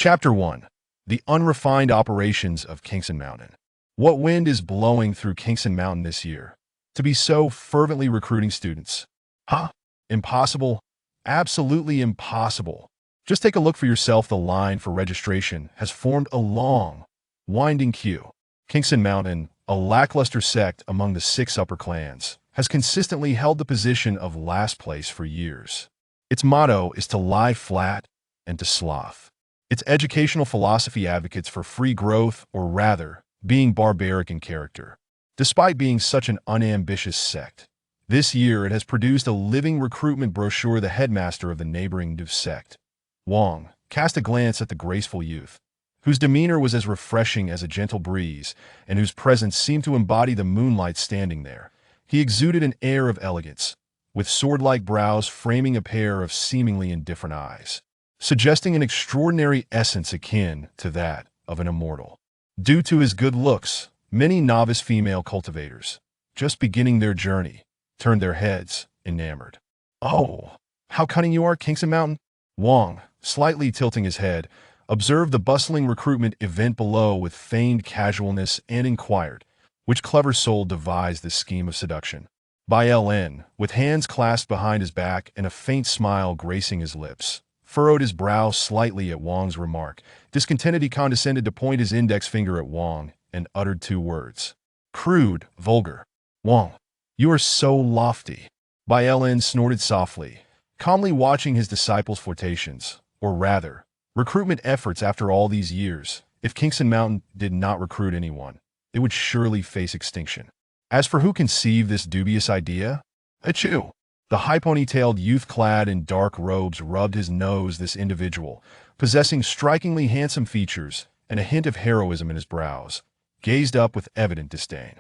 Chapter 1. The Unrefined Operations of Kingston Mountain. What wind is blowing through Kingston Mountain this year? To be so fervently recruiting students. Huh? Impossible? Absolutely impossible. Just take a look for yourself. The line for registration has formed a long, winding queue. Kingston Mountain, a lackluster sect among the 6 upper clans, has consistently held the position of last place for years. Its motto is to lie flat and to sloth. Its educational philosophy advocates for free growth, or rather, being barbaric in character. Despite being such an unambitious sect, this year it has produced a living recruitment brochure. The headmaster of the neighboring sect, Wang, cast a glance at the graceful youth, whose demeanor was as refreshing as a gentle breeze and whose presence seemed to embody the moonlight standing there. He exuded an air of elegance, with sword-like brows framing a pair of seemingly indifferent eyes, suggesting an extraordinary essence akin to that of an immortal. Due to his good looks, many novice female cultivators, just beginning their journey, turned their heads, enamored. "Oh, how cunning you are, Kingston Mountain!" Wang, slightly tilting his head, observed the bustling recruitment event below with feigned casualness and inquired, which clever soul devised this scheme of seduction. Bai Ln, with hands clasped behind his back and a faint smile gracing his lips, furrowed his brow slightly at Wang's remark. Discontented, he condescended to point his index finger at Wang and uttered 2 words. "Crude, vulgar." "Wang, you are so lofty." Bai Ln snorted softly, calmly watching his disciple's flirtations, or rather, recruitment efforts. After all these years, if Kingston Mountain did not recruit anyone, it would surely face extinction. As for who conceived this dubious idea? Achoo! The high-ponytailed youth clad in dark robes rubbed his nose. This individual, possessing strikingly handsome features and a hint of heroism in his brows, gazed up with evident disdain.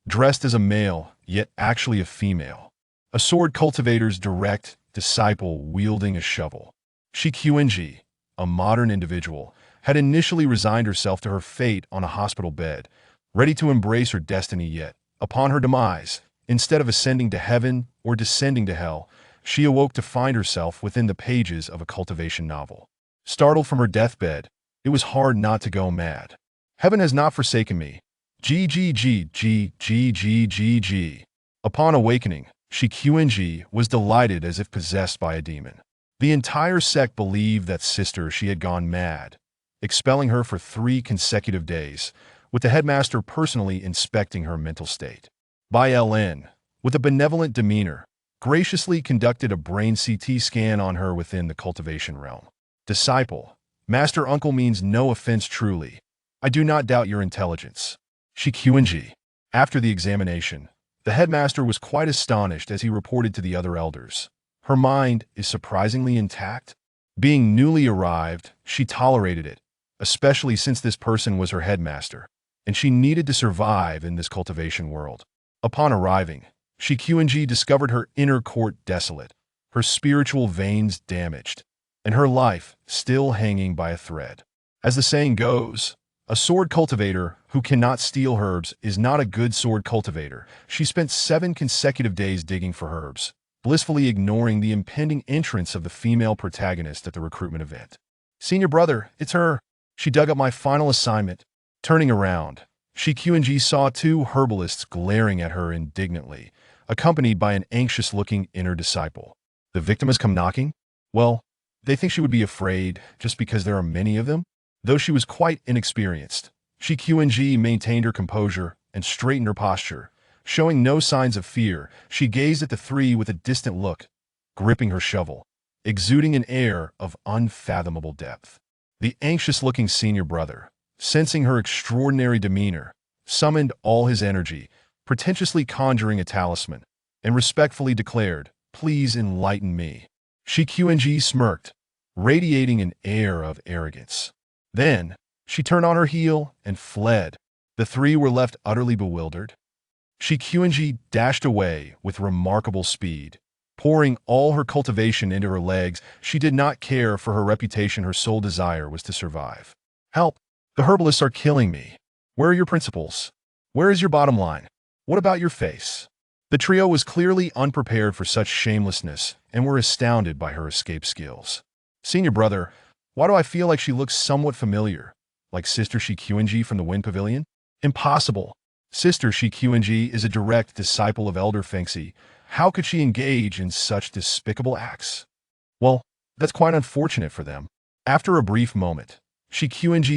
Dressed as a male, yet actually a female. A sword cultivator's direct disciple wielding a shovel. Shi Qing, a modern individual, had initially resigned herself to her fate on a hospital bed, ready to embrace her destiny. Yet, upon her demise, instead of ascending to heaven or descending to hell, she awoke to find herself within the pages of a cultivation novel. Startled from her deathbed, it was hard not to go mad. "Heaven has not forsaken me. G. Upon awakening, Shi Qing was delighted as if possessed by a demon. The entire sect believed that sister she had gone mad, expelling her for 3 consecutive days, with the headmaster personally inspecting her mental state. Bai Ln, with a benevolent demeanor, graciously conducted a brain CT scan on her within the cultivation realm. "Disciple, Master Uncle means no offense truly. I do not doubt your intelligence." Shi Qing. After the examination, the headmaster was quite astonished as he reported to the other elders. "Her mind is surprisingly intact." Being newly arrived, she tolerated it, especially since this person was her headmaster, and she needed to survive in this cultivation world. Upon arriving, Shi Qing discovered her inner court desolate, her spiritual veins damaged, and her life still hanging by a thread. As the saying goes, a sword cultivator who cannot steal herbs is not a good sword cultivator. She spent 7 consecutive days digging for herbs, blissfully ignoring the impending entrance of the female protagonist at the recruitment event. "Senior brother, it's her. She dug up my final assignment." Turning around, Shi Qing saw 2 herbalists glaring at her indignantly, accompanied by an anxious-looking inner disciple. "The victim has come knocking?" Well, they think she would be afraid just because there are many of them? Though she was quite inexperienced, Shi Qing maintained her composure and straightened her posture. Showing no signs of fear, she gazed at the 3 with a distant look, gripping her shovel, exuding an air of unfathomable depth. The anxious-looking senior brother, sensing her extraordinary demeanor, summoned all his energy, pretentiously conjuring a talisman, and respectfully declared, "Please enlighten me." Shi Qing smirked, radiating an air of arrogance. Then, she turned on her heel and fled. The 3 were left utterly bewildered. Shi Qing dashed away with remarkable speed, pouring all her cultivation into her legs. She did not care for her reputation. Her sole desire was to survive. "Help! The herbalists are killing me. Where are your principles? Where is your bottom line? What about your face?" The trio was clearly unprepared for such shamelessness and were astounded by her escape skills. "Senior brother, Why do I feel like she looks somewhat familiar? Like Sister Shi from the Wind Pavilion? Impossible. Sister Shi is a direct disciple of Elder Fengxi. How could she engage in such despicable acts? Well, that's quite unfortunate for them. After a brief moment, Shi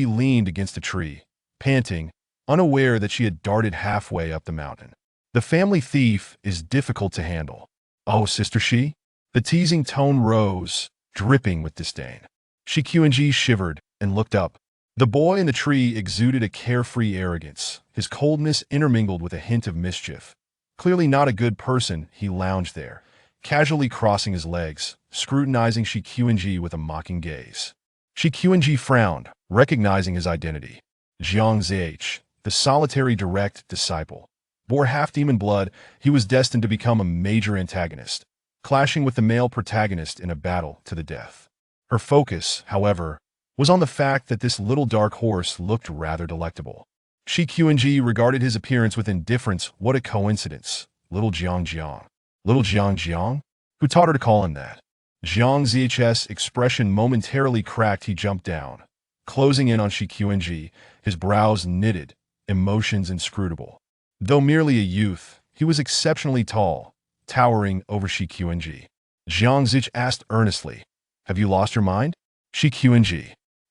leaned against a tree, panting, unaware that she had darted halfway up the mountain. The family thief is difficult to handle. Oh, Sister Shi? The teasing tone rose, dripping with disdain. Shi shivered and looked up. The boy in the tree exuded a carefree arrogance, his coldness intermingled with a hint of mischief. Clearly not a good person, he lounged there, casually crossing his legs, scrutinizing Shi with a mocking gaze. Shi frowned, recognizing his identity. Jiang Zh, the solitary direct disciple. Bore half-demon blood, he was destined to become a major antagonist, clashing with the male protagonist in a battle to the death. Her focus, however, was on the fact that this little dark horse looked rather delectable. Shi regarded his appearance with indifference. What a coincidence. Little Jiang. Little Jiang? Who taught her to call him that? Jiang Zh's expression momentarily cracked. He jumped down, closing in on Shi his brows knitted, emotions inscrutable. Though merely a youth, he was exceptionally tall, towering over Shi Jiang Zh asked earnestly, "Have you lost your mind?" Shi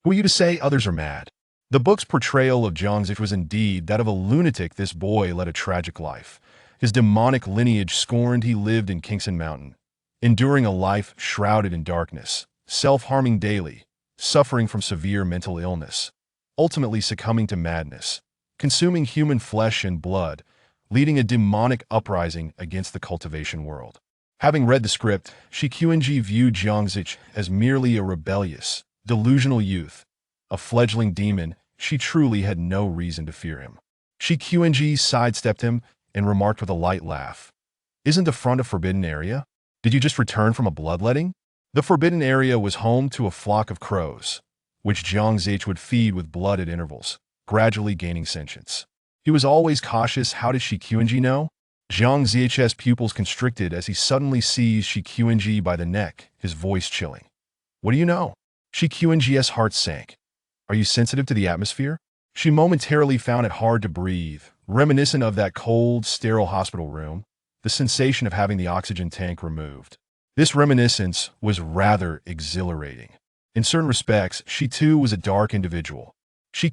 who are you to say others are mad? The book's portrayal of Jiang Zh was indeed that of a lunatic. This boy led a tragic life. His demonic lineage scorned. He lived in Kingston Mountain, enduring a life shrouded in darkness, self-harming daily, suffering from severe mental illness, ultimately succumbing to madness, consuming human flesh and blood, leading a demonic uprising against the cultivation world. Having read the script, Shi viewed Jiang Zh as merely a rebellious, delusional youth, a fledgling demon. She truly had no reason to fear him. Shi sidestepped him and remarked with a light laugh, "Isn't the front a forbidden area? Did you just return from a bloodletting?" The forbidden area was home to a flock of crows, which Jiang Zh would feed with blood at intervals, gradually gaining sentience. He was always cautious. How did Shi know? Jiang Zh's pupils constricted as he suddenly seized Shi by the neck, his voice chilling. "What do you know?" Shi heart sank. "Are you sensitive to the atmosphere?" She momentarily found it hard to breathe, reminiscent of that cold, sterile hospital room, the sensation of having the oxygen tank removed. This reminiscence was rather exhilarating. In certain respects, she too was a dark individual. Shi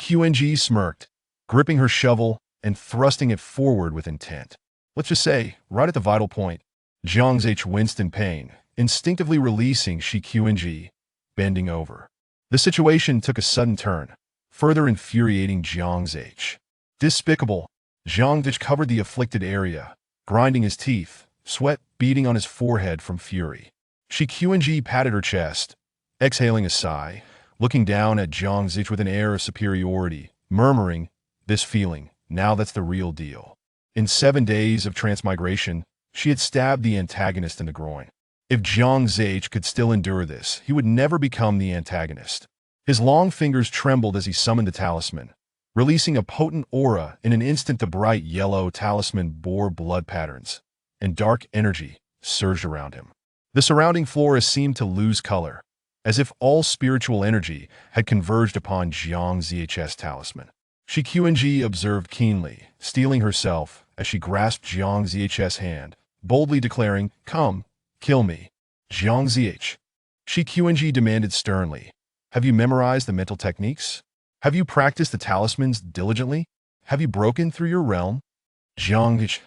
smirked, gripping her shovel and thrusting it forward with intent. Let's just say, right at the vital point, Jiang Zh winced in pain, instinctively releasing Shi bending over. The situation took a sudden turn, further infuriating Jiang Zh. Despicable, Jiang Zh covered the afflicted area, grinding his teeth, sweat beading on his forehead from fury. Shi patted her chest, exhaling a sigh, looking down at Jiang Zh with an air of superiority, murmuring, "This feeling, now that's the real deal." In 7 days of transmigration, she had stabbed the antagonist in the groin. If Jiang Zh could still endure this, he would never become the antagonist. His long fingers trembled as he summoned the talisman, releasing a potent aura. In an instant, the bright yellow talisman bore blood patterns, and dark energy surged around him. The surrounding flora seemed to lose color, as if all spiritual energy had converged upon Jiang Zh's talisman. Shi observed keenly, steeling herself as she grasped Jiang Zh's hand, boldly declaring, "Come, kill me." "Jiang Zh," Shi demanded sternly, "have you memorized the mental techniques? Have you practiced the talismans diligently? Have you broken through your realm?" "Jiang Zh,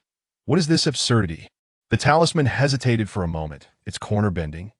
what is this absurdity?" The talisman hesitated for a moment, its corner bending.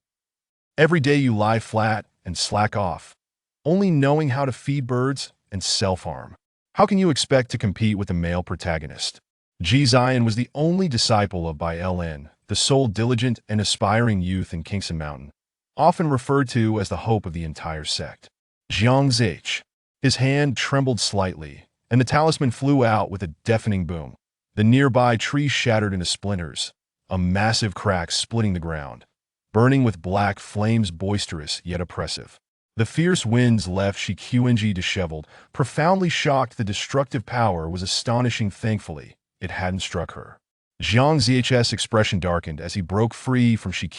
"Every day you lie flat and slack off, only knowing how to feed birds and self-harm. How can you expect to compete with the male protagonist?" Ji Zion was the only disciple of Bai Ln, the sole diligent and aspiring youth in Kingston Mountain, often referred to as the hope of the entire sect. Jiang Zh. His hand trembled slightly, and the talisman flew out with a deafening boom. The nearby tree shattered into splinters, a massive crack splitting the ground, burning with black flames, boisterous yet oppressive. The fierce winds left Shi disheveled, profoundly shocked. The destructive power was astonishing. Thankfully, it hadn't struck her. Jiang Zh's expression darkened as he broke free from Shi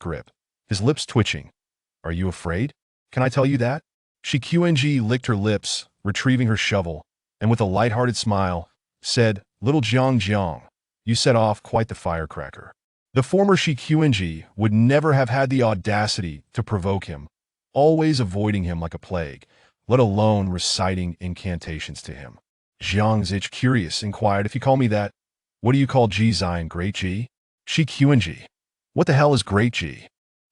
grip, his lips twitching. "Are you afraid?" Can I tell you that? She QNG licked her lips, retrieving her shovel, and with a light-hearted smile, said, "Little Jiang Jiang, you set off quite the firecracker." The former Shi QNG would never have had the audacity to provoke him, always avoiding him like a plague, let alone reciting incantations to him. Jiang Zich, curious, inquired, "If you call me that, what do you call G Zion, Great G?" Shi QNG. What the hell is Great G?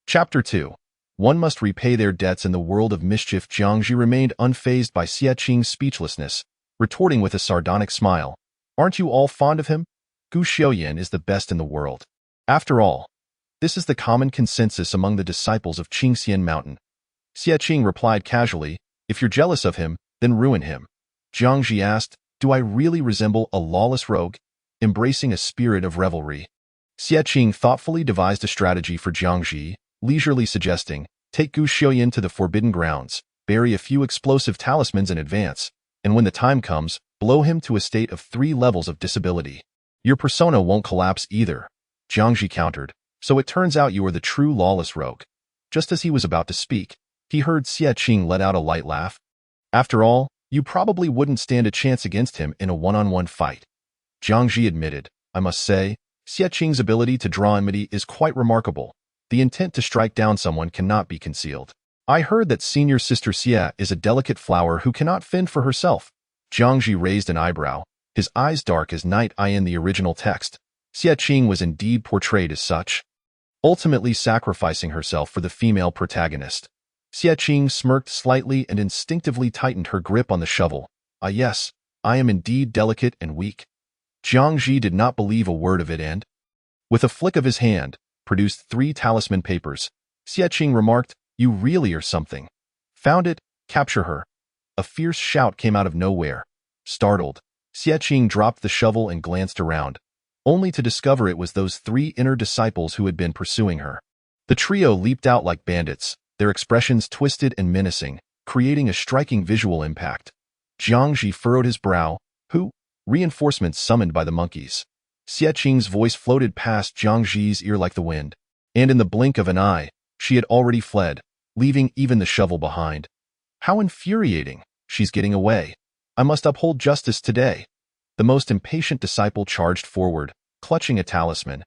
Chapter 2. One must repay their debts in the world of mischief. Jiangji remained unfazed by Xie Qing's speechlessness, retorting with a sardonic smile, "Aren't you all fond of him? Gu Xiaoyan is the best in the world. After all, this is the common consensus among the disciples of Qingxian Mountain." Xie Qing replied casually, "If you're jealous of him, then ruin him." Jiangji asked, "Do I really resemble a lawless rogue, embracing a spirit of revelry?" Xie Qing thoughtfully devised a strategy for Jiangji, leisurely suggesting, "Take Gu Xiaoyan to the Forbidden Grounds, bury a few explosive talismans in advance, and when the time comes, blow him to a state of 3 levels of disability. Your persona won't collapse either." Jiangji countered, "So it turns out you are the true lawless rogue." Just as he was about to speak, he heard Xie Qing let out a light laugh. "After all, you probably wouldn't stand a chance against him in a one-on-one fight." Jiangji admitted, "I must say, Xie Qing's ability to draw enmity is quite remarkable. The intent to strike down someone cannot be concealed. I heard that senior sister Xie is a delicate flower who cannot fend for herself." Jiangji raised an eyebrow, his eyes dark as night eye in the original text. Xie Qing was indeed portrayed as such, ultimately sacrificing herself for the female protagonist. Xie Qing smirked slightly and instinctively tightened her grip on the shovel. "Ah yes, I am indeed delicate and weak." Jiangji did not believe a word of it and, with a flick of his hand, produced 3 talisman papers. Xie Qing remarked, "You really are something. Found it, capture her." A fierce shout came out of nowhere. Startled, Xie Qing dropped the shovel and glanced around, only to discover it was those 3 inner disciples who had been pursuing her. The trio leaped out like bandits, their expressions twisted and menacing, creating a striking visual impact. Jiangji furrowed his brow. "Who? Reinforcements summoned by the monkeys." Xie Qing's voice floated past Jiangji's ear like the wind, and in the blink of an eye, she had already fled, leaving even the shovel behind. "How infuriating! She's getting away. I must uphold justice today." The most impatient disciple charged forward, clutching a talisman.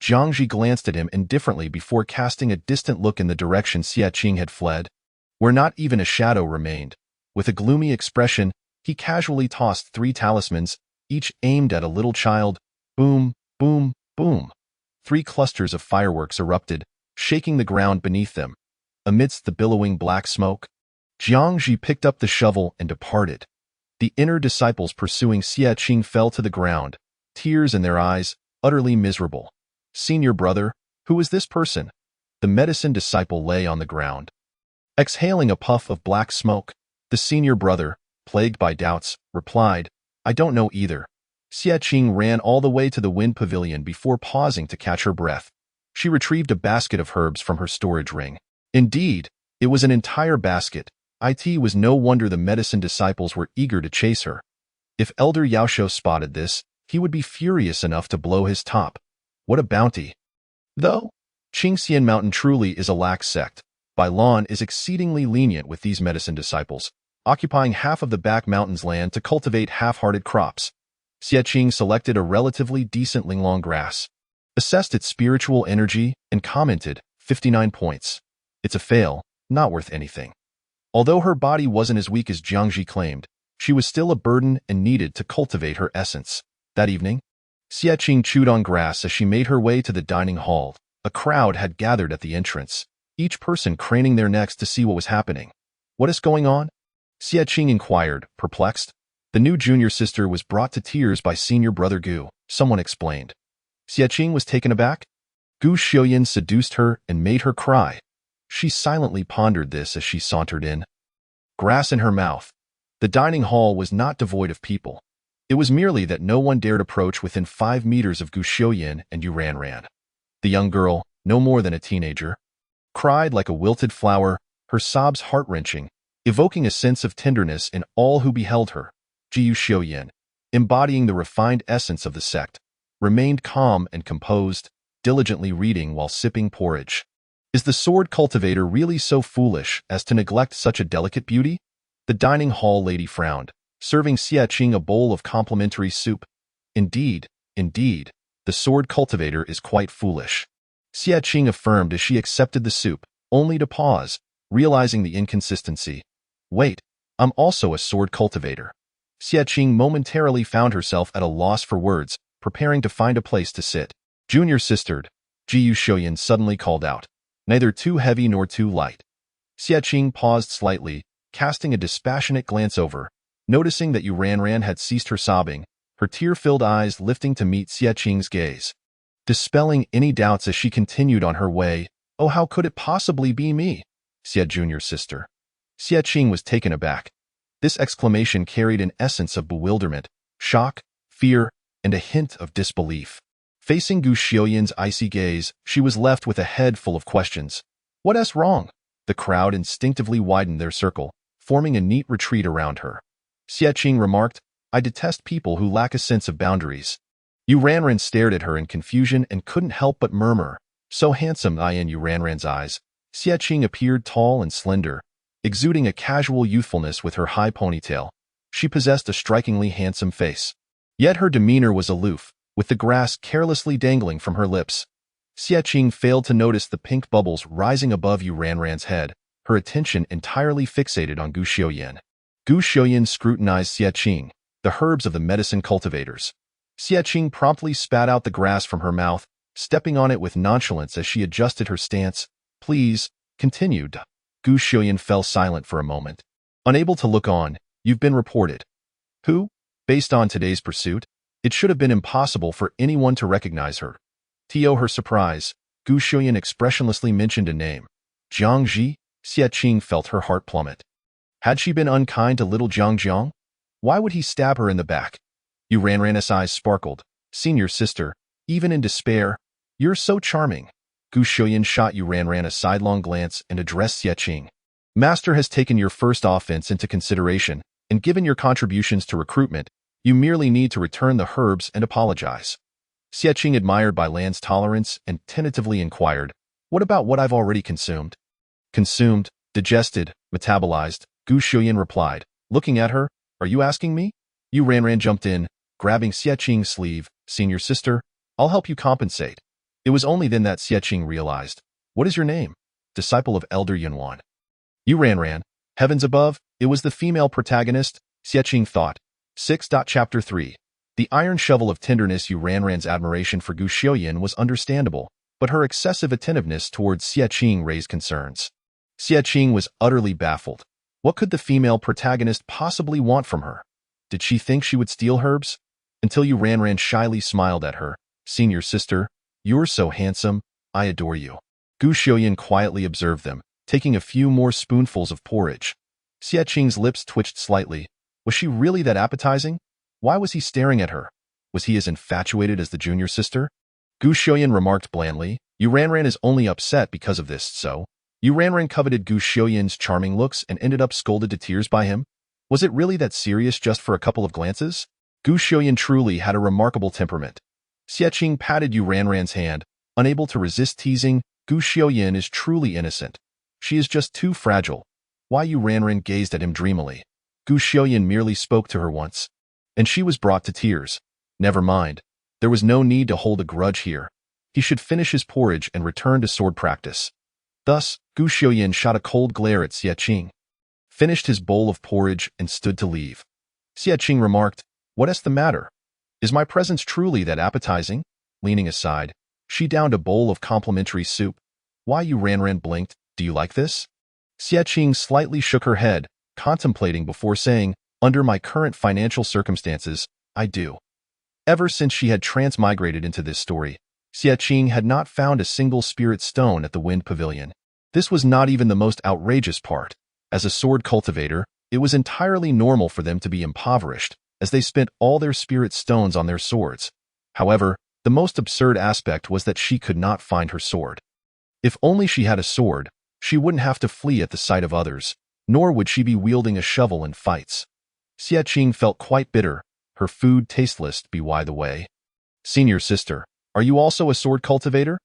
Jiangji glanced at him indifferently before casting a distant look in the direction Xie Qing had fled, where not even a shadow remained. With a gloomy expression, he casually tossed 3 talismans, each aimed at a little child. Boom, boom, boom. 3 clusters of fireworks erupted, shaking the ground beneath them. Amidst the billowing black smoke, Jiangji picked up the shovel and departed. The inner disciples pursuing Xie Qing fell to the ground, tears in their eyes, utterly miserable. "Senior brother, who is this person?" The medicine disciple lay on the ground, exhaling a puff of black smoke. The senior brother, plagued by doubts, replied, "I don't know either." Xie Qing ran all the way to the wind pavilion before pausing to catch her breath. She retrieved a basket of herbs from her storage ring. Indeed, it was an entire basket. It was no wonder the medicine disciples were eager to chase her. If Elder Yaosho spotted this, he would be furious enough to blow his top. What a bounty! Though, Qingxian Mountain truly is a lax sect. Bailan is exceedingly lenient with these medicine disciples, occupying half of the back mountains land to cultivate half-hearted crops. Xie Qing selected a relatively decent linglong grass, assessed its spiritual energy, and commented, 59 points. It's a fail, not worth anything. Although her body wasn't as weak as Jiangji claimed, she was still a burden and needed to cultivate her essence. That evening, Xie Qing chewed on grass as she made her way to the dining hall. A crowd had gathered at the entrance, each person craning their necks to see what was happening. "What is going on?" Xie Qing inquired, perplexed. "The new junior sister was brought to tears by senior brother Gu," someone explained. Xie Qing was taken aback. Gu Xiaoyan seduced her and made her cry. She silently pondered this as she sauntered in, grass in her mouth. The dining hall was not devoid of people. It was merely that no one dared approach within 5 meters of Gu Xiaoyan and Ran. The young girl, no more than a teenager, cried like a wilted flower, her sobs heart-wrenching, evoking a sense of tenderness in all who beheld her. Jiu Xiaoyan, embodying the refined essence of the sect, remained calm and composed, diligently reading while sipping porridge. Is the sword cultivator really so foolish as to neglect such a delicate beauty? The dining hall lady frowned, serving Xie Qing a bowl of complimentary soup. Indeed, the sword cultivator is quite foolish. Xie Qing affirmed as she accepted the soup, only to pause, realizing the inconsistency. Wait, I'm also a sword cultivator. Xie Qing momentarily found herself at a loss for words, preparing to find a place to sit. Junior sistered, Jiyu Shoyan suddenly called out. Neither too heavy nor too light. Xie Qing paused slightly, casting a dispassionate glance over, noticing that Yu Ranran had ceased her sobbing, her tear-filled eyes lifting to meet Xie Qing's gaze. Dispelling any doubts as she continued on her way, "Oh, how could it possibly be me?" said Junior's sister. Xie Qing was taken aback. This exclamation carried an essence of bewilderment, shock, fear, and a hint of disbelief. Facing Gu Xiuyan's icy gaze, she was left with a head full of questions. What's wrong? The crowd instinctively widened their circle, forming a neat retreat around her. Xie Qing remarked, I detest people who lack a sense of boundaries. Yu Ranran stared at her in confusion and couldn't help but murmur, so handsome. In Yu Ranran's eyes, Xie Qing appeared tall and slender, exuding a casual youthfulness with her high ponytail. She possessed a strikingly handsome face. Yet her demeanor was aloof, with the grass carelessly dangling from her lips. Xie Qing failed to notice the pink bubbles rising above Yu Ranran's head, her attention entirely fixated on Gu Xiuyan. Gu Xiuyan scrutinized Xie Qing, the herbs of the medicine cultivators. Xie Qing promptly spat out the grass from her mouth, stepping on it with nonchalance as she adjusted her stance. Please, continued. Gu Xiuyan fell silent for a moment. Unable to look on, you've been reported. Who? Based on today's pursuit, it should have been impossible for anyone to recognize her. To her surprise, Gu Xiuyan expressionlessly mentioned a name. Jiang Ji. Xie Qing felt her heart plummet. Had she been unkind to little Jiang Jiang? Why would he stab her in the back? Yu Ranran's eyes sparkled. Senior sister, even in despair, you're so charming. Gu Xiuyan shot Yu Ranran a sidelong glance and addressed Xie Qing. Master has taken your first offense into consideration, and given your contributions to recruitment, you merely need to return the herbs and apologize. Xie Qing admired Bai Lan's tolerance and tentatively inquired, what about what I've already consumed? Consumed, digested, metabolized, Gu Xiuyan replied, looking at her, are you asking me? Yu Ranran jumped in, grabbing Xie Qing's sleeve, senior sister, I'll help you compensate. It was only then that Xie Qing realized, what is your name? Disciple of Elder Yunwan. Yu Ranran, heavens above, it was the female protagonist, Xie Qing thought. Chapter 3. The iron shovel of tenderness. Yu Ranran's admiration for Gu Xiuyan was understandable, but her excessive attentiveness towards Xie Qing raised concerns. Xie Qing was utterly baffled. What could the female protagonist possibly want from her? Did she think she would steal herbs? Until Yu Ranran shyly smiled at her. Senior sister, you're so handsome, I adore you. Gu Xiuyan quietly observed them, taking a few more spoonfuls of porridge. Xie Qing's lips twitched slightly. Was she really that appetizing? Why was he staring at her? Was he as infatuated as the junior sister? Gu Xiuyan remarked blandly, Yu Ranran is only upset because of this, so? Yu Ranran coveted Gu Xiuyan's charming looks and ended up scolded to tears by him? Was it really that serious just for a couple of glances? Gu Xiuyan truly had a remarkable temperament. Xie Qing patted Yu Ranran's hand, unable to resist teasing, Gu Xiuyan is truly innocent. She is just too fragile. Why? Yu Ranran gazed at him dreamily. Gu Xiuyan merely spoke to her once, and she was brought to tears. Never mind. There was no need to hold a grudge here. He should finish his porridge and return to sword practice. Thus, Gu Xiuyan shot a cold glare at Xie Qing, finished his bowl of porridge, and stood to leave. Xie Qing remarked, what's the matter? Is my presence truly that appetizing? Leaning aside, she downed a bowl of complimentary soup. Why? Yu Ranran blinked. Do you like this? Xie Qing slightly shook her head, contemplating before saying, under my current financial circumstances, I do. Ever since she had transmigrated into this story, Xie Qing had not found a single spirit stone at the Wind Pavilion. This was not even the most outrageous part. As a sword cultivator, it was entirely normal for them to be impoverished, as they spent all their spirit stones on their swords. However, the most absurd aspect was that she could not find her sword. If only she had a sword, she wouldn't have to flee at the sight of others, nor would she be wielding a shovel in fights. Xie Qing felt quite bitter, her food tasteless by the way. Senior sister, are you also a sword cultivator?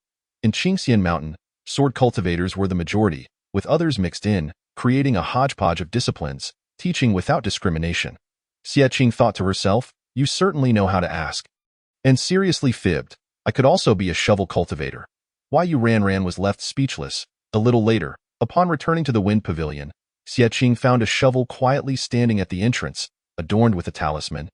In Qingxian Mountain, Sword cultivators were the majority, with others mixed in, creating a hodgepodge of disciplines, teaching without discrimination. Xie Qing thought to herself, you certainly know how to ask. And seriously fibbed, I could also be a shovel cultivator. Why you Ran was left speechless. A little later, upon returning to the Wind Pavilion, Xie Qing found a shovel quietly standing at the entrance, adorned with a talisman.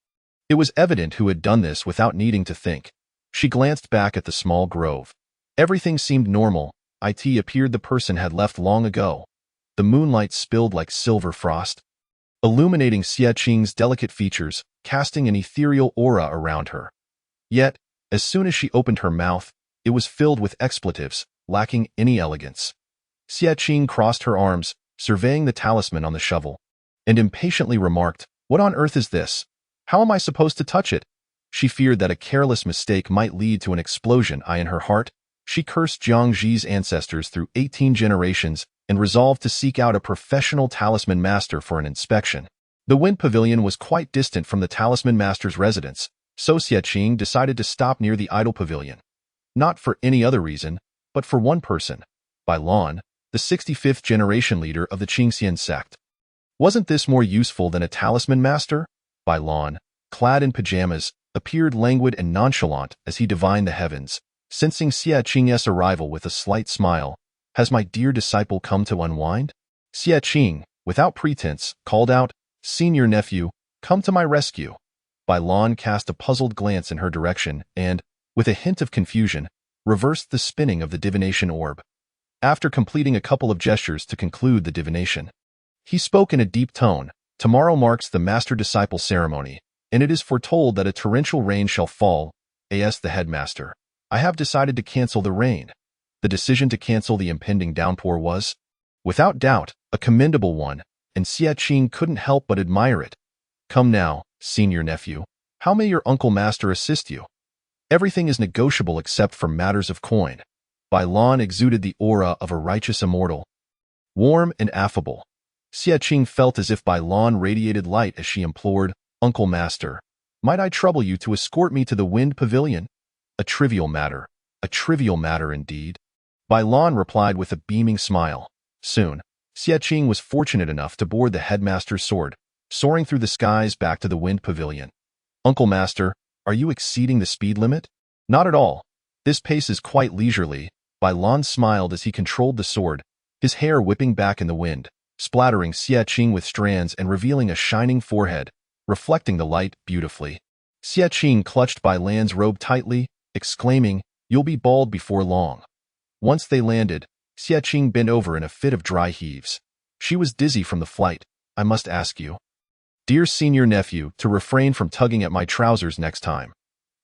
It was evident who had done this without needing to think. She glanced back at the small grove. Everything seemed normal. It appeared the person had left long ago. The moonlight spilled like silver frost, illuminating Xie Qing's delicate features, casting an ethereal aura around her. Yet, as soon as she opened her mouth, it was filled with expletives, lacking any elegance. Xie Qing crossed her arms, surveying the talisman on the shovel, and impatiently remarked, what on earth is this? How am I supposed to touch it? She feared that a careless mistake might lead to an explosion. In her heart, she cursed Jiang Zi's ancestors through 18 generations and resolved to seek out a professional talisman master for an inspection. The Wind Pavilion was quite distant from the talisman master's residence, so Xie Qing decided to stop near the idol pavilion. Not for any other reason, but for one person, Bai Lan, the 65th generation leader of the Qingxian sect. Wasn't this more useful than a talisman master? Bai Lan, clad in pajamas, appeared languid and nonchalant as he divined the heavens, sensing Xie Qing's arrival with a slight smile. Has my dear disciple come to unwind? Xie Qing, without pretense, called out, Senior nephew, come to my rescue. Bai Lan cast a puzzled glance in her direction and, with a hint of confusion, reversed the spinning of the divination orb. After completing a couple of gestures to conclude the divination, he spoke in a deep tone, tomorrow marks the master-disciple ceremony, and it is foretold that a torrential rain shall fall. As the headmaster, I have decided to cancel the rain. The decision to cancel the impending downpour was, without doubt, a commendable one, and Xie Qing couldn't help but admire it. Come now, senior nephew, how may your uncle master assist you? Everything is negotiable except for matters of coin. Bai Lan exuded the aura of a righteous immortal. Warm and affable, Xie Qing felt as if Bai Lan radiated light as she implored, Uncle Master, might I trouble you to escort me to the Wind Pavilion? A trivial matter indeed. Bai Lan replied with a beaming smile. Soon, Xie Qing was fortunate enough to board the headmaster's sword, soaring through the skies back to the Wind Pavilion. Uncle Master, are you exceeding the speed limit? Not at all. This pace is quite leisurely. Bai Lan smiled as he controlled the sword, his hair whipping back in the wind, splattering Xie Qing with strands and revealing a shining forehead, reflecting the light beautifully. Xie Qing clutched Bai Lan's robe tightly, exclaiming, You'll be bald before long. Once they landed, Xie Qing bent over in a fit of dry heaves. She was dizzy from the flight. I must ask you, dear senior nephew, to refrain from tugging at my trousers next time.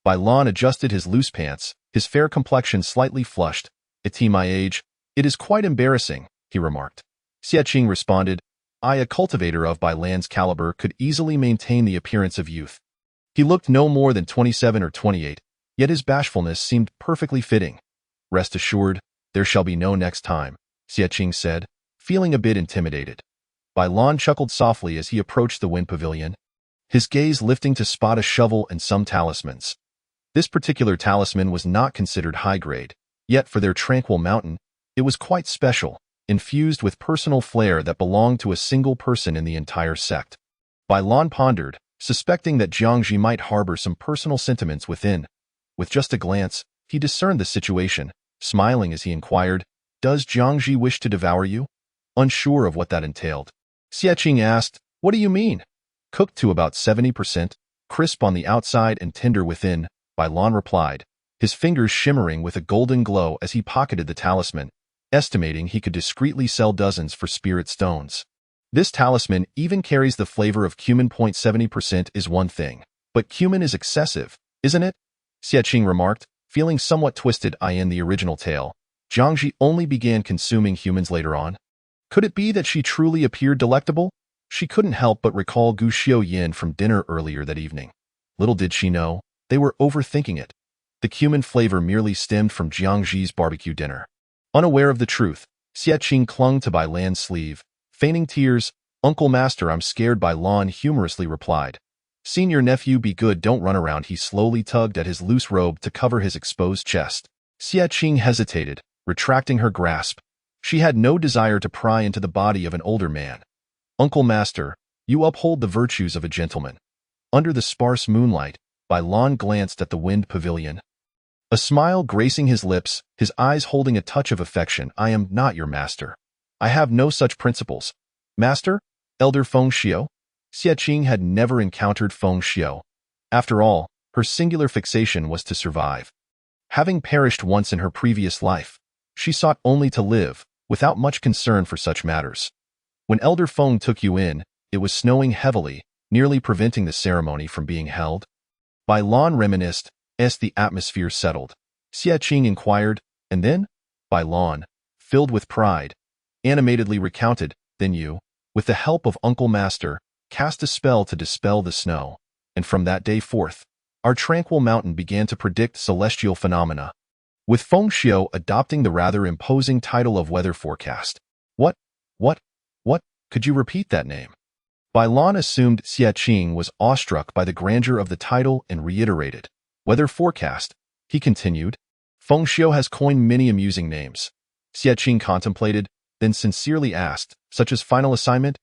Bai Lan adjusted his loose pants, his fair complexion slightly flushed. At my age, it is quite embarrassing, he remarked. Xie Qing responded, I, a cultivator of Bai Lan's caliber, could easily maintain the appearance of youth. He looked no more than 27 or 28, yet his bashfulness seemed perfectly fitting. Rest assured, there shall be no next time, Xie Qing said, feeling a bit intimidated. Bai Lan chuckled softly as he approached the Wind Pavilion, his gaze lifting to spot a shovel and some talismans. This particular talisman was not considered high grade, yet for their tranquil mountain, it was quite special, infused with personal flair that belonged to a single person in the entire sect. Bai Lan pondered, suspecting that Jiang Zi might harbor some personal sentiments within. With just a glance, he discerned the situation, smiling as he inquired, Does Jiang Zi wish to devour you? Unsure of what that entailed, Xie Qing asked, What do you mean? Cooked to about 70%, crisp on the outside and tender within, Bai Lan replied, his fingers shimmering with a golden glow as he pocketed the talisman, estimating he could discreetly sell dozens for spirit stones. This talisman even carries the flavor of cumin. 70% is one thing, but cumin is excessive, isn't it? Xie Qing remarked, feeling somewhat twisted. In the original tale, Jiang Zi only began consuming humans later on. Could it be that she truly appeared delectable? She couldn't help but recall Gu Xiaoyin from dinner earlier that evening. Little did she know, they were overthinking it. The cumin flavor merely stemmed from Jiang Zi's barbecue dinner. Unaware of the truth, Xie Qing clung to Bai Lan's sleeve, feigning tears. Uncle Master, I'm scared, Bai Lan humorously replied. Senior nephew, be good, don't run around. He slowly tugged at his loose robe to cover his exposed chest. Xie Qing hesitated, retracting her grasp. She had no desire to pry into the body of an older man. "Uncle Master, you uphold the virtues of a gentleman." Under the sparse moonlight, Bai Lan glanced at the wind pavilion. A smile gracing his lips, his eyes holding a touch of affection. "I am not your master. I have no such principles." "Master? Elder Feng Xiu?" Xie Qing had never encountered Feng Xiu. After all, her singular fixation was to survive. Having perished once in her previous life, she sought only to live, without much concern for such matters. When Elder Feng took you in, it was snowing heavily, nearly preventing the ceremony from being held. Bai Lan reminisced, as the atmosphere settled. Xie Qing inquired, "And then?" Bai Lan, filled with pride, animatedly recounted, "Then you, with the help of Uncle Master, cast a spell to dispel the snow, and from that day forth, our tranquil mountain began to predict celestial phenomena, with Feng Xiu adopting the rather imposing title of weather forecast." What? Could you repeat that name?" Bai Lan assumed Xie Qing was awestruck by the grandeur of the title and reiterated, "Weather forecast," he continued. "Feng Xiu has coined many amusing names." Xie Qing contemplated, then sincerely asked, "Such as final assignment?"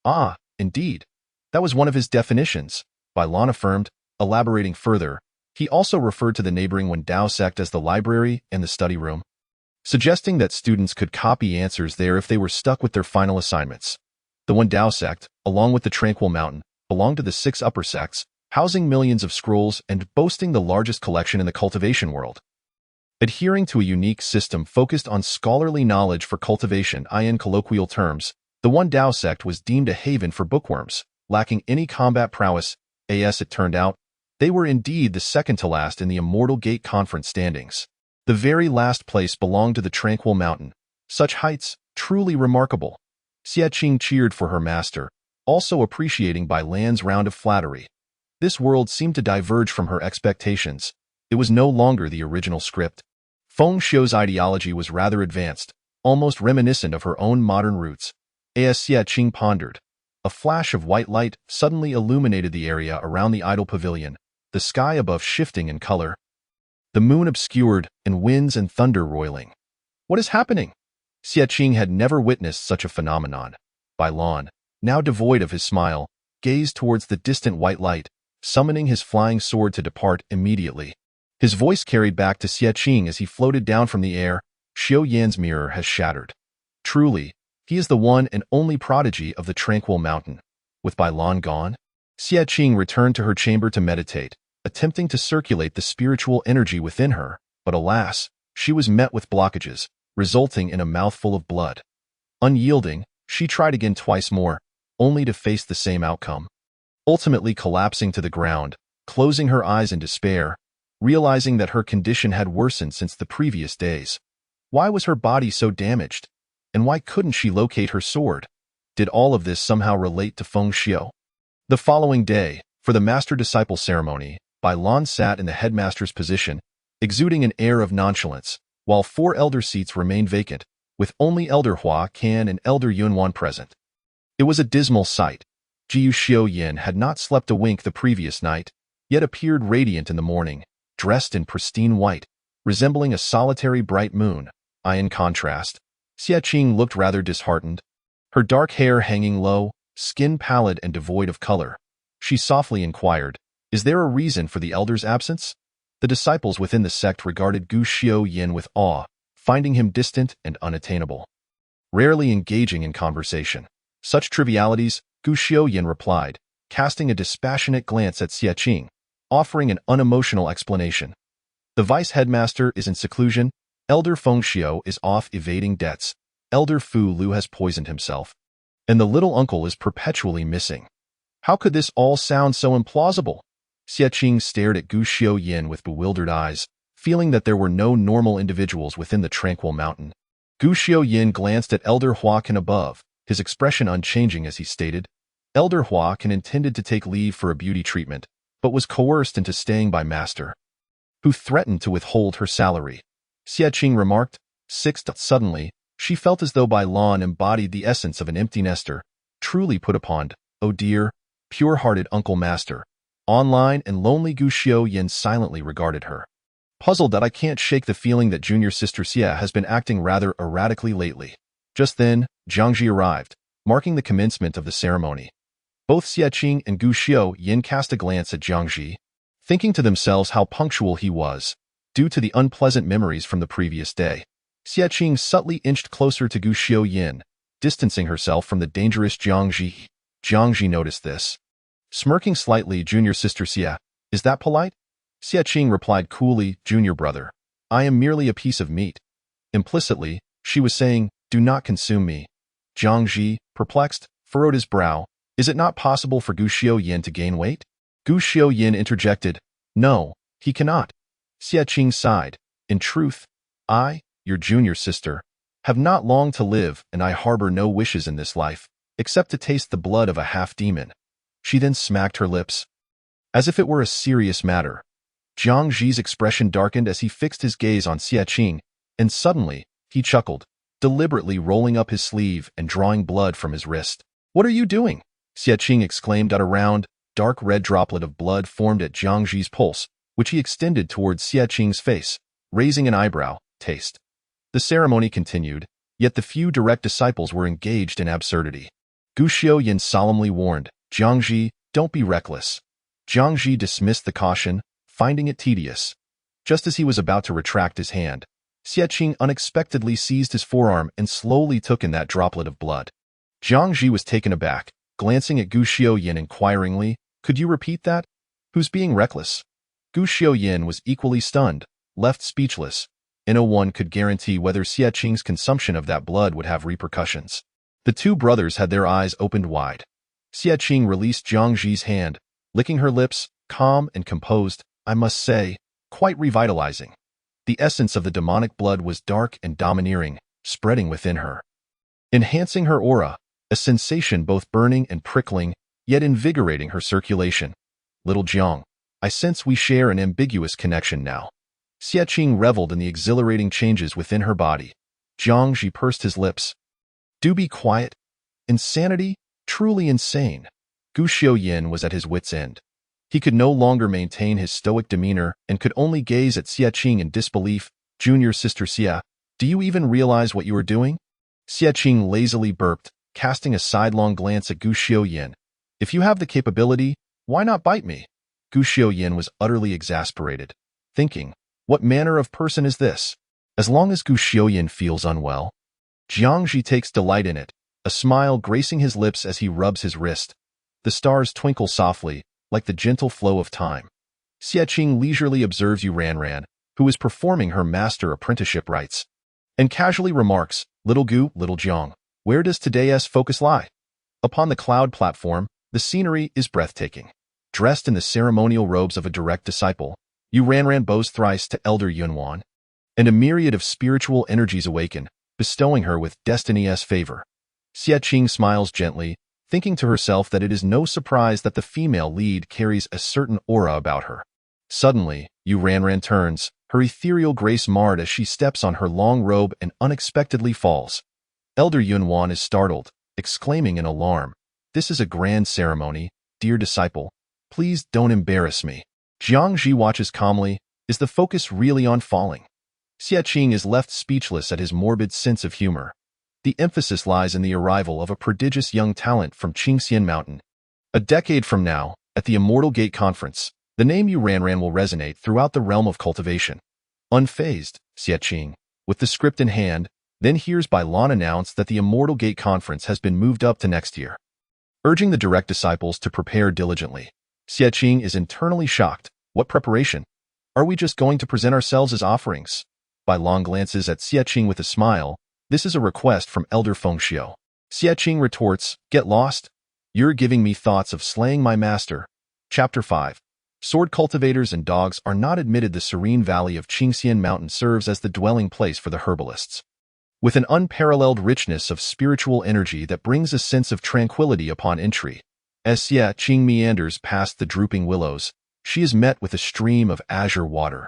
"Ah, indeed. That was one of his definitions," Bai Lan affirmed, elaborating further. He also referred to the neighboring Wendao sect as the library and the study room, suggesting that students could copy answers there if they were stuck with their final assignments. The Wendao sect, along with the Tranquil Mountain, belonged to the 6 upper sects, housing millions of scrolls and boasting the largest collection in the cultivation world. Adhering to a unique system focused on scholarly knowledge for cultivation, in colloquial terms, the Wendao sect was deemed a haven for bookworms, lacking any combat prowess. As it turned out, they were indeed the second to last in the Immortal Gate Conference standings. The very last place belonged to the Tranquil Mountain. Such heights, truly remarkable. Xie Qing cheered for her master, also appreciating Bai Lan's round of flattery. This world seemed to diverge from her expectations. It was no longer the original script. Feng Xiu's ideology was rather advanced, almost reminiscent of her own modern roots. As Xie Qing pondered, a flash of white light suddenly illuminated the area around the idol pavilion, the sky above shifting in color, the moon obscured, and winds and thunder roiling. "What is happening?" Xie Qing had never witnessed such a phenomenon. Bai Lan, now devoid of his smile, gazed towards the distant white light, summoning his flying sword to depart immediately. His voice carried back to Xie Qing as he floated down from the air. "Xiu Yan's mirror has shattered. Truly, he is the one and only prodigy of the Tranquil Mountain." With Bai Lan gone, Xie Qing returned to her chamber to meditate, attempting to circulate the spiritual energy within her, but alas, she was met with blockages, resulting in a mouthful of blood. Unyielding, she tried again twice more, only to face the same outcome. Ultimately collapsing to the ground, closing her eyes in despair, realizing that her condition had worsened since the previous days. Why was her body so damaged? And why couldn't she locate her sword? Did all of this somehow relate to Feng Xiu? The following day, for the master-disciple ceremony, Bai Lan sat in the headmaster's position, exuding an air of nonchalance, while 4 elder seats remained vacant, with only Elder Hua Kan and Elder Yunwan present. It was a dismal sight. Jiu Xiu Yin had not slept a wink the previous night, yet appeared radiant in the morning, dressed in pristine white, resembling a solitary bright moon. In contrast, Xie Qing looked rather disheartened, her dark hair hanging low, skin pallid and devoid of color. She softly inquired, "Is there a reason for the elder's absence?" The disciples within the sect regarded Gu Xiu Yin with awe, finding him distant and unattainable, rarely engaging in conversation. Such trivialities, Gu Xiu Yin replied, casting a dispassionate glance at Xie Qing, offering an unemotional explanation. "The vice headmaster is in seclusion, Elder Feng Xiu is off evading debts, Elder Fu Lu has poisoned himself, and the little uncle is perpetually missing." How could this all sound so implausible? Xie Qing stared at Gu Xiu Yin with bewildered eyes, feeling that there were no normal individuals within the Tranquil Mountain. Gu Xiu Yin glanced at Elder Hua Kan above, his expression unchanging as he stated, "Elder Hua Kan intended to take leave for a beauty treatment, but was coerced into staying by Master, who threatened to withhold her salary." Xie Qing remarked, suddenly, she felt as though Bai Lan embodied the essence of an empty nester, truly put upon. "Oh dear, pure-hearted Uncle Master." Online and lonely Gu Xiu Yin silently regarded her. puzzled that I can't shake the feeling that junior sister Xia has been acting rather erratically lately. Just then, Jiangji arrived, marking the commencement of the ceremony. Both Xie Qing and Gu Xiaoyin cast a glance at Jiangji, thinking to themselves how punctual he was, due to the unpleasant memories from the previous day. Xie Qing subtly inched closer to Gu Xiaoyin, distancing herself from the dangerous Jiangji. Jiangji noticed this. Smirking slightly, junior sister Xia, is that polite? Xie Qing replied coolly, junior brother, I am merely a piece of meat. Implicitly, she was saying, do not consume me. Jiangji, perplexed, furrowed his brow. Is it not possible for Gu Xiaoyin to gain weight? Gu Xiaoyin interjected, no, he cannot. Xie Qing sighed, in truth, I, your junior sister, have not long to live, and I harbor no wishes in this life, except to taste the blood of a half-demon. She then smacked her lips, as if it were a serious matter. Jiangji's expression darkened as he fixed his gaze on Xie Qing, and suddenly, he chuckled, deliberately rolling up his sleeve and drawing blood from his wrist. What are you doing? Xie Qing exclaimed at a round, dark red droplet of blood formed at Jiangji's pulse, which he extended towards Xie Qing's face, raising an eyebrow. Taste. The ceremony continued, yet the few direct disciples were engaged in absurdity. Gu Xiaoyin solemnly warned, Jiangji, don't be reckless. Jiangji dismissed the caution, finding it tedious. Just as he was about to retract his hand, Xie Qing unexpectedly seized his forearm and slowly took in that droplet of blood. Jiangji was taken aback, glancing at Gu Xiaoyin inquiringly, could you repeat that? Who's being reckless? Gu Xiaoyin was equally stunned, left speechless, and no one could guarantee whether Xie Qing's consumption of that blood would have repercussions. The two brothers had their eyes opened wide. Xie Qing released Jiangji's hand, licking her lips, calm and composed, I must say, quite revitalizing. The essence of the demonic blood was dark and domineering, spreading within her, enhancing her aura, a sensation both burning and prickling, yet invigorating her circulation. Little Jiang, I sense we share an ambiguous connection now. Xie Qing reveled in the exhilarating changes within her body. Jiangji pursed his lips. Do be quiet. Insanity? Truly insane. Gu Xiaoyin was at his wit's end. He could no longer maintain his stoic demeanor and could only gaze at Xie Qing in disbelief. Junior sister Xia, do you even realize what you are doing? Xie Qing lazily burped, casting a sidelong glance at Gu Xiaoyin. If you have the capability, why not bite me? Gu Xiaoyin was utterly exasperated, thinking, what manner of person is this? As long as Gu Xiaoyin feels unwell, Jiangji takes delight in it, a smile gracing his lips as he rubs his wrist. The stars twinkle softly, like the gentle flow of time. Xie Qing leisurely observes Yu Ranran, who is performing her master apprenticeship rites, and casually remarks, Little Gu, little Jiang, where does today's focus lie? Upon the cloud platform, the scenery is breathtaking. Dressed in the ceremonial robes of a direct disciple, Yu Ranran bows thrice to Elder Yunwan, and a myriad of spiritual energies awaken, bestowing her with destiny's favor. Xie Qing smiles gently, thinking to herself that it is no surprise that the female lead carries a certain aura about her. Suddenly, Yu Ranran turns, her ethereal grace marred as she steps on her long robe and unexpectedly falls. Elder Yunwan is startled, exclaiming in alarm, This is a grand ceremony, dear disciple. Please don't embarrass me. Jiangji watches calmly. Is the focus really on falling? Xie Qing is left speechless at his morbid sense of humor. The emphasis lies in the arrival of a prodigious young talent from Qingxian Mountain. A decade from now, at the Immortal Gate Conference, the name Yu Ranran will resonate throughout the realm of cultivation. Unfazed, Xie Qing, with the script in hand, then hears Bai Lan announce that the Immortal Gate Conference has been moved up to next year. Urging the direct disciples to prepare diligently, Xie Qing is internally shocked. What preparation? Are we just going to present ourselves as offerings? Bai Lan glances at Xie Qing with a smile. This is a request from Elder Fengxiu. Xie Qing retorts, Get lost? You're giving me thoughts of slaying my master. Chapter 5. Sword cultivators and dogs are not admitted. The serene valley of Qingxian Mountain serves as the dwelling place for the herbalists. With an unparalleled richness of spiritual energy that brings a sense of tranquility upon entry, as Xie Qing meanders past the drooping willows, she is met with a stream of azure water,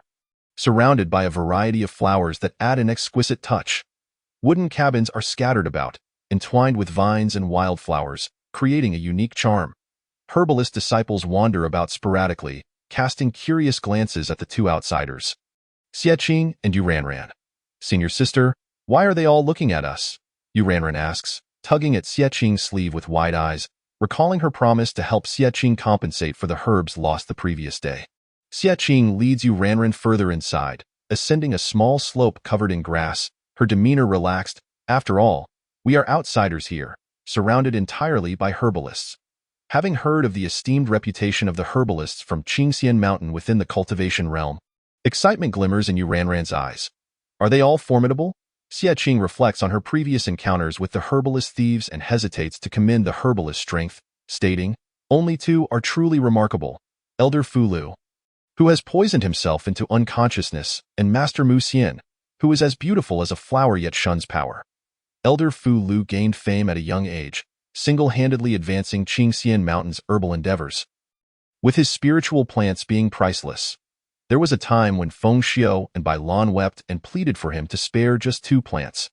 surrounded by a variety of flowers that add an exquisite touch. Wooden cabins are scattered about, entwined with vines and wildflowers, creating a unique charm. Herbalist disciples wander about sporadically, casting curious glances at the two outsiders. Xiaqing and Yu Ranran. Senior sister, why are they all looking at us? Yu Ranran asks, tugging at Xiaqing's sleeve with wide eyes, recalling her promise to help Xiaqing compensate for the herbs lost the previous day. Xiaqing leads Yu Ranran further inside, ascending a small slope covered in grass, her demeanor relaxed. After all, we are outsiders here, surrounded entirely by herbalists. Having heard of the esteemed reputation of the herbalists from Qingxian Mountain within the cultivation realm, excitement glimmers in Yu Ranran's eyes. Are they all formidable? Xiaqing reflects on her previous encounters with the herbalist thieves and hesitates to commend the herbalist's strength, stating, "Only two are truly remarkable, Elder Fu Lu, who has poisoned himself into unconsciousness, and Master Mu Xian, who is as beautiful as a flower yet shuns power." Elder Fu Lu gained fame at a young age, single-handedly advancing Qingxian Mountain's herbal endeavors, with his spiritual plants being priceless. There was a time when Feng Xiao and Bai Lan wept and pleaded for him to spare just two plants.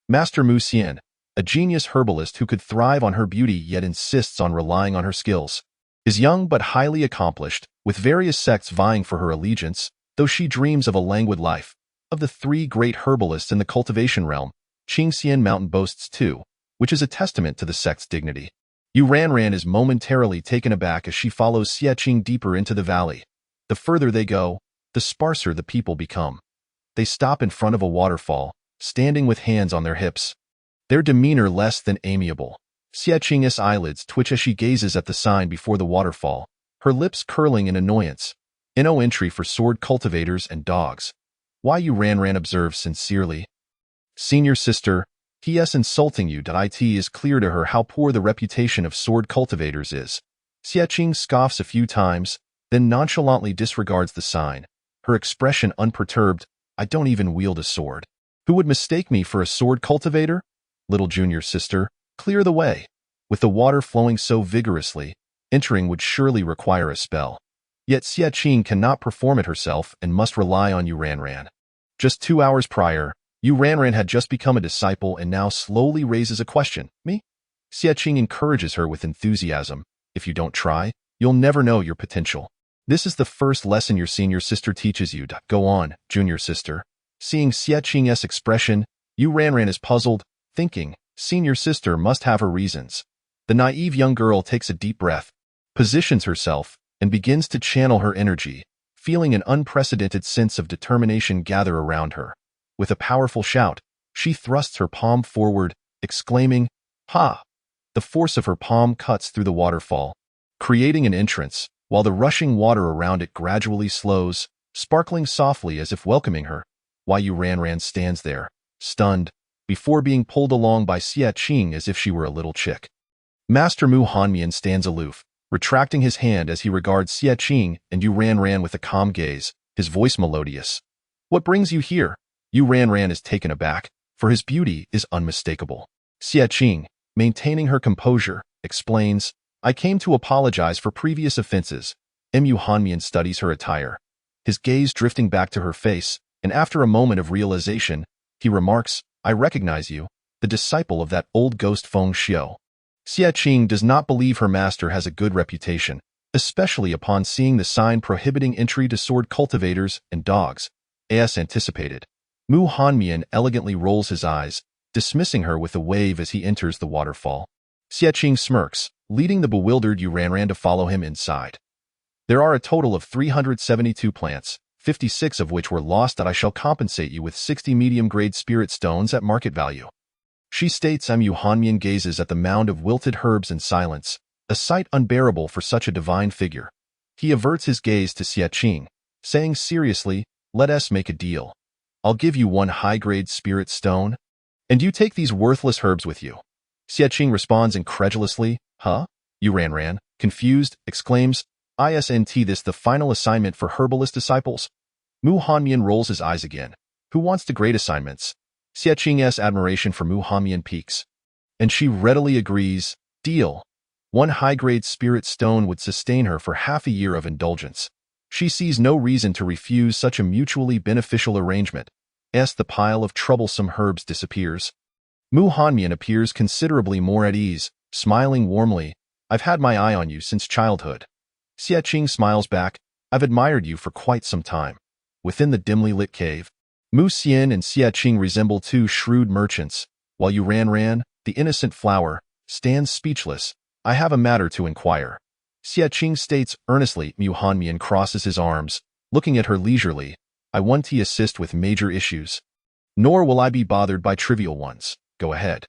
Master Mu Xian, a genius herbalist who could thrive on her beauty yet insists on relying on her skills, is young but highly accomplished, with various sects vying for her allegiance, though she dreams of a languid life. Of the three great herbalists in the cultivation realm, Qingxian Mountain boasts two, which is a testament to the sect's dignity. Yu Ranran is momentarily taken aback as she follows Xiaqing deeper into the valley. The further they go, the sparser the people become. They stop in front of a waterfall, standing with hands on their hips, their demeanor less than amiable. Xiaqing's eyelids twitch as she gazes at the sign before the waterfall, her lips curling in annoyance. No entry for sword cultivators and dogs. Why? Yu Ranran observes sincerely. Senior sister, he is insulting you. It is clear to her how poor the reputation of sword cultivators is. Xiaqing scoffs a few times, then nonchalantly disregards the sign, her expression unperturbed. I don't even wield a sword. Who would mistake me for a sword cultivator? Little junior sister, clear the way. With the water flowing so vigorously, entering would surely require a spell. Yet Xiaqing cannot perform it herself and must rely on Yu Ranran. Just 2 hours prior, Yu Ranran had just become a disciple and now slowly raises a question. Me? Xiaqing encourages her with enthusiasm. If you don't try, you'll never know your potential. This is the first lesson your senior sister teaches you. Go on, junior sister. Seeing Xiaqing's expression, Yu Ranran is puzzled, thinking, senior sister must have her reasons. The naive young girl takes a deep breath, positions herself, and begins to channel her energy, feeling an unprecedented sense of determination gather around her. With a powerful shout, she thrusts her palm forward, exclaiming, "Ha!" The force of her palm cuts through the waterfall, creating an entrance, while the rushing water around it gradually slows, sparkling softly as if welcoming her. Why? Yu Ranran stands there, stunned, before being pulled along by Xiaqing as if she were a little chick. Master Mu Hanmian stands aloof, retracting his hand as he regards Xiaqing and Yu Ranran with a calm gaze, his voice melodious. What brings you here? Yu Ranran is taken aback, for his beauty is unmistakable. Xiaqing, maintaining her composure, explains, I came to apologize for previous offenses. Mu Hanmian studies her attire, his gaze drifting back to her face, and after a moment of realization, he remarks, I recognize you, the disciple of that old ghost Feng Xiao. Xiaqing does not believe her master has a good reputation, especially upon seeing the sign prohibiting entry to sword cultivators and dogs, as anticipated. Mu Hanmian elegantly rolls his eyes, dismissing her with a wave as he enters the waterfall. Xiaqing smirks, leading the bewildered Yu Ranran to follow him inside. There are a total of 372 plants, 56 of which were lost. That I shall compensate you with 60 medium-grade spirit stones at market value. She states. Mu Hanmian gazes at the mound of wilted herbs in silence, a sight unbearable for such a divine figure. He averts his gaze to Xiaqing, saying seriously, let us make a deal. I'll give you 1 high-grade spirit stone, and you take these worthless herbs with you. Xiaqing responds incredulously, huh? Yu Ranran, confused, exclaims, Isn't this the final assignment for herbalist disciples? Mu Hanmian rolls his eyes again. Who wants the great assignments? Xiaqing's admiration for Mu Hanmian peaks, and she readily agrees, deal. 1 high-grade spirit stone would sustain her for half a year of indulgence. She sees no reason to refuse such a mutually beneficial arrangement. As the pile of troublesome herbs disappears, Mu Hanmian appears considerably more at ease, smiling warmly. I've had my eye on you since childhood. Xiaqing smiles back. I've admired you for quite some time. within the dimly lit cave. Mu Xian and Xie Qing resemble two shrewd merchants, while Yu Ran, the innocent flower, stands speechless. I have a matter to inquire. Xie Qing states earnestly. Mu Hanmian crosses his arms, looking at her leisurely. I want to assist with major issues. Nor will I be bothered by trivial ones. Go ahead.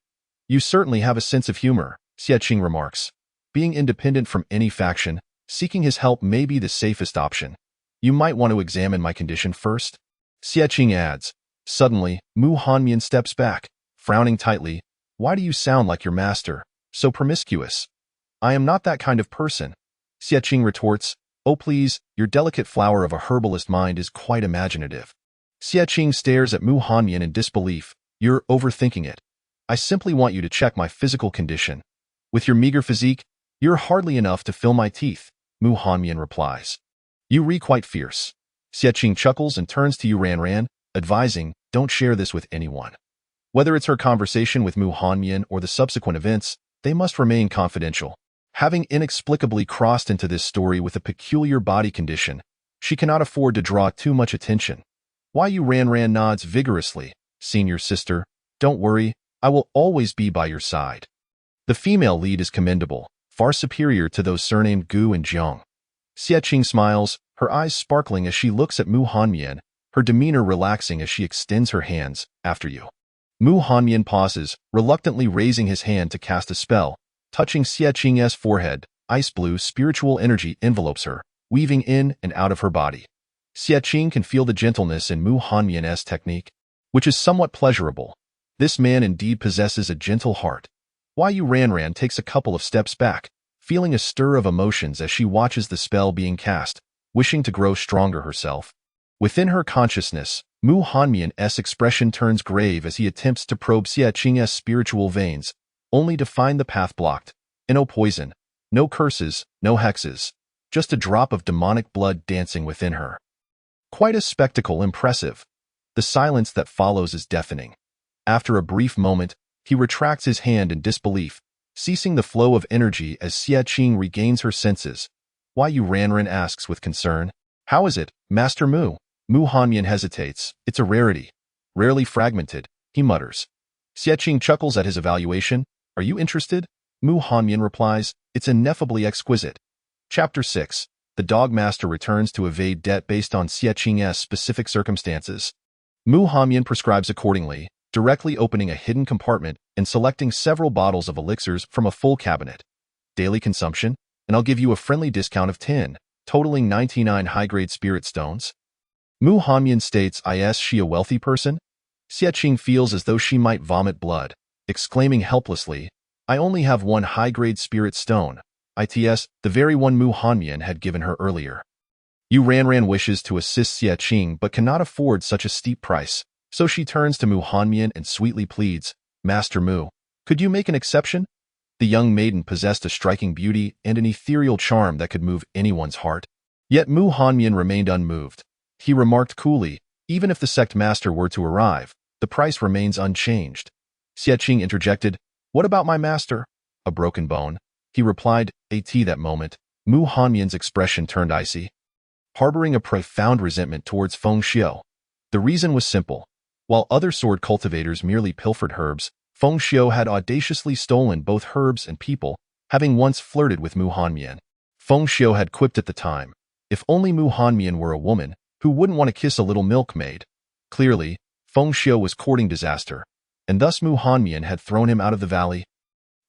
You certainly have a sense of humor, Xie Qing remarks. Being independent from any faction, seeking his help may be the safest option. You might want to examine my condition first. Xie Qing adds. Suddenly, Mu Hanmian steps back, frowning tightly. Why do you sound like your master, so promiscuous? I am not that kind of person. Xie Qing retorts. Oh please, your delicate flower of a herbalist mind is quite imaginative. Xie Qing stares at Mu Hanmian in disbelief. You're overthinking it. I simply want you to check my physical condition. With your meager physique, you're hardly enough to fill my teeth, Mu Hanmian replies. You re quite fierce. Xie Qing chuckles and turns to Yu Ran, advising, don't share this with anyone. Whether it's her conversation with Mu Hanmian or the subsequent events, they must remain confidential. Having inexplicably crossed into this story with a peculiar body condition, she cannot afford to draw too much attention. Why Yu Ran nods vigorously. Senior sister, don't worry, I will always be by your side. The female lead is commendable, far superior to those surnamed Gu and Jiang. Xie Qing smiles, her eyes sparkling as she looks at Mu Hanmian, her demeanor relaxing as she extends her hands. After you. Mu Hanmian pauses, reluctantly raising his hand to cast a spell, touching Xie Qing's forehead. Ice blue spiritual energy envelopes her, weaving in and out of her body. Xie Qing can feel the gentleness in Mu Hanmian's technique, which is somewhat pleasurable. This man indeed possesses a gentle heart. Yu Ran takes a couple of steps back, feeling a stir of emotions as she watches the spell being cast, wishing to grow stronger herself. Within her consciousness, Mu Hanmian's expression turns grave as he attempts to probe Xie Qing's spiritual veins, only to find the path blocked. And no poison, no curses, no hexes, just a drop of demonic blood dancing within her. Quite a spectacle, impressive. The silence that follows is deafening. After a brief moment, he retracts his hand in disbelief, ceasing the flow of energy as Xie Qing regains her senses. Yu Ran asks with concern. How is it, Master Mu? Mu Hanmian hesitates. It's a rarity. Rarely fragmented, he mutters. Xie Qing chuckles at his evaluation. Are you interested? Mu Hanmian replies. It's ineffably exquisite. Chapter 6. The Dog Master returns to evade debt based on Xie Qing's specific circumstances. Mu Hanmian prescribes accordingly, directly opening a hidden compartment and selecting several bottles of elixirs from a full cabinet. Daily consumption, and I'll give you a friendly discount of 10, totaling 99 high-grade spirit stones. Mu Hanmian states, is she a wealthy person? Xie Qing feels as though she might vomit blood, exclaiming helplessly, I only have one high-grade spirit stone, the very one Mu Hanmian had given her earlier. Yu Ran wishes to assist Xie Qing but cannot afford such a steep price, so she turns to Mu Hanmian and sweetly pleads, Master Mu, could you make an exception? The young maiden possessed a striking beauty and an ethereal charm that could move anyone's heart. Yet Mu Hanmian remained unmoved. He remarked coolly, even if the sect master were to arrive, the price remains unchanged. Xie Qing interjected, what about my master? A broken bone. He replied, that moment, Mu Hanmian's expression turned icy, harboring a profound resentment towards Feng Xiu. The reason was simple. While other sword cultivators merely pilfered herbs, Feng Xiu had audaciously stolen both herbs and people, having once flirted with Mu Hanmian. Feng Xiu had quipped at the time, if only Mu Hanmian were a woman, who wouldn't want to kiss a little milkmaid? Clearly, Feng Xiu was courting disaster, and thus Mu Hanmian had thrown him out of the valley,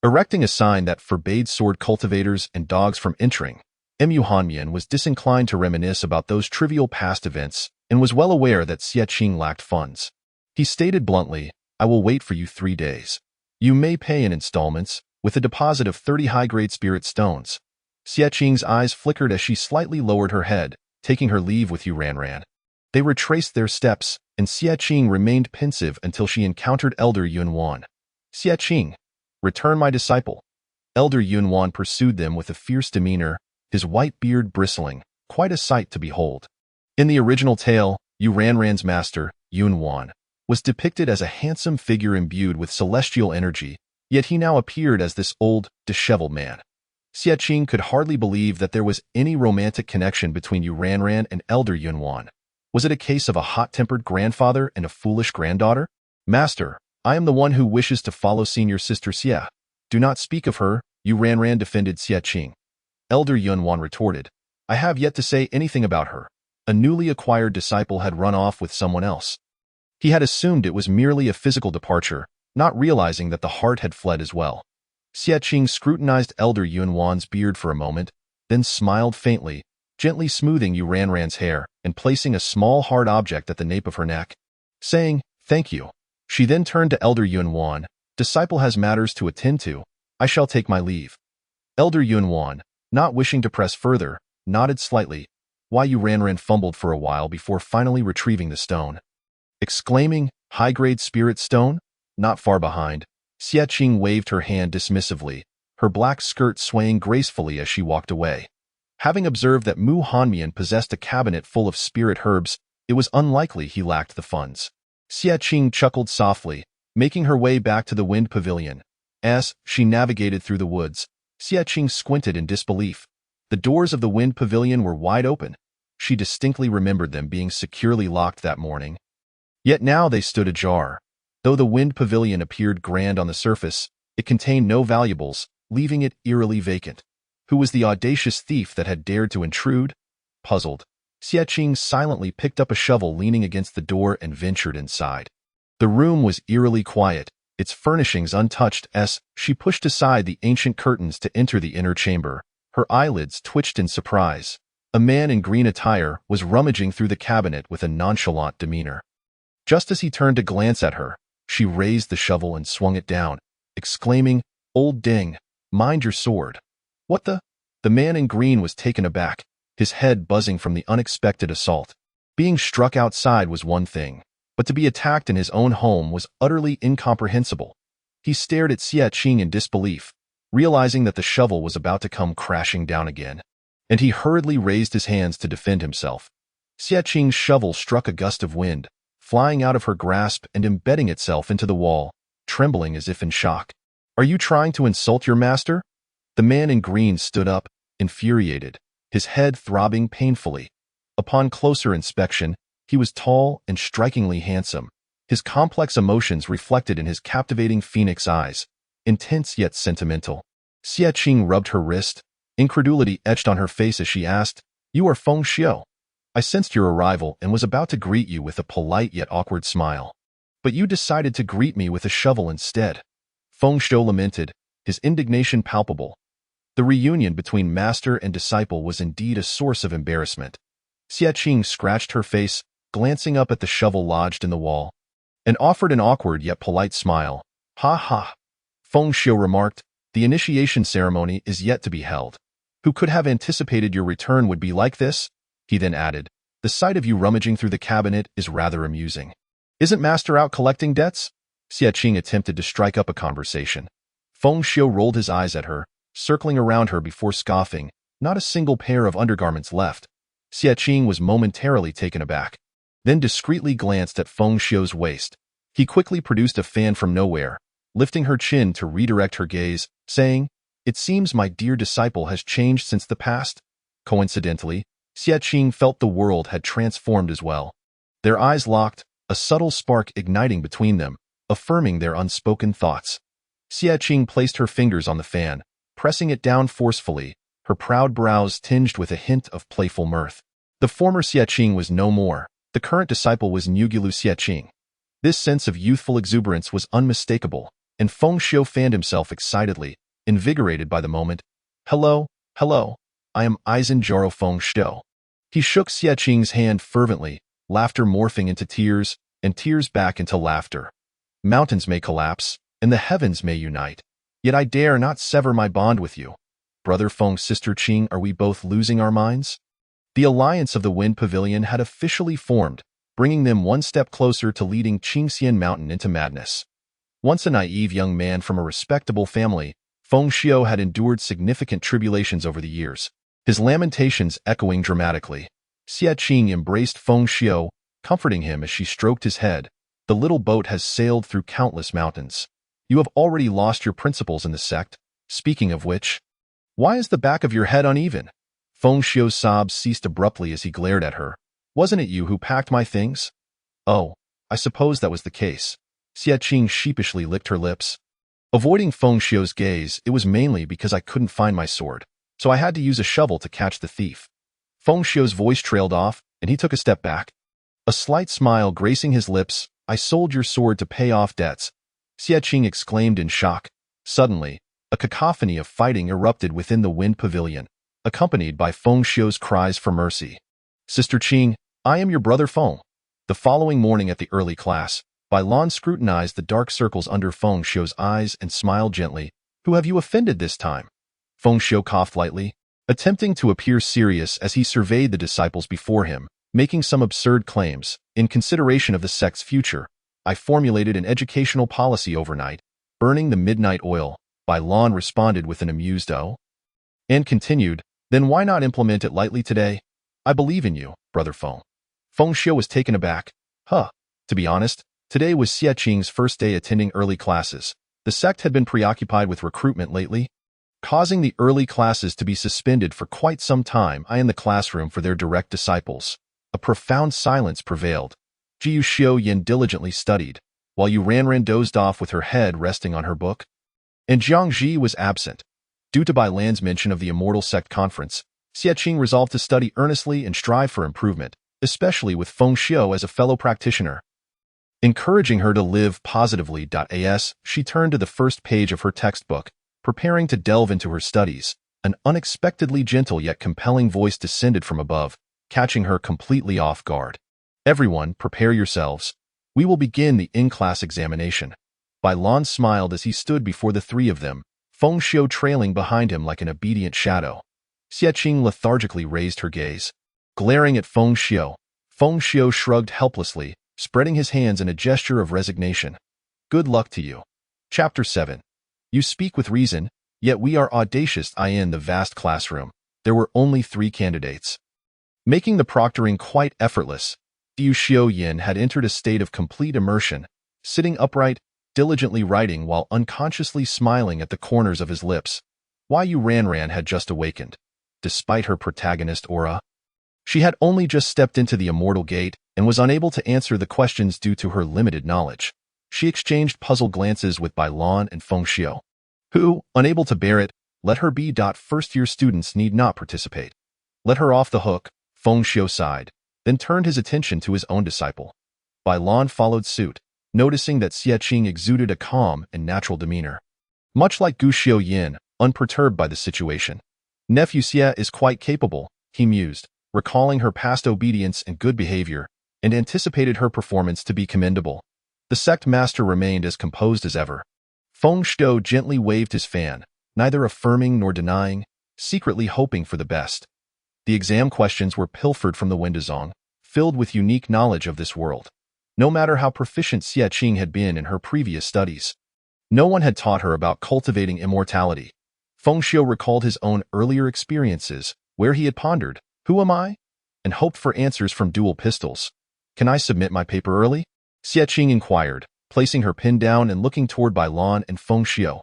erecting a sign that forbade sword cultivators and dogs from entering. Mu Hanmian was disinclined to reminisce about those trivial past events and was well aware that Xie Qing lacked funds. He stated bluntly, I will wait for you 3 days. You may pay in installments, with a deposit of 30 high-grade spirit stones. Xie Qing's eyes flickered as she slightly lowered her head, taking her leave with Yu Ran. They retraced their steps, and Xie Qing remained pensive until she encountered Elder Yunwan. Xie Qing, return my disciple. Elder Yunwan pursued them with a fierce demeanor, his white beard bristling, quite a sight to behold. In the original tale, Yu Ran's master, Yunwan, was depicted as a handsome figure imbued with celestial energy, yet he now appeared as this old, disheveled man. Xie Qing could hardly believe that there was any romantic connection between Yu Ran and Elder Yunwan. Was it a case of a hot-tempered grandfather and a foolish granddaughter? Master, I am the one who wishes to follow senior sister Xie. Do not speak of her, Yu Ranran defended Xie Qing. Elder Yunwan retorted, I have yet to say anything about her. A newly acquired disciple had run off with someone else. He had assumed it was merely a physical departure, not realizing that the heart had fled as well. Xie Qing scrutinized Elder Yunwan's beard for a moment, then smiled faintly, gently smoothing Yu Ranran's hair and placing a small hard object at the nape of her neck, saying, Thank you. She then turned to Elder Yunwan, Disciple has matters to attend to. I shall take my leave. Elder Yunwan, not wishing to press further, nodded slightly, while Yu Ranran fumbled for a while before finally retrieving the stone. Exclaiming, High-grade spirit stone? Not far behind, Xie Qing waved her hand dismissively, her black skirt swaying gracefully as she walked away. Having observed that Mu Hanmian possessed a cabinet full of spirit herbs, it was unlikely he lacked the funds. Xie Qing chuckled softly, making her way back to the wind pavilion. As she navigated through the woods, Xie Qing squinted in disbelief. The doors of the wind pavilion were wide open. She distinctly remembered them being securely locked that morning. Yet now they stood ajar. Though the wind pavilion appeared grand on the surface, it contained no valuables, leaving it eerily vacant. Who was the audacious thief that had dared to intrude? Puzzled, Xie Qing silently picked up a shovel leaning against the door and ventured inside. The room was eerily quiet, its furnishings untouched as she pushed aside the ancient curtains to enter the inner chamber. Her eyelids twitched in surprise. A man in green attire was rummaging through the cabinet with a nonchalant demeanor. Just as he turned to glance at her, she raised the shovel and swung it down, exclaiming, Old Ding, mind your sword. What the? The man in green was taken aback, his head buzzing from the unexpected assault. Being struck outside was one thing, but to be attacked in his own home was utterly incomprehensible. He stared at Xie Qing in disbelief, realizing that the shovel was about to come crashing down again, and he hurriedly raised his hands to defend himself. Xie Qing's shovel struck a gust of wind, flying out of her grasp and embedding itself into the wall, trembling as if in shock. Are you trying to insult your master? The man in green stood up, infuriated, his head throbbing painfully. Upon closer inspection, he was tall and strikingly handsome, his complex emotions reflected in his captivating phoenix eyes, intense yet sentimental. Xie Qing rubbed her wrist, incredulity etched on her face as she asked, You are Feng Xiu. I sensed your arrival and was about to greet you with a polite yet awkward smile. But you decided to greet me with a shovel instead. Feng Xiu lamented, his indignation palpable. The reunion between master and disciple was indeed a source of embarrassment. Xie Qing scratched her face, glancing up at the shovel lodged in the wall, and offered an awkward yet polite smile. Ha ha. Feng Xiu remarked, the initiation ceremony is yet to be held. Who could have anticipated your return would be like this? He then added, the sight of you rummaging through the cabinet is rather amusing. Isn't master out collecting debts? Xie Qing attempted to strike up a conversation. Feng Xiu rolled his eyes at her, circling around her before scoffing, not a single pair of undergarments left. Xie Qing was momentarily taken aback, then discreetly glanced at Feng Xiu's waist. He quickly produced a fan from nowhere, lifting her chin to redirect her gaze, saying, It seems my dear disciple has changed since the past. Coincidentally, Xie Qing felt the world had transformed as well. Their eyes locked, a subtle spark igniting between them, affirming their unspoken thoughts. Xie Qing placed her fingers on the fan, pressing it down forcefully, her proud brows tinged with a hint of playful mirth. The former Xie Qing was no more. The current disciple was Nugilu Xie Qing. This sense of youthful exuberance was unmistakable, and Feng Xiu fanned himself excitedly, invigorated by the moment. Hello, I am Eisen Jaro Feng Xiu. He shook Xie Qing's hand fervently, laughter morphing into tears, and tears back into laughter. Mountains may collapse, and the heavens may unite, yet I dare not sever my bond with you. Brother Feng, sister Qing, are we both losing our minds? The alliance of the Wind Pavilion had officially formed, bringing them one step closer to leading Qingxian Mountain into madness. Once a naive young man from a respectable family, Feng Xiu had endured significant tribulations over the years, his lamentations echoing dramatically. Xie Qing embraced Feng Xiu, comforting him as she stroked his head. The little boat has sailed through countless mountains. You have already lost your principles in the sect. Speaking of which, why is the back of your head uneven? Feng Xiu's sobs ceased abruptly as he glared at her, Wasn't it you who packed my things? Oh, I suppose that was the case. Xie Qing sheepishly licked her lips. Avoiding Feng Xiu's gaze, it was mainly because I couldn't find my sword, so I had to use a shovel to catch the thief. Feng Xiu's voice trailed off, and he took a step back. A slight smile gracing his lips. I sold your sword to pay off debts. Xie Qing exclaimed in shock. Suddenly, a cacophony of fighting erupted within the Wind Pavilion, accompanied by Feng Xiu's cries for mercy. Sister Qing, I am your brother Feng. The following morning at the early class, Bai Lan scrutinized the dark circles under Feng Xiu's eyes and smiled gently. Who have you offended this time? Feng Xiu coughed lightly, attempting to appear serious as he surveyed the disciples before him, making some absurd claims. In consideration of the sect's future, I formulated an educational policy overnight, burning the midnight oil. Bai Lan responded with an amused "oh," and continued, then why not implement it lightly today? I believe in you, brother Feng. Feng Xiu was taken aback. To be honest, today was Xie Qing's first day attending early classes. The sect had been preoccupied with recruitment lately, causing the early classes to be suspended for quite some time. I in the classroom for their direct disciples. A profound silence prevailed. Jiu Xiu Yin diligently studied, while Yu Ranran dozed off with her head resting on her book. And Jiang Ji was absent. Due to Bai Lan's mention of the Immortal Sect Conference, Xie Qing resolved to study earnestly and strive for improvement, especially with Feng Xiu as a fellow practitioner. Encouraging her to live positively. As she turned to the first page of her textbook, preparing to delve into her studies, an unexpectedly gentle yet compelling voice descended from above, catching her completely off guard. Everyone, prepare yourselves. We will begin the in-class examination. Bai Lan smiled as he stood before the three of them, Feng Xiu trailing behind him like an obedient shadow. Xie Qing lethargically raised her gaze, glaring at Feng Xiu. Feng Xiu shrugged helplessly, spreading his hands in a gesture of resignation. Good luck to you. Chapter 7. You speak with reason, yet we are audacious. In the vast classroom, there were only 3 candidates. Making the proctoring quite effortless, Jiu Xiu Yin had entered a state of complete immersion, sitting upright, diligently writing while unconsciously smiling at the corners of his lips. Yu Ranran had just awakened. Despite her protagonist aura, she had only just stepped into the Immortal Gate and was unable to answer the questions due to her limited knowledge. She exchanged puzzled glances with Bai Lan and Feng Xiu, who, unable to bear it, let her be. First-year students need not participate. Let her off the hook, Feng Xiu sighed, then turned his attention to his own disciple. Bai Lan followed suit, noticing that Xie Qing exuded a calm and natural demeanor. Much like Gu Xiu Yin, unperturbed by the situation. Nephew Xie is quite capable, he mused, recalling her past obedience and good behavior, and anticipated her performance to be commendable. The sect master remained as composed as ever. Feng Xiu gently waved his fan, neither affirming nor denying, secretly hoping for the best. The exam questions were pilfered from the Windazong, filled with unique knowledge of this world. No matter how proficient Xie Qing had been in her previous studies, no one had taught her about cultivating immortality. Feng Xiu recalled his own earlier experiences, where he had pondered, "Who am I?" and hoped for answers from dual pistols. "Can I submit my paper early?" Xie Qing inquired, placing her pen down and looking toward Bai Lan and Feng Xiu.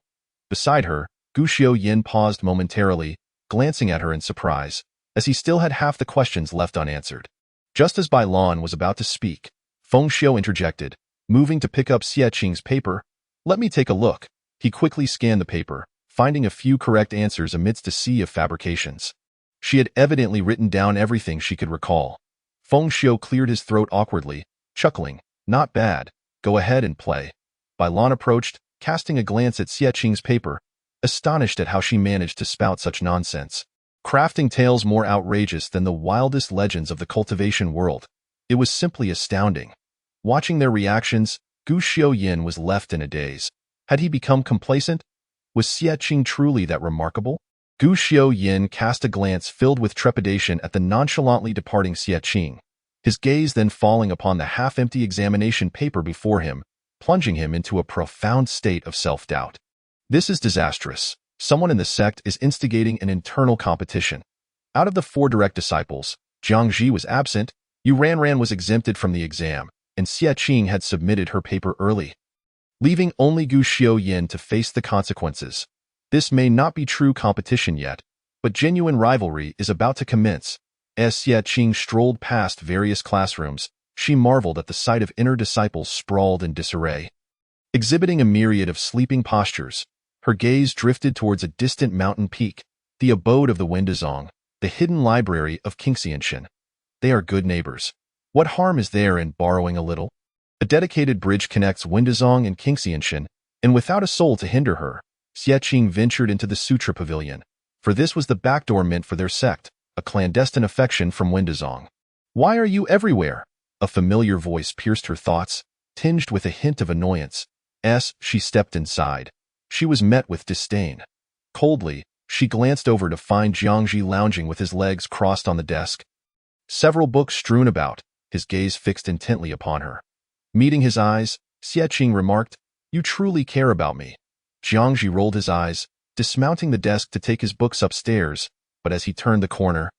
Beside her, Gu Xiu Yin paused momentarily, glancing at her in surprise, as he still had half the questions left unanswered. Just as Bai Lan was about to speak, Feng Xiu interjected, moving to pick up Xie Qing's paper. "Let me take a look." He quickly scanned the paper, finding a few correct answers amidst a sea of fabrications. She had evidently written down everything she could recall. Feng Xiu cleared his throat awkwardly, chuckling, "Not bad. Go ahead and play." Bai Lan approached, casting a glance at Xie Qing's paper, astonished at how she managed to spout such nonsense, crafting tales more outrageous than the wildest legends of the cultivation world. It was simply astounding. Watching their reactions, Gu Xiu Yin was left in a daze. Had he become complacent? Was Xie Qing truly that remarkable? Gu Xiu Yin cast a glance filled with trepidation at the nonchalantly departing Xie Qing, his gaze then falling upon the half-empty examination paper before him, plunging him into a profound state of self-doubt. This is disastrous. Someone in the sect is instigating an internal competition. Out of the 4 direct disciples, Jiang Ji was absent, Yu Ranran was exempted from the exam, and Xie Qing had submitted her paper early, leaving only Gu Xiu Yin to face the consequences. This may not be true competition yet, but genuine rivalry is about to commence. As Xie Qing strolled past various classrooms, she marveled at the sight of inner disciples sprawled in disarray. Exhibiting a myriad of sleeping postures, her gaze drifted towards a distant mountain peak, the abode of the Windazong, the hidden library of Qingxianshan. They are good neighbors. What harm is there in borrowing a little? A dedicated bridge connects Windazong and Qingxianshan, and without a soul to hinder her, Xie Qing ventured into the Sutra Pavilion, for this was the backdoor meant for their sect, a clandestine affection from Windazong. Why are you everywhere? A familiar voice pierced her thoughts, tinged with a hint of annoyance. As she stepped inside, she was met with disdain. Coldly, she glanced over to find Jiangji lounging with his legs crossed on the desk. Several books strewn about, his gaze fixed intently upon her. Meeting his eyes, Xie Qing remarked, "You truly care about me." Jiangji rolled his eyes, dismounting the desk to take his books upstairs, but as he turned the corner,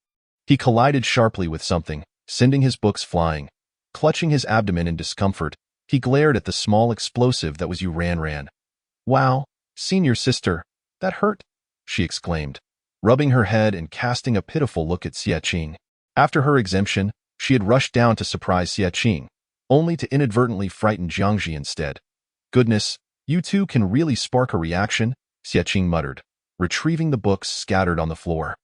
he collided sharply with something, sending his books flying. Clutching his abdomen in discomfort, he glared at the small explosive that was Yu Ranran. "Wow, senior sister, that hurt," she exclaimed, rubbing her head and casting a pitiful look at Xie Qing. After her exemption, she had rushed down to surprise Xie Qing, only to inadvertently frighten Jiangji instead. "Goodness, you two can really spark a reaction," Xie Qing muttered, retrieving the books scattered on the floor.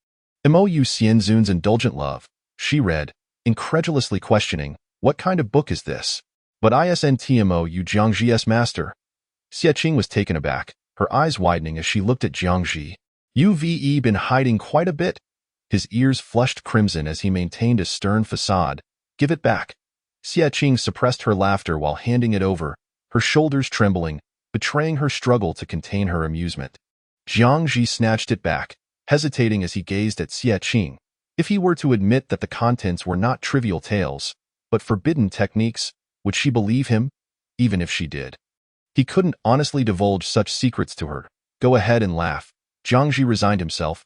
"Mo Xianzun's Indulgent Love," she read, incredulously questioning, "What kind of book is this?" "But isntmo Yu Jiangji's master." Xie Qing was taken aback, her eyes widening as she looked at Jiangji. "You've been hiding quite a bit." His ears flushed crimson as he maintained a stern facade. "Give it back." Xie Qing suppressed her laughter while handing it over, her shoulders trembling, betraying her struggle to contain her amusement. Jiangji snatched it back, hesitating as he gazed at Xie Qing. If he were to admit that the contents were not trivial tales, but forbidden techniques, would she believe him? Even if she did, he couldn't honestly divulge such secrets to her. "Go ahead and laugh." Jiangji resigned himself.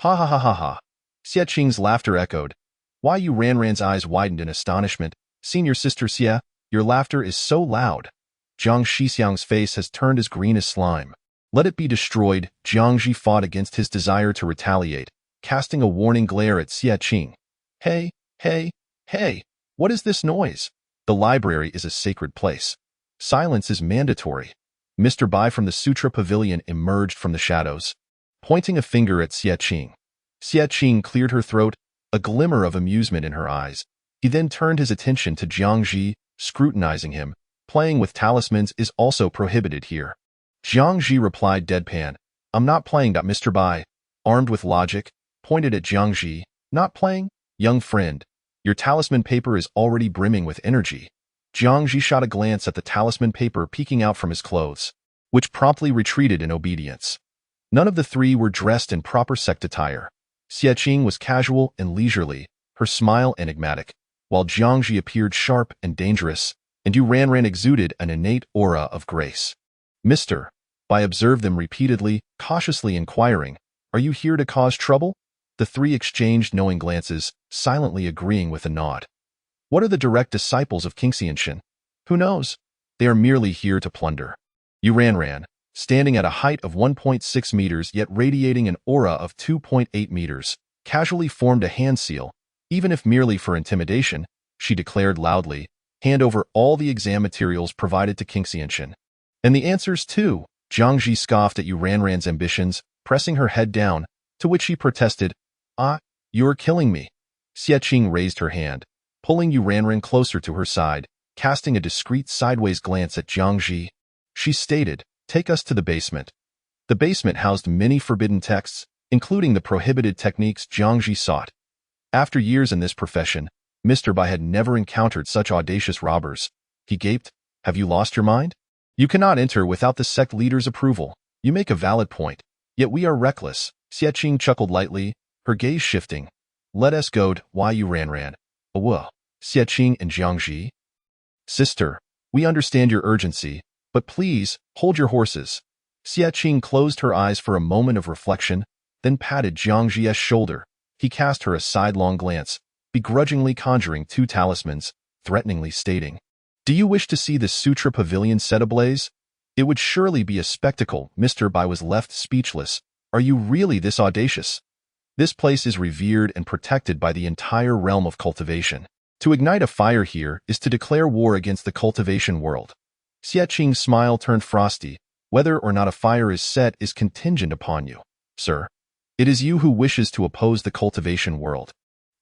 "Ha ha ha ha ha." Xie Qing's laughter echoed. Why Yu Ranran's eyes widened in astonishment. "Senior sister Xie, your laughter is so loud." Jiang Shixiang's face has turned as green as slime. "Let it be destroyed." Jiangji fought against his desire to retaliate, casting a warning glare at Xie Qing. Hey, hey, what is this noise?" "The library is a sacred place. Silence is mandatory." Mr. Bai from the Sutra Pavilion emerged from the shadows, pointing a finger at Xie Qing. Xie Qing cleared her throat, a glimmer of amusement in her eyes. He then turned his attention to Jiangji, scrutinizing him. "Playing with talismans is also prohibited here." Jiangji replied deadpan, "I'm not playing." Mr. Bai, armed with logic, pointed at Jiangji. "Not playing? Young friend, your talisman paper is already brimming with energy." Jiangji shot a glance at the talisman paper peeking out from his clothes, which promptly retreated in obedience. None of the three were dressed in proper sect attire. Xie Qing was casual and leisurely, her smile enigmatic, while Jiangji appeared sharp and dangerous, and Yu Ranran exuded an innate aura of grace. "Mr. Bai observed them repeatedly, cautiously inquiring, "Are you here to cause trouble?" The three exchanged knowing glances, silently agreeing with a nod. What are the direct disciples of Qingxianshan? Who knows? They are merely here to plunder. Yu Ranran, standing at a height of 1.6 meters yet radiating an aura of 2.8 meters, casually formed a hand seal. "Even if merely for intimidation," she declared loudly, "hand over all the exam materials provided to Qingxianshan." "And the answers too." Jiangji scoffed at Yu Ranran's ambitions, pressing her head down, to which she protested, "Ah, you're killing me." Xie Qing raised her hand, pulling Yu Ranran closer to her side, casting a discreet sideways glance at Jiangji. She stated, "Take us to the basement." The basement housed many forbidden texts, including the prohibited techniques Jiangji sought. After years in this profession, Mr. Bai had never encountered such audacious robbers. He gaped, "Have you lost your mind? You cannot enter without the sect leader's approval." "You make a valid point, yet we are reckless." Xie Qing chuckled lightly, her gaze shifting. "Let us go." Why Yu Ranran? "Well, Xie Qing and Jiangji." "Sister, we understand your urgency, but please, hold your horses." Xie Qing closed her eyes for a moment of reflection, then patted Jiangji's shoulder. He cast her a sidelong glance, begrudgingly conjuring two talismans, threateningly stating, "Do you wish to see the Sutra Pavilion set ablaze? It would surely be a spectacle." Mr. Bai was left speechless. "Are you really this audacious?" This place is revered and protected by the entire realm of cultivation. To ignite a fire here is to declare war against the cultivation world. Xie Qing's smile turned frosty. Whether or not a fire is set is contingent upon you, sir. It is you who wishes to oppose the cultivation world.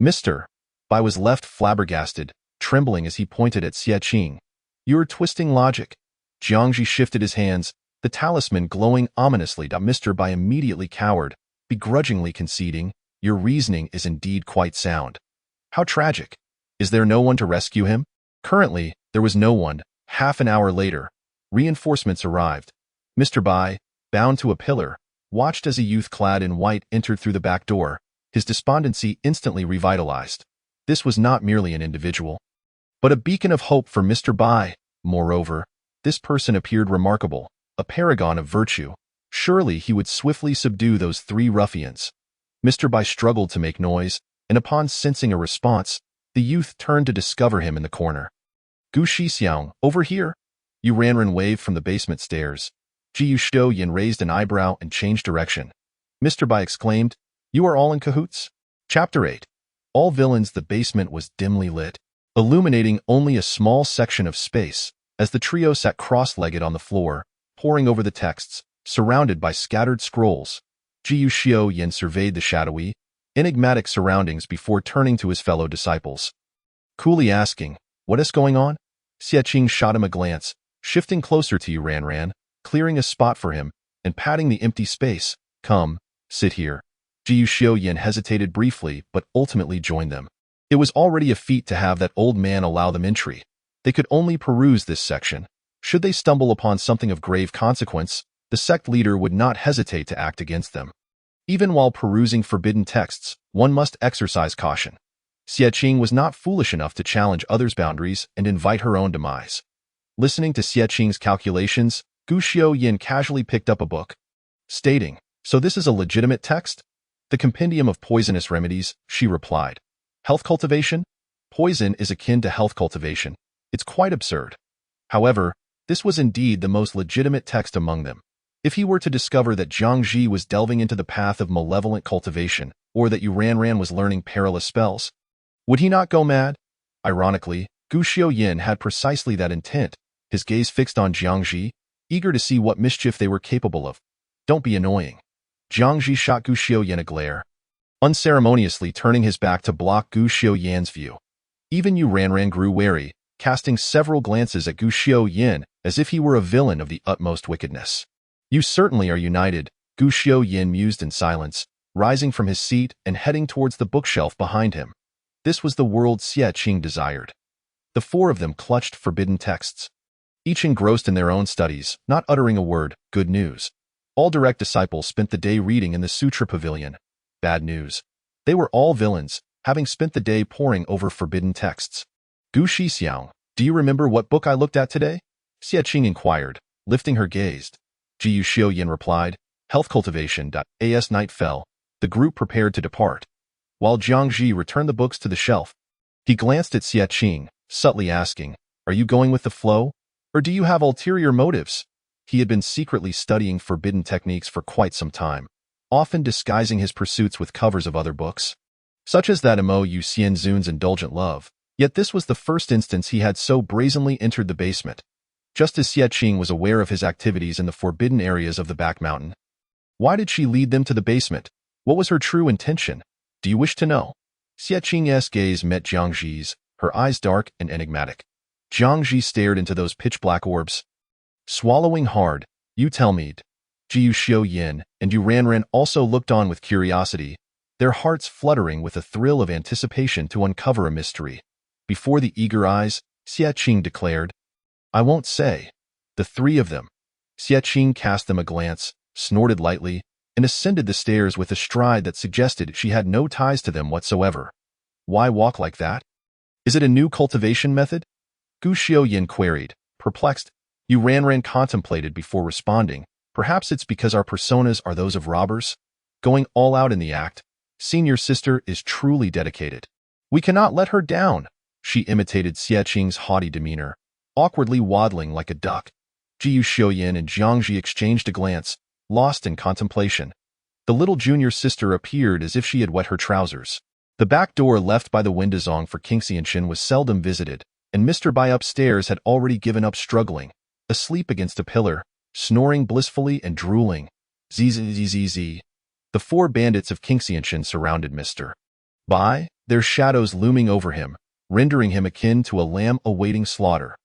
Mr. Bai was left flabbergasted, trembling as he pointed at Xie Qing. You're twisting logic. Jiangji shifted his hands, the talisman glowing ominously. Mr. Bai immediately cowered, begrudgingly conceding, your reasoning is indeed quite sound. How tragic. Is there no one to rescue him? Currently, there was no one. Half an hour later, reinforcements arrived. Mr. Bai, bound to a pillar, watched as a youth clad in white entered through the back door, his despondency instantly revitalized. This was not merely an individual, but a beacon of hope for Mr. Bai. Moreover, this person appeared remarkable, a paragon of virtue. Surely he would swiftly subdue those three ruffians. Mr. Bai struggled to make noise, and upon sensing a response, the youth turned to discover him in the corner. Gu Shixiang, over here. Yu Ranran waved from the basement stairs. Ji Yin raised an eyebrow and changed direction. Mr. Bai exclaimed, you are all in cahoots? Chapter 8. All villains. The basement was dimly lit, illuminating only a small section of space, as the trio sat cross-legged on the floor, poring over the texts, surrounded by scattered scrolls. Ji Yin surveyed the shadowy, enigmatic surroundings before turning to his fellow disciples, coolly asking, what is going on? Xie Qing shot him a glance, shifting closer to Yu Ranran, clearing a spot for him, and patting the empty space. Come, sit here. Ji Yin hesitated briefly, but ultimately joined them. It was already a feat to have that old man allow them entry. They could only peruse this section. Should they stumble upon something of grave consequence, the sect leader would not hesitate to act against them. Even while perusing forbidden texts, one must exercise caution. Xie Qing was not foolish enough to challenge others' boundaries and invite her own demise. Listening to Xie Qing's calculations, Gu Yin casually picked up a book, stating, so this is a legitimate text? The Compendium of Poisonous Remedies, she replied. Health cultivation? Poison is akin to health cultivation. It's quite absurd. However, this was indeed the most legitimate text among them. If he were to discover that Zhang Ji was delving into the path of malevolent cultivation, or that Yu Ranran was learning perilous spells, would he not go mad? Ironically, Gu Yin had precisely that intent, his gaze fixed on Jiang Ji, eager to see what mischief they were capable of. Don't be annoying. Jiang Ji shot Gu Yin a glare, unceremoniously turning his back to block Gu Yan's view. Even Yu Ranran grew wary, casting several glances at Gu Yin as if he were a villain of the utmost wickedness. You certainly are united, Gu Yin mused in silence, rising from his seat and heading towards the bookshelf behind him. This was the world Xie Qing desired. The four of them clutched forbidden texts, each engrossed in their own studies, not uttering a word. Good news. All direct disciples spent the day reading in the Sutra Pavilion. Bad news. They were all villains, having spent the day poring over forbidden texts. Gu Shixiang, do you remember what book I looked at today? Xie Qing inquired, lifting her gaze. Ji Yin replied, Health Cultivation. As night fell, the group prepared to depart. While Jiang Ji returned the books to the shelf, he glanced at Xie Qing, subtly asking, are you going with the flow? Or do you have ulterior motives? He had been secretly studying forbidden techniques for quite some time, often disguising his pursuits with covers of other books, such as that Mo Yu Xianzun's Indulgent Love. Yet this was the first instance he had so brazenly entered the basement, just as Xie Qing was aware of his activities in the forbidden areas of the back mountain. Why did she lead them to the basement? What was her true intention? Do you wish to know? Xie Qing's gaze met Jiang Ji's, her eyes dark and enigmatic. Jiang Ji stared into those pitch-black orbs. Swallowing hard, you tell me. Ji Yin and Yu Ranran also looked on with curiosity, their hearts fluttering with a thrill of anticipation to uncover a mystery. Before the eager eyes, Xie Qing declared, I won't say. The three of them. Xie Qing cast them a glance, snorted lightly, and ascended the stairs with a stride that suggested she had no ties to them whatsoever. Why walk like that? Is it a new cultivation method? Gu Yin queried, perplexed. Yu Ranran contemplated before responding. Perhaps it's because our personas are those of robbers, going all out in the act. Senior sister is truly dedicated. We cannot let her down. She imitated Xie Qing's haughty demeanor, awkwardly waddling like a duck. Ji Yin and Jiang Ji exchanged a glance, lost in contemplation. The little junior sister appeared as if she had wet her trousers. The back door left by the Windazong for Kingxianshin was seldom visited, and Mr. Bai upstairs had already given up struggling, asleep against a pillar, snoring blissfully and drooling. Zzzzz. The 4 bandits of Kingxianshin surrounded Mr. Bai, their shadows looming over him, rendering him akin to a lamb awaiting slaughter.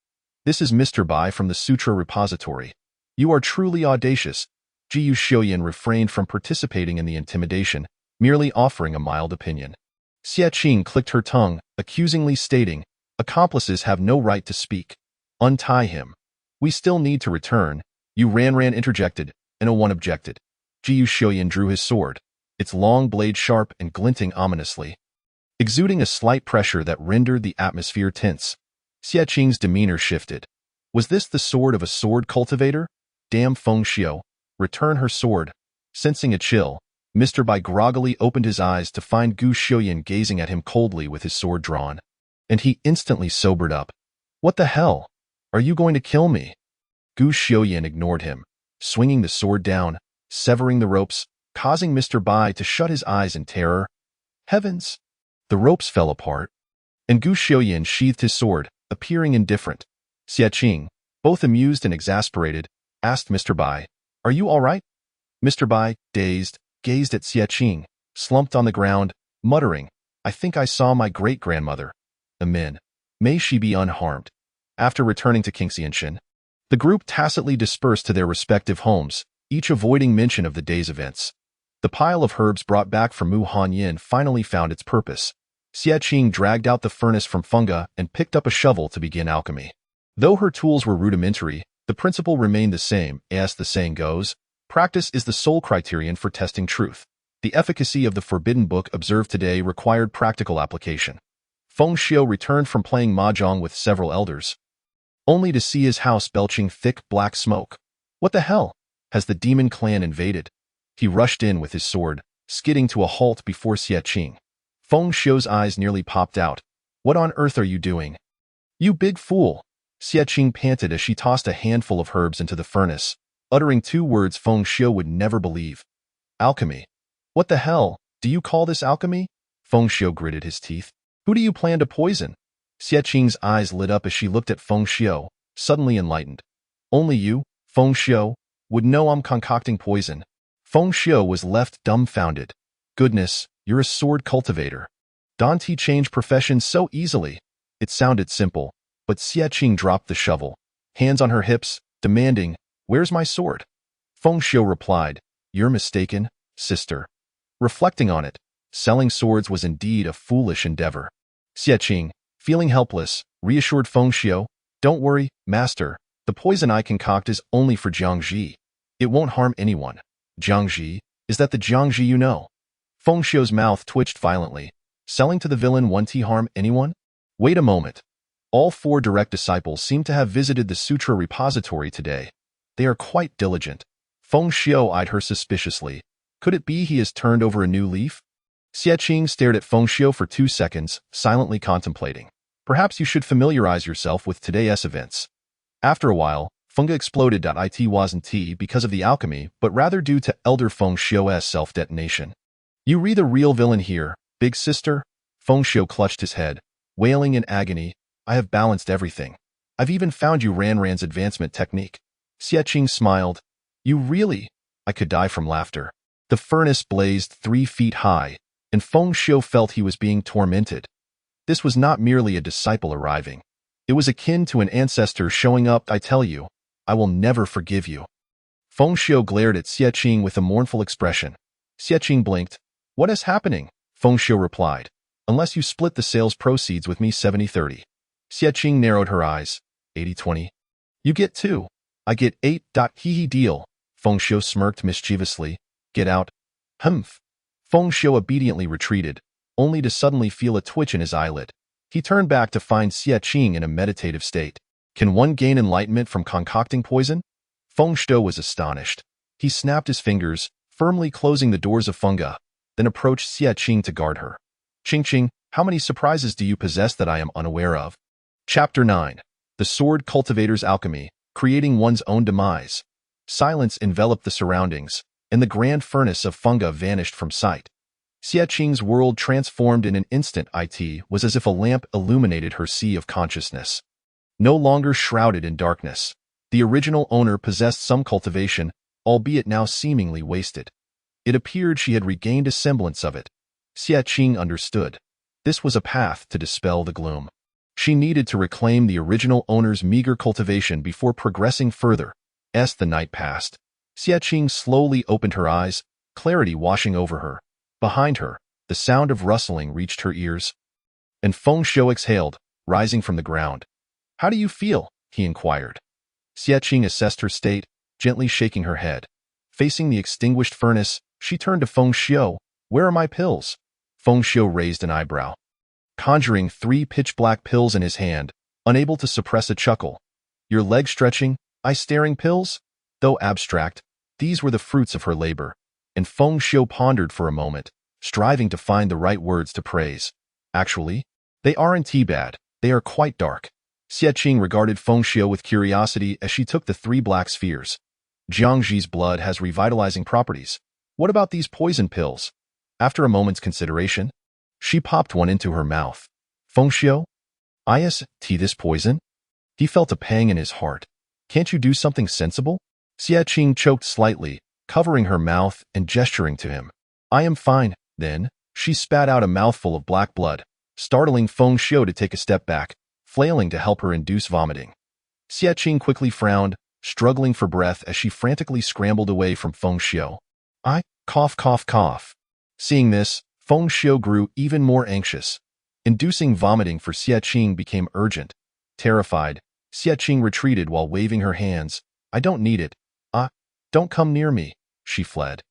This is Mr. Bai from the Sutra Repository. You are truly audacious. Jiu Xiuyan refrained from participating in the intimidation, merely offering a mild opinion. Xie Qing clicked her tongue, accusingly stating, accomplices have no right to speak. Untie him. We still need to return. Yu Ranran interjected, and a one objected. Jiu Xiuyan drew his sword, its long blade sharp and glinting ominously, exuding a slight pressure that rendered the atmosphere tense. Xie Qing's demeanor shifted. Was this the sword of a sword cultivator? Damn Feng Xiu. Return her sword. Sensing a chill, Mr. Bai groggily opened his eyes to find Gu Xiuyan gazing at him coldly with his sword drawn. And he instantly sobered up. What the hell? Are you going to kill me? Gu Xiuyan ignored him, swinging the sword down, severing the ropes, causing Mr. Bai to shut his eyes in terror. Heavens! The ropes fell apart, and Gu Xiuyan sheathed his sword, appearing indifferent. Xie Qing, both amused and exasperated, asked Mr. Bai, Are you all right? Mr. Bai, dazed, gazed at Xie Qing, slumped on the ground, muttering, I think I saw my great-grandmother. Amen. May she be unharmed. After returning to Kingxianshin, the group tacitly dispersed to their respective homes, each avoiding mention of the day's events. The pile of herbs brought back from Mu Hanyin finally found its purpose. Xie Qing dragged out the furnace from Funga and picked up a shovel to begin alchemy. Though her tools were rudimentary, the principle remained the same. As the saying goes, practice is the sole criterion for testing truth. The efficacy of the forbidden book observed today required practical application. Feng Xiu returned from playing mahjong with several elders, only to see his house belching thick black smoke. What the hell? Has the demon clan invaded? He rushed in with his sword, skidding to a halt before Xie Qing. Feng Xiu's eyes nearly popped out. What on earth are you doing? You big fool! Xie Qing panted as she tossed a handful of herbs into the furnace, uttering 2 words Feng Xiu would never believe. Alchemy. What the hell? Do you call this alchemy? Feng Xiu gritted his teeth. Who do you plan to poison? Xie Qing's eyes lit up as she looked at Feng Xiu, suddenly enlightened. Only you, Feng Xiu, would know I'm concocting poison. Feng Xiu was left dumbfounded. Goodness, you're a sword cultivator. Dante changed professions so easily. It sounded simple, but Xie Qing dropped the shovel, hands on her hips, demanding, Where's my sword? Feng Xiu replied, You're mistaken, sister. Reflecting on it, selling swords was indeed a foolish endeavor. Xie Qing, feeling helpless, reassured Feng Xiu, Don't worry, master, the poison I concoct is only for Jiangji. It won't harm anyone. Jiangji, is that the Jiangji you know? Feng Xiu's mouth twitched violently. Selling to the villain won't he harm anyone? Wait a moment. All 4 direct disciples seem to have visited the Sutra Repository today. They are quite diligent. Feng Xiu eyed her suspiciously. Could it be he has turned over a new leaf? Xie Qing stared at Feng Xiu for 2 seconds, silently contemplating. Perhaps you should familiarize yourself with today's events. After a while, Funga exploded. It wasn't because of the alchemy, but rather due to Elder Feng Xiu's self-detonation. You re the real villain here, big sister? Feng Xiu clutched his head, wailing in agony. I have balanced everything. I've even found you Ranran's advancement technique. Xie Qing smiled. You really? I could die from laughter. The furnace blazed 3 feet high, and Feng Xiu felt he was being tormented. This was not merely a disciple arriving. It was akin to an ancestor showing up. I tell you, I will never forgive you. Feng Xiu glared at Xie Qing with a mournful expression. Xie Qing blinked. What is happening? Feng Xiu replied. Unless you split the sales proceeds with me 70-30. Xie Qing narrowed her eyes. 80-20. You get 2. I get 8. Hee deal. Feng Xiu smirked mischievously. Get out. Humph. Feng Xiu obediently retreated, only to suddenly feel a twitch in his eyelid. He turned back to find Xie Qing in a meditative state. Can one gain enlightenment from concocting poison? Feng Xiu was astonished. He snapped his fingers, firmly closing the doors of Funga, then approached Xie Qing to guard her. Qing, how many surprises do you possess that I am unaware of? Chapter 9. The Sword Cultivator's Alchemy, Creating One's Own Demise. Silence enveloped the surroundings, and the grand furnace of funga vanished from sight. Xie Qing's world transformed in an instant. It was as if a lamp illuminated her sea of consciousness. No longer shrouded in darkness, the original owner possessed some cultivation, albeit now seemingly wasted. It appeared she had regained a semblance of it. Xie Qing understood. This was a path to dispel the gloom. She needed to reclaim the original owner's meager cultivation before progressing further. As the night passed, Xie Qing slowly opened her eyes, clarity washing over her. Behind her, the sound of rustling reached her ears, and Feng Xiu exhaled, rising from the ground. "How do you feel?" he inquired. Xie Qing assessed her state, gently shaking her head. Facing the extinguished furnace, she turned to Feng Xiu. "Where are my pills?" Feng Xiu raised an eyebrow, conjuring 3 pitch-black pills in his hand, unable to suppress a chuckle. "Your leg stretching, eye staring pills?" Though abstract, these were the fruits of her labor, and Feng Xiu pondered for a moment, striving to find the right words to praise. "Actually, they aren't too bad. They are quite dark." Xie Qing regarded Feng Xiu with curiosity as she took the 3 black spheres. "Jiangxi's blood has revitalizing properties. What about these poison pills?" After a moment's consideration, she popped one into her mouth. "Feng Xiu? Is this poison?" He felt a pang in his heart. "Can't you do something sensible?" Xie Qing choked slightly, covering her mouth and gesturing to him. "I am fine." Then, she spat out a mouthful of black blood, startling Feng Xiu to take a step back, flailing to help her induce vomiting. Xie Qing quickly frowned, struggling for breath as she frantically scrambled away from Feng Xiu. Cough, cough, cough. Seeing this, Feng Xiu grew even more anxious. Inducing vomiting for Xie Qing became urgent. Terrified, Xie Qing retreated while waving her hands. "I don't need it. Don't come near me." She fled.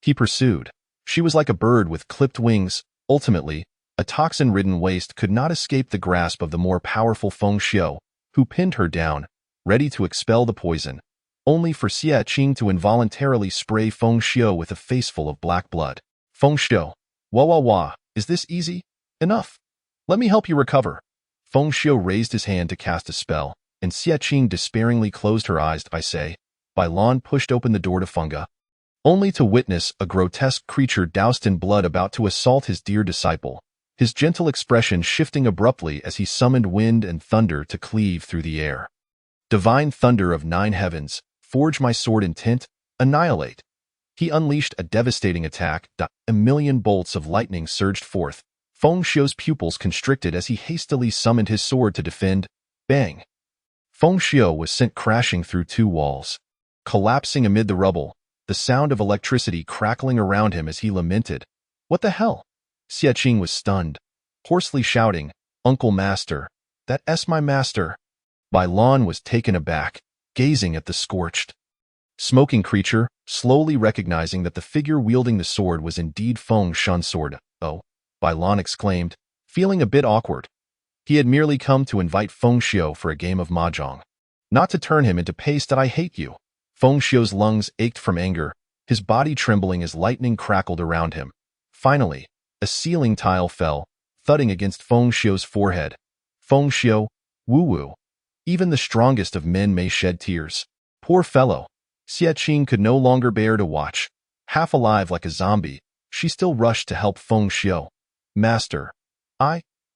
He pursued. She was like a bird with clipped wings. Ultimately, a toxin-ridden waste could not escape the grasp of the more powerful Feng Xiu, who pinned her down, ready to expel the poison, only for Xie Qing to involuntarily spray Feng Xiu with a faceful of black blood. "Feng Xiu, wah, is this easy? Enough. Let me help you recover." Feng Xiu raised his hand to cast a spell, and Xie Qing despairingly closed her eyes. Bai Lan pushed open the door to Funga, only to witness a grotesque creature doused in blood about to assault his dear disciple, his gentle expression shifting abruptly as he summoned wind and thunder to cleave through the air. "Divine thunder of 9 heavens, forge my sword intent, annihilate." He unleashed a devastating attack. A million bolts of lightning surged forth. Feng Xiu's pupils constricted as he hastily summoned his sword to defend. Bang! Feng Xiu was sent crashing through 2 walls. Collapsing amid the rubble, the sound of electricity crackling around him as he lamented. "What the hell?" Xie Qing was stunned, hoarsely shouting, "Uncle Master, that's my master." Bai Lan was taken aback, gazing at the scorched, smoking creature, slowly recognizing that the figure wielding the sword was indeed Feng Xiu's sword. "Oh," Bai Lan exclaimed, feeling a bit awkward. He had merely come to invite Feng Xiu for a game of mahjong, not to turn him into paste. "I hate you." Feng Xiu's lungs ached from anger, his body trembling as lightning crackled around him. Finally, a ceiling tile fell, thudding against Feng Xiu's forehead. "Feng Xiu, woo-woo. Even the strongest of men may shed tears." Poor fellow. Xie Qing could no longer bear to watch. Half alive like a zombie, she still rushed to help Feng Xiu. "Master,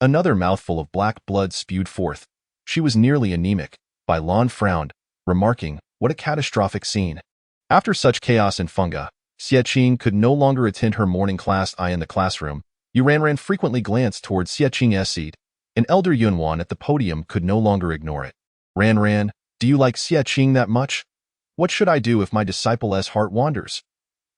Another mouthful of black blood spewed forth. She was nearly anemic. Bai Lan frowned, remarking, "What a catastrophic scene." After such chaos in Funga, Xie Qing could no longer attend her morning class. In the classroom, Yuran frequently glanced towards Xie Qing's seat, and Elder Yunwan at the podium could no longer ignore it. Ran, do you like Xie Qing that much? What should I do if my disciple's heart wanders?"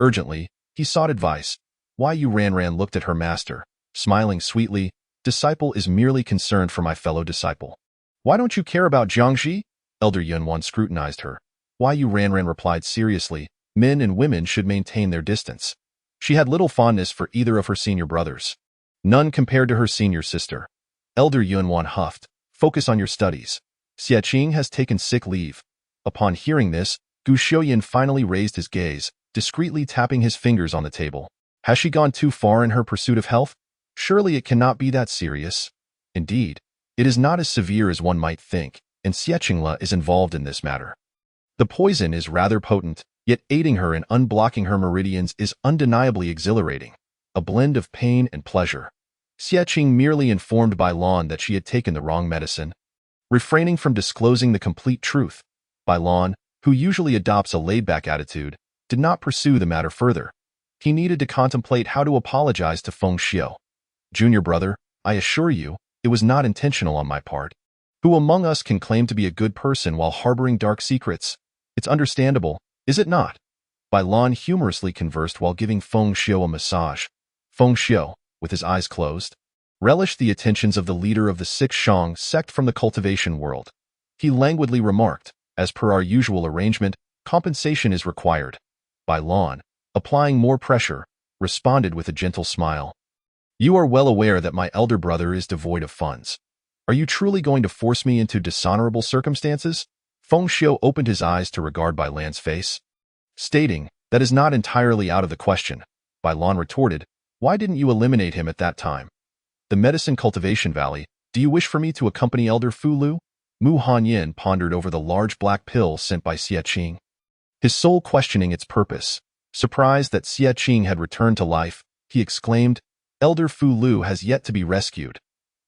Urgently, he sought advice. Why Yuran looked at her master, smiling sweetly. "Disciple is merely concerned for my fellow disciple." "Why don't you care about Jiangxi?" Elder Yunwan scrutinized her. Why Yuran replied seriously, "Men and women should maintain their distance." She had little fondness for either of her senior brothers. None compared to her senior sister. Elder Yunwan huffed, "Focus on your studies. Xie Qing has taken sick leave." Upon hearing this, Gu Xiuyan finally raised his gaze, discreetly tapping his fingers on the table. Has she gone too far in her pursuit of health? Surely it cannot be that serious. Indeed, it is not as severe as one might think, and Xie Qingla is involved in this matter. The poison is rather potent, Yet aiding her in unblocking her meridians is undeniably exhilarating, a blend of pain and pleasure. Xie merely informed Bai Lan that she had taken the wrong medicine, refraining from disclosing the complete truth. Bai Lan, who usually adopts a laid-back attitude, did not pursue the matter further. He needed to contemplate how to apologize to Feng Xiu. Junior brother, I assure you, it was not intentional on my part. Who among us can claim to be a good person while harboring dark secrets? It's understandable, is it not? Bai Lan humorously conversed while giving Feng Xiu a massage. Feng Xiu, with his eyes closed, relished the attentions of the leader of the Shang sect from the cultivation world. He languidly remarked, as per our usual arrangement, compensation is required. Bai Lan, applying more pressure, responded with a gentle smile. You are well aware that my elder brother is devoid of funds. Are you truly going to force me into dishonorable circumstances? Feng Xiu opened his eyes to regard Bai Lan's face, stating, that is not entirely out of the question. Bai Lan retorted, why didn't you eliminate him at that time? The Medicine Cultivation Valley, do you wish for me to accompany Elder Fu Lu? Mu Hanyin pondered over the large black pill sent by Xie, his soul questioning its purpose. Surprised that Xie had returned to life, he exclaimed, Elder Fu Lu has yet to be rescued.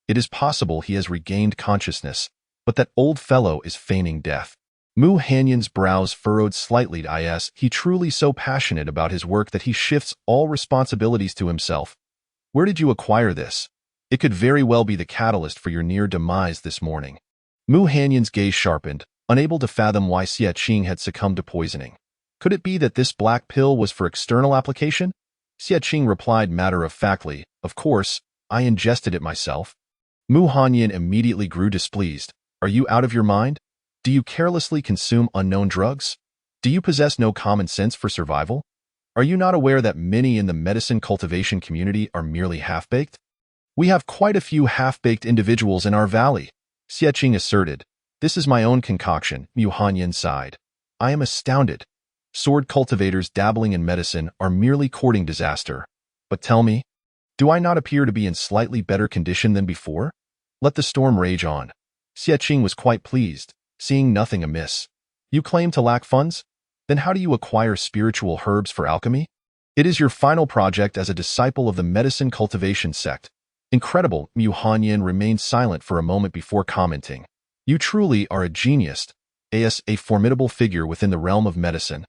It is possible he has regained consciousness, but that old fellow is feigning death. Mu Hanyin's brows furrowed slightly. Is he truly so passionate about his work that he shifts all responsibilities to himself? Where did you acquire this? It could very well be the catalyst for your near demise this morning. Mu Hanyin's gaze sharpened, unable to fathom why Xie had succumbed to poisoning. Could it be that this black pill was for external application? Xie replied matter-of-factly, of course, I ingested it myself. Mu Hanyin immediately grew displeased. Are you out of your mind? Do you carelessly consume unknown drugs? Do you possess no common sense for survival? Are you not aware that many in the medicine cultivation community are merely half-baked? We have quite a few half-baked individuals in our valley, Xie asserted. This is my own concoction, Mu Hanyin sighed. I am astounded. Sword cultivators dabbling in medicine are merely courting disaster. But tell me, do I not appear to be in slightly better condition than before? Let the storm rage on. Xie was quite pleased, seeing nothing amiss. You claim to lack funds? Then how do you acquire spiritual herbs for alchemy? It is your final project as a disciple of the medicine cultivation sect. Incredible. Mu Hanyin remained silent for a moment before commenting. You truly are a genius, a formidable figure within the realm of medicine.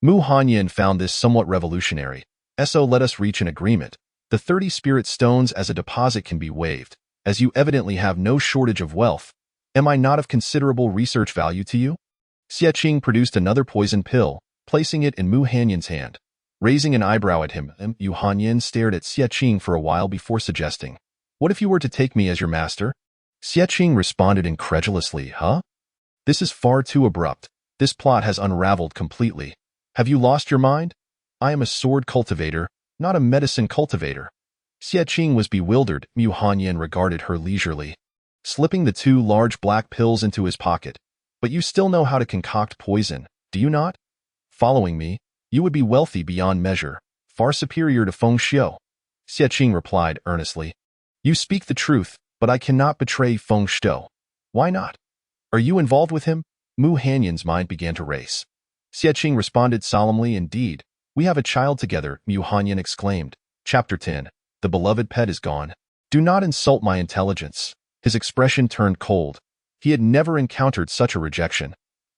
Mu Hanyin found this somewhat revolutionary. So let us reach an agreement. The 30 spirit stones as a deposit can be waived, as you evidently have no shortage of wealth. Am I not of considerable research value to you? Xie produced another poison pill, placing it in Mu Hanyin's hand. Raising an eyebrow at him, Mu Hanyin stared at Xie for a while before suggesting, what if you were to take me as your master? Xie responded incredulously, huh? This is far too abrupt. This plot has unraveled completely. Have you lost your mind? I am a sword cultivator, not a medicine cultivator. Xie was bewildered. Mu Hanyin regarded her leisurely, slipping the 2 large black pills into his pocket. But you still know how to concoct poison, do you not? Following me, you would be wealthy beyond measure, far superior to Feng Xiu. Xie replied earnestly. You speak the truth, but I cannot betray Feng Xiu. Why not? Are you involved with him? Mu Hanyin's mind began to race. Xie responded solemnly, indeed. We have a child together, Mu Hanyin exclaimed. Chapter 10. The beloved pet is gone. Do not insult my intelligence. His expression turned cold. He had never encountered such a rejection.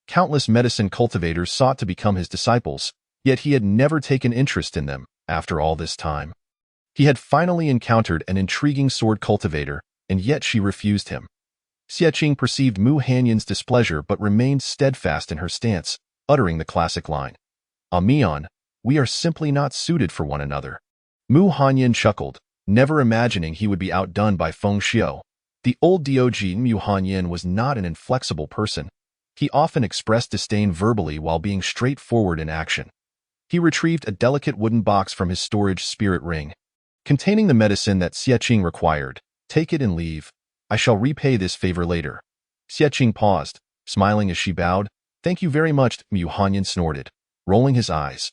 Countless medicine cultivators sought to become his disciples, yet he had never taken interest in them after all this time. He had finally encountered an intriguing sword cultivator, and yet she refused him. Xie perceived Mu Hanyin's displeasure but remained steadfast in her stance, uttering the classic line. Mian, we are simply not suited for one another. Mu Hanyin chuckled, never imagining he would be outdone by Feng Xiu. The old Dog Mu Hanyin was not an inflexible person. He often expressed disdain verbally while being straightforward in action. He retrieved a delicate wooden box from his storage spirit ring, containing the medicine that Xie required. Take it and leave. I shall repay this favor later. Xie paused, smiling as she bowed. Thank you very much, Mu Hanyin snorted, rolling his eyes.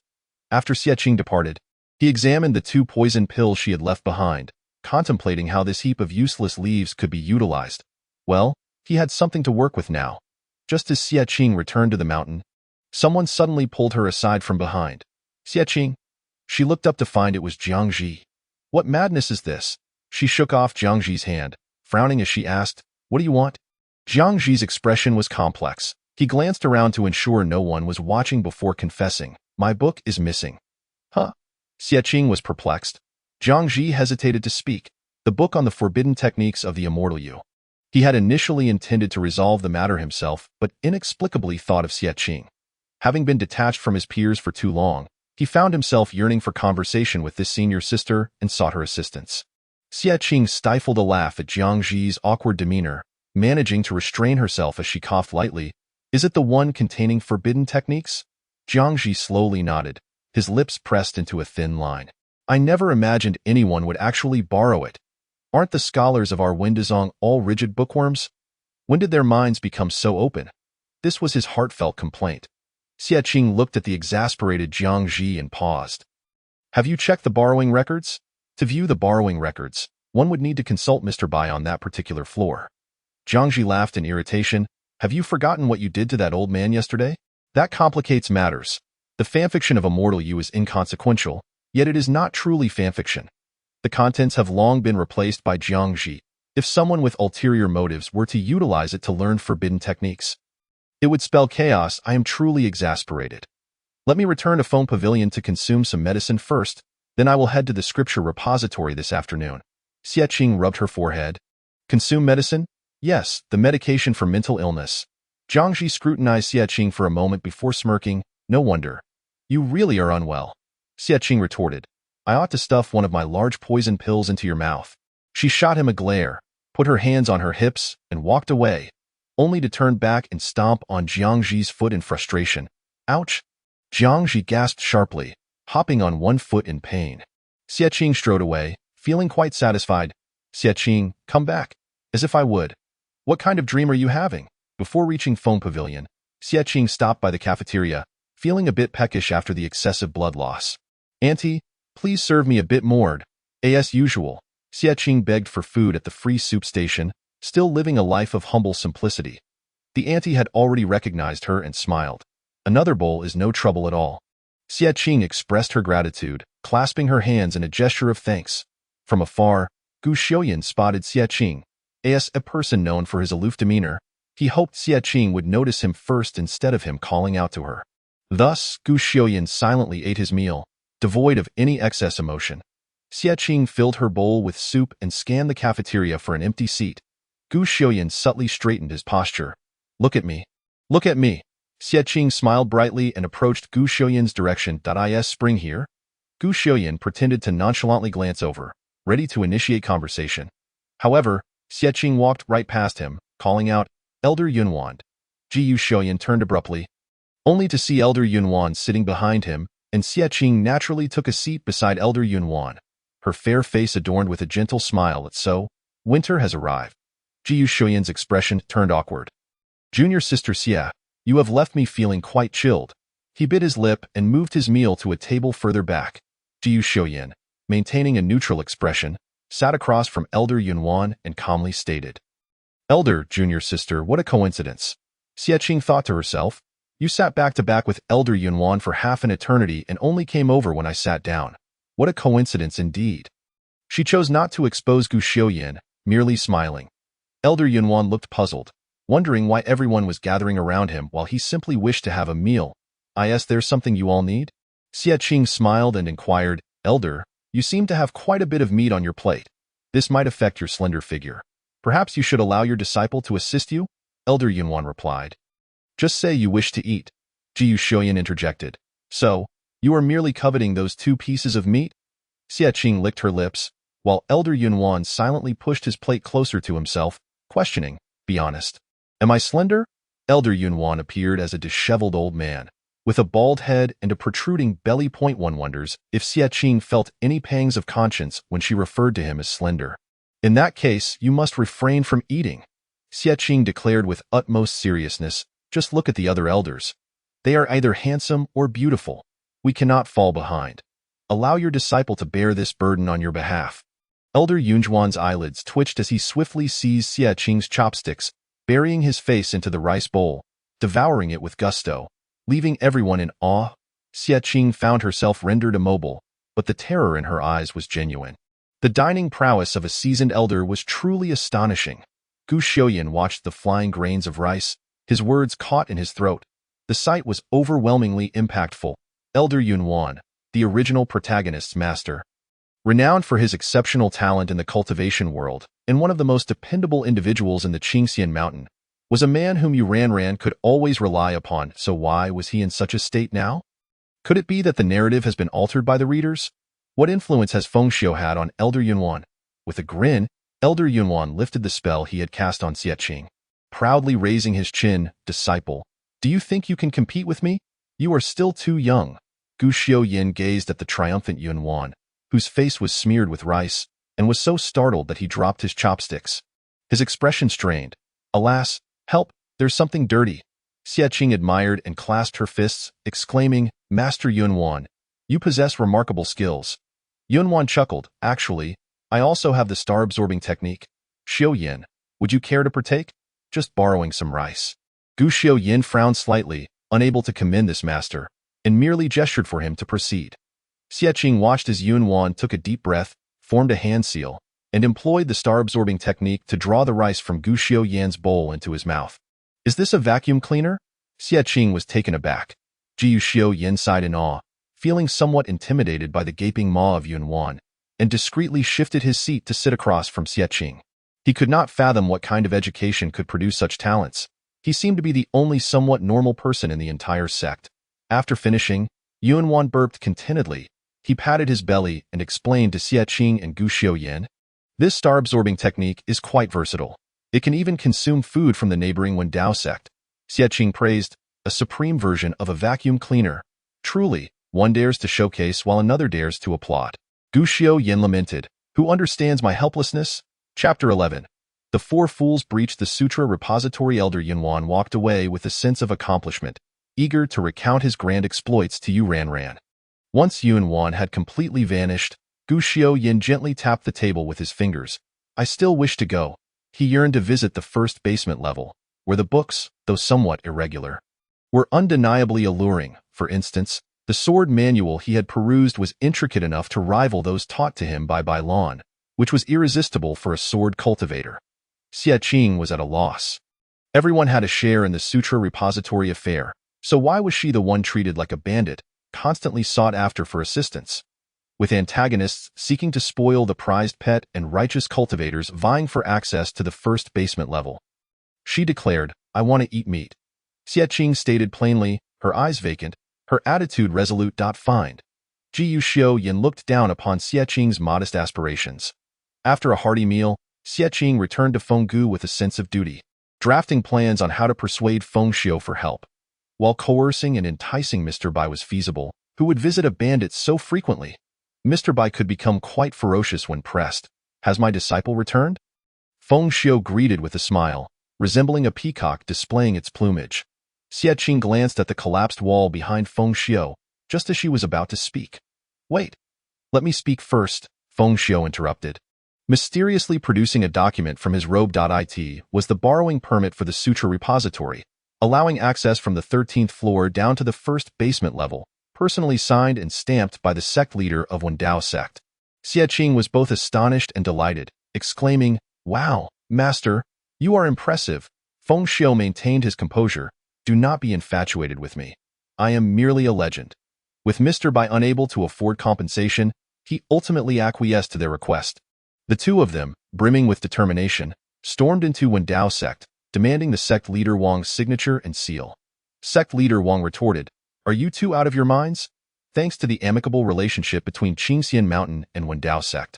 After Xie departed, he examined the 2 poison pills she had left behind, contemplating how this heap of useless leaves could be utilized. Well, he had something to work with now. Just as Xie returned to the mountain, Someone suddenly pulled her aside from behind. Xie Qing. She looked up to find it was Jiang Ji. What madness is this? She shook off Jiang Ji's hand, frowning as she asked, What do you want? Jiang Ji's expression was complex. He glanced around to ensure no one was watching before confessing, My book is missing. Huh? Xie Qing was perplexed. Jiang Ji hesitated to speak. The book on the forbidden techniques of the immortal you. He had initially intended to resolve the matter himself, but inexplicably thought of Xie Qing. Having been detached from his peers for too long, he found himself yearning for conversation with this senior sister and sought her assistance. Xie Qing stifled a laugh at Jiang Ji's awkward demeanor, managing to restrain herself as she coughed lightly. Is it the one containing forbidden techniques? Jiang Ji slowly nodded, his lips pressed into a thin line. I never imagined anyone would actually borrow it. Aren't the scholars of our Windazong all rigid bookworms? When did their minds become so open? This was his heartfelt complaint. Xie Qing looked at the exasperated Jiang Ji and paused. Have you checked the borrowing records? To view the borrowing records, one would need to consult Mr. Bai on that particular floor. Jiang Ji laughed in irritation. Have you forgotten what you did to that old man yesterday? That complicates matters. The fanfiction of Immortal You is inconsequential, yet it is not truly fanfiction. The contents have long been replaced by Jiang Ji. If someone with ulterior motives were to utilize it to learn forbidden techniques, it would spell chaos. I am truly exasperated. Let me return to Phone Pavilion to consume some medicine first, then I will head to the scripture repository this afternoon. Xie Qing rubbed her forehead. Consume medicine? Yes, the medication for mental illness. Jiang Ji scrutinized Xie Qing for a moment before smirking. No wonder. You really are unwell. Xie Qing retorted. I ought to stuff one of my large poison pills into your mouth. She shot him a glare, put her hands on her hips, and walked away, only to turn back and stomp on Jiang Ji's foot in frustration. Ouch! Jiang Ji gasped sharply, hopping on one foot in pain. Xie Qing strode away, feeling quite satisfied. Xie Qing, come back. As if I would. What kind of dream are you having? Before reaching Phone Pavilion, Xie Qing stopped by the cafeteria, feeling a bit peckish after the excessive blood loss. Auntie, please serve me a bit more. As usual, Xie Qing begged for food at the free soup station, still living a life of humble simplicity. The auntie had already recognized her and smiled. Another bowl is no trouble at all. Xie Qing expressed her gratitude, clasping her hands in a gesture of thanks. From afar, Gu Xiuyan spotted Xie Qing. As a person known for his aloof demeanor, he hoped Xie Qing would notice him first instead of him calling out to her. Thus, Gu Xiuyan silently ate his meal, devoid of any excess emotion. Xie Qing filled her bowl with soup and scanned the cafeteria for an empty seat. Gu Xiuyan subtly straightened his posture. Look at me. Look at me. Xie Qing smiled brightly and approached Gu Xiuyan's direction. Is spring here? Gu Xiuyan pretended to nonchalantly glance over, ready to initiate conversation. However, Xie Qing walked right past him, calling out, Elder Yunwan. Gu Xiuyan turned abruptly, only to see Elder Yunwan sitting behind him, and Xie Qing naturally took a seat beside Elder Yunwan, her fair face adorned with a gentle smile at so, winter has arrived. Gu Xiuyan's expression turned awkward. Junior Sister Xie, you have left me feeling quite chilled. He bit his lip and moved his meal to a table further back. Gu Xiuyan, maintaining a neutral expression, sat across from Elder Yunwan and calmly stated, Elder, Junior Sister, what a coincidence. Xie Qing thought to herself, you sat back to back with Elder Yunwan for half an eternity and only came over when I sat down. What a coincidence indeed. She chose not to expose Gu Xiuyan, merely smiling. Elder Yunwan looked puzzled, wondering why everyone was gathering around him while he simply wished to have a meal. There's something you all need? Xie Qing smiled and inquired, Elder, you seem to have quite a bit of meat on your plate. This might affect your slender figure. Perhaps you should allow your disciple to assist you? Elder Yunwan replied. Just say you wish to eat. Gu Xiuyan interjected. So, you are merely coveting those 2 pieces of meat? Xie Qing licked her lips, while Elder Yunwan silently pushed his plate closer to himself, questioning, be honest. Am I slender? Elder Yunwan appeared as a disheveled old man, with a bald head and a protruding belly. One wonders if Xie Qing felt any pangs of conscience when she referred to him as slender. In that case, you must refrain from eating. Xie Qing declared with utmost seriousness, just look at the other elders. They are either handsome or beautiful. We cannot fall behind. Allow your disciple to bear this burden on your behalf. Elder Yunjuan's eyelids twitched as he swiftly seized Xie Qing's chopsticks, burying his face into the rice bowl, devouring it with gusto, leaving everyone in awe. Xie Qing found herself rendered immobile, but the terror in her eyes was genuine. The dining prowess of a seasoned elder was truly astonishing. Gu Xiaoyan watched the flying grains of rice, his words caught in his throat. The sight was overwhelmingly impactful. Elder Yunwan, the original protagonist's master. Renowned for his exceptional talent in the cultivation world, and one of the most dependable individuals in the Qingxian Mountain, was a man whom Yuranran could always rely upon. So why was he in such a state now? Could it be that the narrative has been altered by the readers? What influence has Feng Xiu had on Elder Yunwan? With a grin, Elder Yunwan lifted the spell he had cast on Xie Qing. Proudly raising his chin, "Disciple, do you think you can compete with me? You are still too young." Gu Xiaoyan gazed at the triumphant Yunwan, whose face was smeared with rice, and was so startled that he dropped his chopsticks. His expression strained. "Alas, help, there's something dirty." Xie Qing admired and clasped her fists, exclaiming, "Master Yunwan, you possess remarkable skills." Yunwan chuckled. "Actually, I also have the star-absorbing technique. Xiaoyan, would you care to partake? Just borrowing some rice." Gu Xiaoyan frowned slightly, unable to commend this master, and merely gestured for him to proceed. Xie Qing watched as Yunwan took a deep breath, formed a hand seal, and employed the star-absorbing technique to draw the rice from Gu Xiaoyan's bowl into his mouth. "Is this a vacuum cleaner?" Xie Qing was taken aback. Gu Xiaoyan sighed in awe, feeling somewhat intimidated by the gaping maw of Yunwan, and discreetly shifted his seat to sit across from Xie Qing. He could not fathom what kind of education could produce such talents. He seemed to be the only somewhat normal person in the entire sect. After finishing, Yunwan burped contentedly. He patted his belly and explained to Xie Qing and Gu Xiaoyan, "This star-absorbing technique is quite versatile. It can even consume food from the neighboring Wendao sect." Xie Qing praised, "A supreme version of a vacuum cleaner. Truly, one dares to showcase while another dares to applaud." Gu Xiaoyan lamented, "Who understands my helplessness?" Chapter 11. The four fools breached the sutra repository. Elder Yunwan walked away with a sense of accomplishment, eager to recount his grand exploits to Yuranran. Once Yunwan had completely vanished, Gu Xiaoyan gently tapped the table with his fingers. "I still wish to go." He yearned to visit the first basement level, where the books, though somewhat irregular, were undeniably alluring. For instance, the sword manual he had perused was intricate enough to rival those taught to him by Bai Lan, which was irresistible for a sword cultivator. Xie Qing was at a loss. Everyone had a share in the sutra repository affair, so why was she the one treated like a bandit, constantly sought after for assistance? With antagonists seeking to spoil the prized pet and righteous cultivators vying for access to the first basement level. She declared, "I want to eat meat." Xie Qing stated plainly, her eyes vacant, her attitude resolute. "Find." Ji Xiaoyan looked down upon Xie Qing's modest aspirations. After a hearty meal, Xie Qing returned to Fenggu with a sense of duty, drafting plans on how to persuade Feng Xiu for help. While coercing and enticing Mr. Bai was feasible, who would visit a bandit so frequently? Mr. Bai could become quite ferocious when pressed. "Has my disciple returned?" Feng Xiu greeted with a smile, resembling a peacock displaying its plumage. Xie Qing glanced at the collapsed wall behind Feng Xiu, just as she was about to speak. "Wait, let me speak first," Feng Xiu interrupted. Mysteriously producing a document from his robe.it was the borrowing permit for the sutra repository, allowing access from the 13th floor down to the first basement level, personally signed and stamped by the sect leader of Wendao sect. Xie Qing was both astonished and delighted, exclaiming, "Wow, master, you are impressive." Feng Xiu maintained his composure. "Do not be infatuated with me. I am merely a legend." With Mr. Bai unable to afford compensation, he ultimately acquiesced to their request. The two of them, brimming with determination, stormed into Wendao sect, demanding the sect leader Wang's signature and seal. Sect leader Wang retorted, "Are you two out of your minds?" Thanks to the amicable relationship between Qingxian Mountain and Wendao sect,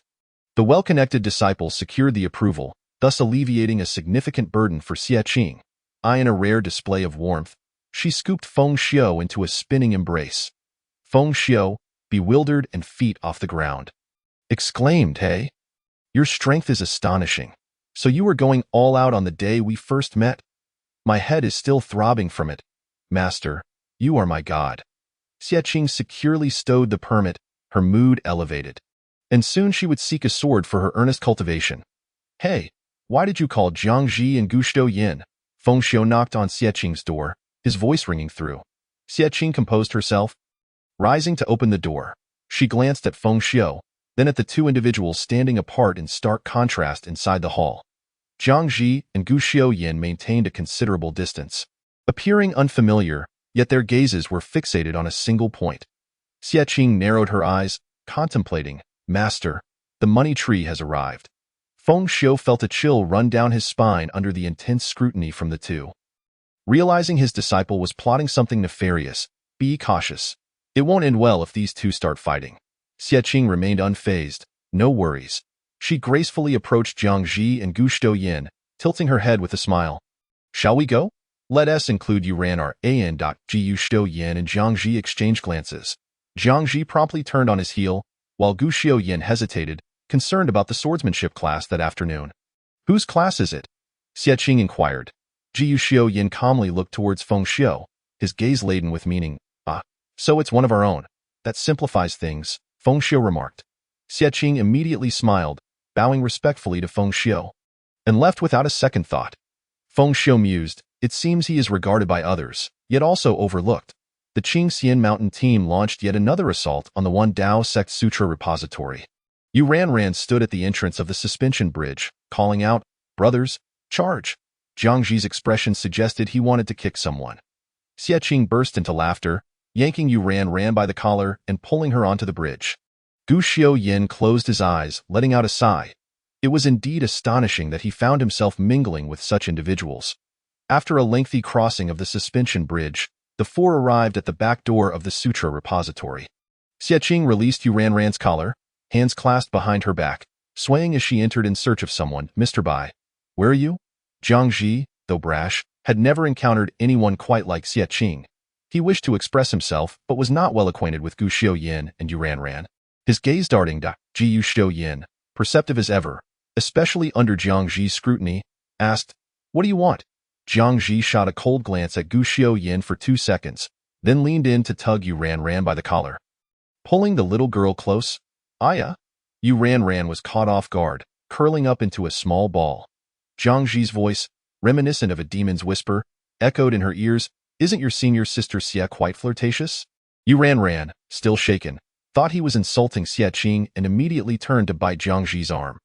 the well-connected disciples secured the approval, thus alleviating a significant burden for Xie Qing. In a rare display of warmth, she scooped Feng Xiu into a spinning embrace. Feng Xiu, bewildered and feet off the ground, exclaimed, "Hey, your strength is astonishing. So you were going all out on the day we first met? My head is still throbbing from it. Master, you are my god." Xie Qing securely stowed the permit, her mood elevated. And soon she would seek a sword for her earnest cultivation. "Hey, why did you call Jiang Ji and Gu Xiaoyan?" Feng Xiu knocked on Xie Qing's door, his voice ringing through. Xie Qing composed herself. Rising to open the door, she glanced at Feng Xiu, then at the two individuals standing apart in stark contrast inside the hall. Jiang Ji and Gu Xiaoyan maintained a considerable distance, appearing unfamiliar, yet their gazes were fixated on a single point. Xie Qing narrowed her eyes, contemplating. Master, the money tree has arrived. Feng Xiu felt a chill run down his spine under the intense scrutiny from the two. Realizing his disciple was plotting something nefarious, be cautious. It won't end well if these two start fighting. Xie Qing remained unfazed. No worries. She gracefully approached Jiang Ji and Gu Xiaoyan, tilting her head with a smile. Shall we go? Let us include Yuran our An. Gu Xiaoyan and Jiang Ji exchanged glances. Jiang Ji promptly turned on his heel, while Gu Xiaoyan hesitated, concerned about the swordsmanship class that afternoon. Whose class is it? Xie Qing inquired. Gu Xiaoyan calmly looked towards Feng Xiu, his gaze laden with meaning. So it's one of our own. That simplifies things, Feng Xiu remarked. Xie Qing immediately smiled, bowing respectfully to Feng Xiu, and left without a second thought. Feng Xiu mused, it seems he is regarded by others, yet also overlooked. The Qingxian Mountain team launched yet another assault on the One Dao Sect Sutra repository. Ran stood at the entrance of the suspension bridge, calling out, Brothers, charge! Jiang Ji's expression suggested he wanted to kick someone. Xie Qing burst into laughter, yanking Ran by the collar and pulling her onto the bridge. Gu Xiaoyan closed his eyes, letting out a sigh. It was indeed astonishing that he found himself mingling with such individuals. After a lengthy crossing of the suspension bridge, the four arrived at the back door of the Sutra repository. Xie Qing released Ran's collar, hands clasped behind her back, swaying as she entered in search of someone. Mr. Bai, where are you? Jiang Ji, though brash, had never encountered anyone quite like Xie Qing. He wished to express himself, but was not well acquainted with Gu Xiaoyan and Ran. His gaze darting to Gu Xiaoyan, perceptive as ever, especially under Jiang Ji's scrutiny, asked, What do you want? Jiang Ji shot a cold glance at Gu Xiaoyan for 2 seconds, then leaned in to tug Ran by the collar. Pulling the little girl close, Aya? Ran was caught off guard, curling up into a small ball. Jiang Ji's voice, reminiscent of a demon's whisper, echoed in her ears, Isn't your senior sister Xie quite flirtatious? Ran, still shaken, thought he was insulting Xie Qing and immediately turned to bite Jiang Ji's arm.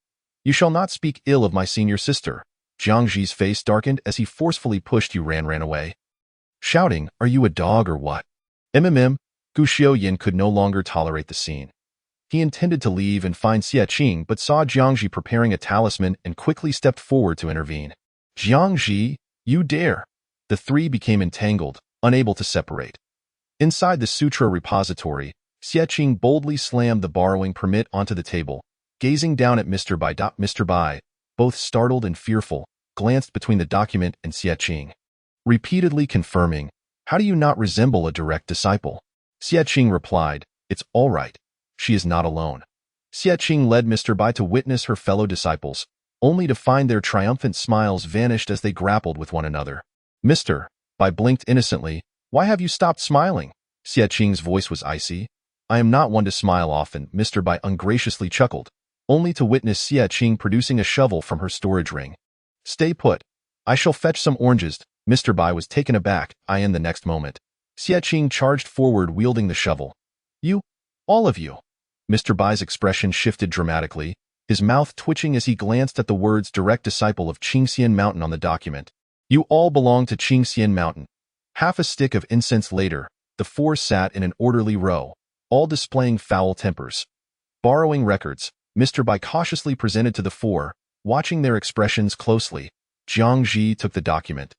You shall not speak ill of my senior sister. Jiang Ji's face darkened as he forcefully pushed Ran away. Shouting, Are you a dog or what? Gu Xiaoyan could no longer tolerate the scene. He intended to leave and find Xie Qing but saw Jiang Ji preparing a talisman and quickly stepped forward to intervene. Jiang Ji, you dare! The three became entangled, unable to separate. Inside the Sutra repository, Xie Qing boldly slammed the borrowing permit onto the table, gazing down at Mr. Bai. Mr. Bai, both startled and fearful, glanced between the document and Xie Qing, repeatedly confirming, How do you not resemble a direct disciple? Xie Qing replied, It's all right. She is not alone. Xie Qing led Mr. Bai to witness her fellow disciples, only to find their triumphant smiles vanished as they grappled with one another. Mr. Bai blinked innocently. Why have you stopped smiling? Xie Qing's voice was icy. I am not one to smile often, Mr. Bai ungraciously chuckled, only to witness Xie Qing producing a shovel from her storage ring. Stay put. I shall fetch some oranges. Mr. Bai was taken aback, in the next moment. Xie Qing charged forward wielding the shovel. You? All of you? Mr. Bai's expression shifted dramatically, his mouth twitching as he glanced at the words direct disciple of Qingxian Mountain on the document. You all belong to Qingxian Mountain. Half a stick of incense later, the four sat in an orderly row, all displaying foul tempers. Borrowing records, Mr. Bai cautiously presented to the four, watching their expressions closely. Jiang Ji took the document.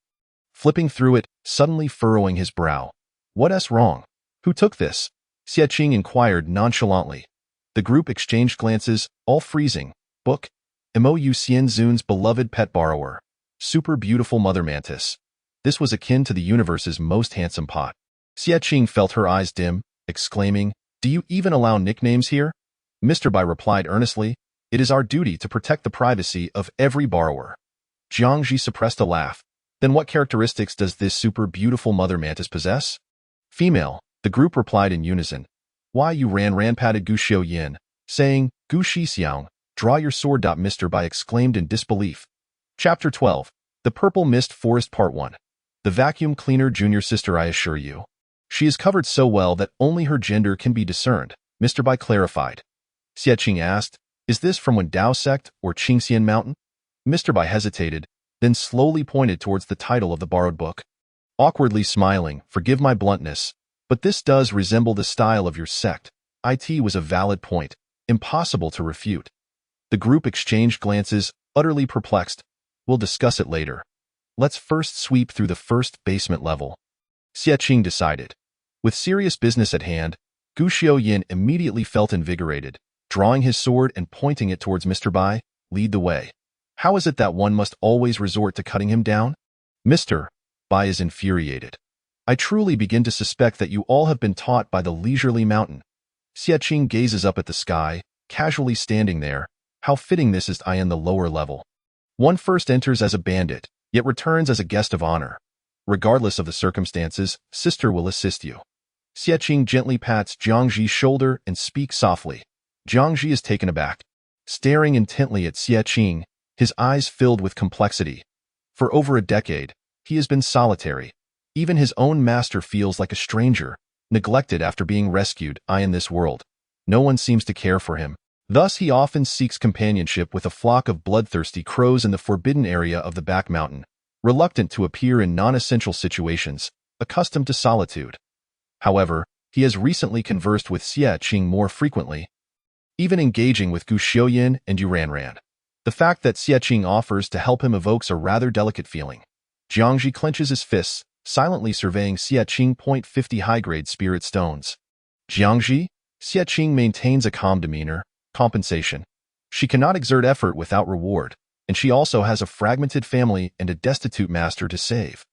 Flipping through it, suddenly furrowing his brow. What's wrong? Who took this? Xie Qing inquired nonchalantly. The group exchanged glances, all freezing. Book. Mou Xianzun's beloved pet borrower. Super beautiful mother mantis. This was akin to the universe's most handsome pot. Xie Qing felt her eyes dim, exclaiming, Do you even allow nicknames here? Mr. Bai replied earnestly, It is our duty to protect the privacy of every borrower. Jiang Ji suppressed a laugh. Then what characteristics does this super beautiful mother mantis possess? Female, the group replied in unison. Why Ran patted Gu Xiaoyan, saying, Gu Xixiang, draw your sword. Mr. Bai exclaimed in disbelief. Chapter 12. The Purple Mist Forest Part 1. The vacuum cleaner junior sister I assure you. She is covered so well that only her gender can be discerned, Mr. Bai clarified. Xie Qing asked, is this from when Dao sect or Qingxian Mountain? Mr. Bai hesitated, then slowly pointed towards the title of the borrowed book. Awkwardly smiling, forgive my bluntness, but this does resemble the style of your sect. It was a valid point, impossible to refute. The group exchanged glances, utterly perplexed. We'll discuss it later. Let's first sweep through the first basement level. Xie Qing decided. With serious business at hand, Gu Xiaoyin immediately felt invigorated. Drawing his sword and pointing it towards Mr. Bai, lead the way. How is it that one must always resort to cutting him down? Mr. Bai is infuriated. I truly begin to suspect that you all have been taught by the leisurely mountain. Xie Qing gazes up at the sky, casually standing there. How fitting this is I in the lower level. One first enters as a bandit, yet returns as a guest of honor. Regardless of the circumstances, sister will assist you. Xie Qing gently pats Jiangxi's shoulder and speaks softly. Jiangxi is taken aback, staring intently at Xie Qing, his eyes filled with complexity. For over a decade, he has been solitary. Even his own master feels like a stranger, neglected after being rescued in this world. No one seems to care for him. Thus he often seeks companionship with a flock of bloodthirsty crows in the forbidden area of the back mountain, reluctant to appear in non-essential situations, accustomed to solitude. However, he has recently conversed with Xie Qing more frequently, even engaging with Gu Xiaoyin and Yu Ranran. The fact that Xie Qing offers to help him evokes a rather delicate feeling. Jiangxi clenches his fists, silently surveying Xie Qing. 50 high-grade spirit stones. Jiangxi, Xie Qing maintains a calm demeanor. Compensation. She cannot exert effort without reward, and she also has a fragmented family and a destitute master to save.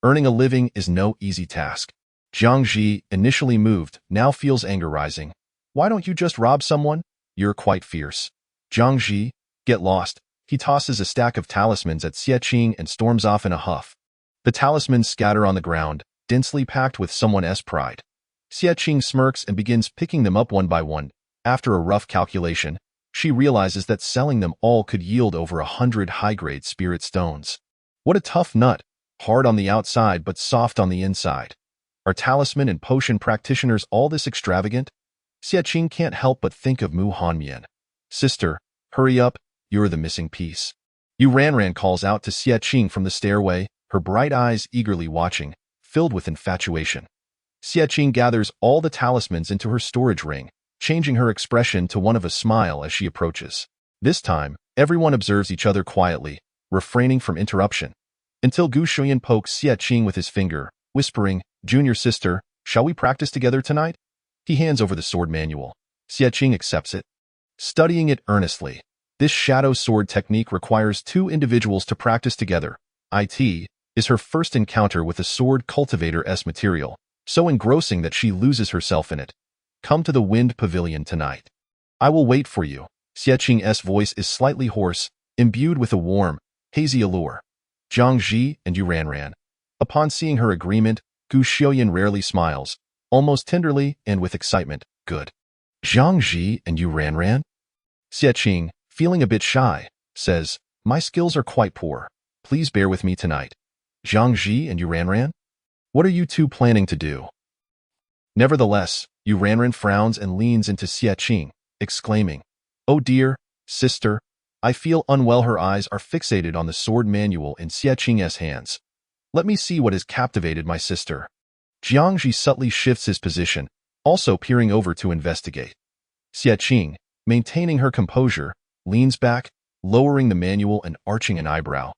Earning a living is no easy task. Jiangxi, initially moved, now feels anger rising. Why don't you just rob someone? You're quite fierce. Jiangxi, get lost. He tosses a stack of talismans at Xie Qing and storms off in a huff. The talismans scatter on the ground, densely packed with someone's pride. Xie Qing smirks and begins picking them up one by one. After a rough calculation, she realizes that selling them all could yield over 100 high-grade spirit stones. What a tough nut, hard on the outside but soft on the inside. Are talisman and potion practitioners all this extravagant? Xie Qing can't help but think of Mu Hanmian. Sister, hurry up, you're the missing piece. Yu Ranran calls out to Xie Qing from the stairway, her bright eyes eagerly watching, filled with infatuation. Xie Qing gathers all the talismans into her storage ring, changing her expression to one of a smile as she approaches. This time, everyone observes each other quietly, refraining from interruption. Until Gu Xiaoyin pokes Xie Qing with his finger, whispering, Junior sister, shall we practice together tonight? He hands over the sword manual. Xie Qing accepts it. Studying it earnestly, this shadow sword technique requires two individuals to practice together. It is her first encounter with a sword cultivator-s material, so engrossing that she loses herself in it. Come to the Wind Pavilion tonight. I will wait for you. Xie Qing's voice is slightly hoarse, imbued with a warm, hazy allure. Jiangxi and Yu Ranran. Upon seeing her agreement, Gu Xiaoyin rarely smiles, almost tenderly and with excitement. Good. Jiangxi and Yu Ranran? Xie Qing, feeling a bit shy, says, my skills are quite poor. Please bear with me tonight. Jiangxi and Yu Ranran? What are you two planning to do? Nevertheless, Yu Ranran frowns and leans into Xie Qing, exclaiming, oh dear, sister, I feel unwell. Her eyes are fixated on the sword manual in Xie Qing's hands. Let me see what has captivated my sister. Jiangxi subtly shifts his position, also peering over to investigate. Xie Qing, maintaining her composure, leans back, lowering the manual and arching an eyebrow.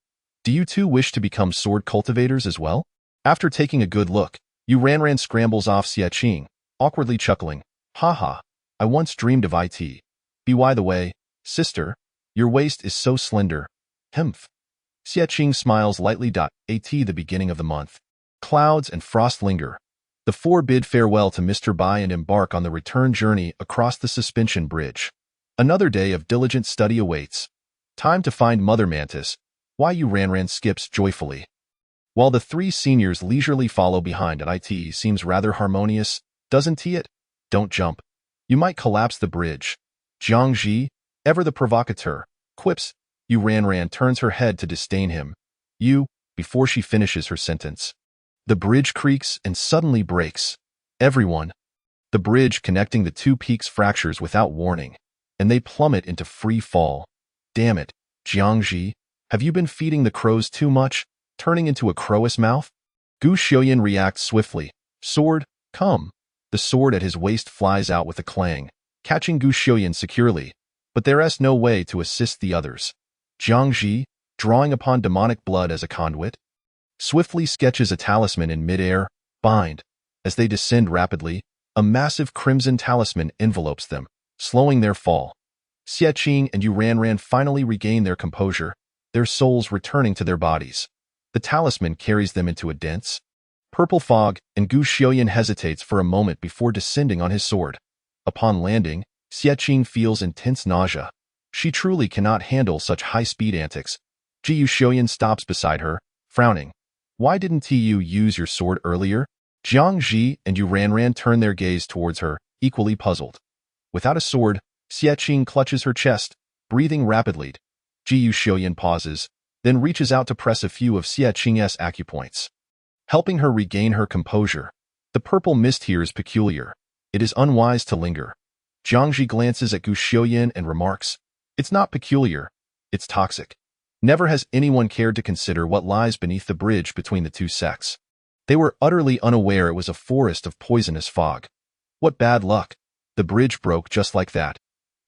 Do you two wish to become sword cultivators as well? After taking a good look, Yu Ranran scrambles off Xie Qing, awkwardly chuckling. Haha, I once dreamed of it. By the way, sister, your waist is so slender. Hemph. Xie Qing smiles lightly. At the beginning of the month. Clouds and frost linger. The four bid farewell to Mr. Bai and embark on the return journey across the suspension bridge. Another day of diligent study awaits. Time to find Mother Mantis. Yu Ranran skips joyfully. While the three seniors leisurely follow behind. It seems rather harmonious, doesn't it? Don't jump. You might collapse the bridge. Jiangxi, ever the provocateur, quips. Yu Ranran turns her head to disdain him. Before she finishes her sentence. The bridge creaks and suddenly breaks. Everyone. The bridge connecting the two peaks fractures without warning, and they plummet into free fall. Damn it, Jiangji, have you been feeding the crows too much, turning into a crow's mouth? Gu Xiaoyan reacts swiftly. Sword, come. The sword at his waist flies out with a clang, catching Gu Xiaoyan securely, but there is no way to assist the others. Jiangji, drawing upon demonic blood as a conduit, swiftly sketches a talisman in midair. Bind. As they descend rapidly, a massive crimson talisman envelopes them, slowing their fall. Xie Qing and Yu Ranran finally regain their composure, their souls returning to their bodies. The talisman carries them into a dense, purple fog, and Gu Xiaoyan hesitates for a moment before descending on his sword. Upon landing, Xie Qing feels intense nausea. She truly cannot handle such high-speed antics. Ji Xiaoyan stops beside her, frowning. Why didn't you use your sword earlier? Jiang Ji and Yu Ranran turn their gaze towards her, equally puzzled. Without a sword, Xie Qing clutches her chest, breathing rapidly. Ji Xiaoyan pauses, then reaches out to press a few of Xie Qing's acupoints, helping her regain her composure. The purple mist here is peculiar. It is unwise to linger. Jiangji glances at Gu Xiaoyan and remarks, "It's not peculiar, it's toxic." Never has anyone cared to consider what lies beneath the bridge between the two sects. They were utterly unaware it was a forest of poisonous fog. What bad luck. The bridge broke just like that.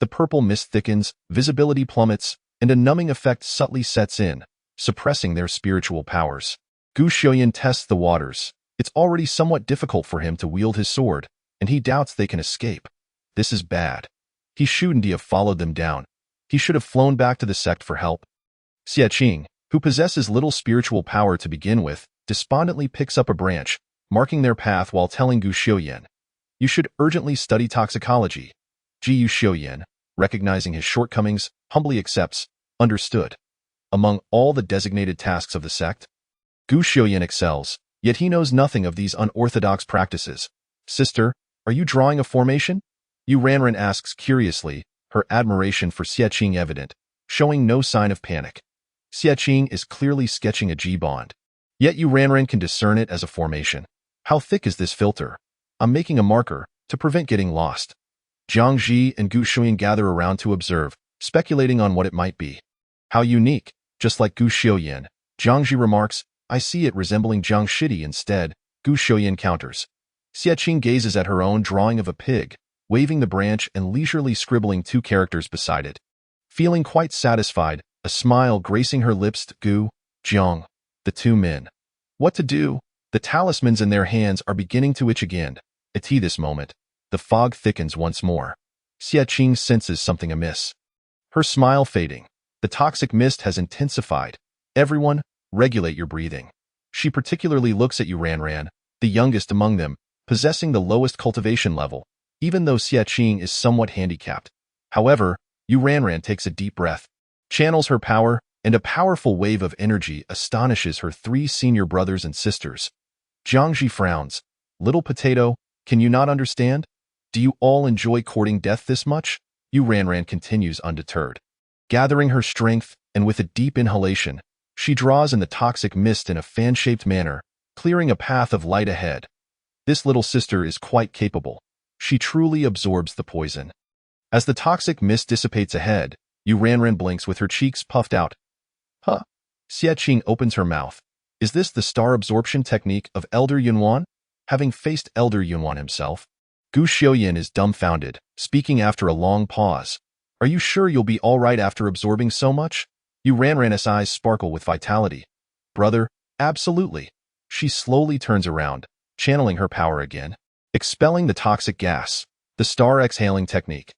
The purple mist thickens, visibility plummets, and a numbing effect subtly sets in, suppressing their spiritual powers. Gu Xiaoyan tests the waters. It's already somewhat difficult for him to wield his sword, and he doubts they can escape. This is bad. He shouldn't have followed them down. He should have flown back to the sect for help. Xie Qing, who possesses little spiritual power to begin with, despondently picks up a branch, marking their path while telling Gu Xiaoyan, "You should urgently study toxicology." Ji Xiaoyan, recognizing his shortcomings, humbly accepts, understood. Among all the designated tasks of the sect, Gu Xiaoyan excels, yet he knows nothing of these unorthodox practices. "Sister, are you drawing a formation?" Yu Ranran asks curiously, her admiration for Xie Qing evident, showing no sign of panic. Xie Qing is clearly sketching a G-bond, yet Yu Ranran can discern it as a formation. How thick is this filter? I'm making a marker, to prevent getting lost. Jiang Ji and Gu Xiaoyan gather around to observe, speculating on what it might be. How unique, just like Gu Xiaoyan. Jiang Ji remarks, "I see it resembling Jiang Shidi instead." Gu Xiaoyan counters. Xie Qing gazes at her own drawing of a pig, waving the branch and leisurely scribbling two characters beside it. Feeling quite satisfied, a smile gracing her lips, Gu, Jiang, the two men. What to do? The talismans in their hands are beginning to itch again. At this moment, the fog thickens once more. Xie Qing senses something amiss. Her smile fading. The toxic mist has intensified. Everyone, regulate your breathing. She particularly looks at Yu Ranran, the youngest among them, possessing the lowest cultivation level, even though Xie Qing is somewhat handicapped. However, Yu Ranran takes a deep breath, channels her power, and a powerful wave of energy astonishes her three senior brothers and sisters. Jiangji frowns. "Little potato, can you not understand? Do you all enjoy courting death this much?" Yu Ranran continues undeterred. Gathering her strength, and with a deep inhalation, she draws in the toxic mist in a fan-shaped manner, clearing a path of light ahead. This little sister is quite capable. She truly absorbs the poison. As the toxic mist dissipates ahead, Yu Ranran blinks with her cheeks puffed out. Huh? Xie Qing opens her mouth. Is this the star absorption technique of Elder Yunwan? Having faced Elder Yunwan himself, Gu Xiaoyan is dumbfounded, speaking after a long pause. "Are you sure you'll be all right after absorbing so much?" Yu Ranran's eyes sparkle with vitality. "Brother, absolutely." She slowly turns around, channeling her power again, expelling the toxic gas, the star exhaling technique.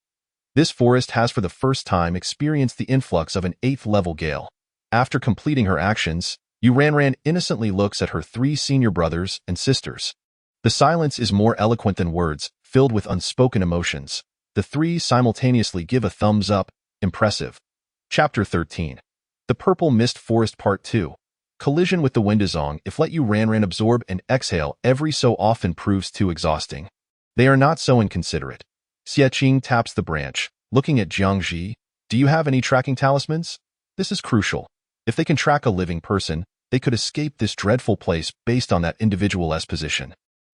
This forest has for the first time experienced the influx of an 8th-level gale. After completing her actions, Yu Ranran innocently looks at her three senior brothers and sisters. The silence is more eloquent than words, filled with unspoken emotions. The three simultaneously give a thumbs up. Impressive. Chapter 13. The Purple Mist Forest Part 2. Collision with the Windazong. If let Yu Ranran absorb and exhale every so often proves too exhausting. They are not so inconsiderate. Xie Qing taps the branch, looking at Jiang Ji. "Do you have any tracking talismans? This is crucial. If they can track a living person, they could escape this dreadful place based on that individual's position."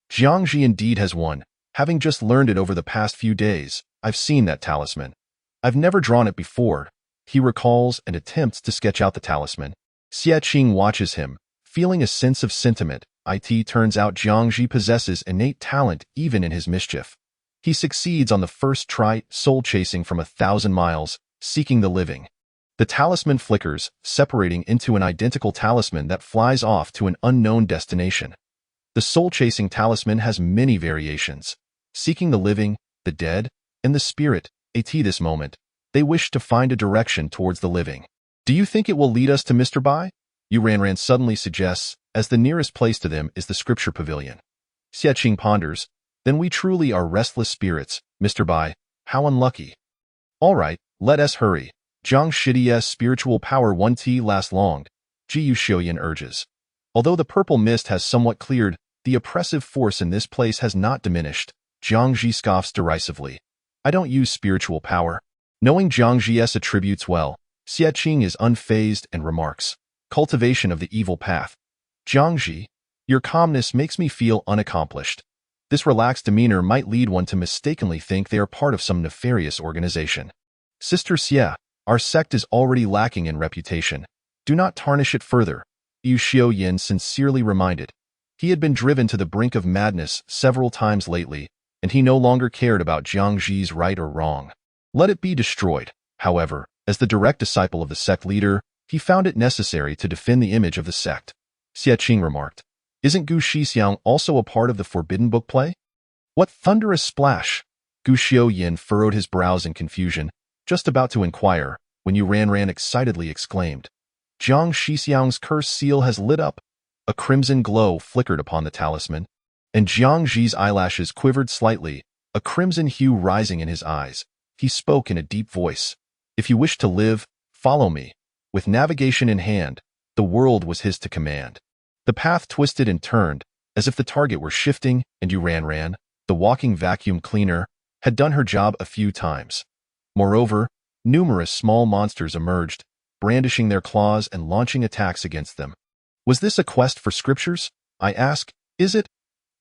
Jiangji indeed has one. Having just learned it over the past few days, I've seen that talisman. I've never drawn it before. He recalls and attempts to sketch out the talisman. Xie Qing watches him, feeling a sense of sentiment. It turns out Jiangji possesses innate talent even in his mischief. He succeeds on the first try, soul-chasing from 1,000 miles, seeking the living. The talisman flickers, separating into an identical talisman that flies off to an unknown destination. The soul-chasing talisman has many variations. Seeking the living, the dead, and the spirit. At this moment, they wish to find a direction towards the living. Do you think it will lead us to Mr. Bai? Yu Ranran suddenly suggests, as the nearest place to them is the scripture pavilion. Xie Qing ponders, then we truly are restless spirits, Mr. Bai. How unlucky. All right, let us hurry. Zhang Shidi's spiritual power won't last long, Jiyu Xiuyan urges. Although the purple mist has somewhat cleared, the oppressive force in this place has not diminished. Zhang Ji scoffs derisively. I don't use spiritual power. Knowing Zhang Ji's attributes well, Xie Qing is unfazed and remarks, cultivation of the evil path. Zhang Ji, your calmness makes me feel unaccomplished. This relaxed demeanor might lead one to mistakenly think they are part of some nefarious organization. Sister Xie, our sect is already lacking in reputation. Do not tarnish it further, Yu Xiuyan sincerely reminded. He had been driven to the brink of madness several times lately, and he no longer cared about Jiang Ji's right or wrong. Let it be destroyed. However, as the direct disciple of the sect leader, he found it necessary to defend the image of the sect. Xie Qing remarked, isn't Gu Shixiang also a part of the forbidden book play? What thunderous splash! Gu Xiuyan furrowed his brows in confusion, just about to inquire, when Yu Ranran excitedly exclaimed, Jiang Shixiang's curse seal has lit up. A crimson glow flickered upon the talisman, and Jiang Ji's eyelashes quivered slightly, a crimson hue rising in his eyes. He spoke in a deep voice. If you wish to live, follow me. With navigation in hand, the world was his to command. The path twisted and turned, as if the target were shifting, and Yu Ranran, the walking vacuum cleaner, had done her job a few times. Moreover, numerous small monsters emerged, brandishing their claws and launching attacks against them. Was this a quest for scriptures? I ask, is it?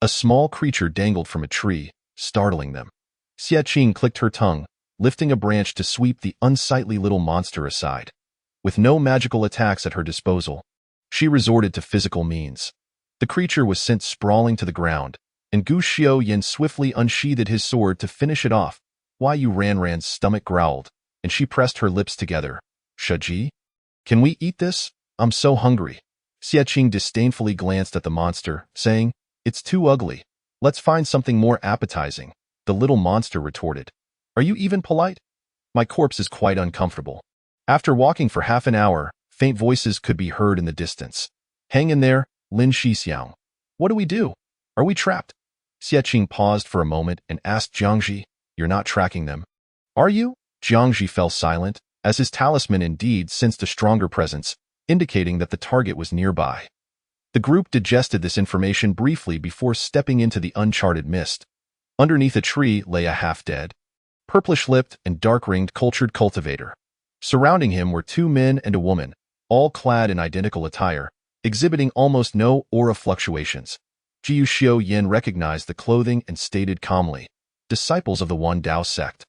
A small creature dangled from a tree, startling them. Xie Qing clicked her tongue, lifting a branch to sweep the unsightly little monster aside. With no magical attacks at her disposal, she resorted to physical means. The creature was sent sprawling to the ground, and Gu Xiuyan swiftly unsheathed his sword to finish it off. Yu Ranran's stomach growled, and she pressed her lips together. Shaji? Can we eat this? I'm so hungry. Xie Qing disdainfully glanced at the monster, saying, it's too ugly. Let's find something more appetizing. The little monster retorted. Are you even polite? My corpse is quite uncomfortable. After walking for half an hour, faint voices could be heard in the distance. Hang in there, Lin Shixiang. What do we do? Are we trapped? Xie Qing paused for a moment and asked Jiangji, you're not tracking them. Are you? Jiangji fell silent, as his talisman indeed sensed a stronger presence, indicating that the target was nearby. The group digested this information briefly before stepping into the uncharted mist. Underneath a tree lay a half-dead, purplish-lipped and dark-ringed cultured cultivator. Surrounding him were two men and a woman, all clad in identical attire, exhibiting almost no aura fluctuations. Jiyu Xiuyan recognized the clothing and stated calmly, disciples of the One Dao sect.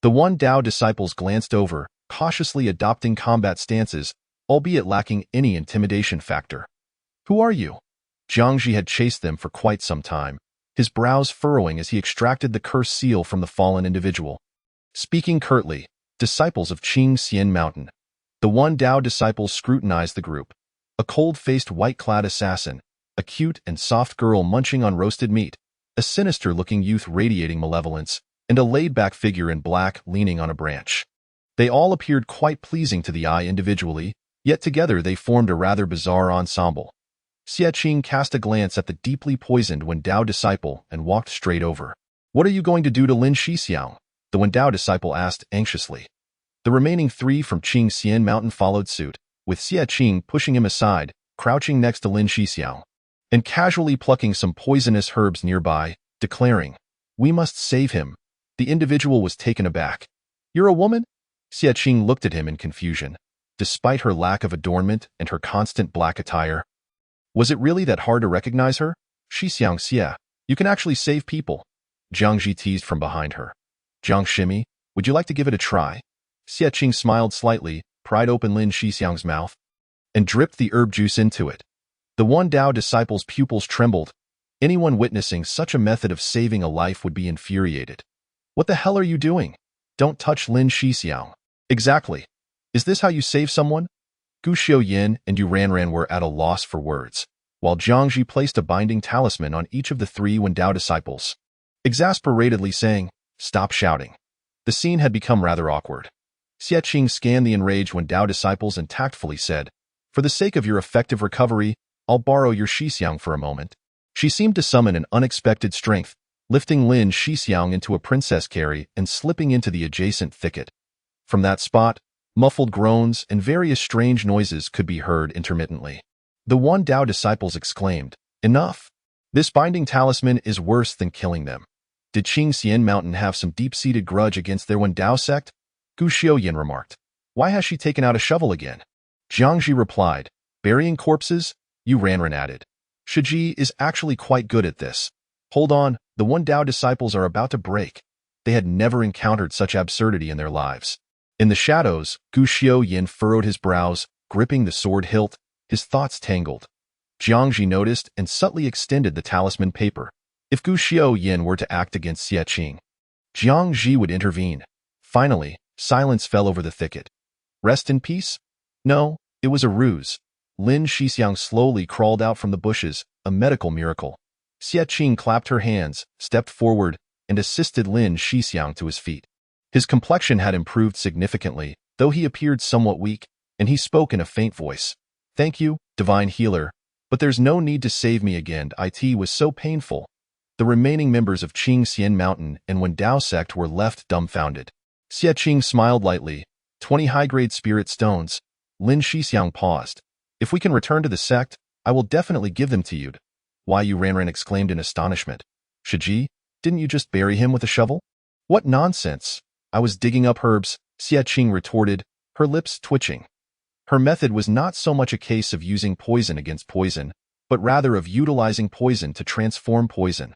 The One Dao disciples glanced over, cautiously adopting combat stances, albeit lacking any intimidation factor. Who are you? Jiangji had chased them for quite some time, his brows furrowing as he extracted the curse seal from the fallen individual. Speaking curtly, disciples of Qing Xian Mountain. The One Dao disciples scrutinized the group. A cold-faced white-clad assassin, a cute and soft girl munching on roasted meat, a sinister-looking youth radiating malevolence, and a laid-back figure in black leaning on a branch. They all appeared quite pleasing to the eye individually, yet together they formed a rather bizarre ensemble. Xie Qing cast a glance at the deeply poisoned Wen Dao disciple and walked straight over. What are you going to do to Lin Shixiang? The Wen Dao disciple asked anxiously. The remaining three from Qing Xian Mountain followed suit, with Xie Qing pushing him aside, crouching next to Lin Shixiang, and casually plucking some poisonous herbs nearby, declaring, we must save him. The individual was taken aback. You're a woman? Xie Qing looked at him in confusion. Despite her lack of adornment and her constant black attire, was it really that hard to recognize her? Shixiang Xie, You can actually save people. Jiang Ji teased from behind her. Jiang Shimi, would you like to give it a try? Xie Qing smiled slightly, pried open Lin Shixiang's mouth, and dripped the herb juice into it. The One Dao disciple's pupils trembled. Anyone witnessing such a method of saving a life would be infuriated. What the hell are you doing? Don't touch Lin Shixiang. Exactly. Is this how you save someone? Gu Xiaoyin and Yu Ranran were at a loss for words, while Jiangji placed a binding talisman on each of the 3 Wen Dao disciples, exasperatedly saying, "Stop shouting." The scene had become rather awkward. Xie Qing scanned the enraged Wen Dao disciples and tactfully said, "For the sake of your effective recovery, I'll borrow your Shixiang for a moment." She seemed to summon an unexpected strength, lifting Lin Shixiang into a princess carry and slipping into the adjacent thicket. From that spot, muffled groans and various strange noises could be heard intermittently. The One Dao disciples exclaimed, "Enough! This binding talisman is worse than killing them." Did Qingxian Mountain have some deep-seated grudge against their Wen Dao sect? Gu Xiaoyin remarked. Why has she taken out a shovel again? Jiangji replied, "Burying corpses?" Yu Ranran added. Shiji is actually quite good at this. Hold on, the One Dao disciples are about to break. They had never encountered such absurdity in their lives. In the shadows, Gu Xiaoyin furrowed his brows, gripping the sword hilt, his thoughts tangled. Jiangji noticed and subtly extended the talisman paper. If Gu Xiaoyin were to act against Xie Qing, Jiangji would intervene. Finally, silence fell over the thicket. Rest in peace? No, it was a ruse. Lin Shixiang slowly crawled out from the bushes, a medical miracle. Xie Qing clapped her hands, stepped forward, and assisted Lin Shixiang to his feet. His complexion had improved significantly, though he appeared somewhat weak, and he spoke in a faint voice. "Thank you, divine healer, but there's no need to save me again. It was so painful." The remaining members of Qingxian Mountain and Wen Dao sect were left dumbfounded. Xie Qing smiled lightly. 20 high-grade spirit stones. Lin Shixiang paused. "If we can return to the sect, I will definitely give them to you." Why, Yu Ranran exclaimed in astonishment. "Shiji, didn't you just bury him with a shovel?" "What nonsense! I was digging up herbs," Xie Qing retorted, her lips twitching. Her method was not so much a case of using poison against poison, but rather of utilizing poison to transform poison.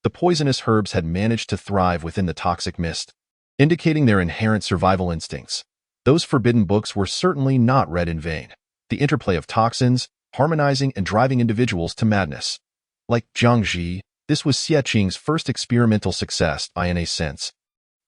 The poisonous herbs had managed to thrive within the toxic mist, indicating their inherent survival instincts. Those forbidden books were certainly not read in vain. The interplay of toxins, harmonizing and driving individuals to madness. Like Jiangji, this was Xie Qing's first experimental success in a sense.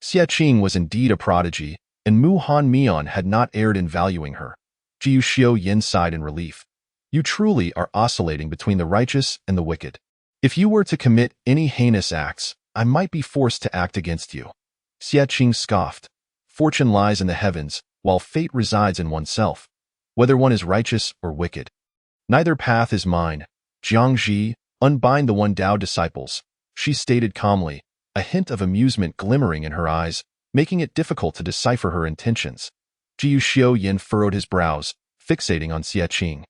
Xie Qing was indeed a prodigy, and Mu Han Mian had not erred in valuing her. Jiu Xiaoyin sighed in relief. "You truly are oscillating between the righteous and the wicked. If you were to commit any heinous acts, I might be forced to act against you." Xie Qing scoffed. "Fortune lies in the heavens, while fate resides in oneself, whether one is righteous or wicked. Neither path is mine. Jiangji, unbind the One Dao disciples," she stated calmly, a hint of amusement glimmering in her eyes, making it difficult to decipher her intentions. Jiu Xiaoyin furrowed his brows, fixating on Xie Qing,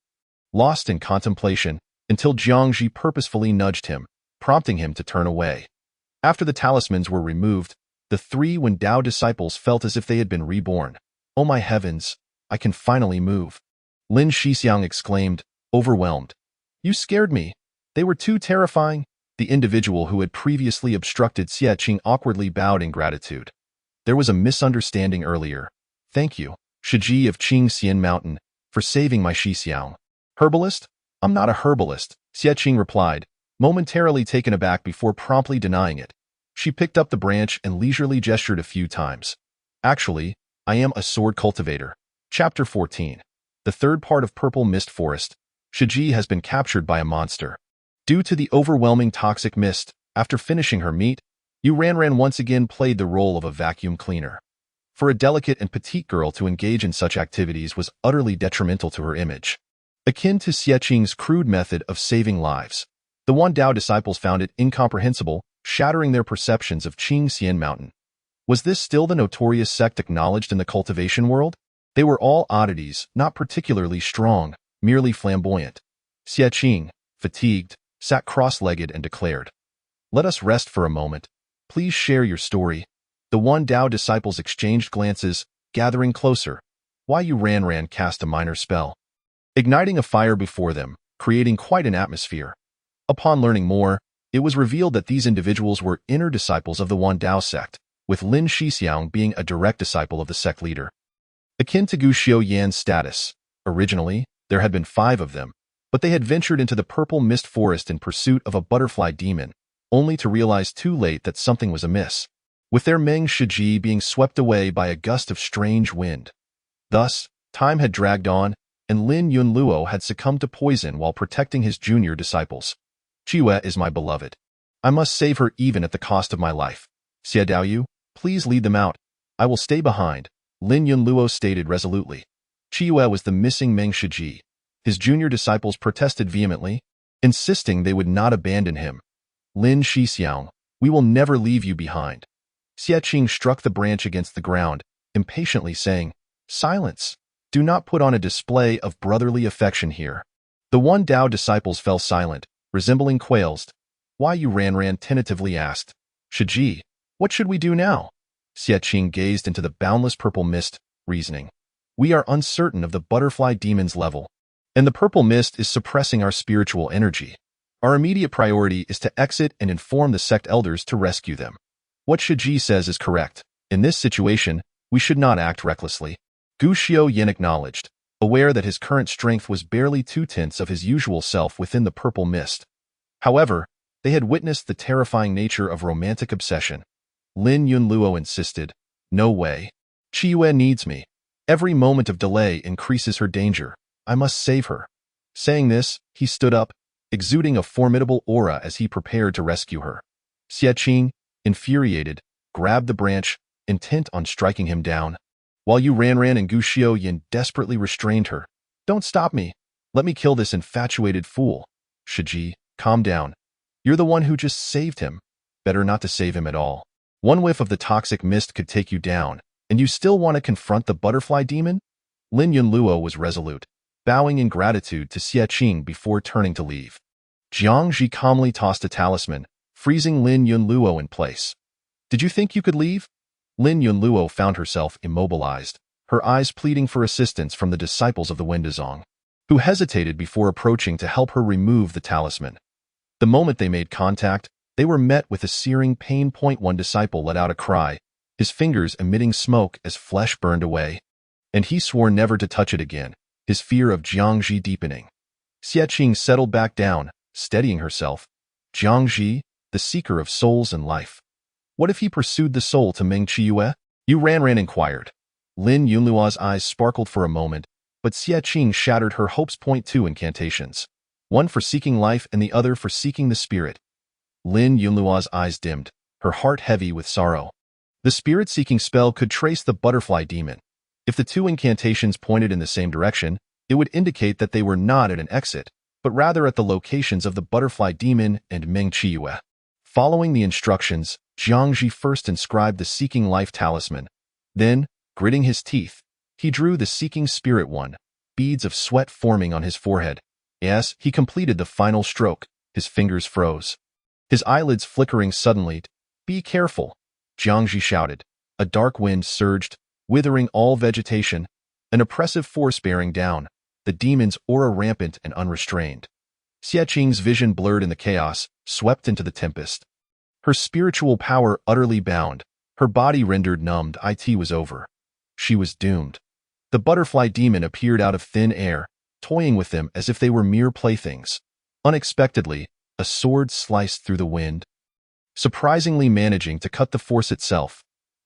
lost in contemplation, until Jiangji purposefully nudged him, prompting him to turn away. After the talismans were removed, the 3 Wen Dao disciples felt as if they had been reborn. "Oh my heavens, I can finally move," Lin Shixiang exclaimed, overwhelmed. "You scared me. They were too terrifying." The individual who had previously obstructed Xie Qing awkwardly bowed in gratitude. "There was a misunderstanding earlier. Thank you, Shiji of Qingxian Mountain, for saving my Shixiang." "Herbalist? I'm not a herbalist," Xie Qing replied, momentarily taken aback before promptly denying it. She picked up the branch and leisurely gestured a few times. "Actually, I am a sword cultivator." Chapter 14. The third part of Purple Mist Forest. Shiji has been captured by a monster. Due to the overwhelming toxic mist, after finishing her meat, Yu Ranran once again played the role of a vacuum cleaner. For a delicate and petite girl to engage in such activities was utterly detrimental to her image. Akin to Xie Qing's crude method of saving lives, the One Dao disciples found it incomprehensible, shattering their perceptions of Qingxian Mountain. Was this still the notorious sect acknowledged in the cultivation world? They were all oddities, not particularly strong, merely flamboyant. Xie Qing, fatigued, sat cross-legged and declared, "Let us rest for a moment. Please share your story." The One Dao disciples exchanged glances, gathering closer. Why Yu Ranran cast a minor spell, igniting a fire before them, creating quite an atmosphere. Upon learning more, It was revealed that these individuals were inner disciples of the Wan Dao sect, with Lin Shixiang being a direct disciple of the sect leader. Akin to Gu Xiaoyan's status, originally, there had been 5 of them, but they had ventured into the purple mist forest in pursuit of a butterfly demon, only to realize too late that something was amiss, with their Meng Shiji being swept away by a gust of strange wind. Thus, time had dragged on, and Lin Yunluo had succumbed to poison while protecting his junior disciples. Chiwe is my beloved. I must save her even at the cost of my life. Xie Daoyu, please lead them out. I will stay behind, Lin Yunluo stated resolutely. Chiwe was the missing Meng Shiji. His junior disciples protested vehemently, insisting they would not abandon him. Lin Shixiang, we will never leave you behind. Xie Qing struck the branch against the ground, impatiently saying, Silence! Do not put on a display of brotherly affection here. The Wan Dao disciples fell silent, resembling quails. Why Ran tentatively asked, Shiji, what should we do now? Xie Qing gazed into the boundless purple mist, reasoning. We are uncertain of the butterfly demon's level, and the purple mist is suppressing our spiritual energy. Our immediate priority is to exit and inform the sect elders to rescue them. What Shiji says is correct. In this situation, we should not act recklessly. Gu Xiaoyan acknowledged, aware that his current strength was barely 2/10 of his usual self within the purple mist. However, they had witnessed the terrifying nature of romantic obsession. Lin Yunluo insisted, No way. Chiwe needs me. Every moment of delay increases her danger. I must save her. Saying this, he stood up, exuding a formidable aura as he prepared to rescue her. Xie Qing, infuriated, grabbed the branch, intent on striking him down, while Ran and Gu Xiaoyan desperately restrained her. Don't stop me. Let me kill this infatuated fool. Shiji, calm down. You're the one who just saved him. Better not to save him at all. One whiff of the toxic mist could take you down, and you still want to confront the butterfly demon? Lin Yunluo was resolute, bowing in gratitude to Xie Qing before turning to leave. Jiang Ji calmly tossed a talisman, freezing Lin Yunluo in place. Did you think you could leave? Lin Yunluo found herself immobilized, her eyes pleading for assistance from the disciples of the Wendazong, who hesitated before approaching to help her remove the talisman. The moment they made contact, they were met with a searing pain. One disciple let out a cry, his fingers emitting smoke as flesh burned away, and he swore never to touch it again, his fear of Jiangji deepening. Xie Qing settled back down, steadying herself. Jiangji, the seeker of souls and life. What if he pursued the soul to Meng Qiue? Ran inquired. Lin Yunluo's eyes sparkled for a moment, but Xie Qing shattered her hopes. 2 incantations, one for seeking life and the other for seeking the spirit. Lin Yunluo's eyes dimmed, her heart heavy with sorrow. The spirit-seeking spell could trace the butterfly demon. If the 2 incantations pointed in the same direction, it would indicate that they were not at an exit, but rather at the locations of the butterfly demon and Meng Qiue. Following the instructions, Jiangji first inscribed the Seeking Life talisman. Then, gritting his teeth, he drew the Seeking Spirit one, beads of sweat forming on his forehead. As he completed the final stroke, his fingers froze, his eyelids flickering suddenly. Be careful, Jiangji shouted. A dark wind surged, withering all vegetation, an oppressive force bearing down the demon's aura rampant and unrestrained. Xie Qing's vision blurred in the chaos, swept into the tempest. Her spiritual power utterly bound, her body rendered numbed. It was over. She was doomed. The butterfly demon appeared out of thin air, toying with them as if they were mere playthings. Unexpectedly, a sword sliced through the wind, surprisingly managing to cut the force itself.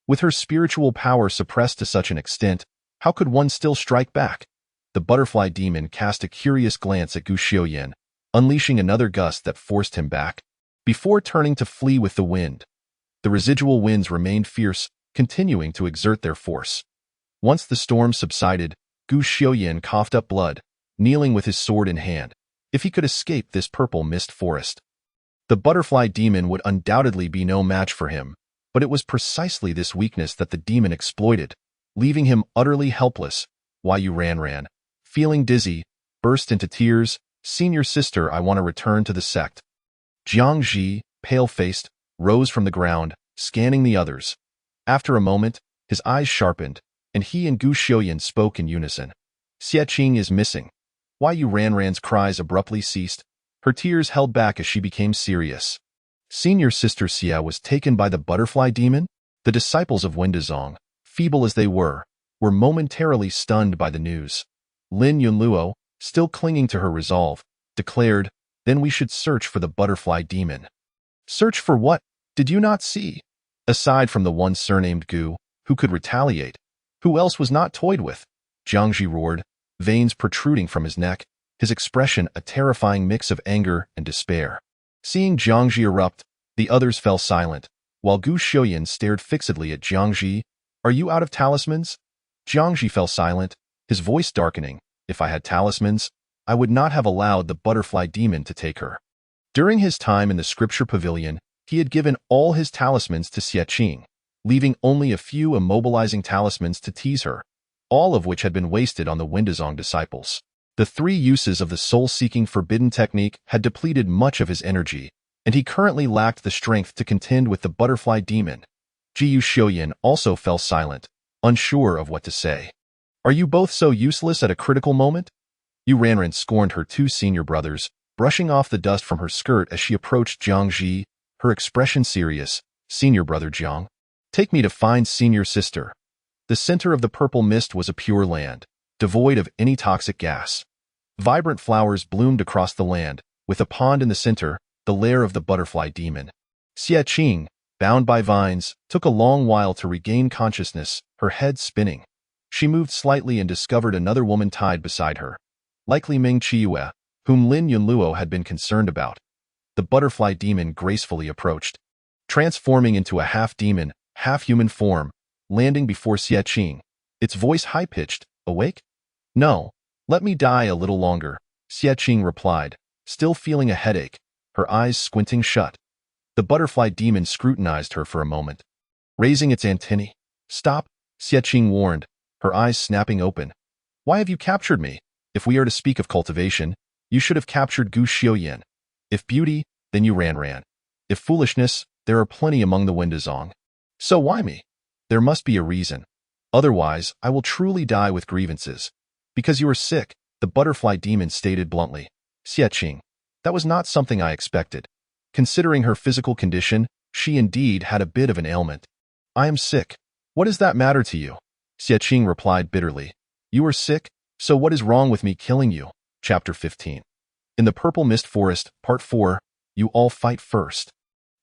With her spiritual power suppressed to such an extent, how could one still strike back? The butterfly demon cast a curious glance at Gu Xiaoyan, unleashing another gust that forced him back, before turning to flee with the wind. The residual winds remained fierce, continuing to exert their force. Once the storm subsided, Gu Xiaoyan coughed up blood, kneeling with his sword in hand. If he could escape this purple mist forest, the butterfly demon would undoubtedly be no match for him, but it was precisely this weakness that the demon exploited, leaving him utterly helpless. Ran, feeling dizzy, burst into tears. Senior sister, I want to return to the sect. Jiangji, pale-faced, rose from the ground, scanning the others. After a moment, his eyes sharpened, and he and Gu Xiaoyan spoke in unison. Xie Qing is missing. Ran's cries abruptly ceased, her tears held back as she became serious. Senior Sister Xia was taken by the butterfly demon? The disciples of Wendazong, feeble as they were momentarily stunned by the news. Lin Yunluo, still clinging to her resolve, declared, "Then we should search for the butterfly demon." Search for what? Did you not see? Aside from the one surnamed Gu, who could retaliate, who else was not toyed with? Jiangji roared, veins protruding from his neck, his expression a terrifying mix of anger and despair. Seeing Jiangji erupt, the others fell silent, while Gu Xiuyan stared fixedly at Jiangji. "Are you out of talismans?" Jiangji fell silent, his voice darkening. "If I had talismans, I would not have allowed the butterfly demon to take her." During his time in the scripture pavilion, he had given all his talismans to Xie Qing, leaving only a few immobilizing talismans to tease her, all of which had been wasted on the Wendazong disciples. The 3 uses of the soul-seeking forbidden technique had depleted much of his energy, and he currently lacked the strength to contend with the butterfly demon. Jiyu Xiuyan also fell silent, unsure of what to say. "Are you both so useless at a critical moment?" Yu Ranran scorned her 2 senior brothers, brushing off the dust from her skirt as she approached Jiangji, her expression serious. "Senior brother Jiang, take me to find senior sister." The center of the purple mist was a pure land, devoid of any toxic gas. Vibrant flowers bloomed across the land, with a pond in the center, the lair of the butterfly demon. Xie Qing, bound by vines, took a long while to regain consciousness, her head spinning. She moved slightly and discovered another woman tied beside her, likely Ming Chiyue, whom Lin Yunluo had been concerned about. The butterfly demon gracefully approached, transforming into a half-demon, half-human form, landing before Xie Qing, its voice high-pitched. "Awake?" "No, let me die a little longer," Xie Qing replied, still feeling a headache, her eyes squinting shut. The butterfly demon scrutinized her for a moment, raising its antennae. "Stop," Xie Qing warned, her eyes snapping open. "Why have you captured me? If we are to speak of cultivation, you should have captured Gu Xiuyan. If beauty, then you ran. If foolishness, there are plenty among the Wendazong. So why me? There must be a reason. Otherwise, I will truly die with grievances." "Because you are sick," the butterfly demon stated bluntly. "Xie Qing, that was not something I expected. Considering her physical condition, she indeed had a bit of an ailment." "I am sick. What does that matter to you?" Xie Qing replied bitterly. "You are sick, so what is wrong with me killing you?" Chapter 15. In the Purple Mist Forest, Part 4, you all fight first.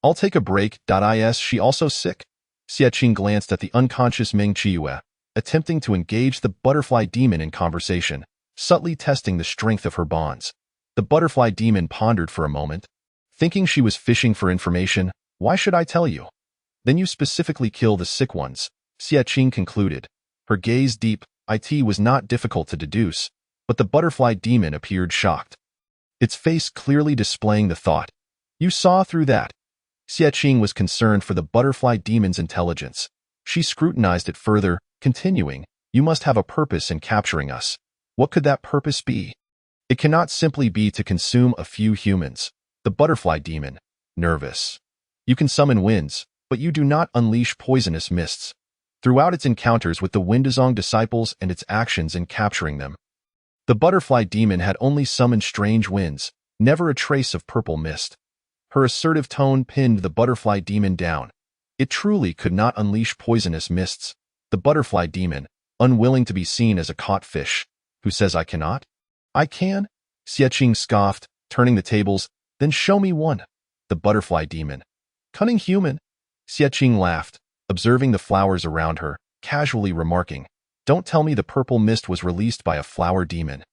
"I'll take a break. Is she also sick?" Xie Qing glanced at the unconscious Ming Chiyue, attempting to engage the butterfly demon in conversation, subtly testing the strength of her bonds. The butterfly demon pondered for a moment, thinking she was fishing for information. "Why should I tell you?" "Then you specifically kill the sick ones," Xie Qing concluded. Her gaze deep. It was not difficult to deduce, but the butterfly demon appeared shocked, its face clearly displaying the thought. "You saw through that?" Xie Qing was concerned for the butterfly demon's intelligence. She scrutinized it further, continuing, "You must have a purpose in capturing us. What could that purpose be?" "It cannot simply be to consume a few humans." The butterfly demon, nervous. "You can summon winds, but you do not unleash poisonous mists." Throughout its encounters with the Wendazong disciples and its actions in capturing them, the butterfly demon had only summoned strange winds, never a trace of purple mist. Her assertive tone pinned the butterfly demon down. It truly could not unleash poisonous mists. The butterfly demon, unwilling to be seen as a caught fish. "Who says I cannot?" "I can," Xie Qing scoffed, turning the tables. "Then show me one." The butterfly demon. "Cunning human." Xie Qing laughed, observing the flowers around her, casually remarking, "Don't tell me the purple mist was released by a flower demon."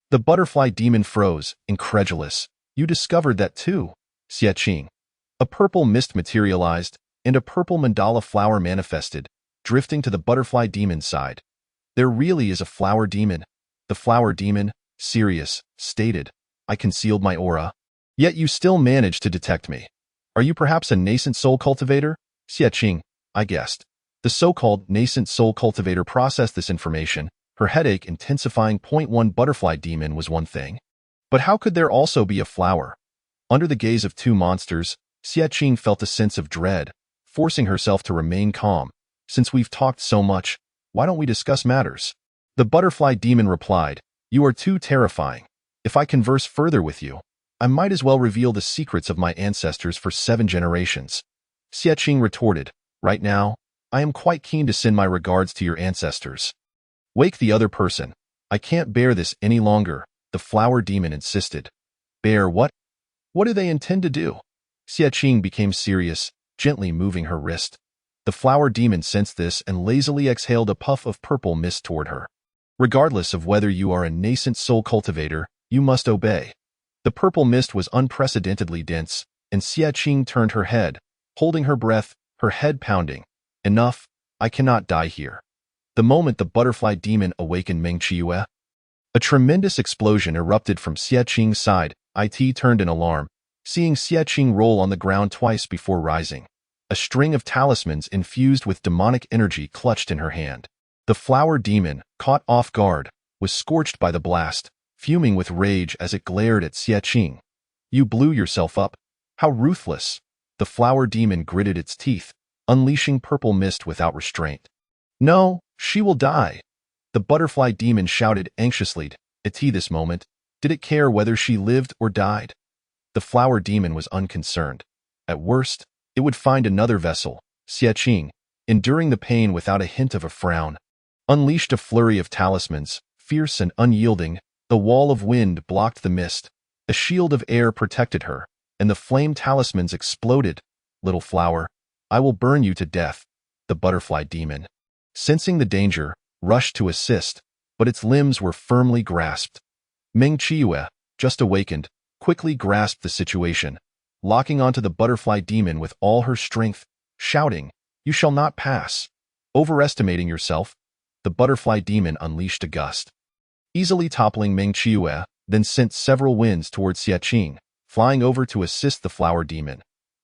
The butterfly demon froze, incredulous. "You discovered that too?" Xie Qing. A purple mist materialized, and a purple mandala flower manifested, drifting to the butterfly demon's side. "There really is a flower demon." The flower demon, serious, stated, "I concealed my aura. Yet you still managed to detect me. Are you perhaps a nascent soul cultivator?" Xie Qing, I guessed. The so-called nascent soul cultivator processed this information. Her headache intensifying. One butterfly demon was one thing. But how could there also be a flower? Under the gaze of 2 monsters, Xie Qing felt a sense of dread, forcing herself to remain calm. "Since we've talked so much, why don't we discuss matters?" The butterfly demon replied, "You are too terrifying. If I converse further with you, I might as well reveal the secrets of my ancestors for 7 generations. Xie Qing retorted, right now, I am quite keen to send my regards to your ancestors. Wake the other person. I can't bear this any longer, the flower demon insisted. Bear what? What do they intend to do? Xie Qing became serious, gently moving her wrist. The flower demon sensed this and lazily exhaled a puff of purple mist toward her. Regardless of whether you are a nascent soul cultivator, you must obey. The purple mist was unprecedentedly dense, and Xie Qing turned her head, holding her breath, her head pounding. Enough, I cannot die here. The moment the butterfly demon awakened Meng Qiue, a tremendous explosion erupted from Xie Qing's side. It turned in alarm, seeing Xie Qing roll on the ground twice before rising. A string of talismans infused with demonic energy clutched in her hand. The flower demon, caught off guard, was scorched by the blast, fuming with rage as it glared at Xie Qing. You blew yourself up. How ruthless! The flower demon gritted its teeth, unleashing purple mist without restraint. No, she will die. The butterfly demon shouted anxiously at this moment. Did it care whether she lived or died? The flower demon was unconcerned. At worst, it would find another vessel. Xie Qing, enduring the pain without a hint of a frown, unleashed a flurry of talismans, fierce and unyielding. The wall of wind blocked the mist. A shield of air protected her, and the flame talismans exploded. Little flower, I will burn you to death. The butterfly demon, sensing the danger, rushed to assist, but its limbs were firmly grasped. Meng Qiue, just awakened, quickly grasped the situation, locking onto the butterfly demon with all her strength, shouting, You shall not pass. Overestimating yourself, the butterfly demon unleashed a gust, easily toppling Meng Qiue, then sent several winds towards Xie Qing, flying over to assist the flower demon.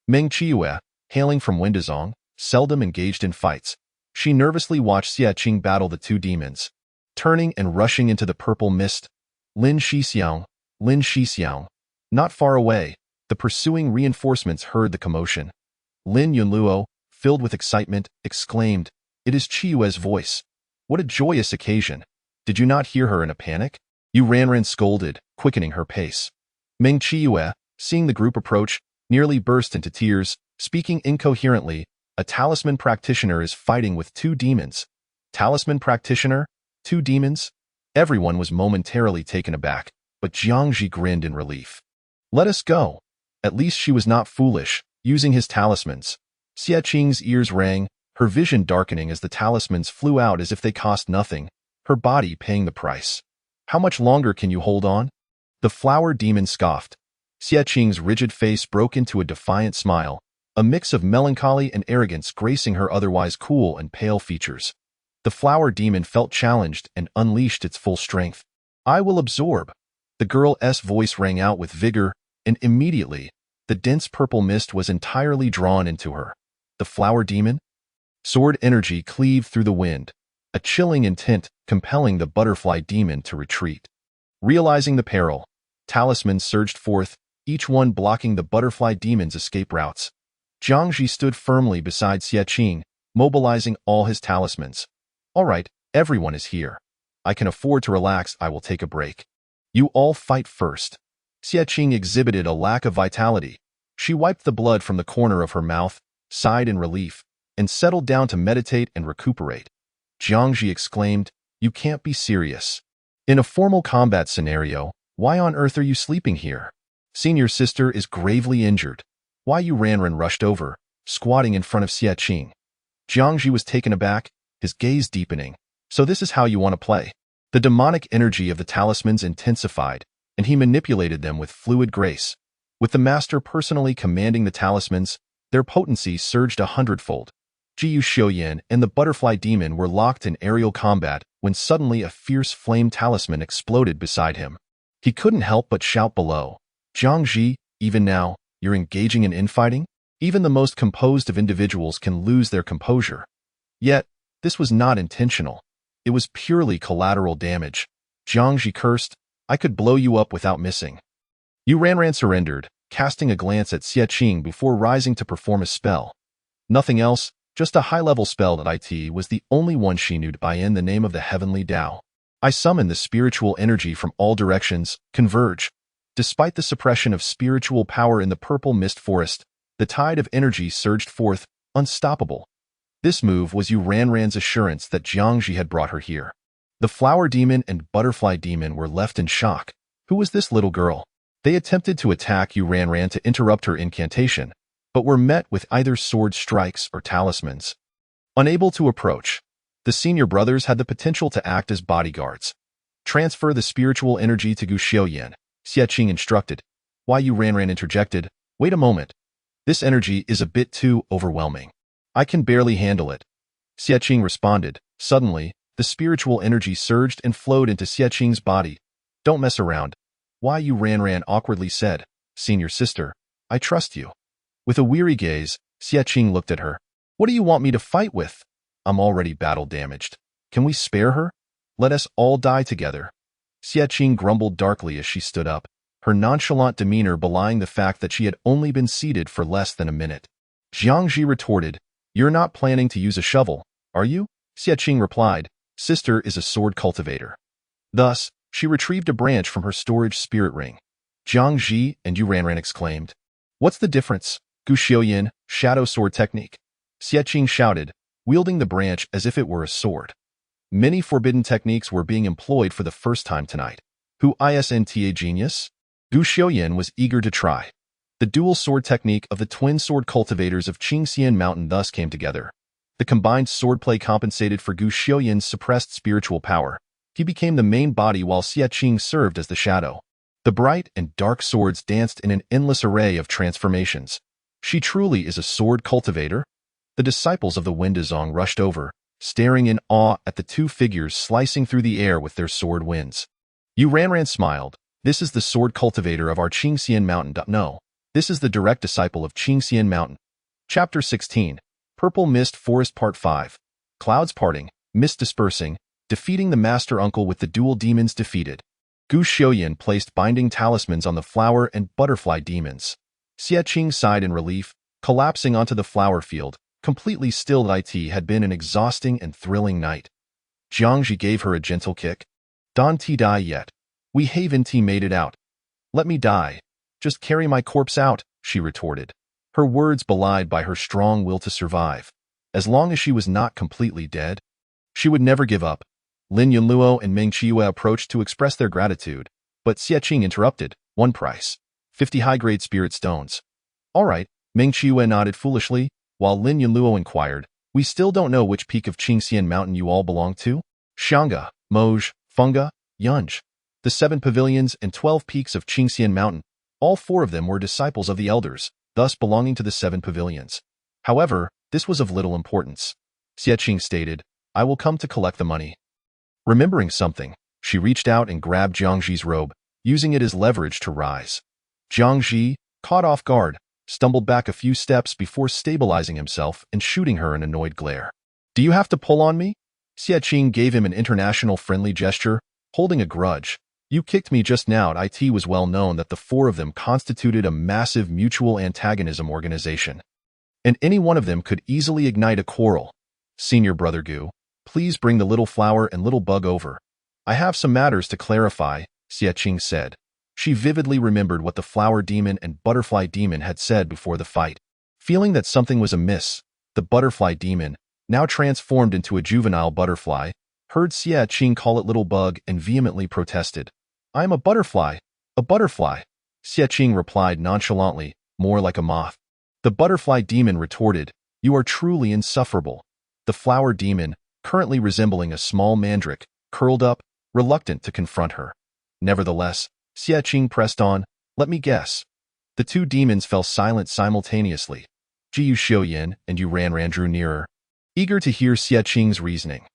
Meng Qiue, hailing from Windazong, seldom engaged in fights. She nervously watched Xie Qing battle the 2 demons, turning and rushing into the purple mist. Lin Shixiang. Not far away, the pursuing reinforcements heard the commotion. Lin Yunluo, filled with excitement, exclaimed, It is Qiue's voice. What a joyous occasion. Did you not hear her in a panic? Yu Ranran scolded, quickening her pace. Meng Qiue, seeing the group approach, nearly burst into tears, speaking incoherently. A talisman practitioner is fighting with 2 demons. Talisman practitioner? 2 demons? Everyone was momentarily taken aback, but Jiangji grinned in relief. Let us go. At least she was not foolish, using his talismans. Xie Qing's ears rang, her vision darkening as the talismans flew out as if they cost nothing, her body paying the price. How much longer can you hold on? The flower demon scoffed. Xie Qing's rigid face broke into a defiant smile, a mix of melancholy and arrogance gracing her otherwise cool and pale features. The flower demon felt challenged and unleashed its full strength. I will absorb. The girl's voice rang out with vigor, and immediately, the dense purple mist was entirely drawn into her. The flower demon? Sword energy cleaved through the wind, a chilling intent compelling the butterfly demon to retreat. Realizing the peril, talismans surged forth, each one blocking the butterfly demon's escape routes. Jiangji stood firmly beside Xie Qing, mobilizing all his talismans. All right, everyone is here. I can afford to relax. I will take a break. You all fight first. Xie Qing exhibited a lack of vitality. She wiped the blood from the corner of her mouth, sighed in relief, and settled down to meditate and recuperate. Jiangji exclaimed, You can't be serious. In a formal combat scenario, why on earth are you sleeping here? Senior sister is gravely injured. Why Yu Ranran rushed over, squatting in front of Xie Qing. Jiangji was taken aback, his gaze deepening. So this is how you want to play. The demonic energy of the talismans intensified, and he manipulated them with fluid grace. With the master personally commanding the talismans, their potency surged 100-fold. Jiyu Xiuyan and the butterfly demon were locked in aerial combat when suddenly a fierce flame talisman exploded beside him. He couldn't help but shout below, Jiangji, even now, you're engaging in infighting? Even the most composed of individuals can lose their composure. Yet, this was not intentional. It was purely collateral damage. Jiangji cursed, I could blow you up without missing. Yu Ranran surrendered, casting a glance at Xie Qing before rising to perform a spell. Nothing else, just a high-level spell that it was the only one she knew by in the name of the heavenly Tao. I summon the spiritual energy from all directions, converge. Despite the suppression of spiritual power in the purple mist forest, the tide of energy surged forth, unstoppable. This move was Yu Ranran's assurance that Jiangji had brought her here. The flower demon and butterfly demon were left in shock. Who was this little girl? They attempted to attack Yu Ranran to interrupt her incantation, but were met with either sword strikes or talismans. Unable to approach, the senior brothers had the potential to act as bodyguards. Transfer the spiritual energy to Gu Xiaoyan, Xie Qing instructed. Why Yu Ranran interjected, wait a moment. This energy is a bit too overwhelming. I can barely handle it. Xie Qing responded. Suddenly, the spiritual energy surged and flowed into Xie Qing's body. Don't mess around. Why Yu Ranran awkwardly said, Senior sister, I trust you. With a weary gaze, Xie Qing looked at her. What do you want me to fight with? I'm already battle damaged. Can we spare her? Let us all die together. Xie Qing grumbled darkly as she stood up, her nonchalant demeanor belying the fact that she had only been seated for less than a minute. Jiangji retorted, You're not planning to use a shovel, are you? Xie Qing replied, Sister is a sword cultivator. Thus, she retrieved a branch from her storage spirit ring. Jiangji and Yu Ranran exclaimed, What's the difference? Gu Xiaoyan, shadow sword technique. Xie Qing shouted, wielding the branch as if it were a sword. Many forbidden techniques were being employed for the first time tonight. Who isn't a genius? Gu Xiaoyan was eager to try. The dual sword technique of the twin sword cultivators of Qingxian Mountain thus came together. The combined swordplay compensated for Gu Xiaoyan's suppressed spiritual power. He became the main body while Xie Qing served as the shadow. The bright and dark swords danced in an endless array of transformations. She truly is a sword cultivator? The disciples of the Windazong rushed over, staring in awe at the two figures slicing through the air with their sword winds. Yu Ranran smiled. This is the sword cultivator of our Qingxian Mountain. No, this is the direct disciple of Qingxian Mountain. Chapter 16. Purple Mist Forest Part 5. Clouds parting, mist dispersing, defeating the master uncle with the dual demons defeated. Gu Xiaoyan placed binding talismans on the flower and butterfly demons. Xie Qing sighed in relief, collapsing onto the flower field, completely stilled. It had been an exhausting and thrilling night. Jiangji gave her a gentle kick. Don't die yet. We haven't made it out. Let me die. Just carry my corpse out, she retorted. Her words belied by her strong will to survive. As long as she was not completely dead, she would never give up. Lin Yunluo and Meng Qiyu approached to express their gratitude, but Xie Qing interrupted. One price. 50 high-grade spirit stones. All right, Meng Qiyu nodded foolishly, while Lin Yunluo inquired, We still don't know which peak of Qingxian Mountain you all belong to? Xianga, Moj, Funga, Yunj. The 7 pavilions and 12 peaks of Qingxian Mountain, all 4 of them were disciples of the elders, thus belonging to the 7 pavilions. However, this was of little importance. Xie Qing stated, I will come to collect the money. Remembering something, she reached out and grabbed Jiangji's robe, using it as leverage to rise. Jiangji, caught off guard, stumbled back a few steps before stabilizing himself and shooting her an annoyed glare. Do you have to pull on me? Xie Qing gave him an international friendly gesture, holding a grudge. You kicked me just now. It was well known that the 4 of them constituted a massive mutual antagonism organization, and any one of them could easily ignite a quarrel. Senior Brother Gu, please bring the little flower and little bug over. I have some matters to clarify, Xie Qing said. She vividly remembered what the flower demon and butterfly demon had said before the fight. Feeling that something was amiss, the butterfly demon, now transformed into a juvenile butterfly, heard Xie Qing call it little bug and vehemently protested. I am a butterfly, a butterfly. Xie Qing replied nonchalantly, more like a moth. The butterfly demon retorted, You are truly insufferable. The flower demon, currently resembling a small mandrake, curled up, reluctant to confront her. Nevertheless, Xie Qing pressed on, Let me guess. The 2 demons fell silent simultaneously. Gu Xiaoyan and Yu Ranran drew nearer, eager to hear Xie Qing's reasoning.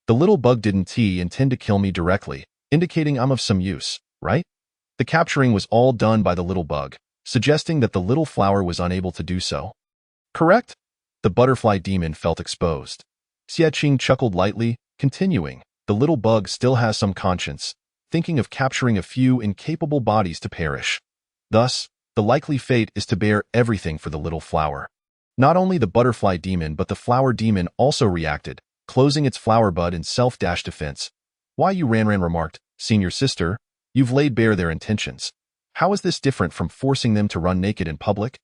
The little bug didn't intend to kill me directly, indicating I'm of some use, right? The capturing was all done by the little bug, suggesting that the little flower was unable to do so. Correct? The butterfly demon felt exposed. Xie Qing chuckled lightly, continuing, The little bug still has some conscience, thinking of capturing a few incapable bodies to perish. Thus, the likely fate is to bear everything for the little flower. Not only the butterfly demon but the flower demon also reacted, closing its flower bud in self-defense. Why Yu Ranran remarked, Senior sister, you've laid bare their intentions. How is this different from forcing them to run naked in public?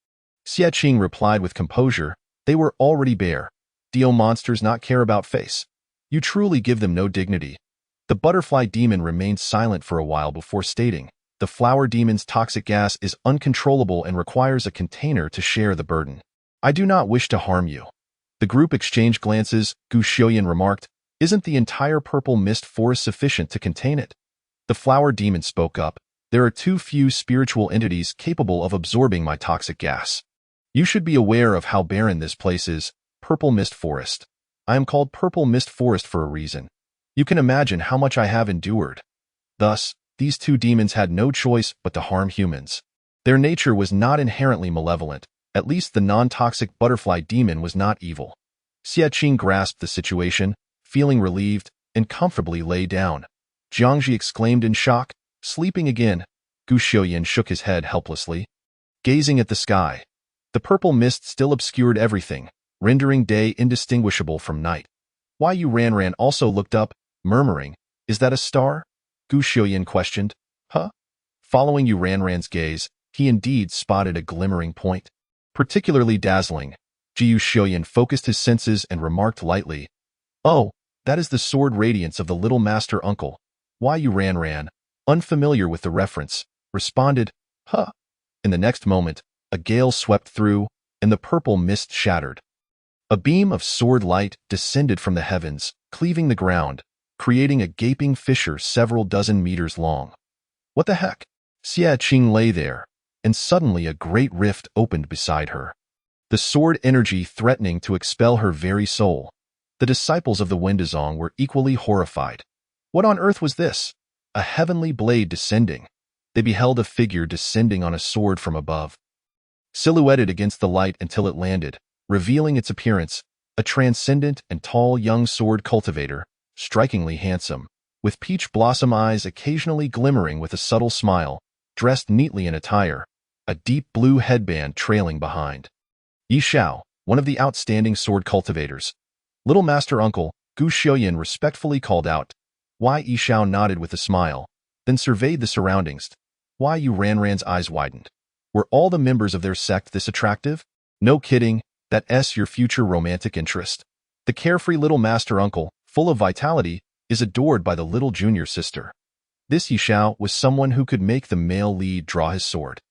Xie Qing replied with composure, they were already bare. Do monsters not care about face? You truly give them no dignity. The butterfly demon remained silent for a while before stating, the flower demon's toxic gas is uncontrollable and requires a container to share the burden. I do not wish to harm you. The group exchanged glances. Gu Xiaoyan remarked, isn't the entire purple mist forest sufficient to contain it? The flower demon spoke up, there are too few spiritual entities capable of absorbing my toxic gas. You should be aware of how barren this place is, Purple Mist Forest. I am called Purple Mist Forest for a reason. You can imagine how much I have endured. Thus, these two demons had no choice but to harm humans. Their nature was not inherently malevolent. At least the non-toxic butterfly demon was not evil. Xie Qing grasped the situation, feeling relieved, and comfortably lay down. Jiangji exclaimed in shock, sleeping again. Gu Xiaoyan shook his head helplessly, gazing at the sky. The purple mist still obscured everything, rendering day indistinguishable from night. Yu Ranran also looked up, murmuring, is that a star? Gu Xiaoyan questioned. Huh? Following Yu Ranran's gaze, he indeed spotted a glimmering point. Particularly dazzling, Yu Xiaoyan focused his senses and remarked lightly, oh, that is the sword radiance of the little master uncle. Yu Ranran, unfamiliar with the reference, responded, huh. In the next moment, a gale swept through, and the purple mist shattered. A beam of sword light descended from the heavens, cleaving the ground, creating a gaping fissure several dozen meters long. What the heck? Xie Qing lay there, and suddenly a great rift opened beside her. The sword energy threatening to expel her very soul. The disciples of the Wendazong were equally horrified. What on earth was this? A heavenly blade descending. They beheld a figure descending on a sword from above. Silhouetted against the light until it landed, revealing its appearance, a transcendent and tall young sword cultivator, strikingly handsome, with peach blossom eyes occasionally glimmering with a subtle smile, dressed neatly in attire, a deep blue headband trailing behind. Yi Xiao, one of the outstanding sword cultivators. Little Master Uncle, Gu Xiaoyan respectfully called out. Yi Xiao nodded with a smile, then surveyed the surroundings. Yu Ranran's eyes widened. Were all the members of their sect this attractive? No kidding, that's your future romantic interest. The carefree little master uncle, full of vitality, is adored by the little junior sister. This Yi Xiao was someone who could make the male lead draw his sword.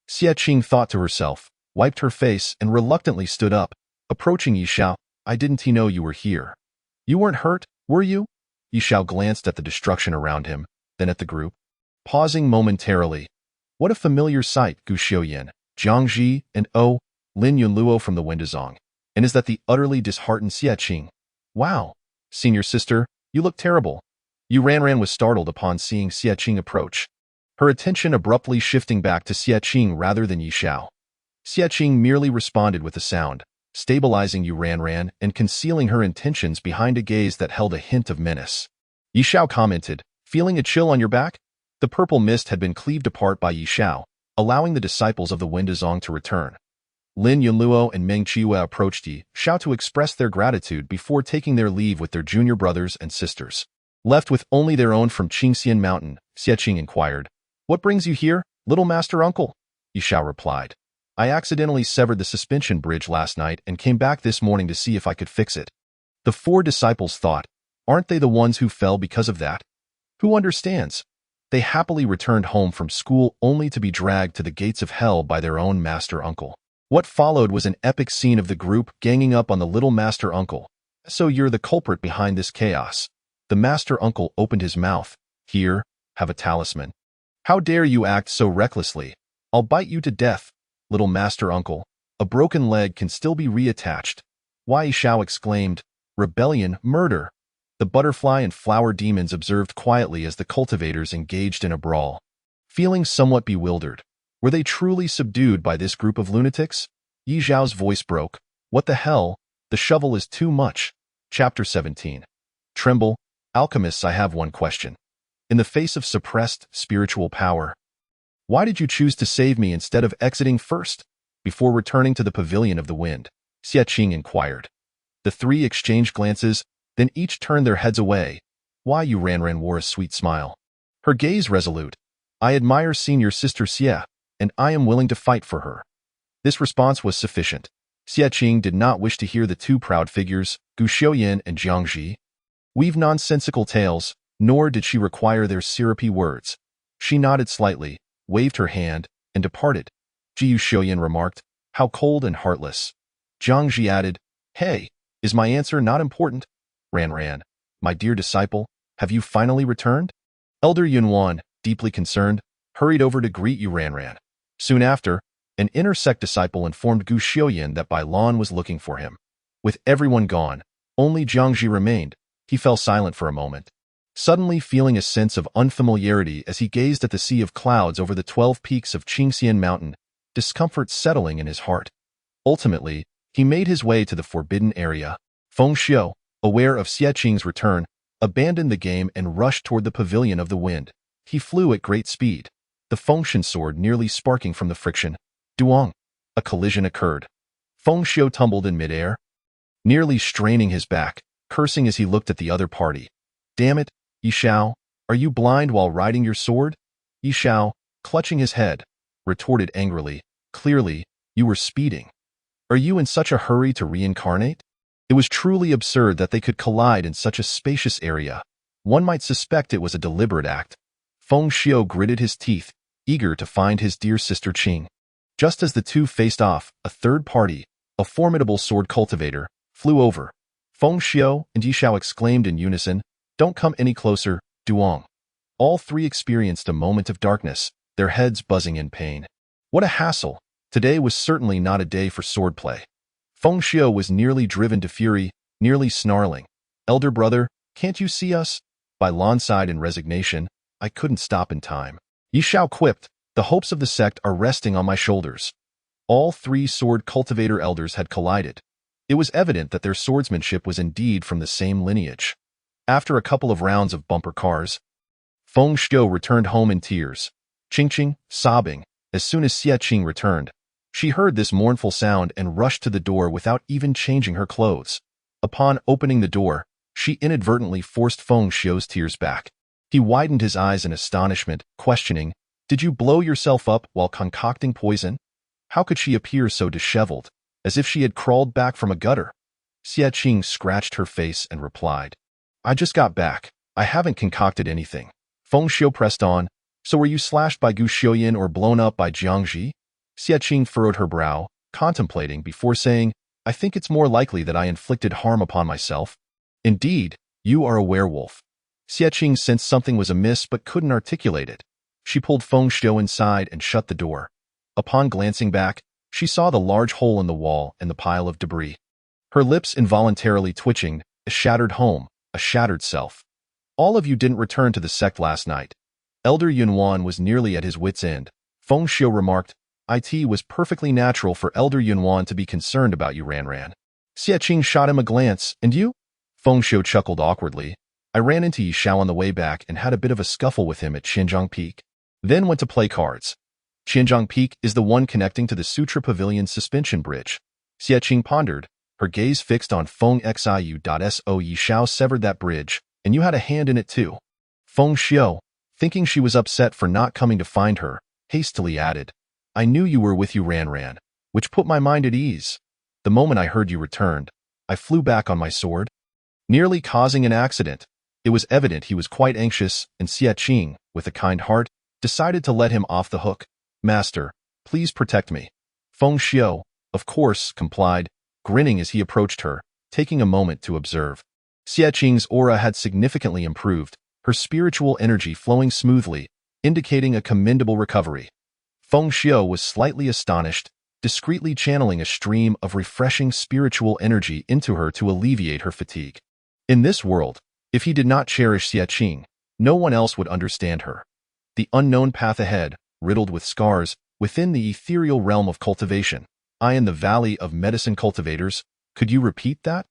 Xie Qing thought to herself, wiped her face, and reluctantly stood up, approaching Yi Xiao. I didn't know you were here. You weren't hurt, were you? Yi Xiao glanced at the destruction around him, then at the group. Pausing momentarily. What a familiar sight, Gu Xiaoyan, Jiangji, and Lin Yunluo from the Wendazong. And is that the utterly disheartened Xie Qing? Wow, senior sister, you look terrible. Yu Ranran was startled upon seeing Xie Qing approach, her attention abruptly shifting back to Xie Qing rather than Yi Xiao. Xie Qing merely responded with a sound, stabilizing Yu Ranran and concealing her intentions behind a gaze that held a hint of menace. Yi Xiao commented, feeling a chill on your back? The purple mist had been cleaved apart by Yi Xiao, allowing the disciples of the Wendazong to return. Lin Yunluo and Meng Qiwa approached Yi Xiao to express their gratitude before taking their leave with their junior brothers and sisters. Left with only their own from Qingxian Mountain, Xie Qing inquired, what brings you here, little master uncle? Yi Xiao replied, I accidentally severed the suspension bridge last night and came back this morning to see if I could fix it. The four disciples thought, aren't they the ones who fell because of that? Who understands? They happily returned home from school only to be dragged to the gates of hell by their own master uncle. What followed was an epic scene of the group ganging up on the little master uncle. So you're the culprit behind this chaos. The master uncle opened his mouth. Here, have a talisman. How dare you act so recklessly? I'll bite you to death, little master uncle. A broken leg can still be reattached. Yi Xiao exclaimed, rebellion, murder. The butterfly and flower demons observed quietly as the cultivators engaged in a brawl. Feeling somewhat bewildered, were they truly subdued by this group of lunatics? Yi Xiao's voice broke. What the hell? The shovel is too much. Chapter 17. Tremble, alchemists, I have one question. In the face of suppressed spiritual power, why did you choose to save me instead of exiting first? Before returning to the pavilion of the wind, Xie Qing inquired. The three exchanged glances, then each turned their heads away. Yu Ranran wore a sweet smile. Her gaze resolute. I admire senior sister Xie, and I am willing to fight for her. This response was sufficient. Xie Qing did not wish to hear the two proud figures, Gu Xiaoyan and Jiang Ji, weave nonsensical tales, nor did she require their syrupy words. She nodded slightly, waved her hand, and departed. Jiu Xiaoyan remarked, "How cold and heartless." Jiang Ji added, "Hey, is my answer not important? Ran, my dear disciple, have you finally returned?" Elder Yunwan, deeply concerned, hurried over to greet Yu Ran. Soon after, an inner sect disciple informed Gu Xiaoyan that Bai Lan was looking for him. With everyone gone, only Jiang Ji remained. He fell silent for a moment, suddenly feeling a sense of unfamiliarity as he gazed at the sea of clouds over the 12 peaks of Qingxian Mountain, discomfort settling in his heart. Ultimately, he made his way to the forbidden area. Feng Xiu, aware of Xie Qing's return, abandoned the game and rushed toward the Pavilion of the Wind. He flew at great speed, the Fengshan sword nearly sparking from the friction. Duong! A collision occurred. Feng Xiu tumbled in midair, nearly straining his back, cursing as he looked at the other party. "Damn it, Yi Shao, are you blind while riding your sword?" Yi Shao, clutching his head, retorted angrily, "Clearly, you were speeding. Are you in such a hurry to reincarnate?" It was truly absurd that they could collide in such a spacious area. One might suspect it was a deliberate act. Feng Xiu gritted his teeth, eager to find his dear sister Qing. Just as the two faced off, a third party, a formidable sword cultivator, flew over. Feng Xiu and Yi Shao exclaimed in unison, "Don't come any closer, Duong." All three experienced a moment of darkness, their heads buzzing in pain. What a hassle! Today was certainly not a day for swordplay. Feng Xiu was nearly driven to fury, nearly snarling, "Elder brother, can't you see us?" Bai Lan sighed in resignation, "I couldn't stop in time." Yi Shao quipped, "The hopes of the sect are resting on my shoulders." All three sword cultivator elders had collided. It was evident that their swordsmanship was indeed from the same lineage. After a couple of rounds of bumper cars, Feng Xiu returned home in tears, Qing sobbing. As soon as Xie Qing returned, she heard this mournful sound and rushed to the door without even changing her clothes. Upon opening the door, she inadvertently forced Feng Xiu's tears back. He widened his eyes in astonishment, questioning, "Did you blow yourself up while concocting poison?" How could she appear so disheveled, as if she had crawled back from a gutter? Xie Qing scratched her face and replied, "I just got back. I haven't concocted anything." Feng Xiu pressed on, "So were you slashed by Gu Xiaoyan or blown up by Jiang Ji?" Xie Qing furrowed her brow, contemplating before saying, "I think it's more likely that I inflicted harm upon myself." "Indeed, you are a werewolf." Xie Qing sensed something was amiss but couldn't articulate it. She pulled Feng Xiu inside and shut the door. Upon glancing back, she saw the large hole in the wall and the pile of debris. Her lips involuntarily twitching, a shattered home, a shattered self. "All of you didn't return to the sect last night." Elder Yunwan was nearly at his wit's end. Feng Xiu remarked, "It was perfectly natural for Elder Yunwan to be concerned about you, Ran. Xie Qing shot him a glance, "And you?" Feng Xiu chuckled awkwardly. "I ran into Yi Shao on the way back and had a bit of a scuffle with him at Xinjiang Peak. Then went to play cards." Xinjiang Peak is the one connecting to the Sutra Pavilion suspension bridge. Xie Qing pondered, her gaze fixed on Feng Xiu. Yi Shao severed that bridge, and you had a hand in it too. Feng Xiu, thinking she was upset for not coming to find her, hastily added, "I knew you were with you, Ran, which put my mind at ease. The moment I heard you returned, I flew back on my sword, nearly causing an accident." It was evident he was quite anxious, and Xie Qing, with a kind heart, decided to let him off the hook. "Master, please protect me." Feng Xiu, of course, complied, grinning as he approached her, taking a moment to observe. Xie Qing's aura had significantly improved, her spiritual energy flowing smoothly, indicating a commendable recovery. Feng Xiu was slightly astonished, discreetly channeling a stream of refreshing spiritual energy into her to alleviate her fatigue. In this world, if he did not cherish Xie Qing, no one else would understand her. The unknown path ahead, riddled with scars, within the ethereal realm of cultivation. "I in the valley of medicine cultivators, could you repeat that?"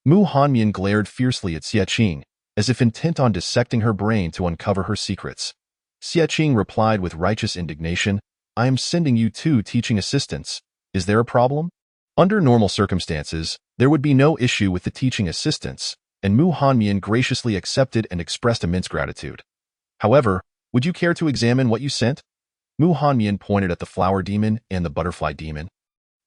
Mu Hanmian glared fiercely at Xie Qing, as if intent on dissecting her brain to uncover her secrets. Xie Qing replied with righteous indignation, "I am sending you 2 teaching assistants. Is there a problem?" Under normal circumstances, there would be no issue with the teaching assistants, and Mu Hanmian graciously accepted and expressed immense gratitude. However, Would you care to examine what you sent? Mu Hanmian pointed at the flower demon and the butterfly demon.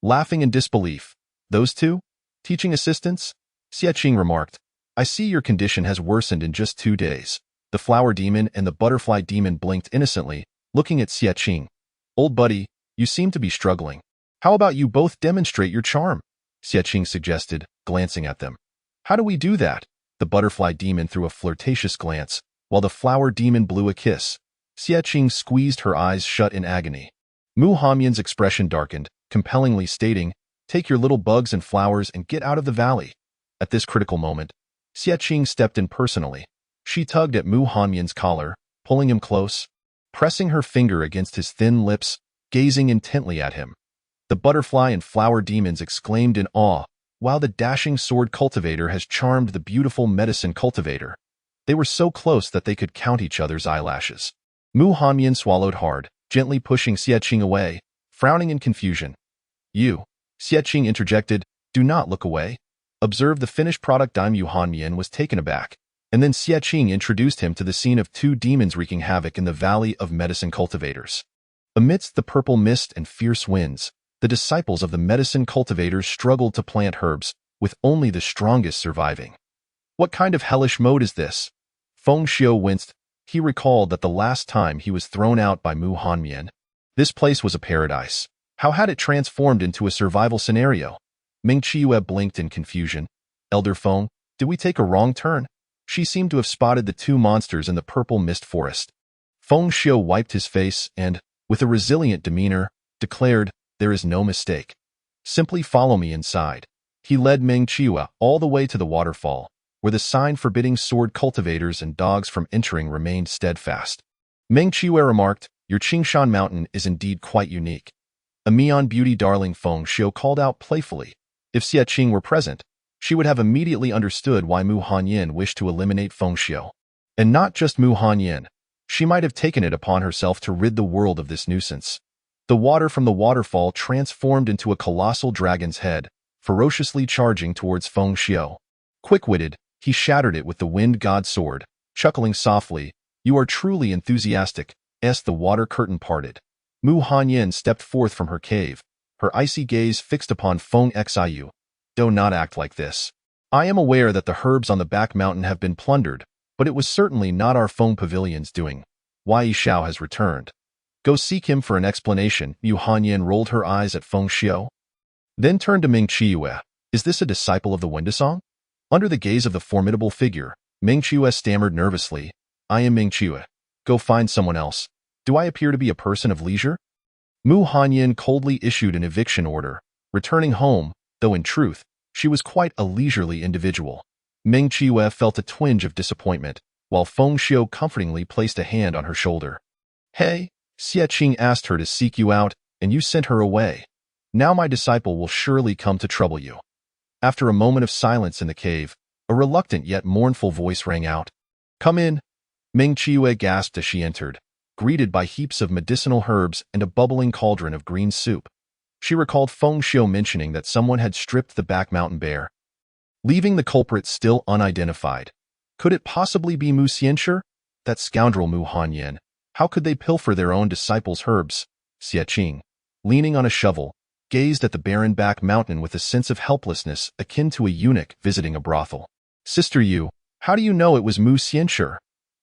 Laughing in disbelief. Those two? Teaching assistants? Xie Qing remarked. I see your condition has worsened in just 2 days. The flower demon and the butterfly demon blinked innocently, looking at Xie Qing. Old buddy, you seem to be struggling. How about you both demonstrate your charm? Xie Qing suggested, glancing at them. How do we do that? The butterfly demon threw a flirtatious glance, while the flower demon blew a kiss. Xie Qing squeezed her eyes shut in agony. Mu Hanmian's expression darkened, compellingly stating, Take your little bugs and flowers and get out of the valley. At this critical moment, Xie Qing stepped in personally. She tugged at Mu Hanmian's collar, pulling him close, pressing her finger against his thin lips, gazing intently at him. The butterfly and flower demons exclaimed in awe, while the dashing sword cultivator has charmed the beautiful medicine cultivator. They were so close that they could count each other's eyelashes. Mu Hanmian swallowed hard, gently pushing Xie Qing away, frowning in confusion. You, Xie Qing interjected, do not look away. Observe the finished product. Mu Hanmian was taken aback, and then Xie Qing introduced him to the scene of 2 demons wreaking havoc in the Valley of Medicine Cultivators. Amidst the purple mist and fierce winds, the disciples of the medicine cultivators struggled to plant herbs, with only the strongest surviving. What kind of hellish mode is this? Feng Xiu winced. He recalled that the last time he was thrown out by Mu Hanmian. This place was a paradise. How had it transformed into a survival scenario? Ming Qiue blinked in confusion. Elder Feng, did we take a wrong turn? She seemed to have spotted the 2 monsters in the purple mist forest. Feng Xiu wiped his face and, with a resilient demeanor, declared, There is no mistake. Simply follow me inside. He led Ming Qiue all the way to the waterfall, where the sign forbidding sword cultivators and dogs from entering remained steadfast. Ming Qiue remarked, Your Qingshan mountain is indeed quite unique. A Mian beauty darling, Feng Xiu called out playfully. If Xie Qing were present, she would have immediately understood why Mu Hanyan wished to eliminate Feng Xiu. And not just Mu Hanyan. She might have taken it upon herself to rid the world of this nuisance. The water from the waterfall transformed into a colossal dragon's head, ferociously charging towards Feng Xiu. Quick-witted, he shattered it with the wind god's sword, chuckling softly, You are truly enthusiastic, as the water curtain parted. Mu Hanyan stepped forth from her cave, her icy gaze fixed upon Feng Xiu. Do not act like this. I am aware that the herbs on the back mountain have been plundered, but it was certainly not our Feng Pavilion's doing. Wei Xiao has returned. Go seek him for an explanation. Mu Hanyan rolled her eyes at Feng Xiu, then turned to Ming Qiue. Is this a disciple of the Windasong? Under the gaze of the formidable figure, Ming Qiue stammered nervously, I am Ming Qiue. Go find someone else. Do I appear to be a person of leisure? Mu Hanyan coldly issued an eviction order, returning home, though in truth, she was quite a leisurely individual. Ming Qiue felt a twinge of disappointment, while Feng Xiu comfortingly placed a hand on her shoulder. Hey, Xie Qing asked her to seek you out, and you sent her away. Now my disciple will surely come to trouble you. After a moment of silence in the cave, a reluctant yet mournful voice rang out. Come in. Ming Qiue gasped as she entered, greeted by heaps of medicinal herbs and a bubbling cauldron of green soup. She recalled Feng Xiu mentioning that someone had stripped the back mountain bare, leaving the culprit still unidentified. Could it possibly be Mu Xianshi? That scoundrel Mu Hanyan. How could they pilfer their own disciples' herbs? Xie Qing, leaning on a shovel, gazed at the barren back mountain with a sense of helplessness akin to a eunuch visiting a brothel. Sister Yu, how do you know it was Mu Xianshi?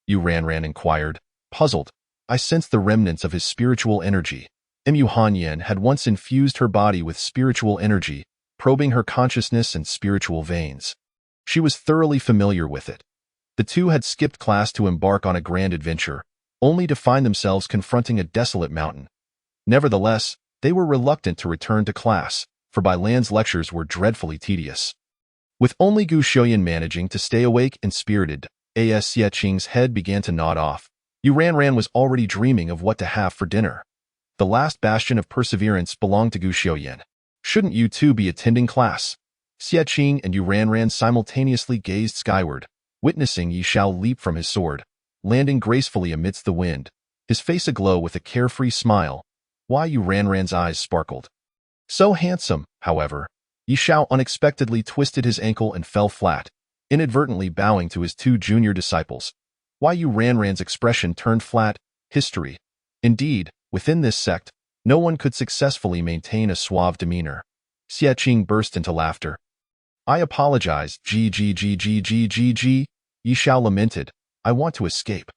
Yu Ranran inquired, puzzled. I sensed the remnants of his spiritual energy. Mu Hanyan had once infused her body with spiritual energy, probing her consciousness and spiritual veins. She was thoroughly familiar with it. The two had skipped class to embark on a grand adventure, only to find themselves confronting a desolate mountain. Nevertheless, they were reluctant to return to class, for Bai Lan's lectures were dreadfully tedious. With only Gu Xiuyan managing to stay awake and spirited, as Xie Qing's head began to nod off, Yu Ranran was already dreaming of what to have for dinner. The last bastion of perseverance belonged to Gu Xiuyan. Shouldn't you two be attending class? Xie Qing and Yu Ranran simultaneously gazed skyward, witnessing Yi Shao leap from his sword, landing gracefully amidst the wind, his face aglow with a carefree smile. Why Yu Ranran's eyes sparkled. So handsome, however, Yi Shao unexpectedly twisted his ankle and fell flat, inadvertently bowing to his 2 junior disciples. Why Yu Ranran's expression turned flat, History. Indeed, within this sect, no one could successfully maintain a suave demeanor. Xie Qing burst into laughter. I apologize, G. Yi Xiao lamented. I want to escape.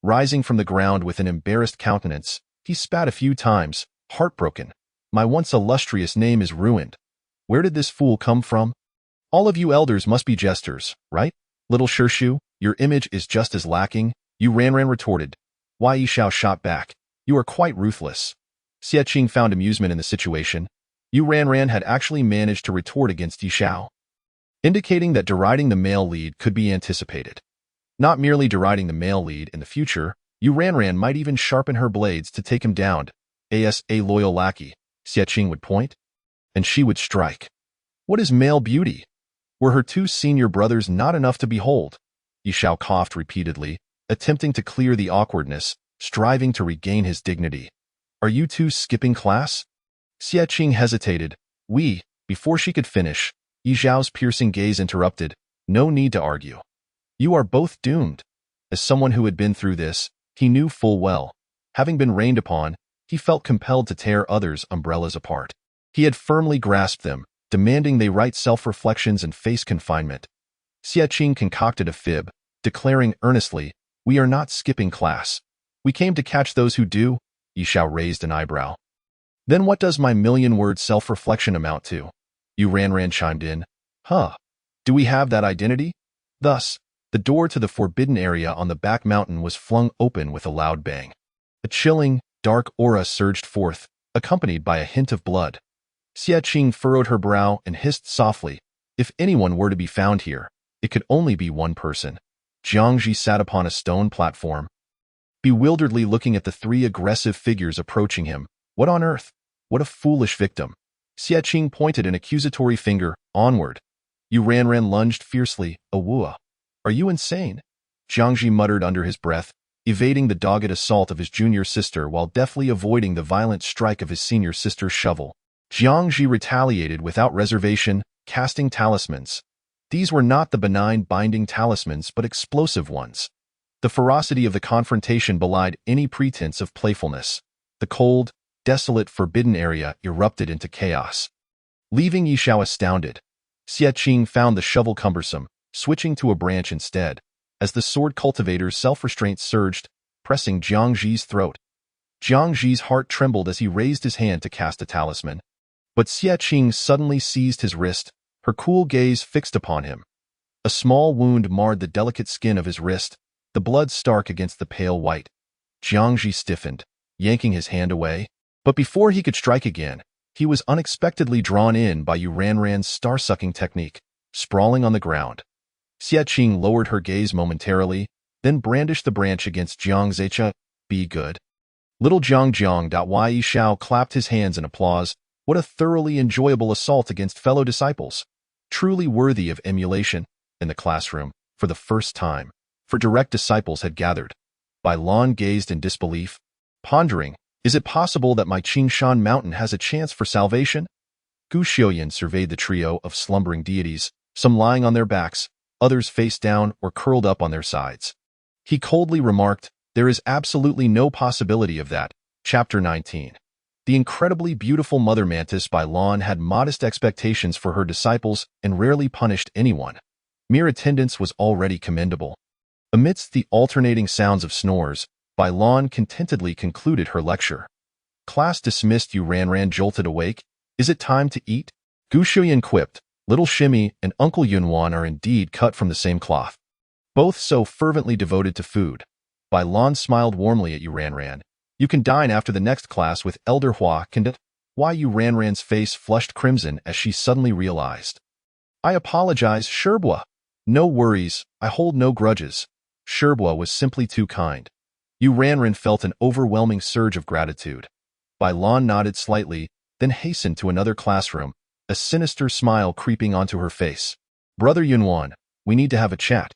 Rising from the ground with an embarrassed countenance, he spat a few times, heartbroken. My once illustrious name is ruined. Where did this fool come from? All of you elders must be jesters, right? Little Shirshu, your image is just as lacking, Yu Ranran retorted. Why Yi Xiao shot back. You are quite ruthless. Xie Qing found amusement in the situation. Yu Ranran had actually managed to retort against Yi Xiao, indicating that deriding the male lead could be anticipated. Not merely deriding the male lead in the future, Yu Ranran might even sharpen her blades to take him down. As a loyal lackey, Xie Qing would point, and she would strike. What is male beauty? Were her two senior brothers not enough to behold? Yi Xiao coughed repeatedly, attempting to clear the awkwardness, striving to regain his dignity. Are you two skipping class? Xie Qing hesitated. Before she could finish, Yi Xiao's piercing gaze interrupted. No need to argue. You are both doomed. As someone who had been through this, he knew full well. Having been rained upon, he felt compelled to tear others' umbrellas apart. He had firmly grasped them, demanding they write self-reflections and face confinement. Xie Qing concocted a fib, declaring earnestly, We are not skipping class. We came to catch those who do. Yi Xiao raised an eyebrow. Then what does my million-word self-reflection amount to? Yu Ranran chimed in. Do we have that identity? Thus, the door to the forbidden area on the back mountain was flung open with a loud bang. A chilling, dark aura surged forth, accompanied by a hint of blood. Xie Qing furrowed her brow and hissed softly. If anyone were to be found here, it could only be one person. Jiangji sat upon a stone platform, bewilderedly looking at the three aggressive figures approaching him. What on earth? What a foolish victim. Xie Qing pointed an accusatory finger onward. Yu Ranran lunged fiercely. Awua. Are you insane? Jiangji muttered under his breath, evading the dogged assault of his junior sister while deftly avoiding the violent strike of his senior sister's shovel. Jiangji retaliated without reservation, casting talismans. These were not the benign binding talismans but explosive ones. The ferocity of the confrontation belied any pretense of playfulness. The cold, desolate forbidden area erupted into chaos, leaving Yi Xiao astounded. Xie Qing found the shovel cumbersome, switching to a branch instead, as the sword cultivator's self-restraint surged, pressing Jiangji's throat. Jiangji's heart trembled as he raised his hand to cast a talisman. But Xie Qing suddenly seized his wrist, her cool gaze fixed upon him. A small wound marred the delicate skin of his wrist, the blood stark against the pale white. Jiangji stiffened, yanking his hand away. But before he could strike again, he was unexpectedly drawn in by Yu Ranran's star-sucking technique, sprawling on the ground. Xie Qing lowered her gaze momentarily, then brandished the branch against Jiang Zhecha. Be good. Little Jiang. Yi Xiao clapped his hands in applause. What a thoroughly enjoyable assault against fellow disciples. Truly worthy of emulation. In the classroom, for the first time, for direct disciples had gathered. Bai Lan gazed in disbelief, pondering, is it possible that my Qingshan mountain has a chance for salvation? Gu Xiuyan surveyed the trio of slumbering deities, some lying on their backs, others face down or curled up on their sides. He coldly remarked, there is absolutely no possibility of that. Chapter 19. The incredibly beautiful Mother Mantis Bai Lan had modest expectations for her disciples and rarely punished anyone. Mere attendance was already commendable. Amidst the alternating sounds of snores, Bai Lan contentedly concluded her lecture. Class dismissed. Yu Ranran jolted awake. Is it time to eat? Gu Xiuyan quipped. Little Shimmy and Uncle Yunwan are indeed cut from the same cloth. Both so fervently devoted to food. Bai Lan smiled warmly at Yu Ranran. You can dine after the next class with Elder Hua Kanda. Why? Yu Ranran's face flushed crimson as she suddenly realized. I apologize, Sherbua. No worries, I hold no grudges. Sherbua was simply too kind. Yu Ranran felt an overwhelming surge of gratitude. Bai Lan nodded slightly, then hastened to another classroom, a sinister smile creeping onto her face. Brother Yunwan, we need to have a chat.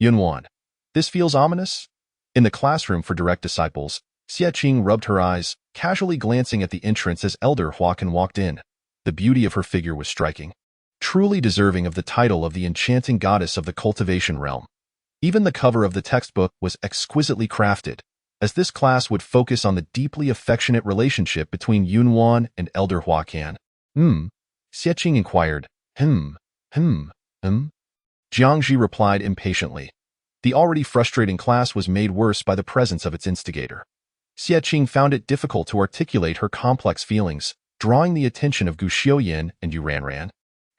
Yunwan, this feels ominous? In the classroom for direct disciples, Xie Qing rubbed her eyes, casually glancing at the entrance as Elder Huacan walked in. The beauty of her figure was striking, truly deserving of the title of the enchanting goddess of the cultivation realm. Even the cover of the textbook was exquisitely crafted, as this class would focus on the deeply affectionate relationship between Yunwan and Elder Huacan. Xie inquired. Hmm. Jiangji replied impatiently. The already frustrating class was made worse by the presence of its instigator. Xie found it difficult to articulate her complex feelings, drawing the attention of Gu Xiuyin and Yu Ranran.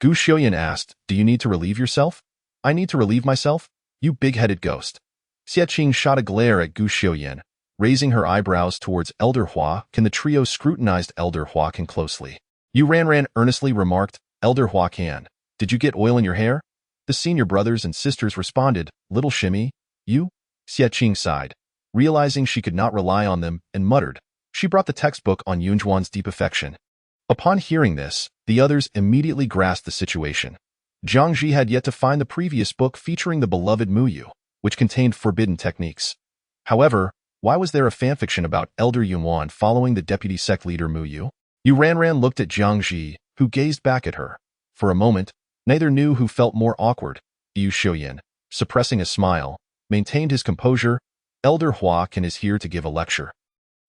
Gu Xiuyin asked, "Do you need to relieve yourself?" "I need to relieve myself? You big-headed ghost." Xie shot a glare at Gu Xiuyin, raising her eyebrows towards Elder Huacan. The trio scrutinized Elder Huacan closely. Yu Ranran earnestly remarked, "Elder Huacan, did you get oil in your hair?" The senior brothers and sisters responded, "Little shimmy, you?" Xie sighed, realizing she could not rely on them, and muttered. She brought the textbook on Yunjuan's deep affection. Upon hearing this, the others immediately grasped the situation. Jiangji had yet to find the previous book featuring the beloved Muyu, which contained forbidden techniques. However, why was there a fanfiction about Elder Yunwan following the deputy sect leader Muyu? Yu Ranran looked at Jiangji, who gazed back at her. For a moment, neither knew who felt more awkward. Yu Xiuyin, suppressing a smile, maintained his composure. Elder Huacan is here to give a lecture.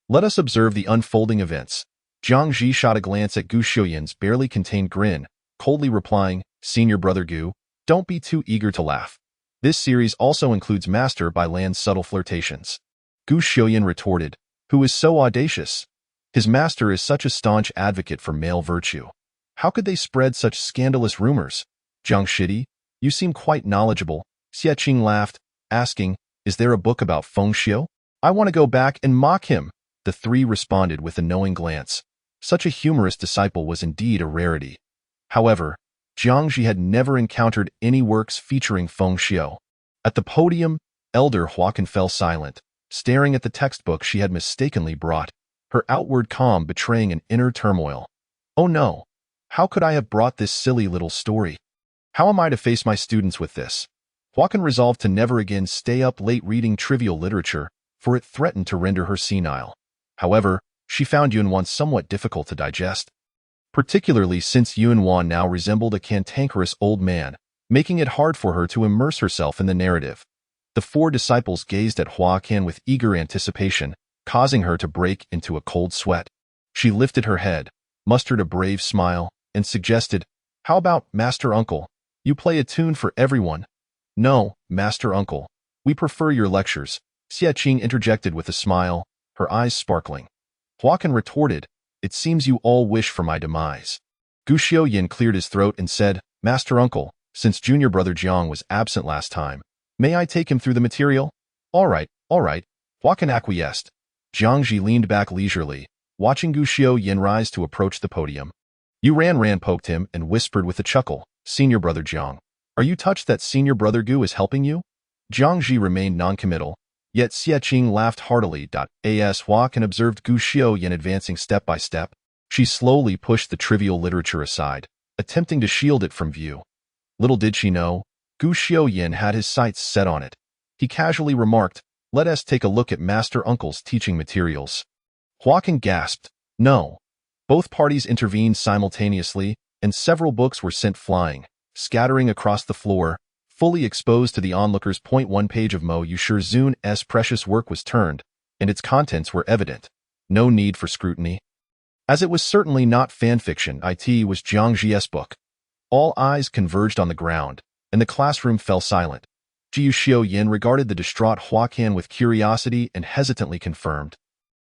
Let us observe the unfolding events. Jiangji shot a glance at Gu Xiuyin's barely contained grin, coldly replying, "Senior brother Gu, don't be too eager to laugh. This series also includes Master by Land's subtle flirtations." Gu Xiuyin retorted, "Who is so audacious? His master is such a staunch advocate for male virtue. How could they spread such scandalous rumors?" "Jiang Shidi, you seem quite knowledgeable." Xie laughed, asking, "Is there a book about Feng Xiu? I want to go back and mock him." The three responded with a knowing glance. Such a humorous disciple was indeed a rarity. However, Jiangji had never encountered any works featuring Feng Xiu. At the podium, Elder Huacan fell silent, staring at the textbook she had mistakenly brought, her outward calm betraying an inner turmoil. "Oh no! How could I have brought this silly little story? How am I to face my students with this?" Huacan resolved to never again stay up late reading trivial literature, for it threatened to render her senile. However, she found Yunwan somewhat difficult to digest, particularly since Yunwan now resembled a cantankerous old man, making it hard for her to immerse herself in the narrative. The four disciples gazed at Huacan with eager anticipation, causing her to break into a cold sweat. She lifted her head, mustered a brave smile, and suggested, "How about, Master Uncle? You play a tune for everyone." "No, Master Uncle. We prefer your lectures," Xie interjected with a smile, her eyes sparkling. Huacan retorted, "It seems you all wish for my demise." Gu Xiuyin cleared his throat and said, "Master Uncle, since junior brother Jiang was absent last time, may I take him through the material?" All right, Huacan acquiesced. Jiangji leaned back leisurely, watching Gu Xiuyin rise to approach the podium. Yu Ranran poked him and whispered with a chuckle, "Senior brother Jiang, are you touched that senior brother Gu is helping you?" Jiangji remained noncommittal, yet Xie laughed heartily. As Huacan observed Gu Xiuyin advancing step by step, she slowly pushed the trivial literature aside, attempting to shield it from view. Little did she know, Gu Xiuyin had his sights set on it. He casually remarked, "Let us take a look at Master Uncle's teaching materials." Huacan gasped, "No." Both parties intervened simultaneously, and several books were sent flying, scattering across the floor, fully exposed to the onlookers. One page of Mo Yushizun's precious work was turned, and its contents were evident. No need for scrutiny. As it was certainly not fanfiction, it was Jiangji's book. All eyes converged on the ground, and the classroom fell silent. Gu Xiuyin regarded the distraught Huacan with curiosity and hesitantly confirmed,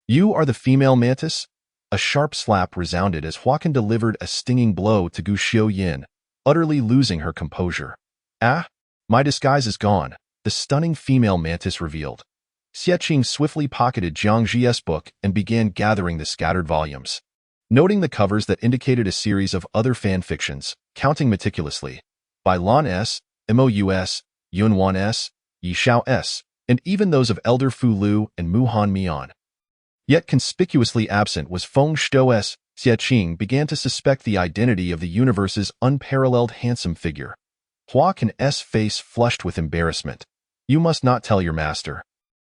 "You are the female mantis?" A sharp slap resounded as Huacan delivered a stinging blow to Gu Xiuyin, utterly losing her composure. "Ah, my disguise is gone," the stunning female mantis revealed. Xie swiftly pocketed Jiangji's book and began gathering the scattered volumes. Noting the covers that indicated a series of other fanfictions, counting meticulously, by Lan S, Mous, Yunwan S, Yishao S, and even those of Elder Fu Lu and Muhan Mian. Yet conspicuously absent was Feng Xiu S. Xie began to suspect the identity of the universe's unparalleled handsome figure. Huacan's face flushed with embarrassment. "You must not tell your master."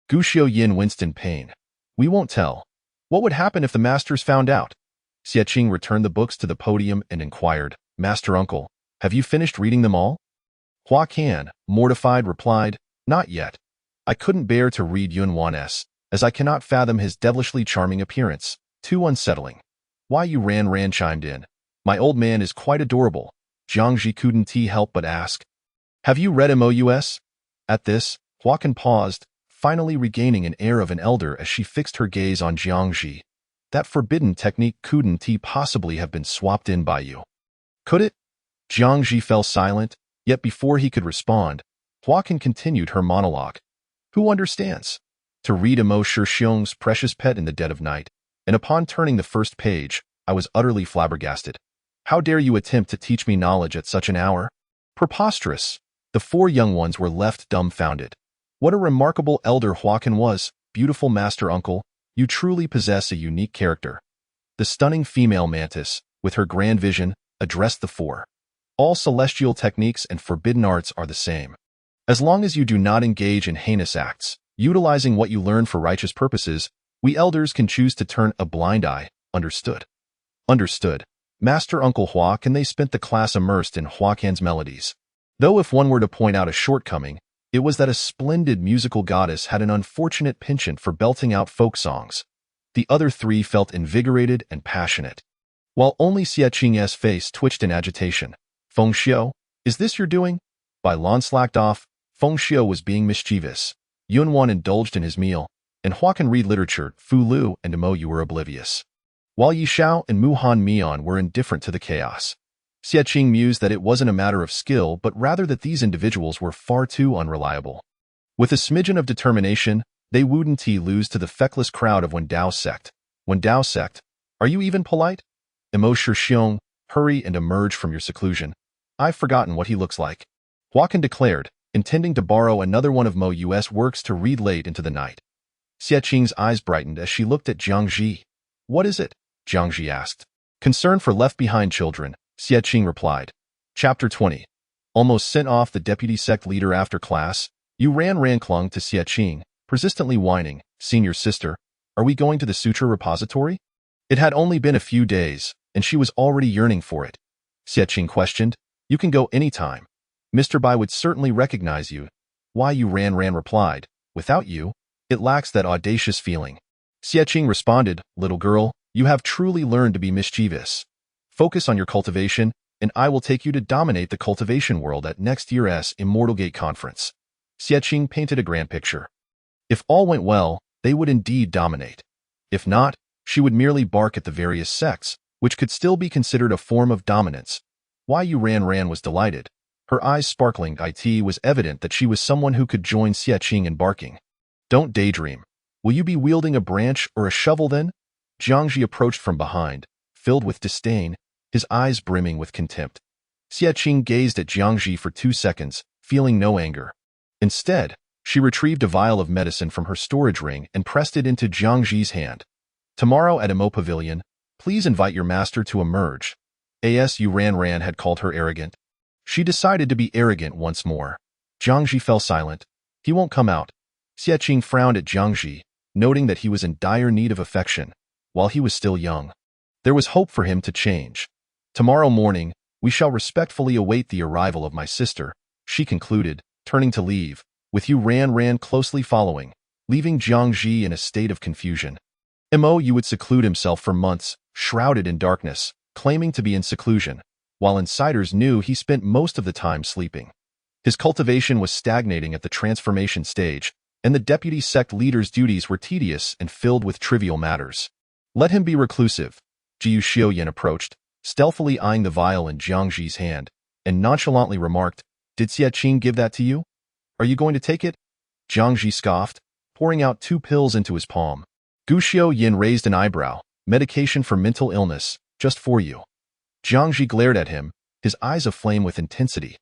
Gu Xiuyin winced in pain. "We won't tell. What would happen if the masters found out?" Xie returned the books to the podium and inquired, "Master Uncle, have you finished reading them all?" Huacan, mortified, replied, "Not yet. I couldn't bear to read Yunwan's. as I cannot fathom his devilishly charming appearance. Too unsettling. Why you Ran chimed in. My old man is quite adorable. Jiangji couldn't help but ask. Have you read MOUS? At this, Huacan paused, finally regaining an air of an elder as she fixed her gaze on Jiangji. That forbidden technique couldn't possibly have been swapped in by you. Could it? Jiangji fell silent, yet before he could respond, Huacan continued her monologue. Who understands? To read Mo Shixiong's precious pet in the dead of night, and upon turning the first page, I was utterly flabbergasted. How dare you attempt to teach me knowledge at such an hour? Preposterous! The four young ones were left dumbfounded. What a remarkable elder Huacan was, beautiful master uncle, you truly possess a unique character. The stunning female mantis, with her grand vision, addressed the four. All celestial techniques and forbidden arts are the same. As long as you do not engage in heinous acts, utilizing what you learn for righteous purposes, we elders can choose to turn a blind eye. Understood? Understood. Master Uncle Huacan. They spent the class immersed in Huacan's melodies. Though if one were to point out a shortcoming, it was that a splendid musical goddess had an unfortunate penchant for belting out folk songs. The other three felt invigorated and passionate, while only Xie Qing's face twitched in agitation. Feng Xiu, is this your doing? By Lan slacked off, Feng Xiu was being mischievous. Yunwan indulged in his meal, and Huacan read literature. Fu Lu and Mo Yu were oblivious, while Yi Shao and Mu Han Mian were indifferent to the chaos. Xie Qing mused that it wasn't a matter of skill, but rather that these individuals were far too unreliable. With a smidgen of determination, they wouldn't lose to the feckless crowd of Wendao sect. Wendao sect, are you even polite? Mo Shixiong, hurry and emerge from your seclusion. I've forgotten what he looks like. Huacan declared, intending to borrow another one of Mo Yu's works to read late into the night. Xie Qing's eyes brightened as she looked at Jiangji. What is it? Jiangji asked. Concern for left-behind children, Xie Qing replied. Chapter 20. Almost sent off the deputy sect leader after class, Yu Ran clung to Xie Qing, persistently whining, Senior sister, are we going to the suture repository? It had only been a few days, and she was already yearning for it. Xie Qing questioned. You can go any time. Mr. Bai would certainly recognize you. Why Yu Ran replied. Without you, it lacks that audacious feeling. Xie Qing responded, Little girl, you have truly learned to be mischievous. Focus on your cultivation, and I will take you to dominate the cultivation world at next year's Immortal Gate Conference. Xie Qing painted a grand picture. If all went well, they would indeed dominate. If not, she would merely bark at the various sects, which could still be considered a form of dominance. Why Yu Ran was delighted. Her eyes sparkling. It was evident that she was someone who could join Xie Qing in barking. Don't daydream. Will you be wielding a branch or a shovel then? Jiangji approached from behind, filled with disdain, his eyes brimming with contempt. Xie Qing gazed at Jiangji for 2 seconds, feeling no anger. Instead, she retrieved a vial of medicine from her storage ring and pressed it into Jiangji's hand. Tomorrow at Imo Pavilion, please invite your master to emerge. Yu Ran had called her arrogant. She decided to be arrogant once more. Jiangji fell silent. He won't come out. Xie Qing frowned at Jiangji, noting that he was in dire need of affection, while he was still young. There was hope for him to change. Tomorrow morning, we shall respectfully await the arrival of my sister, she concluded, turning to leave, with Yu Ran closely following, leaving Jiangji in a state of confusion. Mo Yu would seclude himself for months, shrouded in darkness, claiming to be in seclusion, while insiders knew he spent most of the time sleeping. His cultivation was stagnating at the transformation stage, and the deputy sect leader's duties were tedious and filled with trivial matters. Let him be reclusive. Jiu Xiaoyan approached, stealthily eyeing the vial in Jiangji's hand, and nonchalantly remarked, Did Xie Qing give that to you? Are you going to take it? Jiangji scoffed, pouring out 2 pills into his palm. Gu Xiaoyan raised an eyebrow. Medication for mental illness, just for you. Jiangji glared at him, his eyes aflame with intensity.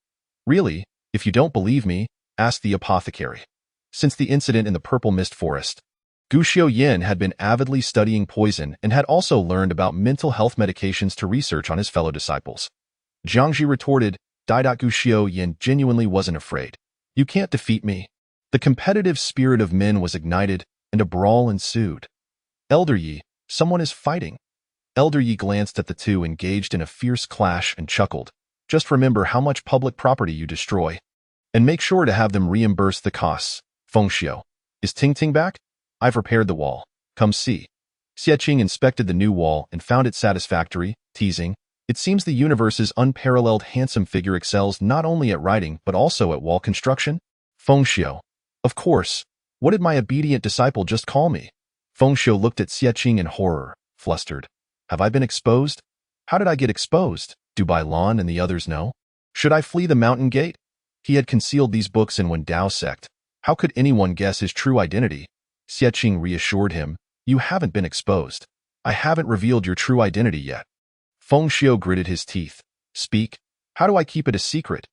Really, if you don't believe me, ask the apothecary. Since the incident in the Purple Mist Forest, Gu Xiaoyan had been avidly studying poison and had also learned about mental health medications to research on his fellow disciples. Jiangji retorted, Gu Xiaoyan genuinely wasn't afraid. You can't defeat me. The competitive spirit of men was ignited, and a brawl ensued. Elder Yi, someone is fighting. Elder Yi glanced at the two engaged in a fierce clash and chuckled. Just remember how much public property you destroy, and make sure to have them reimburse the costs. Feng Xiu, is Ting Ting back? I've repaired the wall. Come see. Xie inspected the new wall and found it satisfactory, teasing, "It seems the universe's unparalleled handsome figure excels not only at writing but also at wall construction." Feng Xiu. Of course. What did my obedient disciple just call me? Feng Xiu looked at Xie in horror, flustered. Have I been exposed? How did I get exposed? Do Bai Lan and the others know? Should I flee the mountain gate? He had concealed these books in Dao sect. How could anyone guess his true identity? Xie reassured him, "You haven't been exposed. I haven't revealed your true identity yet." Feng Xiu gritted his teeth. Speak. How do I keep it a secret?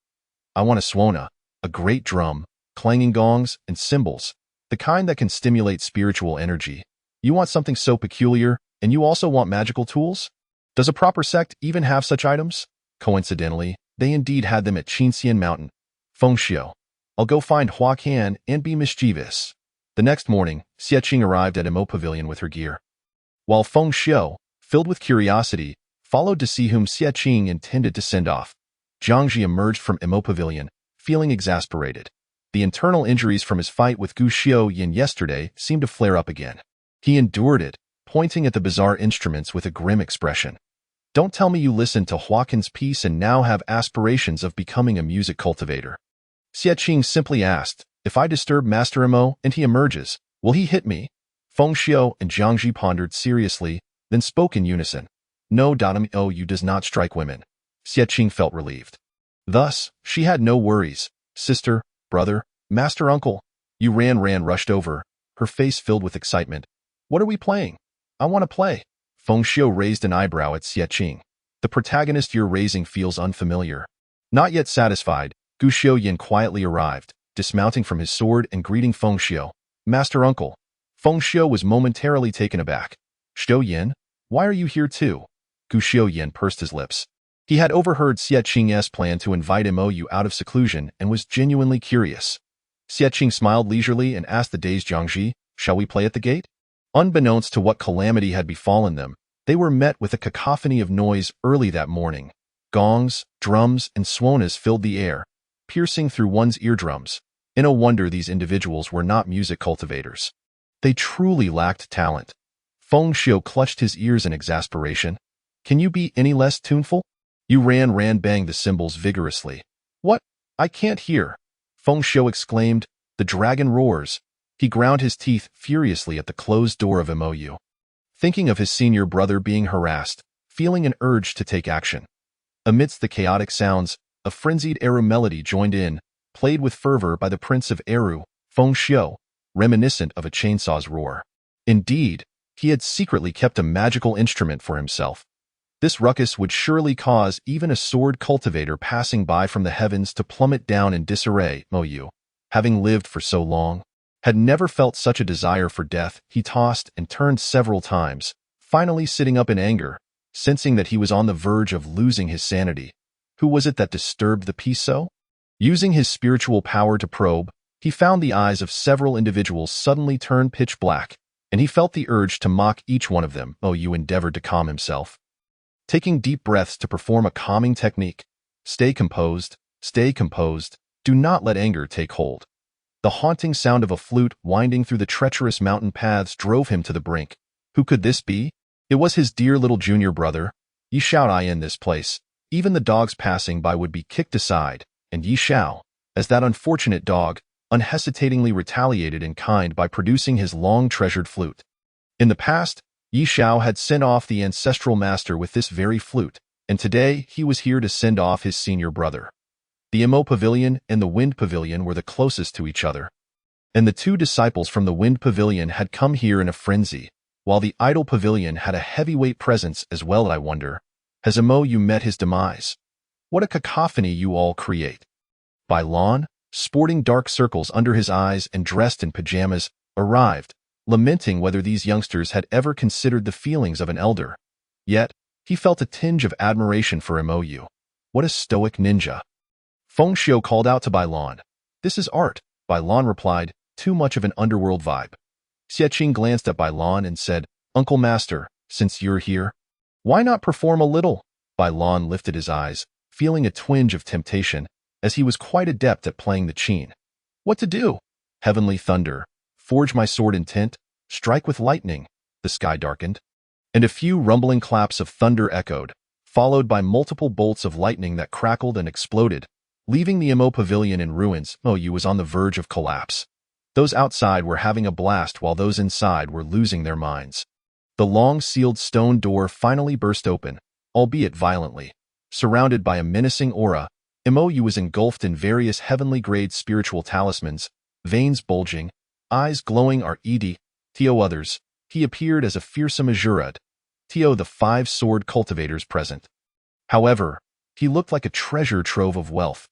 I want a swana, a great drum, clanging gongs, and cymbals, the kind that can stimulate spiritual energy. You want something so peculiar, and you also want magical tools? Does a proper sect even have such items? Coincidentally, they indeed had them at Qinxian Mountain. Feng Xiu. I'll go find Hua Kan and be mischievous. The next morning, Xie arrived at Imo Pavilion with her gear. While Feng Xiu, filled with curiosity, followed to see whom Xie intended to send off, Jiangji emerged from Imo Pavilion, feeling exasperated. The internal injuries from his fight with Gu Xiaoyan yesterday seemed to flare up again. He endured it, pointing at the bizarre instruments with a grim expression. Don't tell me you listened to Huakin's piece and now have aspirations of becoming a music cultivator. Xie simply asked, if I disturb Master Imo and he emerges, will he hit me? Feng Xiu and Jiangji pondered seriously, then spoke in unison. No, Imo, you does not strike women. Xie felt relieved. Thus, she had no worries. Sister, brother, master uncle. Yu Ran rushed over, her face filled with excitement. What are we playing? I want to play. Feng Xiu raised an eyebrow at Xie. The protagonist you're raising feels unfamiliar. Not yet satisfied, Gu Xiaoyan quietly arrived, dismounting from his sword and greeting Feng Xiu. Master uncle. Feng Xiu was momentarily taken aback. Xiaoyan, why are you here too? Gu Xiaoyan pursed his lips. He had overheard Xie plan to invite Imo out of seclusion and was genuinely curious. Xie smiled leisurely and asked the dazed Jiangji, shall we play at the gate? Unbeknownst to what calamity had befallen them, they were met with a cacophony of noise early that morning. Gongs, drums, and swanas filled the air, piercing through one's eardrums. No wonder these individuals were not music cultivators. They truly lacked talent. Feng Xiu clutched his ears in exasperation. Can you be any less tuneful? Yu Ran banged the cymbals vigorously. What? I can't hear. Feng Xiu exclaimed. The dragon roars. He ground his teeth furiously at the closed door of Imo. Thinking of his senior brother being harassed, feeling an urge to take action. Amidst the chaotic sounds, a frenzied Eru melody joined in, played with fervor by the Prince of Eru, Feng Xiu, reminiscent of a chainsaw's roar. Indeed, he had secretly kept a magical instrument for himself. This ruckus would surely cause even a sword cultivator passing by from the heavens to plummet down in disarray. Imo, having lived for so long, had never felt such a desire for death. He tossed and turned several times, finally sitting up in anger, sensing that he was on the verge of losing his sanity. Who was it that disturbed the peace so? Using his spiritual power to probe, he found the eyes of several individuals suddenly turn pitch black, and he felt the urge to mock each one of them. Imo endeavored to calm himself, taking deep breaths to perform a calming technique. Stay composed, do not let anger take hold. The haunting sound of a flute winding through the treacherous mountain paths drove him to the brink. Who could this be? It was his dear little junior brother. Yi Shao I in this place. Even the dogs passing by would be kicked aside, and Yi Shao, as that unfortunate dog, unhesitatingly retaliated in kind by producing his long-treasured flute. In the past, Yi Shao had sent off the ancestral master with this very flute, and today he was here to send off his senior brother. The Imo Pavilion and the Wind Pavilion were the closest to each other, and the two disciples from the Wind Pavilion had come here in a frenzy, while the Idol Pavilion had a heavyweight presence as well. I wonder, has Imo met his demise? What a cacophony you all create. Bai Lan, sporting dark circles under his eyes and dressed in pajamas, arrived, lamenting whether these youngsters had ever considered the feelings of an elder. Yet, he felt a tinge of admiration for Imo. What a stoic ninja. Feng Xiu called out to Bai Lan. This is art. Bai Lan replied, too much of an underworld vibe. Xie glanced at Bai Lan and said, Uncle Master, since you're here, why not perform a little? Bai Lan lifted his eyes, feeling a twinge of temptation, as he was quite adept at playing the qin. What to do? Heavenly thunder. Forge my sword intent? Strike with lightning. The sky darkened, and a few rumbling claps of thunder echoed, followed by multiple bolts of lightning that crackled and exploded, leaving the Imo pavilion in ruins. Moyu was on the verge of collapse. Those outside were having a blast while those inside were losing their minds. The long sealed stone door finally burst open, albeit violently. Surrounded by a menacing aura, Imoyu was engulfed in various heavenly-grade spiritual talismans, veins bulging, eyes glowing Tio others. He appeared as a fearsome Azurad, Tio the 5 sword cultivators present. However, he looked like a treasure trove of wealth.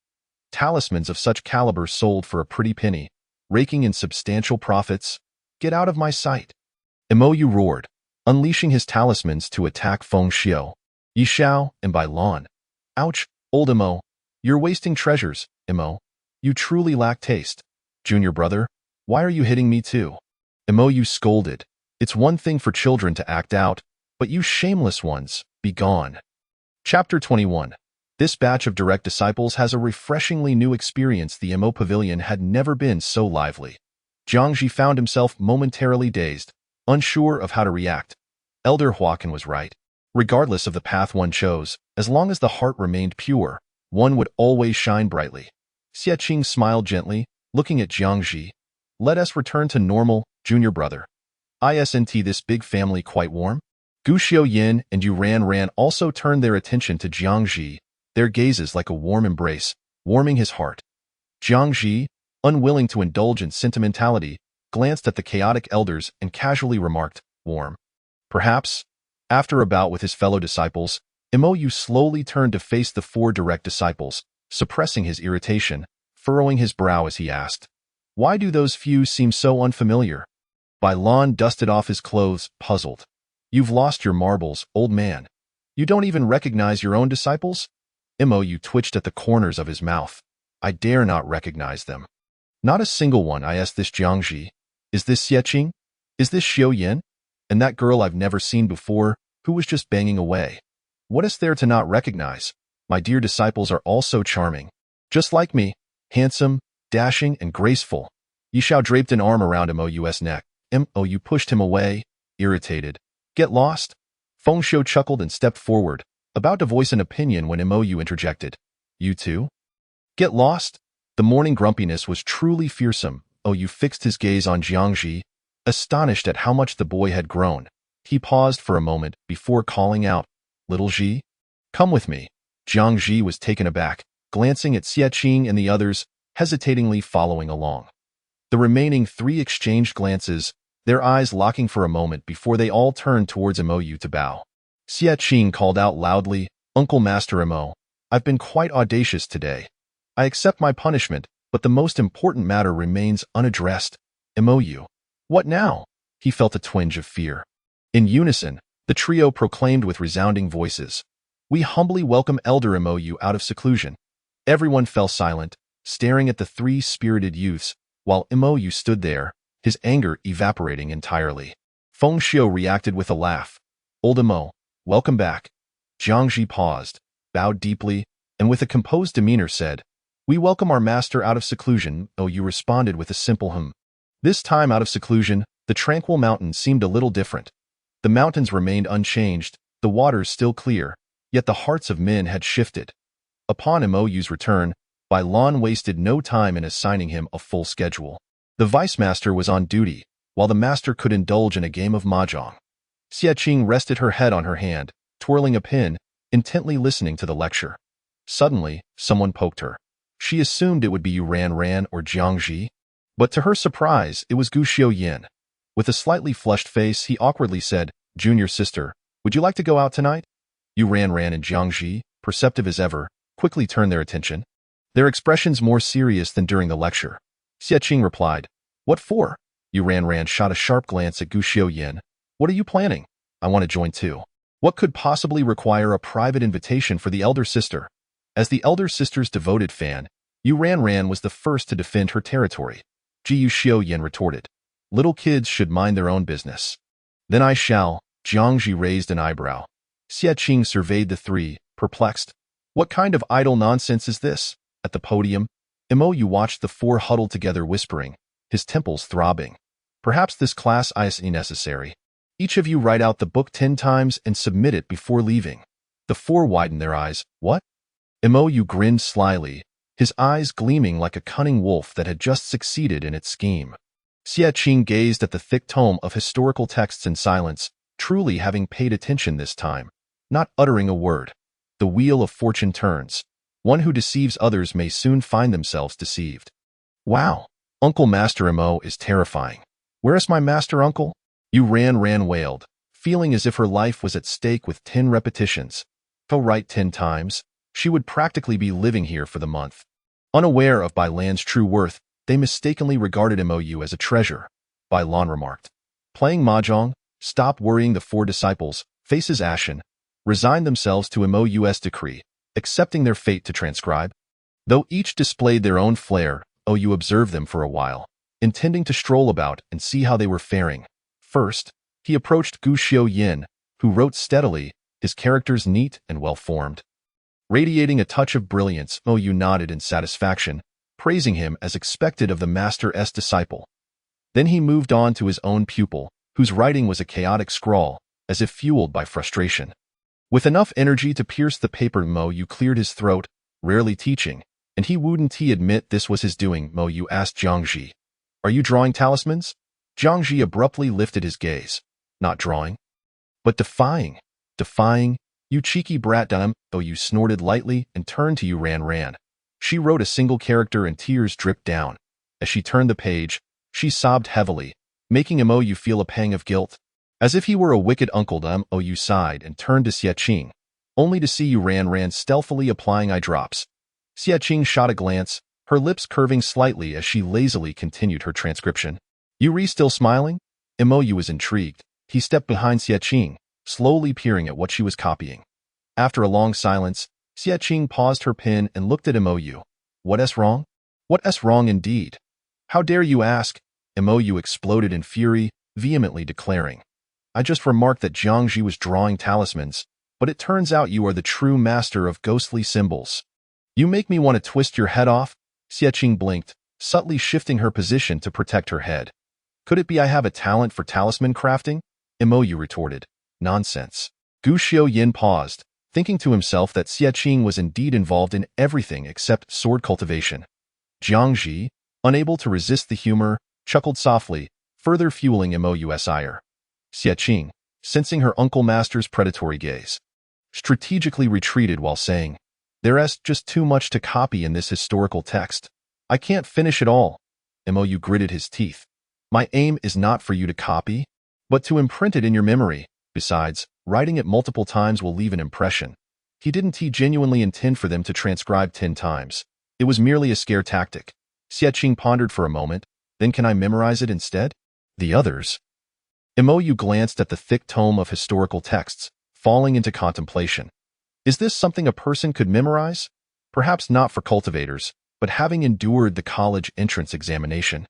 Talismans of such caliber sold for a pretty penny, raking in substantial profits. Get out of my sight! Imoyu roared, unleashing his talismans to attack Feng Xiao, Yishao, and Bai Lan. Ouch, old Imo. You're wasting treasures, Imo. You truly lack taste. Junior brother, why are you hitting me too? Imoyu scolded. It's one thing for children to act out, but you shameless ones, be gone. Chapter 21. This batch of direct disciples has a refreshingly new experience. The Imo Pavilion had never been so lively. Jiangji found himself momentarily dazed, unsure of how to react. Elder Huacan was right. Regardless of the path one chose, as long as the heart remained pure, one would always shine brightly. Xie Qing smiled gently, looking at Jiangji. Let us return to normal, junior brother. Isn't this big family quite warm? Gu Xiaoyin and Yu Ran also turned their attention to Jiangji, their gazes like a warm embrace, warming his heart. Jiangji, unwilling to indulge in sentimentality, glanced at the chaotic elders and casually remarked, warm. Perhaps, after a bout with his fellow disciples, Imoyu slowly turned to face the 4 direct disciples, suppressing his irritation, furrowing his brow as he asked, why do those few seem so unfamiliar? Bai Lan dusted off his clothes, puzzled. You've lost your marbles, old man. You don't even recognize your own disciples? Imoyu twitched at the corners of his mouth. I dare not recognize them. Not a single one. I asked this Jiangji. Is this Xie Qing? Is this Xiao Yin? And that girl I've never seen before, who was just banging away. What is there to not recognize? My dear disciples are all so charming. Just like me, handsome, dashing, and graceful. Yishao draped an arm around Imoyu's neck. Imoyu pushed him away, irritated. Get lost? Feng Xiao chuckled and stepped forward, about to voice an opinion when Imoyu interjected. You too? Get lost? The morning grumpiness was truly fearsome. Imoyu fixed his gaze on Jiangji, astonished at how much the boy had grown. He paused for a moment before calling out, Little Ji? Come with me. Jiangji was taken aback, glancing at Xie Qing and the others, hesitatingly following along. The remaining 3 exchanged glances, their eyes locking for a moment before they all turned towards Imoyu to bow. Xie Qing called out loudly, Uncle Master Imo, I've been quite audacious today. I accept my punishment, but the most important matter remains unaddressed. Imoyu. What now? He felt a twinge of fear. In unison, the trio proclaimed with resounding voices, We humbly welcome Elder Imoyu out of seclusion. Everyone fell silent, staring at the 3 spirited youths, while Imoyu stood there, his anger evaporating entirely. Feng Xiao reacted with a laugh. Old Imo, welcome back. Jiangji paused, bowed deeply, and with a composed demeanor said, We welcome our master out of seclusion. You responded with a simple hum. This time out of seclusion, the tranquil mountains seemed a little different. The mountains remained unchanged, the waters still clear, yet the hearts of men had shifted. Upon Imoyu's return, Bai Lan wasted no time in assigning him a full schedule. The vice master was on duty, while the master could indulge in a game of mahjong. Xie Qing rested her head on her hand, twirling a pin, intently listening to the lecture. Suddenly, someone poked her. She assumed it would be Yu Ran or Jiangji, but to her surprise, it was Gu Xiaoyin. With a slightly flushed face, he awkwardly said, Junior sister, would you like to go out tonight? Yu Ran and Jiangji, perceptive as ever, quickly turned their attention, their expressions more serious than during the lecture. Xie Qing replied, What for? Yu Ran shot a sharp glance at Gu Xiaoyin. What are you planning? I want to join too. What could possibly require a private invitation for the elder sister? As the elder sister's devoted fan, Yu Ran was the first to defend her territory. Gu Xiaoyin retorted, Little kids should mind their own business. Then I shall. Jiangji raised an eyebrow. Xie Qing surveyed the 3, perplexed. What kind of idle nonsense is this? At the podium, Imoyu watched the 4 huddled together whispering, his temples throbbing. Perhaps this class is necessary. Each of you write out the book 10 times and submit it before leaving. The four widened their eyes. What? Imoyu grinned slyly, his eyes gleaming like a cunning wolf that had just succeeded in its scheme. Xie Qing gazed at the thick tome of historical texts in silence, truly having paid attention this time, not uttering a word. The wheel of fortune turns. One who deceives others may soon find themselves deceived. Wow, Uncle Master Imo is terrifying. Where is my master uncle? Yu Ran wailed, feeling as if her life was at stake with 10 repetitions. If he'll write 10 times, she would practically be living here for the month. Unaware of Bai Lan's true worth, they mistakenly regarded Imoyu as a treasure. Bai Lan remarked. Playing mahjong, stop worrying. The four disciples, faces ashen, resigned themselves to Imoyu's decree, accepting their fate to transcribe. Though each displayed their own flair, Oyu observed them for a while, intending to stroll about and see how they were faring. First, he approached Gu Xiaoyin, who wrote steadily, his characters neat and well-formed. Radiating a touch of brilliance, Oyu nodded in satisfaction, praising him as expected of the master's disciple. Then he moved on to his own pupil, whose writing was a chaotic scrawl, as if fueled by frustration. With enough energy to pierce the paper, Mo-Yu cleared his throat, rarely teaching, and he wouldn't admit this was his doing. Mo-Yu asked Jiangji, "Are you drawing talismans?" Jiangji abruptly lifted his gaze. "Not drawing, but defying. Defying? You cheeky brat." Mo-Yu snorted lightly and turned to Yu Ran. She wrote a single character and tears dripped down. As she turned the page, she sobbed heavily, making Mo-Yu feel a pang of guilt. As if he were a wicked uncle, Mo-Yu sighed and turned to Xie Qing, only to see Yu Ran stealthily applying eye drops. Xie Qing shot a glance, her lips curving slightly as she lazily continued her transcription. Yuri still smiling? Mo-Yu was intrigued. He stepped behind Xie Qing, slowly peering at what she was copying. After a long silence, Xie Qing paused her pen and looked at Mo-Yu. "What's wrong?" "What's wrong indeed? How dare you ask?" Mo-Yu exploded in fury, vehemently declaring. "I just remarked that Jiangji was drawing talismans, but it turns out you are the true master of ghostly symbols. You make me want to twist your head off." Xie Qing blinked, subtly shifting her position to protect her head. "Could it be I have a talent for talisman crafting?" Mo-Yu retorted. "Nonsense." Gu Xiaoyin paused, thinking to himself that Xie Qing was indeed involved in everything except sword cultivation. Jiangji, unable to resist the humor, chuckled softly, further fueling Moyu's ire. Xie Qing, sensing her uncle master's predatory gaze, strategically retreated while saying, "There's just too much to copy in this historical text. I can't finish it all." Moyu gritted his teeth. "My aim is not for you to copy, but to imprint it in your memory. Besides, writing it multiple times will leave an impression." He didn't genuinely intend for them to transcribe 10 times. It was merely a scare tactic. Xie Qing pondered for a moment. "Then can I memorize it instead?" The others. Moyu glanced at the thick tome of historical texts, falling into contemplation. Is this something a person could memorize? Perhaps not for cultivators, but having endured the college entrance examination.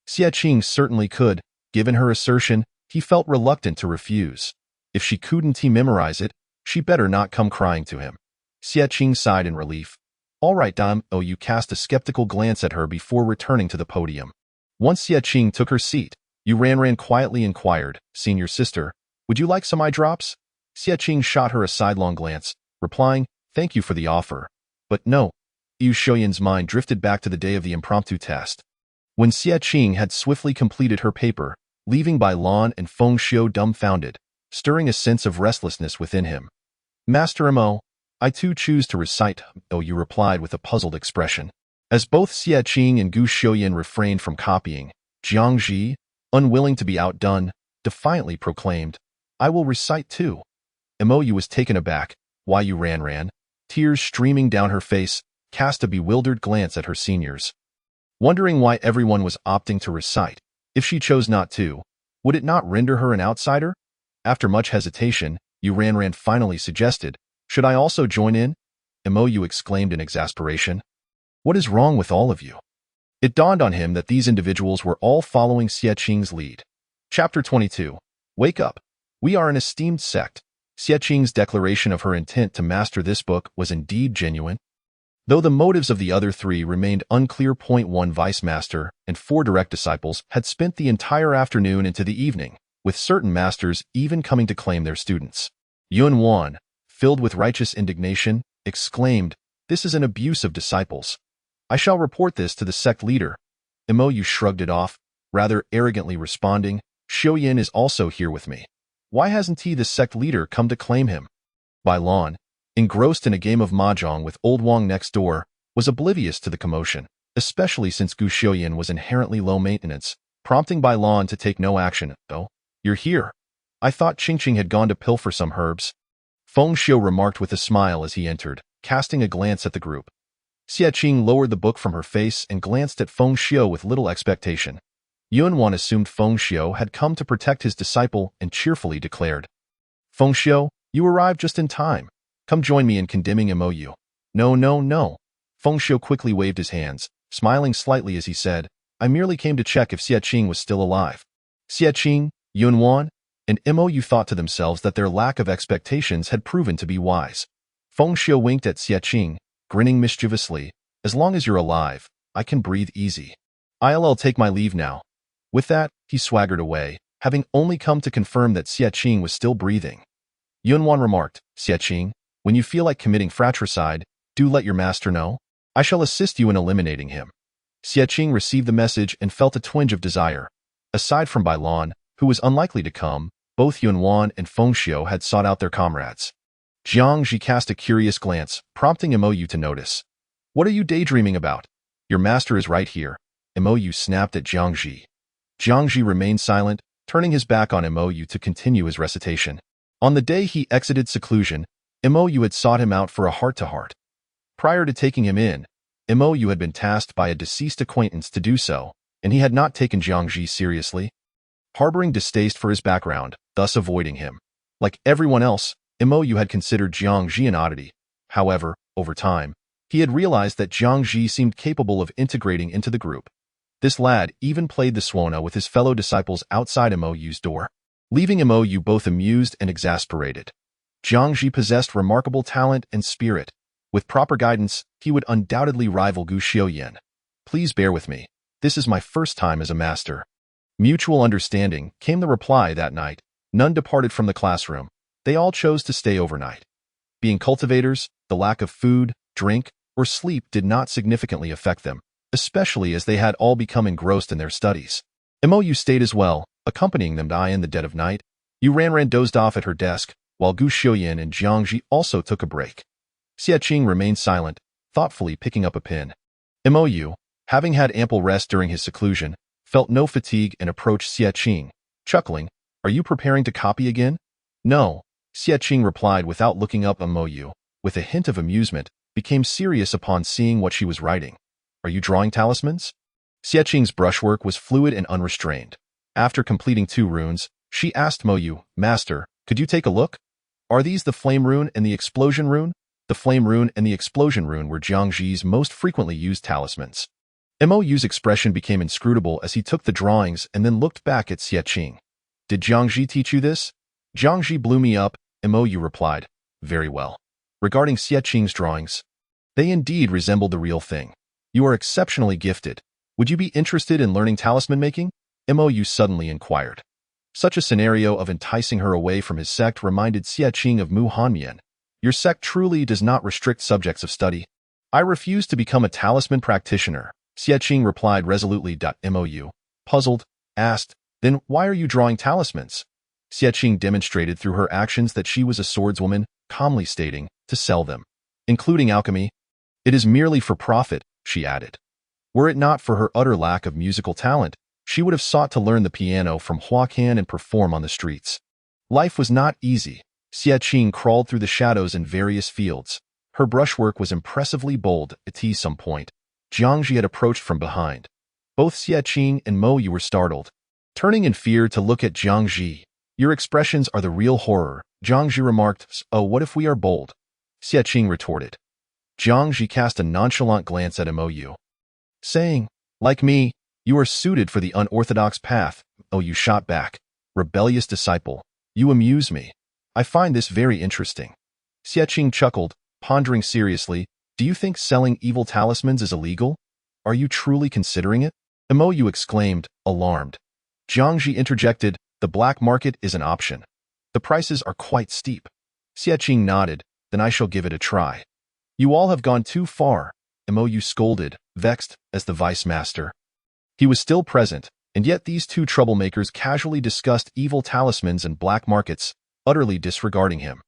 Xie Qing certainly could. Given her assertion, he felt reluctant to refuse. If she couldn't memorize it, she better not come crying to him. Xie Qing sighed in relief. "All right, Moyu cast a skeptical glance at her before returning to the podium. Once Xie Qing took her seat, Yu Ran quietly inquired, "Senior sister, would you like some eye drops?" Xie Qing shot her a sidelong glance, replying, "Thank you for the offer. But no." Yu Xiaoyin's mind drifted back to the day of the impromptu test. When Xie Qing had swiftly completed her paper, leaving Bai Lan and Feng Xiu dumbfounded, stirring a sense of restlessness within him. "Master Mo, I too choose to recite," Yu replied with a puzzled expression. As both Xie Qing and Gu Xiaoyin refrained from copying, Jiangji, unwilling to be outdone, defiantly proclaimed, "I will recite too." Moyu was taken aback, while Yu Ran, tears streaming down her face, cast a bewildered glance at her seniors. Wondering why everyone was opting to recite, if she chose not to, would it not render her an outsider? After much hesitation, Yu Ran finally suggested, "Should I also join in?" Moyu exclaimed in exasperation. "What is wrong with all of you?" It dawned on him that these individuals were all following Xie Qing's lead. Chapter 22. Wake up. We are an esteemed sect. Xie Qing's declaration of her intent to master this book was indeed genuine. Though the motives of the other three remained unclear. One vice master and 4 direct disciples had spent the entire afternoon into the evening, with certain masters even coming to claim their students. Yun Wan, filled with righteous indignation, exclaimed, "This is an abuse of disciples. I shall report this to the sect leader." Mou shrugged it off, rather arrogantly responding, "Xiaoyan is also here with me. Why hasn't he, the sect leader, come to claim him?" Bai Lan, engrossed in a game of mahjong with old Wang next door, was oblivious to the commotion, especially since Gu Xiaoyan was inherently low maintenance, prompting Bai Lan to take no action. "Oh, you're here. I thought Qingqing had gone to pilfer some herbs." Feng Xiu remarked with a smile as he entered, casting a glance at the group. Xie Qing lowered the book from her face and glanced at Feng Xiu with little expectation. Yun Wan assumed Feng Xiu had come to protect his disciple and cheerfully declared, "Feng Xiu, you arrived just in time. Come join me in condemning Mou." "No, no, no." Feng Xiu quickly waved his hands, smiling slightly as he said, "I merely came to check if Xie Qing was still alive." Xie Qing, Yun Wan, and Mou thought to themselves that their lack of expectations had proven to be wise. Feng Xiu winked at Xie Qing, grinning mischievously, "As long as you're alive, I can breathe easy. I'll take my leave now." With that, he swaggered away, having only come to confirm that Xie Qing was still breathing. Yun Wan remarked, "Xie Qing, when you feel like committing fratricide, do let your master know. I shall assist you in eliminating him." Xie Qing received the message and felt a twinge of desire. Aside from Bai Lan, who was unlikely to come, both Yun Wan and Feng Xiu had sought out their comrades. Jiang Ji cast a curious glance, prompting Mou to notice. "What are you daydreaming about? Your master is right here." Mou snapped at Jiang Ji. Jiang Ji remained silent, turning his back on Mou to continue his recitation. On the day he exited seclusion, Mou had sought him out for a heart-to-heart. Prior to taking him in, Mou had been tasked by a deceased acquaintance to do so, and he had not taken Jiang Ji seriously, harboring distaste for his background, thus avoiding him. Like everyone else, Mou had considered Jiang Ji an oddity. However, over time, he had realized that Jiang Ji seemed capable of integrating into the group. This lad even played the Suona with his fellow disciples outside Mou's door, leaving Mou both amused and exasperated. Jiang Ji possessed remarkable talent and spirit. With proper guidance, he would undoubtedly rival Gu Xiaoyan. "Please bear with me. This is my first time as a master." Mutual understanding came the reply that night. None departed from the classroom. They all chose to stay overnight. Being cultivators, the lack of food, drink, or sleep did not significantly affect them, especially as they had all become engrossed in their studies. Mou stayed as well, accompanying them in the dead of night. Ran dozed off at her desk, while Gu Xiaoyan and Jiang Ji also took a break. Xie Qing remained silent, thoughtfully picking up a pin. Mou, having had ample rest during his seclusion, felt no fatigue and approached Xie Qing, chuckling, "Are you preparing to copy again?" "No," Xie Qing replied without looking up. Mou, with a hint of amusement, became serious upon seeing what she was writing. "Are you drawing talismans?" Xie Qing's brushwork was fluid and unrestrained. After completing 2 runes, she asked Mou, "Master, could you take a look? Are these the flame rune and the explosion rune?" The flame rune and the explosion rune were Jiang Ji's most frequently used talismans. Mou's expression became inscrutable as he took the drawings and then looked back at Xie Qing. "Did Jiang Ji teach you this?" "Jiang Ji blew me up," Mou replied. "Very well. Regarding Xie Qing's drawings, they indeed resembled the real thing. You are exceptionally gifted. Would you be interested in learning talisman making?" Mou suddenly inquired. Such a scenario of enticing her away from his sect reminded Xie Qing of Mu Hanmian. "Your sect truly does not restrict subjects of study." "I refuse to become a talisman practitioner," Xie Qing replied resolutely. Mou, puzzled, asked, "Then why are you drawing talismans?" Xie Qing demonstrated through her actions that she was a swordswoman, calmly stating, "To sell them, including alchemy. It is merely for profit," she added. Were it not for her utter lack of musical talent, she would have sought to learn the piano from Huacan and perform on the streets. Life was not easy. Xie Qing crawled through the shadows in various fields. Her brushwork was impressively bold. At some point, Jiang Ji had approached from behind. Both Xie Qing and Mou were startled, turning in fear to look at Jiang Ji. "Your expressions are the real horror," Jiang Ji remarked. "Oh, what if we are bold?" Xie Qing retorted. Jiang Ji cast a nonchalant glance at Mou, saying, "Like me, you are suited for the unorthodox path." Mou shot back, "Rebellious disciple, you amuse me. I find this very interesting." Xie Qing chuckled, pondering seriously. Do you think selling evil talismans is illegal? Are you truly considering it? Mo exclaimed, alarmed. Jiangji interjected, the black market is an option. The prices are quite steep. Xiaqing nodded, then I shall give it a try. You all have gone too far, Mo scolded, vexed as the vice master. He was still present, and yet these two troublemakers casually discussed evil talismans and black markets, utterly disregarding him.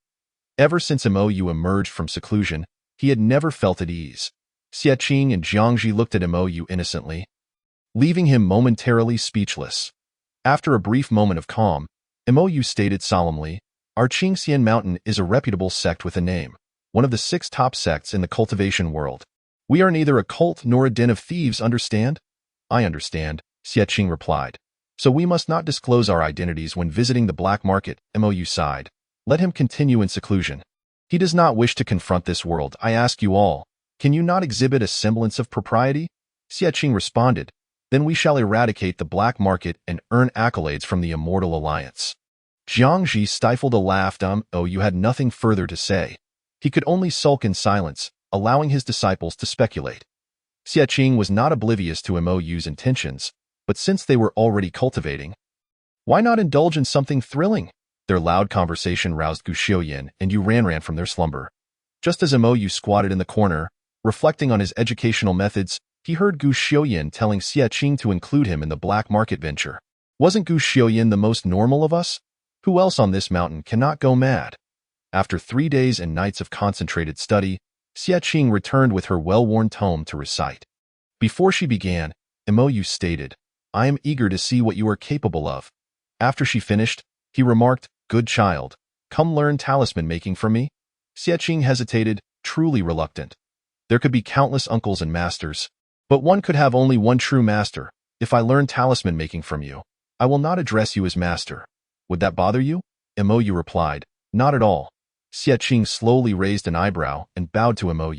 Ever since Mo emerged from seclusion, he had never felt at ease. Xiaqing and Jiangji looked at Mo innocently, leaving him momentarily speechless. After a brief moment of calm, Mo stated solemnly, our Qingxian Mountain is a reputable sect with a name, one of the 6 top sects in the cultivation world. We are neither a cult nor a den of thieves, understand? I understand, Xiaqing replied. So we must not disclose our identities when visiting the black market, Mo sighed. Let him continue in seclusion. He does not wish to confront this world. I ask you all, can you not exhibit a semblance of propriety? Xiaqing responded. Then we shall eradicate the black market and earn accolades from the Immortal Alliance. Jiangji stifled a laugh. You had nothing further to say. He could only sulk in silence, allowing his disciples to speculate. Xiaqing was not oblivious to Mo's intentions, but since they were already cultivating, why not indulge in something thrilling? Their loud conversation roused Gu Xiaoyan, and Yu ran from their slumber. Just as Mo squatted in the corner, reflecting on his educational methods, he heard Gu Xiaoyan telling Xiaqing to include him in the black market venture. Wasn't Gu Xiaoyan the most normal of us? Who else on this mountain cannot go mad? After 3 days and nights of concentrated study, Xiaqing returned with her well-worn tome to recite. Before she began, Mo stated, I am eager to see what you are capable of. After she finished, he remarked, good child, come learn talisman making from me. Xiaqing hesitated, truly reluctant. There could be countless uncles and masters, but one could have only one true master. If I learn talisman making from you, I will not address you as master. Would that bother you? Mo replied, not at all. Xiaqing slowly raised an eyebrow and bowed to Mo.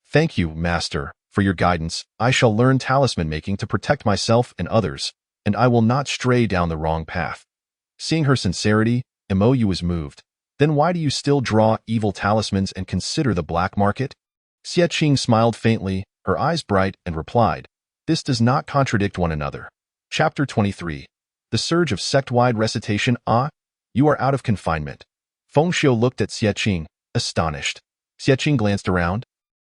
Thank you, master, for your guidance. I shall learn talisman making to protect myself and others, and I will not stray down the wrong path. Seeing her sincerity, Mo was moved. Then why do you still draw evil talismans and consider the black market? Xiaqing smiled faintly, her eyes bright, and replied, this does not contradict one another. Chapter 23. The surge of sect-wide recitation. You are out of confinement. Feng Xiu looked at Xiaqing, astonished. Xiaqing glanced around,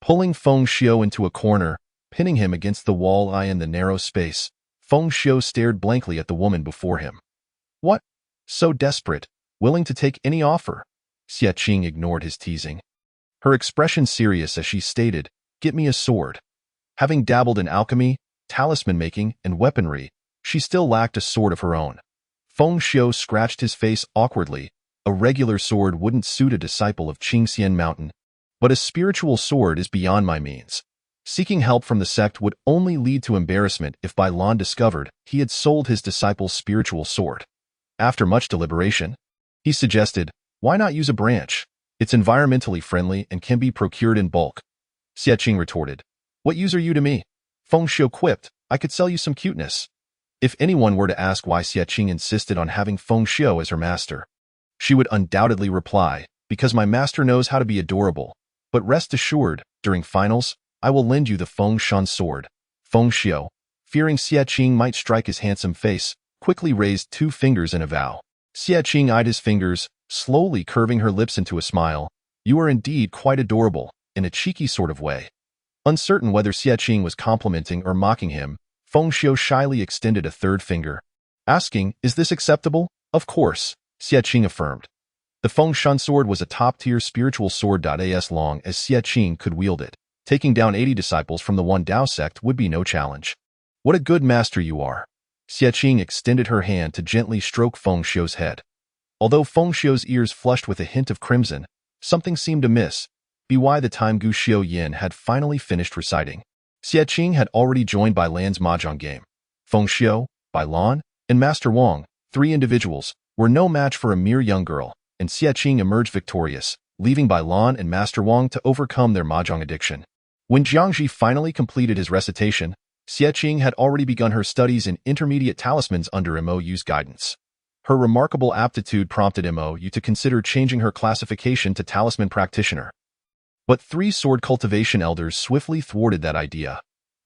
pulling Feng Xiu into a corner, pinning him against the wall. In the narrow space, Feng Xiu stared blankly at the woman before him. What? So desperate, willing to take any offer? Xiaqing ignored his teasing, her expression serious as she stated, get me a sword. Having dabbled in alchemy, talisman making, and weaponry, she still lacked a sword of her own. Feng Xiu scratched his face awkwardly. A regular sword wouldn't suit a disciple of Qingxian Mountain, but a spiritual sword is beyond my means. Seeking help from the sect would only lead to embarrassment if Bai Lan discovered he had sold his disciple's spiritual sword. After much deliberation, he suggested, why not use a branch? It's environmentally friendly and can be procured in bulk. Xiaqing retorted, what use are you to me? Feng Xiu quipped, I could sell you some cuteness. If anyone were to ask why Xiaqing insisted on having Feng Xiu as her master, she would undoubtedly reply, because my master knows how to be adorable. But rest assured, during finals, I will lend you the Feng Shan sword. Feng Xiu, fearing Xiaqing might strike his handsome face, quickly raised 2 fingers in a vow. Xiaqing eyed his fingers, slowly curving her lips into a smile. You are indeed quite adorable, in a cheeky sort of way. Uncertain whether Xiaqing was complimenting or mocking him, Feng Xiu shyly extended a 3rd finger, asking, is this acceptable? Of course, Xiaqing affirmed. The Feng Shan sword was a top-tier spiritual sword. As long as Xiaqing could wield it, taking down 80 disciples from the One Dao sect would be no challenge. What a good master you are. Xiaqing extended her hand to gently stroke Feng Xiu's head. Although Feng Xiu's ears flushed with a hint of crimson, something seemed amiss. By the time Gu Xiaoyan had finally finished reciting, Xiaqing had already joined Bai Lan's mahjong game. Feng Xiu, Bai Lan, and Master Wang, 3 individuals, were no match for a mere young girl, and Xiaqing emerged victorious, leaving Bai Lan and Master Wang to overcome their mahjong addiction. When Jiangji finally completed his recitation, Xiaqing had already begun her studies in intermediate talismans under Mo's guidance. Her remarkable aptitude prompted Mo to consider changing her classification to talisman practitioner. But 3 sword cultivation elders swiftly thwarted that idea.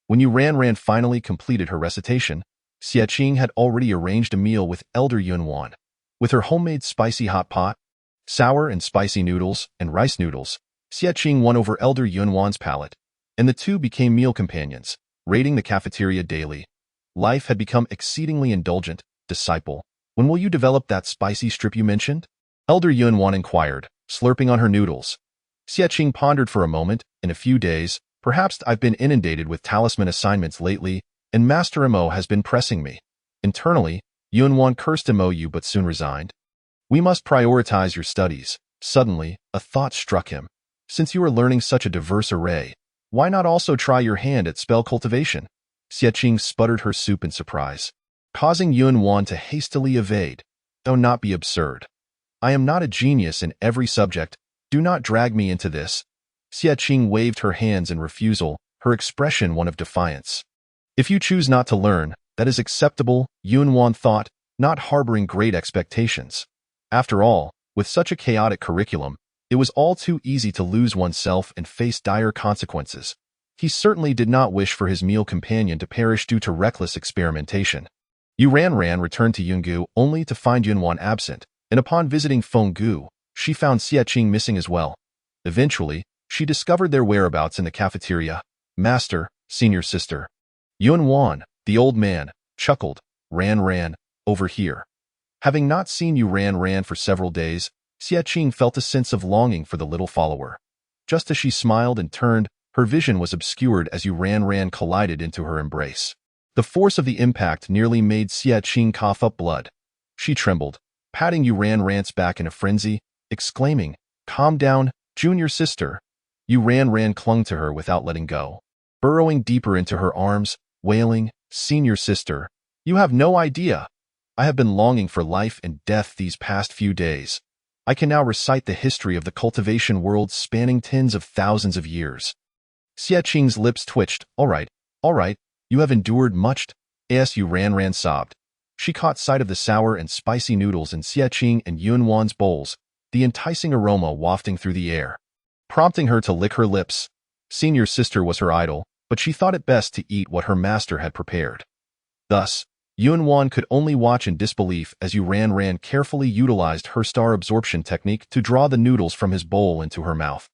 When Yu Ran finally completed her recitation, Xie Qing had already arranged a meal with Elder Yunwan. With her homemade spicy hot pot, sour and spicy noodles, and rice noodles, Xie Qing won over Elder Yunwan's palate, and the two became meal companions, raiding the cafeteria daily. Life had become exceedingly indulgent. Disciple, when will you develop that spicy strip you mentioned? Elder Yunwan inquired, slurping on her noodles. Xie Qing pondered for a moment. In a few days, perhaps. I've been inundated with talisman assignments lately, and Master Mo has been pressing me. Internally, Yunwan cursed Mo but soon resigned. We must prioritize your studies. Suddenly, a thought struck him. Since you are learning such a diverse array, why not also try your hand at spell cultivation? Xie Qing sputtered her soup in surprise, causing Yunwan to hastily evade. Do not be absurd. I am not a genius in every subject. Do not drag me into this. Xie Qing waved her hands in refusal, her expression one of defiance. If you choose not to learn, that is acceptable, Yunwan thought, not harboring great expectations. After all, with such a chaotic curriculum, it was all too easy to lose oneself and face dire consequences. He certainly did not wish for his meal companion to perish due to reckless experimentation. Yu Ran returned to Yungu only to find Yunwan absent, and upon visiting Fenggu, she found Xie Qing missing as well. Eventually, she discovered their whereabouts in the cafeteria. Master, senior sister. Yunwan, the old man, chuckled. Ran, over here. Having not seen Yu Ran for several days, Xie Qing felt a sense of longing for the little follower. Just as she smiled and turned, her vision was obscured as Yu Ran collided into her embrace. The force of the impact nearly made Xie Qing cough up blood. She trembled, patting Yu Ran's back in a frenzy, exclaiming, "Calm down, junior sister." Yu Ran clung to her without letting go, burrowing deeper into her arms, wailing, "Senior sister, you have no idea. I have been longing for life and death these past few days. I can now recite the history of the cultivation world spanning tens of thousands of years." Xie Qing's lips twitched. All right, you have endured much. Yu Ran sobbed. She caught sight of the sour and spicy noodles in Xie Qing and Yunwan's bowls, the enticing aroma wafting through the air, prompting her to lick her lips. Senior sister was her idol, but she thought it best to eat what her master had prepared. Thus, Yunwan could only watch in disbelief as Yu Ran carefully utilized her star absorption technique to draw the noodles from his bowl into her mouth.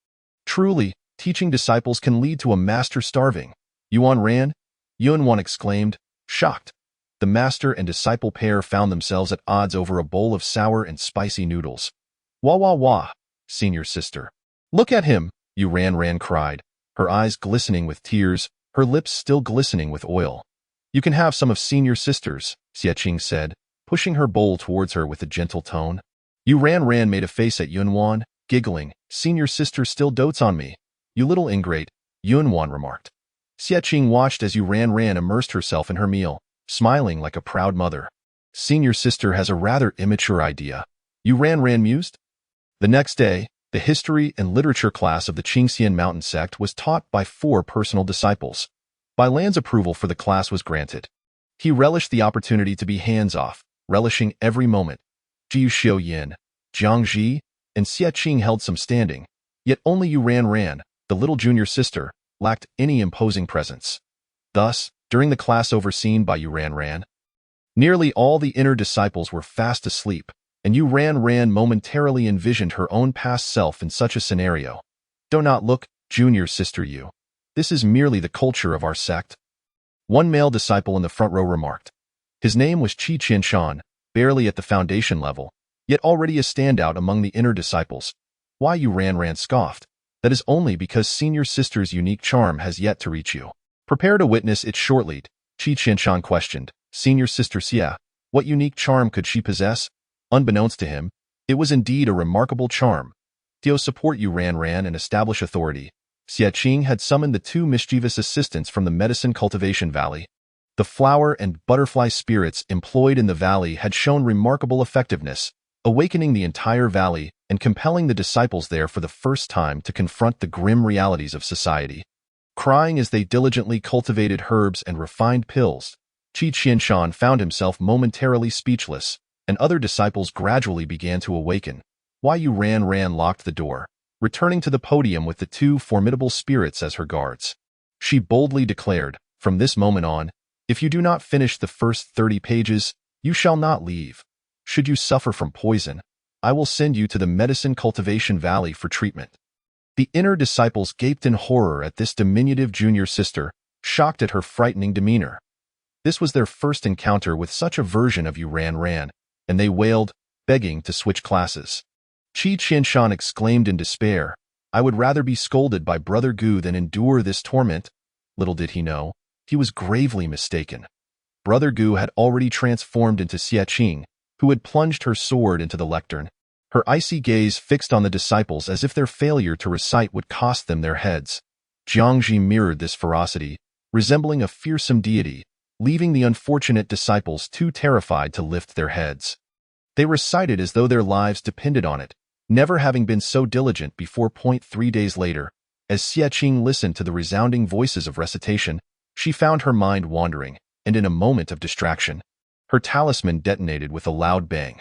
Truly, teaching disciples can lead to a master starving. Yunwan exclaimed, shocked. The master and disciple pair found themselves at odds over a bowl of sour and spicy noodles. Wah, senior sister. Look at him, Yu Ran cried, her eyes glistening with tears, her lips still glistening with oil. You can have some of senior sister's, Xie Qing said, pushing her bowl towards her with a gentle tone. Yu Ran made a face at Yunwan, giggling. Senior sister still dotes on me. You little ingrate, Yunwan remarked. Xie Qing watched as Yu Ran immersed herself in her meal, smiling like a proud mother. Senior sister has a rather immature idea, Yu Ran mused. The next day, the history and literature class of the Qingxian Mountain sect was taught by 4 personal disciples. Bai Lan's approval for the class was granted. He relished the opportunity to be hands-off, relishing every moment. Jiu Xiuyin, Jiang Ji, and Xie Qing held some standing, yet only Yu Ran, the little junior sister, lacked any imposing presence. Thus, during the class overseen by Yu Ran, nearly all the inner disciples were fast asleep, and Yu Ran momentarily envisioned her own past self in such a scenario. Do not look, junior sister Yu. This is merely the culture of our sect. One male disciple in the front row remarked. His name was Qi Qianshan, barely at the foundation level, yet already a standout among the inner disciples. Why, Yu Ran scoffed. That is only because senior sister's unique charm has yet to reach you. Prepare to witness it shortly, Qi Qianshan questioned. Senior sister Xie, what unique charm could she possess? Unbeknownst to him, it was indeed a remarkable charm. To support Yu Ran and establish authority, Xie Qing had summoned the 2 mischievous assistants from the medicine cultivation valley. The flower and butterfly spirits employed in the valley had shown remarkable effectiveness, awakening the entire valley and compelling the disciples there for the first time to confront the grim realities of society. Crying as they diligently cultivated herbs and refined pills, Qi Qianshan found himself momentarily speechless, and other disciples gradually began to awaken. Why Yu Ran locked the door. returning to the podium with the two formidable spirits as her guards. She boldly declared, "From this moment on, if you do not finish the first 30 pages, you shall not leave. Should you suffer from poison, I will send you to the Medicine Cultivation Valley for treatment." The inner disciples gaped in horror at this diminutive junior sister, shocked at her frightening demeanor. This was their first encounter with such a version of Ran, and they wailed, begging to switch classes. Qi Qianshan exclaimed in despair, "I would rather be scolded by Brother Gu than endure this torment." Little did he know, he was gravely mistaken. Brother Gu had already transformed into Xie Qing, who had plunged her sword into the lectern, her icy gaze fixed on the disciples as if their failure to recite would cost them their heads. Jiangji mirrored this ferocity, resembling a fearsome deity, leaving the unfortunate disciples too terrified to lift their heads. They recited as though their lives depended on it, never having been so diligent before. 3 days later, as Xie Qing listened to the resounding voices of recitation, she found her mind wandering, and in a moment of distraction, her talisman detonated with a loud bang.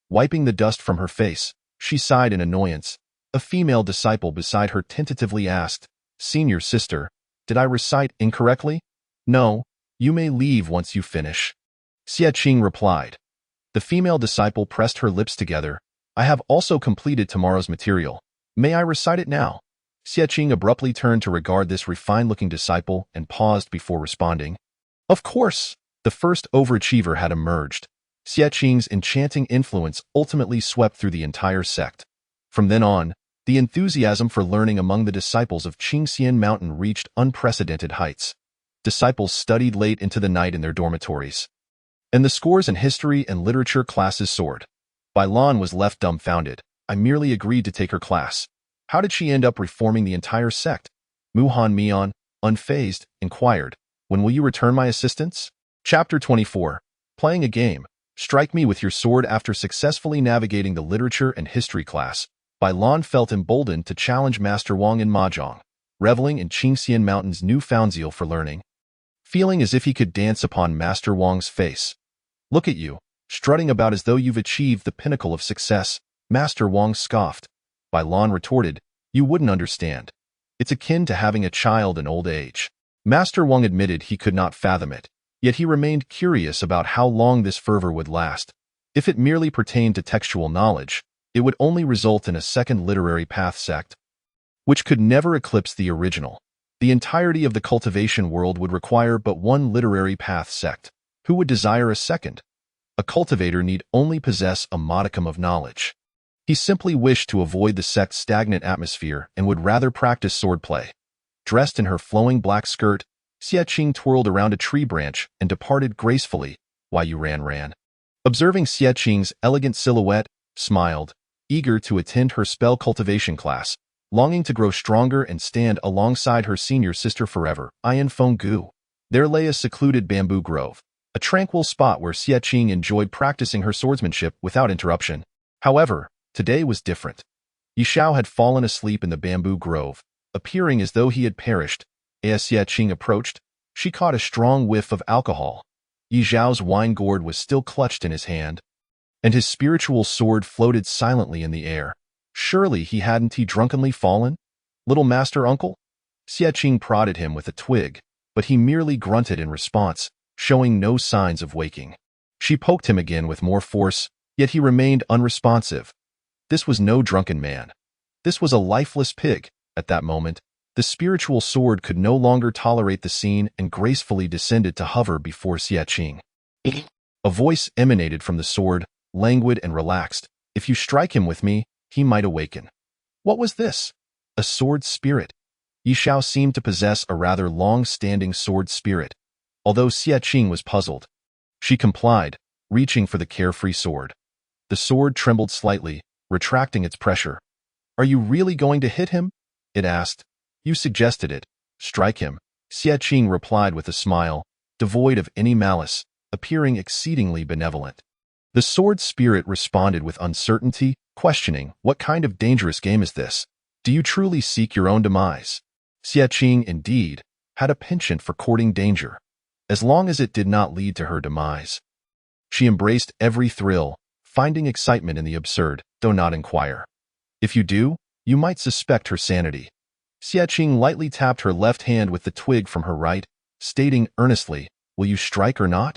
Wiping the dust from her face, she sighed in annoyance. A female disciple beside her tentatively asked, "Senior sister, did I recite incorrectly?" "No, you may leave once you finish," Xie Qing replied. The female disciple pressed her lips together. "I have also completed tomorrow's material. May I recite it now?" Xie Qing abruptly turned to regard this refined-looking disciple and paused before responding. Of course, the first overachiever had emerged. Xie Qing's enchanting influence ultimately swept through the entire sect. From then on, the enthusiasm for learning among the disciples of Qingxian Mountain reached unprecedented heights. Disciples studied late into the night in their dormitories, and the scores in history and literature classes soared. Bailan was left dumbfounded. "I merely agreed to take her class. How did she end up reforming the entire sect?" Muhan Mian, unfazed, inquired, "When will you return my assistance?" Chapter 24. Playing a game. Strike me with your sword. After successfully navigating the literature and history class, Bailan felt emboldened to challenge Master Wang in Mahjong, reveling in Qingxian Mountain's newfound zeal for learning. Feeling as if he could dance upon Master Wang's face. "Look at you, strutting about as though you've achieved the pinnacle of success," Master Wang scoffed. Bailan retorted, "You wouldn't understand. It's akin to having a child in old age." Master Wang admitted he could not fathom it, yet he remained curious about how long this fervor would last. If it merely pertained to textual knowledge, it would only result in a second literary path sect, which could never eclipse the original. The entirety of the cultivation world would require but one literary path sect. Who would desire a second? A cultivator need only possess a modicum of knowledge. He simply wished to avoid the sect's stagnant atmosphere and would rather practice swordplay. Dressed in her flowing black skirt, Xie Qing twirled around a tree branch and departed gracefully, while Yu ran. Observing Xie Qing's elegant silhouette, smiled, eager to attend her spell cultivation class, longing to grow stronger and stand alongside her senior sister forever. Ayan Feng Gu. There lay a secluded bamboo grove, a tranquil spot where Xie Qing enjoyed practicing her swordsmanship without interruption. However, today was different. Yi Xiao had fallen asleep in the bamboo grove, appearing as though he had perished. As Xie Qing approached, she caught a strong whiff of alcohol. Yi Xiao's wine gourd was still clutched in his hand, and his spiritual sword floated silently in the air. Surely he drunkenly fallen? "Little master uncle?" Xie Qing prodded him with a twig, but he merely grunted in response, showing no signs of waking. She poked him again with more force, yet he remained unresponsive. This was no drunken man. This was a lifeless pig. At that moment, the spiritual sword could no longer tolerate the scene and gracefully descended to hover before Xie Qing. A voice emanated from the sword, languid and relaxed. "If you strike him with me, he might awaken." What was this? A sword spirit? Yi Xiao seemed to possess a rather long-standing sword spirit. Although Xie Qing was puzzled, she complied, reaching for the carefree sword. The sword trembled slightly, retracting its pressure. "Are you really going to hit him?" it asked. "You suggested it. Strike him," Xie Qing replied with a smile, devoid of any malice, appearing exceedingly benevolent. The sword spirit responded with uncertainty, questioning, "What kind of dangerous game is this? Do you truly seek your own demise?" Xie Qing, indeed, had a penchant for courting danger, as long as it did not lead to her demise. She embraced every thrill, finding excitement in the absurd, though not inquire. "If you do, You might suspect her sanity. Xie Qing lightly tapped her left hand with the twig from her right, stating earnestly, "Will you strike or not?"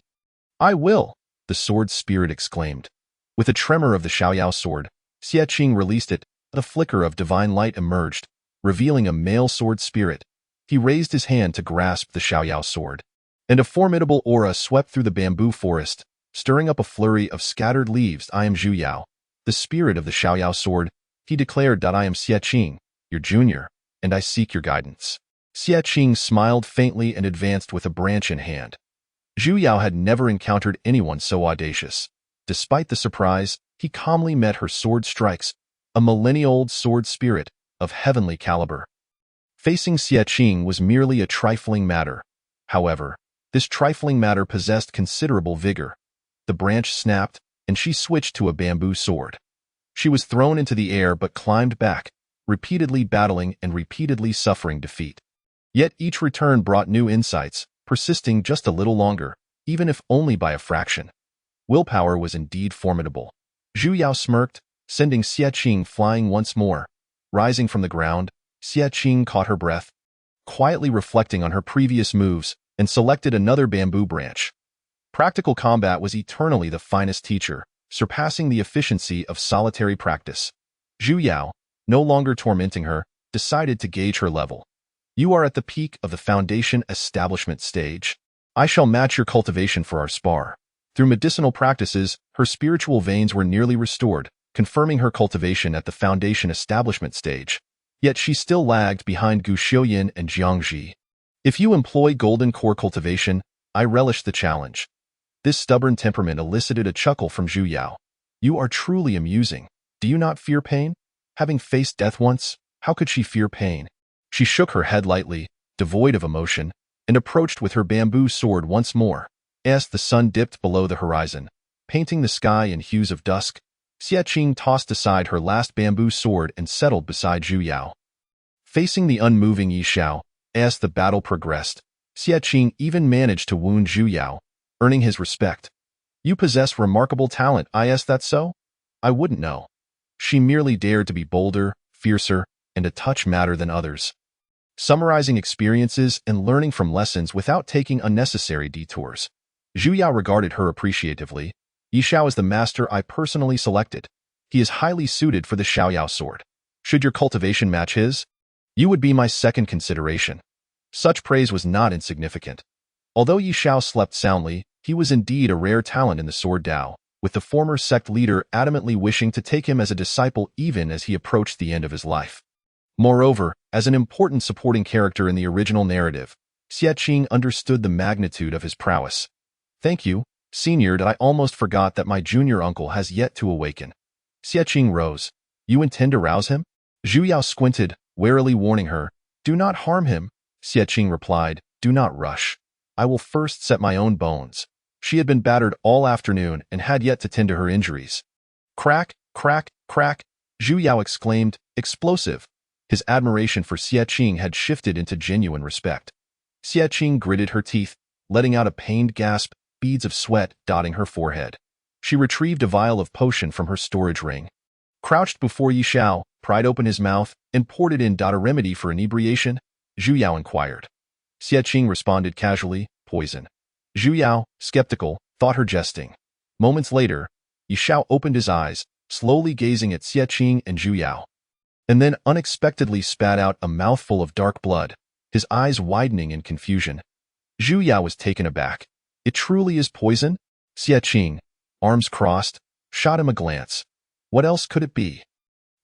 "I will," the sword spirit exclaimed. With a tremor of the Xiaoyao sword, Xie Qing released it, and a flicker of divine light emerged, revealing a male sword spirit. He raised his hand to grasp the Xiaoyao sword, and a formidable aura swept through the bamboo forest, stirring up a flurry of scattered leaves. "I am Zhu Yao, the spirit of the Xiaoyao sword," he declared. "I am Xie Qing, your junior, and I seek your guidance." Xie Qing smiled faintly and advanced with a branch in hand. Zhu Yao had never encountered anyone so audacious. Despite the surprise, he calmly met her sword strikes, a millennia-old sword spirit of heavenly caliber. Facing Xie Qing was merely a trifling matter. However, this trifling matter possessed considerable vigor. The branch snapped, and she switched to a bamboo sword. She was thrown into the air but climbed back, repeatedly battling and repeatedly suffering defeat. Yet each return brought new insights, persisting just a little longer, even if only by a fraction. Willpower was indeed formidable. Zhu Yao smirked, sending Xie Qing flying once more. Rising from the ground, Xie Qing caught her breath, quietly reflecting on her previous moves, and selected another bamboo branch. Practical combat was eternally the finest teacher, surpassing the efficiency of solitary practice. Zhu Yao, no longer tormenting her, decided to gauge her level. "You are at the peak of the foundation establishment stage. I shall match your cultivation for our spar." Through medicinal practices, her spiritual veins were nearly restored, confirming her cultivation at the foundation establishment stage. Yet she still lagged behind Gu Xiuyin and Jiangji. "If you employ golden core cultivation, I relish the challenge." This stubborn temperament elicited a chuckle from Zhu Yao. "You are truly amusing. Do you not fear pain? Having faced death once, how could she fear pain?" She shook her head lightly, devoid of emotion, and approached with her bamboo sword once more. As the sun dipped below the horizon, painting the sky in hues of dusk, Xie Qing tossed aside her last bamboo sword and settled beside Zhu Yao. Facing the unmoving Yi Xiao, as the battle progressed, Xie Qing even managed to wound Zhu Yao, earning his respect. "You possess remarkable talent, is that so?" "I wouldn't know." She merely dared to be bolder, fiercer, and a touch madder than others. Summarizing experiences and learning from lessons without taking unnecessary detours. Zhu Yao regarded her appreciatively. "Yi Xiao is the master I personally selected. He is highly suited for the Xiaoyao sword. Should your cultivation match his, you would be my second consideration." Such praise was not insignificant. Although Yi Xiao slept soundly, he was indeed a rare talent in the sword Dao, with the former sect leader adamantly wishing to take him as a disciple even as he approached the end of his life. Moreover, as an important supporting character in the original narrative, Xie Qing understood the magnitude of his prowess. "Thank you, Senior, I almost forgot that my junior uncle has yet to awaken." Xie Qing rose. "You intend to rouse him?" Zhu Yao squinted, warily warning her. "Do not harm him." Xie Qing replied, "Do not rush. I will first set my own bones." She had been battered all afternoon and had yet to tend to her injuries. "Crack, crack, crack," Zhu Yao exclaimed, explosive. His admiration for Xie Qing had shifted into genuine respect. Xie Qing gritted her teeth, letting out a pained gasp, beads of sweat dotting her forehead. She retrieved a vial of potion from her storage ring. Crouched before Yi Xiao, pried open his mouth, and poured it in. "A remedy for inebriation?" Zhu Yao inquired. Xie Qing responded casually, "Poison." Zhu Yao, skeptical, thought her jesting. Moments later, Yi Xiao opened his eyes, slowly gazing at Xie Qing and Zhu Yao, and then unexpectedly spat out a mouthful of dark blood, his eyes widening in confusion. Zhu Yao was taken aback. "It truly is poison?" Xie Qing, arms crossed, shot him a glance. What else could it be?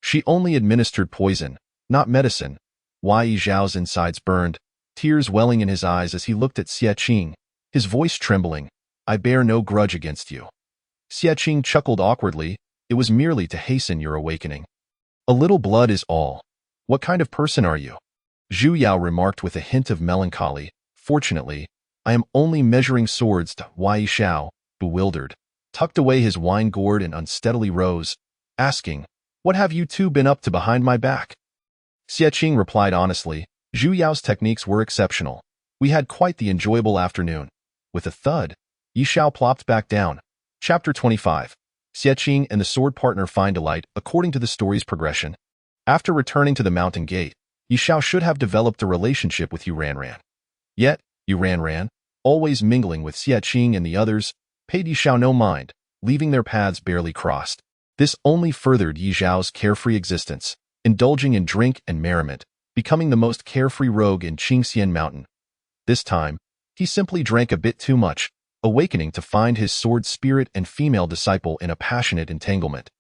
She only administered poison, not medicine. Yi Zhao's insides burned, tears welling in his eyes as he looked at Xie Qing, his voice trembling. "I bear no grudge against you." Xie Qing chuckled awkwardly. "It was merely to hasten your awakening. A little blood is all. What kind of person are you?" Zhu Yao remarked with a hint of melancholy. "Fortunately, I am only measuring swords." Yi Xiao, bewildered, tucked away his wine gourd and unsteadily rose, asking, "What have you two been up to behind my back?" Xie Qing replied honestly, "Zhu Yao's techniques were exceptional. We had quite the enjoyable afternoon." With a thud, Yi Xiao plopped back down. Chapter 25. Xie Qing and the sword partner find delight according to the story's progression. After returning to the mountain gate, Yishao should have developed a relationship with Yu Ranran. Yet, Yu Ranran, always mingling with Xie Qing and the others, paid Yishao no mind, leaving their paths barely crossed. This only furthered Yi Zhao's carefree existence, indulging in drink and merriment, becoming the most carefree rogue in Qingxian Mountain. This time, he simply drank a bit too much, awakening to find his sword spirit and female disciple in a passionate entanglement.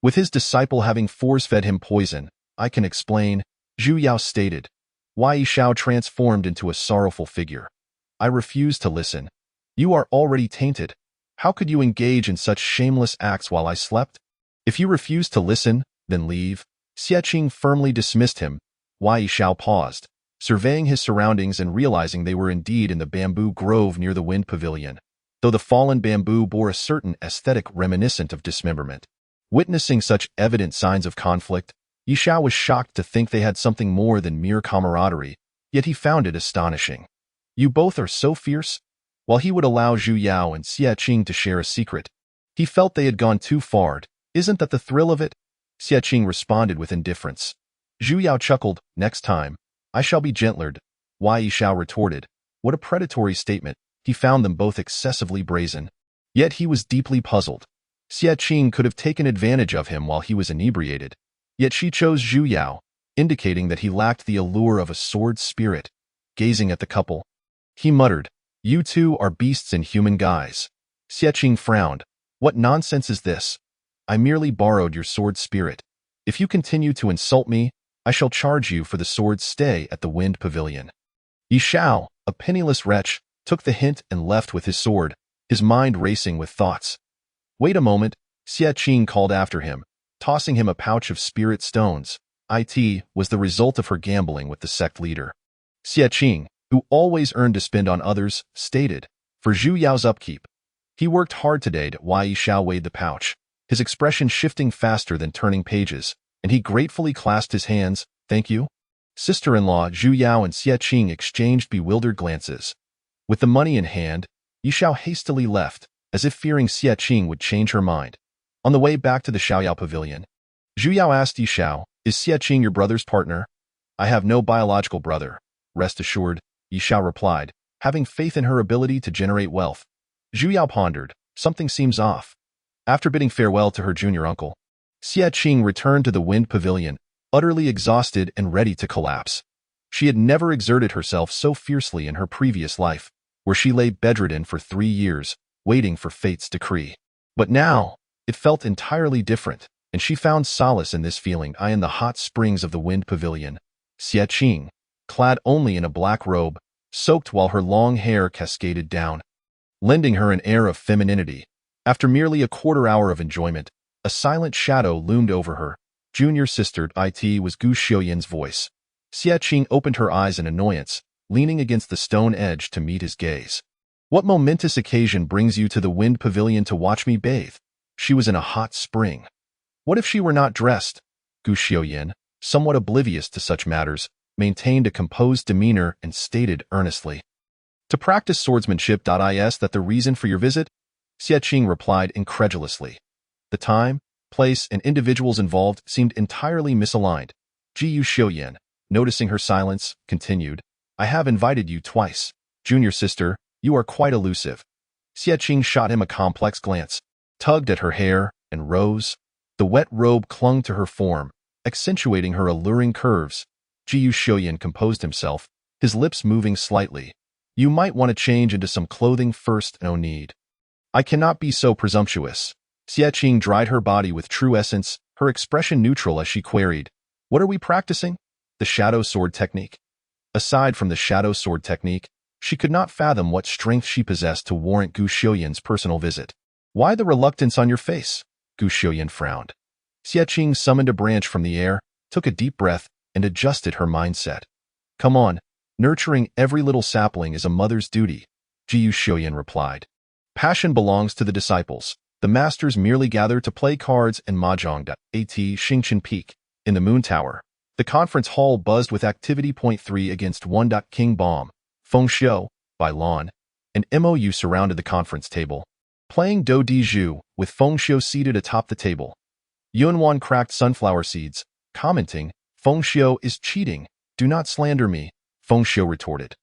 With his disciple having force-fed him poison, I can explain, Zhu Yao stated. Wai Yishao transformed into a sorrowful figure. I refuse to listen. You are already tainted. How could you engage in such shameless acts while I slept? If you refuse to listen, then leave. Xie Qing firmly dismissed him. Wai Yishao paused, surveying his surroundings and realizing they were indeed in the bamboo grove near the wind pavilion, though the fallen bamboo bore a certain aesthetic reminiscent of dismemberment. Witnessing such evident signs of conflict, Yishao was shocked to think they had something more than mere camaraderie, yet he found it astonishing. You both are so fierce? While he would allow Zhu Yao and Xie Qing to share a secret, he felt they had gone too far. Isn't that the thrill of it? Xie Qing responded with indifference. Zhu Yao chuckled. Next time, I shall be gentler. Wai Yishao retorted. What a predatory statement. He found them both excessively brazen. Yet he was deeply puzzled. Xie Qing could have taken advantage of him while he was inebriated. Yet she chose Zhu Yao, indicating that he lacked the allure of a sword spirit. Gazing at the couple, he muttered, You two are beasts in human guise. Xie Qing frowned. What nonsense is this? I merely borrowed your sword spirit. If you continue to insult me, I shall charge you for the sword's stay at the wind pavilion. Yishao, a penniless wretch, took the hint and left with his sword, his mind racing with thoughts. Wait a moment, Xie Qing called after him, tossing him a pouch of spirit stones. It was the result of her gambling with the sect leader. Xie Qing, who always earned to spend on others, stated, for Zhu Yao's upkeep. He worked hard today. Wai Yishao weighed the pouch, his expression shifting faster than turning pages, and he gratefully clasped his hands. Thank you. Sister-in-law Zhu Yao and Xie Qing exchanged bewildered glances. With the money in hand, Yishao hastily left, as if fearing Xie Qing would change her mind. On the way back to the Xiaoyao pavilion, Zhu Yao asked Yishao, Is Xie Qing your brother's partner? I have no biological brother. Rest assured, Yishao replied, having faith in her ability to generate wealth. Zhu Yao pondered. Something seems off. After bidding farewell to her junior uncle, Xie Qing returned to the wind pavilion, utterly exhausted and ready to collapse. She had never exerted herself so fiercely in her previous life, where she lay bedridden for 3 years, waiting for fate's decree. But now, it felt entirely different, and she found solace in this feeling in the hot springs of the wind pavilion. Xie Qing, clad only in a black robe, soaked while her long hair cascaded down, lending her an air of femininity. After merely a quarter hour of enjoyment, a silent shadow loomed over her. Junior sister, it was Gu Xiuyan's voice. Xie Qing opened her eyes in annoyance, leaning against the stone edge to meet his gaze. What momentous occasion brings you to the wind pavilion to watch me bathe? She was in a hot spring. What if she were not dressed? Gu Xiuyan, somewhat oblivious to such matters, maintained a composed demeanor and stated earnestly, To practice swordsmanship. Is that the reason for your visit? Xie Qing replied incredulously. The time, place, and individuals involved seemed entirely misaligned. Gu Xiuyan, noticing her silence, continued, I have invited you twice. Junior sister, you are quite elusive. Xie Qing shot him a complex glance, tugged at her hair, and rose. The wet robe clung to her form, accentuating her alluring curves. Gu Xiuyan composed himself, his lips moving slightly. You might want to change into some clothing first. No need. I cannot be so presumptuous. Xie Qing dried her body with true essence, her expression neutral as she queried, What are we practicing? The shadow sword technique. Aside from the shadow sword technique, she could not fathom what strength she possessed to warrant Gu Xiuyan's personal visit. Why the reluctance on your face? Gu Xiuyan frowned. Xie Qing summoned a branch from the air, took a deep breath, and adjusted her mindset. Come on, nurturing every little sapling is a mother's duty, Gu Xiuyan replied. Passion belongs to the disciples. The masters merely gather to play cards and mahjong. At Xingchen Peak, in the Moon Tower, the conference hall buzzed with activity. 3 against 1. King Bomb, Feng Xiu, Bai Lan, and Mou surrounded the conference table, playing Do Di Zhu with Feng Xiu seated atop the table. Yunwan cracked sunflower seeds, commenting, "Feng Xiu is cheating. Do not slander me," Feng Xiu retorted.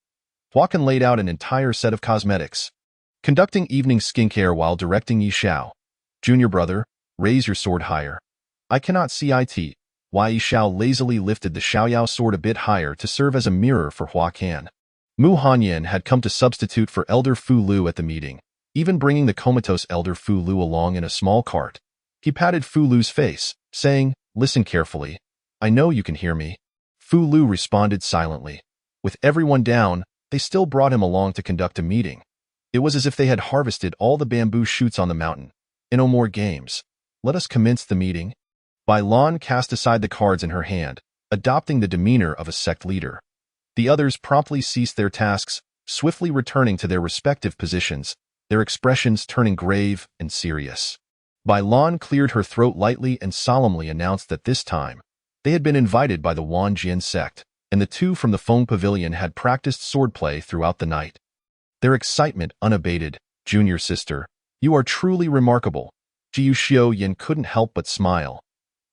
Huacan laid out an entire set of cosmetics. Conducting evening skincare while directing Yi Xiao. "Junior brother, raise your sword higher." "I cannot see it." Yi Xiao lazily lifted the Xiaoyao sword a bit higher to serve as a mirror for Huacan. Mu Hanyan had come to substitute for Elder Fu Lu at the meeting, even bringing the comatose Elder Fu Lu along in a small cart. He patted Fu Lu's face, saying, "Listen carefully. I know you can hear me." Fu Lu responded silently. With everyone down, they still brought him along to conduct a meeting. It was as if they had harvested all the bamboo shoots on the mountain. "No more games. Let us commence the meeting." Bai Lan cast aside the cards in her hand, adopting the demeanor of a sect leader. The others promptly ceased their tasks, swiftly returning to their respective positions, their expressions turning grave and serious. Bai Lan cleared her throat lightly and solemnly announced that this time, they had been invited by the Wanjian sect, and the two from the Feng Pavilion had practiced swordplay throughout the night. Their excitement unabated. "Junior sister, you are truly remarkable." Jiu Xiu Yin couldn't help but smile.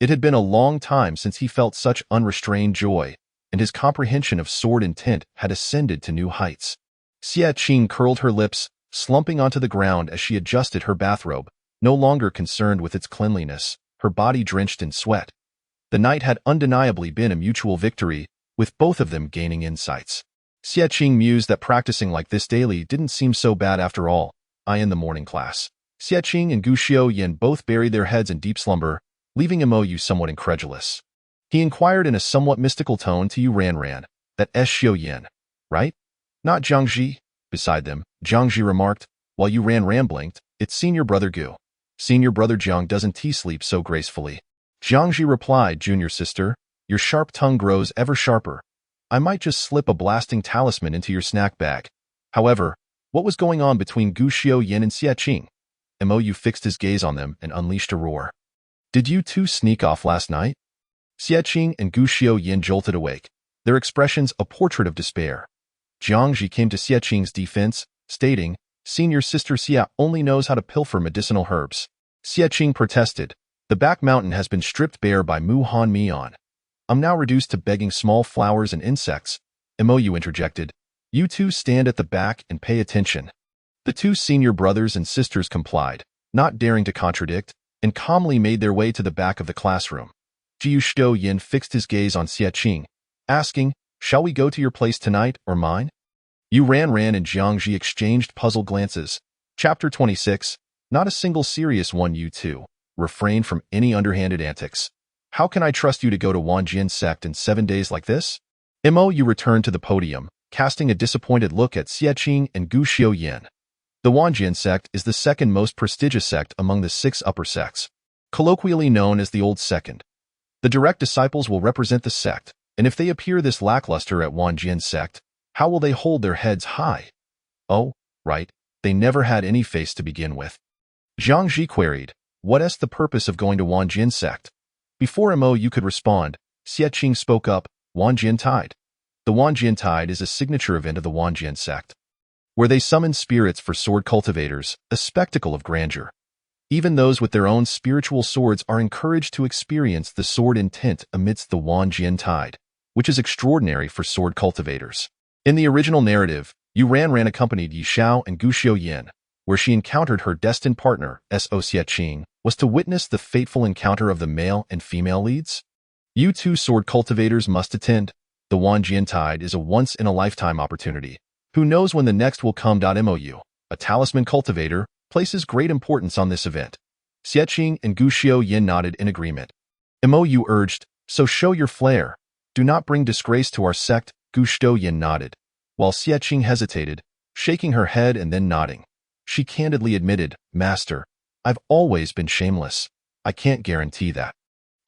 It had been a long time since he felt such unrestrained joy, and his comprehension of sword intent had ascended to new heights. Xia Qing curled her lips, slumping onto the ground as she adjusted her bathrobe, no longer concerned with its cleanliness, her body drenched in sweat. The night had undeniably been a mutual victory, with both of them gaining insights. Xia Qing mused that practicing like this daily didn't seem so bad after all. In the morning class, Xia Qing and Gu Xiu Yin both buried their heads in deep slumber, leaving Mou somewhat incredulous. He inquired in a somewhat mystical tone to Yu Ranran, "That S. Xiu Yin, right? Not Jiangji?" Beside them, Jiangji remarked, while Yu Ranran blinked, "It's senior brother Gu. Senior brother Jiang doesn't sleep so gracefully." Jiangji replied, "Junior sister, your sharp tongue grows ever sharper. I might just slip a blasting talisman into your snack bag." However, what was going on between Gu Xiu Yin and Xia Qing? Mou fixed his gaze on them and unleashed a roar. "Did you two sneak off last night?" Xia Qing and Gu Xiu Yin jolted awake, their expressions a portrait of despair. Jiangji came to Xia Qing's defense, stating, "Senior sister Xia only knows how to pilfer medicinal herbs." Xia Qing protested, "The back mountain has been stripped bare by Mu Han Mian. I'm now reduced to begging small flowers and insects." Mou interjected, "You two stand at the back and pay attention." The two senior brothers and sisters complied, not daring to contradict, and calmly made their way to the back of the classroom. Jiu Xiu Yin fixed his gaze on Xia Qing, asking, "Shall we go to your place tonight or mine?" Yu Ranran and Jiangji exchanged puzzled glances. Chapter 26. Not a single serious one. You two. Refrain from any underhanded antics. How can I trust you to go to Wanjian sect in 7 days like this? Mou returned to the podium, casting a disappointed look at Xia Qing and Gu Xiu Yin. The Wanjian sect is the second most prestigious sect among the 6 upper sects, colloquially known as the Old Second. The direct disciples will represent the sect, and if they appear this lackluster at Wanjian sect, how will they hold their heads high? Oh, right, they never had any face to begin with. Zhang Ji queried, "What's the purpose of going to Wanjian sect?" Before Mou could respond, Xia Qing spoke up, "Wanjian Tide." The Wanjian Tide is a signature event of the Wanjian sect, where they summon spirits for sword cultivators, a spectacle of grandeur. Even those with their own spiritual swords are encouraged to experience the sword intent amidst the Wanjian Tide, which is extraordinary for sword cultivators. In the original narrative, Yu Ranran accompanied Yi Xiao and Gu Xiu Yin, where she encountered her destined partner, So Xia Qing, was to witness the fateful encounter of the male and female leads. You two sword cultivators must attend. The Wanjian Tide is a once-in-a-lifetime opportunity. Who knows when the next will come. Mou, a talisman cultivator, places great importance on this event. Xia Qing and Gu Xiu Yin nodded in agreement. Mou urged, "So show your flair. Do not bring disgrace to our sect." Gu Xiu Yin nodded, while Xia Qing hesitated, shaking her head and then nodding. She candidly admitted, "Master, I've always been shameless. I can't guarantee that."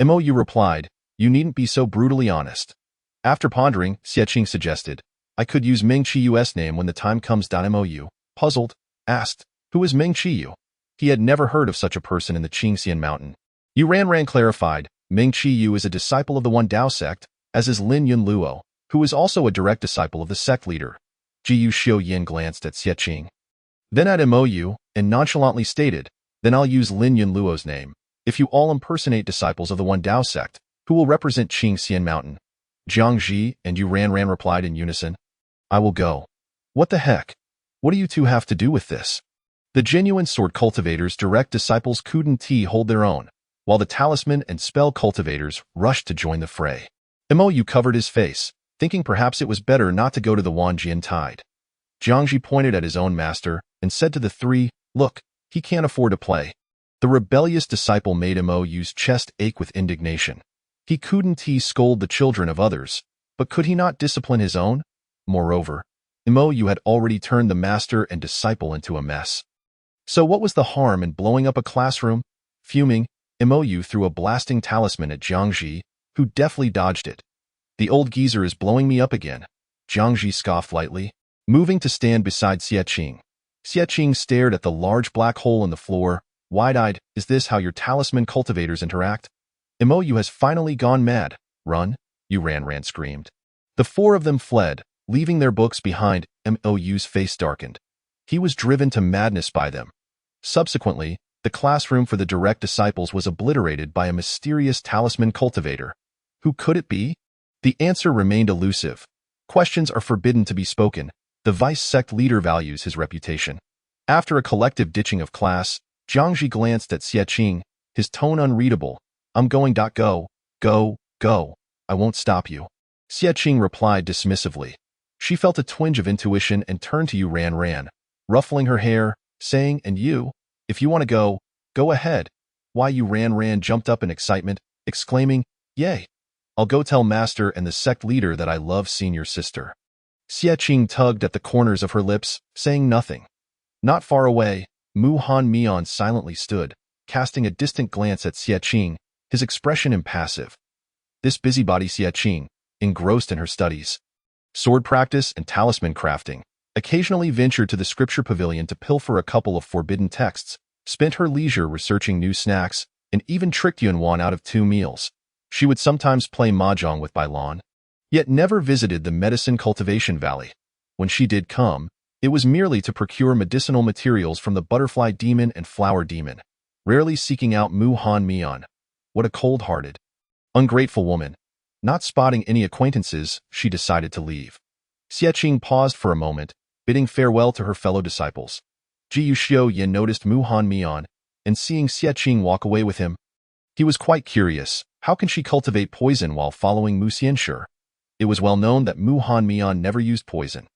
Mou replied, "You needn't be so brutally honest." After pondering, Xia Qing suggested, "I could use Ming Qiyu's name when the time comes." Mou, puzzled, asked, "Who is Ming Qiyu?" He had never heard of such a person in the Qingxian mountain. Yu Ranran clarified, "Ming Qiyu is a disciple of the One Dao sect, as is Lin Yun Luo, who is also a direct disciple of the sect leader." Jiu Xiu Yin glanced at Xia Qing, then at Mou, and nonchalantly stated, "Then I'll use Lin Yun Luo's name. If you all impersonate disciples of the One Dao sect, Who will represent Qingxian Mountain? Jiang Ji and Yu Ranran replied in unison. I will go. What the heck? What do you two have to do with this? The genuine sword cultivators' direct disciples couldn't hold their own, while the talisman and spell cultivators rushed to join the fray. Yu covered his face, thinking perhaps it was better not to go to the Wanjian tide. Jiangji pointed at his own master and said to the three, look, he can't afford to play. The rebellious disciple made Yu's chest ache with indignation. He couldn't scold the children of others, but could he not discipline his own? Moreover, Yu had already turned the master and disciple into a mess. So what was the harm in blowing up a classroom? Fuming, Yu threw a blasting talisman at Jiangji, who deftly dodged it. The old geezer is blowing me up again. Jiangji scoffed lightly, moving to stand beside Xie Qing stared at the large black hole in the floor, wide-eyed. Is this how your talisman cultivators interact? Yu has finally gone mad. Run, Yu Ranran screamed. The four of them fled, leaving their books behind. Yu's face darkened. He was driven to madness by them. Subsequently, the classroom for the direct disciples was obliterated by a mysterious talisman cultivator. Who could it be? The answer remained elusive. Questions are forbidden to be spoken. The vice sect leader values his reputation. After a collective ditching of class, Jiangji glanced at Xie Qing, his tone unreadable. I'm going. Go, go, go. I won't stop you. Xie Qing replied dismissively. She felt a twinge of intuition and turned to Yu Ranran, ruffling her hair, saying, and you, if you want to go, go ahead. Why? Yu Ranran jumped up in excitement, exclaiming, yay! I'll go tell master and the sect leader that I love senior sister. Xie Qing tugged at the corners of her lips, saying nothing. Not far away, Mu Han Mian silently stood, casting a distant glance at Xie Qing, his expression impassive. This busybody Xie Qing, engrossed in her studies, sword practice and talisman crafting, occasionally ventured to the scripture pavilion to pilfer a couple of forbidden texts, spent her leisure researching new snacks, and even tricked Yunwan out of 2 meals. She would sometimes play mahjong with Bailan, yet never visited the medicine cultivation valley. When she did come, it was merely to procure medicinal materials from the butterfly demon and flower demon, rarely seeking out Mu Han Mian. What a cold-hearted, ungrateful woman. Not spotting any acquaintances, she decided to leave. Xie Qing paused for a moment, bidding farewell to her fellow disciples. Ji Xiu Yin noticed Mu Han Mian, and seeing Xie Qing walk away with him, he was quite curious. How can she cultivate poison while following Mu Xianshi? It was well known that Mu Han Mian never used poison.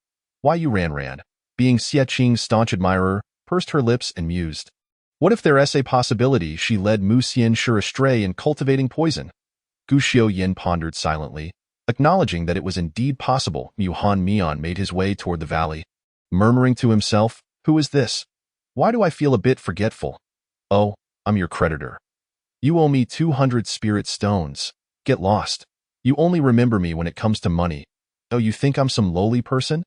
Why? Yu Ranran, being Xie Qing's staunch admirer, pursed her lips and mused. What if there is a possibility she led Mu Xianshi astray in cultivating poison? Gu Xiu Yin pondered silently, acknowledging that it was indeed possible. Mu Han Mian made his way toward the valley, murmuring to himself, who is this? Why do I feel a bit forgetful? Oh, I'm your creditor. You owe me 200 spirit stones. Get lost. You only remember me when it comes to money. Oh, you think I'm some lowly person?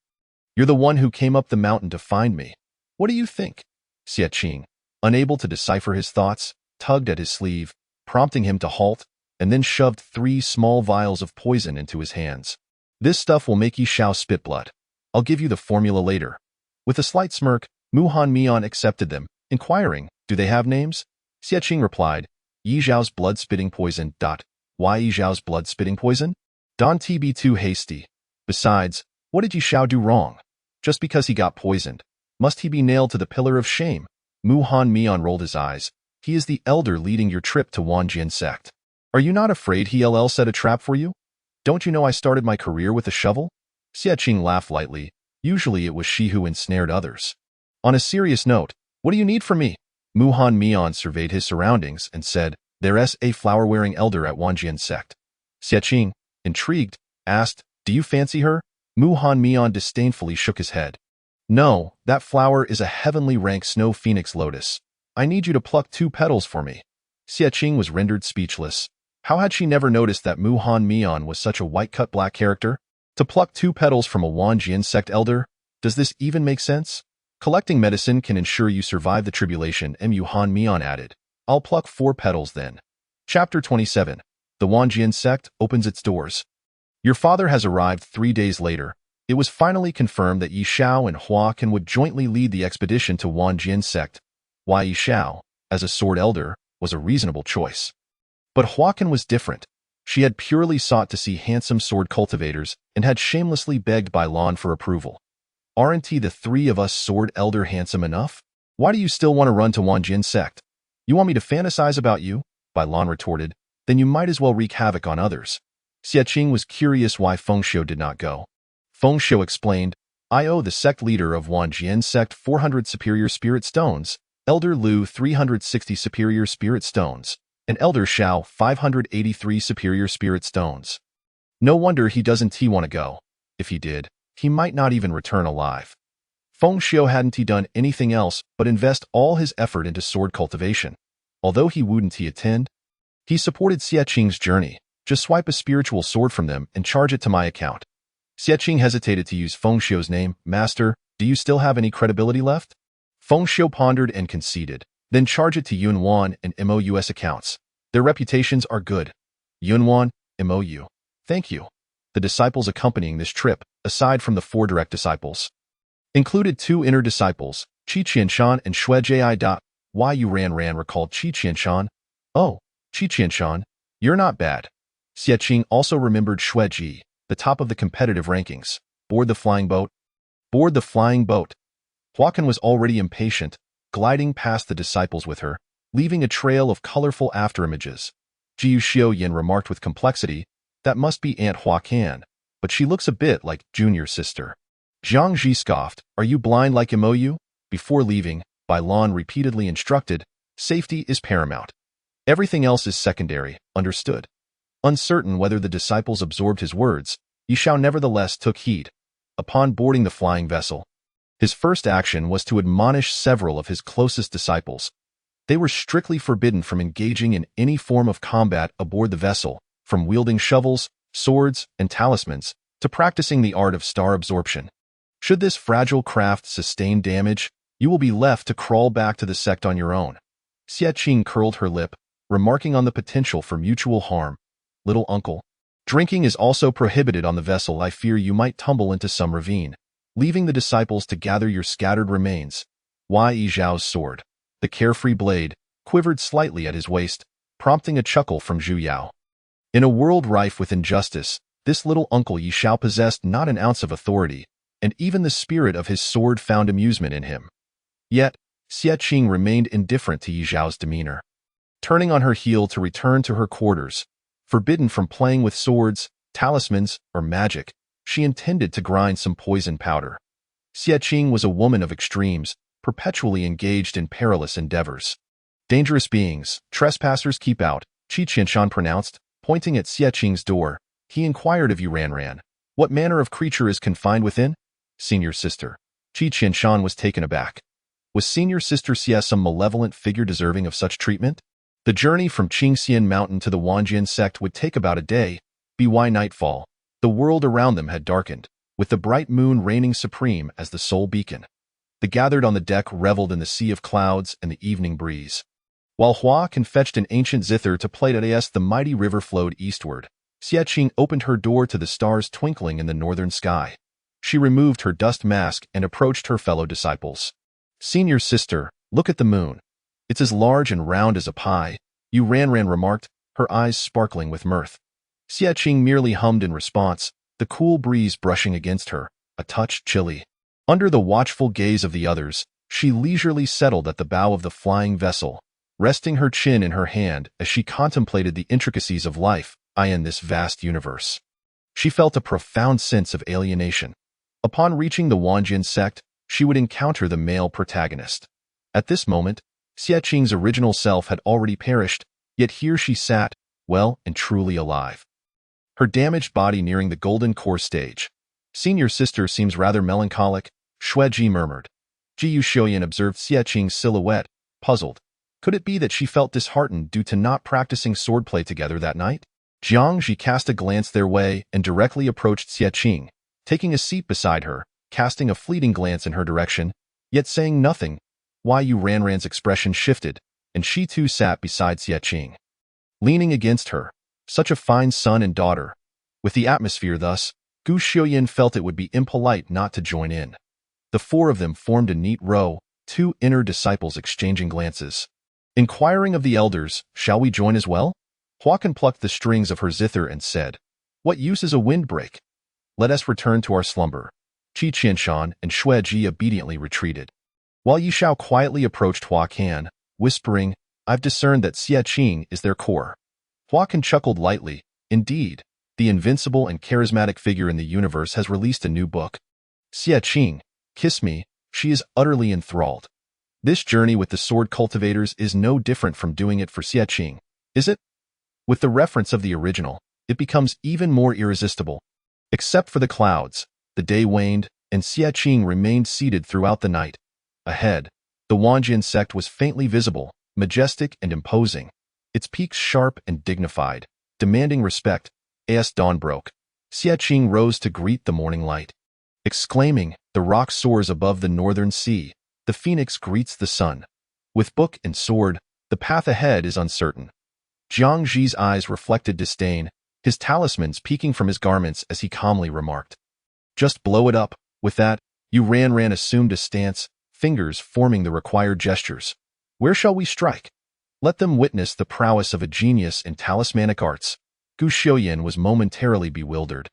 You're the one who came up the mountain to find me. What do you think? Xie Qing, unable to decipher his thoughts, tugged at his sleeve, prompting him to halt, and then shoved 3 small vials of poison into his hands. This stuff will make Yi Xiao spit blood. I'll give you the formula later. With a slight smirk, Mu Han Mian accepted them, inquiring, do they have names? Xie Qing replied, Yi Xiao's blood-spitting poison. Why Yi Xiao's blood-spitting poison? Don't be too hasty. Besides, what did Yi Xiao do wrong? Just because he got poisoned, must he be nailed to the pillar of shame? Mu Han Mian rolled his eyes. He is the elder leading your trip to Wanjian sect. Are you not afraid he'll set a trap for you? Don't you know I started my career with a shovel? Xie Qing laughed lightly. Usually it was she who ensnared others. On a serious note, what do you need from me? Mu Han Mian surveyed his surroundings and said, there's a flower-wearing elder at Wanjian sect. Xie Qing, intrigued, asked, do you fancy her? Mu Han Mian disdainfully shook his head. No, that flower is a heavenly rank snow phoenix lotus. I need you to pluck 2 petals for me. Xie Qing was rendered speechless. How had she never noticed that Mu Han Mian was such a white-cut black character? To pluck 2 petals from a Wanjian sect elder? Does this even make sense? Collecting medicine can ensure you survive the tribulation, Mu Han Mian added. I'll pluck 4 petals then. Chapter 27. The Wanjian sect opens its doors. Your father has arrived 3 days later. It was finally confirmed that Yi Xiao and Hua Kan would jointly lead the expedition to Wanjian sect. Why Yi Xiao, as a sword elder, was a reasonable choice. But Hua Kan was different. She had purely sought to see handsome sword cultivators and had shamelessly begged Bai Lan for approval. Aren't the three of us sword elder handsome enough? Why do you still want to run to Wanjin sect? You want me to fantasize about you? Bai Lan retorted. Then you might as well wreak havoc on others. Xie Qing was curious why Feng Xiu did not go. Feng Xiu explained, I owe the sect leader of Wanjian sect 400 superior spirit stones, Elder Lu 360 superior spirit stones, and Elder Shao 583 superior spirit stones. No wonder he doesn't want to go. If he did, he might not even return alive. Feng Xiu hadn't done anything else but invest all his effort into sword cultivation. Although he wouldn't attend, he supported Xie Qing's journey. Just swipe a spiritual sword from them and charge it to my account. Xie Qing hesitated to use Feng Xiu's name. Master, do you still have any credibility left? Feng Xiu pondered and conceded. Then charge it to Yunwan and MOU's accounts. Their reputations are good. Yunwan, MOU. Thank you. The disciples accompanying this trip, aside from the 4 direct disciples, included 2 inner disciples, Qi Qianshan and Xue Jai. Why you ran recalled Qi Qianshan. Oh, Qi Qianshan, you're not bad. Xie Qing also remembered Xue Ji, the top of the competitive rankings. Board the flying boat. Board the flying boat. Huacan was already impatient, gliding past the disciples with her, leaving a trail of colorful afterimages. Jiu Xiaoyan remarked with complexity, that must be Aunt Huacan, but she looks a bit like junior sister. Zhang Ji scoffed, are you blind like MOU? Before leaving, Bai Lan repeatedly instructed, safety is paramount. Everything else is secondary, understood. Uncertain whether the disciples absorbed his words, Yishao nevertheless took heed. Upon boarding the flying vessel, his first action was to admonish several of his closest disciples. They were strictly forbidden from engaging in any form of combat aboard the vessel, from wielding shovels, swords, and talismans, to practicing the art of star absorption. Should this fragile craft sustain damage, you will be left to crawl back to the sect on your own. Xie Qing curled her lip, remarking on the potential for mutual harm. Little uncle, drinking is also prohibited on the vessel. I fear you might tumble into some ravine, leaving the disciples to gather your scattered remains. Yi Zhao's sword, the carefree blade, quivered slightly at his waist, prompting a chuckle from Zhu Yao. In a world rife with injustice, this little uncle Yi Xiao possessed not an ounce of authority, and even the spirit of his sword found amusement in him. Yet, Xie Qing remained indifferent to Yi Zhao's demeanor. Turning on her heel to return to her quarters, forbidden from playing with swords, talismans, or magic, she intended to grind some poison powder. Xie Qing was a woman of extremes, perpetually engaged in perilous endeavors. Dangerous beings, trespassers keep out, Qi Qianshan pronounced, pointing at Xie Qing's door. He inquired of Yuranran, what manner of creature is confined within? Senior sister. Qi Qianshan was taken aback. Was senior sister Xie some malevolent figure deserving of such treatment? The journey from Qingxian Mountain to the Wanjian sect would take about a day. By nightfall, the world around them had darkened, with the bright moon reigning supreme as the sole beacon. The gathered on the deck reveled in the sea of clouds and the evening breeze. While Huacan fetched an ancient zither to play at as the mighty river flowed eastward, Xie Qing opened her door to the stars twinkling in the northern sky. She removed her dust mask and approached her fellow disciples. Senior sister, look at the moon. It's as large and round as a pie, Yuranran remarked, her eyes sparkling with mirth. Xie Qing merely hummed in response, the cool breeze brushing against her, a touch chilly. Under the watchful gaze of the others, she leisurely settled at the bow of the flying vessel, resting her chin in her hand as she contemplated the intricacies of life in this vast universe. She felt a profound sense of alienation. Upon reaching the Wanjian sect, she would encounter the male protagonist. At this moment, Xie Qing's original self had already perished, yet here she sat, well and truly alive. Her damaged body nearing the golden core stage. Senior sister seems rather melancholic, Xue Ji murmured. Jiu Xiaoyan observed Xie Qing's silhouette, puzzled. Could it be that she felt disheartened due to not practicing swordplay together that night? Jiang Ji cast a glance their way and directly approached Xie Qing, taking a seat beside her, casting a fleeting glance in her direction, yet saying nothing. Yuranran's expression shifted, and she too sat beside Xie Qing. Leaning against her, such a fine son and daughter. With the atmosphere thus, Gu Xiaoyan felt it would be impolite not to join in. The 4 of them formed a neat row, 2 inner disciples exchanging glances. Inquiring of the elders, shall we join as well? Huacan plucked the strings of her zither and said, "What use is a windbreak? Let us return to our slumber." Qi Qianshan and Xue Ji obediently retreated, while Yi Shao quietly approached Huacan, whispering, "I've discerned that Xie Qing is their core." Huacan chuckled lightly. Indeed, the invincible and charismatic figure in the universe has released a new book. Xie Qing, kiss me, she is utterly enthralled. This journey with the sword cultivators is no different from doing it for Xie Qing, is it? With the reference of the original, it becomes even more irresistible. Except for the clouds, the day waned, and Xie Qing remained seated throughout the night. Ahead, the Wanjian sect was faintly visible, majestic and imposing, its peaks sharp and dignified, demanding respect. As dawn broke, Xie Qing rose to greet the morning light, exclaiming, "The rock soars above the northern sea, the phoenix greets the sun. With book and sword, the path ahead is uncertain." Jiang Zi's eyes reflected disdain, his talismans peeking from his garments as he calmly remarked, "Just blow it up." With that, Yu Ran assumed a stance, fingers forming the required gestures. "Where shall we strike? Let them witness the prowess of a genius in talismanic arts." Gu Xiuyan was momentarily bewildered,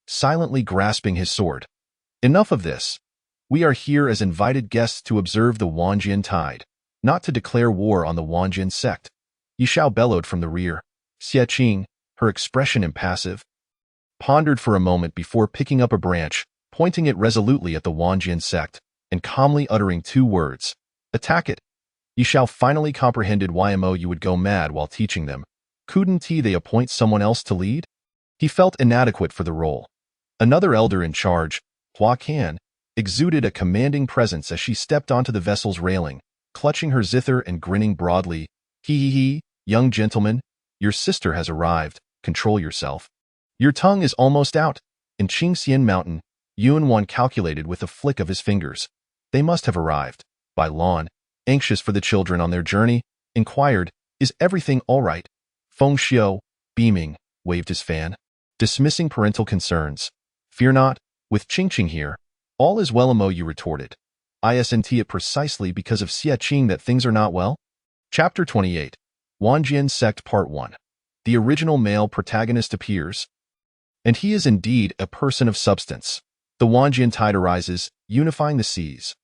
silently grasping his sword. "Enough of this. We are here as invited guests to observe the Wanjian tide, not to declare war on the Wanjian sect." Yi Shao bellowed from the rear. Xie Qing, her expression impassive, pondered for a moment before picking up a branch, pointing it resolutely at the Wanjian sect, and calmly uttering 2 words, "Attack it." Yi Shao finally comprehended why you would go mad while teaching them. Couldn't they appoint someone else to lead? He felt inadequate for the role. Another elder in charge, Huacan, exuded a commanding presence as she stepped onto the vessel's railing, clutching her zither and grinning broadly. He, young gentleman, your sister has arrived. Control yourself. Your tongue is almost out." In Qingxian Mountain, Yuan calculated with a flick of his fingers. They must have arrived. Bai Lan, anxious for the children on their journey, inquired, "Is everything all right?" Feng Xiu, beaming, waved his fan, dismissing parental concerns. "Fear not, with Qingqing here, all is well." You retorted. "Isn't it precisely because of Xie Qing that things are not well?" Chapter 28. Wanjian Sect Part 1. The original male protagonist appears, and he is indeed a person of substance. The Wanjian tide arises, unifying the seas.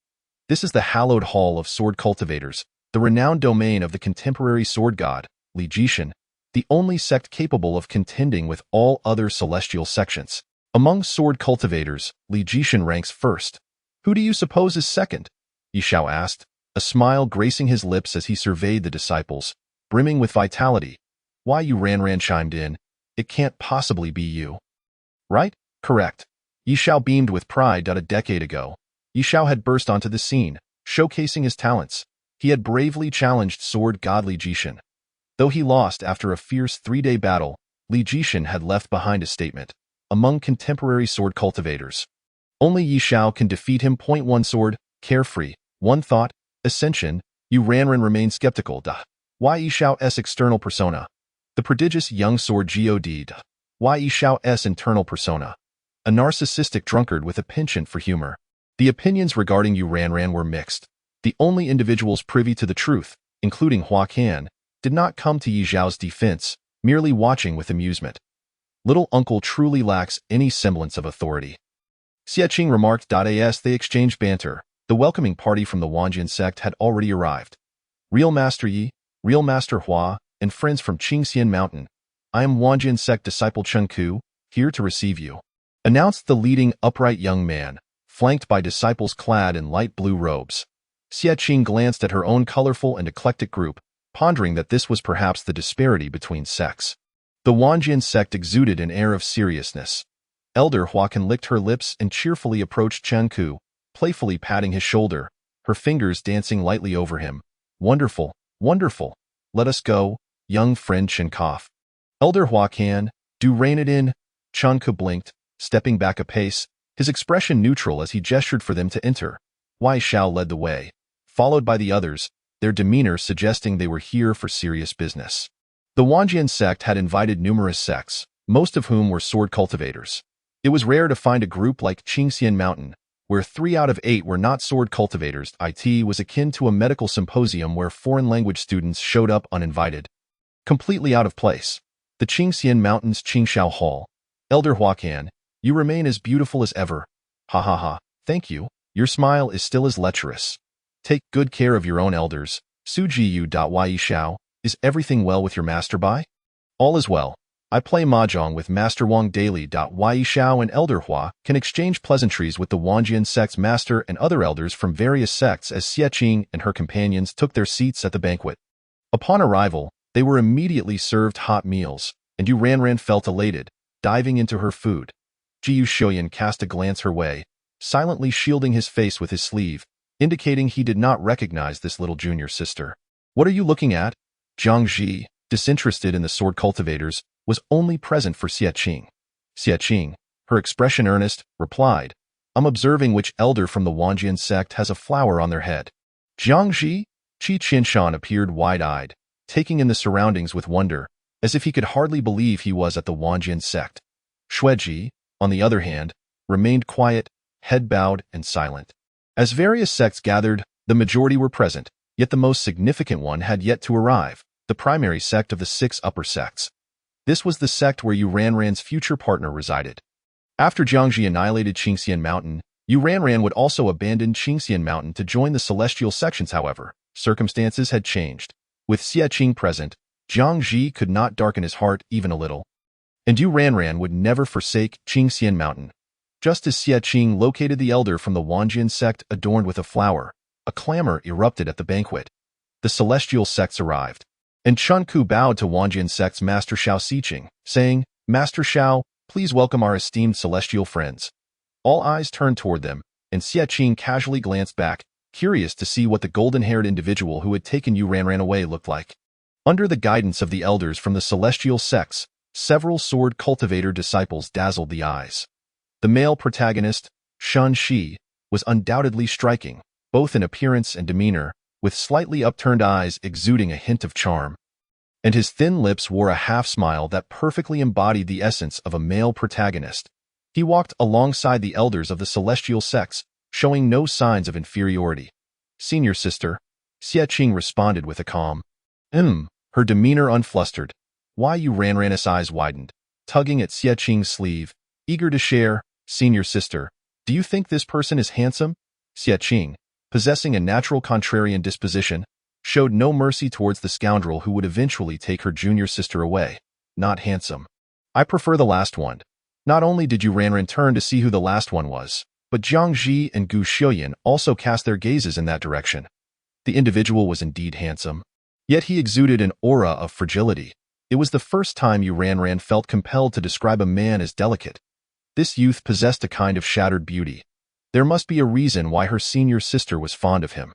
This is the hallowed hall of sword cultivators, the renowned domain of the contemporary sword god, Li Jishan, the only sect capable of contending with all other celestial sections. Among sword cultivators, Li Jishan ranks first. "Who do you suppose is second?" Yi Shao asked, a smile gracing his lips as he surveyed the disciples, brimming with vitality. "Why, Yu Ran chimed in, "It can't possibly be you." "Right? Correct." Yi Shao beamed with pride. A decade ago, Yi Shao had burst onto the scene, showcasing his talents. He had bravely challenged sword god Li Jishan. Though he lost after a fierce 3-day battle, Li Jishan had left behind a statement. Among contemporary sword cultivators, only Yi Shao can defeat him. One sword, carefree, one thought, ascension. Yu Ran remained skeptical. Why Yi Shao's external persona? The prodigious young sword god. Why Yi Shao's internal persona? A narcissistic drunkard with a penchant for humor. The opinions regarding Yu Ran were mixed. The only individuals privy to the truth, including Huacan, did not come to Yi Zhao's defense, merely watching with amusement. Little uncle truly lacks any semblance of authority. Xie Qing remarked. As they exchanged banter, the welcoming party from the Wanjian sect had already arrived. Real Master Yi, Real Master Hua, and friends from Qingxian Mountain. "I am Wanjian sect disciple Chen Ku, here to receive you," announced the leading upright young man, flanked by disciples clad in light blue robes. Xie Qing glanced at her own colorful and eclectic group, pondering that this was perhaps the disparity between sects. The Wanjian sect exuded an air of seriousness. Elder Huacan licked her lips and cheerfully approached Chen Ku, playfully patting his shoulder, her fingers dancing lightly over him. "Wonderful, wonderful. Let us go, young friend Chen coughed. Elder Huacan, do rein it in." Chen Ku blinked, stepping back a pace, his expression neutral as he gestured for them to enter. Wai Shao led the way, followed by the others, their demeanor suggesting they were here for serious business. The Wanjian sect had invited numerous sects, most of whom were sword cultivators. It was rare to find a group like Qingxian Mountain, where 3 out of 8 were not sword cultivators. It was akin to a medical symposium where foreign language students showed up uninvited. Completely out of place. The Qingxian Mountains Qingshao Hall. Elder Huacan, you remain as beautiful as ever. Ha ha ha, thank you. Your smile is still as lecherous. Take good care of your own elders. Su Ji Yi Shao, is everything well with your master Bai? All is well. I play mahjong with Master Wang daily. Yi Shao and Elder Hua can exchange pleasantries with the Wanjian sect's master and other elders from various sects as Xie Qing and her companions took their seats at the banquet. Upon arrival, they were immediately served hot meals, and Yu Ranran felt elated, diving into her food. Jiyu Shoyan cast a glance her way, silently shielding his face with his sleeve, indicating he did not recognize this little junior sister. What are you looking at? Jiang Ji, disinterested in the sword cultivators, was only present for Xie Qing. Xie Qing, her expression earnest, replied, I'm observing which elder from the Wanjian sect has a flower on their head. Jiang Ji? Qi Qinshan appeared wide-eyed, taking in the surroundings with wonder, as if he could hardly believe he was at the Wanjian sect. Xueji, on the other hand, remained quiet, head bowed and silent. As various sects gathered, the majority were present, yet the most significant one had yet to arrive, the primary sect of the 6 upper sects. This was the sect where Yu Ranran's future partner resided. After Jiangji annihilated Qingxian Mountain, Yu Ranran would also abandon Qingxian Mountain to join the celestial sections. However, circumstances had changed. With Xie Qing present, Jiangji could not darken his heart even a little. And Yu Ranran would never forsake Qingxian Mountain. Just as Xie Qing located the elder from the Wanjian sect adorned with a flower, a clamor erupted at the banquet. The celestial sects arrived, and Chun Ku bowed to Wanjian sect's Master Shao Xiqing, saying, Master Shao, please welcome our esteemed celestial friends. All eyes turned toward them, and Xie Qing casually glanced back, curious to see what the golden-haired individual who had taken Yu Ranran away looked like. Under the guidance of the elders from the celestial sects, several sword cultivator disciples dazzled the eyes. The male protagonist, Shun Shi, was undoubtedly striking, both in appearance and demeanor, with slightly upturned eyes exuding a hint of charm. And his thin lips wore a half-smile that perfectly embodied the essence of a male protagonist. He walked alongside the elders of the celestial sects, showing no signs of inferiority. Senior sister, Xie Qing responded with a calm, her demeanor unflustered. Yu Ranran's eyes widened, tugging at Xie Qing's sleeve, eager to share. Senior sister, do you think this person is handsome? Xie Qing, possessing a natural contrarian disposition, showed no mercy towards the scoundrel who would eventually take her junior sister away. Not handsome. I prefer the last one. Not only did Yu Ranran turn to see who the last one was, but Jiang Ji and Gu Xiuyan also cast their gazes in that direction. The individual was indeed handsome, yet he exuded an aura of fragility. It was the first time Yu Ranran felt compelled to describe a man as delicate. This youth possessed a kind of shattered beauty. There must be a reason why her senior sister was fond of him.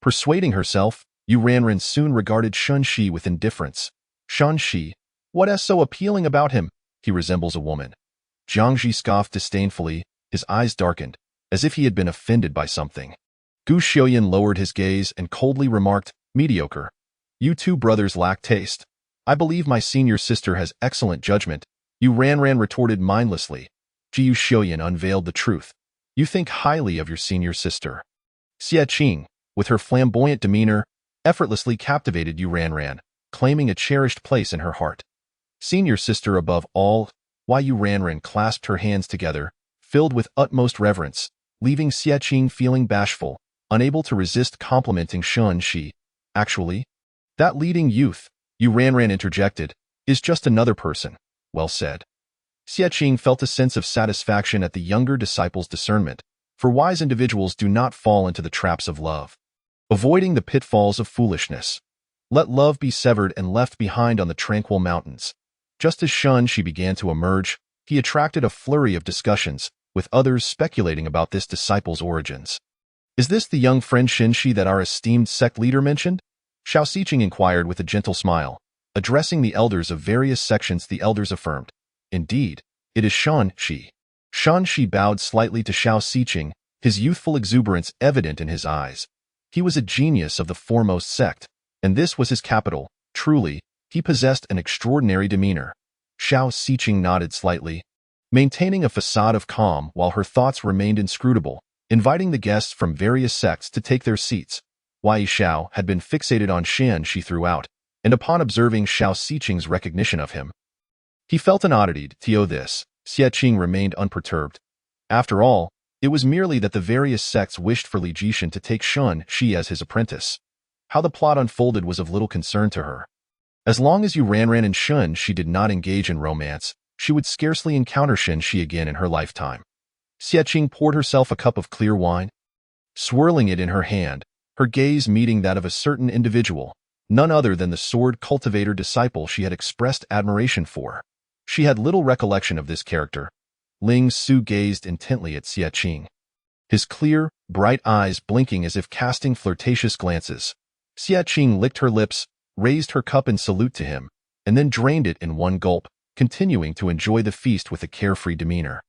Persuading herself, Yu Ranran soon regarded Shun Shi with indifference. Shun Shi, what is so appealing about him? He resembles a woman. Jiang Ji scoffed disdainfully, his eyes darkened, as if he had been offended by something. Gu Xiuyan lowered his gaze and coldly remarked, mediocre. You two brothers lack taste. I believe my senior sister has excellent judgment. Yu Ranran retorted mindlessly. Jiyu Xiuyan unveiled the truth. You think highly of your senior sister. Xie Qing, with her flamboyant demeanor, effortlessly captivated Yu Ranran, claiming a cherished place in her heart. Senior sister above all, Yu Ranran clasped her hands together, filled with utmost reverence, leaving Xie Qing feeling bashful, unable to resist complimenting Shun Shi. Actually, that leading youth, Yu Ranran interjected, is just another person. Well said. Xie Qing felt a sense of satisfaction at the younger disciple's discernment, for wise individuals do not fall into the traps of love. Avoiding the pitfalls of foolishness. Let love be severed and left behind on the tranquil mountains. Just as Shun Shi began to emerge, he attracted a flurry of discussions, with others speculating about this disciple's origins. Is this the young friend Shin Shi that our esteemed sect leader mentioned? Shao Xiqing inquired with a gentle smile. Addressing the elders of various sections, the elders affirmed, indeed, it is Shun Shi. Shun Shi bowed slightly to Shao Xiqing, his youthful exuberance evident in his eyes. He was a genius of the foremost sect, and this was his capital. Truly, he possessed an extraordinary demeanor. Shao Xiqing nodded slightly, maintaining a facade of calm while her thoughts remained inscrutable, inviting the guests from various sects to take their seats. Wei Shao had been fixated on Shan Shi throughout, and upon observing Xiao Siqing's recognition of him, he felt an oddity to this. Xie Qing remained unperturbed. After all, it was merely that the various sects wished for Li Jishan to take Shun Shi as his apprentice. How the plot unfolded was of little concern to her. As long as Yu Ranran and Shun Shi did not engage in romance, she would scarcely encounter Shen Shi again in her lifetime. Xie Qing poured herself a cup of clear wine, swirling it in her hand, her gaze meeting that of a certain individual, none other than the sword cultivator disciple she had expressed admiration for. She had little recollection of this character. Ling Su gazed intently at Xie Qing, his clear, bright eyes blinking as if casting flirtatious glances. Xie Qing licked her lips, raised her cup in salute to him, and then drained it in one gulp, continuing to enjoy the feast with a carefree demeanor.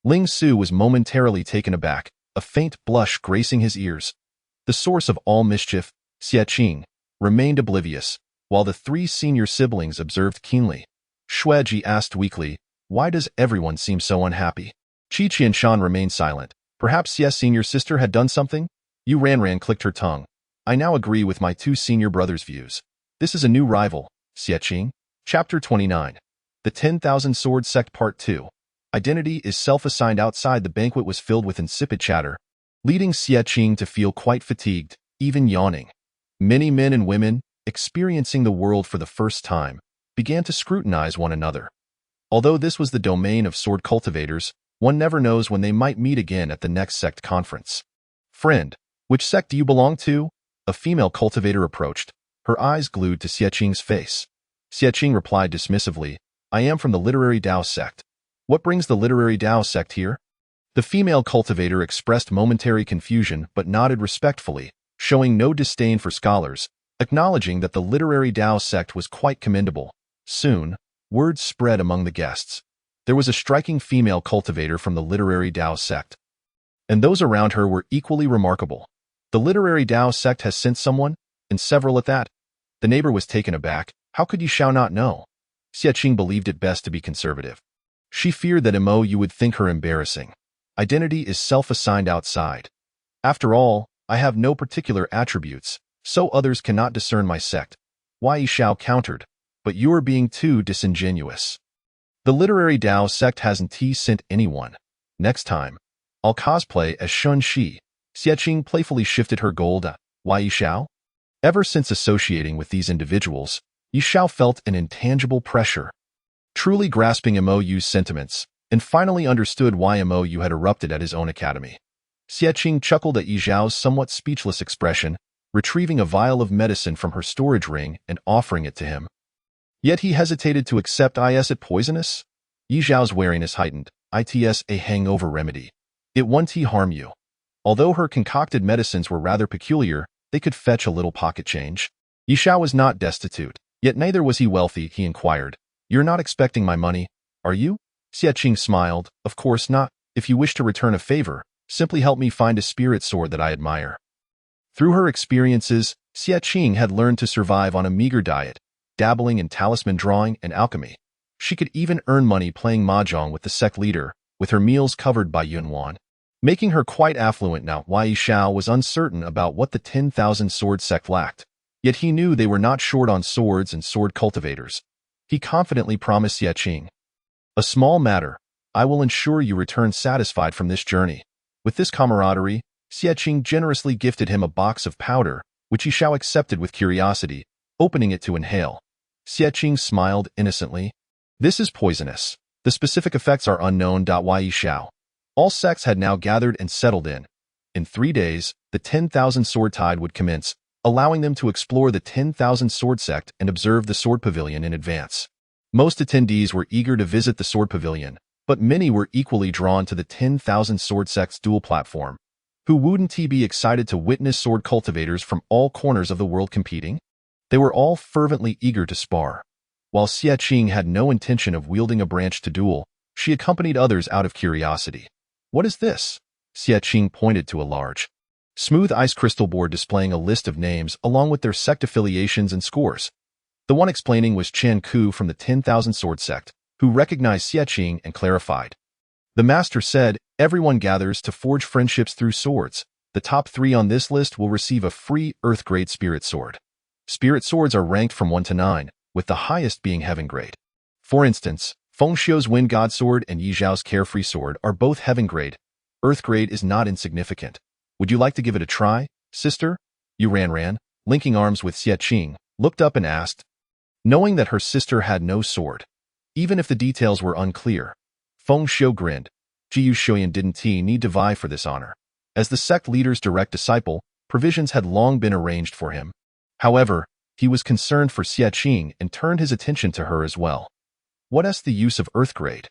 Ling Su was momentarily taken aback, a faint blush gracing his ears. The source of all mischief, Xie Qing, remained oblivious, while the three senior siblings observed keenly. Shueji asked weakly, "Why does everyone seem so unhappy?" Qi Qianshan remained silent. Perhaps Xie's senior sister had done something? Yu Ranran clicked her tongue. "I now agree with my two senior brothers' views. This is a new rival, Xie Qing." Chapter 29. The 10,000 Sword Sect Part 2. Identity is self-assigned. Outside the banquet was filled with insipid chatter, leading Xie Qing to feel quite fatigued, even yawning. Many men and women, experiencing the world for the first time, began to scrutinize one another. Although this was the domain of sword cultivators, one never knows when they might meet again at the next sect conference. "Friend, which sect do you belong to?" A female cultivator approached, her eyes glued to Xie Qing's face. Xie Qing replied dismissively, "I am from the Literary Dao sect." "What brings the Literary Dao sect here?" The female cultivator expressed momentary confusion but nodded respectfully, showing no disdain for scholars, acknowledging that the Literary Dao sect was quite commendable. Soon, word spread among the guests. There was a striking female cultivator from the Literary Dao sect, and those around her were equally remarkable. "The Literary Dao sect has sent someone, and several at that." The neighbor was taken aback. "How could Yi Shao not know?" Xie Qing believed it best to be conservative. She feared that you would think her embarrassing. Identity is self-assigned outside. After all, I have no particular attributes, so others cannot discern my sect. Yi Shao countered, "But you are being too disingenuous. The Literary Dao sect hasn't sent anyone. Next time, I'll cosplay as Shun Shi." Xie Qing playfully shifted her goal to Yi Shao. Ever since associating with these individuals, Yi Shao felt an intangible pressure. Truly grasping Mou's sentiments, and finally understood why Mou had erupted at his own academy. Xie Qing chuckled at Yi Zhao's somewhat speechless expression, retrieving a vial of medicine from her storage ring and offering it to him. Yet he hesitated to accept. "Is it poisonous?" Yi Zhao's wariness heightened. "It's a hangover remedy. It won't harm you." Although her concocted medicines were rather peculiar, they could fetch a little pocket change. Yi Shao was not destitute, yet neither was he wealthy. He inquired, "You're not expecting my money, are you?" Xie Qing smiled. "Of course not. If you wish to return a favor, simply help me find a spirit sword that I admire." Through her experiences, Xie Qing had learned to survive on a meager diet, dabbling in talisman drawing and alchemy. She could even earn money playing mahjong with the sect leader, with her meals covered by Yuan, making her quite affluent. Now, Yi Shao was uncertain about what the 10,000 sword sect lacked, yet he knew they were not short on swords and sword cultivators. He confidently promised Xie Qing, "A small matter. I will ensure you return satisfied from this journey." With this camaraderie, Xie Qing generously gifted him a box of powder, which Yi Shao accepted with curiosity, opening it to inhale. Xie Qing smiled innocently. "This is poisonous. The specific effects are unknown. Yi Shao." All sects had now gathered and settled in. In 3 days, the 10,000 sword tide would commence, allowing them to explore the 10,000 sword sect and observe the sword pavilion in advance. Most attendees were eager to visit the sword pavilion, but many were equally drawn to the 10,000 sword sect's dual platform. Who wouldn't be excited to witness sword cultivators from all corners of the world competing? They were all fervently eager to spar. While Xie Qing had no intention of wielding a branch to duel, she accompanied others out of curiosity. "What is this?" Xie Qing pointed to a large, smooth ice crystal board displaying a list of names along with their sect affiliations and scores. The one explaining was Chen Ku from the 10,000 Sword Sect, who recognized Xie Qing and clarified. The master said, "Everyone gathers to forge friendships through swords. The top 3 on this list will receive a free Earth-grade spirit sword." Spirit swords are ranked from 1 to 9, with the highest being heaven grade. For instance, Feng Xiu's Wind God Sword and Yi Zhao's Carefree Sword are both heaven grade. Earth grade is not insignificant. Would you like to give it a try, sister? Yu Ranran, linking arms with Xie Qing, looked up and asked, knowing that her sister had no sword. Even if the details were unclear, Feng Xiu grinned. Jiyu Shoyan didn't need to vie for this honor. As the sect leader's direct disciple, provisions had long been arranged for him. However, he was concerned for Xie Qing and turned his attention to her as well. What's the use of earth grade?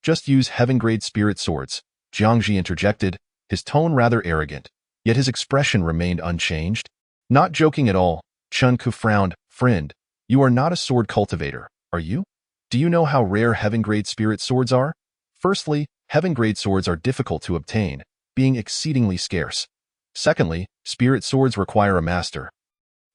Just use heaven grade spirit swords, Jiangji interjected, his tone rather arrogant, yet his expression remained unchanged. Not joking at all, Chen Ku frowned. Friend, you are not a sword cultivator, are you? Do you know how rare heaven grade spirit swords are? Firstly, heaven grade swords are difficult to obtain, being exceedingly scarce. Secondly, spirit swords require a master.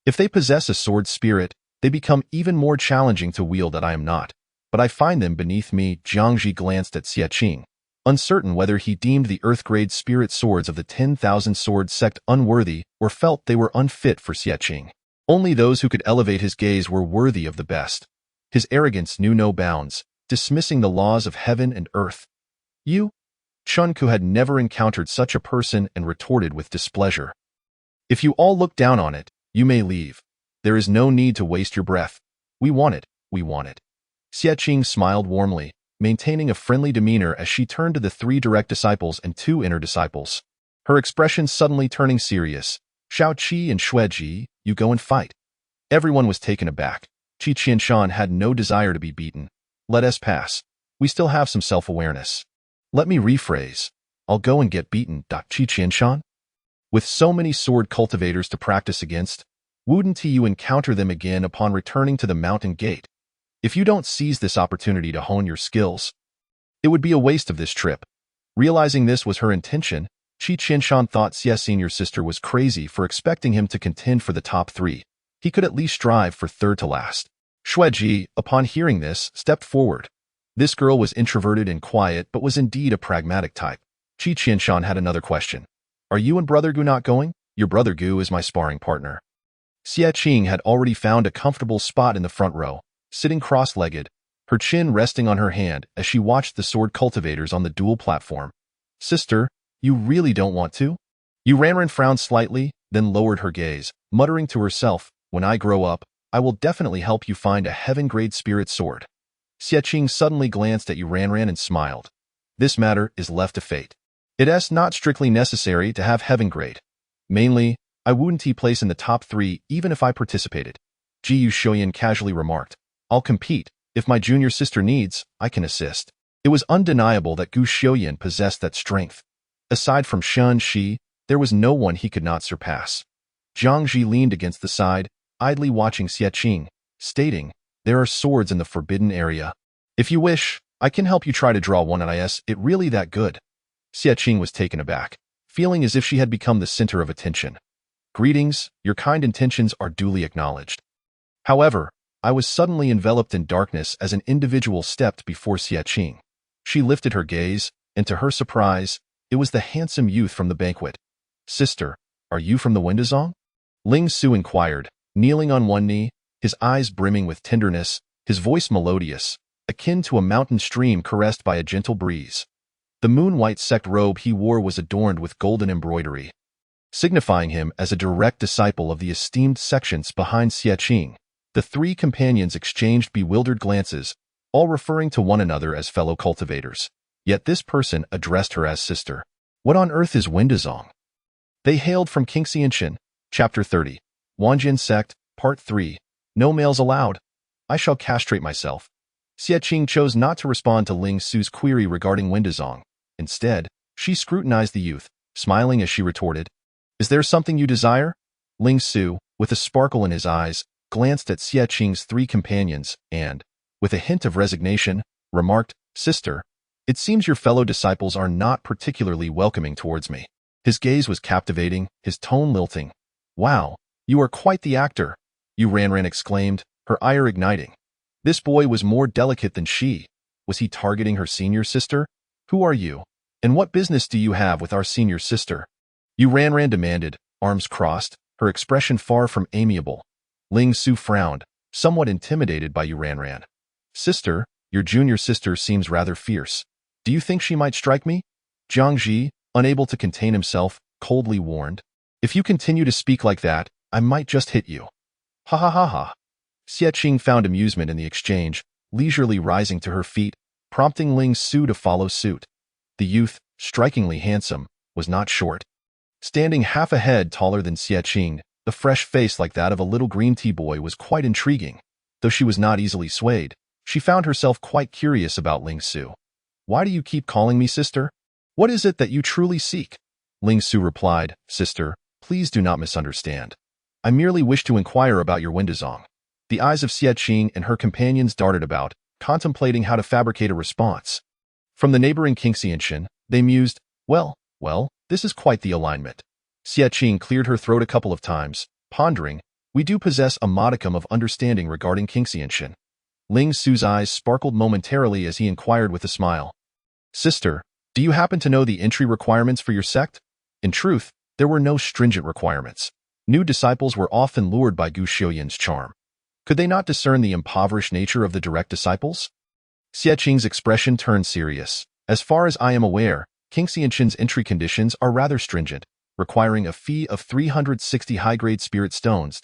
If they possess a sword spirit, they become even more challenging to wield that I am not. But I find them beneath me. Jiangji glanced at Xie Qing, uncertain whether he deemed the earth-grade spirit swords of the 10,000 sword sect unworthy or felt they were unfit for Xie Qing. Only those who could elevate his gaze were worthy of the best. His arrogance knew no bounds, dismissing the laws of heaven and earth. You? Chun Ku had never encountered such a person and retorted with displeasure. If you all look down on it, you may leave. There is no need to waste your breath. We want it, we want it. Xie Qing smiled warmly, maintaining a friendly demeanor as she turned to the 3 direct disciples and 2 inner disciples. Her expression suddenly turning serious. Shao Qi and Xue Ji, you go and fight. Everyone was taken aback. Qi Qianshan had no desire to be beaten. Let us pass. We still have some self-awareness. Let me rephrase. I'll go and get beaten. Qi Qianshan? With so many sword cultivators to practice against, wouldn't you encounter them again upon returning to the mountain gate? If you don't seize this opportunity to hone your skills, it would be a waste of this trip. Realizing this was her intention, Qi Qianshan thought Xie's senior sister was crazy for expecting him to contend for the top 3. He could at least strive for third to last. Xue Ji, upon hearing this, stepped forward. This girl was introverted and quiet but was indeed a pragmatic type. Qi Qianshan had another question. Are you and Brother Gu not going? Your brother Gu is my sparring partner. Xie Qing had already found a comfortable spot in the front row, sitting cross-legged, her chin resting on her hand as she watched the sword cultivators on the dual platform. Sister, you really don't want to? Yu Ranran frowned slightly, then lowered her gaze, muttering to herself, when I grow up, I will definitely help you find a heaven-grade spirit sword. Xie Qing suddenly glanced at Yu Ranran and smiled. This matter is left to fate. It is not strictly necessary to have heaven grade. Mainly, I wouldn't place in the top 3 even if I participated. Jiyu Shoyan casually remarked. I'll compete. If my junior sister needs, I can assist. It was undeniable that Gu Xiuyan possessed that strength. Aside from Shen Shi, there was no one he could not surpass. Zhang Ji leaned against the side, idly watching Xie Qing, stating, there are swords in the forbidden area. If you wish, I can help you try to draw one. Is it really that good? Xie Qing was taken aback, feeling as if she had become the center of attention. Greetings, your kind intentions are duly acknowledged. However, I was suddenly enveloped in darkness as an individual stepped before Xie Qing. She lifted her gaze, and to her surprise, it was the handsome youth from the banquet. Sister, are you from the Windazong? Ling Su inquired, kneeling on one knee, his eyes brimming with tenderness, his voice melodious, akin to a mountain stream caressed by a gentle breeze. The moon-white sect robe he wore was adorned with golden embroidery, signifying him as a direct disciple of the esteemed sections behind Xie Qing. The 3 companions exchanged bewildered glances, all referring to one another as fellow cultivators. Yet this person addressed her as sister. What on earth is Windazong? They hailed from Qingxianshan, Chapter 30, Wanjian Sect, Part 3. No males allowed. I shall castrate myself. Xie Qing chose not to respond to Ling Su's query regarding Windazong. Instead, she scrutinized the youth, smiling as she retorted, Is there something you desire? Ling Su, with a sparkle in his eyes, glanced at Xie Qing's 3 companions and, with a hint of resignation, remarked, Sister, it seems your fellow disciples are not particularly welcoming towards me. His gaze was captivating, his tone lilting. Wow, you are quite the actor, Yu Ranran exclaimed, her ire igniting. This boy was more delicate than she. Was he targeting her senior sister? Who are you? And what business do you have with our senior sister? Yu Ranran demanded, arms crossed, her expression far from amiable. Ling Su frowned, somewhat intimidated by Yu Ranran. Sister, your junior sister seems rather fierce. Do you think she might strike me? Jiang Ji, unable to contain himself, coldly warned. If you continue to speak like that, I might just hit you. Ha ha ha ha. Xie Qing found amusement in the exchange, leisurely rising to her feet, prompting Ling Su to follow suit. The youth, strikingly handsome, was not short. Standing half a head taller than Xie Qing, the fresh face like that of a little green tea boy was quite intriguing. Though she was not easily swayed, she found herself quite curious about Ling Su. Why do you keep calling me sister? What is it that you truly seek? Ling Su replied, Sister, please do not misunderstand. I merely wish to inquire about your Windazong. The eyes of Xie Qing and her companions darted about, contemplating how to fabricate a response. From the neighboring Qingxianshan, they mused, well, this is quite the alignment. Xie Qing cleared her throat a couple of times, pondering, we do possess a modicum of understanding regarding Qingxianshan. Ling Su's eyes sparkled momentarily as he inquired with a smile. Sister, do you happen to know the entry requirements for your sect? In truth, there were no stringent requirements. New disciples were often lured by Gu Xiuyan's charm. Could they not discern the impoverished nature of the direct disciples? Xie Qing's expression turned serious. As far as I am aware, Qingxianshan's entry conditions are rather stringent, requiring a fee of 360 high-grade spirit stones.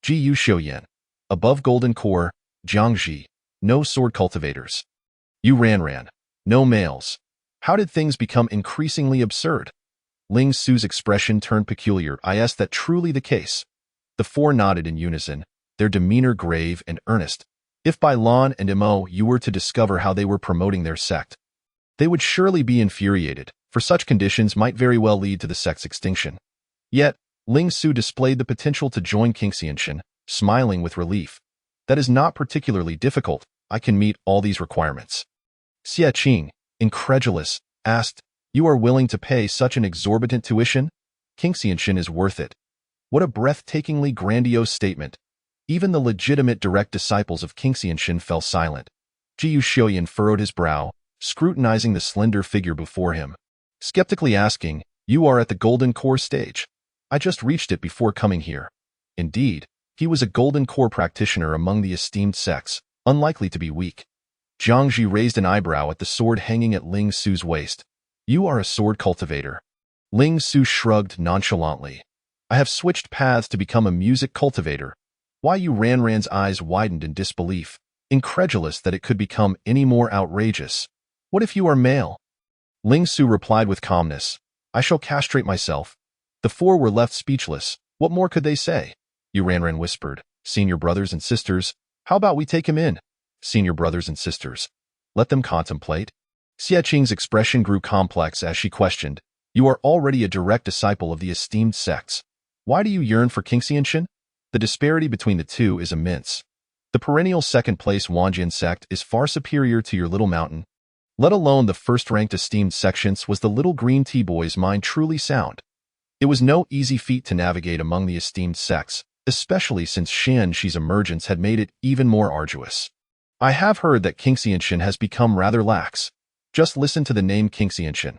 Ji Yu Xiuyan. Above golden core, Jiangji. No sword cultivators. Yu Ranran. No males. How did things become increasingly absurd? Ling Su's expression turned peculiar. Is that truly the case? The four nodded in unison, their demeanor grave and earnest. If by Lan and Mo you were to discover how they were promoting their sect, they would surely be infuriated, for such conditions might very well lead to the sect's extinction. Yet, Ling Su displayed the potential to join Qingxianshan, smiling with relief. That is not particularly difficult. I can meet all these requirements. Xie Qing, incredulous, asked, You are willing to pay such an exorbitant tuition? Qingxianshan is worth it. What a breathtakingly grandiose statement. Even the legitimate direct disciples of Qingxianshan fell silent. Ji Yu Xiuyan furrowed his brow, scrutinizing the slender figure before him, skeptically asking, You are at the golden core stage. I just reached it before coming here. Indeed, he was a golden core practitioner among the esteemed sects, unlikely to be weak. Jiangji raised an eyebrow at the sword hanging at Ling Su's waist. You are a sword cultivator. Ling Su shrugged nonchalantly. I have switched paths to become a music cultivator. Why Yu Ranran's eyes widened in disbelief, incredulous that it could become any more outrageous. What if you are male? Ling Su replied with calmness. I shall castrate myself. The four were left speechless. What more could they say? Yu Ranran whispered. Senior brothers and sisters, how about we take him in? Senior brothers and sisters. Let them contemplate. Xie Qing's expression grew complex as she questioned. You are already a direct disciple of the esteemed sects. Why do you yearn for Qingxianshan? The disparity between the two is immense. The perennial second-place Wanjian sect is far superior to your little mountain. Let alone the first-ranked esteemed sections. Was the little green tea boy's mind truly sound? It was no easy feat to navigate among the esteemed sects, especially since Xi's emergence had made it even more arduous. I have heard that Qingxianshan has become rather lax. Just listen to the name Qingxianshan.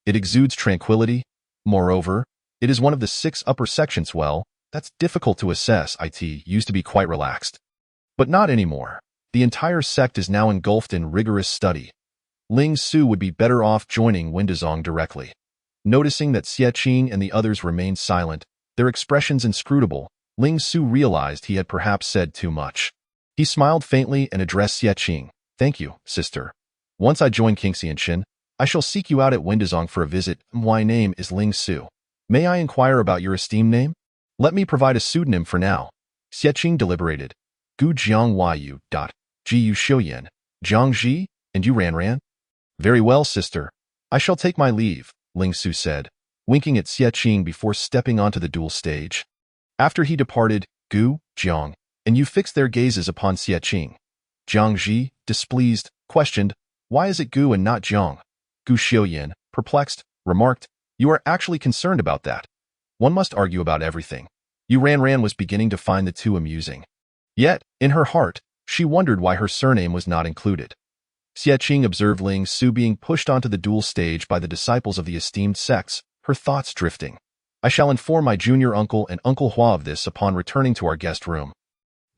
It exudes tranquility. Moreover, it is one of the 6 upper sections. Well, that's difficult to assess. It used to be quite relaxed. But not anymore. The entire sect is now engulfed in rigorous study. Ling Su would be better off joining Windazong directly. Noticing that Xie Qing and the others remained silent, their expressions inscrutable, Ling Su realized he had perhaps said too much. He smiled faintly and addressed Xie Qing. Thank you, sister. Once I join Qingxianshan, I shall seek you out at Windazong for a visit. My name is Ling Su. May I inquire about your esteemed name? Let me provide a pseudonym for now. Xie Qing deliberated. Gu Jiang Yu. Ji Yu Xiuyan. Jiangji, and Yu Ranran? Very well, sister. I shall take my leave, Ling Su said, winking at Xie Qing before stepping onto the duel stage. After he departed, Gu, Jiang, and Yu fixed their gazes upon Xie Qing. Jiangji, displeased, questioned, Why is it Gu and not Jiang? Gu Xiuyan, perplexed, remarked, You are actually concerned about that. One must argue about everything. Yu Ranran was beginning to find the two amusing. Yet, in her heart, she wondered why her surname was not included. Xie Qing observed Ling Su being pushed onto the duel stage by the disciples of the esteemed sects, her thoughts drifting. I shall inform my junior uncle and Uncle Hua of this upon returning to our guest room.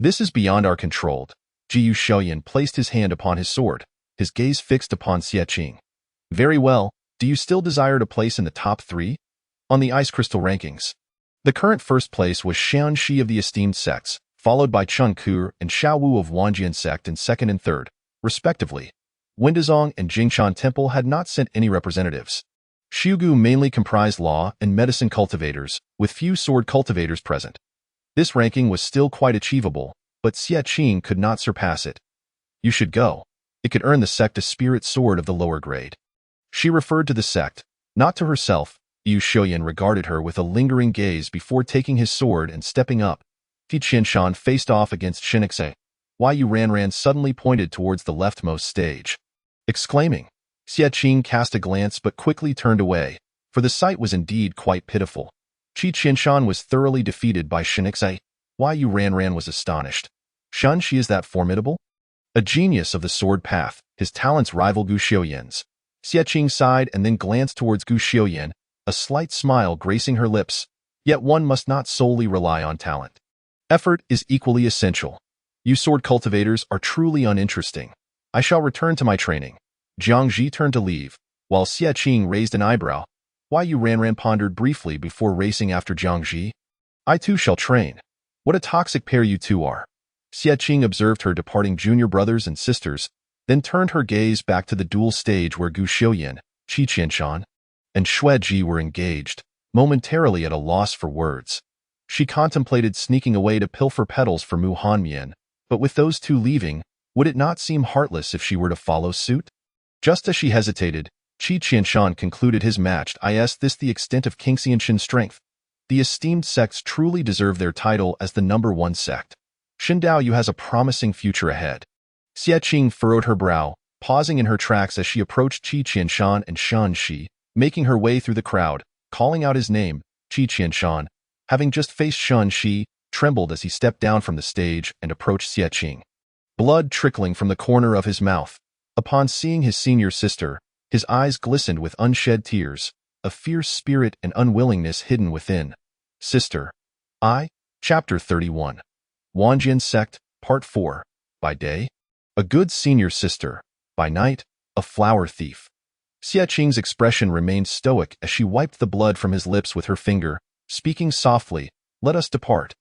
This is beyond our control. Jiu Xiaoyan placed his hand upon his sword, his gaze fixed upon Xie Qing. Very well, do you still desire to place in the top 3? On the ice crystal rankings. The current first place was Xian Shi of the esteemed sects, followed by Chun Ku and Xiao Wu of Wanjian sect in second and third, respectively. Windazong and Jingshan Temple had not sent any representatives. Xiugu mainly comprised law and medicine cultivators, with few sword cultivators present. This ranking was still quite achievable, but Xie Qing could not surpass it. You should go. It could earn the sect a spirit sword of the lower grade. She referred to the sect, not to herself. Yu Xiaoyan regarded her with a lingering gaze before taking his sword and stepping up. Fi Qianshan faced off against Shinixei. Yu Ranran suddenly pointed towards the leftmost stage. Exclaiming, Xie Qing cast a glance but quickly turned away, for the sight was indeed quite pitiful. Qi Qianshan was thoroughly defeated by Shinixei. Yu Ranran was astonished. Shun Shi is that formidable? A genius of the sword path, his talents rival Gu Xiaoyan's. Xie Qing sighed and then glanced towards Gu Xiaoyan, a slight smile gracing her lips. Yet one must not solely rely on talent. Effort is equally essential. You sword cultivators are truly uninteresting. I shall return to my training. Jiang Ji turned to leave, while Xie Qing raised an eyebrow. Yu Ranran pondered briefly before racing after Jiang Ji. I too shall train. What a toxic pair you two are. Xie Qing observed her departing junior brothers and sisters, then turned her gaze back to the duel stage where Gu Xiaoyan, Qi Qianshan, and Xue Ji were engaged, momentarily at a loss for words. She contemplated sneaking away to pilfer petals for Mu Hanmian, but with those two leaving, would it not seem heartless if she were to follow suit? Just as she hesitated, Qi Qianshan concluded his match. Is this the extent of Qingxianshan's strength? The esteemed sects truly deserve their title as the #1 sect. Xindao Yu has a promising future ahead. Xie Qing furrowed her brow, pausing in her tracks as she approached Qi Qianshan and Shan Shi, making her way through the crowd, calling out his name. Qi Qianshan, having just faced Shan Shi, trembled as he stepped down from the stage and approached Xie Qing. Blood trickling from the corner of his mouth. Upon seeing his senior sister, his eyes glistened with unshed tears, a fierce spirit and unwillingness hidden within. Sister. Chapter 31. Wanjian Sect, Part 4. By day, a good senior sister. By night, a flower thief. Xie Qing's expression remained stoic as she wiped the blood from his lips with her finger, speaking softly, "Let us depart."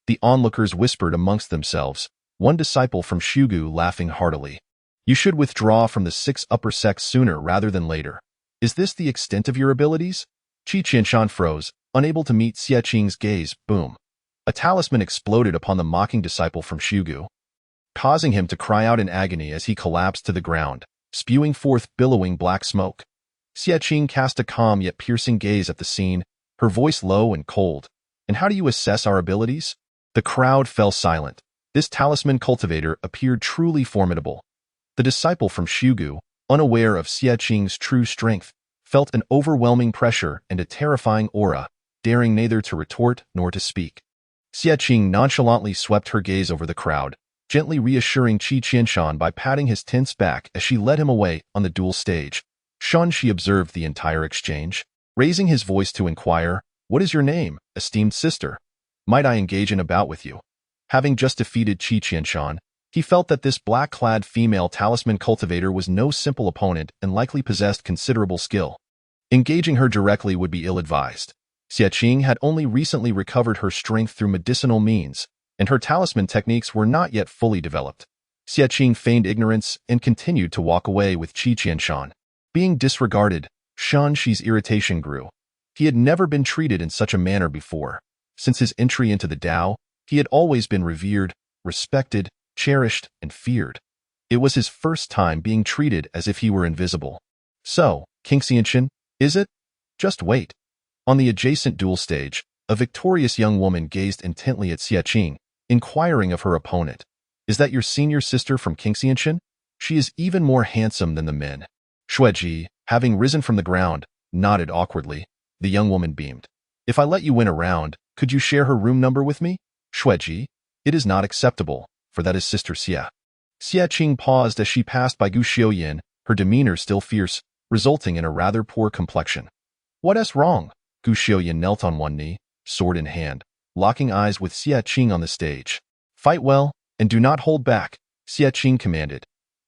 The onlookers whispered amongst themselves, one disciple from Shugu laughing heartily. You should withdraw from the 6 upper sects sooner rather than later. Is this the extent of your abilities? Qi Qianshan froze, unable to meet Xie Qing's gaze. Boom. A talisman exploded upon the mocking disciple from Shugu, causing him to cry out in agony as he collapsed to the ground, spewing forth billowing black smoke. Xie Qing cast a calm yet piercing gaze at the scene, her voice low and cold. And how do you assess our abilities? The crowd fell silent. This talisman cultivator appeared truly formidable. The disciple from Shugu, unaware of Xie Qing's true strength, felt an overwhelming pressure and a terrifying aura, daring neither to retort nor to speak. Xie Qing nonchalantly swept her gaze over the crowd, gently reassuring Qi Qianshan by patting his tense back as she led him away on the duel stage. Shan Shi observed the entire exchange, raising his voice to inquire, "What is your name, esteemed sister? Might I engage in a bout with you?" Having just defeated Qi Qianshan, he felt that this black-clad female talisman cultivator was no simple opponent and likely possessed considerable skill. Engaging her directly would be ill-advised. Xie Qing had only recently recovered her strength through medicinal means, and her talisman techniques were not yet fully developed. Xie Qing feigned ignorance and continued to walk away with Qi Qianshan. Being disregarded, Shan Shi's irritation grew. He had never been treated in such a manner before. Since his entry into the Tao, he had always been revered, respected, cherished, and feared. It was his first time being treated as if he were invisible. So, Qingxianshan, is it? Just wait. On the adjacent duel stage, a victorious young woman gazed intently at Xie Qing, inquiring of her opponent. Is that your senior sister from Qingxianshan? She is even more handsome than the men. Xue Ji, having risen from the ground, nodded awkwardly. The young woman beamed. If I let you win a round, could you share her room number with me? Xue Ji, it is not acceptable, for that is Sister Xie. Xie Qing paused as she passed by Gu Xiaoyan, her demeanor still fierce, resulting in a rather poor complexion. What's wrong? Gu Xiaoyan knelt on one knee, sword in hand, locking eyes with Xie Qing on the stage. Fight well, and do not hold back, Xie Qing commanded.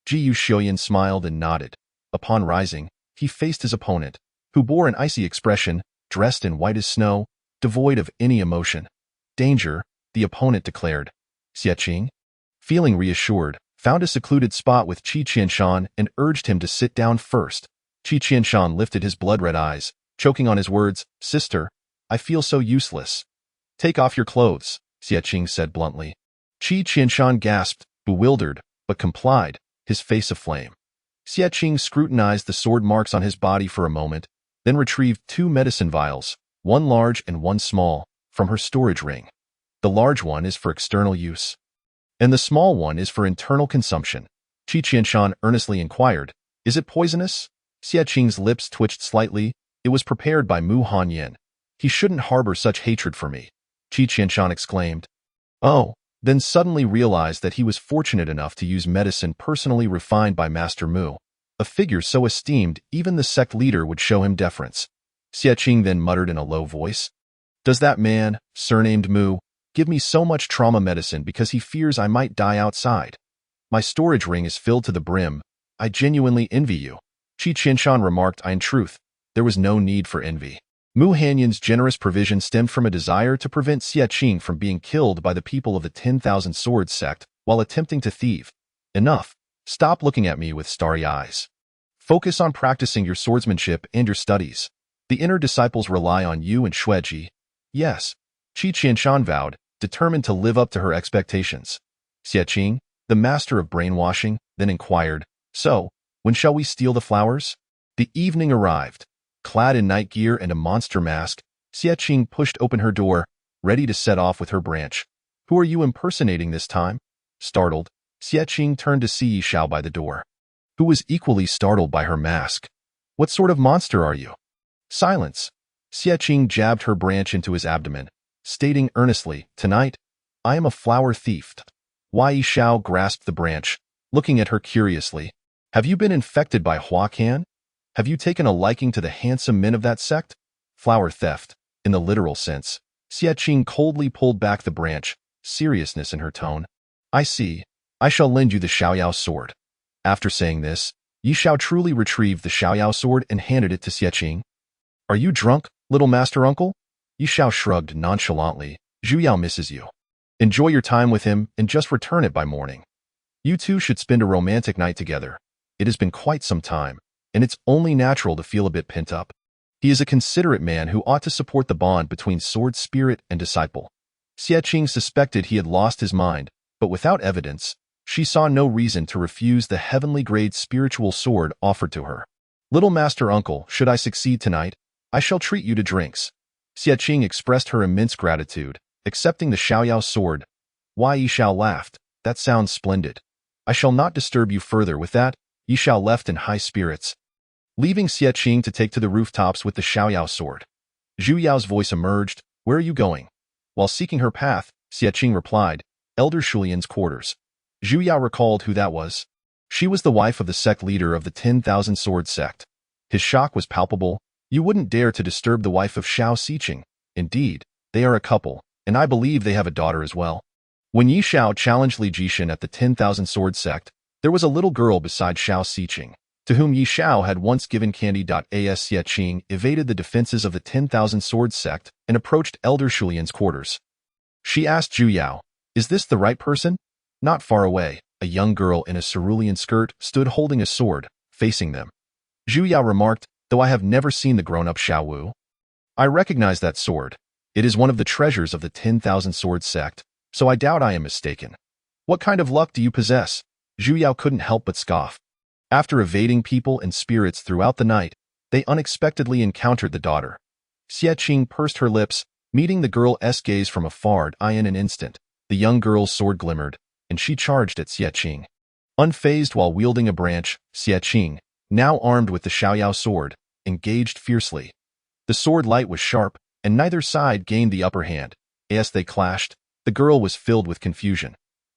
Ji Xiuyan smiled and nodded. Upon rising, he faced his opponent, who bore an icy expression, dressed in white as snow, devoid of any emotion. Danger, the opponent declared. Xie Qing, feeling reassured, found a secluded spot with Qi Qianshan and urged him to sit down first. Qi Qianshan lifted his blood-red eyes, choking on his words, "Sister, I feel so useless." "Take off your clothes," Xie Qing said bluntly. Qi Qianshan gasped, bewildered, but complied, his face aflame. Xie Qing scrutinized the sword marks on his body for a moment, then retrieved 2 medicine vials, one large and one small, from her storage ring. The large one is for external use, and the small one is for internal consumption. Qi Qianshan earnestly inquired, "Is it poisonous?" Xie Qing's lips twitched slightly. "It was prepared by Mu Hanyan. He shouldn't harbor such hatred for me," Qi Qianshan exclaimed. "Oh," then suddenly realized that he was fortunate enough to use medicine personally refined by Master Mu, a figure so esteemed even the sect leader would show him deference. Xie Qing then muttered in a low voice, "Does that man, surnamed Mu, give me so much trauma medicine because he fears I might die outside? My storage ring is filled to the brim. I genuinely envy you." Qi Qianshan remarked. In truth, there was no need for envy. Mu Hanyan's generous provision stemmed from a desire to prevent Xie Qing from being killed by the people of the 10,000 Swords sect while attempting to thieve. "Enough. Stop looking at me with starry eyes. Focus on practicing your swordsmanship and your studies. The inner disciples rely on you and Xueji." "Yes," Qi Qianshan vowed, determined to live up to her expectations. Xie Qing, the master of brainwashing, then inquired, "So, when shall we steal the flowers?" The evening arrived. Clad in night gear and a monster mask, Xie Qing pushed open her door, ready to set off with her branch. "Who are you impersonating this time?" Startled, Xie Qing turned to see Yi Shao by the door, who was equally startled by her mask. "What sort of monster are you?" "Silence." Xie Qing jabbed her branch into his abdomen, stating earnestly, "Tonight, I am a flower thief." Yi Shao grasped the branch, looking at her curiously. "Have you been infected by Huacan? Have you taken a liking to the handsome men of that sect?" "Flower theft, in the literal sense." Xie Qing coldly pulled back the branch, seriousness in her tone. "I see. I shall lend you the Xiaoyao sword." After saying this, Yi Shao truly retrieved the Xiaoyao sword and handed it to Xie Qing. "Are you drunk, little master uncle?" Yi Shao shrugged nonchalantly. "Zhu Yao misses you. Enjoy your time with him and just return it by morning. You two should spend a romantic night together. It has been quite some time, and it's only natural to feel a bit pent up. He is a considerate man who ought to support the bond between sword spirit and disciple." Xie Qing suspected he had lost his mind, but without evidence, she saw no reason to refuse the heavenly-grade spiritual sword offered to her. "Little master uncle, should I succeed tonight, I shall treat you to drinks." Xie Qing expressed her immense gratitude, accepting the Xiaoyao sword. Yi Shao laughed. "That sounds splendid. I shall not disturb you further with that." Yi Shao left in high spirits, leaving Xie Qing to take to the rooftops with the Xiaoyao sword. Zhu Yao's voice emerged. "Where are you going?" While seeking her path, Xie Qing replied, "Elder Shulian's quarters." Zhu Yao recalled who that was. She was the wife of the sect leader of the 10,000 Sword sect. His shock was palpable. "You wouldn't dare to disturb the wife of Shao Xiqing. Indeed, they are a couple, and I believe they have a daughter as well." When Yi Shao challenged Li Jishan at the 10,000 Sword sect, there was a little girl beside Shao Xiqing, to whom Yi Shao had once given candy. As Xie Qing evaded the defenses of the 10,000 Sword sect and approached Elder Shulian's quarters. She asked Zhu Yao, "Is this the right person?" Not far away, a young girl in a cerulean skirt stood holding a sword, facing them. Zhu Yao remarked, "Though I have never seen the grown-up Xiao Wu, I recognize that sword. It is one of the treasures of the 10,000 Sword sect, so I doubt I am mistaken." "What kind of luck do you possess?" Zhu Yao couldn't help but scoff. After evading people and spirits throughout the night, they unexpectedly encountered the daughter. Xie Qing pursed her lips, meeting the girl's gaze from afar. In an instant, the young girl's sword glimmered, and she charged at Xie Qing. Unfazed while wielding a branch, Xie Qing, now armed with the Xiaoyao sword, engaged fiercely. The sword light was sharp, and neither side gained the upper hand. As they clashed, the girl was filled with confusion.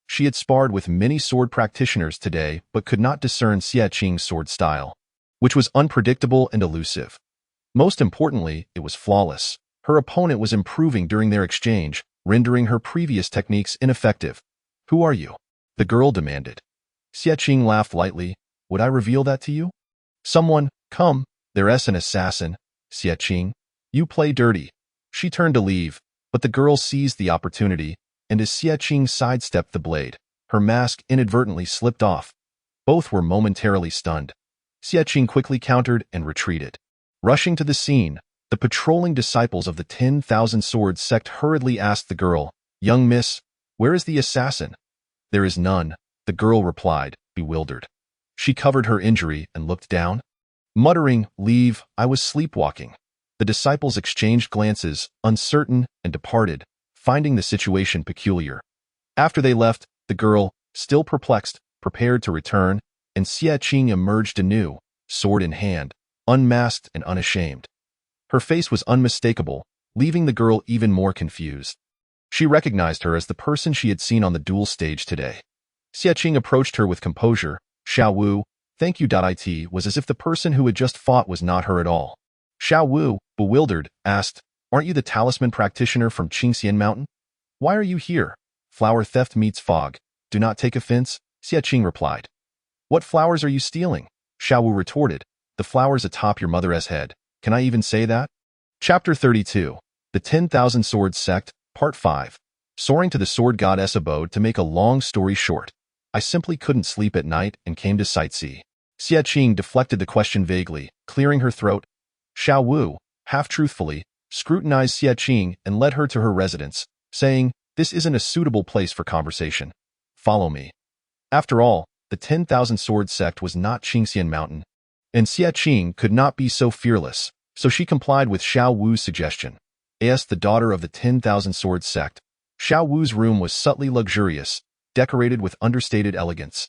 She had sparred with many sword practitioners today but could not discern Xie Qing's sword style, which was unpredictable and elusive. Most importantly, it was flawless. Her opponent was improving during their exchange, rendering her previous techniques ineffective. Who are you? The girl demanded. Xie Qing laughed lightly. Would I reveal that to you? Someone, come, there's an assassin. Xie Qing, you play dirty. She turned to leave, but the girl seized the opportunity, and as Xie Qing sidestepped the blade, her mask inadvertently slipped off. Both were momentarily stunned. Xie Qing quickly countered and retreated. Rushing to the scene, the patrolling disciples of the 10,000 Swords sect hurriedly asked the girl, Young miss, where is the assassin? There is none, the girl replied, bewildered. She covered her injury and looked down. Muttering, leave, I was sleepwalking. The disciples exchanged glances, uncertain, and departed, finding the situation peculiar. After they left, the girl, still perplexed, prepared to return, and Xie Qing emerged anew, sword in hand, unmasked and unashamed. Her face was unmistakable, leaving the girl even more confused. She recognized her as the person she had seen on the duel stage today. Xie Qing approached her with composure. Xiao Wu, thank you. It was as if the person who had just fought was not her at all. Xiao Wu, bewildered, asked, Aren't you the talisman practitioner from Qingxian Mountain? Why are you here? Flower theft meets fog. Do not take offense, Xie Qing replied. What flowers are you stealing? Xiao Wu retorted. The flowers atop your mother's head. Can I even say that? Chapter 32. The 10,000 Swords Sect, Part 5. Soaring to the sword goddess abode. To make a long story short, I simply couldn't sleep at night and came to sightsee. Xie Qing deflected the question vaguely, clearing her throat. Xiao Wu, half-truthfully, scrutinized Xie Qing and led her to her residence, saying, This isn't a suitable place for conversation. Follow me. After all, the 10,000 Swords sect was not Qingxian Mountain, and Xie Qing could not be so fearless, so she complied with Xiao Wu's suggestion. As the daughter of the 10,000 Swords sect, Xiao Wu's room was subtly luxurious, decorated with understated elegance.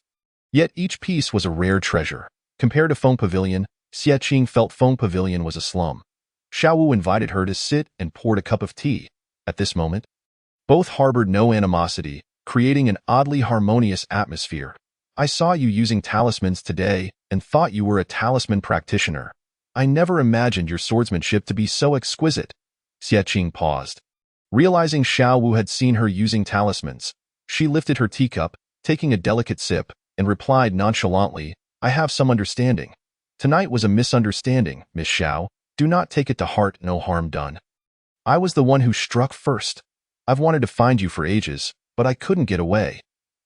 Yet each piece was a rare treasure. Compared to Feng Pavilion, Xie Qing felt Feng Pavilion was a slum. Xiao Wu invited her to sit and poured a cup of tea. At this moment, both harbored no animosity, creating an oddly harmonious atmosphere. I saw you using talismans today and thought you were a talisman practitioner. I never imagined your swordsmanship to be so exquisite. Xie Qing paused. Realizing Xiao Wu had seen her using talismans, she lifted her teacup, taking a delicate sip, and replied nonchalantly, I have some understanding. Tonight was a misunderstanding, Miss Xiao. Do not take it to heart, no harm done. I was the one who struck first. I've wanted to find you for ages, but I couldn't get away.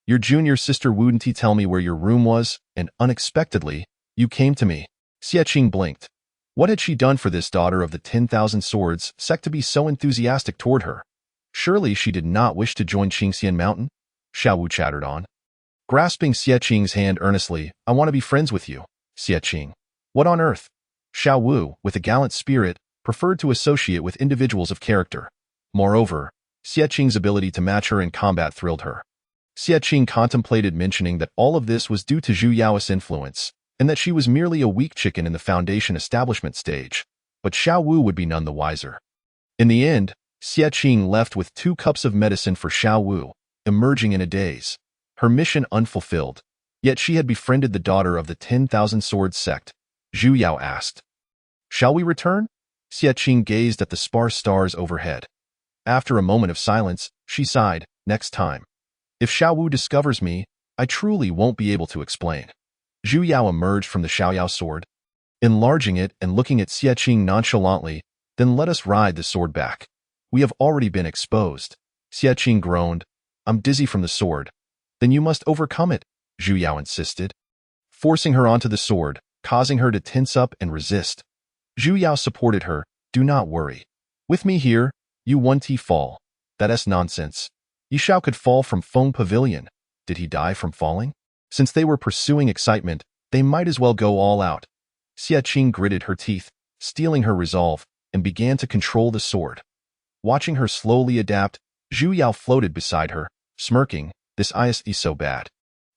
Your junior sister wouldn't tell me where your room was, and unexpectedly, you came to me. Xie Qing blinked. What had she done for this daughter of the 10,000 Swords sect to be so enthusiastic toward her? Surely she did not wish to join Qingxian Mountain? Xiao Wu chattered on. Grasping Xie Qing's hand earnestly, I want to be friends with you. Xie Qing. What on earth? Xiao Wu, with a gallant spirit, preferred to associate with individuals of character. Moreover, Xie Qing's ability to match her in combat thrilled her. Xie Qing contemplated mentioning that all of this was due to Zhu Yao's influence, and that she was merely a weak chicken in the foundation establishment stage, but Xiao Wu would be none the wiser. In the end, Xie Qing left with 2 cups of medicine for Xiao Wu, emerging in a daze. Her mission unfulfilled, yet she had befriended the daughter of the 10,000 Swords sect. Zhu Yao asked, Shall we return? Xie Qing gazed at the sparse stars overhead. After a moment of silence, she sighed, Next time. If Xiao Wu discovers me, I truly won't be able to explain. Zhu Yao emerged from the Xiaoyao sword, enlarging it and looking at Xie Qing nonchalantly, Then let us ride the sword back. We have already been exposed. Xie Qing groaned, I'm dizzy from the sword. Then you must overcome it, Zhu Yao insisted, forcing her onto the sword, causing her to tense up and resist. Zhu Yao supported her, Do not worry. With me here, you won't fall. That's nonsense. Yishao could fall from Feng Pavilion. Did he die from falling? Since they were pursuing excitement, they might as well go all out. Xie Qing gritted her teeth, steeling her resolve, and began to control the sword. Watching her slowly adapt, Zhu Yao floated beside her, smirking, This ice is so bad.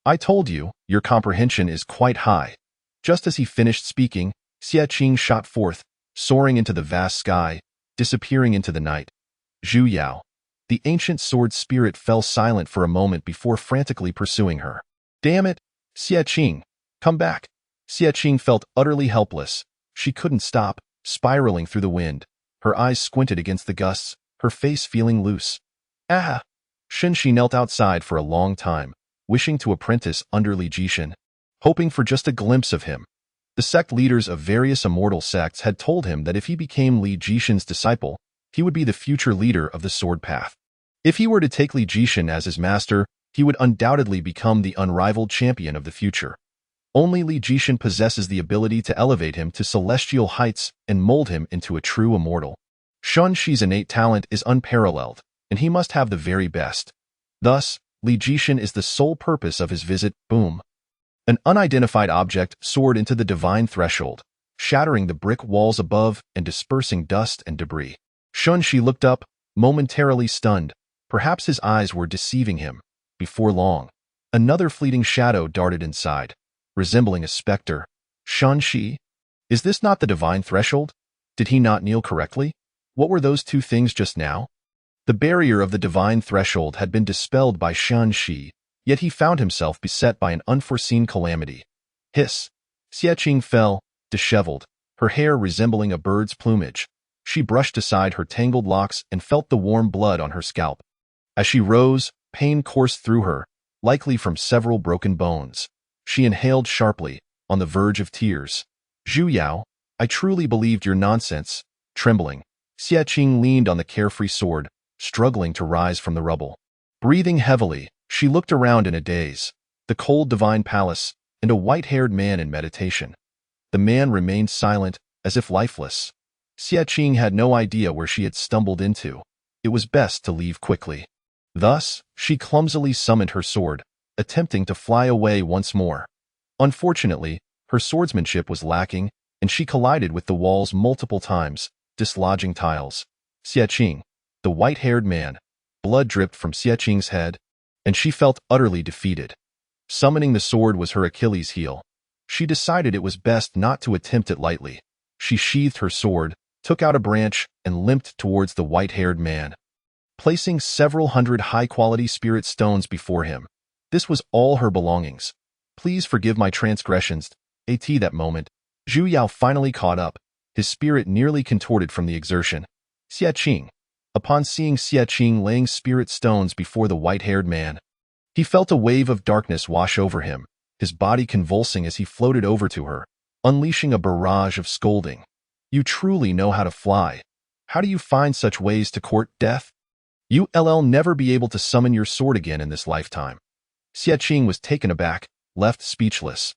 I told you, your comprehension is quite high. Just as he finished speaking, Xie Qing shot forth, soaring into the vast sky, disappearing into the night. Zhu Yao. The ancient sword spirit fell silent for a moment before frantically pursuing her. Damn it, Xie Qing, come back. Xie Qing felt utterly helpless. She couldn't stop, spiraling through the wind. Her eyes squinted against the gusts, her face feeling loose. Ah! Shi knelt outside for a long time, wishing to apprentice under Li Jishan, hoping for just a glimpse of him. The sect leaders of various immortal sects had told him that if he became Li Jishan's disciple, he would be the future leader of the sword path. If he were to take Li Jishan as his master, he would undoubtedly become the unrivaled champion of the future. Only Li Jishan possesses the ability to elevate him to celestial heights and mold him into a true immortal. Shun Shi's innate talent is unparalleled, and he must have the very best. Thus, Li Jishan is the sole purpose of his visit. Boom. An unidentified object soared into the divine threshold, shattering the brick walls above and dispersing dust and debris. Shun Shi looked up, momentarily stunned. Perhaps his eyes were deceiving him. Before long, another fleeting shadow darted inside, resembling a specter. Shun Shi? Is this not the divine threshold? Did he not kneel correctly? What were those two things just now? The barrier of the divine threshold had been dispelled by Shun Shi, yet he found himself beset by an unforeseen calamity. Hiss! Xie Qing fell, disheveled, her hair resembling a bird's plumage. She brushed aside her tangled locks and felt the warm blood on her scalp. As she rose, pain coursed through her, likely from several broken bones. She inhaled sharply, on the verge of tears. Zhu Yao, I truly believed your nonsense. Trembling, Xie Qing leaned on the carefree sword, struggling to rise from the rubble. Breathing heavily, she looked around in a daze. The cold divine palace, and a white-haired man in meditation. The man remained silent, as if lifeless. Xie Qing had no idea where she had stumbled into. It was best to leave quickly. Thus, she clumsily summoned her sword, attempting to fly away once more. Unfortunately, her swordsmanship was lacking, and she collided with the walls multiple times, dislodging tiles. Xie Qing, the white-haired man. Blood dripped from Xie Qing's head, and she felt utterly defeated. Summoning the sword was her Achilles heel. She decided it was best not to attempt it lightly. She sheathed her sword, took out a branch, and limped towards the white-haired man, placing several hundred high-quality spirit stones before him. This was all her belongings. Please forgive my transgressions. At that moment, Zhu Yao finally caught up, his spirit nearly contorted from the exertion. Xie Qing. Upon seeing Xie Qing laying spirit stones before the white-haired man, he felt a wave of darkness wash over him, his body convulsing as he floated over to her, unleashing a barrage of scolding. You truly know how to fly. How do you find such ways to court death? You'll never be able to summon your sword again in this lifetime. Xie Qing was taken aback, left speechless.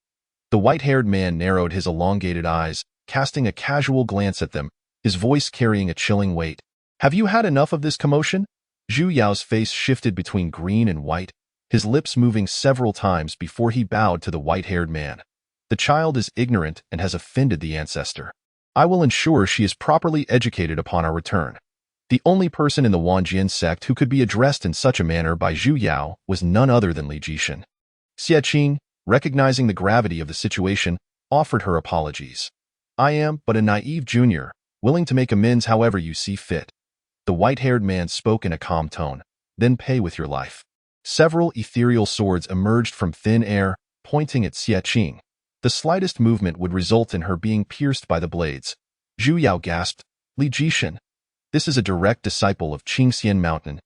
The white-haired man narrowed his elongated eyes, casting a casual glance at them, his voice carrying a chilling weight. Have you had enough of this commotion? Zhu Yao's face shifted between green and white, his lips moving several times before he bowed to the white-haired man. The child is ignorant and has offended the ancestor. I will ensure she is properly educated upon our return. The only person in the Wanjian sect who could be addressed in such a manner by Zhu Yao was none other than Li Jishan. Xie Qing, recognizing the gravity of the situation, offered her apologies. I am but a naive junior, willing to make amends however you see fit. The white-haired man spoke in a calm tone. Then pay with your life. Several ethereal swords emerged from thin air, pointing at Xie Qing. The slightest movement would result in her being pierced by the blades. Zhu Yao gasped, Li Jishan. This is a direct disciple of Qingxian Mountain.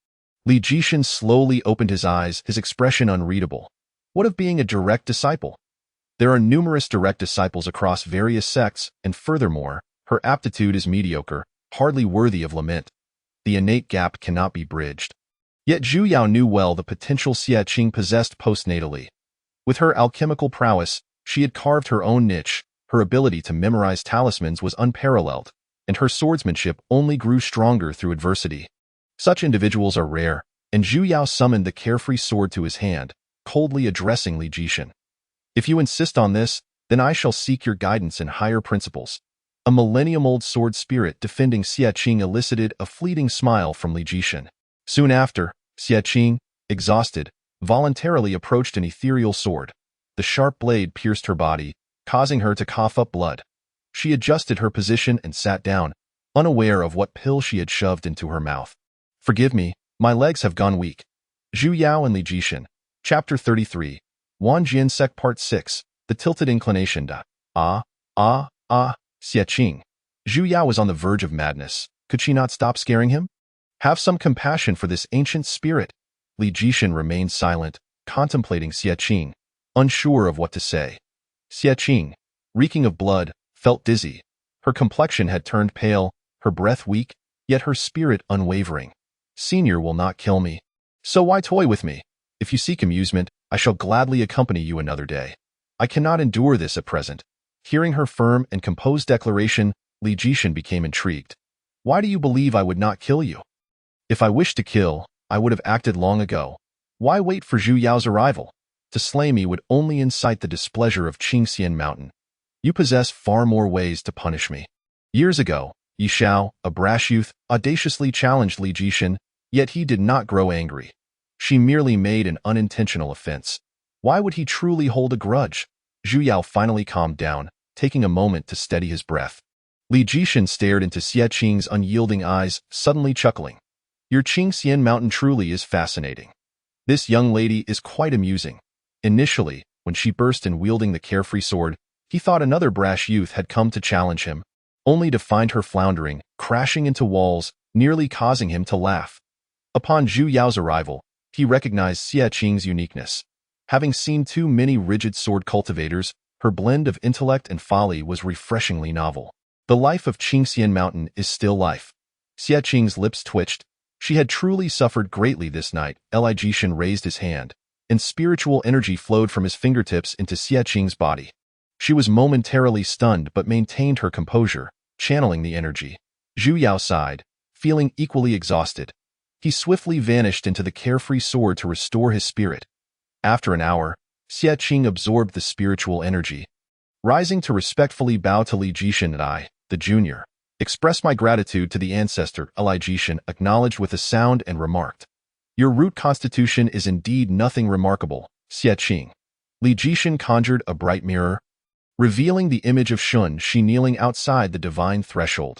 Li Jishan slowly opened his eyes, his expression unreadable. What of being a direct disciple? There are numerous direct disciples across various sects, and furthermore, her aptitude is mediocre, hardly worthy of lament. The innate gap cannot be bridged. Yet Zhu Yao knew well the potential Xie Qing possessed postnatally. With her alchemical prowess, she had carved her own niche, her ability to memorize talismans was unparalleled, and her swordsmanship only grew stronger through adversity. Such individuals are rare, and Zhu Yao summoned the carefree sword to his hand, coldly addressing Li Jishan. If you insist on this, then I shall seek your guidance in higher principles. A millennium-old sword spirit defending Xie Qing elicited a fleeting smile from Li Jishan. Soon after, Xie Qing, exhausted, voluntarily approached an ethereal sword. The sharp blade pierced her body, causing her to cough up blood. She adjusted her position and sat down, unaware of what pill she had shoved into her mouth. Forgive me, my legs have gone weak. Zhu Yao and Li Jishan. Chapter 33. Wanjian Sect Part 6. The Tilted Inclination. Xie Qing. Zhu Yao was on the verge of madness. Could she not stop scaring him? Have some compassion for this ancient spirit. Li Jishan remained silent, contemplating Xie Qing, unsure of what to say. Xie Qing, reeking of blood, felt dizzy. Her complexion had turned pale, her breath weak, yet her spirit unwavering. Senior will not kill me. So why toy with me? If you seek amusement, I shall gladly accompany you another day. I cannot endure this at present. Hearing her firm and composed declaration, Li Jishan became intrigued. Why do you believe I would not kill you? If I wished to kill, I would have acted long ago. Why wait for Zhu Yao's arrival? To slay me would only incite the displeasure of Qingxian Mountain. You possess far more ways to punish me. Years ago, Yi Xiao, a brash youth, audaciously challenged Li Jishan, yet he did not grow angry. She merely made an unintentional offense. Why would he truly hold a grudge? Zhu Yao finally calmed down, taking a moment to steady his breath. Li Jishan stared into Xie Qing's unyielding eyes, suddenly chuckling. Your Qingxian Mountain truly is fascinating. This young lady is quite amusing. Initially, when she burst in wielding the carefree sword, he thought another brash youth had come to challenge him, only to find her floundering, crashing into walls, nearly causing him to laugh. Upon Zhu Yao's arrival, he recognized Xie Qing's uniqueness. Having seen too many rigid sword cultivators, her blend of intellect and folly was refreshingly novel. The life of Qingxian Mountain is still life. Xie Qing's lips twitched. She had truly suffered greatly this night. Li Jishan raised his hand, and spiritual energy flowed from his fingertips into Xie Qing's body. She was momentarily stunned but maintained her composure, channeling the energy. Zhu Yao sighed, feeling equally exhausted. He swiftly vanished into the carefree sword to restore his spirit. After an hour, Xie Qing absorbed the spiritual energy. Rising to respectfully bow to Li Jishan and I, the junior, express my gratitude to the ancestor. Li Jishan acknowledged with a sound and remarked, Your root constitution is indeed nothing remarkable, Xie Qing. Li Jishan conjured a bright mirror, revealing the image of Shun Shi kneeling outside the divine threshold.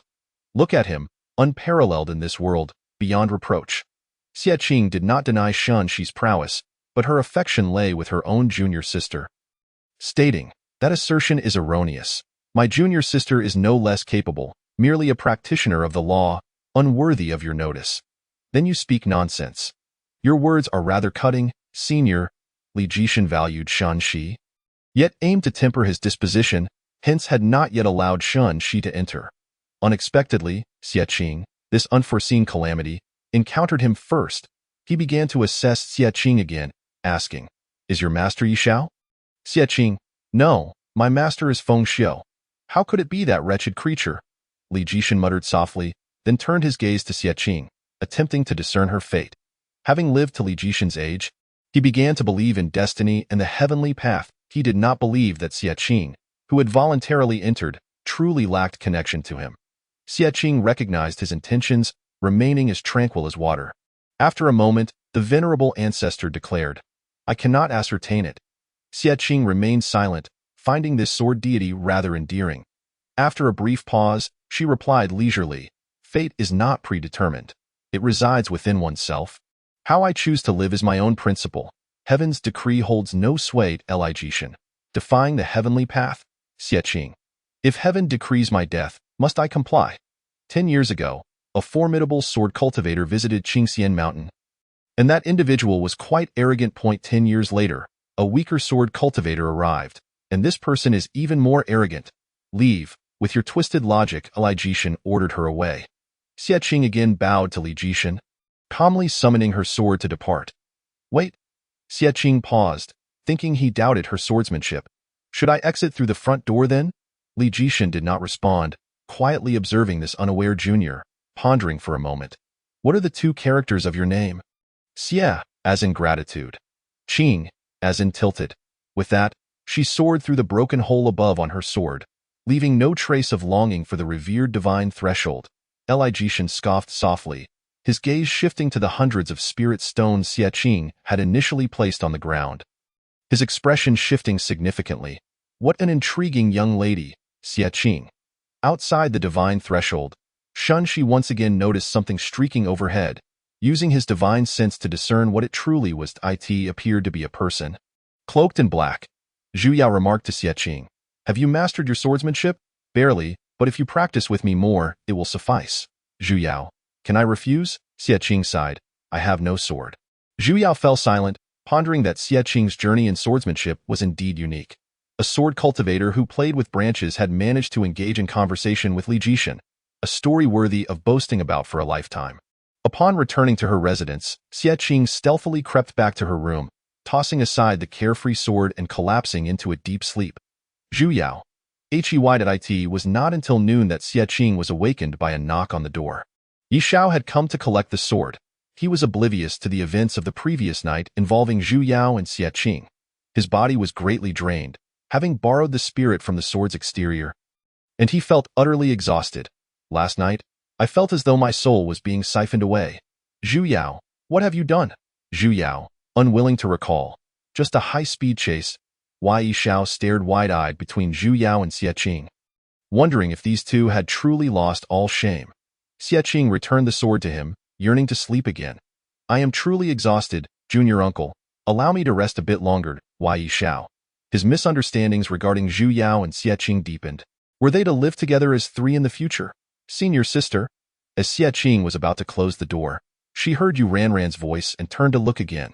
Look at him, unparalleled in this world, beyond reproach. Xie Qing did not deny Shun Shi's prowess, but her affection lay with her own junior sister, stating, That assertion is erroneous. My junior sister is no less capable, merely a practitioner of the law, unworthy of your notice. Then you speak nonsense. Your words are rather cutting, senior. Li Jishan valued Shun Shi, yet aimed to temper his disposition, hence had not yet allowed Shun Shi to enter. Unexpectedly, Xie Qing, this unforeseen calamity, encountered him first. He began to assess Xie Qing again, asking, Is your master Yi Xiao? Xie Qing, No, my master is Feng Xiu. How could it be that wretched creature? Li Jishan muttered softly, then turned his gaze to Xie Qing, attempting to discern her fate. Having lived to Li Jishan's age, he began to believe in destiny and the heavenly path. He did not believe that Xie Qing, who had voluntarily entered, truly lacked connection to him. Xie Qing recognized his intentions, remaining as tranquil as water. After a moment, the venerable ancestor declared, I cannot ascertain it. Xie Qing remained silent, finding this sword deity rather endearing. After a brief pause, she replied leisurely, Fate is not predetermined. It resides within oneself. How I choose to live is my own principle. Heaven's decree holds no sway. Li Jishan, defying the heavenly path. Xie Qing, if heaven decrees my death, must I comply? 10 years ago, a formidable sword cultivator visited Qingxian Mountain, and that individual was quite arrogant. 10 years later, a weaker sword cultivator arrived, and this person is even more arrogant. Leave, with your twisted logic. Li Jishan ordered her away. Xie Qing again bowed to Li Jishan, calmly summoning her sword to depart. Wait. Xie Qing paused, thinking he doubted her swordsmanship. Should I exit through the front door then? Li Jishan did not respond, quietly observing this unaware junior, pondering for a moment. What are the two characters of your name? Xie, as in gratitude. Qing, as in tilted. With that, she soared through the broken hole above on her sword, leaving no trace of longing for the revered divine threshold. Li Jishan scoffed softly, his gaze shifting to the hundreds of spirit stones Xie Qing had initially placed on the ground. His expression shifting significantly. What an intriguing young lady, Xie Qing. Outside the divine threshold, Shun Shi once again noticed something streaking overhead. Using his divine sense to discern what it truly was, it appeared to be a person, cloaked in black. Zhu Yao remarked to Xie Qing, Have you mastered your swordsmanship? Barely, but if you practice with me more, it will suffice. Zhu Yao, can I refuse? Xie Qing sighed, I have no sword. Zhu Yao fell silent, pondering that Xie Qing's journey in swordsmanship was indeed unique. A sword cultivator who played with branches had managed to engage in conversation with Li Jishan, a story worthy of boasting about for a lifetime. Upon returning to her residence, Xie Qing stealthily crept back to her room, tossing aside the carefree sword and collapsing into a deep sleep. Zhu Yao. It was not until noon that Xie Qing was awakened by a knock on the door. Yi Shao had come to collect the sword. He was oblivious to the events of the previous night involving Zhu Yao and Xie Qing. His body was greatly drained, having borrowed the spirit from the sword's exterior, and he felt utterly exhausted. Last night, I felt as though my soul was being siphoned away. Zhu Yao, what have you done? Zhu Yao, unwilling to recall. Just a high-speed chase. Yi Shao stared wide-eyed between Zhu Yao and Xie Qing, wondering if these two had truly lost all shame. Xie Qing returned the sword to him, yearning to sleep again. I am truly exhausted, junior uncle. Allow me to rest a bit longer, Yi Shao. His misunderstandings regarding Zhu Yao and Xie Qing deepened. Were they to live together as three in the future? Senior sister? As Xie Qing was about to close the door, she heard Yu Ranran's voice and turned to look again.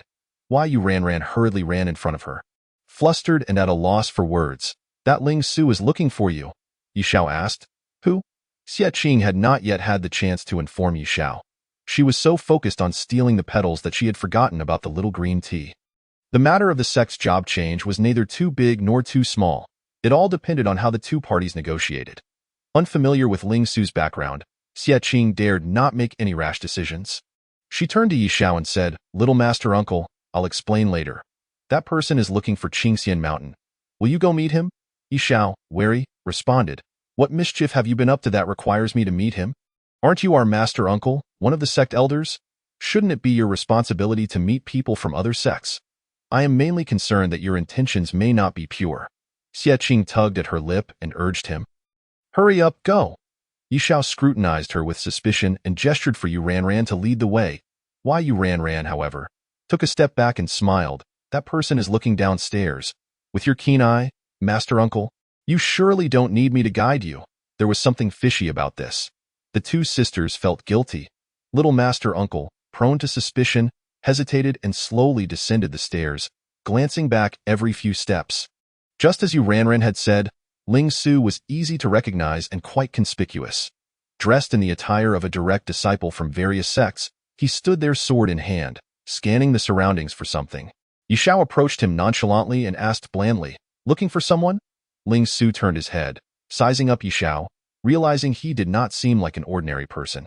Yu Ranran hurriedly ran in front of her. Flustered and at a loss for words. That Ling Su is looking for you, Yi Shao asked. Who? Xie Qing had not yet had the chance to inform Yi Shao. She was so focused on stealing the petals that she had forgotten about the little green tea. The matter of the sect's job change was neither too big nor too small. It all depended on how the two parties negotiated. Unfamiliar with Ling Su's background, Xie Qing dared not make any rash decisions. She turned to Yi Shao and said, Little Master Uncle, I'll explain later. That person is looking for Qingxian Mountain. Will you go meet him? Yi Shao, wary, responded. What mischief have you been up to that requires me to meet him? Aren't you our master uncle, one of the sect elders? Shouldn't it be your responsibility to meet people from other sects? I am mainly concerned that your intentions may not be pure. Xie Qing tugged at her lip and urged him. Hurry up, go. Yi Shao scrutinized her with suspicion and gestured for Yu Ranran to lead the way. Yu Ranran, however, took a step back and smiled. That person is looking downstairs. With your keen eye, master uncle, you surely don't need me to guide you. There was something fishy about this. The two sisters felt guilty. Little master uncle, prone to suspicion, hesitated and slowly descended the stairs, glancing back every few steps. Just as Yu Ranran had said, Ling Su was easy to recognize and quite conspicuous. Dressed in the attire of a direct disciple from various sects, he stood there sword in hand, scanning the surroundings for something. Yi Shao approached him nonchalantly and asked blandly, Looking for someone? Ling Su turned his head, sizing up Yi Shao, realizing he did not seem like an ordinary person.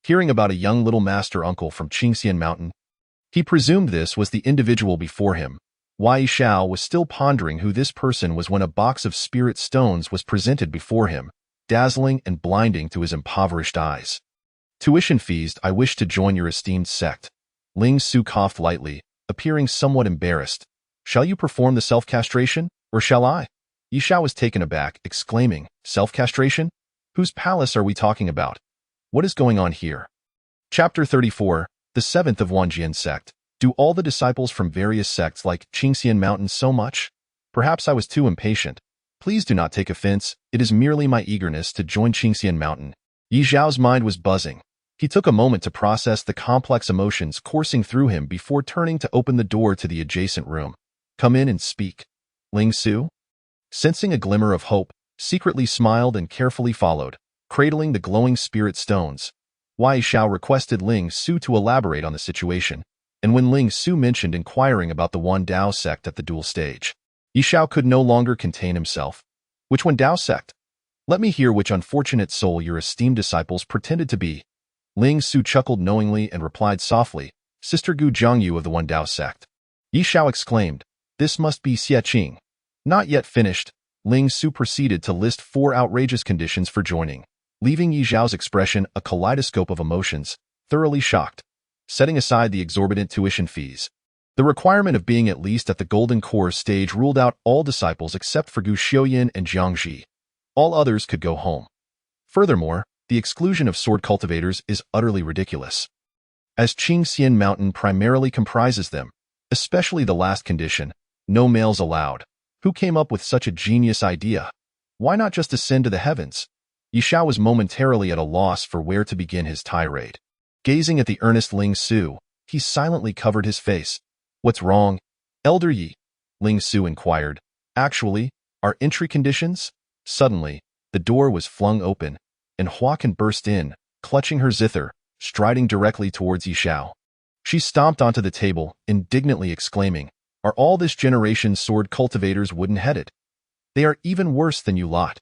Hearing about a young little master uncle from Qingxian Mountain, he presumed this was the individual before him. Yi Shao was still pondering who this person was when a box of spirit stones was presented before him, dazzling and blinding to his impoverished eyes. Tuition fees, I wish to join your esteemed sect. Ling Su coughed lightly, appearing somewhat embarrassed. Shall you perform the self-castration, or shall I? Yi Shao was taken aback, exclaiming, Self-castration? Whose palace are we talking about? What is going on here? Chapter 34, the 7th of Wanjian sect. Do all the disciples from various sects like Qingxian Mountain so much? Perhaps I was too impatient. Please do not take offense, it is merely my eagerness to join Qingxian Mountain. Yi Zhao's mind was buzzing. He took a moment to process the complex emotions coursing through him before turning to open the door to the adjacent room. Come in and speak. Ling Su, sensing a glimmer of hope, secretly smiled and carefully followed, cradling the glowing spirit stones. Yi Shao requested Ling Su to elaborate on the situation, and when Ling Su mentioned inquiring about the Wan Dao sect at the duel stage, Yi Shao could no longer contain himself. Which Wan Dao sect? Let me hear which unfortunate soul your esteemed disciples pretended to be. Ling Su chuckled knowingly and replied softly, Sister Gu Zhangyu of the Wan Dao sect. Yi Shao exclaimed, This must be Xie Qing. Not yet finished, Ling Su proceeded to list 4 outrageous conditions for joining, leaving Yi Zhao's expression a kaleidoscope of emotions, thoroughly shocked. Setting aside the exorbitant tuition fees, the requirement of being at least at the Golden Core stage ruled out all disciples except for Gu Xiuyin and Jiang Ji. All others could go home. Furthermore, the exclusion of sword cultivators is utterly ridiculous, as Qingxian Mountain primarily comprises them, especially the last condition, no males allowed. Who came up with such a genius idea? Why not just ascend to the heavens? Yi Shao was momentarily at a loss for where to begin his tirade. Gazing at the earnest Ling Su, He silently covered his face. What's wrong? Elder Yi, Ling Su inquired. Actually, our entry conditions? Suddenly, the door was flung open, and Huacan burst in, clutching her zither, striding directly towards Yishao. She stomped onto the table, indignantly exclaiming, "Are all this generation's sword cultivators wooden-headed? They are even worse than you lot."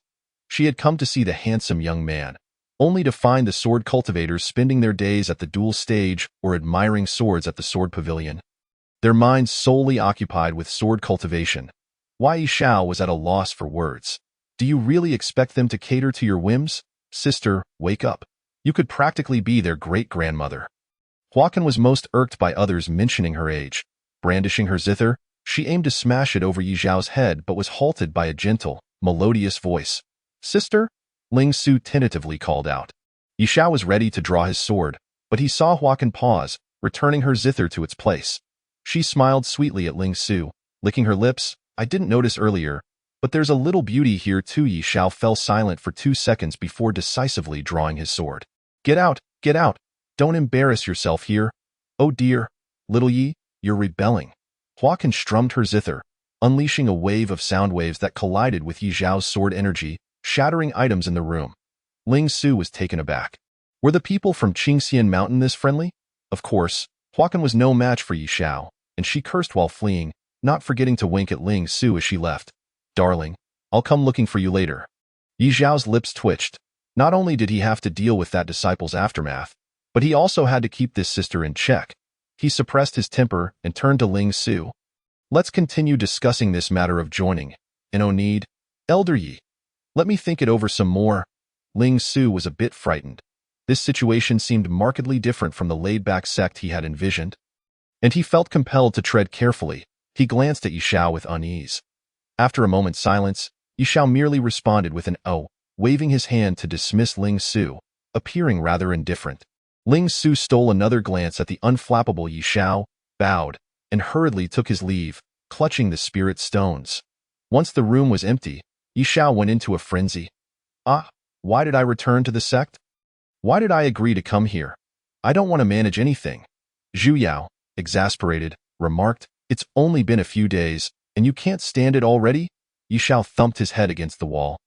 She had come to see the handsome young man, only to find the sword cultivators spending their days at the duel stage or admiring swords at the sword pavilion, their minds solely occupied with sword cultivation. Wai Shao was at a loss for words. Do you really expect them to cater to your whims? Sister, wake up. You could practically be their great-grandmother. Huacan was most irked by others mentioning her age. Brandishing her zither, she aimed to smash it over Yi Zhao's head but was halted by a gentle, melodious voice. Sister? Ling Su tentatively called out. Yi Zhao was ready to draw his sword, but he saw Huacan pause, returning her zither to its place. She smiled sweetly at Ling Su, licking her lips. I didn't notice earlier, but there's a little beauty here too. Yi Zhao fell silent for 2 seconds before decisively drawing his sword. Get out, get out. Don't embarrass yourself here. Oh dear, little Yi, you're rebelling. Huacan strummed her zither, unleashing a wave of sound waves that collided with Yi Zhao's sword energy, shattering items in the room. Ling Su was taken aback. Were the people from Qingxian Mountain this friendly? Of course, Huacan was no match for Yi Zhao, and she cursed while fleeing, not forgetting to wink at Ling Su as she left. Darling, I'll come looking for you later. Yi Zhao's lips twitched. Not only did he have to deal with that disciple's aftermath, but he also had to keep this sister in check. He suppressed his temper and turned to Ling Su. Let's continue discussing this matter of joining. No need. Elder Yi, let me think it over some more. Ling Su was a bit frightened. This situation seemed markedly different from the laid-back sect he had envisioned, and he felt compelled to tread carefully. He glanced at Yi Zhao with unease. After a moment's silence, Yi Zhao merely responded with an "oh," waving his hand to dismiss Ling Su, appearing rather indifferent. Ling Su stole another glance at the unflappable Yi Zhao, bowed, and hurriedly took his leave, clutching the spirit stones. Once the room was empty, Yi Zhao went into a frenzy. Ah, why did I return to the sect? Why did I agree to come here? I don't want to manage anything. Zhu Yao, exasperated, remarked, it's only been a few days, and you can't stand it already? Yi Zhao thumped his head against the wall.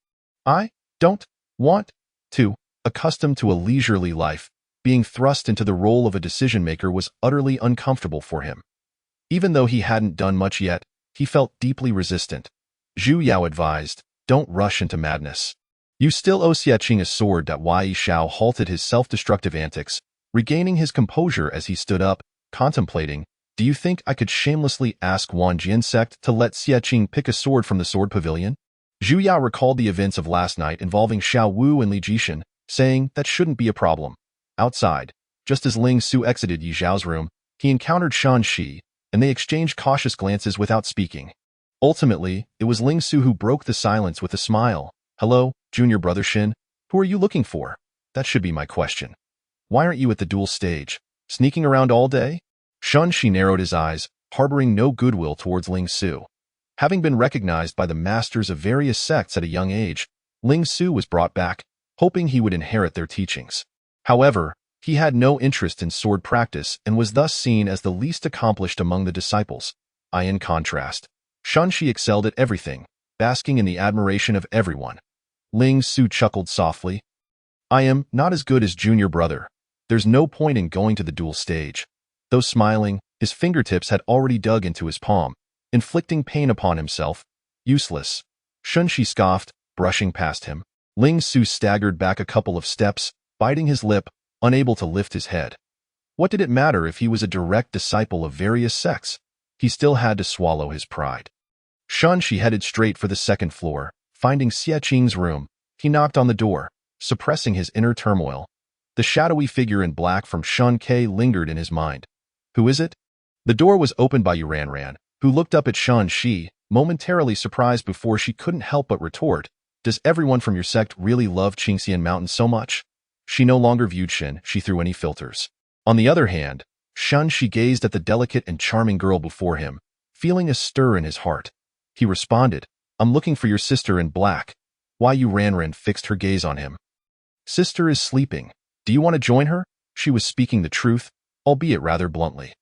I don't want to. Accustomed to a leisurely life, being thrust into the role of a decision-maker was utterly uncomfortable for him. Even though he hadn't done much yet, he felt deeply resistant. Zhu Yao advised, don't rush into madness. You still owe Xiaqing a sword. Wai Shao halted his self-destructive antics, regaining his composure as he stood up, contemplating, do you think I could shamelessly ask Wanjian sect to let Xiaqing pick a sword from the sword pavilion? Zhu Yao recalled the events of last night involving Xiao Wu and Li Jishan, saying that shouldn't be a problem. Outside, just as Ling Su exited Yi Zhao's room, he encountered Shan Shi, and they exchanged cautious glances without speaking. Ultimately, it was Ling Su who broke the silence with a smile. Hello, junior brother Shin. Who are you looking for? That should be my question. Why aren't you at the duel stage? Sneaking around all day? Shan Shi narrowed his eyes, harboring no goodwill towards Ling Su. Having been recognized by the masters of various sects at a young age, Ling Su was brought back, hoping he would inherit their teachings. However, he had no interest in sword practice and was thus seen as the least accomplished among the disciples. In contrast, Shan Shi excelled at everything, basking in the admiration of everyone. Ling Su chuckled softly. I am not as good as junior brother. There's no point in going to the duel stage. Though smiling, his fingertips had already dug into his palm, inflicting pain upon himself. Useless. Shun Shi scoffed, brushing past him. Ling Su staggered back a couple of steps, biting his lip, unable to lift his head. What did it matter if he was a direct disciple of various sects? He still had to swallow his pride. Shun Shi headed straight for the second floor. Finding Xiaqing's room, he knocked on the door, suppressing his inner turmoil. The shadowy figure in black from Shun Ke lingered in his mind. Who is it? The door was opened by Yuranran, who looked up at Shun Shi, momentarily surprised before she couldn't help but retort, does everyone from your sect really love Qingxian Mountain so much? She no longer viewed Shin Shi through any filters. On the other hand, Shun Shi gazed at the delicate and charming girl before him, feeling a stir in his heart. He responded, I'm looking for your sister in black. Wai Yuranran fixed her gaze on him. Sister is sleeping. Do you want to join her? She was speaking the truth. albeit rather bluntly.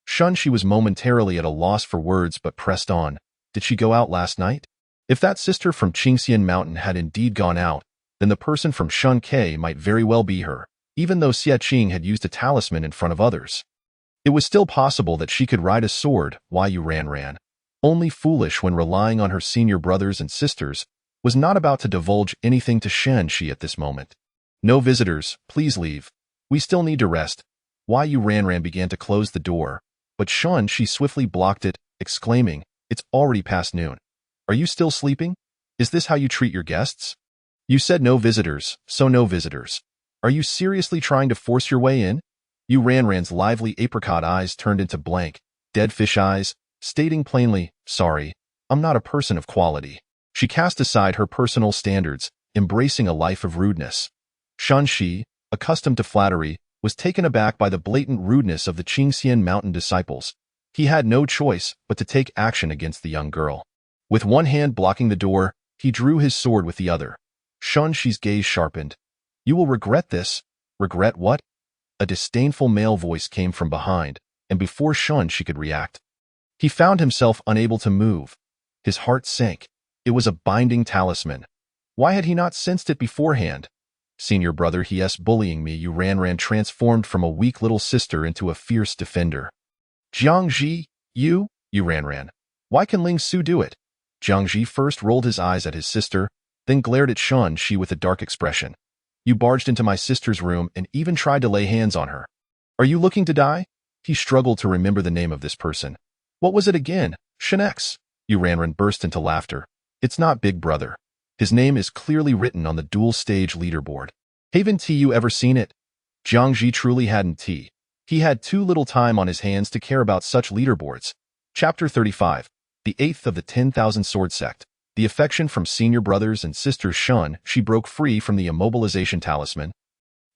Shunshi was momentarily at a loss for words but pressed on. Did she go out last night? If that sister from Qingxian Mountain had indeed gone out, then the person from Shun Ke might very well be her, even though Xie Qing had used a talisman in front of others. It was still possible that she could ride a sword, Yu Ran. Only foolish when relying on her senior brothers and sisters, was not about to divulge anything to Shen-Shi at this moment. No visitors, please leave. We still need to rest. Yu Ran began to close the door, but Shun-Shi swiftly blocked it, exclaiming, It's already past noon. Are you still sleeping? Is this how you treat your guests? You said no visitors, so no visitors. Are you seriously trying to force your way in? Yu Ran's lively apricot eyes turned into blank, dead fish eyes, stating plainly, Sorry, I'm not a person of quality. She cast aside her personal standards, embracing a life of rudeness. Shun-Shi, accustomed to flattery, was taken aback by the blatant rudeness of the Qingxian Mountain disciples. He had no choice but to take action against the young girl. With one hand blocking the door, he drew his sword with the other. Shun-Shi's gaze sharpened. You will regret this. Regret what? A disdainful male voice came from behind, and before Shun-Shi could react, he found himself unable to move. His heart sank. It was a binding talisman. Why had he not sensed it beforehand? Senior brother, he's bullying me. Yu Ran transformed from a weak little sister into a fierce defender. Jiangji, Yu Ran. Why can Ling Su do it? Jiangji first rolled his eyes at his sister, then glared at Shun-Shi with a dark expression. You barged into my sister's room and even tried to lay hands on her. Are you looking to die? He struggled to remember the name of this person. What was it again? Shinex. Yu Ran burst into laughter. It's not Big Brother. His name is clearly written on the dual stage leaderboard. Haven't you ever seen it? Jiangji truly hadn't. He had too little time on his hands to care about such leaderboards. Chapter 35. The 8th of the 10,000 Sword Sect. The affection from senior brothers and sisters Shun-Shi broke free from the immobilization talisman,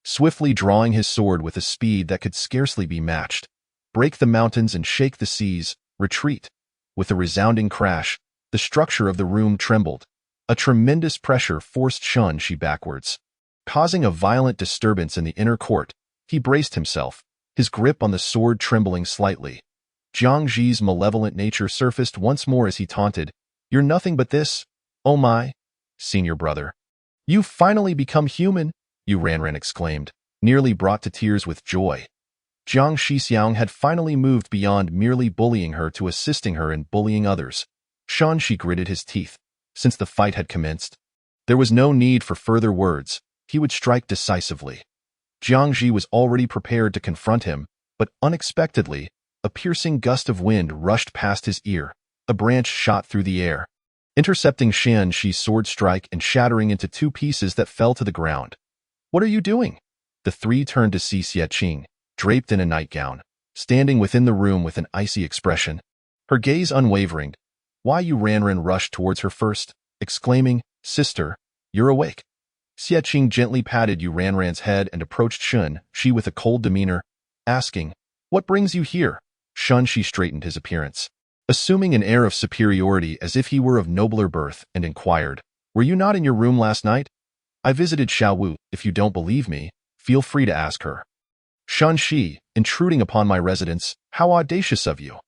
swiftly drawing his sword with a speed that could scarcely be matched. Break the mountains and shake the seas, retreat. With a resounding crash, the structure of the room trembled. A tremendous pressure forced Shun-Shi backwards. Causing a violent disturbance in the inner court, he braced himself, his grip on the sword trembling slightly. Jiangji's malevolent nature surfaced once more as he taunted, You're nothing but this. Oh my, senior brother. You've finally become human, Yu Ran exclaimed, nearly brought to tears with joy. Jiang Shixiang had finally moved beyond merely bullying her to assisting her in bullying others. Shun-Shi gritted his teeth. Since the fight had commenced, there was no need for further words. He would strike decisively. Jiangji was already prepared to confront him, but unexpectedly, a piercing gust of wind rushed past his ear. A branch shot through the air, intercepting Shen-Shi's sword strike and shattering into two pieces that fell to the ground. What are you doing? The three turned to see Xie Qing, draped in a nightgown, standing within the room with an icy expression. Her gaze unwavering, Yu Ran rushed towards her first, exclaiming, Sister, you're awake. Xie Qing gently patted Yu Ran's head and approached Shun-Shi with a cold demeanor, asking, What brings you here? Shun-Shi straightened his appearance, assuming an air of superiority as if he were of nobler birth, and inquired, Were you not in your room last night? I visited Xiaowu. If you don't believe me, feel free to ask her. Shun-Shi, intruding upon my residence, how audacious of you.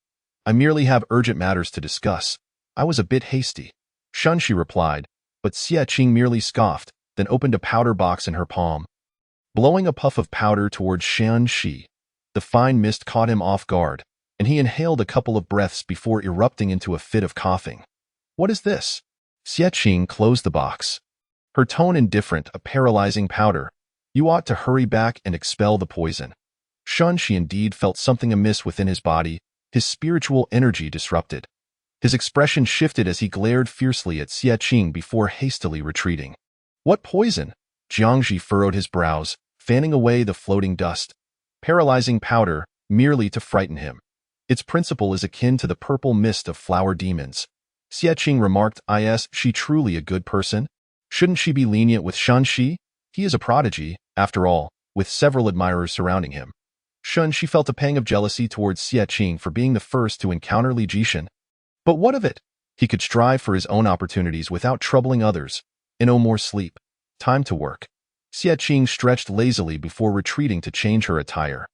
I merely have urgent matters to discuss. I was a bit hasty. Shun-Shi replied, but Xie Qing merely scoffed, then opened a powder box in her palm. Blowing a puff of powder towards Shun-Shi, the fine mist caught him off guard, and he inhaled a couple of breaths before erupting into a fit of coughing. What is this? Xie Qing closed the box. Her tone indifferent, a paralyzing powder. You ought to hurry back and expel the poison. Shun-Shi indeed felt something amiss within his body, his spiritual energy disrupted. His expression shifted as he glared fiercely at Xie Qing before hastily retreating. What poison? Jiangji furrowed his brows, fanning away the floating dust. Paralyzing powder, merely to frighten him. Its principle is akin to the purple mist of flower demons. Xie Qing remarked, Is she truly a good person? Shouldn't she be lenient with Shun-Shi? He is a prodigy, after all, with several admirers surrounding him. Shun-Shi felt a pang of jealousy towards Xie Qing for being the first to encounter Li Jishan. But what of it? He could strive for his own opportunities without troubling others. No more sleep. Time to work. Xie Qing stretched lazily before retreating to change her attire.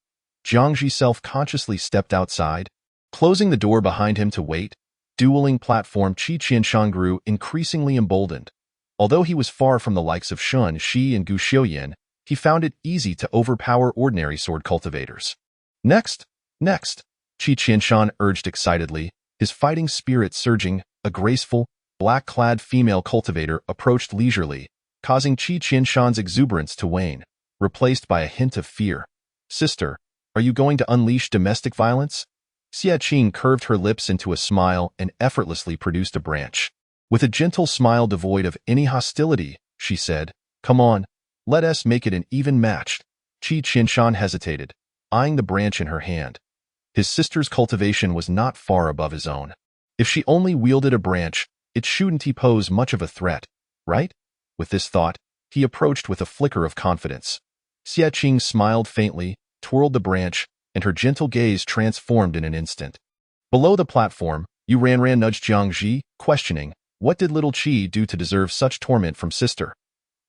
Jiangji self-consciously stepped outside, closing the door behind him to wait. Dueling platform Qi Qianshan grew increasingly emboldened. Although he was far from the likes of Shun Shi and Gu Xiuyan, he found it easy to overpower ordinary sword cultivators. Next, next, Qi Qianshan urged excitedly, his fighting spirit surging. A graceful, black-clad female cultivator approached leisurely, causing Qi Qianshan's exuberance to wane, replaced by a hint of fear. Sister, are you going to unleash domestic violence? Xie Qing curved her lips into a smile and effortlessly produced a branch. With a gentle smile devoid of any hostility, she said, "Come on, let us make it an even match." Qi Qianshan hesitated, eyeing the branch in her hand. His sister's cultivation was not far above his own. If she only wielded a branch, it shouldn't pose much of a threat, right? With this thought, he approached with a flicker of confidence. Xie Qing smiled faintly, twirled the branch, and her gentle gaze transformed in an instant. Below the platform, Yu Ranran nudged Jiangji, questioning, "What did little Qi do to deserve such torment from sister?"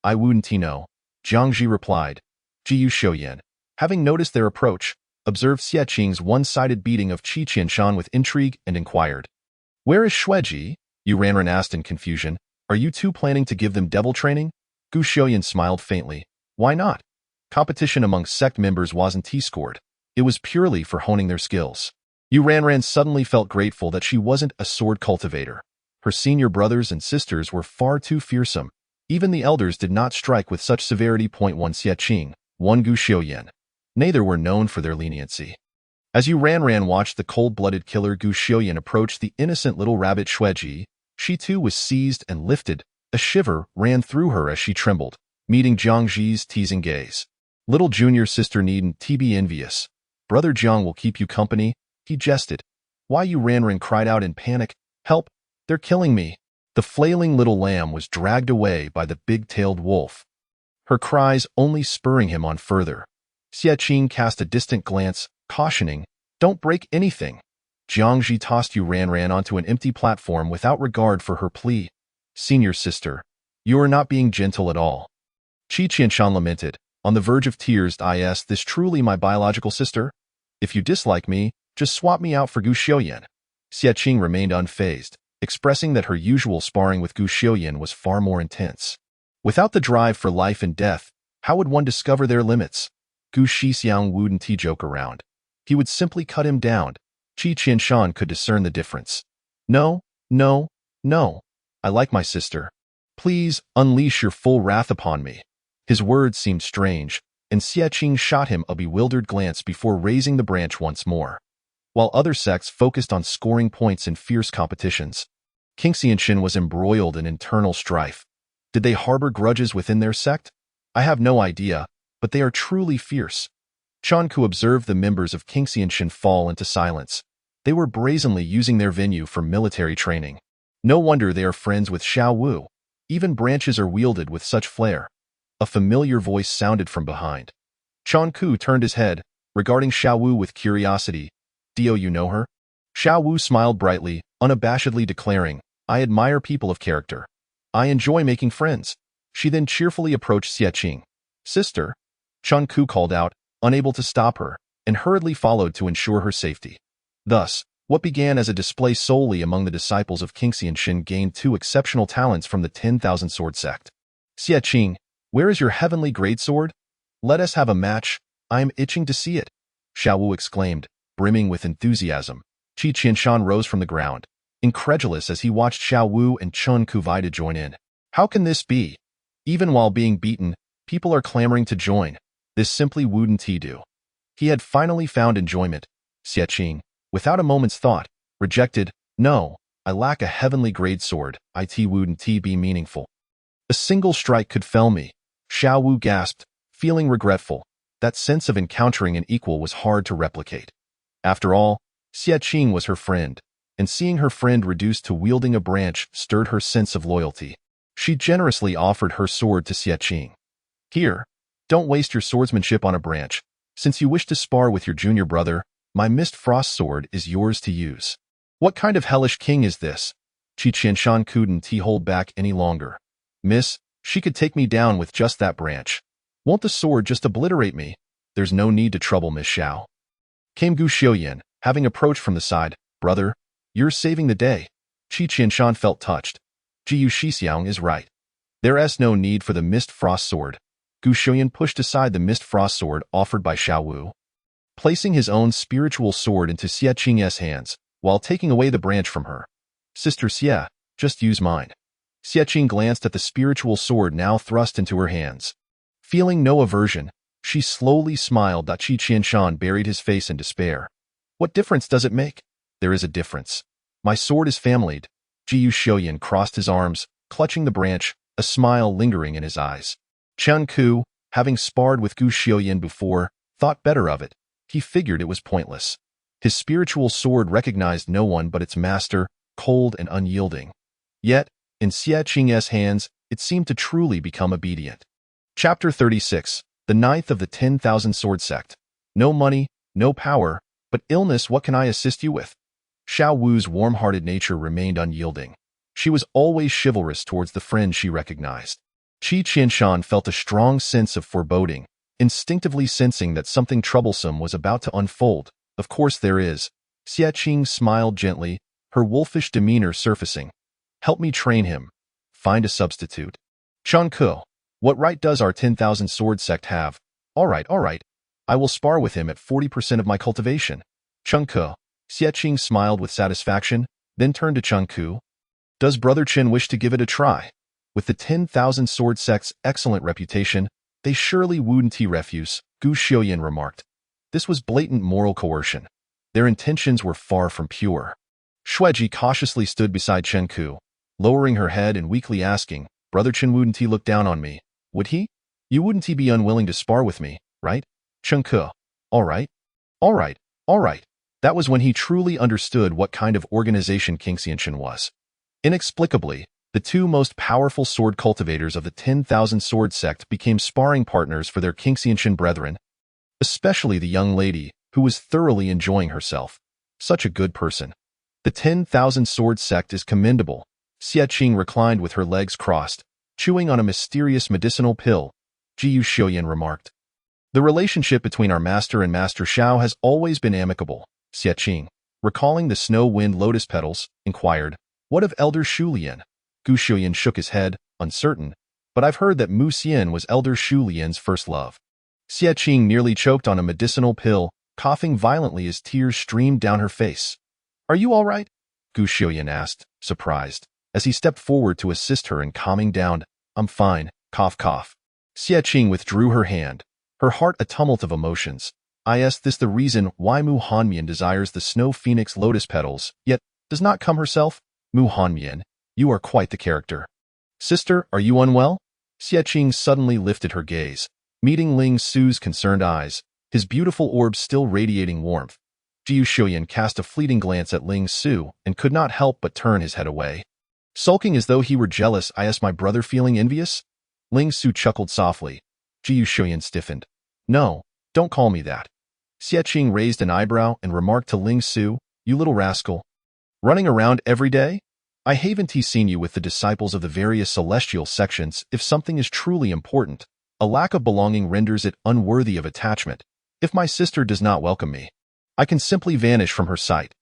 "I wouldn't know," Jiangji replied. Ji Yu Xiuyan, having noticed their approach, observed Xie Qing's one-sided beating of Qi Qianshan with intrigue and inquired, "Where is Xueji?" Yu Ranran asked in confusion. "Are you two planning to give them devil training?" Gu Xiuyan smiled faintly. "Why not? Competition among sect members wasn't T-scored. It was purely for honing their skills." Yu Ranran suddenly felt grateful that she wasn't a sword cultivator. Her senior brothers and sisters were far too fearsome. Even the elders did not strike with such severity. One Xie Qing, one Gu Xiuyan. Neither were known for their leniency. As Yu Ranran watched the cold-blooded killer Gu Xiuyan approach the innocent little rabbit Xueji, she too was seized and lifted. A shiver ran through her as she trembled, meeting Jiangji's teasing gaze. "Little junior sister needn't be envious. Brother Jiang will keep you company," he jested. Why Yu Ranran cried out in panic, "Help! They're killing me!" The flailing little lamb was dragged away by the big-tailed wolf, her cries only spurring him on further. Xie Qing cast a distant glance, cautioning, "Don't break anything." Jiangji tossed Yu Ranran onto an empty platform without regard for her plea. "Senior sister, you are not being gentle at all." Qi Qianshan lamented, on the verge of tears. "Is this truly my biological sister? If you dislike me, just swap me out for Gu Xiuyan." Xie Qing remained unfazed, expressing that her usual sparring with Gu Xiuyan was far more intense. Without the drive for life and death, how would one discover their limits? Gu Shixiang wouldn't joke around. He would simply cut him down. Qi Qianshan could discern the difference. "No, no, no. I like my sister. Please unleash your full wrath upon me." His words seemed strange, and Xie Qing shot him a bewildered glance before raising the branch once more. While other sects focused on scoring points in fierce competitions, Qingxianshan was embroiled in internal strife. Did they harbor grudges within their sect? I have no idea, but they are truly fierce. Chanku observed the members of Qingxianshan fall into silence. They were brazenly using their venue for military training. No wonder they are friends with Xiao Wu. Even branches are wielded with such flair. A familiar voice sounded from behind. Chanku turned his head, regarding Xiao Wu with curiosity. "Dio, you know her?" Xiao Wu smiled brightly, unabashedly declaring, "I admire people of character. I enjoy making friends." She then cheerfully approached Xie Qing. "Sister," Chanku called out, unable to stop her, and hurriedly followed to ensure her safety. Thus, what began as a display solely among the disciples of Qingxianshan gained two exceptional talents from the 10,000 sword sect. "Xie Qing, where is your heavenly greatsword? Let us have a match. I am itching to see it," Xiao Wu exclaimed, brimming with enthusiasm. Qi Qianshan rose from the ground, incredulous as he watched Xiao Wu and Chun Kuvai to join in. How can this be? Even while being beaten, people are clamoring to join. This simply wouldn't do. He had finally found enjoyment. Xie Qing, without a moment's thought, rejected, "No, I lack a heavenly grade sword. It wouldn't be meaningful. A single strike could fell me." Xiao Wu gasped, feeling regretful. That sense of encountering an equal was hard to replicate. After all, Xie Qing was her friend, and seeing her friend reduced to wielding a branch stirred her sense of loyalty. She generously offered her sword to Xie Qing. "Here, don't waste your swordsmanship on a branch. Since you wish to spar with your junior brother, my mist frost sword is yours to use." What kind of hellish king is this? Qi Qianshan couldn't hold back any longer. "Miss, she could take me down with just that branch. Won't the sword just obliterate me?" "There's no need to trouble, Miss Xiao. came Gu Xiaoyan, having approached from the side. Brother, you're saving the day. Qi Qianshan felt touched. Jiyu Shixiang is right. There's no need for the Mist Frost Sword. Gu Xiaoyan pushed aside the Mist Frost Sword offered by Xiao Wu, placing his own spiritual sword into Xie Qing's hands, while taking away the branch from her. Sister Xie, just use mine. Xie Qing glanced at the spiritual sword now thrust into her hands. Feeling no aversion, she slowly smiled. Qi Qianshan buried his face in despair. What difference does it make? There is a difference. My sword is familied. Jiyu Xiaoyan crossed his arms, clutching the branch, a smile lingering in his eyes. Chen Ku, having sparred with Gu Xiaoyan before, thought better of it. He figured it was pointless. His spiritual sword recognized no one but its master, cold and unyielding. Yet, in Xie Qing's hands, it seemed to truly become obedient. Chapter 36, the ninth of the 10,000 Sword Sect. No money, no power, but illness. What can I assist you with? Xiao Wu's warm-hearted nature remained unyielding. She was always chivalrous towards the friend she recognized. Qi Qianshan felt a strong sense of foreboding, instinctively sensing that something troublesome was about to unfold. Of course there is. Xie Qing smiled gently, her wolfish demeanor surfacing. Help me train him. Find a substitute. Chen Ku, what right does our 10,000 sword sect have? All right. I will spar with him at 40% of my cultivation. Chen Ku. Xie Qing smiled with satisfaction, then turned to Chen Ku. Does Brother Chen wish to give it a try? With the 10,000 sword sect's excellent reputation, they surely wouldn't refuse, Gu Xiaoyan remarked. This was blatant moral coercion. Their intentions were far from pure. Shueji cautiously stood beside Chen Ku, lowering her head and weakly asking, Brother Chen, wouldn't he look down on me? Would he? You wouldn't he be unwilling to spar with me, right? Chen Ku. All right. That was when he truly understood what kind of organization Qingxianshan was. Inexplicably, the two most powerful sword cultivators of the 10,000 sword sect became sparring partners for their Qingxianshan brethren, especially the young lady, who was thoroughly enjoying herself. Such a good person. The 10,000 sword sect is commendable. Xie Qing reclined with her legs crossed, chewing on a mysterious medicinal pill. Jiyu Xiaoyan remarked. The relationship between our master and Master Xiao has always been amicable. Xie Qing, recalling the snow-wind lotus petals, inquired, What of Elder Shu Lian? Gu Xiaoyan shook his head, uncertain, but I've heard that Mu Xian was Elder Shu Lian's first love. Xie Qing nearly choked on a medicinal pill, coughing violently as tears streamed down her face. Are you all right? Gu Xiaoyan asked, surprised, as he stepped forward to assist her in calming down. I'm fine, cough. Xie Qing withdrew her hand, her heart a tumult of emotions. Is this the reason why Mu Hanmian desires the snow phoenix lotus petals, yet does not come herself? Mu Hanmian, you are quite the character. Sister, are you unwell? Xie Qing suddenly lifted her gaze, meeting Ling Su's concerned eyes, his beautiful orbs still radiating warmth. Jiyu Xiaoyan cast a fleeting glance at Ling Su and could not help but turn his head away. Sulking as though he were jealous. Is my brother feeling envious? Ling Su chuckled softly. Jiyu Xiaoyan stiffened. No, don't call me that. Xie Qing raised an eyebrow and remarked to Ling Su, You little rascal. Running around every day? I haven't seen you with the disciples of the various celestial sections. If something is truly important, a lack of belonging renders it unworthy of attachment. If my sister does not welcome me, I can simply vanish from her sight.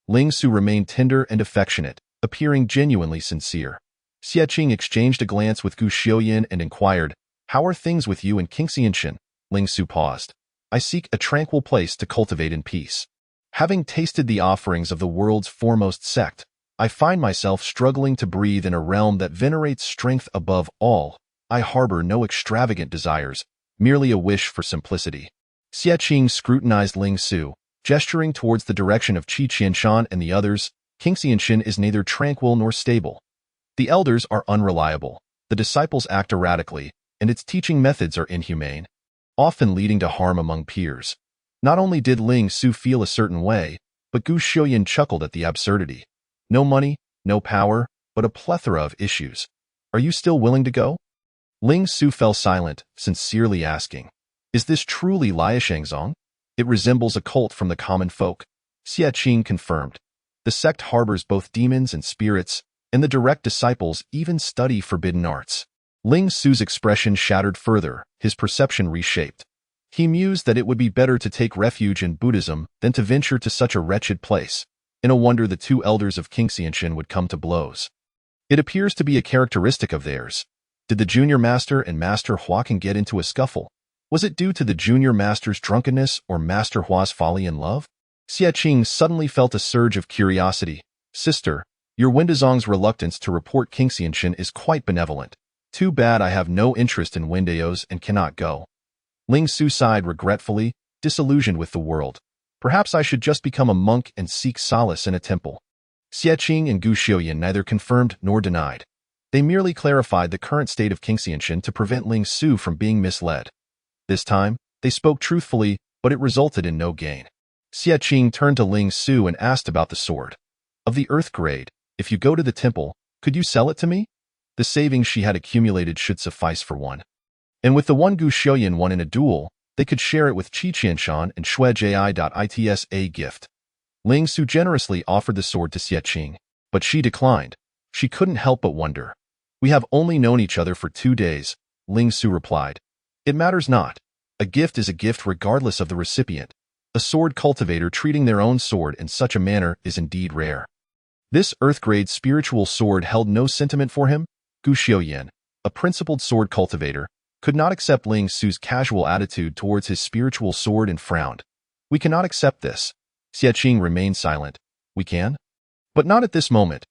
Ling Su remained tender and affectionate, appearing genuinely sincere. Xie Qing exchanged a glance with Gu Xiaoyan and inquired, How are things with you and Qingxianshan? Ling Su paused. I seek a tranquil place to cultivate in peace. Having tasted the offerings of the world's foremost sect, I find myself struggling to breathe in a realm that venerates strength above all. I harbor no extravagant desires, merely a wish for simplicity. Xie Qing scrutinized Ling Su, gesturing towards the direction of Qi Qianshan and the others. Qingxianshan is neither tranquil nor stable. The elders are unreliable, the disciples act erratically, and its teaching methods are inhumane, often leading to harm among peers. Not only did Ling Su feel a certain way, but Gu Xiaoyan chuckled at the absurdity. No money, no power, but a plethora of issues. Are you still willing to go? Ling Su fell silent, sincerely asking, Is this truly Liashangzong? It resembles a cult from the common folk. Xie Qing confirmed. The sect harbors both demons and spirits, and the direct disciples even study forbidden arts. Ling Su's expression shattered further, his perception reshaped. He mused that it would be better to take refuge in Buddhism than to venture to such a wretched place. In a wonder the two elders of Kingxianshan would come to blows. It appears to be a characteristic of theirs. Did the junior master and Master Huacan get into a scuffle? Was it due to the junior master's drunkenness or Master Hua's folly in love? Xie Qing suddenly felt a surge of curiosity. Sister, your Wendazong's reluctance to report Kingxianshan is quite benevolent. Too bad I have no interest in Wendaos and cannot go. Ling Su sighed regretfully, disillusioned with the world. Perhaps I should just become a monk and seek solace in a temple. Xie Qing and Gu Xiuyan neither confirmed nor denied. They merely clarified the current state of Kingxianshan to prevent Ling Su from being misled. This time, they spoke truthfully, but it resulted in no gain. Xie Qing turned to Ling Su and asked about the sword. Of the earth grade, if you go to the temple, could you sell it to me? The savings she had accumulated should suffice for one. And with the one Gu Xiuyan won in a duel, they could share it with Qi Qianshan and Shui Ji.its a gift. Ling Su generously offered the sword to Xie Qing, but she declined. She couldn't help but wonder. We have only known each other for 2 days, Ling Su replied. It matters not. A gift is a gift regardless of the recipient. A sword cultivator treating their own sword in such a manner is indeed rare. This earth-grade spiritual sword held no sentiment for him. Gu Xiuyan, a principled sword cultivator, could not accept Ling Su's casual attitude towards his spiritual sword and frowned. We cannot accept this. Xie Qing remained silent. We can? But not at this moment.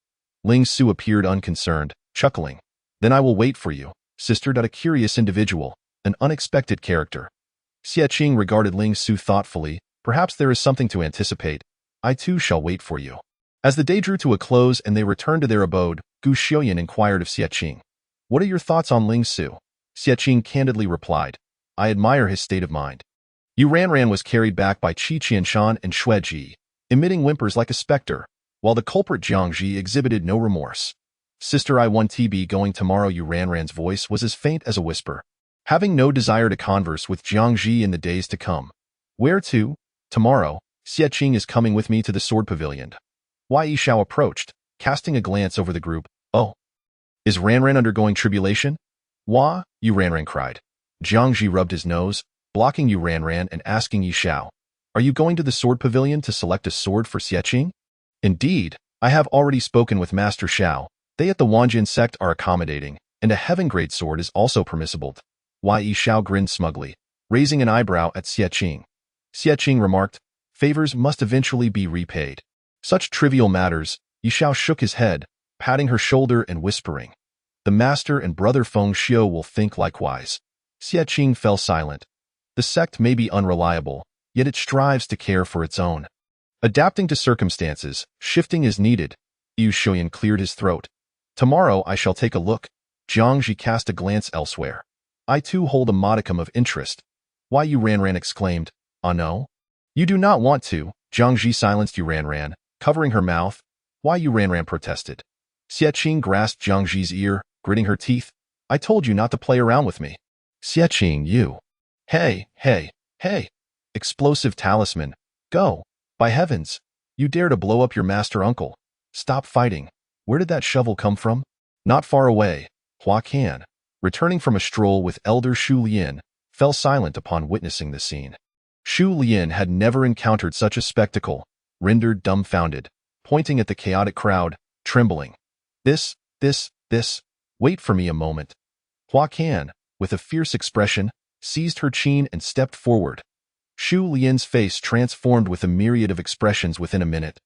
Ling Su appeared unconcerned, chuckling. Then I will wait for you, sister. A curious individual, an unexpected character. Xie Qing regarded Ling Su thoughtfully. Perhaps there is something to anticipate. I too shall wait for you. As the day drew to a close and they returned to their abode, Gu Xiuyan inquired of Xie Qing. What are your thoughts on Ling Su? Xie Qing candidly replied. I admire his state of mind. Yu Ranran was carried back by Qi Qianshan and Shui Ji, emitting whimpers like a specter, while the culprit Jiang Ji exhibited no remorse. Sister, I want to be going tomorrow. Yu Ranran's voice was as faint as a whisper. Having no desire to converse with Jiang Ji in the days to come. Where to? Tomorrow, Xie Qing is coming with me to the sword pavilion. Wai Yishao approached, casting a glance over the group. Oh. Is Ranran undergoing tribulation? Wah, Yu Ranran cried. Jiang Ji rubbed his nose, blocking Yu Ranran and asking Yishao. Are you going to the sword pavilion to select a sword for Xie Qing? Indeed, I have already spoken with Master Shao. They at the Wanjian sect are accommodating, and a heaven-grade sword is also permissible. Wai Yishao grinned smugly, raising an eyebrow at Xie Qing. Xie Qing remarked, favors must eventually be repaid. Such trivial matters, Yishao shook his head, patting her shoulder and whispering. The master and brother Feng Xiu will think likewise. Xie Qing fell silent. The sect may be unreliable, yet it strives to care for its own. Adapting to circumstances, shifting is needed. Yu Xiuyan cleared his throat. Tomorrow I shall take a look. Jiang Ji cast a glance elsewhere. I too hold a modicum of interest. Why, Yu Ranran exclaimed. Ah no? You do not want to. Jiang Ji silenced Yu Ranran, covering her mouth. Why, Yu Ranran protested. Xie Qing grasped Jiang Ji's ear, gritting her teeth. I told you not to play around with me. Xie Qing, you. Hey, hey, hey. Explosive talisman. Go. By heavens. You dare to blow up your master uncle. Stop fighting. Where did that shovel come from? Not far away. Huacan, returning from a stroll with Elder Shu Lian, fell silent upon witnessing the scene. Shu Lian had never encountered such a spectacle, rendered dumbfounded, pointing at the chaotic crowd, trembling. This, wait for me a moment. Huacan, with a fierce expression, seized her chin and stepped forward. Shu Lian's face transformed with a myriad of expressions within a minute.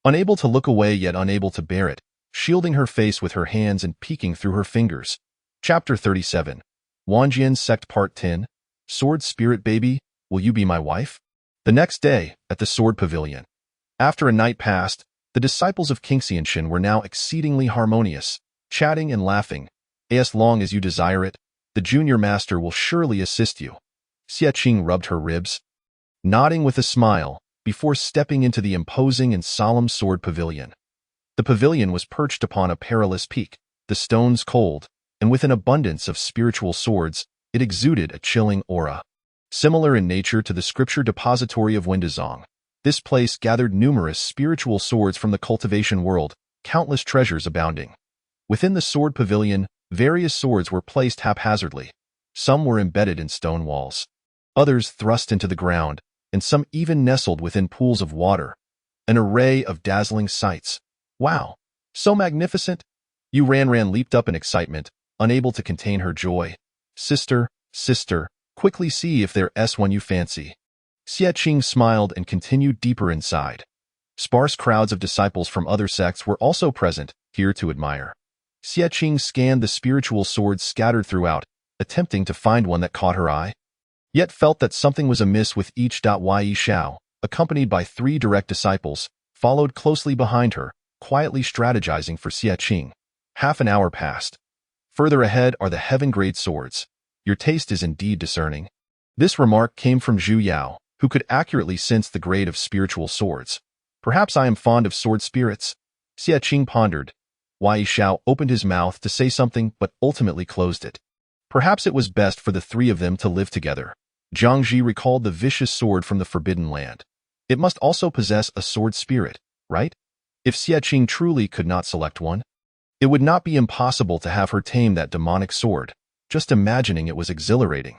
Unable to look away yet unable to bear it, shielding her face with her hands and peeking through her fingers. Chapter 37. Wanjian Sect Part 10. Sword Spirit Baby, will you be my wife? The next day, at the Sword Pavilion. After a night passed, the disciples of Kingxianshan were now exceedingly harmonious, chatting and laughing. As long as you desire it, the junior master will surely assist you. Xie Qing rubbed her ribs, nodding with a smile, before stepping into the imposing and solemn sword pavilion. The pavilion was perched upon a perilous peak, the stones cold, and with an abundance of spiritual swords, it exuded a chilling aura. Similar in nature to the scripture depository of Wendazong, this place gathered numerous spiritual swords from the cultivation world, countless treasures abounding. Within the sword pavilion, various swords were placed haphazardly. Some were embedded in stone walls. others thrust into the ground, and some even nestled within pools of water. An array of dazzling sights. Wow! So magnificent! Yu Ranran leaped up in excitement, unable to contain her joy. Sister, sister, quickly see if there's one you fancy. Xie Qing smiled and continued deeper inside. Sparse crowds of disciples from other sects were also present, here to admire. Xie Qing scanned the spiritual swords scattered throughout, attempting to find one that caught her eye, yet felt that something was amiss with each. Yi Xiao, accompanied by 3 direct disciples, followed closely behind her, quietly strategizing for Xie Qing. Half an hour passed. Further ahead are the heaven-grade swords. Your taste is indeed discerning. This remark came from Zhu Yao, who could accurately sense the grade of spiritual swords. Perhaps I am fond of sword spirits. Xie Qing pondered. Yi Xiao opened his mouth to say something but ultimately closed it. Perhaps it was best for the 3 of them to live together. Zhang Ji recalled the vicious sword from the Forbidden Land. It must also possess a sword spirit, right? If Xie Qing truly could not select one, it would not be impossible to have her tame that demonic sword. Just imagining it was exhilarating.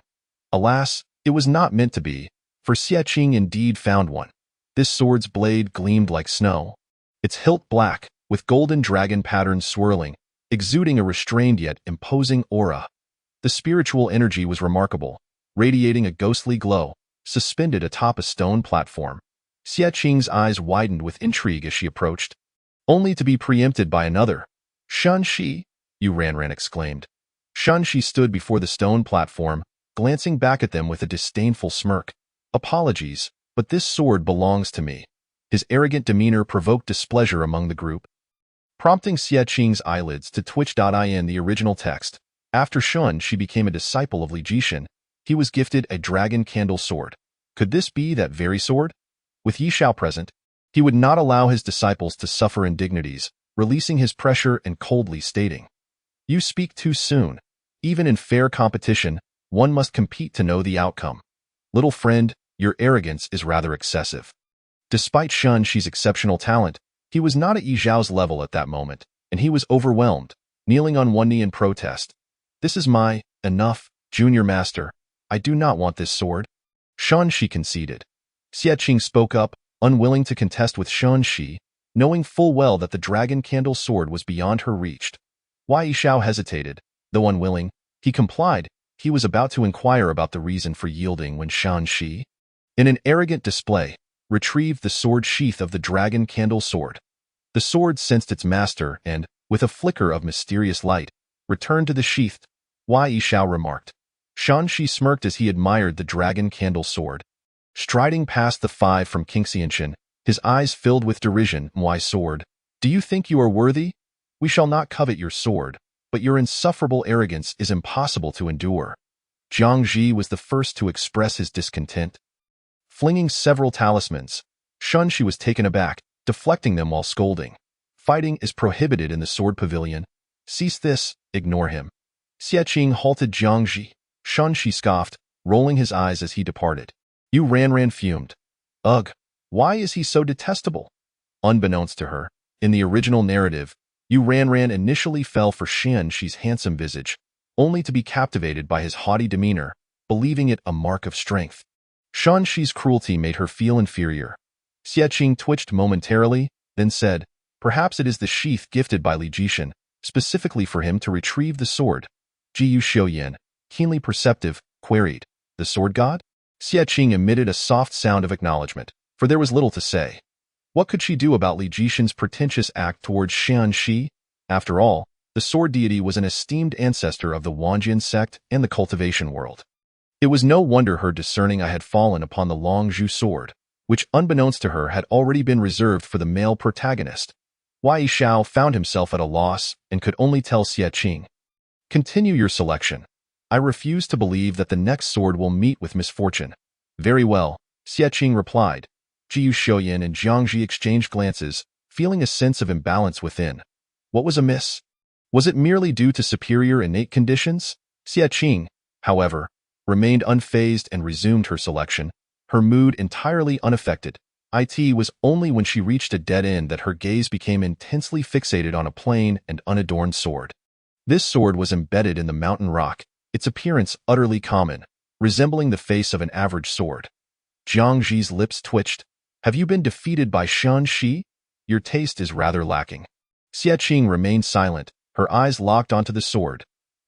Alas, it was not meant to be, for Xie Qing indeed found one. This sword's blade gleamed like snow, its hilt black, with golden dragon patterns swirling, exuding a restrained yet imposing aura. The spiritual energy was remarkable, radiating a ghostly glow, suspended atop a stone platform. Xie Qing's eyes widened with intrigue as she approached, only to be preempted by another. Shan Shi, Yu Ranran exclaimed. Shan Shi stood before the stone platform, glancing back at them with a disdainful smirk. Apologies, but this sword belongs to me. His arrogant demeanor provoked displeasure among the group, prompting Xie Qing's eyelids to twitch. In the original text, after Shun Shi became a disciple of Li Jishan, he was gifted a dragon candle sword. Could this be that very sword? With Yi Xiao present, he would not allow his disciples to suffer indignities, releasing his pressure and coldly stating, "You speak too soon. Even in fair competition, one must compete to know the outcome. Little friend, your arrogance is rather excessive." Despite Shun Shi's exceptional talent, he was not at Yi Xiao's level at that moment, and he was overwhelmed, kneeling on one knee in protest. "This is enough, junior master. I do not want this sword." Shun Shi conceded. Xie Qing spoke up, unwilling to contest with Shun Shi, knowing full well that the dragon candle sword was beyond her reach. Yi Xiao hesitated. Though unwilling, he complied. He was about to inquire about the reason for yielding when Shun Shi, in an arrogant display, retrieved the sword sheath of the dragon candle sword. The sword sensed its master and, with a flicker of mysterious light, returned to the sheath. Yi Xiao remarked. Shun Shi smirked as he admired the dragon candle sword. Striding past the 5 from Qingxianshan, his eyes filled with derision. "My sword, do you think you are worthy? We shall not covet your sword, but your insufferable arrogance is impossible to endure." Zhang Ji was the first to express his discontent. Flinging several talismans, Shun Shi was taken aback, deflecting them while scolding. "Fighting is prohibited in the sword pavilion. Cease this, ignore him." Xie Qing halted Zhang Ji. Shun Shi scoffed, rolling his eyes as he departed. Yu Ranran fumed. Ugh, why is he so detestable? Unbeknownst to her, in the original narrative, Yu Ranran initially fell for Shan Shi's handsome visage, only to be captivated by his haughty demeanor, believing it a mark of strength. Shan Shi's cruelty made her feel inferior. Xie Qing twitched momentarily, then said, "Perhaps it is the sheath gifted by Li Jishan, specifically for him to retrieve the sword." Jiyu Xiuyan, keenly perceptive, queried, "The sword god?" Xie Qing emitted a soft sound of acknowledgement, for there was little to say. What could she do about Li Jishan's pretentious act towards Shan Shi? After all, the sword deity was an esteemed ancestor of the Wanjian sect and the cultivation world. It was no wonder her discerning eye had fallen upon the Long Zhu sword, which unbeknownst to her had already been reserved for the male protagonist. Yi Xiao found himself at a loss and could only tell Xie Qing, "Continue your selection. I refuse to believe that the next sword will meet with misfortune." "Very well," Xie Qing replied. Jiyu Xiuyan and Zhang Ji exchanged glances, feeling a sense of imbalance within. What was amiss? Was it merely due to superior innate conditions? Xie Qing, however, remained unfazed and resumed her selection, her mood entirely unaffected. It was only when she reached a dead end that her gaze became intensely fixated on a plain and unadorned sword. This sword was embedded in the mountain rock, its appearance utterly common. resembling the face of an average sword. Jiang Zi's lips twitched. Have you been defeated by Shan Shi? Your taste is rather lacking. Xie Qing remained silent, her eyes locked onto the sword.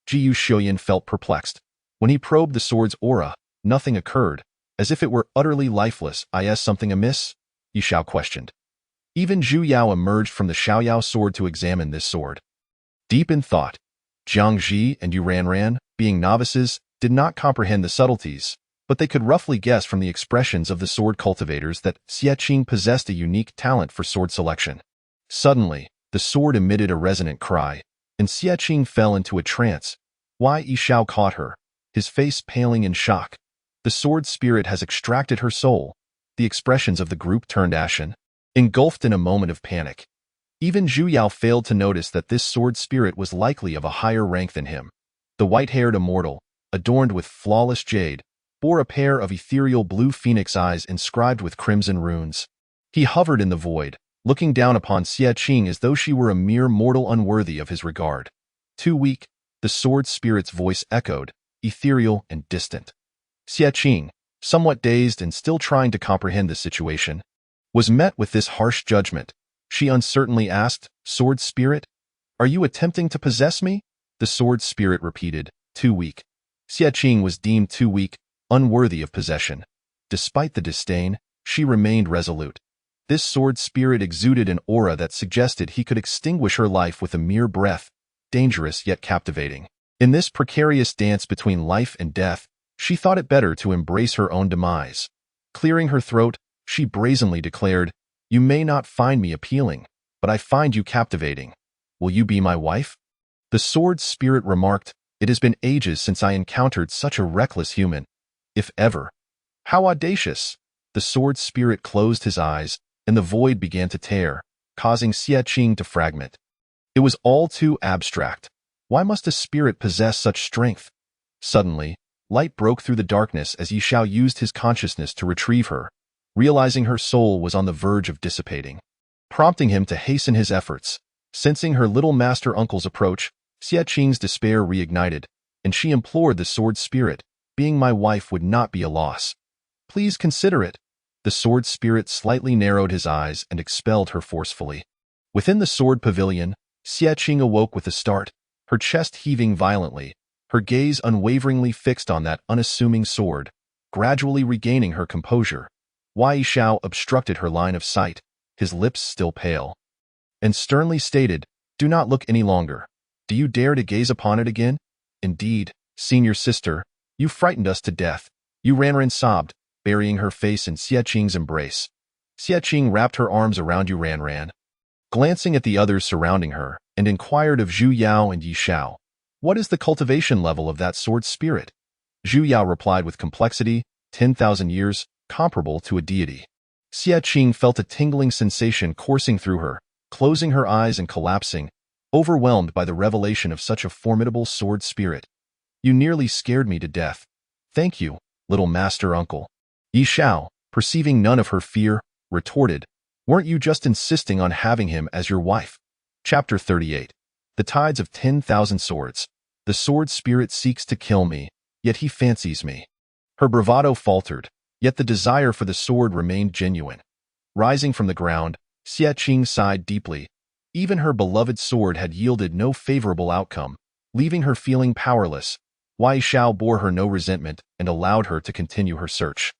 Jiyu Xiuyan felt perplexed. When he probed the sword's aura, nothing occurred, as if it were utterly lifeless. Is something amiss? Yishao questioned. Even Zhu Yao emerged from the Xiaoyao sword to examine this sword. Deep in thought, Jiang Ji and Yu Ranran, being novices, did not comprehend the subtleties, but they could roughly guess from the expressions of the sword cultivators that Xie Qing possessed a unique talent for sword selection. Suddenly, the sword emitted a resonant cry, and Xie Qing fell into a trance. Yishao caught her, his face paling in shock. The sword spirit has extracted her soul. The expressions of the group turned ashen, engulfed in a moment of panic. Even Zhu Yao failed to notice that this sword spirit was likely of a higher rank than him. The white-haired immortal, adorned with flawless jade, bore a pair of ethereal blue phoenix eyes inscribed with crimson runes. He hovered in the void, looking down upon Xie Qing as though she were a mere mortal unworthy of his regard. Too weak, the sword spirit's voice echoed, ethereal and distant. Xie Qing, somewhat dazed and still trying to comprehend the situation, was met with this harsh judgment. She uncertainly asked, Sword spirit? Are you attempting to possess me? The sword spirit repeated, too weak. Xie Qing was deemed too weak, unworthy of possession. Despite the disdain, she remained resolute. This sword spirit exuded an aura that suggested he could extinguish her life with a mere breath, dangerous yet captivating. In this precarious dance between life and death, she thought it better to embrace her own demise. Clearing her throat, she brazenly declared, You may not find me appealing, but I find you captivating. Will you be my wife? The sword spirit remarked, It has been ages since I encountered such a reckless human. If ever. How audacious! The sword spirit closed his eyes, and the void began to tear, causing Xie Qing to fragment. It was all too abstract. Why must a spirit possess such strength? Suddenly, light broke through the darkness as Yishao used his consciousness to retrieve her, realizing her soul was on the verge of dissipating, prompting him to hasten his efforts. Sensing her little master uncle's approach, Xie Qing's despair reignited, and she implored the sword spirit, being my wife would not be a loss. Please consider it. The sword spirit slightly narrowed his eyes and expelled her forcefully. Within the sword pavilion, Xie Qing awoke with a start, her chest heaving violently, her gaze unwaveringly fixed on that unassuming sword, gradually regaining her composure. Yishao obstructed her line of sight, his lips still pale, and sternly stated, Do not look any longer. Do you dare to gaze upon it again? Indeed, senior sister, you frightened us to death. Yu Ranran sobbed, burying her face in Xie Qing's embrace. Xie Qing wrapped her arms around Yu Ranran, glancing at the others surrounding her, and inquired of Zhu Yao and Yishao, What is the cultivation level of that sword spirit? Zhu Yao replied with complexity, 10,000 years, comparable to a deity. Xie Qing felt a tingling sensation coursing through her, closing her eyes and collapsing, overwhelmed by the revelation of such a formidable sword spirit. You nearly scared me to death. Thank you, little master uncle. Yishao, perceiving none of her fear, retorted, Weren't you just insisting on having him as your wife? Chapter 38. The Tides of 10,000 Swords. The sword spirit seeks to kill me, yet he fancies me. Her bravado faltered, yet the desire for the sword remained genuine. Rising from the ground, Xie Qing sighed deeply. Even her beloved sword had yielded no favorable outcome, leaving her feeling powerless. Yishao bore her no resentment and allowed her to continue her search.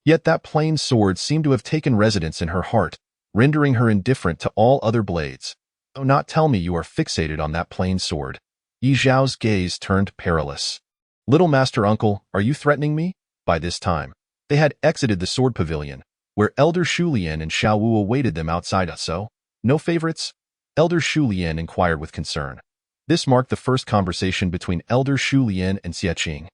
Yet that plain sword seemed to have taken residence in her heart, rendering her indifferent to all other blades. Do not tell me you are fixated on that plain sword. Yi Zhao's gaze turned perilous. Little master uncle, are you threatening me? By this time, they had exited the sword pavilion, where Elder Shulian and Xiao Wu awaited them outside. So, no favorites? Elder Shulian inquired with concern. This marked the first conversation between Elder Shulian and Xie Qing.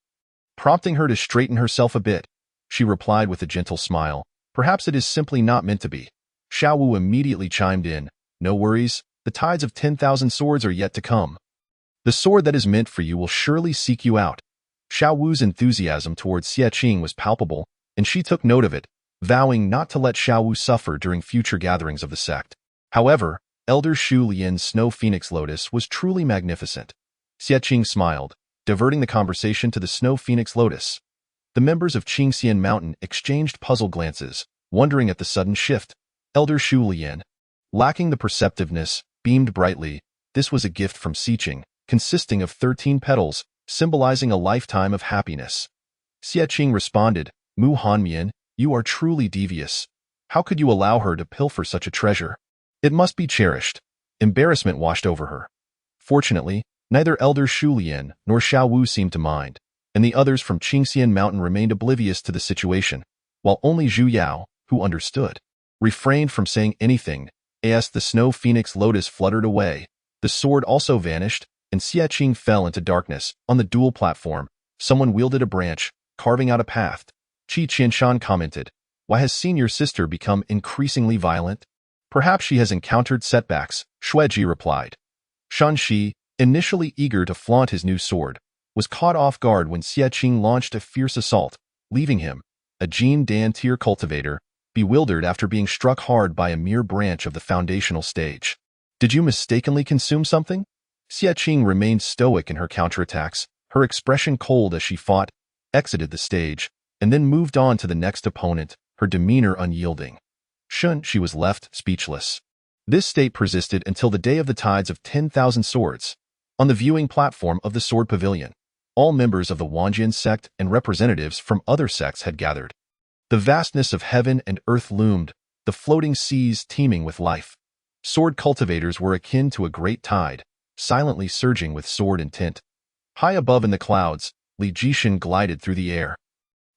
Prompting her to straighten herself a bit, she replied with a gentle smile, Perhaps it is simply not meant to be. Xiao Wu immediately chimed in, No worries, the tides of 10,000 swords are yet to come. The sword that is meant for you will surely seek you out. Xiao Wu's enthusiasm towards Xie Qing was palpable, and she took note of it, vowing not to let Xiao Wu suffer during future gatherings of the sect. However, Elder Shu Lian's Snow Phoenix Lotus was truly magnificent. Xie Qing smiled, diverting the conversation to the Snow Phoenix Lotus. The members of Qingxian Mountain exchanged puzzled glances, wondering at the sudden shift. Elder Shu Lian, lacking the perceptiveness, beamed brightly. This was a gift from Siqing, consisting of 13 petals, symbolizing a lifetime of happiness. Xie Qing responded, Mu Hanmian, you are truly devious. How could you allow her to pilfer such a treasure? It must be cherished. Embarrassment washed over her. Fortunately, neither Elder Shu Lian nor Xiao Wu seemed to mind, and the others from Qingxian Mountain remained oblivious to the situation, while only Zhu Yao, who understood, refrained from saying anything. As the snow phoenix lotus fluttered away, the sword also vanished, and Xie Qing fell into darkness. On the dual platform, someone wielded a branch, carving out a path. Qi Qianshan commented, why has senior sister become increasingly violent? Perhaps she has encountered setbacks, Xueji replied. Shan Shi, initially eager to flaunt his new sword, was caught off guard when Xie Qing launched a fierce assault, leaving him, a Jin Dan tier cultivator, bewildered after being struck hard by a mere branch of the foundational stage. Did you mistakenly consume something? Xie Qing remained stoic in her counterattacks, her expression cold as she fought, exited the stage, and then moved on to the next opponent, her demeanor unyielding. She was left speechless. This state persisted until the day of the Tides of 10,000 Swords. On the viewing platform of the Sword Pavilion, all members of the Wanjian sect and representatives from other sects had gathered. The vastness of heaven and earth loomed, the floating seas teeming with life. Sword cultivators were akin to a great tide, silently surging with sword intent. High above in the clouds, Li Jishan glided through the air.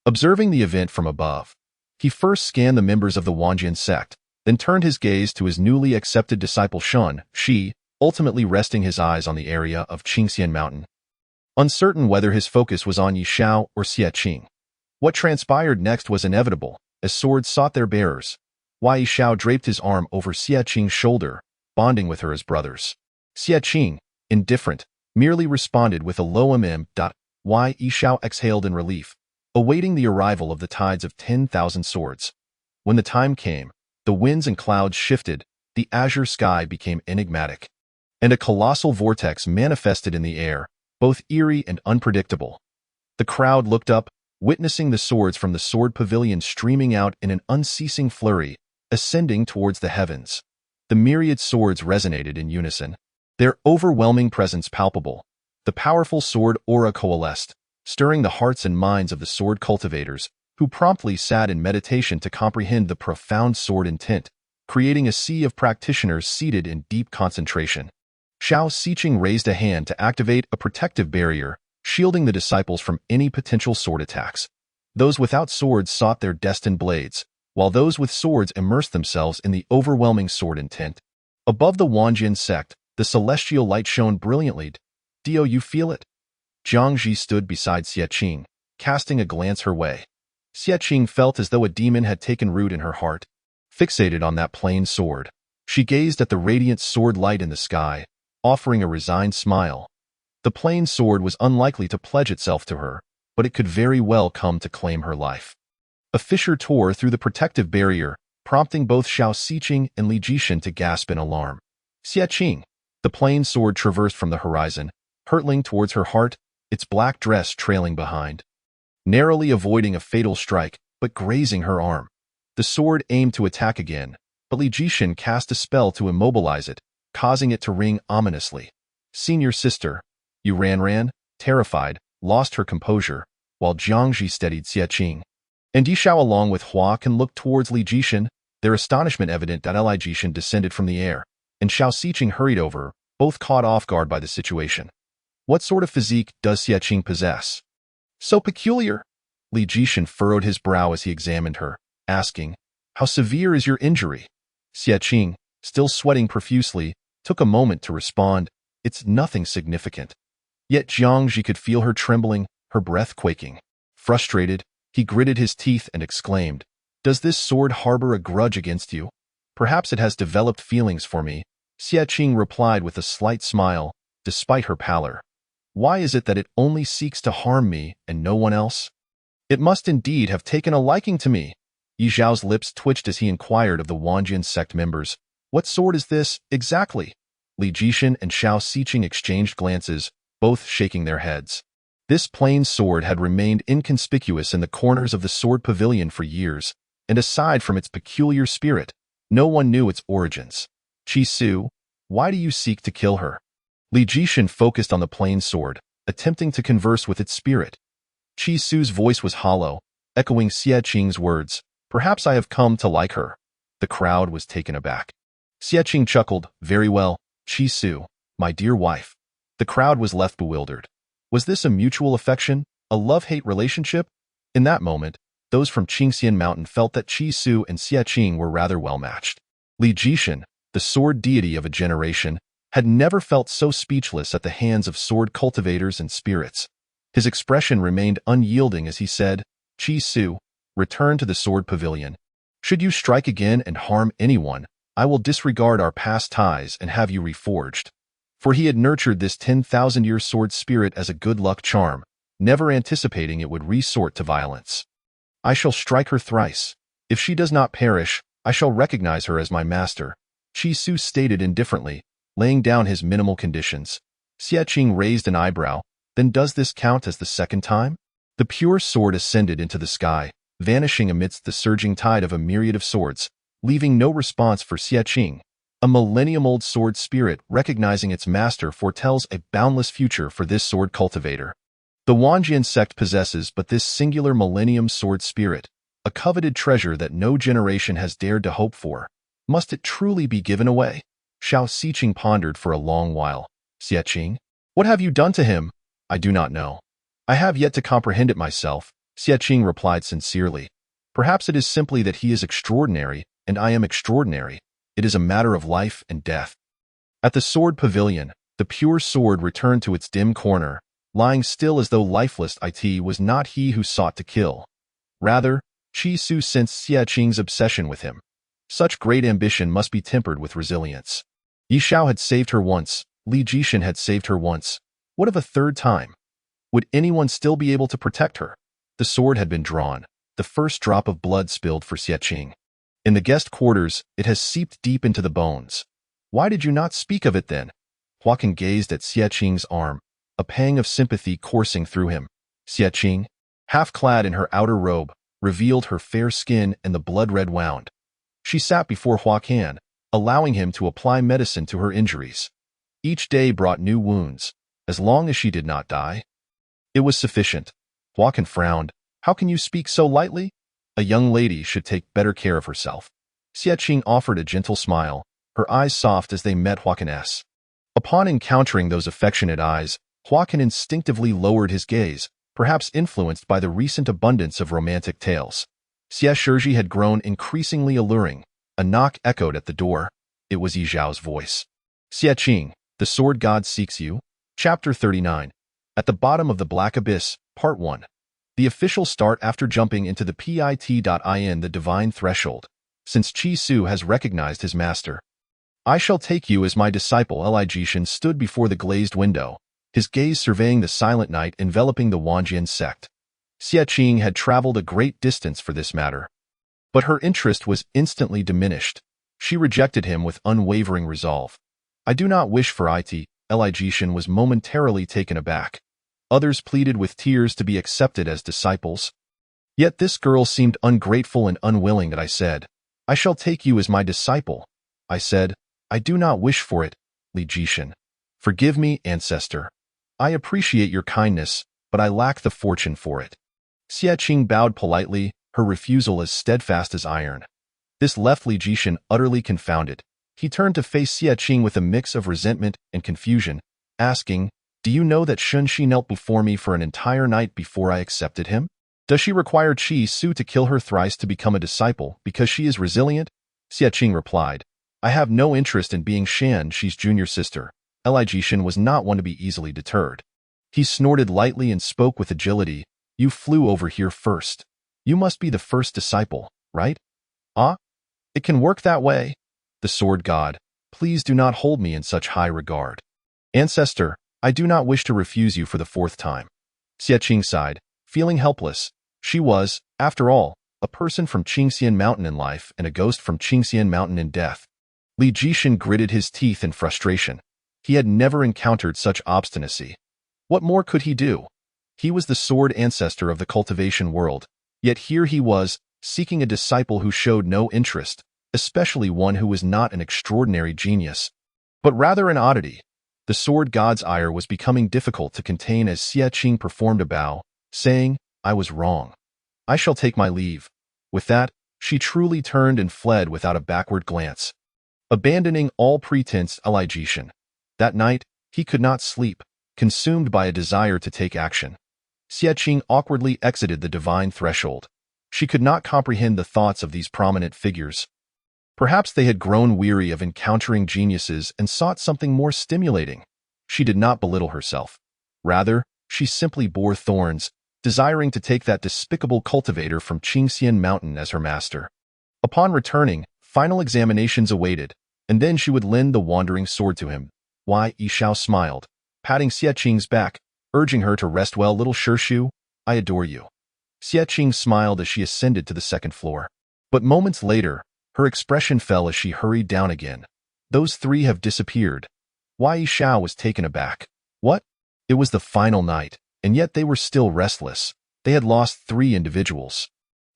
Observing the event from above, he first scanned the members of the Wanjian sect, then turned his gaze to his newly accepted disciple Shan Shi, ultimately resting his eyes on the area of Qingxian Mountain. Uncertain whether his focus was on Yi Shao or Xie Qing. What transpired next was inevitable, as swords sought their bearers. Yi Shao draped his arm over Xie Qing's shoulder, bonding with her as brothers. Xie Qing, indifferent, merely responded with a low Yi Shao exhaled in relief, awaiting the arrival of the Tides of 10,000 Swords. When the time came, the winds and clouds shifted, the azure sky became enigmatic, and a colossal vortex manifested in the air, both eerie and unpredictable. The crowd looked up, witnessing the swords from the sword pavilion streaming out in an unceasing flurry, ascending towards the heavens. The myriad swords resonated in unison, their overwhelming presence palpable. The powerful sword aura coalesced, stirring the hearts and minds of the sword cultivators, who promptly sat in meditation to comprehend the profound sword intent, creating a sea of practitioners seated in deep concentration. Xiao Siqing raised a hand to activate a protective barrier, shielding the disciples from any potential sword attacks. Those without swords sought their destined blades, while those with swords immersed themselves in the overwhelming sword intent. Above the Wanjian sect, the celestial light shone brilliantly. Do you feel it? Jiang Ji stood beside Xie Qing, casting a glance her way. Xie Qing felt as though a demon had taken root in her heart. Fixated on that plain sword, she gazed at the radiant sword light in the sky, offering a resigned smile. The plain sword was unlikely to pledge itself to her, but it could very well come to claim her life. A fissure tore through the protective barrier, prompting both Xiao Siqing and Li Jishan to gasp in alarm. Xie Qing, the plain sword traversed from the horizon, hurtling towards her heart, its black dress trailing behind. Narrowly avoiding a fatal strike, but grazing her arm. The sword aimed to attack again, but Li Jishan cast a spell to immobilize it, causing it to ring ominously. Senior sister, Yu Ran, terrified, lost her composure, while Jiangji steadied Xie Qing. And Yi Shao along with Hua Can looked towards Li Jishan, their astonishment evident that Li Jishan descended from the air, and Xiao Siqing hurried over, both caught off guard by the situation. What sort of physique does Xie Qing possess? So peculiar. Li Jishan furrowed his brow as he examined her, asking, how severe is your injury? Xie Qing, still sweating profusely, took a moment to respond, it's nothing significant. Yet Jiangji could feel her trembling, her breath quaking. Frustrated, he gritted his teeth and exclaimed, does this sword harbor a grudge against you? Perhaps it has developed feelings for me. Xie Qing replied with a slight smile, despite her pallor. Why is it that it only seeks to harm me and no one else? It must indeed have taken a liking to me. Yi Zhao's lips twitched as he inquired of the Wanjian sect members, what sword is this, exactly? Li Jishan and Xiao Siqing exchanged glances, both shaking their heads. This plain sword had remained inconspicuous in the corners of the sword pavilion for years, and aside from its peculiar spirit, no one knew its origins. Chi Su, why do you seek to kill her? Li Jishan focused on the plain sword, attempting to converse with its spirit. Chi Su's voice was hollow, echoing Xie Qing's words, perhaps I have come to like her. The crowd was taken aback. Xie Qing chuckled, very well, Chi Su, my dear wife. The crowd was left bewildered. Was this a mutual affection, a love-hate relationship? In that moment, those from Qingxian Mountain felt that Chi Su and Xie Qing were rather well matched. Li Jishan, the sword deity of a generation, had never felt so speechless at the hands of sword cultivators and spirits. His expression remained unyielding as he said, Chi Su, return to the sword pavilion. Should you strike again and harm anyone, I will disregard our past ties and have you reforged. For he had nurtured this 10,000-year sword spirit as a good luck charm, never anticipating it would resort to violence. I shall strike her thrice. If she does not perish, I shall recognize her as my master, Chi Su stated indifferently, laying down his minimal conditions. Xie Qing raised an eyebrow, then does this count as the second time? The pure sword ascended into the sky, vanishing amidst the surging tide of a myriad of swords, leaving no response for Xie Qing. A millennium-old sword spirit recognizing its master foretells a boundless future for this sword cultivator. The Wanjian sect possesses but this singular millennium sword spirit, a coveted treasure that no generation has dared to hope for. Must it truly be given away? Xiao Xiqing pondered for a long while. Xie Qing, what have you done to him? I do not know. I have yet to comprehend it myself, Xie Qing replied sincerely. Perhaps it is simply that he is extraordinary, and I am extraordinary. It is a matter of life and death. At the sword pavilion, the pure sword returned to its dim corner, lying still as though lifeless. It was not he who sought to kill. Rather, Chi Su sensed Xie Qing's obsession with him. Such great ambition must be tempered with resilience. Yi Xiao had saved her once, Li Jishan had saved her once. What of a third time? Would anyone still be able to protect her? The sword had been drawn. The first drop of blood spilled for Xie Qing. In the guest quarters, it has seeped deep into the bones. Why did you not speak of it then? Huaqian gazed at Xie Qing's arm, a pang of sympathy coursing through him. Xie Qing, half clad in her outer robe, revealed her fair skin and the blood-red wound. She sat before Huaqian, allowing him to apply medicine to her injuries. Each day brought new wounds, as long as she did not die. It was sufficient. Huaqian frowned. How can you speak so lightly? A young lady should take better care of herself. Xie Qing offered a gentle smile, her eyes soft as they met Huaqian's. Upon encountering those affectionate eyes, Huaqian instinctively lowered his gaze, perhaps influenced by the recent abundance of romantic tales. Xie Shizhi had grown increasingly alluring. A knock echoed at the door. It was Yi Zhao's voice. Xie Qing, the sword god seeks you. Chapter 39. At the bottom of the Black Abyss, Part 1. The official start after jumping into the pit.in the divine threshold, since Chi Su has recognized his master. I shall take you as my disciple. Li Jishan stood before the glazed window, his gaze surveying the silent night enveloping the Wanjian sect. Xie Qing had traveled a great distance for this matter. But her interest was instantly diminished. She rejected him with unwavering resolve. I do not wish for it. Li Jishan was momentarily taken aback. Others pleaded with tears to be accepted as disciples. Yet this girl seemed ungrateful and unwilling that I said, I shall take you as my disciple. I said, I do not wish for it, Li Jishan. Forgive me, ancestor. I appreciate your kindness, but I lack the fortune for it. Xie Qing bowed politely, her refusal as steadfast as iron. This left Li Jishan utterly confounded. He turned to face Xie Qing with a mix of resentment and confusion, asking, do you know that Shun Shi knelt before me for an entire night before I accepted him? Does she require Chi Su to kill her thrice to become a disciple because she is resilient? Xie Qing replied, I have no interest in being Shan Shi's junior sister. Li Jishan was not one to be easily deterred. He snorted lightly and spoke with agility. You flew over here first. You must be the first disciple, right? Ah? It can work that way. The sword god, please do not hold me in such high regard. Ancestor, I do not wish to refuse you for the fourth time. Xie Qing sighed, feeling helpless. She was, after all, a person from Qingxian Mountain in life and a ghost from Qingxian Mountain in death. Li Jishan gritted his teeth in frustration. He had never encountered such obstinacy. What more could he do? He was the sword ancestor of the cultivation world, yet here he was, seeking a disciple who showed no interest, especially one who was not an extraordinary genius, but rather an oddity. The sword god's ire was becoming difficult to contain as Xie Qing performed a bow, saying, "I was wrong. I shall take my leave." With that, she truly turned and fled without a backward glance, abandoning all pretense allegation. That night, he could not sleep, consumed by a desire to take action. Xie Qing awkwardly exited the divine threshold. She could not comprehend the thoughts of these prominent figures. Perhaps they had grown weary of encountering geniuses and sought something more stimulating. She did not belittle herself. Rather, she simply bore thorns, desiring to take that despicable cultivator from Qingxian Mountain as her master. Upon returning, final examinations awaited, and then she would lend the wandering sword to him. Wai Yishao smiled, patting Xie Qing's back, urging her to rest well, little Shirshu. I adore you. Xie Qing smiled as she ascended to the second floor. But moments later, her expression fell as she hurried down again. Those three have disappeared. Wai Yishao was taken aback. What? It was the final night, and yet they were still restless. They had lost 3 individuals.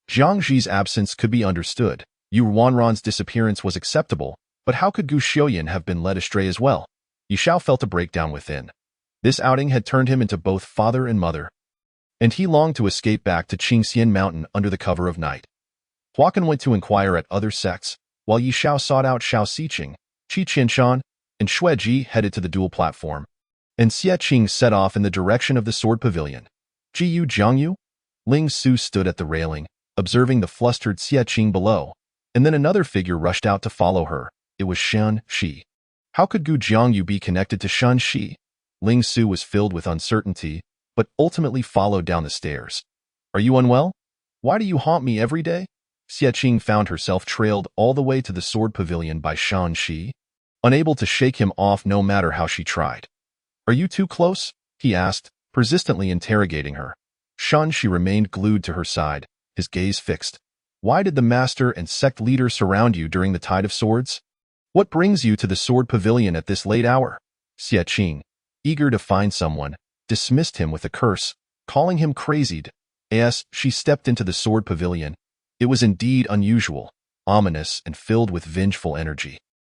Jiang Zi's absence could be understood. Yu Wanran's disappearance was acceptable, but how could Gu Xiuyan have been led astray as well? Yishao felt a breakdown within. This outing had turned him into both father and mother, and he longed to escape back to Qingxian Mountain under the cover of night. Huacan went to inquire at other sects, while Yishao sought out Shao Xiqing, Qi Qianshan, and Xue Ji headed to the dual platform, and Xie Qing set off in the direction of the sword pavilion. Ji Yu Jiangyu? Ling Su stood at the railing, observing the flustered Xie Qing below, and then another figure rushed out to follow her. It was Shan Shi. How could Gu Jiangyu be connected to Shan Shi? Ling Su was filled with uncertainty, but ultimately followed down the stairs. Are you unwell? Why do you haunt me every day? Xie Qing found herself trailed all the way to the sword pavilion by Shan Shi, unable to shake him off no matter how she tried. Are you too close? He asked, persistently interrogating her. Shan Shi remained glued to her side, his gaze fixed. Why did the master and sect leader surround you during the Tide of Swords? What brings you to the sword pavilion at this late hour? Xie Qing, eager to find someone, dismissed him with a curse, calling him crazied. As she stepped into the sword pavilion, it was indeed unusual, ominous, and filled with vengeful energy.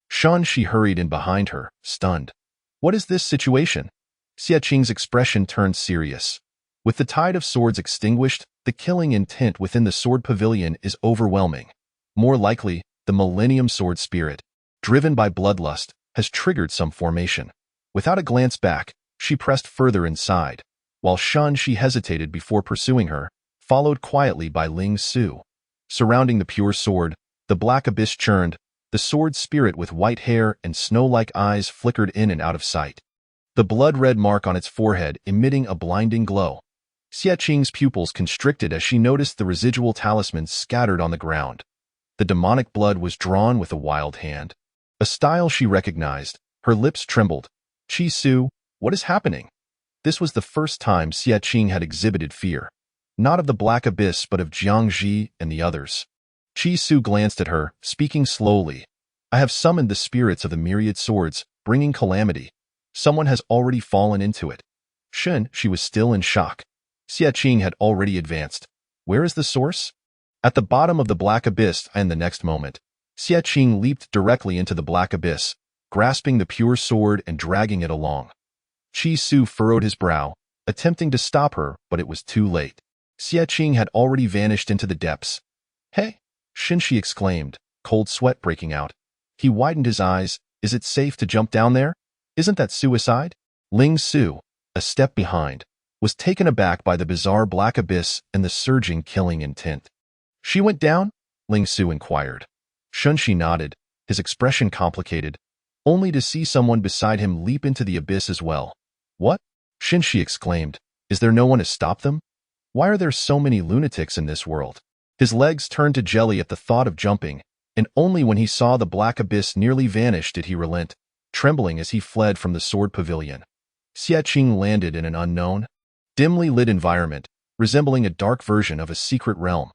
Shan Shi hurried in behind her, stunned. What is this situation? Xie Qing's expression turned serious. With the Tide of Swords extinguished, the killing intent within the sword pavilion is overwhelming. More likely, the Millennium Sword Spirit, driven by bloodlust, has triggered some formation. Without a glance back, she pressed further inside, while Shan Shi hesitated before pursuing her, followed quietly by Ling Su. Surrounding the pure sword, the black abyss churned, the sword spirit with white hair and snow-like eyes flickered in and out of sight, the blood-red mark on its forehead emitting a blinding glow. Xie Qing's pupils constricted as she noticed the residual talismans scattered on the ground. The demonic blood was drawn with a wild hand, a style she recognized. Her lips trembled. Qi Su, what is happening? This was the first time Xie Qing had exhibited fear. Not of the black abyss but of Jiang Ji and the others. Qi Su glanced at her, speaking slowly. I have summoned the spirits of the myriad swords, bringing calamity. Someone has already fallen into it. She was still in shock. Xie Qing had already advanced. Where is the source? At the bottom of the black abyss, and the next moment, Xie Qing leaped directly into the black abyss, grasping the pure sword and dragging it along. Qi Su furrowed his brow, attempting to stop her, but it was too late. Xie Qing had already vanished into the depths. Hey! Shi exclaimed, cold sweat breaking out. He widened his eyes. Is it safe to jump down there? Isn't that suicide? Ling Su, a step behind, was taken aback by the bizarre black abyss and the surging killing intent. She went down? Ling Su inquired. Shi nodded, his expression complicated, only to see someone beside him leap into the abyss as well. What? Shi exclaimed. Is there no one to stop them? Why are there so many lunatics in this world? His legs turned to jelly at the thought of jumping, and only when he saw the black abyss nearly vanish did he relent, trembling as he fled from the sword pavilion. Xie Qing landed in an unknown, dimly lit environment, resembling a dark version of a secret realm.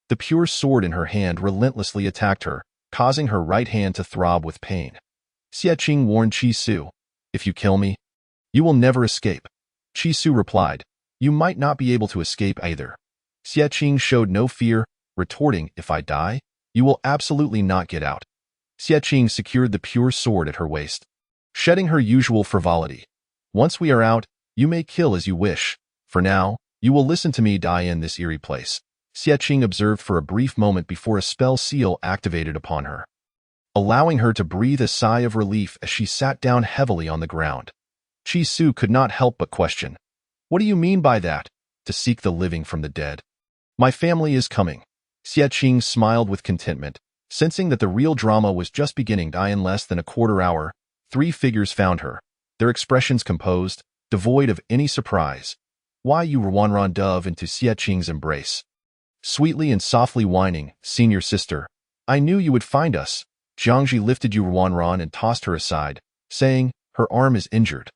The pure sword in her hand relentlessly attacked her, causing her right hand to throb with pain. Xie Qing warned Qi Su, if you kill me, you will never escape. Qi Su replied, You might not be able to escape either. Xie Qing showed no fear, retorting, if I die, you will absolutely not get out. Xie Qing secured the pure sword at her waist, shedding her usual frivolity. Once we are out, you may kill as you wish. For now, you will listen to me die in this eerie place. Xie Qing observed for a brief moment before a spell seal activated upon her, allowing her to breathe a sigh of relief as she sat down heavily on the ground. Qi Su could not help but question, what do you mean by that? To seek the living from the dead? My family is coming. Xie Qing smiled with contentment, sensing that the real drama was just beginning. In less than a quarter hour, 3 figures found her, their expressions composed, devoid of any surprise. Why you Ruanran dove into Xie Qing's embrace, sweetly and softly whining, senior sister, I knew you would find us. Jiangji lifted Yu Ruanran and tossed her aside, saying, her arm is injured.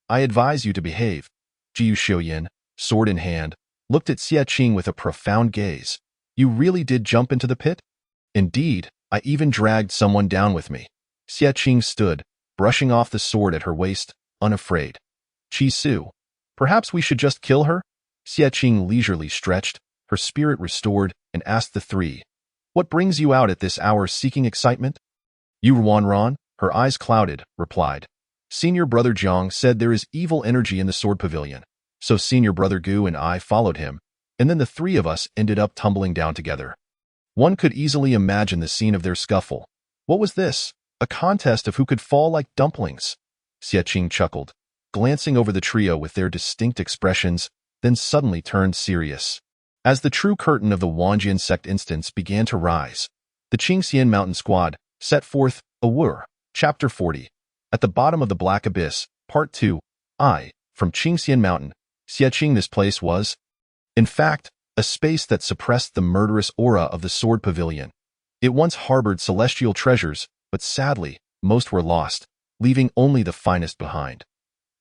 I advise you to behave. Jiu Xiuyan, sword in hand, looked at Xie Qing with a profound gaze. You really did jump into the pit? Indeed, I even dragged someone down with me. Xie Qing stood, brushing off the sword at her waist, unafraid. Qi Su, perhaps we should just kill her? Xie Qing leisurely stretched, her spirit restored, and asked the 3. What brings you out at this hour seeking excitement? Yu Ruanran, her eyes clouded, replied. Senior brother Jiang said there is evil energy in the sword pavilion, so senior brother Gu and I followed him, and then the 3 of us ended up tumbling down together. One could easily imagine the scene of their scuffle. What was this? A contest of who could fall like dumplings? Xie Qing chuckled, glancing over the trio with their distinct expressions, then suddenly turned serious. As the true curtain of the Wanjian sect instance began to rise, the Qingxian Mountain Squad set forth, Awur, Chapter 40. At the bottom of the Black Abyss, Part 2, from Qingxian Mountain, Xie Qing. This place was, in fact, a space that suppressed the murderous aura of the sword pavilion. It once harbored celestial treasures, but sadly, most were lost, leaving only the finest behind.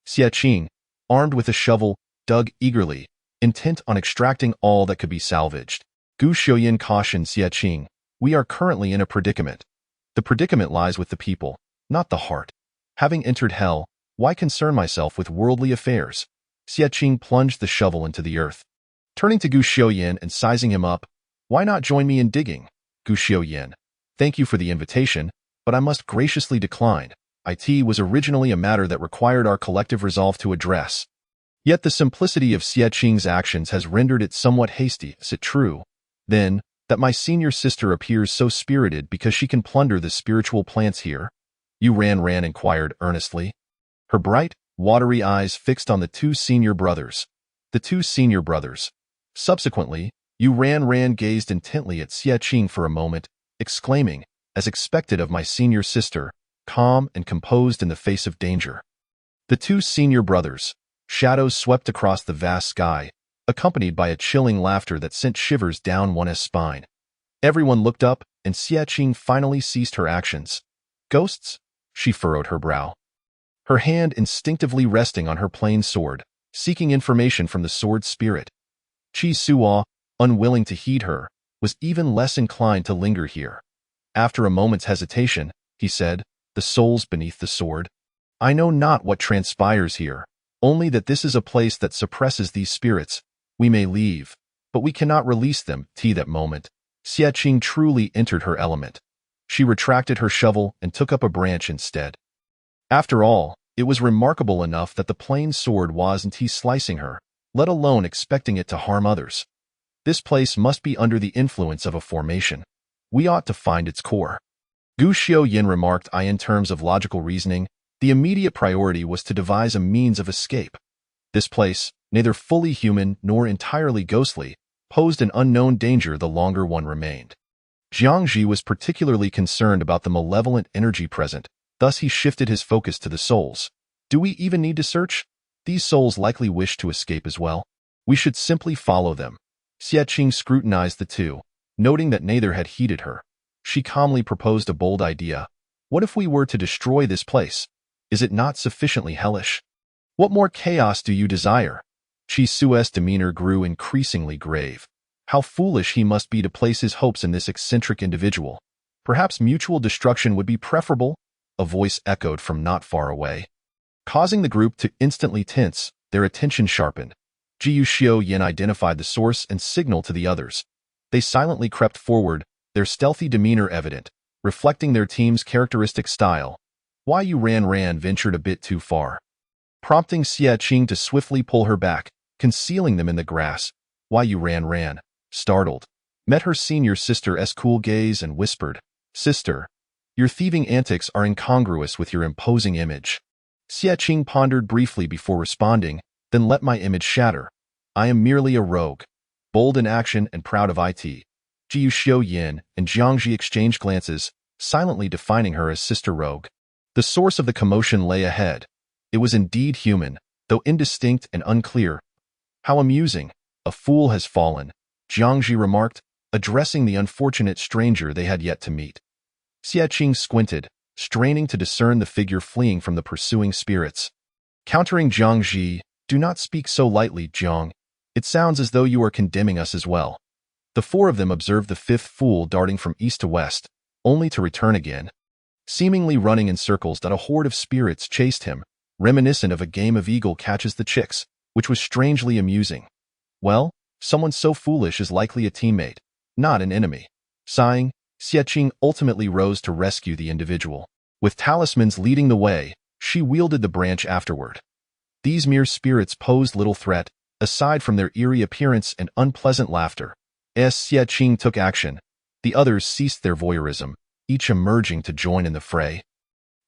Xie Qing, armed with a shovel, dug eagerly, intent on extracting all that could be salvaged. Gu Xiuyan cautioned Xie Qing, we are currently in a predicament. The predicament lies with the people, not the heart. Having entered hell, why concern myself with worldly affairs? Xie Qing plunged the shovel into the earth. Turning to Gu Xiuyan and sizing him up, why not join me in digging? Gu Xiuyan, thank you for the invitation, but I must graciously decline. It was originally a matter that required our collective resolve to address. Yet the simplicity of Xie Qing's actions has rendered it somewhat hasty. Is it true, then, that my senior sister appears so spirited because she can plunder the spiritual plants here? Yu Ran inquired earnestly, her bright, watery eyes fixed on the 2 senior brothers. The 2 senior brothers. Subsequently, Yu Ran gazed intently at Xie Qing for a moment, exclaiming, as expected of my senior sister, calm and composed in the face of danger. The 2 senior brothers. Shadows swept across the vast sky, accompanied by a chilling laughter that sent shivers down one's spine. Everyone looked up, and Xie Qing finally ceased her actions. Ghosts? She furrowed her brow, her hand instinctively resting on her plain sword, seeking information from the sword spirit. Qi Suo, unwilling to heed her, was even less inclined to linger here. After a moment's hesitation, he said, the souls beneath the sword. I know not what transpires here, only that this is a place that suppresses these spirits. We may leave, but we cannot release them. That moment, Xie Qing truly entered her element. She retracted her shovel and took up a branch instead. After all, it was remarkable enough that the plain sword wasn't slicing her, let alone expecting it to harm others. This place must be under the influence of a formation. We ought to find its core. Gu Xiuyan remarked, in terms of logical reasoning, the immediate priority was to devise a means of escape. This place, neither fully human nor entirely ghostly, posed an unknown danger the longer one remained. Jiangji was particularly concerned about the malevolent energy present, thus he shifted his focus to the souls. Do we even need to search? These souls likely wish to escape as well. We should simply follow them. Xie Qing scrutinized the 2, noting that neither had heeded her. She calmly proposed a bold idea. What if we were to destroy this place? Is it not sufficiently hellish? What more chaos do you desire? Qi Suo's demeanor grew increasingly grave. How foolish he must be to place his hopes in this eccentric individual. Perhaps mutual destruction would be preferable, a voice echoed from not far away. Causing the group to instantly tense, their attention sharpened. Jiu Xiao Yin identified the source and signaled to the others. They silently crept forward, their stealthy demeanor evident, reflecting their team's characteristic style. Why you ran ventured a bit too far, prompting Xia Qing to swiftly pull her back, concealing them in the grass. Why you ran, startled, met her senior sister's cool gaze and whispered, "Sister, your thieving antics are incongruous with your imposing image." Xia Qing pondered briefly before responding, "Then let my image shatter. I am merely a rogue, bold in action and proud of it." Jiu Xiao Yin and Jiangji exchanged glances, silently defining her as sister rogue. The source of the commotion lay ahead. It was indeed human, though indistinct and unclear. "How amusing. A fool has fallen," Jiangji remarked, addressing the unfortunate stranger they had yet to meet. Xia Qing squinted, straining to discern the figure fleeing from the pursuing spirits. Countering Jiangji, "Do not speak so lightly, Jiang. It sounds as though you are condemning us as well." The four of them observed the fifth fool darting from east to west, only to return again, seemingly running in circles that a horde of spirits chased him, reminiscent of a game of eagle catches the chicks, which was strangely amusing. Well, someone so foolish is likely a teammate, not an enemy. Sighing, Xia Qing ultimately rose to rescue the individual. With talismans leading the way, she wielded the branch afterward. These mere spirits posed little threat, aside from their eerie appearance and unpleasant laughter. As Xia Qing took action, the others ceased their voyeurism, each emerging to join in the fray,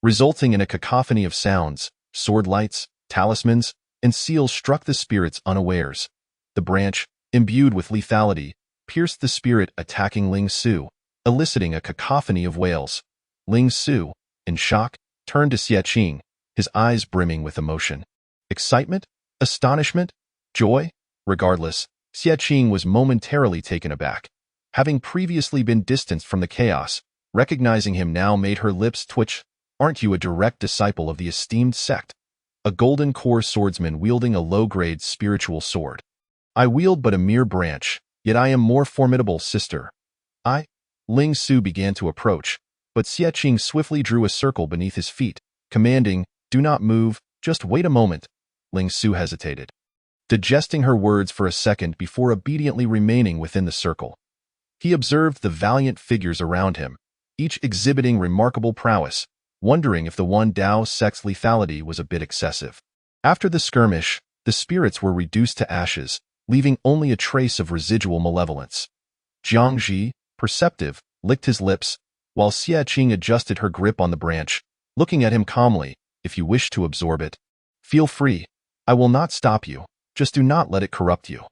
resulting in a cacophony of sounds. Sword lights, talismans, and seals struck the spirits unawares. The branch, imbued with lethality, pierced the spirit attacking Ling Su, eliciting a cacophony of wails. Ling Su, in shock, turned to Xia Qing, his eyes brimming with emotion. Excitement? Astonishment? Joy? Regardless, Xia Qing was momentarily taken aback. Having previously been distanced from the chaos, recognizing him now made her lips twitch. "Aren't you a direct disciple of the esteemed sect? A golden core swordsman wielding a low-grade spiritual sword." "I wield but a mere branch, yet I am more formidable, sister." Ling Su began to approach, but Xia Qing swiftly drew a circle beneath his feet, commanding, "Do not move, just wait a moment." Ling Su hesitated, digesting her words for a second before obediently remaining within the circle. He observed the valiant figures around him, each exhibiting remarkable prowess, wondering if the one Dao sect's lethality was a bit excessive. After the skirmish, the spirits were reduced to ashes, leaving only a trace of residual malevolence. Jiangji, perceptive, licked his lips, while Xia Qing adjusted her grip on the branch, looking at him calmly. "If you wish to absorb it, feel free. I will not stop you, just do not let it corrupt you."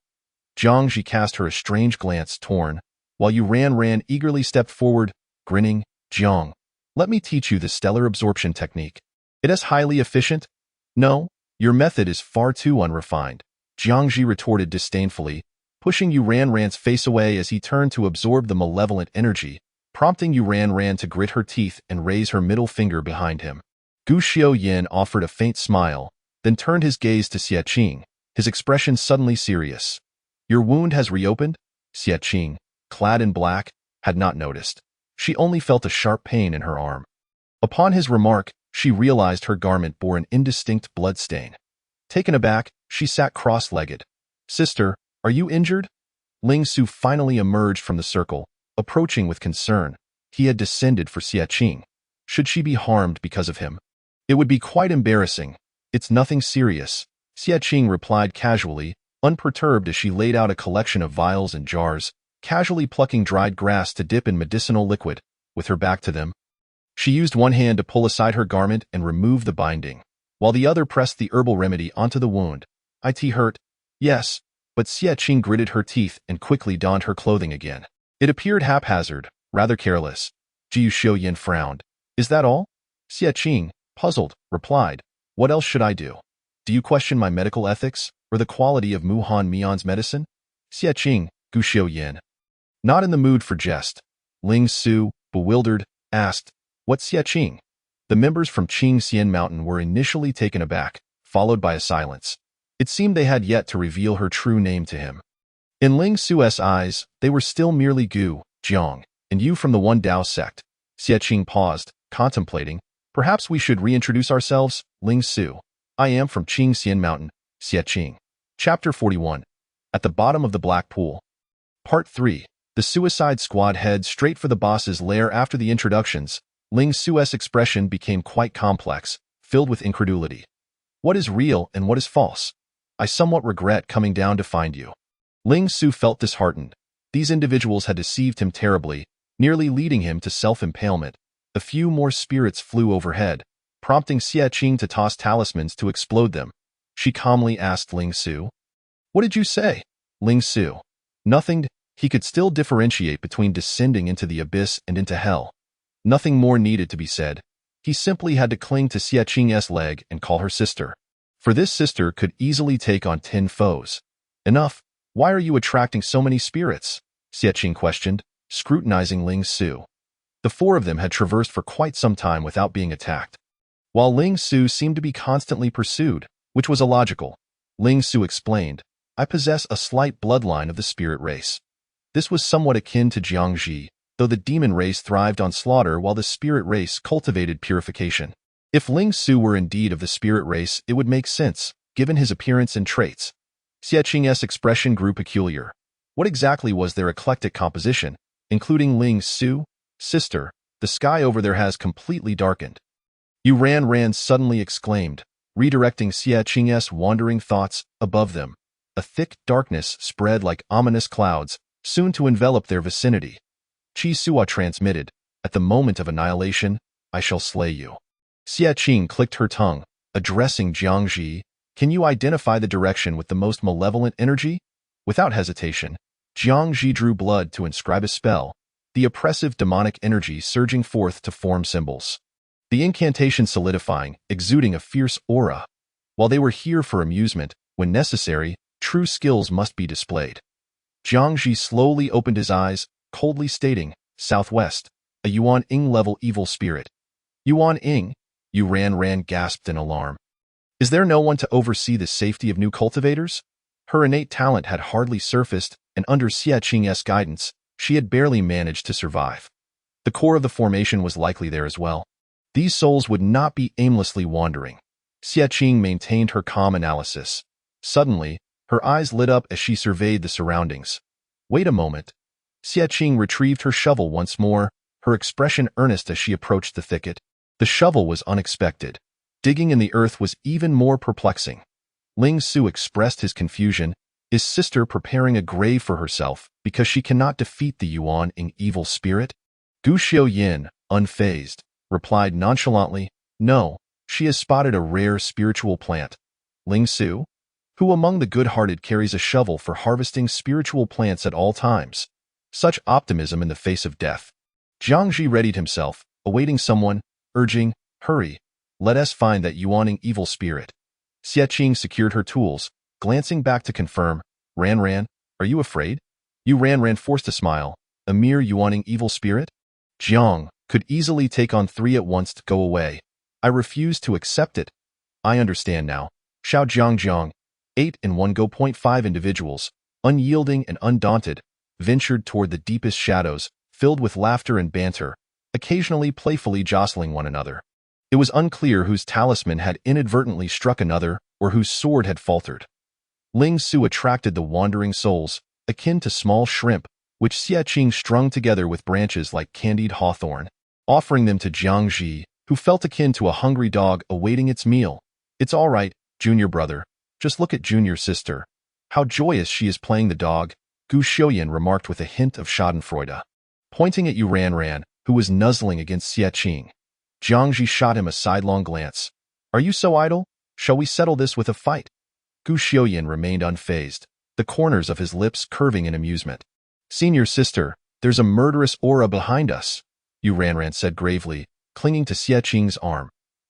Jiangji cast her a strange glance, torn, while Yu Ran eagerly stepped forward, grinning. "Jiang, let me teach you the stellar absorption technique. It is highly efficient." "No, your method is far too unrefined," Jiangji retorted disdainfully, pushing Yu Ran's face away as he turned to absorb the malevolent energy, prompting Yu Ran to grit her teeth and raise her middle finger behind him. Gu Xiao Yin offered a faint smile, then turned his gaze to Xia Qing, his expression suddenly serious. "Your wound has reopened?" Xia Qing, clad in black, had not noticed. She only felt a sharp pain in her arm. Upon his remark, she realized her garment bore an indistinct blood stain. Taken aback, she sat cross-legged. "Sister, are you injured?" Ling Su finally emerged from the circle, approaching with concern. He had descended for Xia Qing. Should she be harmed because of him? It would be quite embarrassing. "It's nothing serious," Xia Qing replied casually, unperturbed as she laid out a collection of vials and jars, casually plucking dried grass to dip in medicinal liquid. With her back to them, she used one hand to pull aside her garment and remove the binding, while the other pressed the herbal remedy onto the wound. "It hurt?" "Yes," but Xia Qing gritted her teeth and quickly donned her clothing again. It appeared haphazard, rather careless. Jiu Xiaoyan frowned. "Is that all?" Xia Qing, puzzled, replied, "What else should I do? Do you question my medical ethics, or the quality of Mu Han Mian's medicine?" Xia Qing, Gu Xiaoyan, not in the mood for jest. Ling Su, bewildered, asked, "What's Xia Qing?" The members from Qing Xian Mountain were initially taken aback, followed by a silence. It seemed they had yet to reveal her true name to him. In Ling Su's eyes, they were still merely Gu, Jiang, and you from the One Dao sect. Xia Qing paused, contemplating. "Perhaps we should reintroduce ourselves, Ling Su. I am from Qing Xian Mountain." Xia Qing, Chapter 41. At the Bottom of the Black Pool. Part 3. The Suicide Squad heads straight for the boss's lair. After the introductions, Ling Su's expression became quite complex, filled with incredulity. What is real and what is false? I somewhat regret coming down to find you. Ling Su felt disheartened. These individuals had deceived him terribly, nearly leading him to self-impalement. A few more spirits flew overhead, prompting Xie Qing to toss talismans to explode them. She calmly asked Ling Su. What did you say? Ling Su. Nothing. He could still differentiate between descending into the abyss and into hell. Nothing more needed to be said. He simply had to cling to Xie Qing's leg and call her sister. For this sister could easily take on 10 foes. Enough. Why are you attracting so many spirits? Xie Qing questioned, scrutinizing Ling Su. The four of them had traversed for quite some time without being attacked, while Ling Su seemed to be constantly pursued, which was illogical. Ling Su explained, I possess a slight bloodline of the spirit race. This was somewhat akin to Jiangji, though the demon race thrived on slaughter while the spirit race cultivated purification. If Ling Su were indeed of the spirit race, it would make sense, given his appearance and traits. Xie Qing's expression grew peculiar. What exactly was their eclectic composition, including Ling Su? Sister, the sky over there has completely darkened. Ran suddenly exclaimed, redirecting Xie Qing's wandering thoughts above them. A thick darkness spread like ominous clouds, soon to envelop their vicinity. Qi Sua transmitted, at the moment of annihilation, I shall slay you. Xie Qing clicked her tongue, addressing Jiangji. Can you identify the direction with the most malevolent energy? Without hesitation, Jiangji drew blood to inscribe a spell, the oppressive demonic energy surging forth to form symbols. The incantation solidifying, exuding a fierce aura. While they were here for amusement, when necessary, true skills must be displayed. Jiangji slowly opened his eyes, coldly stating, Southwest, a Yuan Ing level evil spirit. Yuan Ing? Ran gasped in alarm. Is there no one to oversee the safety of new cultivators? Her innate talent had hardly surfaced, and under Xie Qing's guidance, she had barely managed to survive. The core of the formation was likely there as well. These souls would not be aimlessly wandering. Xie Qing maintained her calm analysis. Suddenly, her eyes lit up as she surveyed the surroundings. Wait a moment. Xie Qing retrieved her shovel once more, her expression earnest as she approached the thicket. The shovel was unexpected. Digging in the earth was even more perplexing. Ling Su expressed his confusion. Is sister preparing a grave for herself because she cannot defeat the Yuan Ing evil spirit? Gu Xiaoyin, unfazed, replied nonchalantly, no, she has spotted a rare spiritual plant. Ling Su? Who among the good-hearted carries a shovel for harvesting spiritual plants at all times? Such optimism in the face of death. Jiangji readied himself, awaiting someone, urging, hurry, let us find that Yuaning evil spirit. Xie Qing secured her tools, glancing back to confirm, Ran, are you afraid? Ran forced a smile, a mere Yuaning evil spirit? Jiang could easily take on 3 at once to go away. I refuse to accept it. I understand now. Xiao Jiang, 8 and 1 go. 5 individuals, unyielding and undaunted, ventured toward the deepest shadows, filled with laughter and banter, occasionally playfully jostling one another. It was unclear whose talisman had inadvertently struck another or whose sword had faltered. Ling Su attracted the wandering souls, akin to small shrimp, which Xie Qing strung together with branches like candied hawthorn, offering them to Jiangji, who felt akin to a hungry dog awaiting its meal. It's all right, junior brother. Just look at junior sister. How joyous she is playing the dog, Gu Xiaoyin remarked with a hint of schadenfreude. Pointing at Ran, who was nuzzling against Xie Qing. Jiangji shot him a sidelong glance. Are you so idle? Shall we settle this with a fight? Gu Xiaoyin remained unfazed, the corners of his lips curving in amusement. Senior sister, there's a murderous aura behind us, Ran said gravely, clinging to Xie Qing's arm.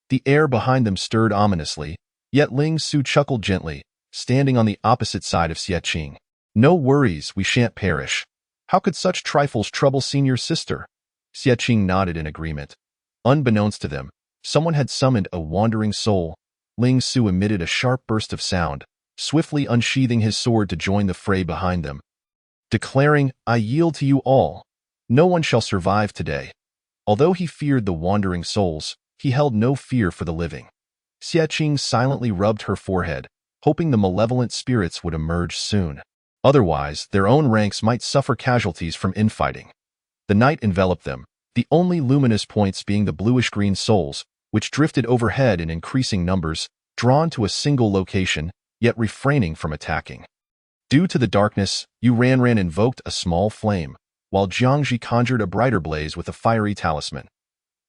The air behind them stirred ominously, yet Ling Su chuckled gently, standing on the opposite side of Xie Qing. No worries, we shan't perish. How could such trifles trouble senior sister? Xie Qing nodded in agreement. Unbeknownst to them, someone had summoned a wandering soul. Ling Su emitted a sharp burst of sound, swiftly unsheathing his sword to join the fray behind them, declaring, I yield to you all. No one shall survive today. Although he feared the wandering souls, he held no fear for the living. Xie Qing silently rubbed her forehead, hoping the malevolent spirits would emerge soon. Otherwise, their own ranks might suffer casualties from infighting. The night enveloped them, the only luminous points being the bluish-green souls, which drifted overhead in increasing numbers, drawn to a single location, yet refraining from attacking. Due to the darkness, Yu Ranran invoked a small flame, while Jiangji conjured a brighter blaze with a fiery talisman.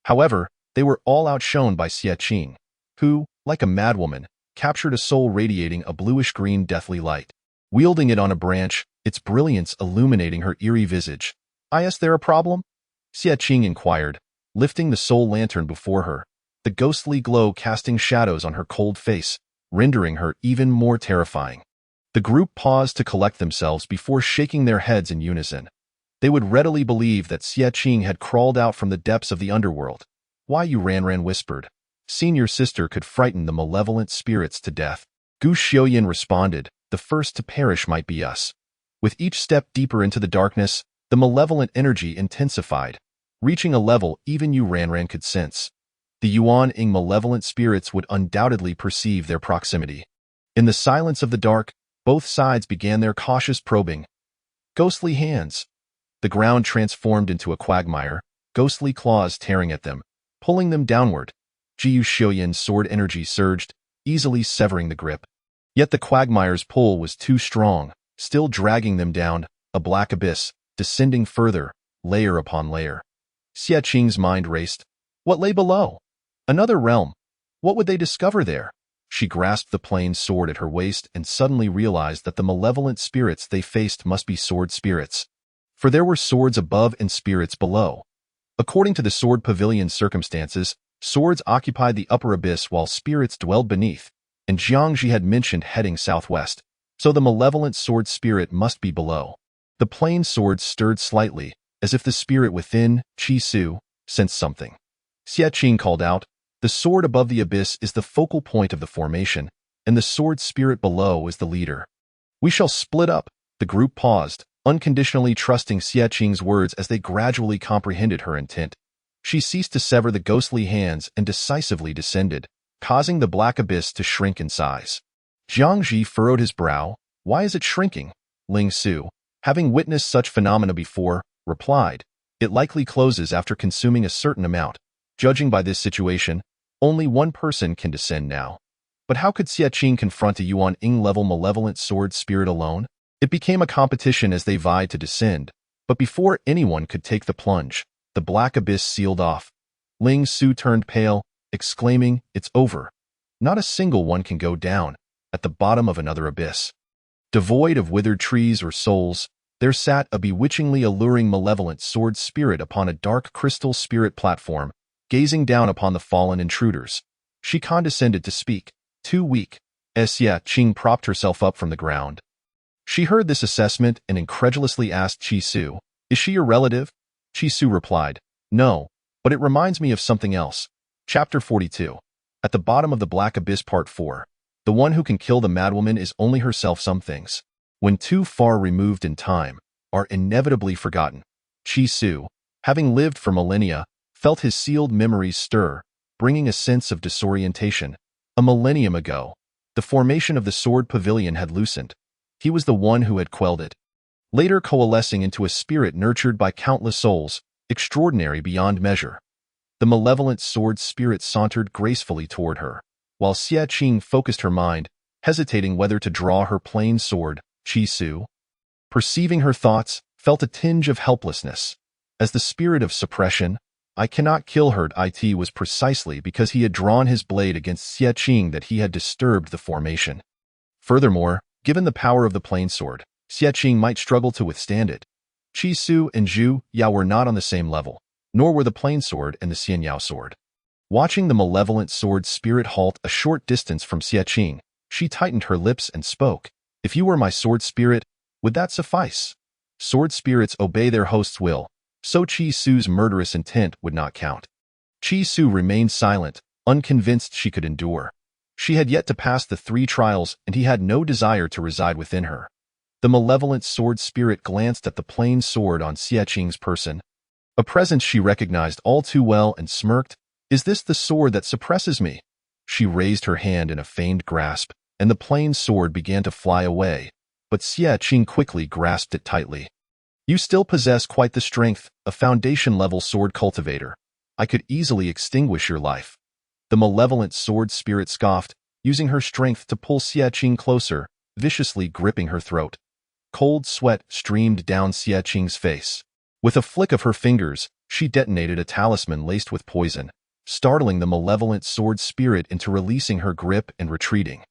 However, they were all outshone by Xie Qing, who, like a madwoman, captured a soul radiating a bluish-green deathly light. Wielding it on a branch, its brilliance illuminating her eerie visage. "Is there a problem?" Xie Qing inquired, lifting the soul lantern before her, the ghostly glow casting shadows on her cold face, rendering her even more terrifying. The group paused to collect themselves before shaking their heads in unison. They would readily believe that Xie Qing had crawled out from the depths of the underworld. "Why?" Yu Ranran whispered. "Senior sister could frighten the malevolent spirits to death." Gu Xiaoyan responded, "The first to perish might be us." With each step deeper into the darkness, the malevolent energy intensified, reaching a level even Yu Ranran could sense. The Yuan Ing malevolent spirits would undoubtedly perceive their proximity. In the silence of the dark, both sides began their cautious probing. Ghostly hands. The ground transformed into a quagmire, ghostly claws tearing at them, pulling them downward. Jiu Xiuyan's sword energy surged, easily severing the grip. Yet the quagmire's pull was too strong, still dragging them down, a black abyss, descending further, layer upon layer. Xie Qing's mind raced. What lay below? Another realm. What would they discover there? She grasped the plain sword at her waist and suddenly realized that the malevolent spirits they faced must be sword spirits. For there were swords above and spirits below. According to the sword pavilion's circumstances, swords occupied the upper abyss while spirits dwelled beneath, and Jiangji had mentioned heading southwest, so the malevolent sword spirit must be below. The plain sword stirred slightly, as if the spirit within, Qi Su, sensed something. Xie Qing called out, "The sword above the abyss is the focal point of the formation, and the sword spirit below is the leader." "We shall split up." The group paused, unconditionally trusting Xie Qing's words as they gradually comprehended her intent. She ceased to sever the ghostly hands and decisively descended, causing the black abyss to shrink in size. Jiangji furrowed his brow. "Why is it shrinking?" Ling Su, having witnessed such phenomena before, replied, "It likely closes after consuming a certain amount. Judging by this situation, only one person can descend now." But how could Xie Qing confront a Yuan Ing-level malevolent sword spirit alone? It became a competition as they vied to descend, but before anyone could take the plunge, the black abyss sealed off. Ling Su turned pale, exclaiming, "It's over. Not a single one can go down." At the bottom of another abyss, devoid of withered trees or souls, there sat a bewitchingly alluring malevolent sword spirit upon a dark crystal spirit platform, gazing down upon the fallen intruders. She condescended to speak. "Too weak." Xie Qing propped herself up from the ground. She heard this assessment and incredulously asked Qi Su, "Is she your relative?" Qi Su replied, "No, but it reminds me of something else." Chapter 42. At the bottom of the Black Abyss Part 4. The one who can kill the madwoman is only herself. Some things, when too far removed in time, are inevitably forgotten. Qi Su, having lived for millennia, felt his sealed memories stir, bringing a sense of disorientation. A millennium ago, the formation of the sword pavilion had loosened. He was the one who had quelled it, later coalescing into a spirit nurtured by countless souls, extraordinary beyond measure. The malevolent sword spirit sauntered gracefully toward her, while Xie Qing focused her mind, hesitating whether to draw her plain sword. Qi Su, perceiving her thoughts, felt a tinge of helplessness. As the spirit of suppression, "I cannot kill her." It was precisely because he had drawn his blade against Xie Qing that he had disturbed the formation. Furthermore, given the power of the plain sword, Xie Qing might struggle to withstand it. Qi Su and Zhu Yao were not on the same level, nor were the plain sword and the Xianyao sword. Watching the malevolent sword spirit halt a short distance from Xie Qing, she tightened her lips and spoke. "If you were my sword spirit, would that suffice?" Sword spirits obey their host's will, so Qi Su's murderous intent would not count. Qi Su remained silent, unconvinced she could endure. She had yet to pass the 3 trials, and he had no desire to reside within her. The malevolent sword spirit glanced at the plain sword on Xie Qing's person, a presence she recognized all too well, and smirked. "Is this the sword that suppresses me?" She raised her hand in a feigned grasp, and the plain sword began to fly away, but Xie Qing quickly grasped it tightly. You still possess quite the strength, a foundation-level sword cultivator. I could easily extinguish your life. The malevolent sword spirit scoffed, using her strength to pull Xie Qing closer, viciously gripping her throat. Cold sweat streamed down Xie Qing's face. With a flick of her fingers, she detonated a talisman laced with poison, startling the malevolent sword spirit into releasing her grip and retreating.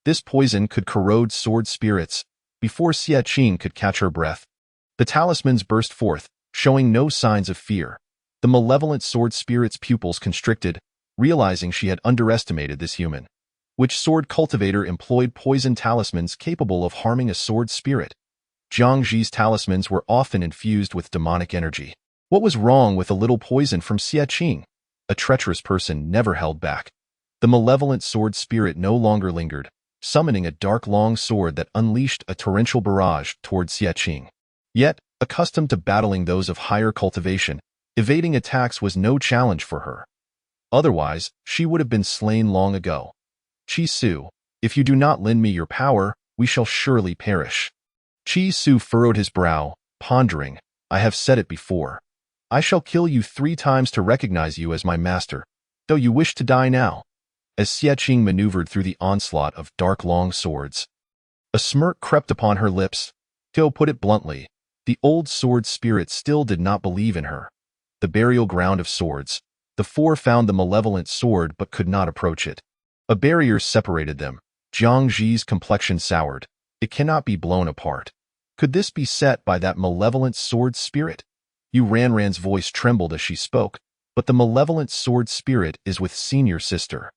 This poison could corrode sword spirits. Before Xie Qing could catch her breath, the talismans burst forth, showing no signs of fear. The malevolent sword spirit's pupils constricted, realizing she had underestimated this human. Which sword cultivator employed poison talismans capable of harming a sword spirit? Jiang Zi's talismans were often infused with demonic energy. What was wrong with a little poison from Xie Qing? A treacherous person never held back. The malevolent sword spirit no longer lingered, summoning a dark long sword that unleashed a torrential barrage toward Xie Qing. Yet, accustomed to battling those of higher cultivation, evading attacks was no challenge for her. Otherwise, she would have been slain long ago. Qi Su, if you do not lend me your power, we shall surely perish. Qi Su furrowed his brow, pondering, I have said it before. I shall kill you 3 times to recognize you as my master, though you wish to die now. As Xie Qing maneuvered through the onslaught of dark long swords, a smirk crept upon her lips. To put it bluntly, the old sword spirit still did not believe in her. The burial ground of swords. The 4 found the malevolent sword but could not approach it. A barrier separated them. Jiang Zi's complexion soured. It cannot be blown apart. Could this be set by that malevolent sword spirit? Yu Ranran's voice trembled as she spoke, but the malevolent sword spirit is with senior sister.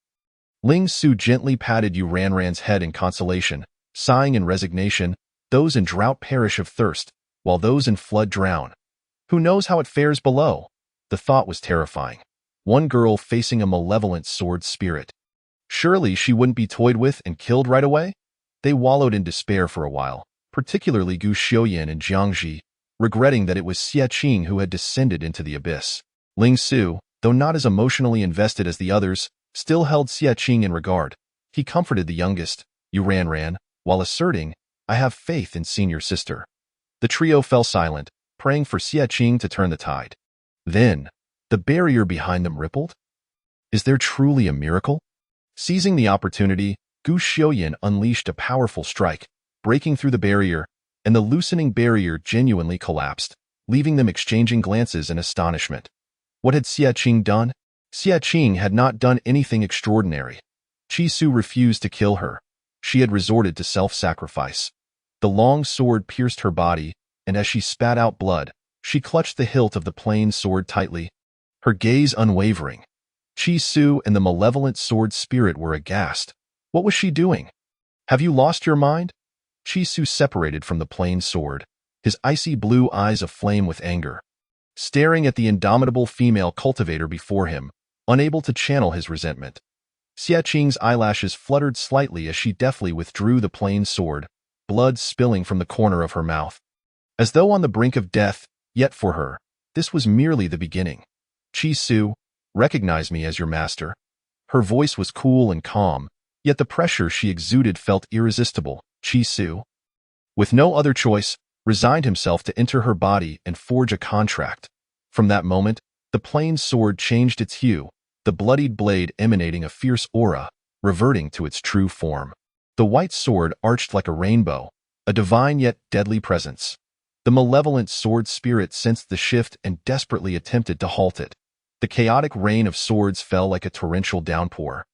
Ling Su gently patted Yu Ranran's head in consolation, sighing in resignation, those in drought perish of thirst, while those in flood drown. Who knows how it fares below? The thought was terrifying. One girl facing a malevolent sword spirit. Surely she wouldn't be toyed with and killed right away? They wallowed in despair for a while, particularly Gu Xiuyan and Jiang Zi, regretting that it was Xie Qing who had descended into the abyss. Ling Su, though not as emotionally invested as the others, still held Xie Qing in regard. He comforted the youngest, Yu Ranran, while asserting, I have faith in senior sister. The trio fell silent, praying for Xie Qing to turn the tide. Then, the barrier behind them rippled. Is there truly a miracle? Seizing the opportunity, Gu Xiuyan unleashed a powerful strike, breaking through the barrier, and the loosening barrier genuinely collapsed, leaving them exchanging glances in astonishment. What had Xie Qing done? Xie Qing had not done anything extraordinary. Qi Su refused to kill her. She had resorted to self-sacrifice. The long sword pierced her body, and as she spat out blood, she clutched the hilt of the plain sword tightly, her gaze unwavering. Qi Su and the malevolent sword spirit were aghast. What was she doing? Have you lost your mind? Qi Su separated from the plain sword, his icy blue eyes aflame with anger. Staring at the indomitable female cultivator before him, unable to channel his resentment. Xie Qing's eyelashes fluttered slightly as she deftly withdrew the plain sword, blood spilling from the corner of her mouth. As though on the brink of death, yet for her, this was merely the beginning. Qi Su, recognize me as your master. Her voice was cool and calm, yet the pressure she exuded felt irresistible. Qi Su, with no other choice, resigned himself to enter her body and forge a contract. From that moment, the plain sword changed its hue, the bloodied blade emanating a fierce aura, reverting to its true form. The white sword arched like a rainbow, a divine yet deadly presence. The malevolent sword spirit sensed the shift and desperately attempted to halt it. The chaotic rain of swords fell like a torrential downpour,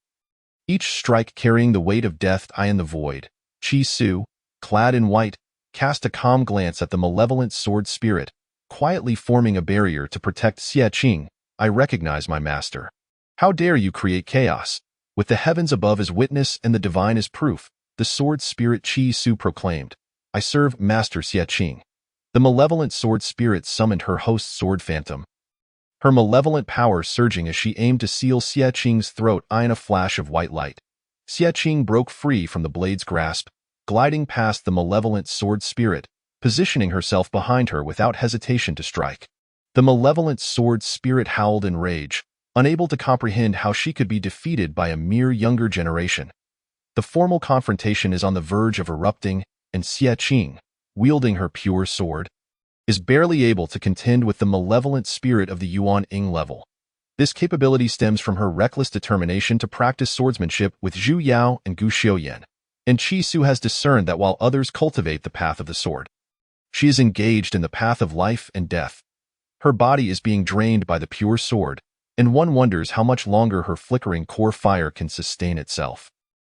each strike carrying the weight of death in the void. Qi Su, clad in white, cast a calm glance at the malevolent sword spirit, quietly forming a barrier to protect Xie Qing. I recognize my master. How dare you create chaos? With the heavens above as witness and the divine as proof, the sword spirit Qi Su proclaimed, I serve Master Xie Qing. The malevolent sword spirit summoned her host's sword phantom, her malevolent power surging as she aimed to seal Xie Qing's throat in a flash of white light. Xie Qing broke free from the blade's grasp, gliding past the malevolent sword spirit, positioning herself behind her without hesitation to strike. The malevolent sword spirit howled in rage, unable to comprehend how she could be defeated by a mere younger generation. The formal confrontation is on the verge of erupting, and Xie Qing, wielding her pure sword, is barely able to contend with the malevolent spirit of the Yuan Ying level. This capability stems from her reckless determination to practice swordsmanship with Zhu Yao and Gu Xiuyan, and Qi Su has discerned that while others cultivate the path of the sword, she is engaged in the path of life and death. Her body is being drained by the pure sword, and one wonders how much longer her flickering core fire can sustain itself.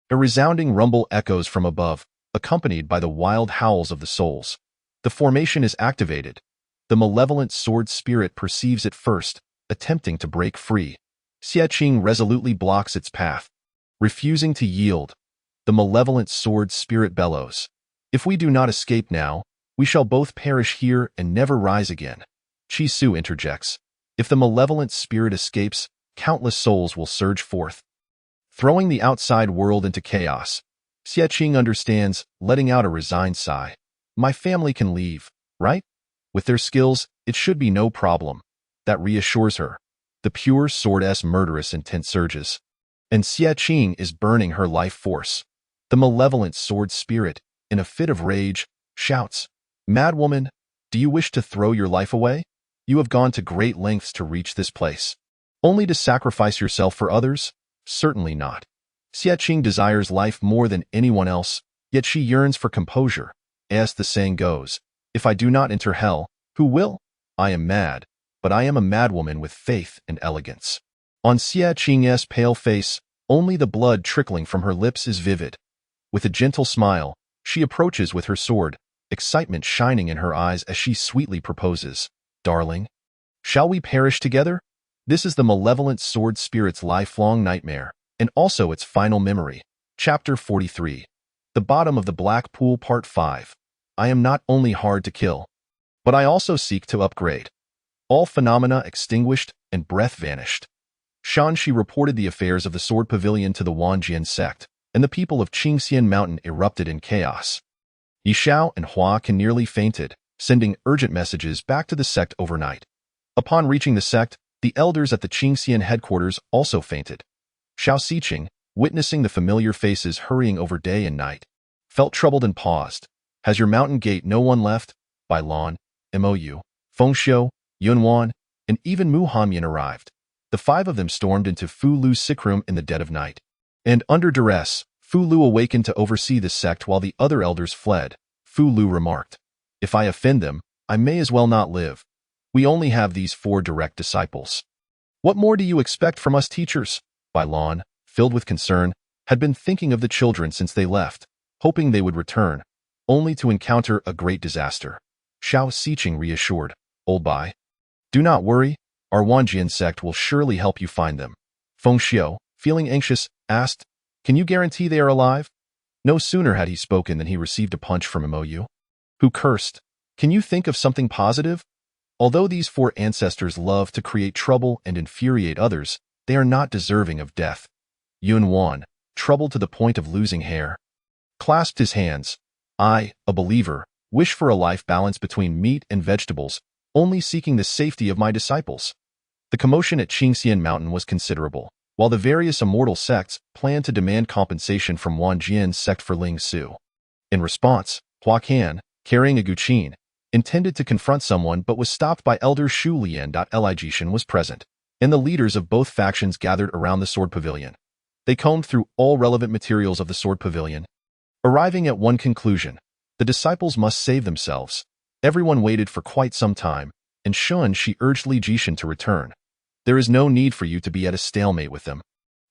A resounding rumble echoes from above, accompanied by the wild howls of the souls. The formation is activated. The malevolent sword spirit perceives it first, attempting to break free. Xie Qing resolutely blocks its path, refusing to yield. The malevolent sword spirit bellows, "If we do not escape now, we shall both perish here and never rise again." Qi Su interjects, "If the malevolent spirit escapes, countless souls will surge forth, throwing the outside world into chaos." Xie Qing understands, letting out a resigned sigh. "My family can leave, right? With their skills, it should be no problem." That reassures her. The pure sword's murderous intent surges, and Xie Qing is burning her life force. The malevolent sword spirit, in a fit of rage, shouts, "Madwoman, do you wish to throw your life away? You have gone to great lengths to reach this place. Only to sacrifice yourself for others? Certainly not." Xie Qing desires life more than anyone else, yet she yearns for composure. As the saying goes, "If I do not enter hell, who will? I am mad, but I am a madwoman with faith and elegance." On Xie Qing's pale face, only the blood trickling from her lips is vivid. With a gentle smile, she approaches with her sword, excitement shining in her eyes as she sweetly proposes, "Darling, shall we perish together?" This is the malevolent sword spirit's lifelong nightmare, and also its final memory. Chapter 43. The Bottom of the Black Pool Part 5. I am not only hard to kill, but I also seek to upgrade. All phenomena extinguished and breath vanished. Shanxi reported the affairs of the Sword Pavilion to the Wanjian sect, and the people of Qingxian Mountain erupted in chaos. Yishao and Hua Can nearly fainted, sending urgent messages back to the sect overnight. Upon reaching the sect, the elders at the Qingxian headquarters also fainted. Xiao Xiqing, witnessing the familiar faces hurrying over day and night, felt troubled and paused. "Has your mountain gate no one left?" Bai Lan, Mou, Fengxiu, Yunwan, and even Mu Hanyan arrived. The five of them stormed into Fu Lu's sick room in the dead of night. And under duress, Fu Lu awakened to oversee the sect while the other elders fled. Fu Lu remarked, "If I offend them, I may as well not live. We only have these 4 direct disciples. What more do you expect from us teachers?" Bai Lan, filled with concern, had been thinking of the children since they left, hoping they would return, only to encounter a great disaster. Xiao Xiqing reassured, "Old Bai, do not worry, our Wanjian sect will surely help you find them." Fengxiu, feeling anxious, asked, "Can you guarantee they are alive?" No sooner had he spoken than he received a punch from Mou, who cursed, "Can you think of something positive? Although these 4 ancestors love to create trouble and infuriate others, they are not deserving of death." Yunwan, troubled to the point of losing hair, clasped his hands. "I, a believer, wish for a life balance between meat and vegetables, only seeking the safety of my disciples." The commotion at Qingxian Mountain was considerable, while the various immortal sects planned to demand compensation from Wanjian's sect for Ling Su. In response, Hua Can, carrying a guqin, intended to confront someone but was stopped by Elder Shu Lian. Elijishan was present, and the leaders of both factions gathered around the Sword Pavilion. They combed through all relevant materials of the Sword Pavilion, arriving at one conclusion: the disciples must save themselves. Everyone waited for quite some time, and She urged Li Jishan to return. "There is no need for you to be at a stalemate with them.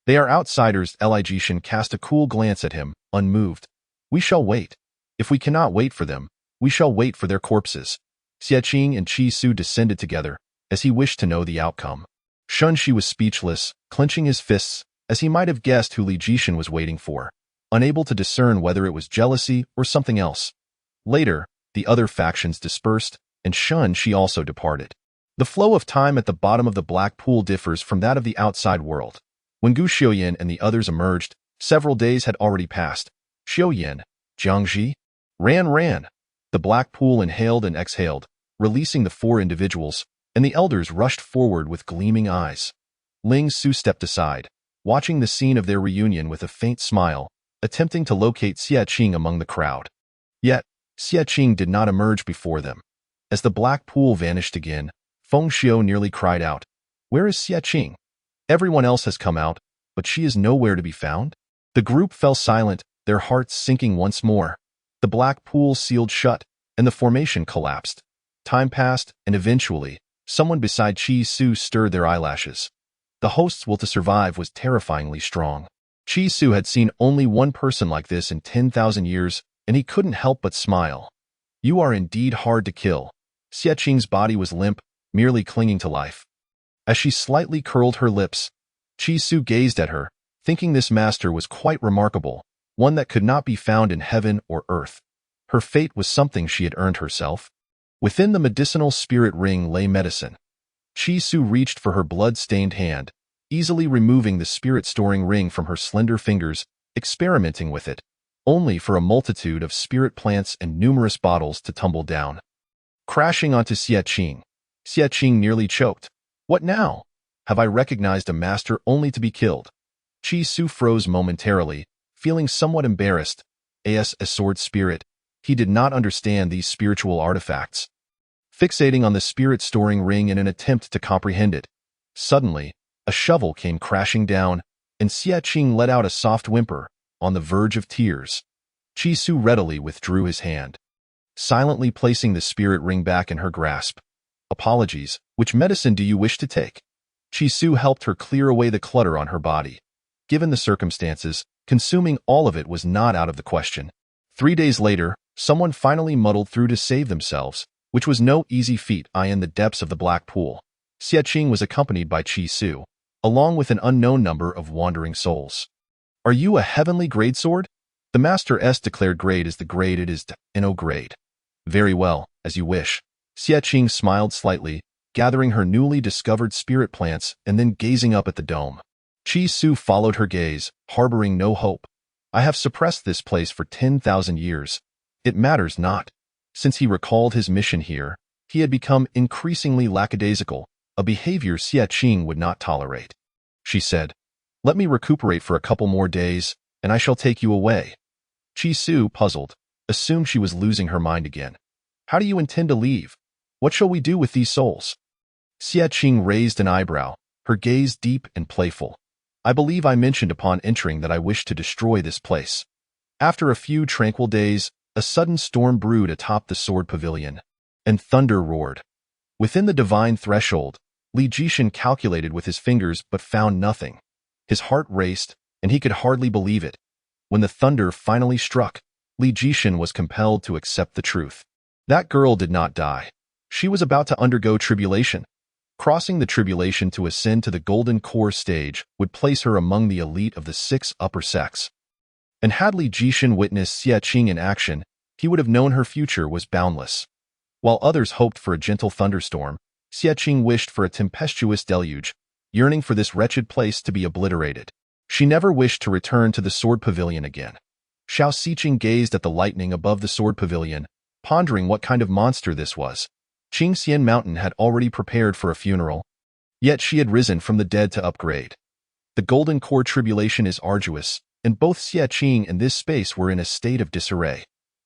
They are outsiders." Li Jishan cast a cool glance at him, unmoved. "We shall wait. If we cannot wait for them, we shall wait for their corpses." Xie Qing and Qi Su descended together, as he wished to know the outcome. Shi was speechless, clenching his fists, as he might have guessed who Li Jishan was waiting for, unable to discern whether it was jealousy or something else. Later, the other factions dispersed, and Shi also departed. The flow of time at the bottom of the black pool differs from that of the outside world. When Gu Xiuyan and the others emerged, several days had already passed. Xiuyan, Jiangji, ran. The black pool inhaled and exhaled, releasing the 4 individuals, and the elders rushed forward with gleaming eyes. Ling Su stepped aside, watching the scene of their reunion with a faint smile. attempting to locate Xie Qing among the crowd. Yet, Xie Qing did not emerge before them. As the black pool vanished again, Feng Xiu nearly cried out, "Where is Xie Qing? Everyone else has come out, but she is nowhere to be found." The group fell silent, their hearts sinking once more. The black pool sealed shut, and the formation collapsed. Time passed, and eventually, someone beside Chi Su stirred their eyelashes. The host's will to survive was terrifyingly strong. Chi Su had seen only one person like this in 10,000 years, and he couldn't help but smile. "You are indeed hard to kill." Xie Qing's body was limp, merely clinging to life. As she slightly curled her lips, Chi Su gazed at her, thinking this master was quite remarkable, one that could not be found in heaven or earth. Her fate was something she had earned herself. Within the medicinal spirit ring lay medicine. Chi Su reached for her blood-stained hand, easily removing the spirit-storing ring from her slender fingers, experimenting with it, only for a multitude of spirit plants and numerous bottles to tumble down. Crashing onto Xie Qing. Xie Qing nearly choked. "What now? Have I recognized a master only to be killed?" Chi Su froze momentarily, feeling somewhat embarrassed. As a sword spirit, he did not understand these spiritual artifacts. Fixating on the spirit-storing ring in an attempt to comprehend it, suddenly, a shovel came crashing down, and Xie Qing let out a soft whimper, on the verge of tears. Chi Su readily withdrew his hand, silently placing the spirit ring back in her grasp. "Apologies, which medicine do you wish to take?" Chi Su helped her clear away the clutter on her body. Given the circumstances, consuming all of it was not out of the question. 3 days later, someone finally muddled through to save themselves, which was no easy feat in the depths of the black pool. Xie Qing was accompanied by Chi Su, along with an unknown number of wandering souls. "Are you a heavenly grade sword?" The Master S declared. "Grade is the grade it is, no grade." "Very well, as you wish." Xie Qing smiled slightly, gathering her newly discovered spirit plants and then gazing up at the dome. Chi Su followed her gaze, harboring no hope. "I have suppressed this place for 10,000 years. It matters not." Since he recalled his mission here, he had become increasingly lackadaisical, a behavior Xie Qing would not tolerate. She said, "Let me recuperate for a couple more days, and I shall take you away." Chi Su, puzzled, assumed she was losing her mind again. "How do you intend to leave? What shall we do with these souls?" Xie Qing raised an eyebrow, her gaze deep and playful. "I believe I mentioned upon entering that I wish to destroy this place." After a few tranquil days, a sudden storm brewed atop the sword pavilion, and thunder roared. Within the divine threshold, Li Jishan calculated with his fingers but found nothing. His heart raced, and he could hardly believe it. When the thunder finally struck, Li Jishan was compelled to accept the truth. That girl did not die. She was about to undergo tribulation. Crossing the tribulation to ascend to the golden core stage would place her among the elite of the 6 upper sects. And had Li Jishan witnessed Xie Qing in action, he would have known her future was boundless. While others hoped for a gentle thunderstorm, Xie Qing wished for a tempestuous deluge, yearning for this wretched place to be obliterated. She never wished to return to the sword pavilion again. Xiao Siqing gazed at the lightning above the sword pavilion, pondering what kind of monster this was. Qingxian Mountain had already prepared for a funeral, yet she had risen from the dead to upgrade. The golden core tribulation is arduous, and both Xie Qing and this space were in a state of disarray.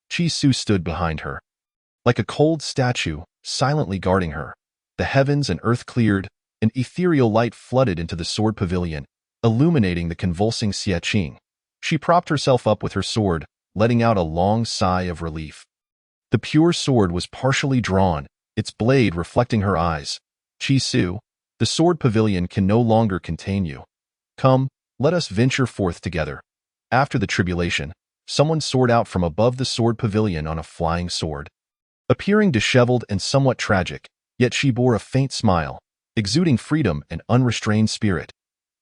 Chi Su stood behind her, like a cold statue, silently guarding her. The heavens and earth cleared, an ethereal light flooded into the sword pavilion, illuminating the convulsing Xie Qing. She propped herself up with her sword, letting out a long sigh of relief. The pure sword was partially drawn, its blade reflecting her eyes. "Chi Su, the sword pavilion can no longer contain you. Come, let us venture forth together." After the tribulation, someone soared out from above the sword pavilion on a flying sword. Appearing disheveled and somewhat tragic, yet she bore a faint smile, exuding freedom and unrestrained spirit.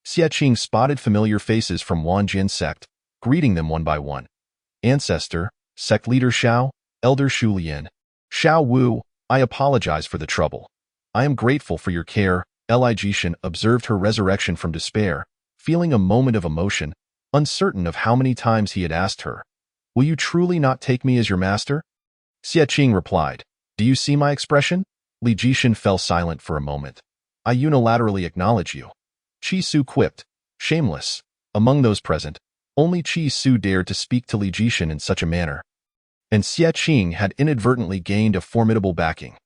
Xie Qing spotted familiar faces from Wanjian sect, greeting them one by one. "Ancestor, sect leader Xiao, elder Shu Lian." "Xiao Wu, I apologize for the trouble. I am grateful for your care." Li Jishan observed her resurrection from despair, feeling a moment of emotion, uncertain of how many times he had asked her, "Will you truly not take me as your master?" Xie Qing replied, "Do you see my expression?" Li Jishan fell silent for a moment. "I unilaterally acknowledge you." Chi Su quipped, shameless. Among those present, Only Qi Su dared to speak to Li Jishan in such a manner. And Xie Qing had inadvertently gained a formidable backing.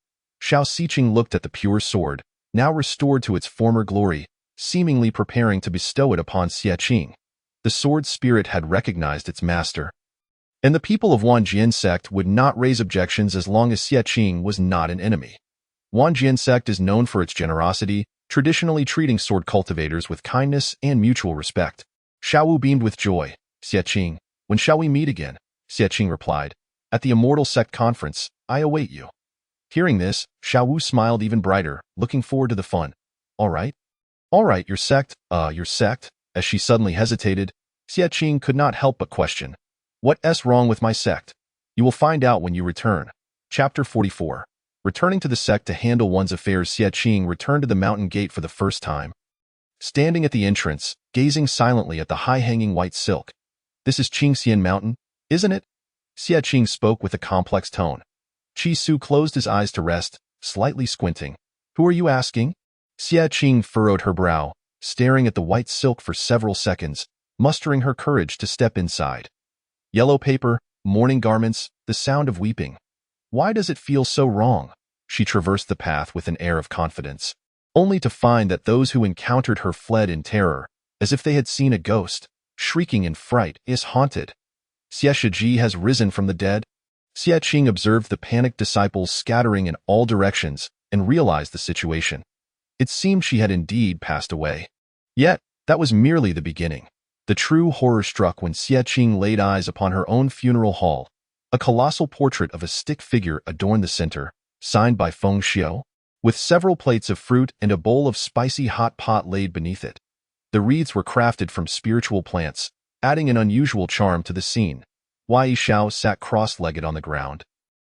Xiao Siqing looked at the pure sword, now restored to its former glory, seemingly preparing to bestow it upon Xie Qing. The sword spirit had recognized its master. And the people of Wanjian sect would not raise objections as long as Xie Qing was not an enemy. Wanjian sect is known for its generosity, traditionally treating sword cultivators with kindness and mutual respect. Xiaowu beamed with joy. Xie Qing, when shall we meet again? Xie Qing replied. At the Immortal Sect Conference, I await you. Hearing this, Xiaowu smiled even brighter, looking forward to the fun. All right, your sect, As she suddenly hesitated, Xie Qing could not help but question. What's wrong with my sect? You will find out when you return. Chapter 44. Returning to the sect to handle one's affairs, Xie Qing returned to the mountain gate for the first time. Standing at the entrance, gazing silently at the high-hanging white silk. This is Qingxian Mountain, isn't it? Xie Qing spoke with a complex tone. Qi Su closed his eyes to rest, slightly squinting. Who are you asking? Xie Qing furrowed her brow, staring at the white silk for several seconds, mustering her courage to step inside. Yellow paper, mourning garments, the sound of weeping. Why does it feel so wrong? She traversed the path with an air of confidence, only to find that those who encountered her fled in terror, as if they had seen a ghost, shrieking in fright. Is haunted. Xie Shiji has risen from the dead. Xie Qing observed the panicked disciples scattering in all directions and realized the situation. It seemed she had indeed passed away. Yet, that was merely the beginning. The true horror struck when Xie Qing laid eyes upon her own funeral hall. A colossal portrait of a stick figure adorned the center, signed by Feng Xiu, with several plates of fruit and a bowl of spicy hot pot laid beneath it. The wreaths were crafted from spiritual plants, adding an unusual charm to the scene. Wei Xiao sat cross-legged on the ground,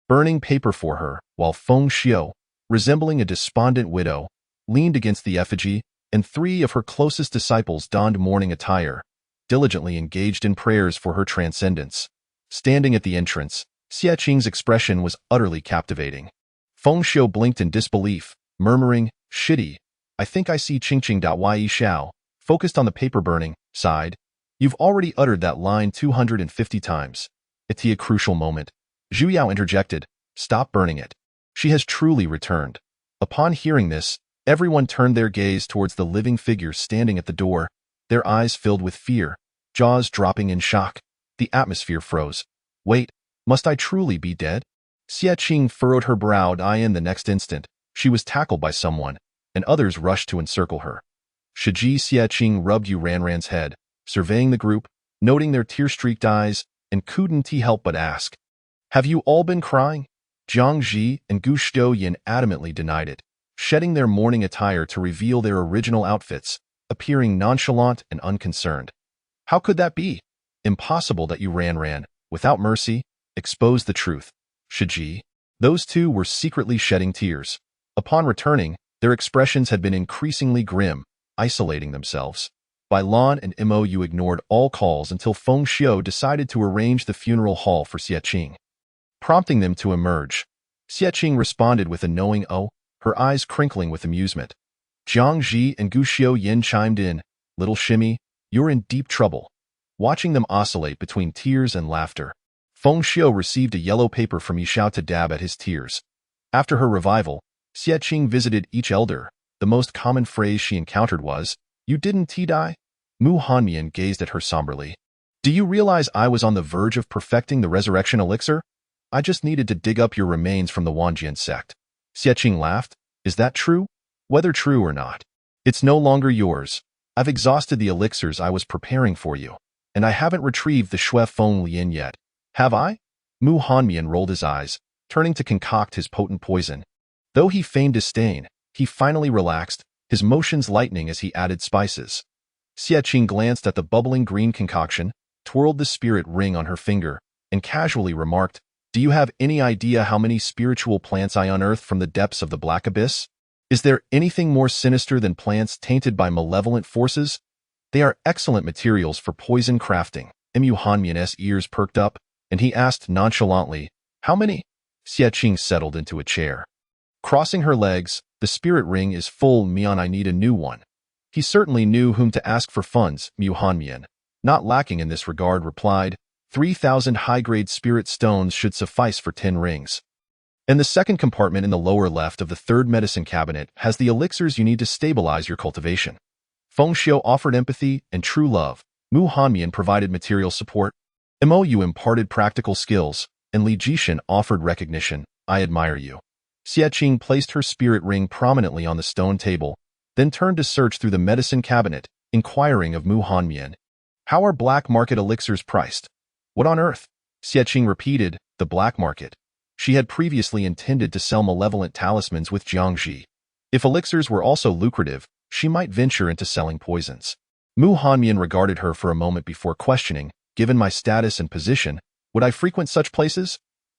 burning paper for her, while Feng Xiu, resembling a despondent widow, leaned against the effigy, and 3 of her closest disciples donned mourning attire, diligently engaged in prayers for her transcendence. Standing at the entrance, Xie Qing's expression was utterly captivating. Feng Xiu blinked in disbelief, murmuring, Shitty, I think I see Qingqing. Wei Xiao, focused on the paper burning, sighed. You've already uttered that line 250 times. At a crucial moment, Zhu Yao interjected, Stop burning it. She has truly returned. Upon hearing this, everyone turned their gaze towards the living figure standing at the door, their eyes filled with fear, jaws dropping in shock. The atmosphere froze. Wait, must I truly be dead? Xie Qing furrowed her brow. In the next instant, she was tackled by someone, and others rushed to encircle her. Shiji Xie Qing rubbed Ranran's head, surveying the group, noting their tear-streaked eyes, and couldn't he help but ask, Have you all been crying? Jiang Ji and Gu Yin adamantly denied it, shedding their mourning attire to reveal their original outfits, appearing nonchalant and unconcerned. How could that be? Impossible that you Ran, without mercy, exposed the truth. Shiji. Those two were secretly shedding tears. Upon returning, their expressions had been increasingly grim, isolating themselves. By Lan and Mo, you ignored all calls until Feng Xiu decided to arrange the funeral hall for Xie Qing, prompting them to emerge. Xie Qing responded with a knowing oh, her eyes crinkling with amusement. Jiang Ji and Gu Yin chimed in, Little Shimmy, you're in deep trouble. Watching them oscillate between tears and laughter, Feng Xiu received a yellow paper from Yishao to dab at his tears. After her revival, Xie Qing visited each elder. The most common phrase she encountered was, You didn't die? Mu Hanmian gazed at her somberly. Do you realize I was on the verge of perfecting the resurrection elixir? I just needed to dig up your remains from the Wanjian sect. Xie Qing laughed. Is that true? Whether true or not, it's no longer yours. I've exhausted the elixirs I was preparing for you, and I haven't retrieved the Shui Feng Lian yet. Have I? Mu Hanmian rolled his eyes, turning to concoct his potent poison. Though he feigned disdain, he finally relaxed, his motions lightening as he added spices. Xie Qing glanced at the bubbling green concoction, twirled the spirit ring on her finger, and casually remarked, Do you have any idea how many spiritual plants I unearthed from the depths of the Black Abyss? Is there anything more sinister than plants tainted by malevolent forces? They are excellent materials for poison crafting. Mu Hanmian's ears perked up, and he asked nonchalantly, How many? Xie Qing settled into a chair. Crossing her legs, the spirit ring is full, Mian. I need a new one. He certainly knew whom to ask for funds, Mu Hanmian. not lacking in this regard, replied, 3,000 high-grade spirit stones should suffice for 10 rings. And the second compartment in the lower left of the third medicine cabinet has the elixirs you need to stabilize your cultivation. Feng Xiu offered empathy and true love. Mu Hanmian provided material support. Mo you imparted practical skills, and Li Jishan offered recognition. I admire you. Xie Qing placed her spirit ring prominently on the stone table, then turned to search through the medicine cabinet, inquiring of Mu Hanmian. How are black market elixirs priced? What on earth? Xie Qing repeated, the black market. She had previously intended to sell malevolent talismans with Jiangji. If elixirs were also lucrative, she might venture into selling poisons. Mu Hanmian regarded her for a moment before questioning, given my status and position, would I frequent such places?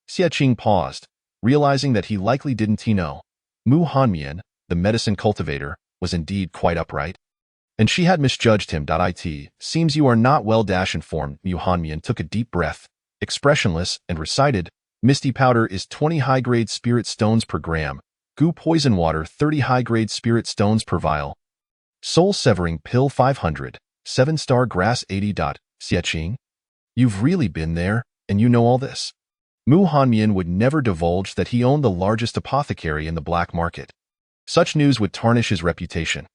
Xie Qing paused, realizing that he likely didn't know. Mu Hanmian, the medicine cultivator, was indeed quite upright. And she had misjudged him. It seems you are not well informed. Mu Hanmian took a deep breath, expressionless, and recited, Misty powder is 20 high-grade spirit stones per gram. Goo poison water 30 high-grade spirit stones per vial. Soul-severing pill 500. 7-star grass 80. Xie Qing? You've really been there, and you know all this. Mu Hanmian would never divulge that he owned the largest apothecary in the black market. Such news would tarnish his reputation.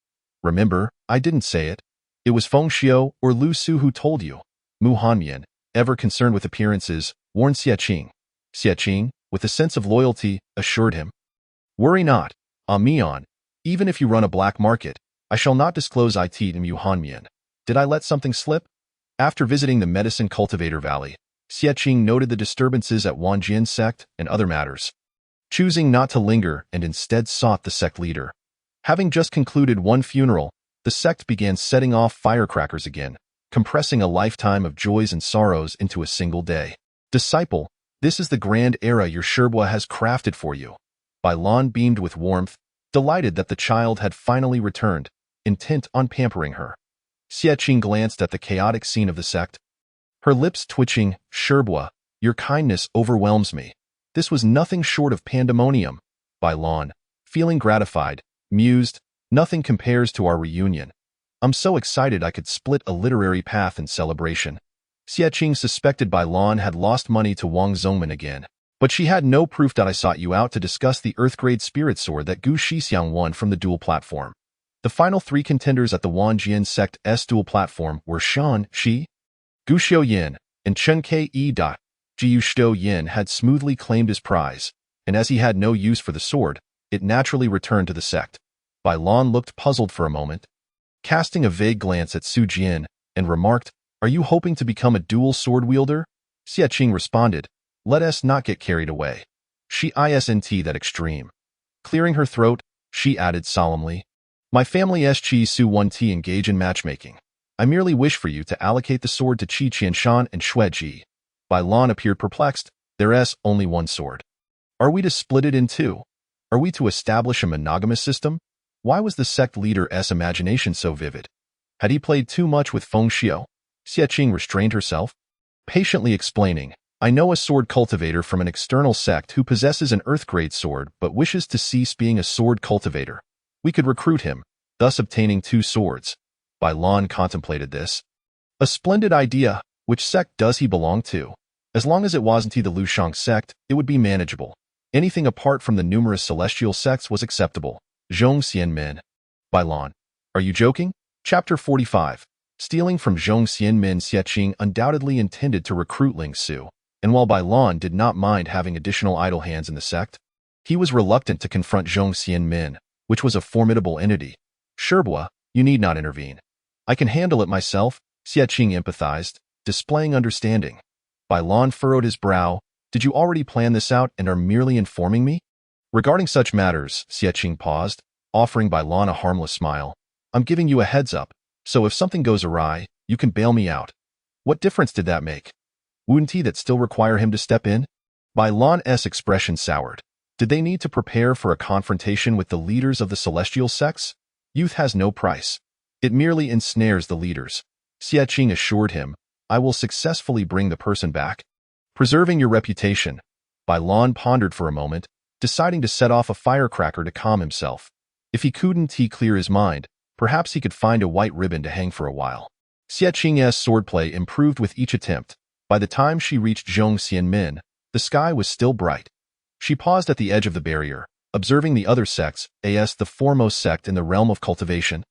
Remember, I didn't say it. It was Feng Xiu or Lu Su who told you. Mu Hanmian, ever concerned with appearances, warned Xie Qing. Xie Qing, with a sense of loyalty, assured him. Worry not, Mian. Even if you run a black market, I shall not disclose it to Mu Hanmian. Did I let something slip? After visiting the medicine cultivator valley, Xie Qing noted the disturbances at Wanjian sect and other matters. Choosing not to linger and instead sought the sect leader. Having just concluded one funeral, the sect began setting off firecrackers again, compressing a lifetime of joys and sorrows into a single day. Disciple, this is the grand era your Sherbua has crafted for you. Bailan beamed with warmth, delighted that the child had finally returned, intent on pampering her. Xie Qing glanced at the chaotic scene of the sect. Her lips twitching, Sherbua, your kindness overwhelms me. This was nothing short of pandemonium. Bailan, feeling gratified, mused, nothing compares to our reunion. I'm so excited I could split a literary path in celebration. Xie Qing suspected Bailan had lost money to Wang Zongmin again, but she had no proof. I sought you out to discuss the Earth-grade spirit sword that Gu Shixiang won from the duel platform. The final 3 contenders at the Wanjian sect S duel platform were Shan Shi, Gu Xiuyin, and Chen Ke. Jiu Shou Yin had smoothly claimed his prize, and as he had no use for the sword, it naturally returned to the sect. Bailan looked puzzled for a moment, casting a vague glance at Su Jian, and remarked, Are you hoping to become a dual sword wielder? Xie Qing responded, Let us not get carried away. She isn't that extreme. Clearing her throat, she added solemnly, My family Chi Su 1T engage in matchmaking. I merely wish for you to allocate the sword to Qi Qianshan and Xue Ji. Bailan appeared perplexed, There's only one sword. Are we to split it in 2? Are we to establish a monogamous system? Why was the sect leader's imagination so vivid? Had he played too much with Feng Xiu? Xie Qing restrained herself, patiently explaining, I know a sword cultivator from an external sect who possesses an earth-grade sword but wishes to cease being a sword cultivator. We could recruit him, thus obtaining 2 swords. Bailan contemplated this. A splendid idea. Which sect does he belong to? As long as it wasn't the Lushang sect, it would be manageable. Anything apart from the numerous celestial sects was acceptable. Zhong Xianmin. Bailan. Are you joking? Chapter 45. Stealing from Zhong Xianmin. Xie Qing undoubtedly intended to recruit Ling Su, and while Bailan did not mind having additional idle hands in the sect, he was reluctant to confront Zhong Xianmin, which was a formidable entity. Sherbua, you need not intervene. I can handle it myself, Xie Qing empathized, displaying understanding. Bailan furrowed his brow. Did you already plan this out and are merely informing me? Regarding such matters, Xie Qing paused, offering Bailan a harmless smile. I'm giving you a heads up, so if something goes awry, you can bail me out. What difference did that make? Wouldn't that still require him to step in? Bailan's expression soured. Did they need to prepare for a confrontation with the leaders of the celestial sects? Youth has no price. It merely ensnares the leaders. Xie Qing assured him, I will successfully bring the person back. Preserving your reputation. Bailan pondered for a moment, deciding to set off a firecracker to calm himself. If he couldn't clear his mind, perhaps he could find a white ribbon to hang for a while. Xie Qing's swordplay improved with each attempt. By the time she reached Zhong Xianmin, the sky was still bright. She paused at the edge of the barrier, observing the other sects, as the foremost sect in the realm of cultivation.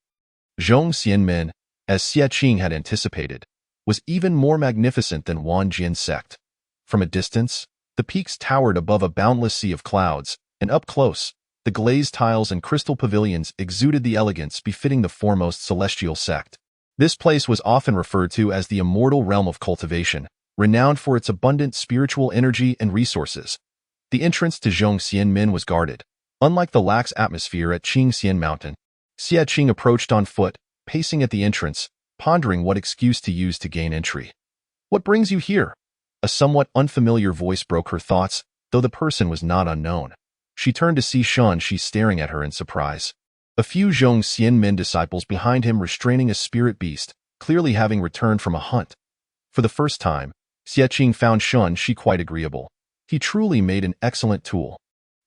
Zhong Xianmin, as Xie Qing had anticipated, was even more magnificent than Wan Jin's sect. From a distance, the peaks towered above a boundless sea of clouds, and up close, the glazed tiles and crystal pavilions exuded the elegance befitting the foremost celestial sect. This place was often referred to as the immortal realm of cultivation, renowned for its abundant spiritual energy and resources. The entrance to Zhong Xianmin was guarded. Unlike the lax atmosphere at Qingxian Mountain, Xie Qing approached on foot, pacing at the entrance, pondering what excuse to use to gain entry. "What brings you here?" A somewhat unfamiliar voice broke her thoughts, though the person was not unknown. She turned to see Shun Shi staring at her in surprise. A few Zhong Xianmin disciples behind him restraining a spirit beast, clearly having returned from a hunt. For the first time, Xie Qing found Shun Shi quite agreeable. He truly made an excellent tool.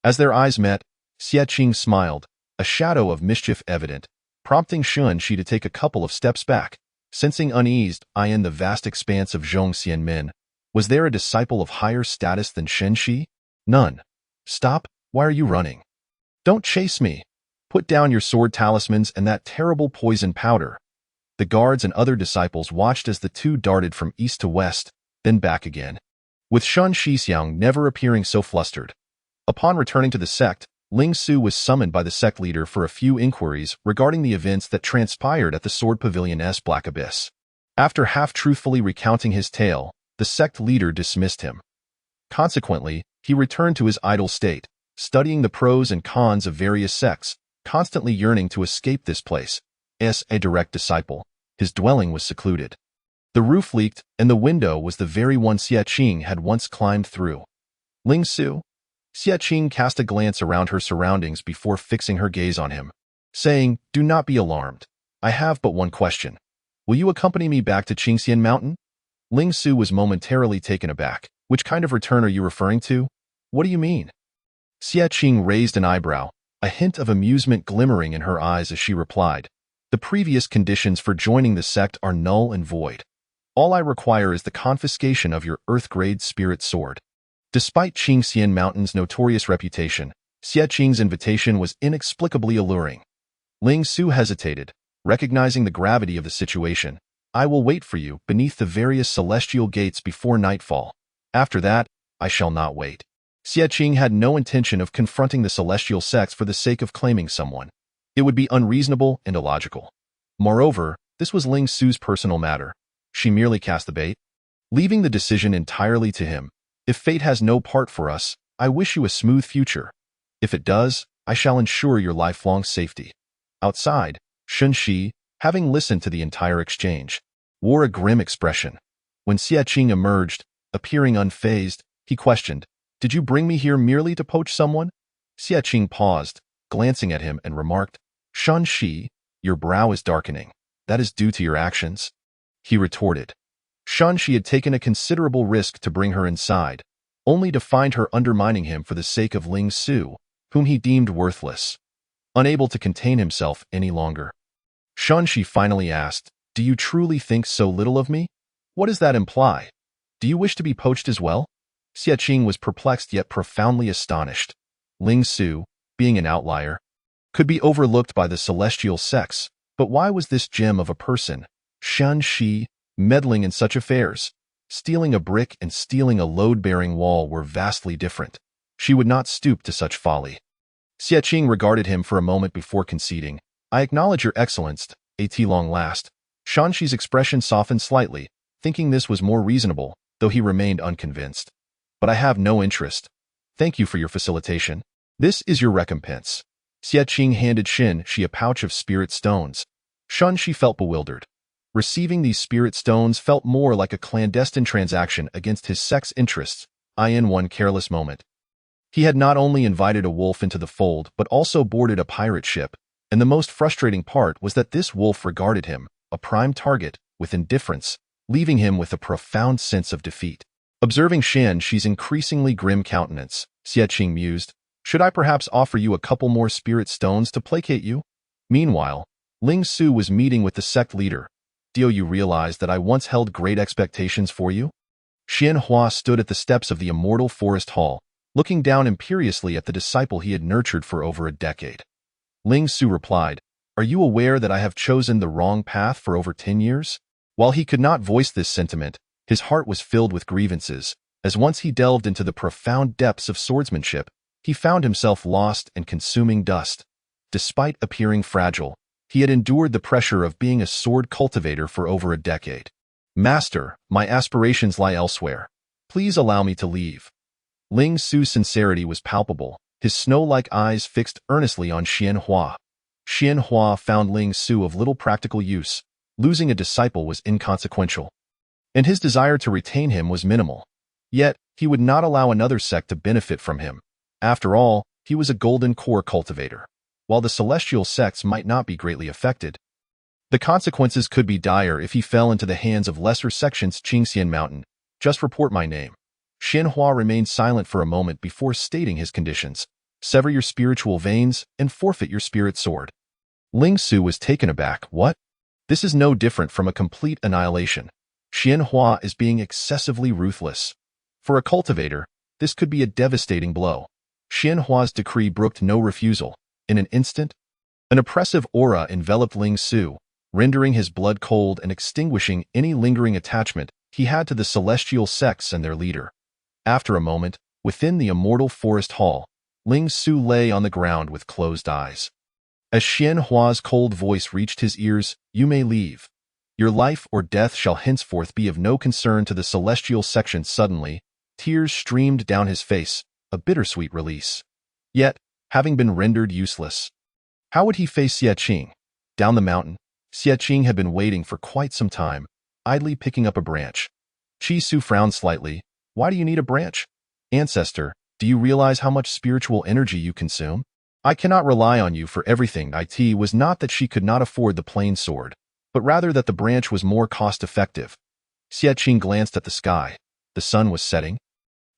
As their eyes met, Xie Qing smiled, a shadow of mischief evident, prompting Shun Shi to take a couple of steps back. Sensing unease in the vast expanse of Zhong Xianmin, was there a disciple of higher status than Shen Shi? None. "Stop, why are you running? Don't chase me. Put down your sword talismans and that terrible poison powder." The guards and other disciples watched as the two darted from east to west, then back again, with Shun Shixiang never appearing so flustered. Upon returning to the sect, Ling Su was summoned by the sect leader for a few inquiries regarding the events that transpired at the Sword Pavilion's Black Abyss. After half-truthfully recounting his tale, the sect leader dismissed him. Consequently, he returned to his idle state, studying the pros and cons of various sects, constantly yearning to escape this place. As a direct disciple, his dwelling was secluded. The roof leaked, and the window was the very one Xie Qing had once climbed through. "Ling Su?" Xie Qing cast a glance around her surroundings before fixing her gaze on him, saying, "Do not be alarmed. I have but one question. Will you accompany me back to Qingxian Mountain?" Ling Su was momentarily taken aback. "Which kind of return are you referring to? What do you mean?" Xie Qing raised an eyebrow, a hint of amusement glimmering in her eyes as she replied, "The previous conditions for joining the sect are null and void. All I require is the confiscation of your Earth-grade spirit sword." Despite Qingxian Mountain's notorious reputation, Xie Qing's invitation was inexplicably alluring. Ling Su hesitated, recognizing the gravity of the situation. "I will wait for you beneath the various celestial gates before nightfall. After that, I shall not wait." Xie Qing had no intention of confronting the celestial sects for the sake of claiming someone. It would be unreasonable and illogical. Moreover, this was Ling Su's personal matter. She merely cast the bait, leaving the decision entirely to him. "If fate has no part for us, I wish you a smooth future. If it does, I shall ensure your lifelong safety." Outside, Shun Shi, having listened to the entire exchange, wore a grim expression. When Xie Qing emerged, appearing unfazed, he questioned, "Did you bring me here merely to poach someone?" Xie Qing paused, glancing at him, and remarked, "Shun Shi, your brow is darkening. That is due to your actions." He retorted. Shun Shi had taken a considerable risk to bring her inside, only to find her undermining him for the sake of Ling Su, whom he deemed worthless. Unable to contain himself any longer, Shun Shi finally asked, "Do you truly think so little of me? What does that imply? Do you wish to be poached as well?" Xie Qing was perplexed yet profoundly astonished. Ling Su, being an outlier, could be overlooked by the celestial sects, but why was this gem of a person, Shun Shi, meddling in such affairs? Stealing a brick and stealing a load-bearing wall were vastly different. She would not stoop to such folly. Xie Qing regarded him for a moment before conceding, "I acknowledge your excellence, at long last." Shun Shi's expression softened slightly, thinking this was more reasonable, though he remained unconvinced. "But I have no interest. Thank you for your facilitation. This is your recompense." Xie Qing handed Shin Shi a pouch of spirit stones. Shun Shi felt bewildered. Receiving these spirit stones felt more like a clandestine transaction against his sect's interests, in one careless moment. He had not only invited a wolf into the fold but also boarded a pirate ship, and the most frustrating part was that this wolf regarded him, a prime target, with indifference, leaving him with a profound sense of defeat. Observing Shan Shi's increasingly grim countenance, Xie Qing mused, "Should I perhaps offer you a couple more spirit stones to placate you?" Meanwhile, Ling Su was meeting with the sect leader. Do you realize that I once held great expectations for you? Xian Hua stood at the steps of the immortal forest hall, looking down imperiously at the disciple he had nurtured for over a decade. Ling Su replied, "Are you aware that I have chosen the wrong path for over 10 years? While he could not voice this sentiment, his heart was filled with grievances, as once he delved into the profound depths of swordsmanship, he found himself lost and consuming dust. Despite appearing fragile, he had endured the pressure of being a sword cultivator for over a decade. Master, my aspirations lie elsewhere. Please allow me to leave." Ling Su's sincerity was palpable, his snow-like eyes fixed earnestly on Xian Hua. Xian Hua found Ling Su of little practical use. Losing a disciple was inconsequential, and his desire to retain him was minimal. Yet, he would not allow another sect to benefit from him. After all, he was a golden core cultivator. While the celestial sects might not be greatly affected, the consequences could be dire if he fell into the hands of lesser sections. Qingxian Mountain, just report my name. Xian Hua remained silent for a moment before stating his conditions. Sever your spiritual veins and forfeit your spirit sword. Ling Su was taken aback. What? This is no different from a complete annihilation. Xian Hua is being excessively ruthless. For a cultivator, this could be a devastating blow. Xian Hua's decree brooked no refusal. In an instant, an oppressive aura enveloped Ling Su, rendering his blood cold and extinguishing any lingering attachment he had to the celestial sects and their leader. After a moment, within the immortal forest hall, Ling Su lay on the ground with closed eyes. As Xian Hua's cold voice reached his ears, "You may leave. Your life or death shall henceforth be of no concern to the celestial section." Suddenly, tears streamed down his face, a bittersweet release. Yet, having been rendered useless, how would he face Xie Qing? Down the mountain, Xie Qing had been waiting for quite some time, idly picking up a branch. Qi Su frowned slightly. "Why do you need a branch? Ancestor, do you realize how much spiritual energy you consume? I cannot rely on you for everything." It was not that she could not afford the plain sword, but rather that the branch was more cost-effective. Xie Qing glanced at the sky. The sun was setting,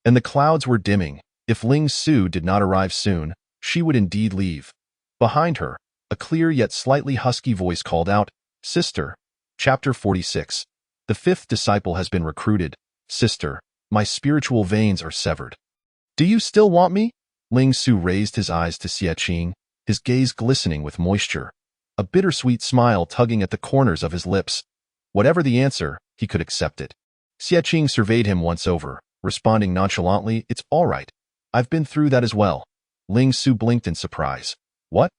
and the clouds were dimming. If Ling Su did not arrive soon, she would indeed leave. Behind her, a clear yet slightly husky voice called out, "Sister." Chapter 46. The fifth disciple has been recruited. "Sister, my spiritual veins are severed. Do you still want me?" Ling Su raised his eyes to Xie Qing, his gaze glistening with moisture, a bittersweet smile tugging at the corners of his lips. Whatever the answer, he could accept it. Xie Qing surveyed him once over, responding nonchalantly, "It's all right. I've been through that as well." Ling Su blinked in surprise. "What?"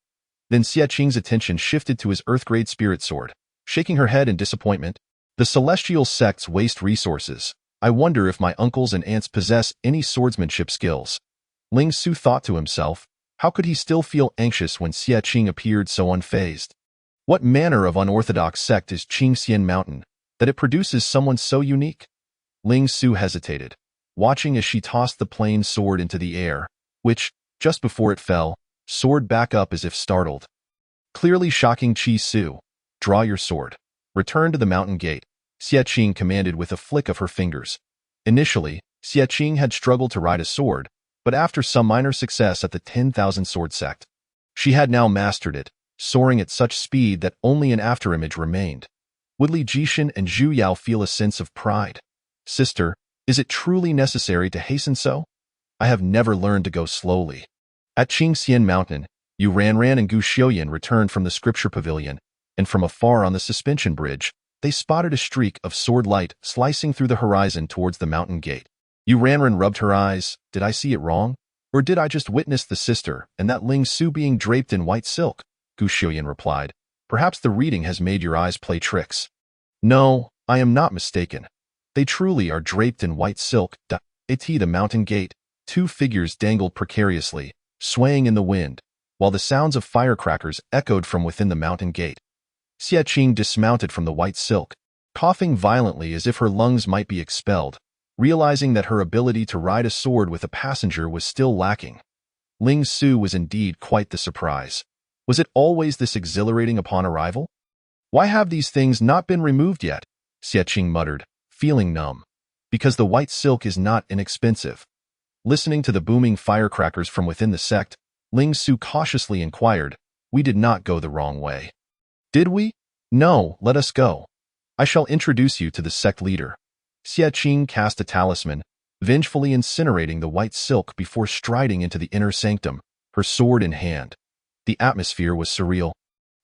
Then Xie Qing's attention shifted to his Earth-grade spirit sword. Shaking her head in disappointment, "The celestial sects waste resources. I wonder if my uncles and aunts possess any swordsmanship skills." Ling Su thought to himself, how could he still feel anxious when Xie Qing appeared so unfazed? What manner of unorthodox sect is Qingxian Mountain, that it produces someone so unique? Ling Su hesitated, watching as she tossed the plain sword into the air, which, just before it fell, soared back up as if startled. Clearly shocking Qi Su. "Draw your sword. Return to the mountain gate," Xie Qing commanded with a flick of her fingers. Initially, Xie Qing had struggled to ride a sword, but after some minor success at the 10,000 Sword Sect, she had now mastered it, soaring at such speed that only an afterimage remained. Would Li Jishan and Zhu Yao feel a sense of pride? "Sister, is it truly necessary to hasten so? I have never learned to go slowly." At Qingxian Mountain, Yu Ranran and Gu Xiuyan returned from the scripture pavilion, and from afar on the suspension bridge, they spotted a streak of sword light slicing through the horizon towards the mountain gate. Yu Ranran rubbed her eyes. "Did I see it wrong? Or did I just witness the sister and that Ling Su being draped in white silk?" Gu Xiuyan replied. "Perhaps the reading has made your eyes play tricks." "No, I am not mistaken. They truly are draped in white silk." At the mountain gate, two figures dangled precariously, swaying in the wind, while the sounds of firecrackers echoed from within the mountain gate. Xie Qing dismounted from the white silk, coughing violently as if her lungs might be expelled, realizing that her ability to ride a sword with a passenger was still lacking. Ling Su was indeed quite the surprise. Was it always this exhilarating upon arrival? "Why have these things not been removed yet?" Xie Qing muttered, feeling numb. "Because the white silk is not inexpensive." Listening to the booming firecrackers from within the sect, Ling Su cautiously inquired, "We did not go the wrong way, did we?" "No, let us go." I shall introduce you to the sect leader. Xie Qing cast a talisman, vengefully incinerating the white silk before striding into the inner sanctum, her sword in hand. The atmosphere was surreal.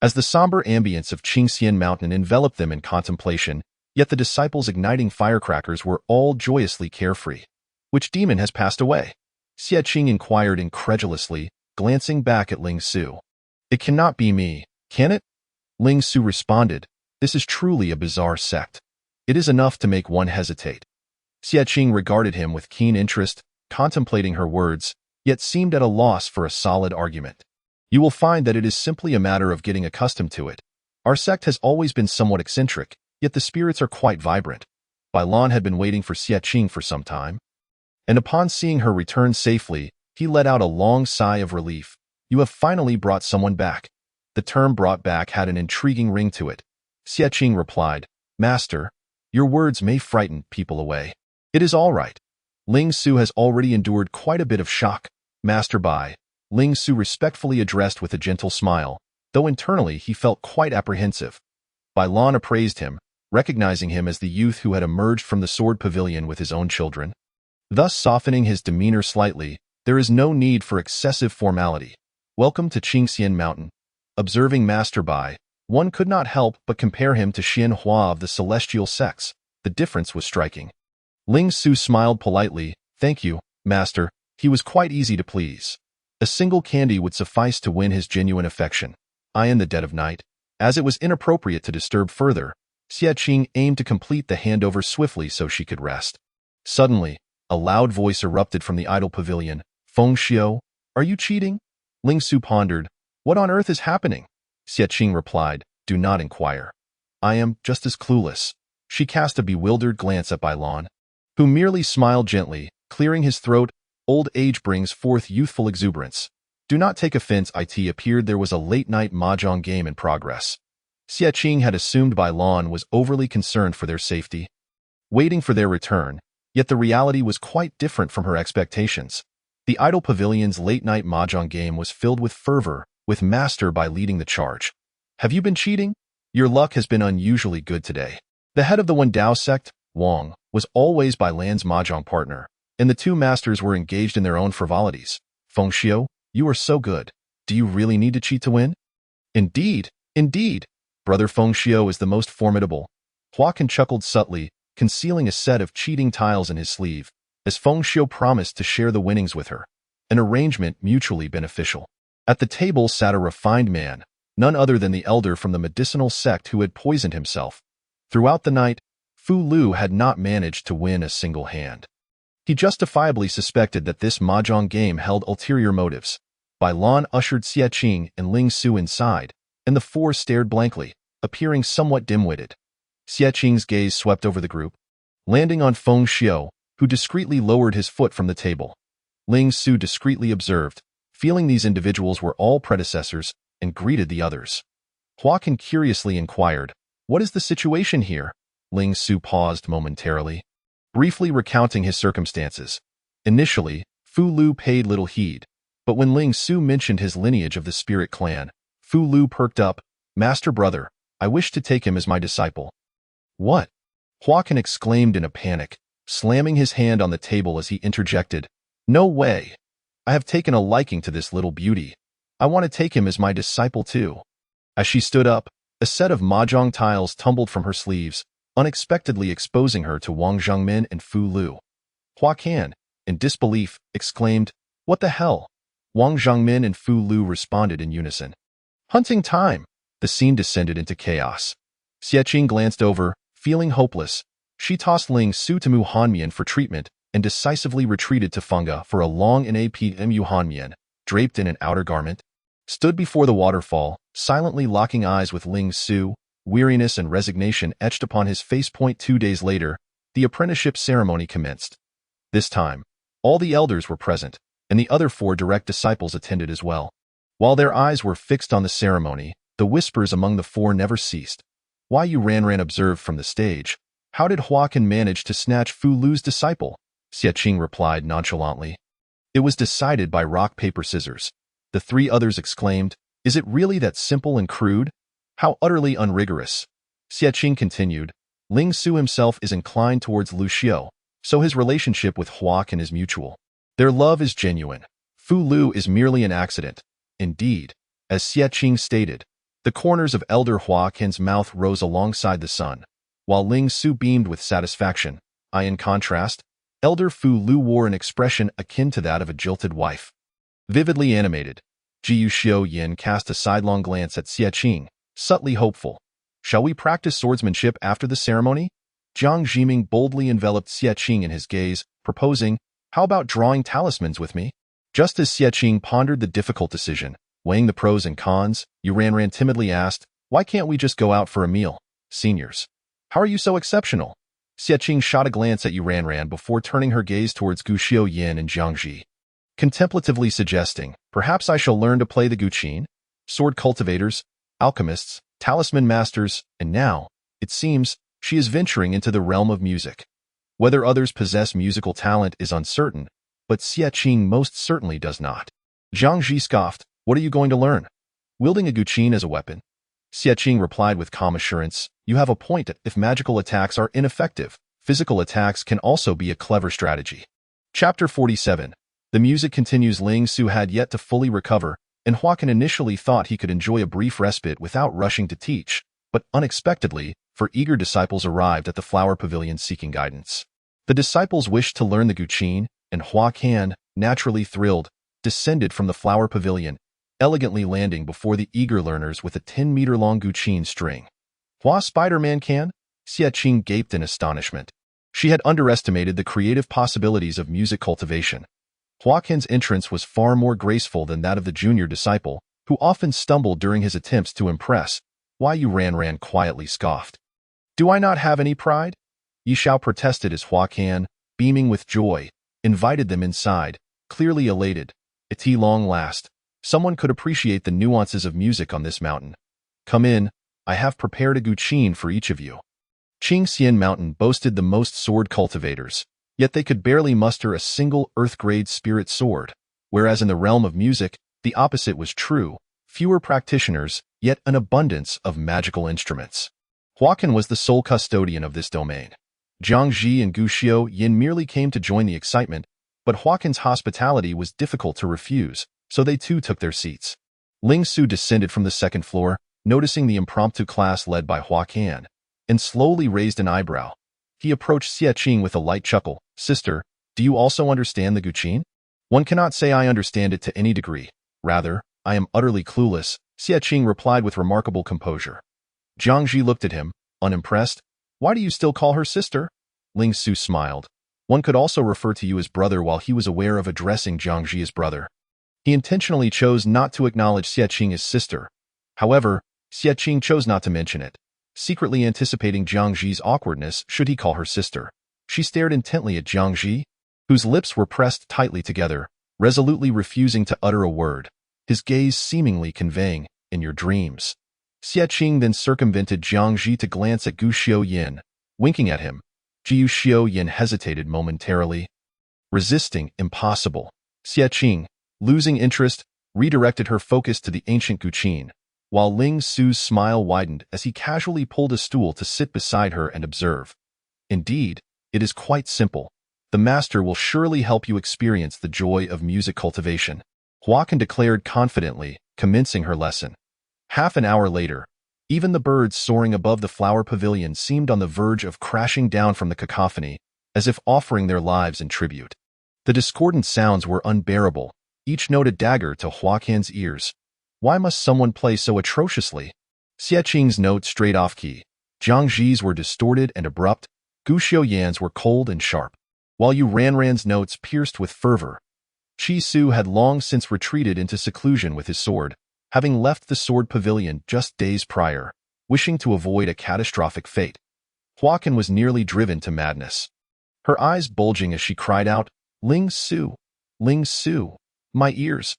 As the somber ambience of Qingxian Mountain enveloped them in contemplation, yet the disciples igniting firecrackers were all joyously carefree. Which demon has passed away? Xie Qing inquired incredulously, glancing back at Ling Su. It cannot be me, can it? Ling Su responded, this is truly a bizarre sect. It is enough to make one hesitate. Xie Qing regarded him with keen interest, contemplating her words, yet seemed at a loss for a solid argument. You will find that it is simply a matter of getting accustomed to it. Our sect has always been somewhat eccentric, yet the spirits are quite vibrant. Bai Lan had been waiting for Xie Qing for some time, and upon seeing her return safely, he let out a long sigh of relief. You have finally brought someone back. The term brought back had an intriguing ring to it. Xie Qing replied, Master, your words may frighten people away. It is all right. Ling Su has already endured quite a bit of shock. Master Bai, Ling Su respectfully addressed with a gentle smile, though internally he felt quite apprehensive. Bai Lan appraised him, recognizing him as the youth who had emerged from the sword pavilion with his own children. Thus softening his demeanor slightly, there is no need for excessive formality. Welcome to Qingxian Mountain. Observing Master Bai, one could not help but compare him to Xian Hua of the celestial sects. The difference was striking. Ling Su smiled politely. Thank you, Master. He was quite easy to please. A single candy would suffice to win his genuine affection. In the dead of night, as it was inappropriate to disturb further, Xie Qing aimed to complete the handover swiftly so she could rest. Suddenly, a loud voice erupted from the idol pavilion. Feng Xiu, are you cheating? Ling Su pondered. What on earth is happening? Xie Qing replied, do not inquire. I am just as clueless. She cast a bewildered glance at Bai Lan, who merely smiled gently, clearing his throat. Old age brings forth youthful exuberance. Do not take offense. It appeared there was a late-night mahjong game in progress. Xie Qing had assumed Bai Lan was overly concerned for their safety, waiting for their return, yet the reality was quite different from her expectations. The idol pavilion's late-night mahjong game was filled with fervor, with Master Bai leading the charge. Have you been cheating? Your luck has been unusually good today. The head of the Wendao sect, Wang, was always Bai Lan's mahjong partner, and the two masters were engaged in their own frivolities. Feng Xiu, you are so good. Do you really need to cheat to win? Indeed, indeed. Brother Feng Xiu is the most formidable. Huacan chuckled subtly, concealing a set of cheating tiles in his sleeve, as Feng Xiu promised to share the winnings with her, an arrangement mutually beneficial. At the table sat a refined man, none other than the elder from the medicinal sect who had poisoned himself. Throughout the night, Fu Lu had not managed to win a single hand. He justifiably suspected that this mahjong game held ulterior motives. Bai Lan ushered Xie Qing and Ling Su inside, and the four stared blankly, appearing somewhat dim-witted. Xie Qing's gaze swept over the group, landing on Feng Xiu, who discreetly lowered his foot from the table. Ling Su discreetly observed, feeling these individuals were all predecessors, and greeted the others. Huacan curiously inquired, what is the situation here? Ling Su paused momentarily, briefly recounting his circumstances. Initially, Fu Lu paid little heed, but when Ling Su mentioned his lineage of the spirit clan, Fu Lu perked up. Master brother, I wish to take him as my disciple. What? Huacan exclaimed in a panic, slamming his hand on the table as he interjected. No way. I have taken a liking to this little beauty. I want to take him as my disciple too. As she stood up, a set of mahjong tiles tumbled from her sleeves, unexpectedly exposing her to Wang Zhangmin and Fu Lu. Huacan, in disbelief, exclaimed, What the hell? Wang Zhangmin and Fu Lu responded in unison. Hunting time! The scene descended into chaos. Xie Qing glanced over, feeling hopeless. She tossed Ling Su to Mu Hanmian for treatment and decisively retreated to Funga for a long NAP. Mu Hanmian, draped in an outer garment, stood before the waterfall, silently locking eyes with Ling Su. Weariness and resignation etched upon his face. 2 days later, the apprenticeship ceremony commenced. This time, all the elders were present, and the other 4 direct disciples attended as well. While their eyes were fixed on the ceremony, the whispers among the 4 never ceased. Why you Ranran observed from the stage. How did Huacan manage to snatch Fu Lu's disciple? Xie Qing replied nonchalantly. It was decided by rock, paper, scissors. The 3 others exclaimed, Is it really that simple and crude? How utterly unrigorous. Xie Qing continued, Ling Su himself is inclined towards Lu Xiao, so his relationship with Hua Kan is mutual. Their love is genuine. Fu Lu is merely an accident. Indeed, as Xie Qing stated, the corners of Elder Hua Kan's mouth rose alongside the sun, while Ling Su beamed with satisfaction. In contrast, Elder Fu Lu wore an expression akin to that of a jilted wife. Vividly animated, Jiu Xiao Yin cast a sidelong glance at Xie Qing, subtly hopeful. Shall we practice swordsmanship after the ceremony? Jiang Jiming boldly enveloped Xie Qing in his gaze, proposing, how about drawing talismans with me? Just as Xie Qing pondered the difficult decision, weighing the pros and cons, Yu Ranran timidly asked, why can't we just go out for a meal, seniors? How are you so exceptional? Xie Qing shot a glance at Yu Ranran before turning her gaze towards Gu Xiao Yin and Jiang Ji, contemplatively suggesting, perhaps I shall learn to play the guqin? Sword cultivators, alchemists, talisman masters, and now, it seems, she is venturing into the realm of music. Whether others possess musical talent is uncertain, but Xie Qing most certainly does not. Jiang Ji scoffed, what are you going to learn? Wielding a guqin as a weapon? Xie Qing replied with calm assurance, you have a point. If magical attacks are ineffective, physical attacks can also be a clever strategy. Chapter 47. The music continues. Ling Su had yet to fully recover, and Hua Kan initially thought he could enjoy a brief respite without rushing to teach, but unexpectedly, four eager disciples arrived at the flower pavilion seeking guidance. The disciples wished to learn the guqin, and Hua Kan, naturally thrilled, descended from the flower pavilion, elegantly landing before the eager learners with a 10-meter-long guqin string. Hua Spider-Man can? Xie Qing gaped in astonishment. She had underestimated the creative possibilities of music cultivation. Hua Kan's entrance was far more graceful than that of the junior disciple, who often stumbled during his attempts to impress. Yu Ranran quietly scoffed. Do I not have any pride? Yi Xiao protested as Hua Kan, beaming with joy, invited them inside, clearly elated. At long last, someone could appreciate the nuances of music on this mountain. Come in, I have prepared a guqin for each of you. Qingxian Mountain boasted the most sword cultivators, yet they could barely muster a single earth-grade spirit sword, whereas in the realm of music, the opposite was true, fewer practitioners, yet an abundance of magical instruments. Hua Kan was the sole custodian of this domain. Jiang Ji and Gu Xiao Yin merely came to join the excitement, but Hua Kan's hospitality was difficult to refuse, so they too took their seats. Ling Su descended from the second floor, noticing the impromptu class led by Hua Kan, and slowly raised an eyebrow. He approached Xie Qing with a light chuckle. Sister, do you also understand the guqin? One cannot say I understand it to any degree. Rather, I am utterly clueless, Xie Qing replied with remarkable composure. Jiang Ji looked at him, unimpressed. Why do you still call her sister? Ling Su smiled. One could also refer to you as brother while he was aware of addressing Jiang Ji as brother. He intentionally chose not to acknowledge Xie Qing as sister. However, Xie Qing chose not to mention it, secretly anticipating Jiang Ji's awkwardness should he call her sister. She stared intently at Jiang Ji, whose lips were pressed tightly together, resolutely refusing to utter a word, his gaze seemingly conveying, in your dreams. Xie Qing then circumvented Jiang Ji to glance at Gu Xiao Yin, winking at him. Jiu Xiao Yin hesitated momentarily. Resisting, impossible. Xie Qing, losing interest, redirected her focus to the ancient guqin, while Ling Su's smile widened as he casually pulled a stool to sit beside her and observe. Indeed, it is quite simple. The master will surely help you experience the joy of music cultivation, Hua Kan declared confidently, commencing her lesson. Half an hour later, even the birds soaring above the flower pavilion seemed on the verge of crashing down from the cacophony, as if offering their lives in tribute. The discordant sounds were unbearable, each note a dagger to Hua Kan's ears. Why must someone play so atrociously? Xie Qing's notes strayed off key. Jiang Ji's were distorted and abrupt. Gu Xiao Yan's were cold and sharp, while Yu Ranran's notes pierced with fervor. Qi Su had long since retreated into seclusion with his sword, having left the sword pavilion just days prior, wishing to avoid a catastrophic fate. Hua Kan was nearly driven to madness, her eyes bulging as she cried out, Ling Su! Ling Su! My ears!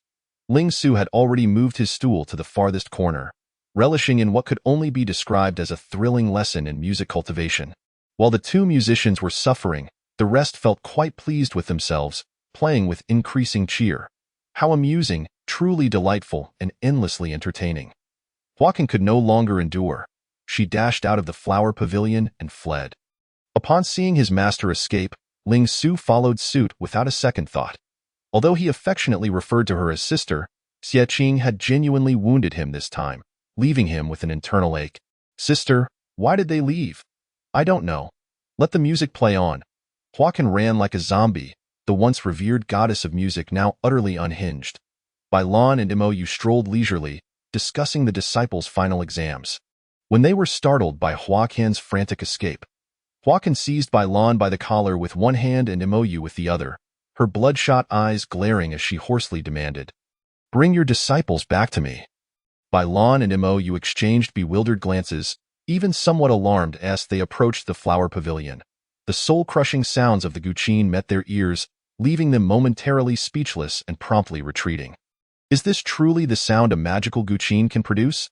Ling Su had already moved his stool to the farthest corner, relishing in what could only be described as a thrilling lesson in music cultivation. While the two musicians were suffering, the rest felt quite pleased with themselves, playing with increasing cheer. How amusing, truly delightful, and endlessly entertaining. Hua Kan could no longer endure. She dashed out of the flower pavilion and fled. Upon seeing his master escape, Ling Su followed suit without a second thought. Although he affectionately referred to her as sister, Xie Qing had genuinely wounded him this time, leaving him with an internal ache. Sister, why did they leave? I don't know. Let the music play on. Huacan ran like a zombie, the once revered goddess of music now utterly unhinged. Bai Lan and Mo strolled leisurely, discussing the disciples' final exams. When they were startled by Huacan's frantic escape, Huacan seized Bai Lan by the collar with one hand and Mo with the other, her bloodshot eyes glaring as she hoarsely demanded, "Bring your disciples back to me." Bai Lan and Mo exchanged bewildered glances, even somewhat alarmed as they approached the flower pavilion. The soul-crushing sounds of the guqin met their ears, leaving them momentarily speechless and promptly retreating. Is this truly the sound a magical guqin can produce?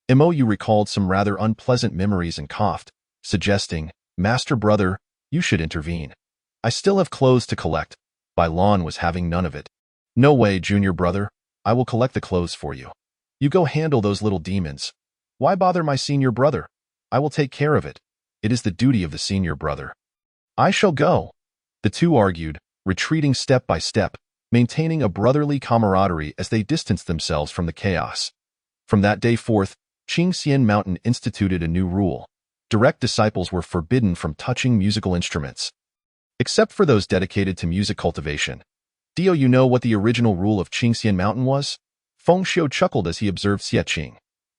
Mo recalled some rather unpleasant memories and coughed, suggesting, "Master brother, you should intervene. I still have clothes to collect." Bai Lan was having none of it. "No way, junior brother. I will collect the clothes for you. You go handle those little demons. Why bother my senior brother? I will take care of it. It is the duty of the senior brother." "I shall go." The two argued, retreating step by step, maintaining a brotherly camaraderie as they distanced themselves from the chaos. From that day forth, Qingxian Mountain instituted a new rule. Direct disciples were forbidden from touching musical instruments, except for those dedicated to music cultivation. "Do you know what the original rule of Qingxian Mountain was?" Feng Xiu chuckled as he observed Xie Qing.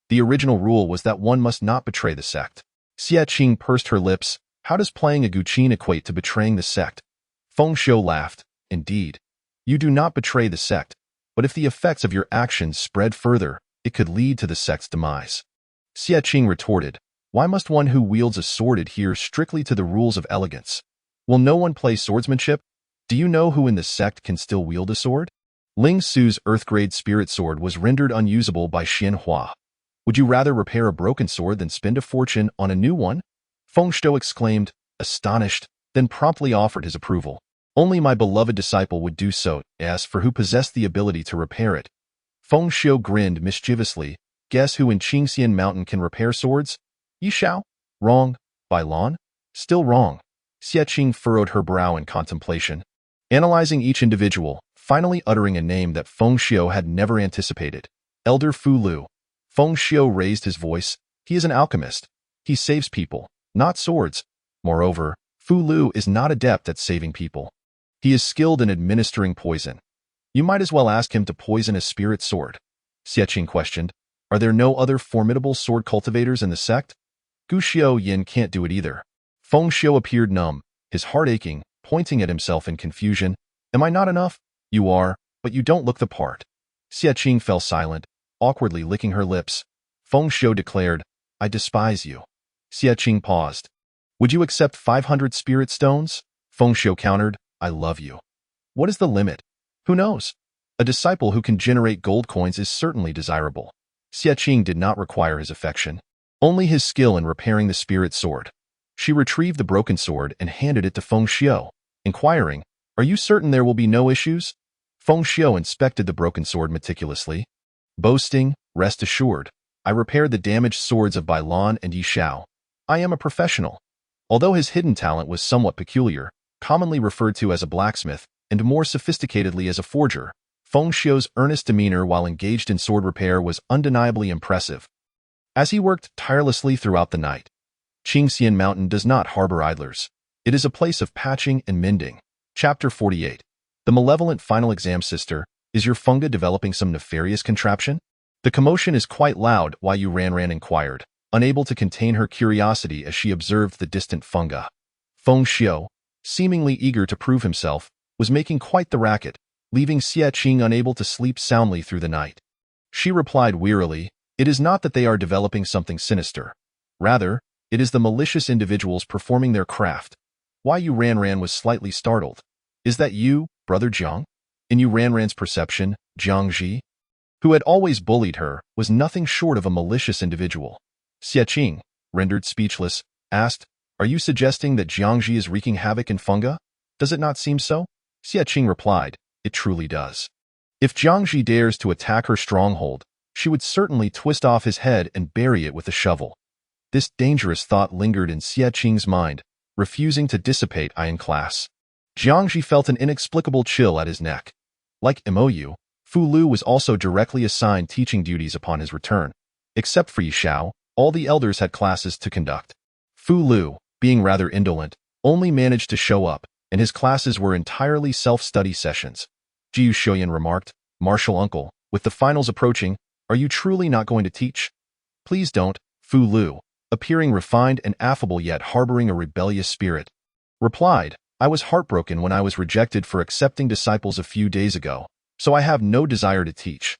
"The original rule was that one must not betray the sect." Xie Qing pursed her lips. "How does playing a guqin equate to betraying the sect?" Feng Xiu laughed. "Indeed, you do not betray the sect, but if the effects of your actions spread further, it could lead to the sect's demise." Xie Qing retorted, "Why must one who wields a sword adhere strictly to the rules of elegance? Will no one play swordsmanship? Do you know who in the sect can still wield a sword?" Ling Su's earth-grade spirit sword was rendered unusable by Xian Hua. "Would you rather repair a broken sword than spend a fortune on a new one?" Feng Xiu exclaimed, astonished, then promptly offered his approval. "Only my beloved disciple would do so, as for who possessed the ability to repair it." Feng Xiu grinned mischievously. "Guess who in Qingxian Mountain can repair swords? Yi Shao? Wrong. Bai Lan? Still wrong." Xie Qing furrowed her brow in contemplation, analyzing each individual, finally uttering a name that Feng Xiu had never anticipated. "Elder Fu Lu." Feng Xiu raised his voice. "He is an alchemist. He saves people, not swords. Moreover, Fu Lu is not adept at saving people. He is skilled in administering poison. You might as well ask him to poison a spirit sword." Xie Qing questioned, "Are there no other formidable sword cultivators in the sect?" "Gu Xiao Yin can't do it either." Feng Xiu appeared numb, his heart aching, pointing at himself in confusion. "Am I not enough?" "You are, but you don't look the part." Xie Qing fell silent, awkwardly licking her lips. Feng Xiu declared, "I despise you." Xie Qing paused. "Would you accept 500 spirit stones?" Feng Xiu countered, "I love you." "What is the limit?" "Who knows? A disciple who can generate gold coins is certainly desirable." Xie Qing did not require his affection, only his skill in repairing the spirit sword. She retrieved the broken sword and handed it to Feng Xiu, inquiring, "Are you certain there will be no issues?" Feng Xiu inspected the broken sword meticulously. Boasting, "Rest assured, I repaired the damaged swords of Bai Lan and Yi Shao. I am a professional." Although his hidden talent was somewhat peculiar, commonly referred to as a blacksmith, and more sophisticatedly as a forger, Feng Xiu's earnest demeanor while engaged in sword repair was undeniably impressive. As he worked tirelessly throughout the night, Qingxian Mountain does not harbor idlers. It is a place of patching and mending. Chapter 48. The malevolent final exam sister, is your funga developing some nefarious contraption? The commotion is quite loud, Yu Ranran inquired, unable to contain her curiosity as she observed the distant funga. Feng Xiu, seemingly eager to prove himself, was making quite the racket, leaving Xie Qing unable to sleep soundly through the night. She replied wearily, "It is not that they are developing something sinister. Rather, it is the malicious individuals performing their craft." Yu Ranran was slightly startled. "Is that you, Brother Jiang?" In Yu Ranran's perception, Jiang Ji, who had always bullied her, was nothing short of a malicious individual. Xie Qing, rendered speechless, asked, "Are you suggesting that Jiang Ji is wreaking havoc in funga? Does it not seem so?" Xie Qing replied, "It truly does. If Jiang Ji dares to attack her stronghold, she would certainly twist off his head and bury it with a shovel." This dangerous thought lingered in Xie Qing's mind, refusing to dissipate in class. Jiangji felt an inexplicable chill at his neck. Like Mou, Fu Lu was also directly assigned teaching duties upon his return. Except for Yishao, all the elders had classes to conduct. Fu Lu, being rather indolent, only managed to show up, and his classes were entirely self-study sessions. Jiu Shoyan remarked, "Martial uncle, with the finals approaching, are you truly not going to teach?" "Please don't," Fu Lu, appearing refined and affable yet harboring a rebellious spirit, replied, "I was heartbroken when I was rejected for accepting disciples a few days ago, so I have no desire to teach."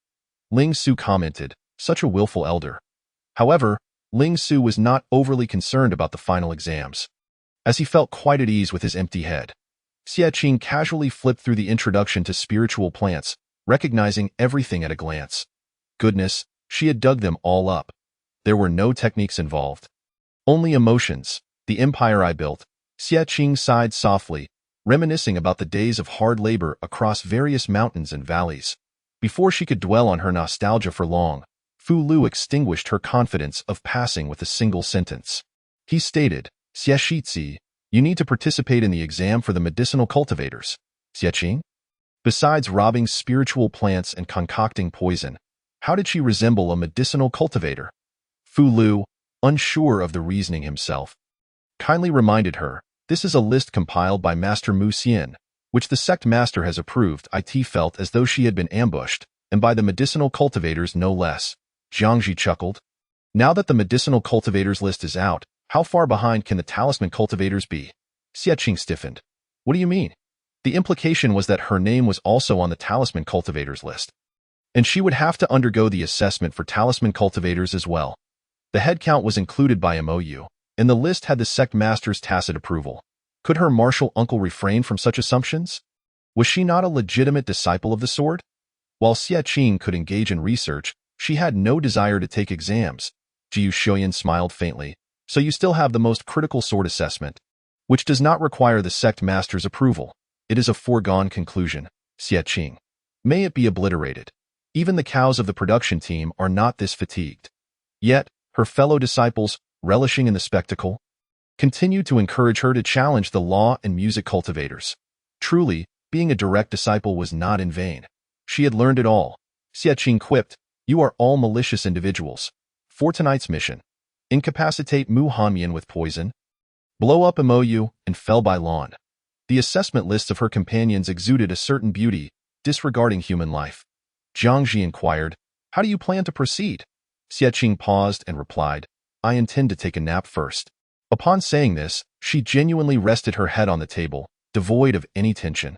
Ling Su commented, "Such a willful elder." However, Ling Su was not overly concerned about the final exams, as he felt quite at ease with his empty head. Xie Qing casually flipped through the introduction to spiritual plants, recognizing everything at a glance. Goodness, she had dug them all up. There were no techniques involved. Only emotions. "The empire I built." Xie Qing sighed softly, reminiscing about the days of hard labor across various mountains and valleys. Before she could dwell on her nostalgia for long, Fu Lu extinguished her confidence of passing with a single sentence. He stated, "Xie Shizi, you need to participate in the exam for the medicinal cultivators." Xie Qing? Besides robbing spiritual plants and concocting poison, how did she resemble a medicinal cultivator? Fu Lu, unsure of the reasoning himself, kindly reminded her, "This is a list compiled by Master Mu Xian, which the sect master has approved." It felt as though she had been ambushed, and by the medicinal cultivators no less. Jiangji chuckled. "Now that the medicinal cultivators list is out, how far behind can the talisman cultivators be?" Xie Qing stiffened. "What do you mean?" The implication was that her name was also on the talisman cultivators list, and she would have to undergo the assessment for talisman cultivators as well. The head count was included by Mou, and the list had the sect master's tacit approval. Could her martial uncle refrain from such assumptions? Was she not a legitimate disciple of the sword? While Xie Qing could engage in research, she had no desire to take exams. Jiu Shoyan smiled faintly. "So you still have the most critical sword assessment, which does not require the sect master's approval. It is a foregone conclusion." Xie Qing. "May it be obliterated. Even the cows of the production team are not this fatigued." Yet, her fellow disciples, relishing in the spectacle, continued to encourage her to challenge the law and music cultivators. Truly, being a direct disciple was not in vain. She had learned it all. Xie Qing quipped, "You are all malicious individuals. For tonight's mission, incapacitate Mu Hanmian with poison, blow up Mou, and fell by lawn." The assessment lists of her companions exuded a certain beauty, disregarding human life. Jiangji inquired, "How do you plan to proceed?" Xie Qing paused and replied, "I intend to take a nap first." Upon saying this, she genuinely rested her head on the table, devoid of any tension.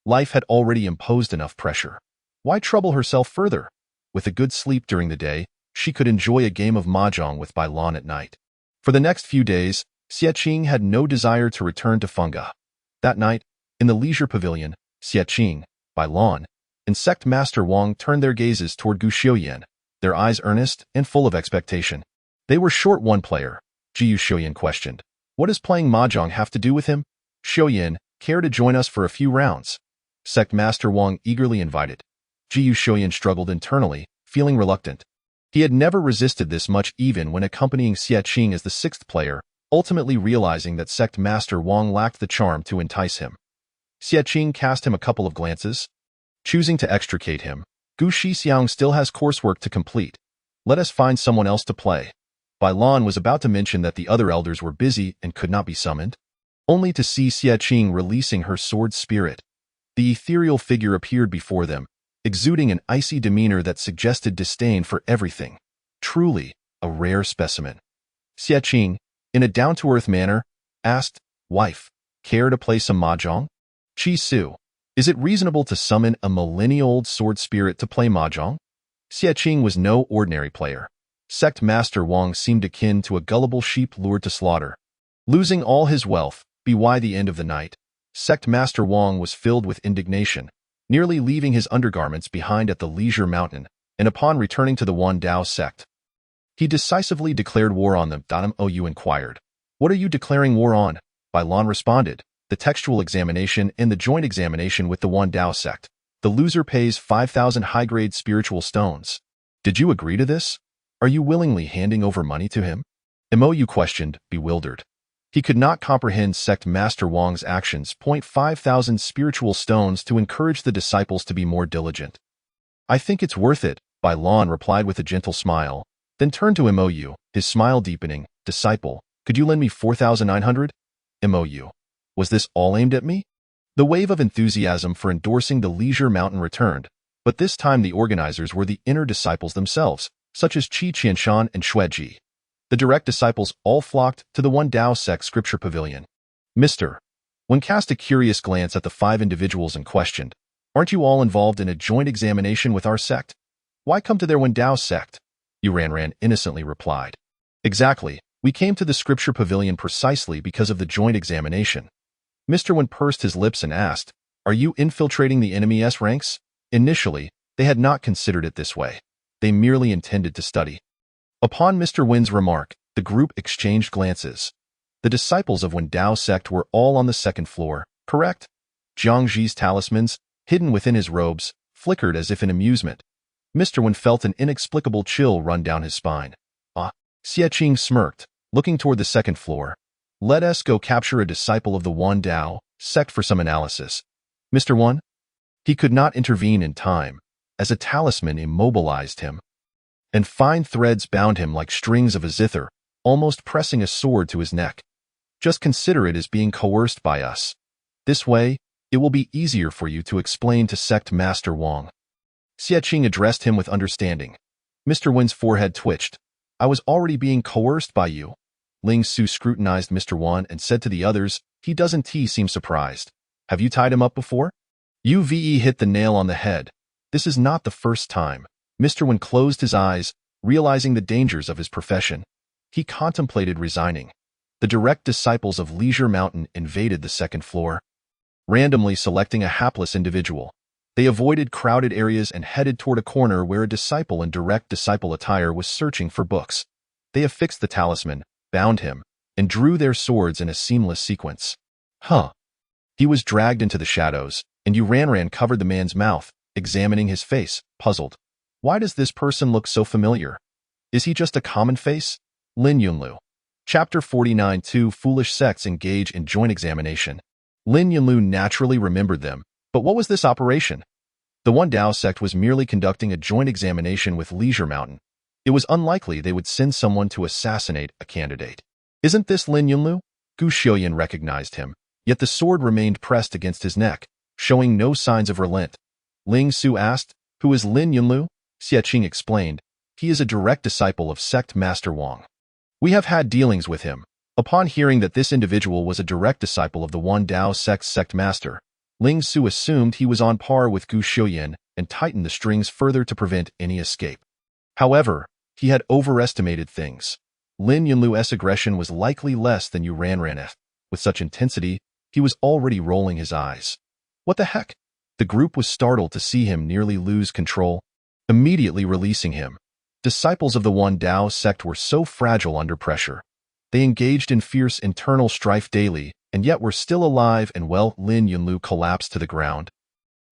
Life had already imposed enough pressure. Why trouble herself further? With a good sleep during the day, she could enjoy a game of mahjong with Bai Lan at night. For the next few days, Xie Qing had no desire to return to Funga. That night, in the leisure pavilion, Xie Qing, Bai Lan, and sect master Wang turned their gazes toward Gu Xiuyan, their eyes earnest and full of expectation. They were short one player. Jiu Shoyan questioned, "What does playing mahjong have to do with him?" "Shoyan, care to join us for a few rounds?" Sect master Wang eagerly invited. Jiu Shoyan struggled internally, feeling reluctant. He had never resisted this much even when accompanying Xie Qing as the sixth player, ultimately realizing that sect master Wang lacked the charm to entice him. Xie Qing cast him a couple of glances, choosing to extricate him. "Gu Shixiang still has coursework to complete. Let us find someone else to play." Bai Lan was about to mention that the other elders were busy and could not be summoned, only to see Xie Qing releasing her sword spirit. The ethereal figure appeared before them, exuding an icy demeanor that suggested disdain for everything. Truly, a rare specimen. Xie Qing, in a down-to-earth manner, asked, "Wife, care to play some mahjong?" "Chi Su, is it reasonable to summon a millennia-old sword spirit to play mahjong?" Xie Qing was no ordinary player. Sect Master Wang seemed akin to a gullible sheep lured to slaughter. Losing all his wealth, by the end of the night, Sect Master Wang was filled with indignation, nearly leaving his undergarments behind at the Leisure Mountain, and upon returning to the Wan Dao sect, he decisively declared war on them. Ou inquired, "What are you declaring war on?" Bai Lan responded, "The textual examination and the joint examination with the Wan Dao sect. The loser pays 5,000 high-grade spiritual stones. Did you agree to this? Are you willingly handing over money to him?" Mou questioned, bewildered. He could not comprehend sect Master Wang's actions. 5,000 spiritual stones to encourage the disciples to be more diligent. I think it's worth it, Bai Lan replied with a gentle smile, then turned to Mou, his smile deepening. Disciple, could you lend me 4,900? Mou. Was this all aimed at me? The wave of enthusiasm for endorsing the Leisure Mountain returned, but this time the organizers were the inner disciples themselves, such as Qi Qianshan and Xueji. The direct disciples all flocked to the One Dao sect scripture pavilion. Mister, Wen cast a curious glance at the 5 individuals and questioned, aren't you all involved in a joint examination with our sect? Why come to their One Dao sect? Yu Ranran innocently replied. Exactly, we came to the scripture pavilion precisely because of the joint examination. Mr. Wen pursed his lips and asked, are you infiltrating the enemy's ranks? Initially, they had not considered it this way. They merely intended to study. Upon Mr. Wen's remark, the group exchanged glances. The disciples of Wen Dao sect were all on the second floor, correct? Jiang Ji's talismans, hidden within his robes, flickered as if in amusement. Mr. Wen felt an inexplicable chill run down his spine. Xie Qing smirked, looking toward the second floor. Let us go capture a disciple of the Wan Dao sect for some analysis. Mr. Wan? He could not intervene in time, as a talisman immobilized him, and fine threads bound him like strings of a zither, almost pressing a sword to his neck. Just consider it as being coerced by us. This way, it will be easier for you to explain to sect Master Wang. Xie Qing addressed him with understanding. Mr. Wen's forehead twitched. I was already being coerced by you. Ling Su scrutinized Mr. Wan and said to the others, he doesn't seem surprised. Have you tied him up before? UVE hit the nail on the head. This is not the first time. Mr. Wan closed his eyes, realizing the dangers of his profession. He contemplated resigning. The direct disciples of Leisure Mountain invaded the second floor, randomly selecting a hapless individual. They avoided crowded areas and headed toward a corner where a disciple in direct disciple attire was searching for books. They affixed the talisman, bound him, and drew their swords in a seamless sequence. He was dragged into the shadows, and Yu Ranran covered the man's mouth, examining his face, puzzled. Why does this person look so familiar? Is he just a common face? Lin Yunlu. Chapter 49. 2 Foolish sects engage in joint examination. Lin Yunlu naturally remembered them, but what was this operation? The One Dao sect was merely conducting a joint examination with Leisure Mountain. It was unlikely they would send someone to assassinate a candidate. Isn't this Lin Yunlu? Gu Xiuyan recognized him, yet the sword remained pressed against his neck, showing no signs of relent. Ling Su asked, who is Lin Yunlu? Xie Qing explained, he is a direct disciple of sect Master Wang. We have had dealings with him. Upon hearing that this individual was a direct disciple of the One Dao sect master, Ling Su assumed he was on par with Gu Xiuyan and tightened the strings further to prevent any escape. However, he had overestimated things. Lin Yunlu's aggression was likely less than Yu Ranran's. With such intensity, he was already rolling his eyes. What the heck? The group was startled to see him nearly lose control, immediately releasing him. Disciples of the One Dao sect were so fragile under pressure. They engaged in fierce internal strife daily, and yet were still alive and well. Lin Yunlu collapsed to the ground,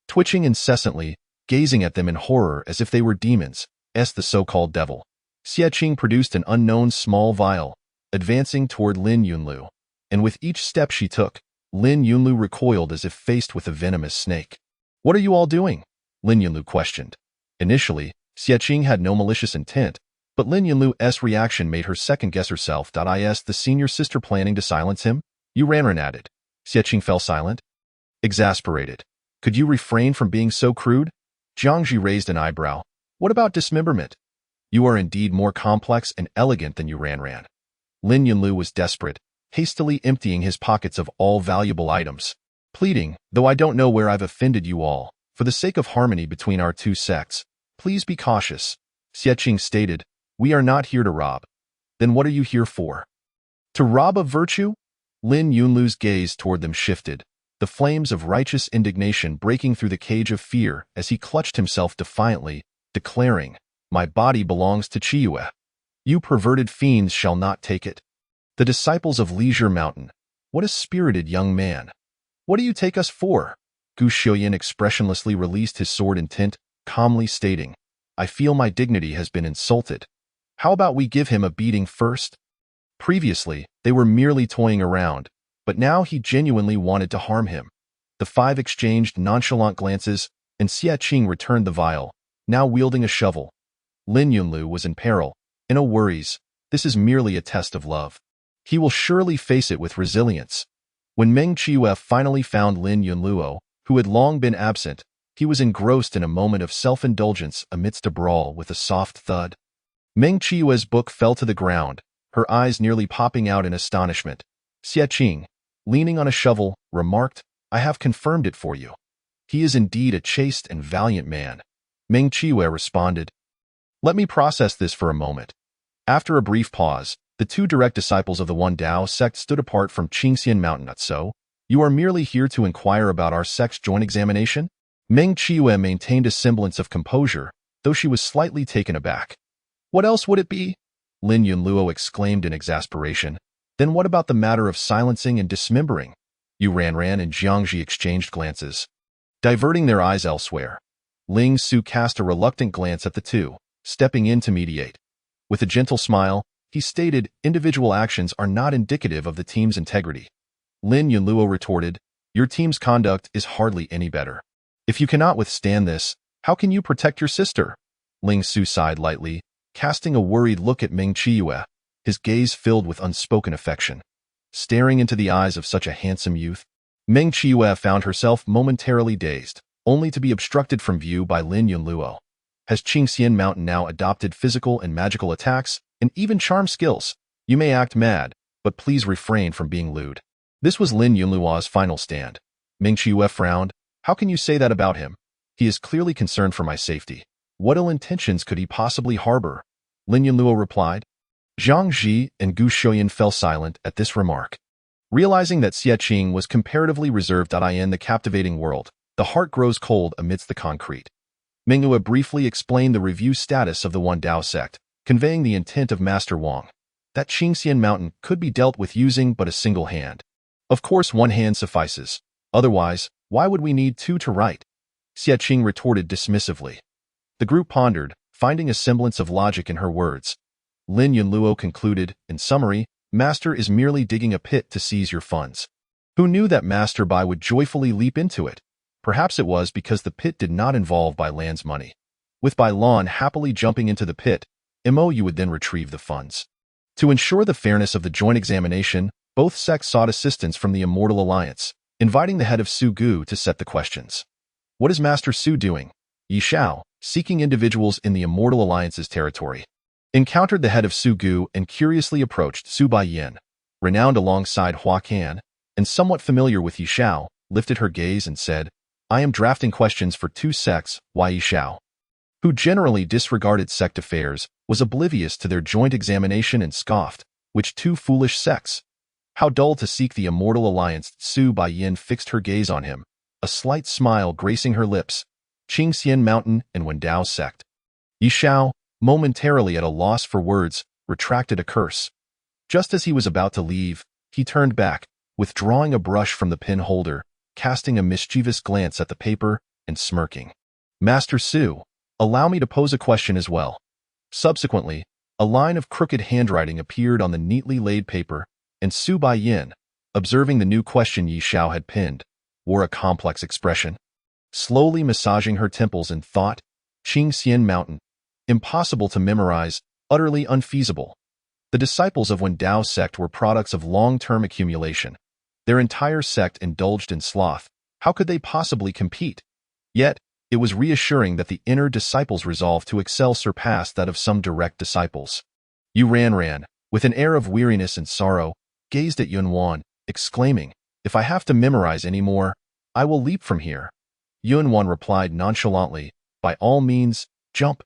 twitching incessantly, gazing at them in horror as if they were demons, the so-called devil. Xie Qing produced an unknown small vial, advancing toward Lin Yunlu, and with each step she took, Lin Yunlu recoiled as if faced with a venomous snake. What are you all doing? Lin Yunlu questioned. Initially, Xie Qing had no malicious intent, but Lin Yunlu's reaction made her second-guess herself. Is the senior sister planning to silence him? Yu Ranran added. Xie Qing fell silent, exasperated. Could you refrain from being so crude? Jiang Ji raised an eyebrow. What about dismemberment? You are indeed more complex and elegant than Yu Ranran. Lin Yunlu was desperate, hastily emptying his pockets of all valuable items, pleading, though I don't know where I've offended you all, for the sake of harmony between our two sects, please be cautious. Xie Qing stated, we are not here to rob. Then what are you here for? To rob of virtue? Lin Yunlu's gaze toward them shifted, the flames of righteous indignation breaking through the cage of fear as he clutched himself defiantly, declaring, my body belongs to Qiyue. You perverted fiends shall not take it. The disciples of Leisure Mountain. What a spirited young man. What do you take us for? Gu Xiuyan expressionlessly released his sword intent, calmly stating, I feel my dignity has been insulted. How about we give him a beating first? Previously, they were merely toying around, but now he genuinely wanted to harm him. The five exchanged nonchalant glances, and Xie Qing returned the vial, now wielding a shovel. Lin Yunlu was in peril, and no worries, this is merely a test of love. He will surely face it with resilience. When Meng Qiyu finally found Lin Yunluo, who had long been absent, he was engrossed in a moment of self-indulgence amidst a brawl with a soft thud. Meng Qiyue's book fell to the ground, her eyes nearly popping out in astonishment. Xie Qing, leaning on a shovel, remarked, "I have confirmed it for you. He is indeed a chaste and valiant man." Meng Qiyu responded, "Let me process this for a moment." After a brief pause, the two direct disciples of the One Dao sect stood apart from Qingxian Mountain. So, you are merely here to inquire about our sect's joint examination? Meng Qiyu maintained a semblance of composure, though she was slightly taken aback. What else would it be? Lin Yunluo exclaimed in exasperation. Then what about the matter of silencing and dismembering? Yu Ranran and Jiangji exchanged glances. Diverting their eyes elsewhere, Ling Su cast a reluctant glance at the two, stepping in to mediate. With a gentle smile, he stated, individual actions are not indicative of the team's integrity. Lin Yunluo retorted, your team's conduct is hardly any better. If you cannot withstand this, how can you protect your sister? Ling Su sighed lightly, casting a worried look at Meng Qiyu, his gaze filled with unspoken affection. Staring into the eyes of such a handsome youth, Meng Qiyu found herself momentarily dazed, only to be obstructed from view by Lin Yunluo. Has Qingxian Mountain now adopted physical and magical attacks, and even charm skills? You may act mad, but please refrain from being lewd. This was Lin Yunluo's final stand. Meng Qiyu frowned. How can you say that about him? He is clearly concerned for my safety. What ill intentions could he possibly harbor? Lin Yunluo replied. Zhang Ji and Gu Shoyan fell silent at this remark. Realizing that Xie Qing was comparatively reserved in the captivating world, the heart grows cold amidst the concrete. Meng Qiyu briefly explained the review status of the One Dao sect, conveying the intent of Master Wang, that Qingxian Mountain could be dealt with using but a single hand. Of course, one hand suffices. Otherwise, why would we need two to write? Xie Qing retorted dismissively. The group pondered, finding a semblance of logic in her words. Lin Yunluo concluded, in summary, Master is merely digging a pit to seize your funds. Who knew that Master Bai would joyfully leap into it? Perhaps it was because the pit did not involve Bai Lan's money. With Bai Lan happily jumping into the pit, you would then retrieve the funds. To ensure the fairness of the joint examination, both sects sought assistance from the Immortal Alliance, inviting the head of Su Gu to set the questions. What is Master Su doing? Yi Shao, seeking individuals in the Immortal Alliance's territory, encountered the head of Su Gu and curiously approached Su Baiyin, renowned alongside Hua Kan, and somewhat familiar with Yi Shao, lifted her gaze and said, I am drafting questions for two sects. Yi Shao, who generally disregarded sect affairs, was oblivious to their joint examination and scoffed, which two foolish sects? How dull to seek the Immortal Alliance. Su Baiyin fixed her gaze on him, a slight smile gracing her lips. Qingxian Mountain and Wen Dao sect. Yi Shao, momentarily at a loss for words, retracted a curse. Just as he was about to leave, he turned back, withdrawing a brush from the pen holder, casting a mischievous glance at the paper, and smirking. Master Su, allow me to pose a question as well. Subsequently, a line of crooked handwriting appeared on the neatly laid paper, and Su Baiyin, observing the new question Yi Shao had penned, wore a complex expression. Slowly massaging her temples in thought, Qingxian Mountain. Impossible to memorize, utterly unfeasible. The disciples of Wen Dao sect were products of long-term accumulation. Their entire sect indulged in sloth. How could they possibly compete? Yet, it was reassuring that the inner disciples' resolve to excel surpassed that of some direct disciples. Yu Ranran, with an air of weariness and sorrow, gazed at Yunwan, exclaiming, If I have to memorize any more, I will leap from here. Yunwan replied nonchalantly, By all means, jump.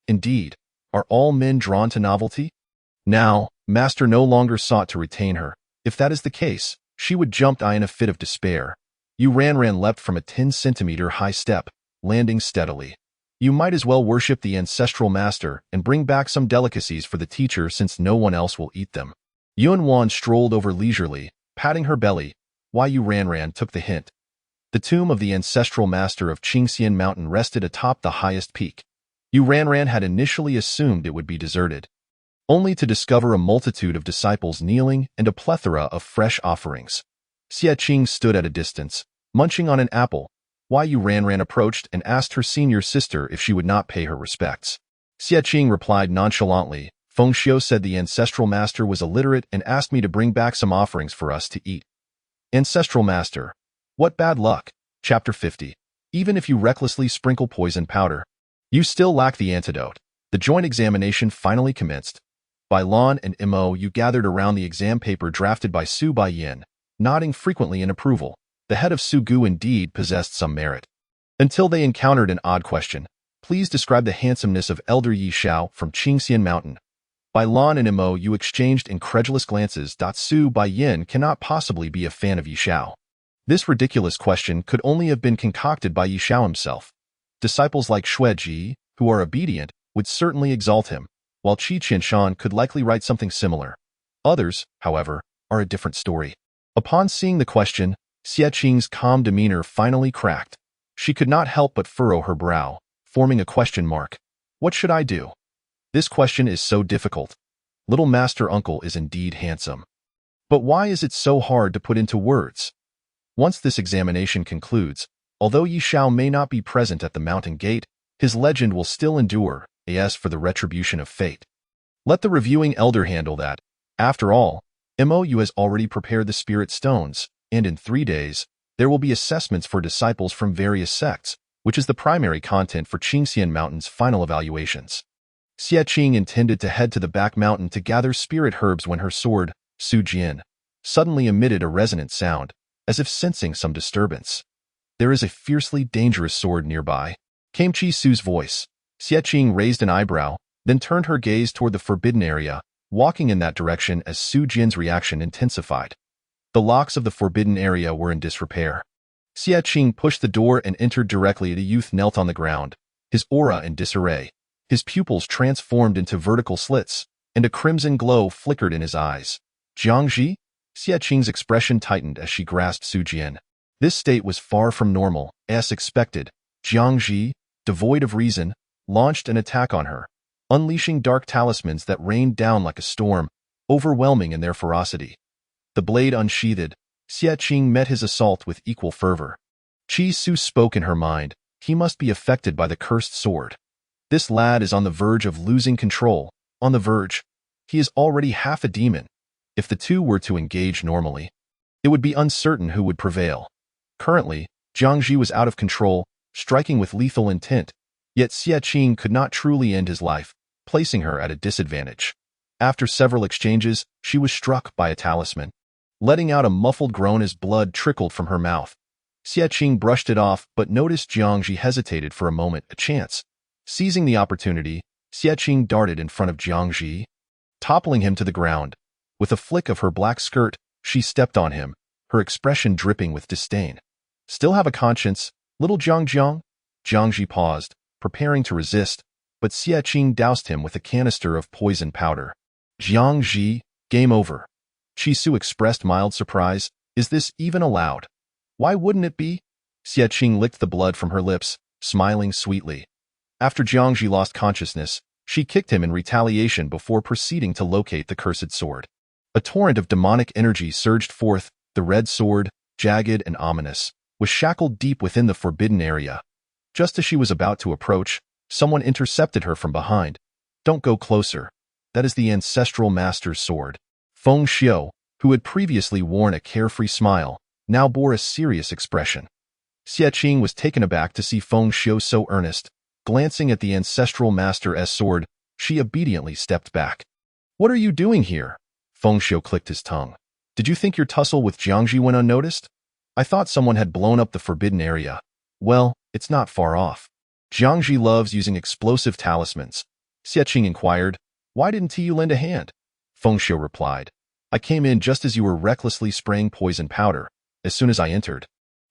Indeed, are all men drawn to novelty? Now, Master no longer sought to retain her. If that is the case, she would jump in a fit of despair. Yu Ranran leapt from a 10-centimeter high step, landing steadily. You might as well worship the ancestral master and bring back some delicacies for the teacher since no one else will eat them. Yunwan strolled over leisurely, patting her belly, while Yu Ranran took the hint. The tomb of the ancestral master of Qingxian Mountain rested atop the highest peak. Yu Ranran had initially assumed it would be deserted. only to discover a multitude of disciples kneeling and a plethora of fresh offerings. Xie Qing stood at a distance, munching on an apple. Yu Ranran approached and asked her senior sister if she would not pay her respects. Xie Qing replied nonchalantly, Feng Xiu said the ancestral master was illiterate and asked me to bring back some offerings for us to eat. Ancestral master. What bad luck. Chapter 50. Even if you recklessly sprinkle poison powder, you still lack the antidote. The joint examination finally commenced. Bai Lan and Mo Yu gathered around the exam paper drafted by Su Baiyin, nodding frequently in approval. The head of Su Gu indeed possessed some merit. Until they encountered an odd question. Please describe the handsomeness of Elder Yi Xiao from Qingxian Mountain. Bai Lan and Mo Yu exchanged incredulous glances. Su Baiyin cannot possibly be a fan of Yi Xiao. This ridiculous question could only have been concocted by Yi Xiao himself. Disciples like Xue Ji, who are obedient, would certainly exalt him, while Qi Qianshan could likely write something similar. Others, however, are a different story. Upon seeing the question, Xie Qing's calm demeanor finally cracked. She could not help but furrow her brow, forming a question mark. What should I do? This question is so difficult. Little Master Uncle is indeed handsome. But why is it so hard to put into words? Once this examination concludes, although Yi Xiao may not be present at the mountain gate, his legend will still endure, as for the retribution of fate. Let the reviewing elder handle that. After all, Mou has already prepared the spirit stones, and in 3 days, there will be assessments for disciples from various sects, which is the primary content for Qingxian Mountain's final evaluations. Xie Qing intended to head to the back mountain to gather spirit herbs when her sword, Su Jian, suddenly emitted a resonant sound, as if sensing some disturbance. There is a fiercely dangerous sword nearby, came Qi Su's voice. Xie Qing raised an eyebrow, then turned her gaze toward the forbidden area, walking in that direction as Su Jian's reaction intensified. The locks of the forbidden area were in disrepair. Xie Qing pushed the door and entered directly. The youth knelt on the ground, his aura in disarray. His pupils transformed into vertical slits, and a crimson glow flickered in his eyes. Jiangji? Xie Qing's expression tightened as she grasped Su Jian. This state was far from normal, as expected. Jiangji, devoid of reason, launched an attack on her, unleashing dark talismans that rained down like a storm, overwhelming in their ferocity. The blade unsheathed, Xie Qing met his assault with equal fervor. Qi Su spoke in her mind, he must be affected by the cursed sword. This lad is on the verge of losing control, on the verge. He is already half a demon. If the two were to engage normally, it would be uncertain who would prevail. Currently, Jiangji was out of control, striking with lethal intent, yet Xie Qing could not truly end his life, placing her at a disadvantage. After several exchanges, she was struck by a talisman, letting out a muffled groan as blood trickled from her mouth. Xie Qing brushed it off but noticed Jiangji hesitated for a moment. A chance. Seizing the opportunity, Xie Qing darted in front of Jiangji, toppling him to the ground. With a flick of her black skirt, she stepped on him, her expression dripping with disdain. Still have a conscience, little Jiang? Jiangji paused, preparing to resist, but Xie Qing doused him with a canister of poison powder. Jiangji, game over. Qi Su expressed mild surprise. Is this even allowed? Why wouldn't it be? Xie Qing licked the blood from her lips, smiling sweetly. After Jiangji lost consciousness, she kicked him in retaliation before proceeding to locate the cursed sword. A torrent of demonic energy surged forth. The red sword, jagged and ominous, was shackled deep within the forbidden area. Just as she was about to approach, someone intercepted her from behind. Don't go closer. That is the ancestral master's sword. Feng Xiu, who had previously worn a carefree smile, now bore a serious expression. Xie Qing was taken aback to see Feng Xiu so earnest. Glancing at the ancestral master's sword, she obediently stepped back. What are you doing here? Feng Xiu clicked his tongue. Did you think your tussle with Jiangji went unnoticed? I thought someone had blown up the forbidden area. Well, it's not far off. Jiangji loves using explosive talismans. Xie Qing inquired, why didn't you lend a hand? Feng Xiu replied, I came in just as you were recklessly spraying poison powder. As soon as I entered,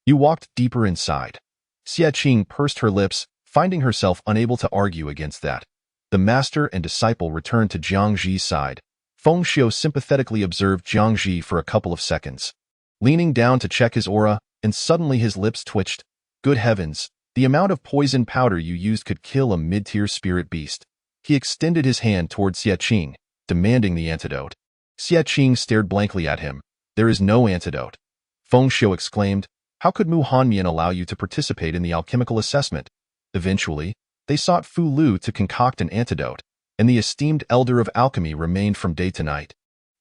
you walked deeper inside. Xie Qing pursed her lips, finding herself unable to argue against that. The master and disciple returned to Jiangji's side. Feng Xiu sympathetically observed Jiangji for a couple of seconds, leaning down to check his aura, and suddenly his lips twitched. Good heavens, the amount of poison powder you used could kill a mid-tier spirit beast. He extended his hand toward Xie Qing, demanding the antidote. Xie Qing stared blankly at him. There is no antidote. Feng Xiu exclaimed, how could Mu Hanmian allow you to participate in the alchemical assessment? Eventually, they sought Fu Lu to concoct an antidote, and the esteemed elder of alchemy remained from day to night,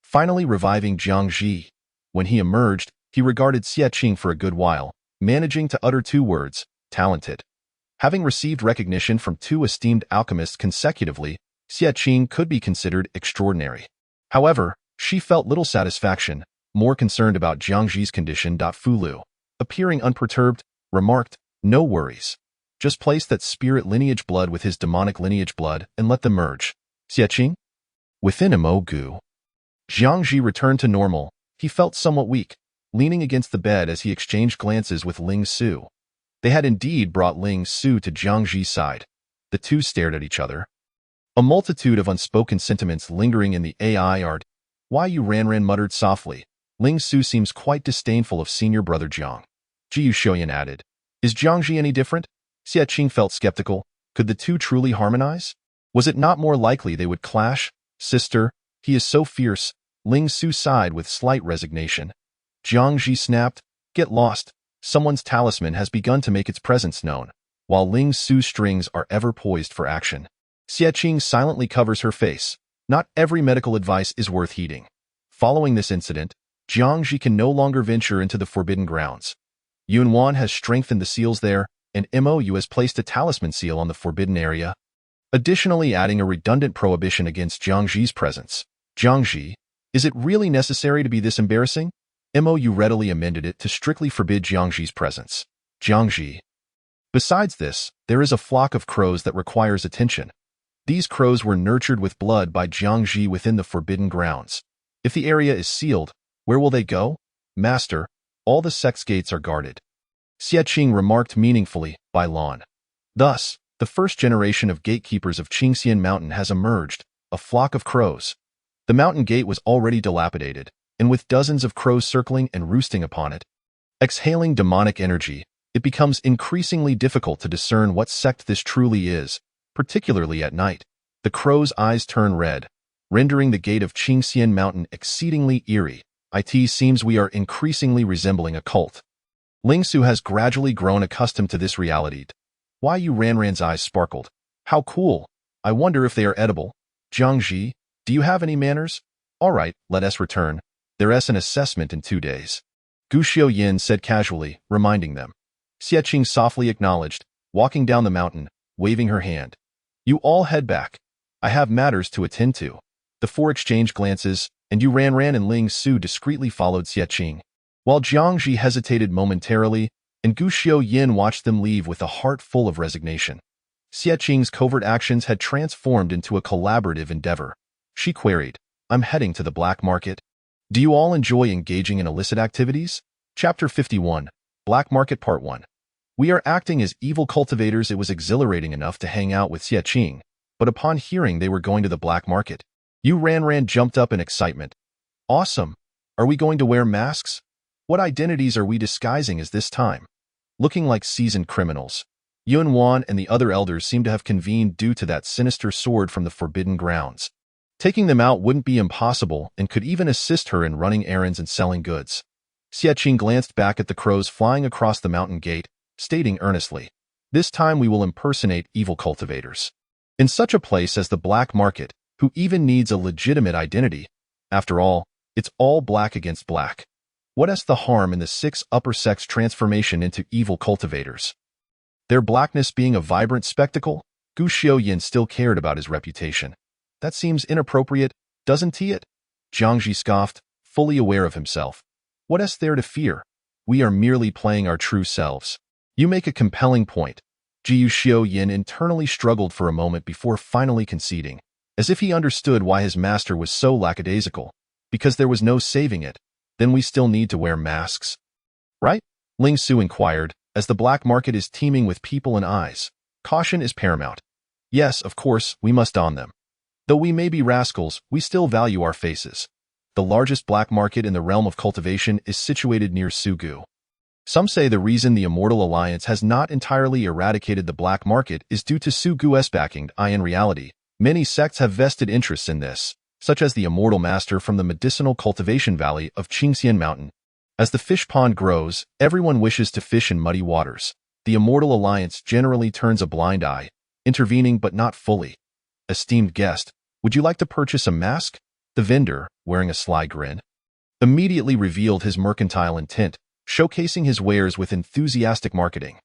finally reviving Jiang Ji. When he emerged, he regarded Xie Qing for a good while, managing to utter two words, talented. Having received recognition from two esteemed alchemists consecutively, Xie Qing could be considered extraordinary. However, she felt little satisfaction, more concerned about Jiang Ji's condition. Fu Lu, appearing unperturbed, remarked, no worries. Just place that spirit lineage blood with his demonic lineage blood and let them merge. Xie Qing? Within a Gu. Jiang Ji returned to normal. He felt somewhat weak, leaning against the bed as he exchanged glances with Ling Su. They had indeed brought Ling Su to Jiang Ji's side. The two stared at each other. A multitude of unspoken sentiments lingering in the AI art. Why you Ranran muttered softly. Ling Su seems quite disdainful of senior brother Jiang. Jiu Shoyan added. Is Jiang Ji any different? Xie Qing felt skeptical. Could the two truly harmonize? Was it not more likely they would clash? Sister, he is so fierce. Ling Su sighed with slight resignation. Jiang Ji snapped, get lost. Someone's talisman has begun to make its presence known, while Ling Su's strings are ever poised for action. Xie Qing silently covers her face. Not every medical advice is worth heeding. Following this incident, Jiang Ji can no longer venture into the forbidden grounds. Yunwan has strengthened the seals there, and MOU has placed a talisman seal on the forbidden area, additionally adding a redundant prohibition against Jiang Ji's presence. Jiang Ji, is it really necessary to be this embarrassing? MOU readily amended it to strictly forbid Jiang Ji's presence. Jiang Ji. Besides this, there is a flock of crows that requires attention. These crows were nurtured with blood by Jiang Ji within the forbidden grounds. If the area is sealed, where will they go? Master, all the sect's gates are guarded. Xie Qing remarked meaningfully, by lawn. Thus, the first generation of gatekeepers of Qingxian Mountain has emerged, a flock of crows. The mountain gate was already dilapidated, and with dozens of crows circling and roosting upon it, exhaling demonic energy, it becomes increasingly difficult to discern what sect this truly is, particularly at night. The crow's eyes turn red, rendering the gate of Qingxian Mountain exceedingly eerie. It seems we are increasingly resembling a cult. Ling Su has gradually grown accustomed to this reality. Why you Ranran's eyes sparkled. How cool. I wonder if they are edible. Jiang Ji, do you have any manners? All right, let us return. There's an assessment in 2 days. Gu Xiaoyin said casually, reminding them. Xie Qing softly acknowledged, walking down the mountain, waving her hand. You all head back. I have matters to attend to. The four exchanged glances, and Yu Ranran and Ling Su discreetly followed Xie Qing. While Jiang Ji hesitated momentarily, and Gu Xiaoyin watched them leave with a heart full of resignation. Xie Qing's covert actions had transformed into a collaborative endeavor. She queried, I'm heading to the black market. Do you all enjoy engaging in illicit activities? Chapter 51, Black Market Part 1. We are acting as evil cultivators. It was exhilarating enough to hang out with Xie Qing, but upon hearing they were going to the black market, Yu Ranran jumped up in excitement. Awesome! Are we going to wear masks? What identities are we disguising as this time? Looking like seasoned criminals. Yunwan and the other elders seem to have convened due to that sinister sword from the forbidden grounds. Taking them out wouldn't be impossible and could even assist her in running errands and selling goods. Xie Qing glanced back at the crows flying across the mountain gate, stating earnestly, this time we will impersonate evil cultivators. In such a place as the black market, who even needs a legitimate identity? After all, it's all black against black. What is the harm in the 6 upper sects' transformation into evil cultivators? Their blackness being a vibrant spectacle? Gu Xiaoyin still cared about his reputation. That seems inappropriate, doesn't it? Jiang Ji scoffed, fully aware of himself. What is there to fear? We are merely playing our true selves. You make a compelling point. Jiu Xiaoyin internally struggled for a moment before finally conceding, as if he understood why his master was so lackadaisical. Because there was no saving it. Then we still need to wear masks. Right? Ling Su inquired, as the black market is teeming with people and eyes. Caution is paramount. Yes, of course, we must don them. Though we may be rascals, we still value our faces. The largest black market in the realm of cultivation is situated near Sugu. Some say the reason the Immortal Alliance has not entirely eradicated the black market is due to Sugu's backing. In reality, many sects have vested interests in this. such as the immortal master from the medicinal cultivation valley of Qingxian Mountain. As the fish pond grows, everyone wishes to fish in muddy waters. The Immortal Alliance generally turns a blind eye, intervening but not fully. Esteemed guest, would you like to purchase a mask? The vendor, wearing a sly grin, immediately revealed his mercantile intent, showcasing his wares with enthusiastic marketing.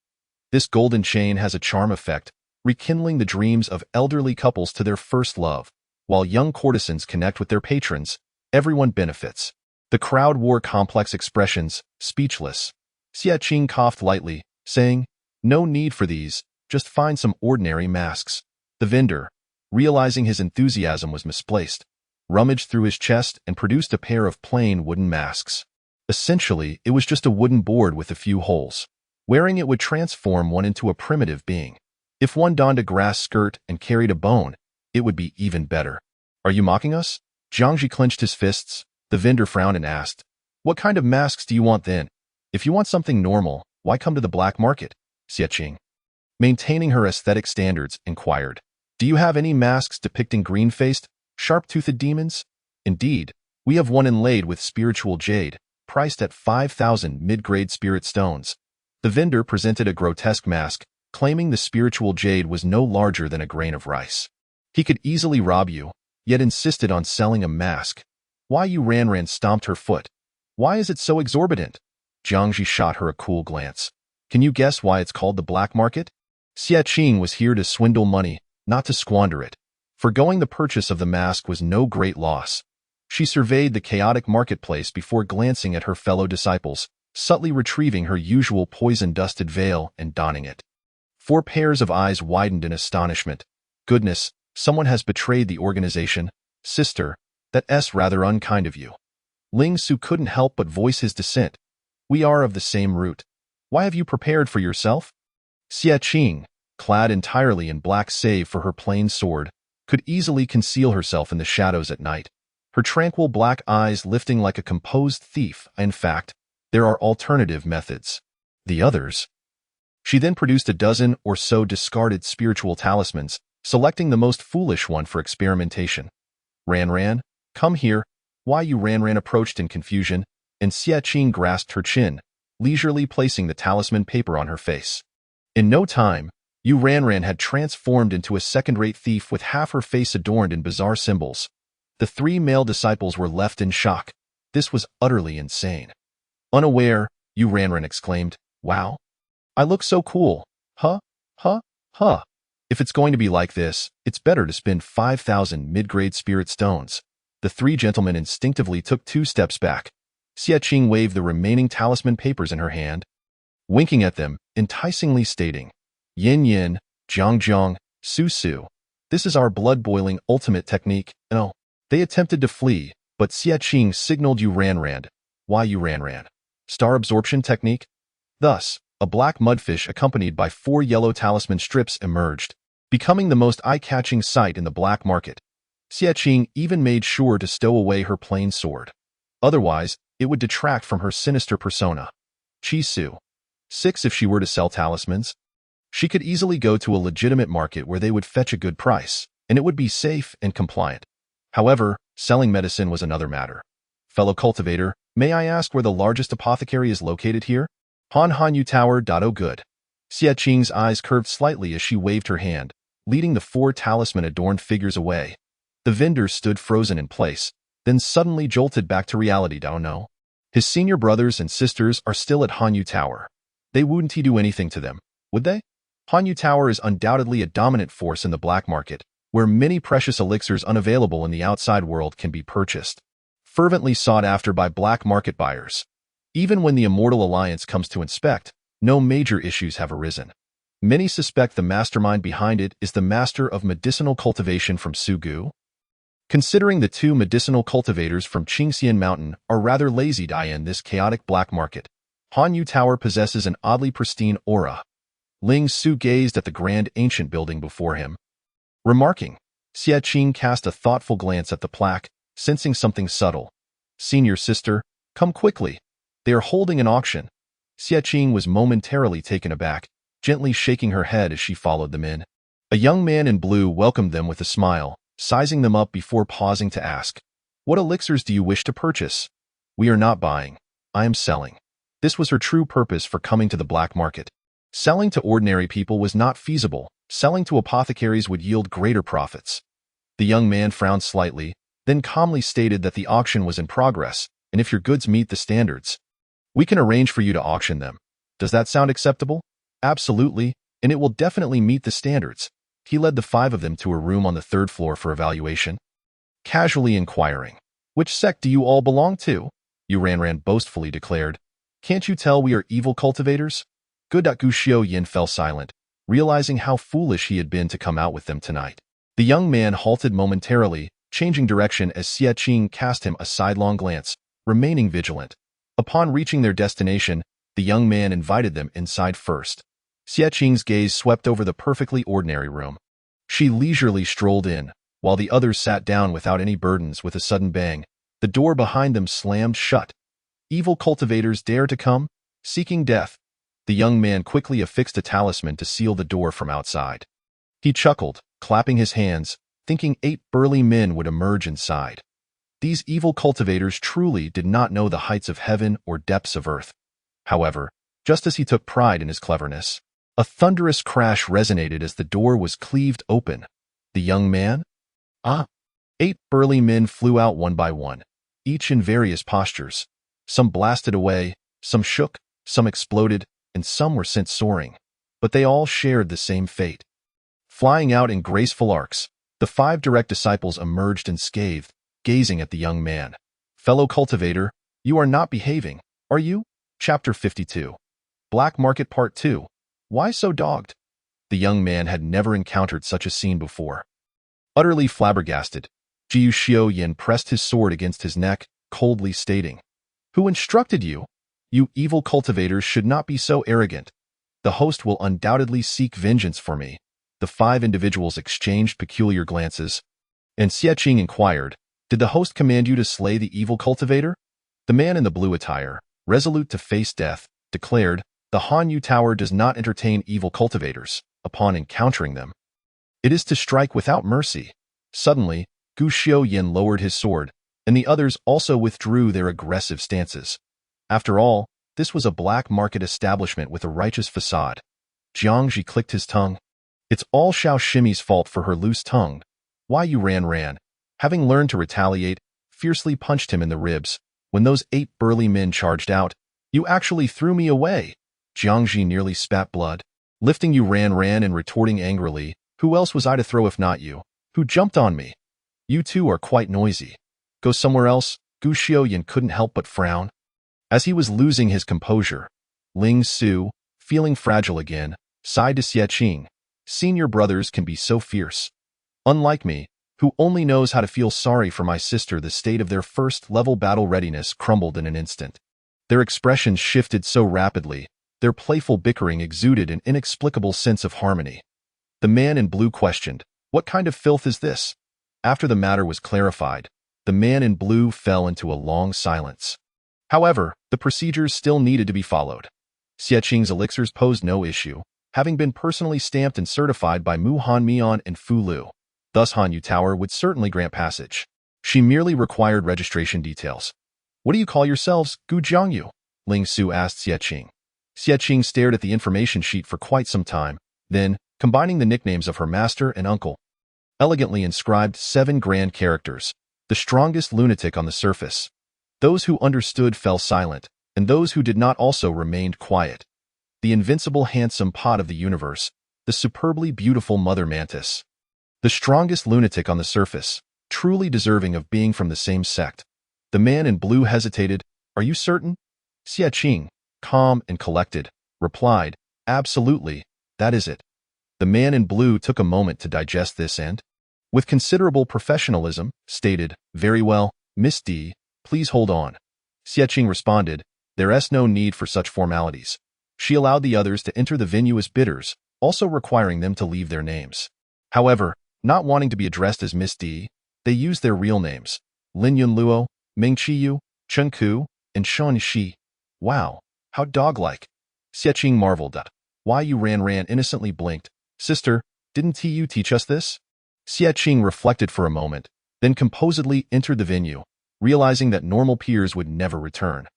This golden chain has a charm effect, rekindling the dreams of elderly couples to their first love. While young courtesans connect with their patrons, everyone benefits. The crowd wore complex expressions, speechless. Xia Qing coughed lightly, saying, "No need for these, just find some ordinary masks." The vendor, realizing his enthusiasm was misplaced, rummaged through his chest and produced a pair of plain wooden masks. Essentially, it was just a wooden board with a few holes. Wearing it would transform one into a primitive being. If one donned a grass skirt and carried a bone, it would be even better. Are you mocking us? Jiangji clenched his fists. The vendor frowned and asked, "What kind of masks do you want then? If you want something normal, why come to the black market?" Xia Qing, maintaining her aesthetic standards, inquired, "Do you have any masks depicting green-faced, sharp-toothed demons?" "Indeed, we have one inlaid with spiritual jade, priced at 5,000 mid-grade spirit stones." The vendor presented a grotesque mask, claiming the spiritual jade was no larger than a grain of rice. He could easily rob you, yet insisted on selling a mask. Why? Ran stomped her foot. "Why is it so exorbitant?" Jiangji shot her a cool glance. "Can you guess why it's called the black market?" Xia Qing was here to swindle money, not to squander it. Forgoing the purchase of the mask was no great loss. She surveyed the chaotic marketplace before glancing at her fellow disciples, subtly retrieving her usual poison-dusted veil and donning it. 4 pairs of eyes widened in astonishment. "Goodness, someone has betrayed the organization. Sister, that's rather unkind of you." Ling Su couldn't help but voice his dissent. "We are of the same root. Why have you prepared for yourself?" Xia Qing, clad entirely in black save for her plain sword, could easily conceal herself in the shadows at night, her tranquil black eyes lifting like a composed thief. In fact, there are alternative methods. The others? She then produced a dozen or so discarded spiritual talismans, selecting the most foolish one for experimentation. Ran, come here." Why? Ran approached in confusion, and Xia Qing grasped her chin, leisurely placing the talisman paper on her face. In no time, Ran had transformed into a second-rate thief with half her face adorned in bizarre symbols. The 3 male disciples were left in shock. This was utterly insane. Unaware, Ran exclaimed, "Wow, I look so cool. Huh? If it's going to be like this, it's better to spend 5,000 mid-grade spirit stones." The 3 gentlemen instinctively took 2 steps back. Xia Qing waved the remaining talisman papers in her hand, winking at them, enticingly stating, "Yin, Jiang, Su. This is our blood-boiling ultimate technique." No. They attempted to flee, but Xia Qing signaled Ran. Why? Ran? Star absorption technique? Thus, a black mudfish accompanied by 4 yellow talisman strips emerged, becoming the most eye-catching sight in the black market. Xia Qing even made sure to stow away her plain sword. Otherwise, it would detract from her sinister persona. Su. 6 if she were to sell talismans. She could easily go to a legitimate market where they would fetch a good price, and it would be safe and compliant. However, selling medicine was another matter. "Fellow cultivator, may I ask where the largest apothecary is located here?" Hanyu Tower. Oh good. Xia Qing's eyes curved slightly as she waved her hand, leading the 4 talisman-adorned figures away. The vendor stood frozen in place, then suddenly jolted back to reality. Oh no. His senior brothers and sisters are still at Hanyu Tower. They wouldn't he do anything to them, would they? Hanyu Tower is undoubtedly a dominant force in the black market, where many precious elixirs unavailable in the outside world can be purchased, fervently sought after by black market buyers. Even when the Immortal Alliance comes to inspect, no major issues have arisen. Many suspect the mastermind behind it is the master of medicinal cultivation from Sugu. Considering the 2 medicinal cultivators from Qingxian Mountain are rather lazy in this chaotic black market, Hanyu Tower possesses an oddly pristine aura. Ling Su gazed at the grand ancient building before him, remarking. Xia Qing cast a thoughtful glance at the plaque, sensing something subtle. "Senior sister, come quickly. They are holding an auction." Xia Qing was momentarily taken aback, gently shaking her head as she followed them in. A young man in blue welcomed them with a smile, sizing them up before pausing to ask, "What elixirs do you wish to purchase?" "We are not buying. I am selling." This was her true purpose for coming to the black market. Selling to ordinary people was not feasible. Selling to apothecaries would yield greater profits. The young man frowned slightly, then calmly stated that the auction was in progress, and if your goods meet the standards, we can arrange for you to auction them. Does that sound acceptable? Absolutely, and it will definitely meet the standards. He led the 5 of them to a room on the 3rd floor for evaluation, casually inquiring, "Which sect do you all belong to?" Yu Ranran boastfully declared, "Can't you tell we are evil cultivators?" Gu Xiao Yin fell silent, realizing how foolish he had been to come out with them tonight. The young man halted momentarily, changing direction as Xie Qing cast him a sidelong glance, remaining vigilant. Upon reaching their destination, the young man invited them inside first. Xie Qing's gaze swept over the perfectly ordinary room. She leisurely strolled in, while the others sat down without any burdens. With a sudden bang, the door behind them slammed shut. "Evil cultivators dare to come, seeking death." The young man quickly affixed a talisman to seal the door from outside. He chuckled, clapping his hands, thinking 8 burly men would emerge inside. These evil cultivators truly did not know the heights of heaven or depths of earth. However, just as he took pride in his cleverness, a thunderous crash resonated as the door was cleaved open. The young man? Ah! 8 burly men flew out one by one, each in various postures. Some blasted away, some shook, some exploded, and some were sent soaring. But they all shared the same fate. Flying out in graceful arcs, the 5 direct disciples emerged unscathed, gazing at the young man. "Fellow cultivator, you are not behaving, are you?" Chapter 52. Black Market Part 2. Why so dogged? The young man had never encountered such a scene before. Utterly flabbergasted, Jiu Xiao Yin pressed his sword against his neck, coldly stating, "Who instructed you? You evil cultivators should not be so arrogant. The host will undoubtedly seek vengeance for me." The 5 individuals exchanged peculiar glances, and Xie Qing inquired, "Did the host command you to slay the evil cultivator?" The man in the blue attire, resolute to face death, declared, "The Han Yu Tower does not entertain evil cultivators. Upon encountering them, it is to strike without mercy." Suddenly, Gu Xiao Yin lowered his sword, and the others also withdrew their aggressive stances. After all, this was a black market establishment with a righteous facade. Jiangji clicked his tongue. It's all Xiao Shimi's fault for her loose tongue. Why Yu Ranran, having learned to retaliate, fiercely punched him in the ribs. When those 8 burly men charged out, "You actually threw me away." Jiangji nearly spat blood, lifting Yu Ranran and retorting angrily, "Who else was I to throw if not you? Who jumped on me? You two are quite noisy. Go somewhere else." Gu Xiaoyan couldn't help but frown. As he was losing his composure, Ling Su, feeling fragile again, sighed to Xie Qing, "Senior brothers can be so fierce. Unlike me, who only knows how to feel sorry for my sister." The state of their first-level battle readiness crumbled in an instant. Their expressions shifted so rapidly, their playful bickering exuded an inexplicable sense of harmony. The man in blue questioned, "What kind of filth is this?" After the matter was clarified, the man in blue fell into a long silence. However, the procedures still needed to be followed. Xie Qing's elixirs posed no issue, having been personally stamped and certified by Mu Han Mian and Fu Lu. Thus Han Yu Tower would certainly grant passage. She merely required registration details. "What do you call yourselves, Gu Jiangyu?" Ling Su asked Xie Qing. Xie Qing stared at the information sheet for quite some time, then, combining the nicknames of her master and uncle, elegantly inscribed 7 grand characters, the strongest lunatic on the surface. Those who understood fell silent, and those who did not also remained quiet. The invincible handsome pot of the universe, the superbly beautiful mother mantis. The strongest lunatic on the surface, truly deserving of being from the same sect. The man in blue hesitated. "Are you certain?" Xie Qing, calm and collected, replied, "Absolutely, that is it." The man in blue took a moment to digest this and, with considerable professionalism, stated, "Very well, Miss D, please hold on." Xie Qing responded, "There's no need for such formalities." She allowed the others to enter the venue as bidders, also requiring them to leave their names. However, not wanting to be addressed as Miss D, they used their real names, Lin Yun Luo, Ming Qiyu, Chen Ku, and Shan Shi. Wow, how dog-like. Xie Qing marveled at. Why Yu Ranran innocently blinked. "Sister, didn't you teach us this?" Xie Qing reflected for a moment, then composedly entered the venue, realizing that normal peers would never return.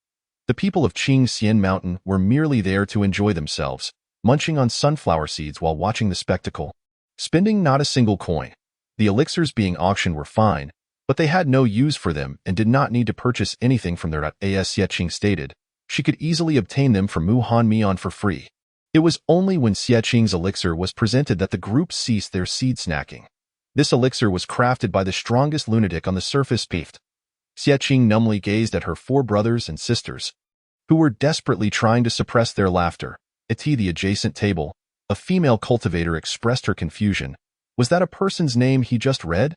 The people of Qing Xian Mountain were merely there to enjoy themselves, munching on sunflower seeds while watching the spectacle. Spending not a single coin. The elixirs being auctioned were fine, but they had no use for them and did not need to purchase anything from their as Xie Qing stated. She could easily obtain them from Mu Han Mian for free. It was only when Xie Qing's elixir was presented that the group ceased their seed snacking. This elixir was crafted by the strongest lunatic on the surface peeved. Xie Qing numbly gazed at her 4 brothers and sisters, who were desperately trying to suppress their laughter. At the adjacent table, a female cultivator expressed her confusion. Was that a person's name he just read?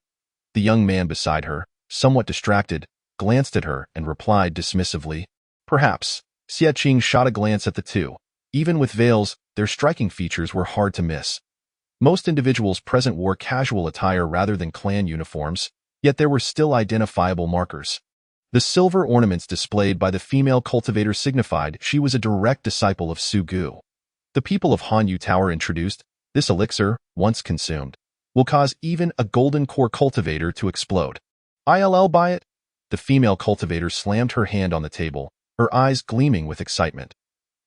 The young man beside her, somewhat distracted, glanced at her and replied dismissively. Perhaps. Xie Qing shot a glance at the two. Even with veils, their striking features were hard to miss. Most individuals present wore casual attire rather than clan uniforms, yet there were still identifiable markers. The silver ornaments displayed by the female cultivator signified she was a direct disciple of Su Gu. The people of Hanyu Tower introduced, this elixir, once consumed, will cause even a golden core cultivator to explode. I'll buy it. The female cultivator slammed her hand on the table, her eyes gleaming with excitement.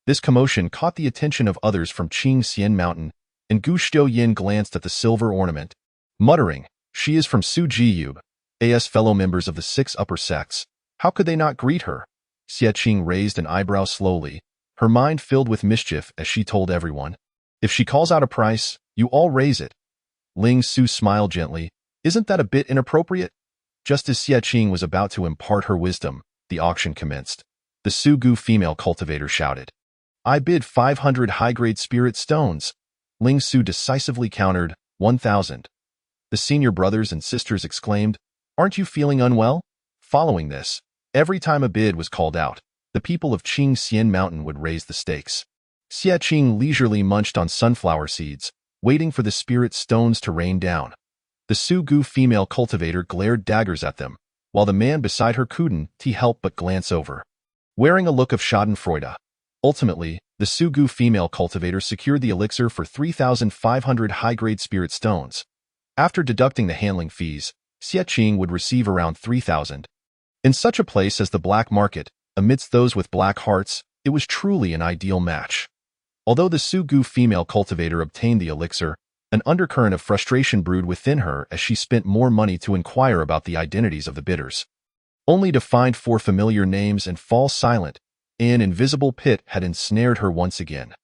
This commotion caught the attention of others from Qing Xian Mountain, and Gu Xiaoyin glanced at the silver ornament, muttering, "She is from Su Jiyub, as fellow members of the 6 upper sects. How could they not greet her?" Xie Qing raised an eyebrow slowly, her mind filled with mischief as she told everyone, "If she calls out a price, you all raise it." Ling Su smiled gently. "Isn't that a bit inappropriate?" Just as Xie Qing was about to impart her wisdom, the auction commenced. The Su Gu female cultivator shouted, "I bid 500 high-grade spirit stones." Ling Su decisively countered, 1,000. The senior brothers and sisters exclaimed, "Aren't you feeling unwell?" Following this, every time a bid was called out, the people of Qing Xian Mountain would raise the stakes. Xie Qing leisurely munched on sunflower seeds, waiting for the spirit stones to rain down. The Su Gu female cultivator glared daggers at them, while the man beside her couldn't help but glance over, wearing a look of schadenfreude. Ultimately, the Su Gu female cultivator secured the elixir for 3,500 high-grade spirit stones. After deducting the handling fees, Xie Qing would receive around 3,000. In such a place as the black market, amidst those with black hearts, it was truly an ideal match. Although the Su Gu female cultivator obtained the elixir, an undercurrent of frustration brewed within her as she spent more money to inquire about the identities of the bidders. Only to find 4 familiar names and fall silent. An invisible pit had ensnared her once again.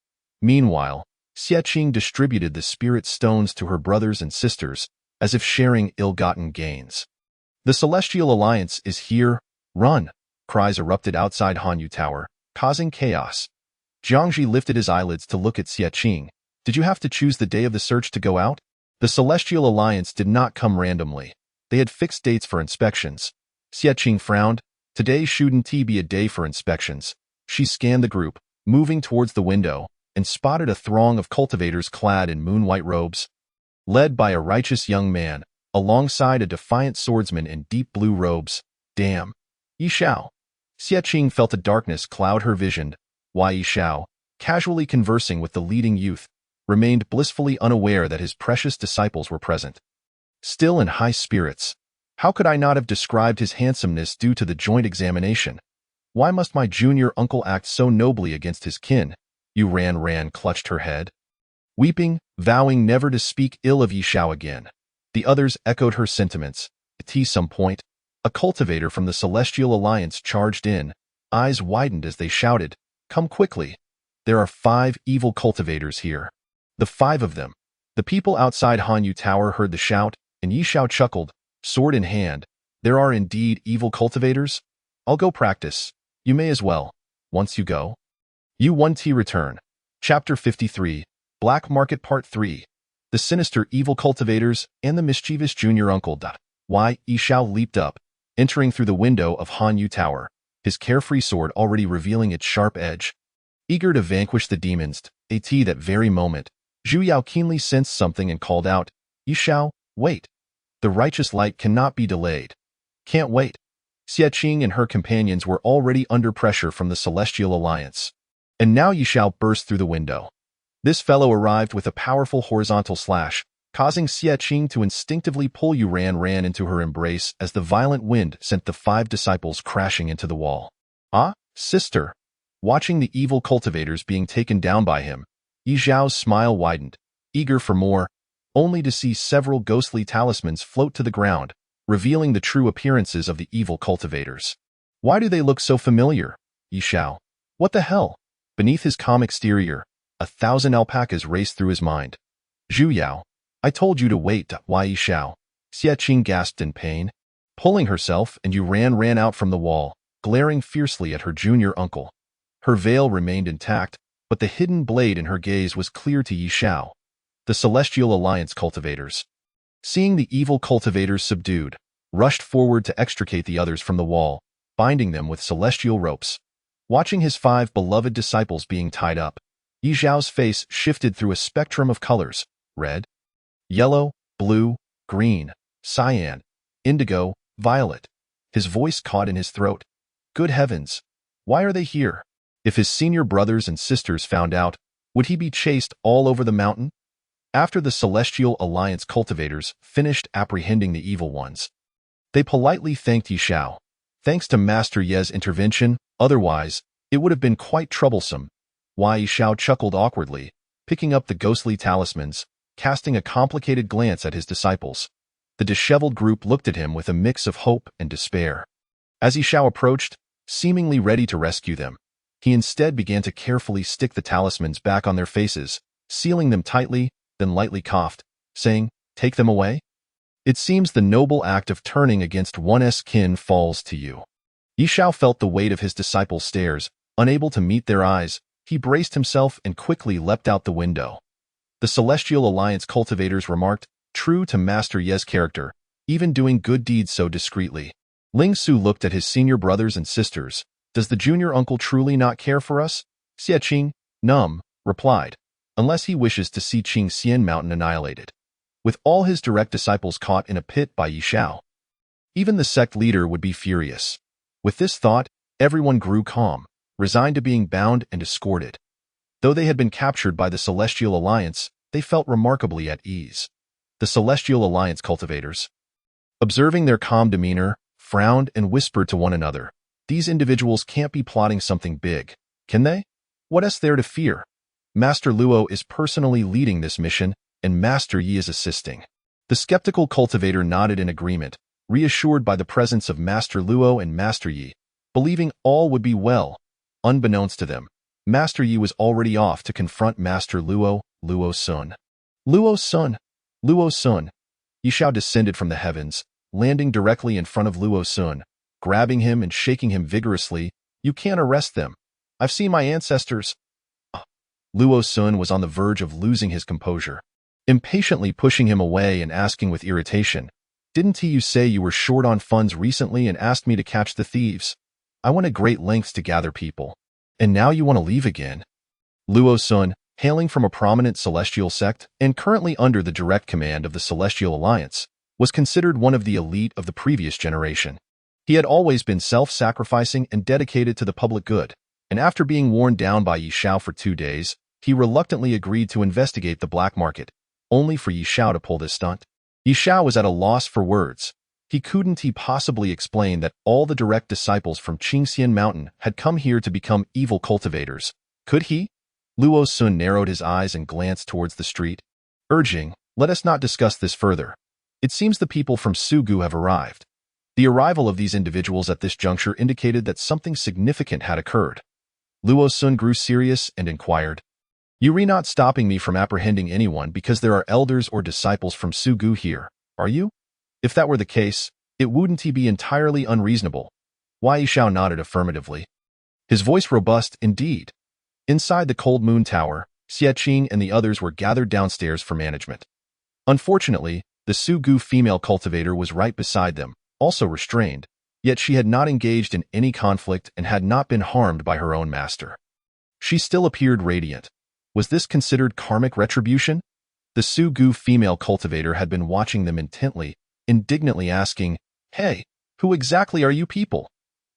Meanwhile, Xie Qing distributed the spirit stones to her brothers and sisters, as if sharing ill-gotten gains. "The Celestial Alliance is here, run!" Cries erupted outside Hanyu Tower, causing chaos. Jiangji lifted his eyelids to look at Xie Qing. "Did you have to choose the day of the search to go out?" The Celestial Alliance did not come randomly. They had fixed dates for inspections. Xie Qing frowned. Today shouldn't be a day for inspections. She scanned the group, moving towards the window, and spotted a throng of cultivators clad in moon-white robes, led by a righteous young man, alongside a defiant swordsman in deep blue robes. "Damn. Yi Shao." Xie Qing felt a darkness cloud her vision. Why Yi Shao, casually conversing with the leading youth, remained blissfully unaware that his precious disciples were present. Still in high spirits. How could I not have described his handsomeness due to the joint examination? Why must my junior uncle act so nobly against his kin? Ran clutched her head, weeping, vowing never to speak ill of Yi Shao again. The others echoed her sentiments. At some point, a cultivator from the Celestial Alliance charged in, eyes widened as they shouted, "Come quickly. There are 5 evil cultivators here." The 5 of them. The people outside Hanyu Tower heard the shout, and Yi Shao chuckled, sword in hand. "There are indeed evil cultivators? I'll go practice. You may as well. Once you go." U1T Return. Chapter 53, Black Market Part 3. The Sinister Evil Cultivators and the Mischievous Junior Uncle. Yi Shao leaped up, entering through the window of Hanyu Tower, his carefree sword already revealing its sharp edge. Eager to vanquish the demons, at that very moment, Zhu Yao keenly sensed something and called out, "Yi Shao, wait. The righteous light cannot be delayed." "Can't wait." Xie Qing and her companions were already under pressure from the Celestial Alliance. And now Yi Shao burst through the window. This fellow arrived with a powerful horizontal slash, causing Xie Qing to instinctively pull Yu Ran into her embrace as the violent wind sent the 5 disciples crashing into the wall. Ah, sister! Watching the evil cultivators being taken down by him, Yi Zhao's smile widened, eager for more, only to see several ghostly talismans float to the ground, revealing the true appearances of the evil cultivators. Why do they look so familiar? Yi Zhao. What the hell? Beneath his calm exterior, 1,000 alpacas raced through his mind. Zhu Yao, I told you to wait, Why Yi Zhao? Xie Qing gasped in pain. Pulling herself, and Yu ran out from the wall, glaring fiercely at her junior uncle. Her veil remained intact, but the hidden blade in her gaze was clear to Yi Zhao. The Celestial Alliance cultivators. Seeing the evil cultivators subdued, rushed forward to extricate the others from the wall, binding them with celestial ropes. Watching his 5 beloved disciples being tied up, Yi Zhao's face shifted through a spectrum of colors: red, yellow, blue, green, cyan, indigo, violet. His voice caught in his throat. Good heavens! Why are they here? If his senior brothers and sisters found out, would he be chased all over the mountain? After the Celestial Alliance cultivators finished apprehending the evil ones, they politely thanked Yi Zhao. Thanks to Master Ye's intervention, otherwise, it would have been quite troublesome. Yi Zhao chuckled awkwardly, picking up the ghostly talismans, casting a complicated glance at his disciples. The disheveled group looked at him with a mix of hope and despair. As Yi Zhao approached, seemingly ready to rescue them, he instead began to carefully stick the talismans back on their faces, sealing them tightly, then lightly coughed, saying, Take them away? It seems the noble act of turning against one's kin falls to you. Yi Zhao felt the weight of his disciples' stares. Unable to meet their eyes, he braced himself and quickly leapt out the window. The Celestial Alliance cultivators remarked, true to Master Ye's character, even doing good deeds so discreetly. Ling Su looked at his senior brothers and sisters. Does the junior uncle truly not care for us? Xie Qing, numb, replied, unless he wishes to see Qingxian Mountain annihilated, with all his direct disciples caught in a pit by Yi Zhao. Even the sect leader would be furious. With this thought, everyone grew calm, resigned to being bound and escorted. Though they had been captured by the Celestial Alliance, they felt remarkably at ease. The Celestial Alliance cultivators, observing their calm demeanor, frowned and whispered to one another. These individuals can't be plotting something big, can they? What is there to fear? Master Luo is personally leading this mission, and Master Yi is assisting. The skeptical cultivator nodded in agreement, reassured by the presence of Master Luo and Master Yi, believing all would be well. Unbeknownst to them, Master Yi was already off to confront Master Luo, Luo Sun. Luo Sun! Luo Sun! Yi Zhao descended from the heavens, landing directly in front of Luo Sun, grabbing him and shaking him vigorously. You can't arrest them. I've seen my ancestors. Luo Sun was on the verge of losing his composure, impatiently pushing him away and asking with irritation, Didn't you say you were short on funds recently and asked me to catch the thieves? I went to great lengths to gather people, and now you want to leave again? Luo Sun, hailing from a prominent celestial sect and currently under the direct command of the Celestial Alliance, was considered one of the elite of the previous generation. He had always been self-sacrificing and dedicated to the public good, and after being worn down by Yi Zhao for 2 days, he reluctantly agreed to investigate the black market, only for Yi Zhao to pull this stunt. Yi Zhao was at a loss for words. Couldn't he possibly explain that all the direct disciples from Qingxian Mountain had come here to become evil cultivators? Could he? Luo Sun narrowed his eyes and glanced towards the street, urging, Let us not discuss this further. It seems the people from Sugu have arrived. The arrival of these individuals at this juncture indicated that something significant had occurred. Luo Sun grew serious and inquired, You're not stopping me from apprehending anyone because there are elders or disciples from Sugu here, are you? If that were the case, it wouldn't he be entirely unreasonable? Yi Zhao nodded affirmatively, his voice robust indeed. Inside the Cold Moon Tower, Xie Qing and the others were gathered downstairs for management. Unfortunately, the Sugu female cultivator was right beside them, also restrained, yet she had not engaged in any conflict and had not been harmed by her own master. She still appeared radiant. Was this considered karmic retribution? The Sugu female cultivator had been watching them intently, indignantly asking, Hey, who exactly are you people?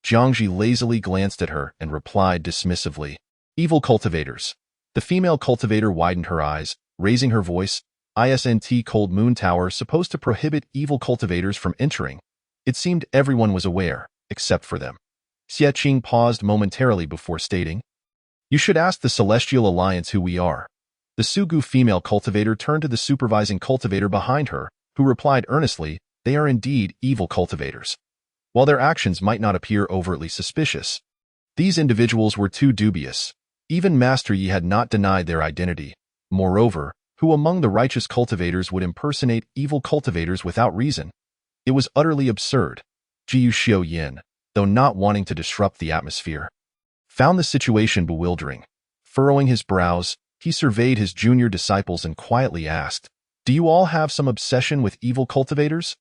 Jiangji lazily glanced at her and replied dismissively, Evil cultivators. The female cultivator widened her eyes, raising her voice, ISNT Cold Moon Tower supposed to prohibit evil cultivators from entering. It seemed everyone was aware, except for them. Xie Qing paused momentarily before stating, "You should ask the Celestial Alliance who we are." The Sugu female cultivator turned to the supervising cultivator behind her, who replied earnestly, "They are indeed evil cultivators. While their actions might not appear overtly suspicious, these individuals were too dubious. Even Master Yi had not denied their identity. Moreover, who among the righteous cultivators would impersonate evil cultivators without reason? It was utterly absurd. Jiu Xiao Yin, though not wanting to disrupt the atmosphere, found the situation bewildering. Furrowing his brows, he surveyed his junior disciples and quietly asked, "Do you all have some obsession with evil cultivators?"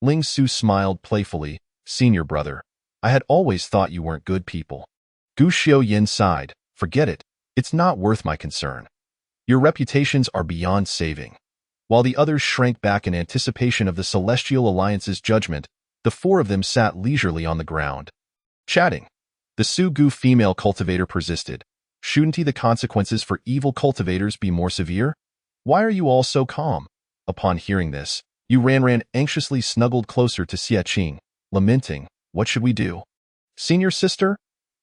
Ling Su smiled playfully, "Senior brother, I had always thought you weren't good people." Gu Xiao Yin sighed, "Forget it. It's not worth my concern. Your reputations are beyond saving." While the others shrank back in anticipation of the Celestial Alliance's judgment, the four of them sat leisurely on the ground, chatting. The Sugu female cultivator persisted. "Shouldn't the consequences for evil cultivators be more severe? Why are you all so calm?" Upon hearing this, Yu Ranran anxiously snuggled closer to Xie Qing, lamenting, "What should we do? Senior sister?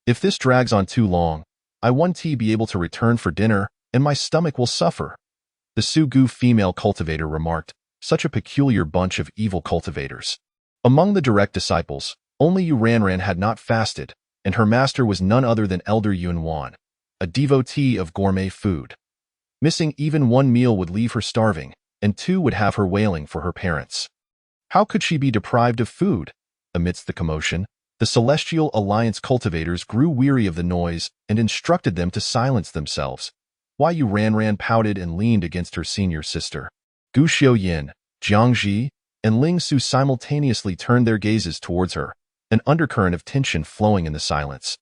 If this drags on too long, I won't be able to return for dinner, and my stomach will suffer." The Sugu female cultivator remarked, "Such a peculiar bunch of evil cultivators." Among the direct disciples, only Yu Ranran had not fasted, and her master was none other than Elder Yun Wan, a devotee of gourmet food. Missing even one meal would leave her starving, and two would have her wailing for her parents. How could she be deprived of food? Amidst the commotion, the Celestial Alliance cultivators grew weary of the noise and instructed them to silence themselves. Wai Yu Ranran pouted and leaned against her senior sister. Gu Xiaoyin, Jiang Ji, and Ling Su simultaneously turned their gazes towards her, an undercurrent of tension flowing in the silence.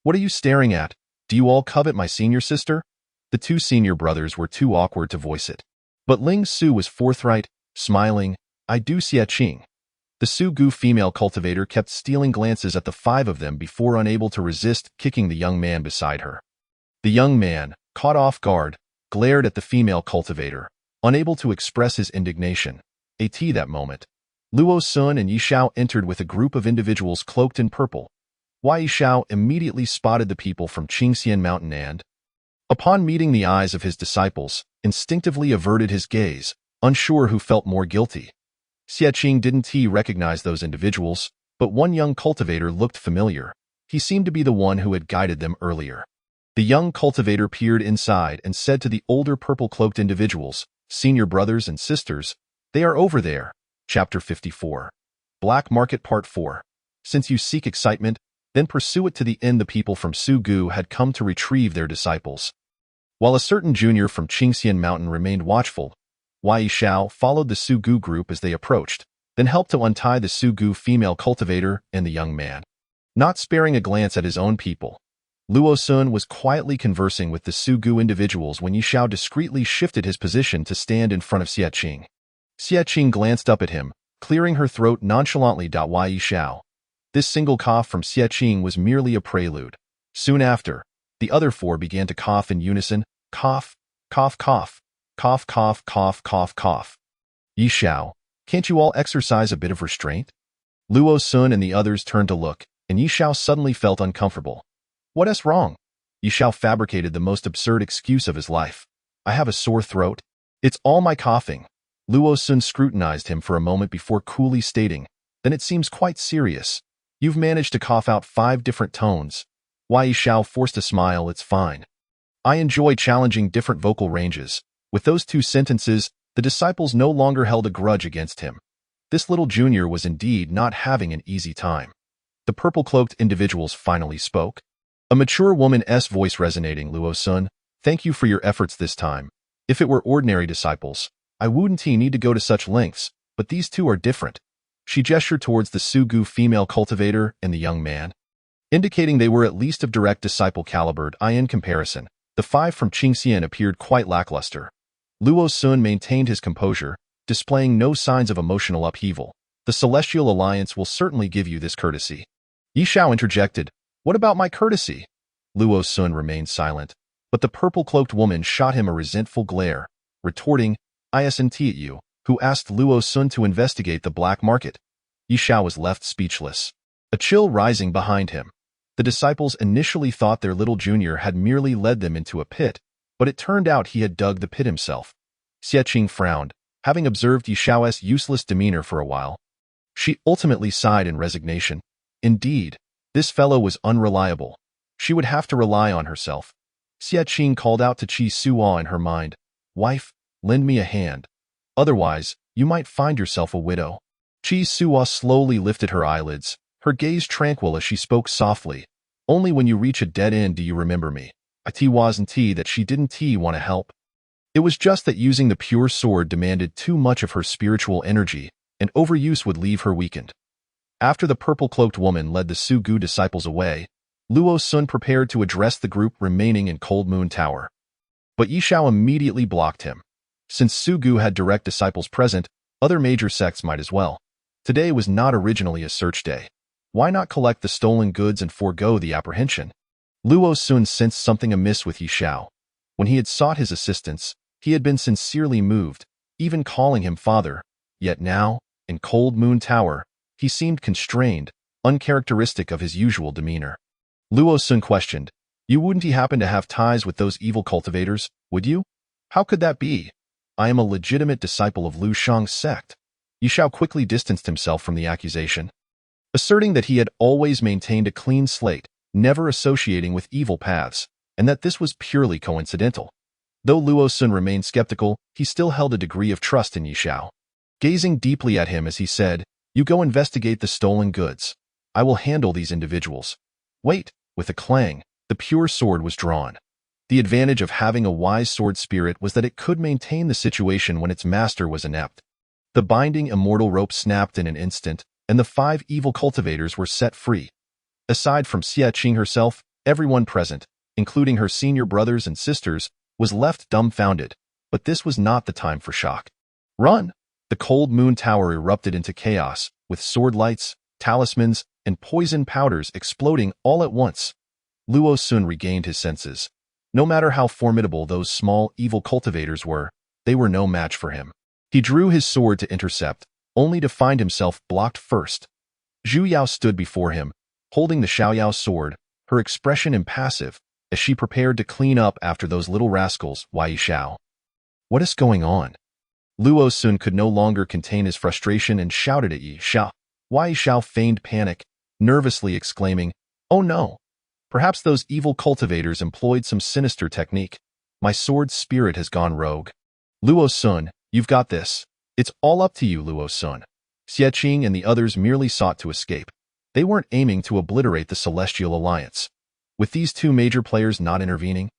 "What are you staring at? Do you all covet my senior sister?" The two senior brothers were too awkward to voice it. But Ling Su was forthright, smiling, "I do, Xie Qing." The Sugu female cultivator kept stealing glances at the five of them before unable to resist kicking the young man beside her. The young man, caught off guard, glared at the female cultivator, unable to express his indignation. That moment, Luo Sun and Yishao entered with a group of individuals cloaked in purple. Wai Yishao immediately spotted the people from Qingxian Mountain and, upon meeting the eyes of his disciples, instinctively averted his gaze, unsure who felt more guilty. Xie Qing didn't recognize those individuals, but one young cultivator looked familiar. He seemed to be the one who had guided them earlier. The young cultivator peered inside and said to the older purple-cloaked individuals, "Senior brothers and sisters, they are over there." Chapter 54. Black Market Part 4. Since you seek excitement, then pursue it to the end. The people from Sugu had come to retrieve their disciples. While a certain junior from Qingxian Mountain remained watchful, Wai Shao followed the Sugu group as they approached, then helped to untie the Sugu female cultivator and the young man. Not sparing a glance at his own people, Luo Sun was quietly conversing with the Sugu individuals when Yishao discreetly shifted his position to stand in front of Xie Qing. Xie Qing glanced up at him, clearing her throat nonchalantly. Wai Yishao. This single cough from Xie Qing was merely a prelude. Soon after, the other four began to cough in unison, cough, cough, cough, cough, cough, cough, cough, cough. Yishao, can't you all exercise a bit of restraint? Luo Sun and the others turned to look, and Yishao suddenly felt uncomfortable. What's wrong? Yishao fabricated the most absurd excuse of his life. "I have a sore throat. It's all my coughing." Luo Sun scrutinized him for a moment before coolly stating, "Then it seems quite serious. You've managed to cough out 5 different tones." Wai Yishao forced a smile. "It's fine. I enjoy challenging different vocal ranges." With those 2 sentences, the disciples no longer held a grudge against him. This little junior was indeed not having an easy time. The purple-cloaked individuals finally spoke. A mature woman's voice resonating. "Luo Sun, thank you for your efforts this time. If it were ordinary disciples, I wouldn't need to go to such lengths, but these two are different." She gestured towards the Sugu female cultivator and the young man, indicating they were at least of direct disciple caliber. In comparison, the 5 from Qingxian appeared quite lackluster. Luo Sun maintained his composure, displaying no signs of emotional upheaval. "The Celestial Alliance will certainly give you this courtesy." Yishao interjected, "What about my courtesy?" Luo Sun remained silent, but the purple-cloaked woman shot him a resentful glare, retorting, isn't it you who asked Luo Sun to investigate the black market? Yi Xiao was left speechless, a chill rising behind him. The disciples initially thought their little junior had merely led them into a pit, but it turned out he had dug the pit himself. Xie Qing frowned, having observed Yi Xiao's useless demeanor for a while. She ultimately sighed in resignation. Indeed, this fellow was unreliable. She would have to rely on herself. Xie Qing called out to Qi Suo in her mind, "Wife, lend me a hand. Otherwise, you might find yourself a widow." Qi Suo slowly lifted her eyelids, her gaze tranquil as she spoke softly. "Only when you reach a dead end do you remember me. It wasn't that she didn't want to help. It was just that using the pure sword demanded too much of her spiritual energy, and overuse would leave her weakened." After the purple-cloaked woman led the Su Gu disciples away, Luo Sun prepared to address the group remaining in Cold Moon Tower. But Yi Xiao immediately blocked him. Since Su Gu had direct disciples present, other major sects might as well. Today was not originally a search day. Why not collect the stolen goods and forego the apprehension? Luo Sun sensed something amiss with Yi Xiao. When he had sought his assistance, he had been sincerely moved, even calling him father. Yet now, in Cold Moon Tower, he seemed constrained, uncharacteristic of his usual demeanor. Luo Sun questioned, "You wouldn't happen to have ties with those evil cultivators, would you?" "How could that be? I am a legitimate disciple of Lu Shang's sect." Yi Xiao quickly distanced himself from the accusation, asserting that he had always maintained a clean slate, never associating with evil paths, and that this was purely coincidental. Though Luo Sun remained skeptical, he still held a degree of trust in Yi Xiao. Gazing deeply at him as he said, "You go investigate the stolen goods. I will handle these individuals." Wait, with a clang, the pure sword was drawn. The advantage of having a wise sword spirit was that it could maintain the situation when its master was inept. The binding immortal rope snapped in an instant, and the 5 evil cultivators were set free. Aside from Xie Qing herself, everyone present, including her senior brothers and sisters, was left dumbfounded, but this was not the time for shock. "Run!" The Cold Moon Tower erupted into chaos, with sword lights, talismans, and poison powders exploding all at once. Luo Sun regained his senses. No matter how formidable those small, evil cultivators were, they were no match for him. He drew his sword to intercept, only to find himself blocked first. Zhu Yao stood before him, holding the Xiaoyao sword, her expression impassive, as she prepared to clean up after those little rascals. Yi Xiao. "What is going on?" Luo Sun could no longer contain his frustration and shouted at Yi Xiao. Yi Xiao feigned panic, nervously exclaiming, "Oh no! Perhaps those evil cultivators employed some sinister technique. My sword's spirit has gone rogue." "Luo Sun, you've got this. It's all up to you, Luo Sun." Xie Qing and the others merely sought to escape. They weren't aiming to obliterate the Celestial Alliance. With these 2 major players not intervening,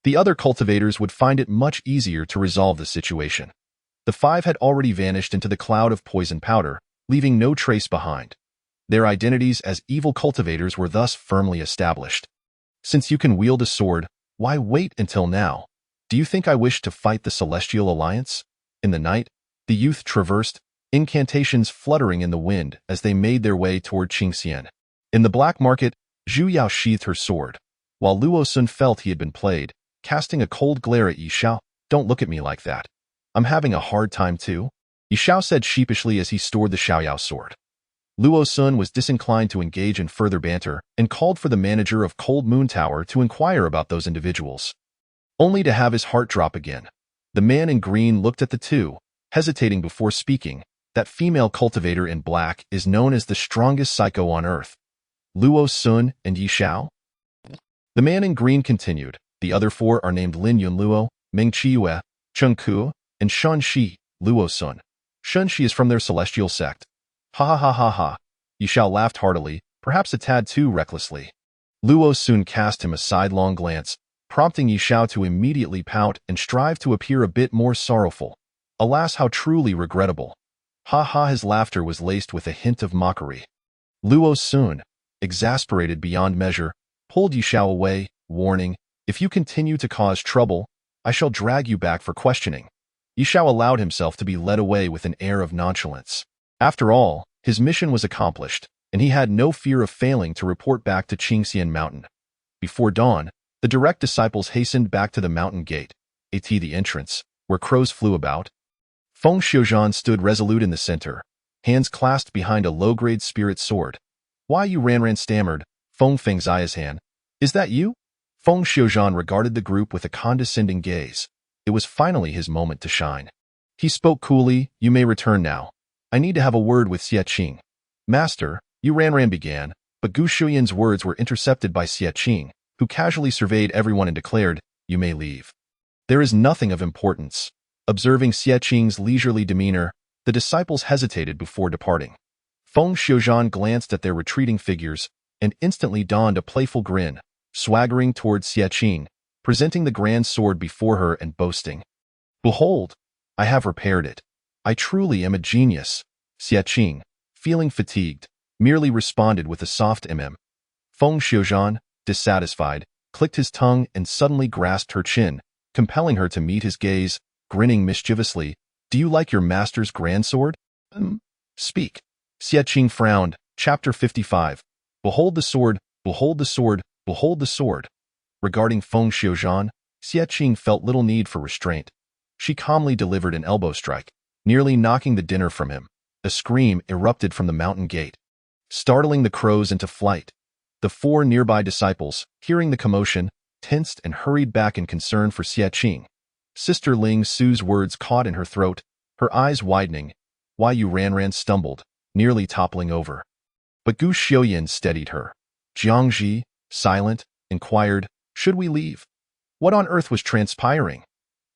the other cultivators would find it much easier to resolve the situation. The 5 had already vanished into the cloud of poison powder, leaving no trace behind. Their identities as evil cultivators were thus firmly established. "Since you can wield a sword, why wait until now? Do you think I wish to fight the Celestial Alliance?" In the night, the youth traversed, incantations fluttering in the wind as they made their way toward Qingxian. In the black market, Zhu Yao sheathed her sword, while Luo Sun felt he had been played, casting a cold glare at Yi Xiao. "Don't look at me like that. I'm having a hard time too," Yi Xiao said sheepishly as he stored the Xiaoyao sword. Luo Sun was disinclined to engage in further banter and called for the manager of Cold Moon Tower to inquire about those individuals, only to have his heart drop again. The man in green looked at the 2, hesitating before speaking. "That female cultivator in black is known as the strongest psycho on earth. Luo Sun and Yi Xiao?" The man in green continued. "The other 4 are named Lin Yunluo, Meng Qiyue, Cheng Ku, and Shan Shi. Luo Sun. Shan Shi is from their celestial sect." "Ha ha ha ha ha." Yi Xiao laughed heartily, perhaps a tad too recklessly. Luo Sun cast him a sidelong glance, prompting Yi Xiao to immediately pout and strive to appear a bit more sorrowful. Alas, how truly regrettable. Ha ha, his laughter was laced with a hint of mockery. Luo Sun, exasperated beyond measure, pulled Yi Xiao away, warning, "If you continue to cause trouble, I shall drag you back for questioning." Yi Xiao allowed himself to be led away with an air of nonchalance. After all, his mission was accomplished, and he had no fear of failing to report back to Qingxian Mountain. Before dawn, the direct disciples hastened back to the mountain gate, the entrance, where crows flew about. Feng Xiuzhan stood resolute in the center, hands clasped behind a low-grade spirit sword. Why you Ranran stammered, Feng Fengxia's hand. Is that you? Feng Xiuzhan regarded the group with a condescending gaze. It was finally his moment to shine. He spoke coolly, you may return now. I need to have a word with Xie Qing. Master, Yu Ranran began, but Gu Shuyan's words were intercepted by Xie Qing, who casually surveyed everyone and declared, you may leave. There is nothing of importance. Observing Xie Qing's leisurely demeanor, the disciples hesitated before departing. Feng Xiuzhan glanced at their retreating figures and instantly donned a playful grin, swaggering towards Xie Qing, presenting the grand sword before her and boasting. Behold, I have repaired it. I truly am a genius. Xie Qing, feeling fatigued, merely responded with a soft Feng Xiuzhan, dissatisfied, clicked his tongue and suddenly grasped her chin, compelling her to meet his gaze, grinning mischievously. Do you like your master's grand sword? Speak. Xie Qing frowned. Chapter 55. Behold the sword, behold the sword, behold the sword. Regarding Feng Xiuzhan, Xie Qing felt little need for restraint. She calmly delivered an elbow strike, nearly knocking the dinner from him. A scream erupted from the mountain gate, startling the crows into flight. The 4 nearby disciples, hearing the commotion, tensed and hurried back in concern for Xie Qing. Sister Ling Su's words caught in her throat, her eyes widening. Why you Ranran stumbled, nearly toppling over. But Gu Xiuyan steadied her. Jiangji, silent, inquired, should we leave? What on earth was transpiring?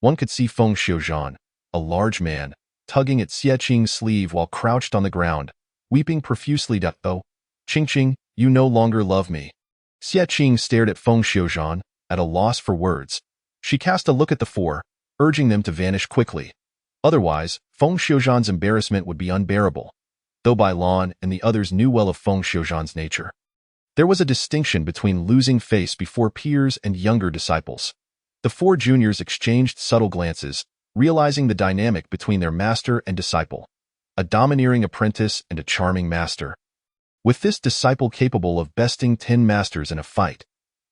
One could see Feng Xiuzhan, a large man, tugging at Xie Qing's sleeve while crouched on the ground, weeping profusely. Oh, Qing, you no longer love me. Xie Qing stared at Feng Xiuzhan, at a loss for words. She cast a look at the 4, urging them to vanish quickly. Otherwise, Feng Xiuzhan's embarrassment would be unbearable, though Bai Lan and the others knew well of Feng Xiuzhan's nature. There was a distinction between losing face before peers and younger disciples. The 4 juniors exchanged subtle glances, realizing the dynamic between their master and disciple. A domineering apprentice and a charming master. With this disciple capable of besting 10 masters in a fight.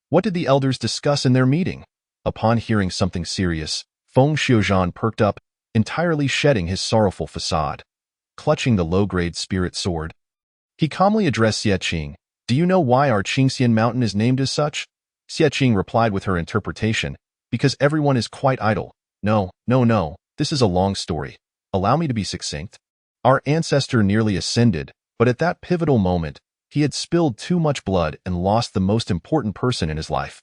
What did the elders discuss in their meeting? Upon hearing something serious, Feng Xiuzhan perked up, entirely shedding his sorrowful facade. Clutching the low-grade spirit sword, he calmly addressed Xie Qing. Do you know why our Qingxian mountain is named as such? Xie Qing replied with her interpretation, because everyone is quite idle. No, this is a long story. Allow me to be succinct. Our ancestor nearly ascended, but at that pivotal moment, he had spilled too much blood and lost the most important person in his life.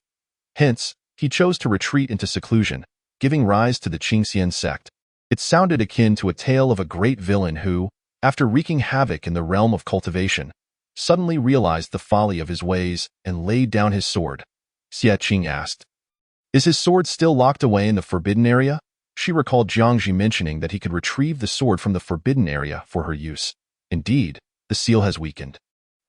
Hence, he chose to retreat into seclusion, giving rise to the Qingxian sect. It sounded akin to a tale of a great villain who, after wreaking havoc in the realm of cultivation, suddenly realized the folly of his ways and laid down his sword. Xie Qing asked, is his sword still locked away in the forbidden area? She recalled Jiangji mentioning that he could retrieve the sword from the forbidden area for her use. Indeed, the seal has weakened.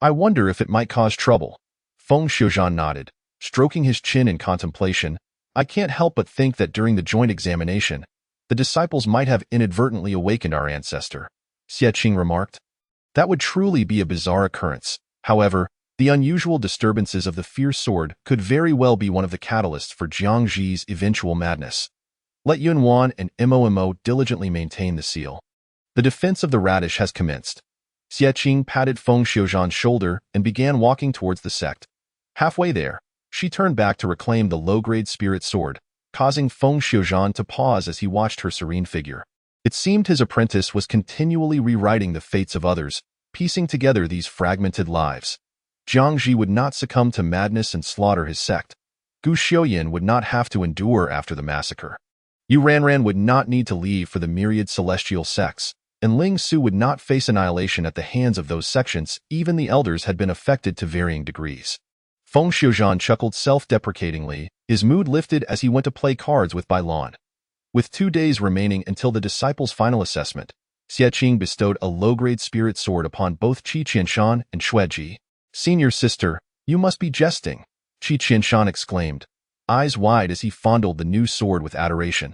I wonder if it might cause trouble. Feng Xiuzhan nodded, stroking his chin in contemplation. I can't help but think that during the joint examination, the disciples might have inadvertently awakened our ancestor. Xie Qing remarked. That would truly be a bizarre occurrence. However, the unusual disturbances of the fierce sword could very well be one of the catalysts for Jiangji's eventual madness. Let Yunwan and Mo diligently maintain the seal. The defense of the radish has commenced. Xie Qing patted Feng Xiuzhan's shoulder and began walking towards the sect. Halfway there, she turned back to reclaim the low-grade spirit sword, causing Feng Xiuzhan to pause as he watched her serene figure. It seemed his apprentice was continually rewriting the fates of others, piecing together these fragmented lives. Jiangji would not succumb to madness and slaughter his sect. Gu Xiuyan would not have to endure after the massacre. Yu Ranran would not need to leave for the myriad celestial sects, and Ling Su would not face annihilation at the hands of those sections. Even the elders had been affected to varying degrees. Feng Xiuzhan chuckled self-deprecatingly, his mood lifted as he went to play cards with Bai Lan. With 2 days remaining until the disciples' final assessment, Xie Qing bestowed a low-grade spirit sword upon both Qi Qianshan and Xueji. Senior sister, you must be jesting, Qi Qianshan exclaimed, eyes wide as he fondled the new sword with adoration.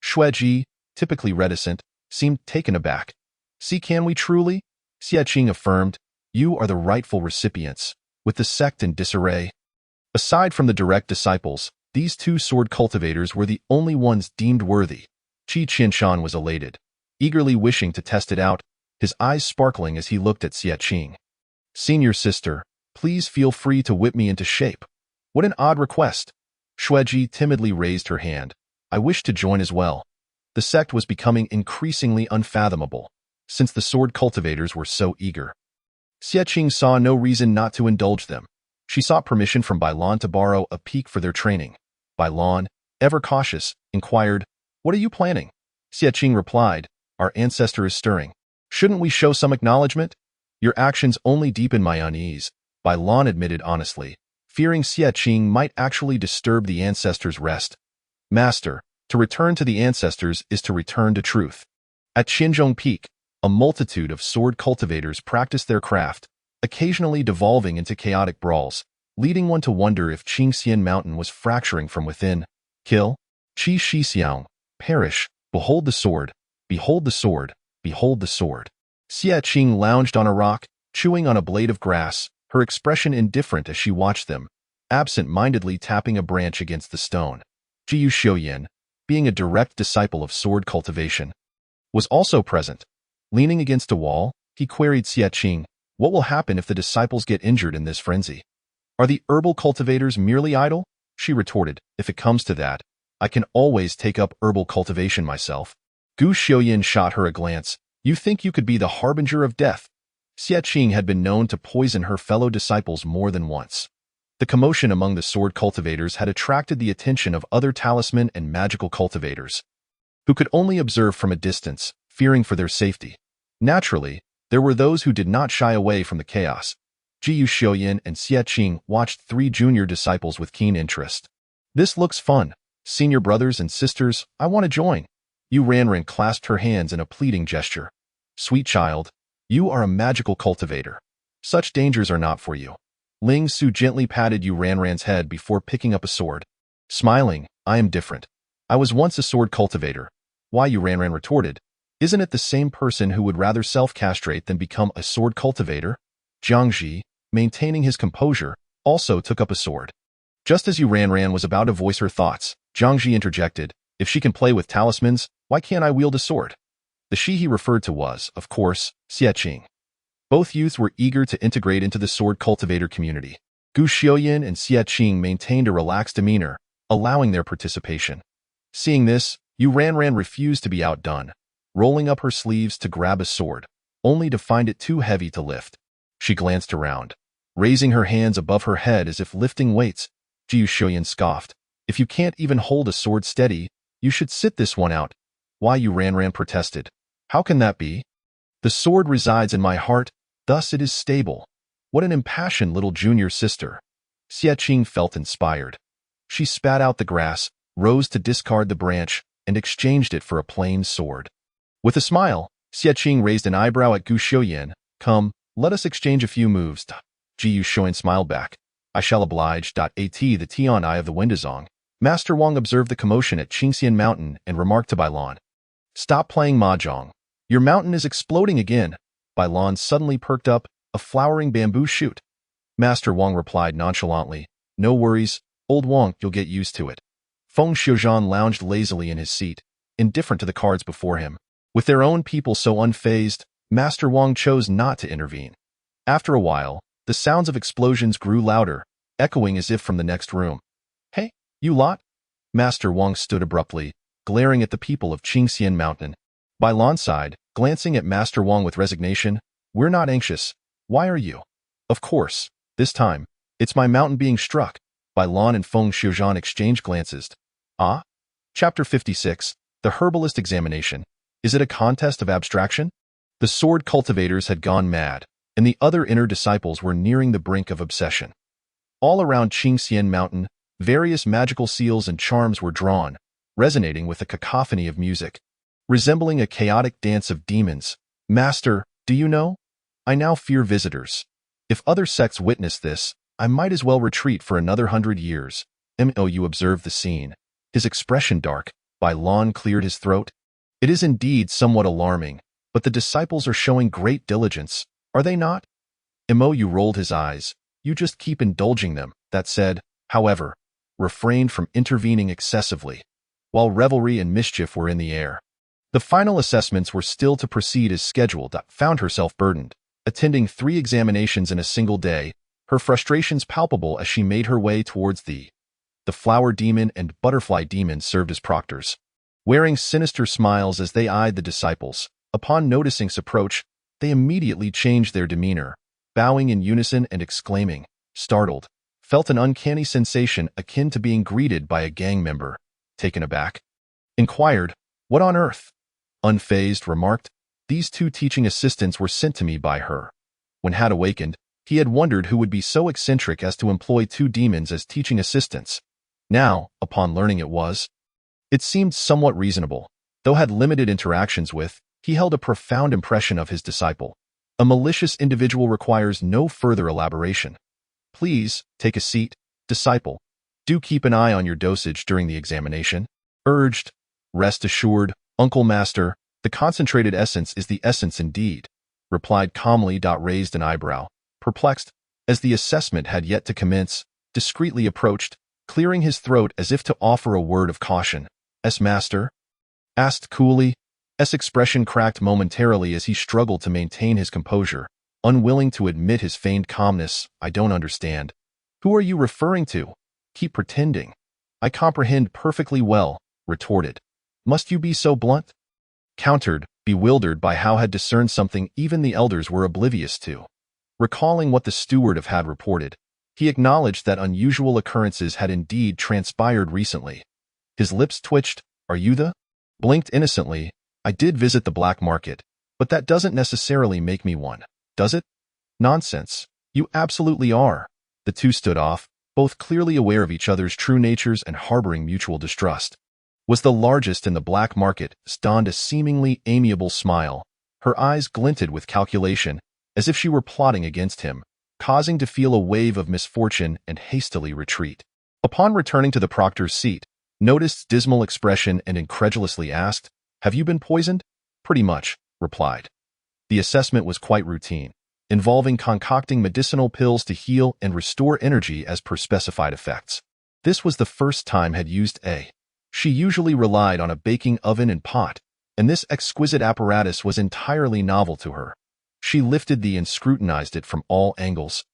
Xueji, typically reticent, seemed taken aback. See, can we truly? Xie Qing affirmed, you are the rightful recipients, with the sect in disarray. Aside from the direct disciples, these 2 sword cultivators were the only ones deemed worthy. Qi Qianshan was elated. eagerly wishing to test it out, his eyes sparkling as he looked at Xie Qing. Senior sister, please feel free to whip me into shape. What an odd request. Shueji timidly raised her hand. I wish to join as well. The sect was becoming increasingly unfathomable, since the sword cultivators were so eager. Xie Qing saw no reason not to indulge them. She sought permission from Bailan to borrow a peak for their training. Bailan, ever cautious, inquired, What are you planning? Xie Qing replied, Our ancestor is stirring. Shouldn't we show some acknowledgement? Your actions only deepen my unease, Bailan admitted honestly, fearing Xie Qing might actually disturb the ancestors' rest. Master, to return to the ancestors is to return to truth. At Xinzhong Peak, a multitude of sword cultivators practiced their craft, occasionally devolving into chaotic brawls, leading one to wonder if Qingxian Mountain was fracturing from within. Kill, Qi Shixiang, perish, behold the sword, behold the sword, behold the sword. Xie Qing lounged on a rock, chewing on a blade of grass, her expression indifferent as she watched them, absent-mindedly tapping a branch against the stone. Jiyu Xiuyan, being a direct disciple of sword cultivation, was also present. Leaning against a wall, he queried Xie Qing, What will happen if the disciples get injured in this frenzy? Are the herbal cultivators merely idle? She retorted, If it comes to that, I can always take up herbal cultivation myself. Gu Xiuyan shot her a glance. You think you could be the harbinger of death? Xie Qing had been known to poison her fellow disciples more than once. The commotion among the sword cultivators had attracted the attention of other talisman and magical cultivators, who could only observe from a distance, fearing for their safety. Naturally, there were those who did not shy away from the chaos. Jiyu Xiuyan and Xie Qing watched 3 junior disciples with keen interest. This looks fun. Senior brothers and sisters, I want to join. Yu Ranran clasped her hands in a pleading gesture. Sweet child, you are a magical cultivator. Such dangers are not for you. Ling Su gently patted Yu Ranran's head before picking up a sword. Smiling, I am different. I was once a sword cultivator. Why, Yu Ranran retorted. Isn't it the same person who would rather self-castrate than become a sword cultivator? Jiangji, maintaining his composure, also took up a sword. Just as Yu Ranran was about to voice her thoughts, Jiangji interjected, If she can play with talismans, why can't I wield a sword? The she he referred to was, of course, Xie Qing. Both youths were eager to integrate into the sword cultivator community. Gu Xiuyan and Xie Qing maintained a relaxed demeanor, allowing their participation. Seeing this, Yu Ranran refused to be outdone, rolling up her sleeves to grab a sword, only to find it too heavy to lift. She glanced around, raising her hands above her head as if lifting weights. Jiyu Xiuyan scoffed. If you can't even hold a sword steady, you should sit this one out. Why, Yu Ranran protested. How can that be? The sword resides in my heart, thus it is stable. What an impassioned little junior sister. Xie Qing felt inspired. She spat out the grass, rose to discard the branch, and exchanged it for a plain sword. With a smile, Xie Qing raised an eyebrow at Gu Xiuyan. Come, let us exchange a few moves. Jiyu Xiuyan smiled back. I shall oblige. At the Tian Eye of the Windazong, Master Wang observed the commotion at Qingxian Mountain and remarked to Bailan. Stop playing mahjong. Your mountain is exploding again. Bailan suddenly perked up, a flowering bamboo shoot. Master Wang replied nonchalantly, No worries, old Wang, you'll get used to it. Feng Xiuzhan lounged lazily in his seat, indifferent to the cards before him. With their own people so unfazed, Master Wang chose not to intervene. After a while, the sounds of explosions grew louder, echoing as if from the next room. Hey, you lot? Master Wang stood abruptly, glaring at the people of Qingxian Mountain. Bailan sighed, glancing at Master Wang with resignation. We're not anxious. Why are you? Of course, this time, it's my mountain being struck. Bailan and Feng Xiuzhan exchanged glances. Ah? Chapter 56, The Herbalist Examination. Is it a contest of abstraction? The sword cultivators had gone mad, and the other inner disciples were nearing the brink of obsession. All around Qingxian Mountain, various magical seals and charms were drawn, resonating with a cacophony of music, resembling a chaotic dance of demons. Master, do you know? I now fear visitors. If other sects witness this, I might as well retreat for another 100 years. Mou observed the scene. His expression dark. Bailan cleared his throat. It is indeed somewhat alarming, but the disciples are showing great diligence, are they not? Mou rolled his eyes. You just keep indulging them. That said, however, refrained from intervening excessively, while revelry and mischief were in the air. The final assessments were still to proceed as scheduled. Found herself burdened, attending 3 examinations in a single day, her frustrations palpable as she made her way towards the flower demon and butterfly demon served as proctors, wearing sinister smiles as they eyed the disciples. Upon noticing his approach, they immediately changed their demeanor, bowing in unison and exclaiming, startled, felt an uncanny sensation akin to being greeted by a gang member. Taken aback, inquired, "What on earth?" Unfazed, remarked, "These 2 teaching assistants were sent to me by her." When had awakened, he had wondered who would be so eccentric as to employ 2 demons as teaching assistants. Now, upon learning it seemed somewhat reasonable. Though had limited interactions with, he held a profound impression of his disciple. A malicious individual requires no further elaboration. "Please, take a seat, disciple. Do keep an eye on your dosage during the examination," urged. "Rest assured, Uncle Master, the concentrated essence is the essence indeed," replied calmly. Raised an eyebrow, perplexed, as the assessment had yet to commence, discreetly approached, clearing his throat as if to offer a word of caution. "S Master?" asked coolly. S expression cracked momentarily as he struggled to maintain his composure, unwilling to admit his feigned calmness. "I don't understand. Who are you referring to? Keep pretending." "I comprehend perfectly well," retorted. "Must you be so blunt?" Countered, bewildered by how had discerned something even the elders were oblivious to. Recalling what the steward had reported, he acknowledged that unusual occurrences had indeed transpired recently. His lips twitched. "Are you the?" Blinked innocently. "I did visit the black market, but that doesn't necessarily make me one, does it?" "Nonsense. You absolutely are." The 2 stood off, both clearly aware of each other's true natures and harboring mutual distrust. Was the largest in the black market, donned a seemingly amiable smile. Her eyes glinted with calculation, as if she were plotting against him, causing to feel a wave of misfortune and hastily retreat. Upon returning to the proctor's seat, noticed dismal expression and incredulously asked, "Have you been poisoned?" "Pretty much," replied. The assessment was quite routine, involving concocting medicinal pills to heal and restore energy as per specified effects. This was the first time had used a. She usually relied on a baking oven and pot, and this exquisite apparatus was entirely novel to her. She lifted the and scrutinized it from all angles.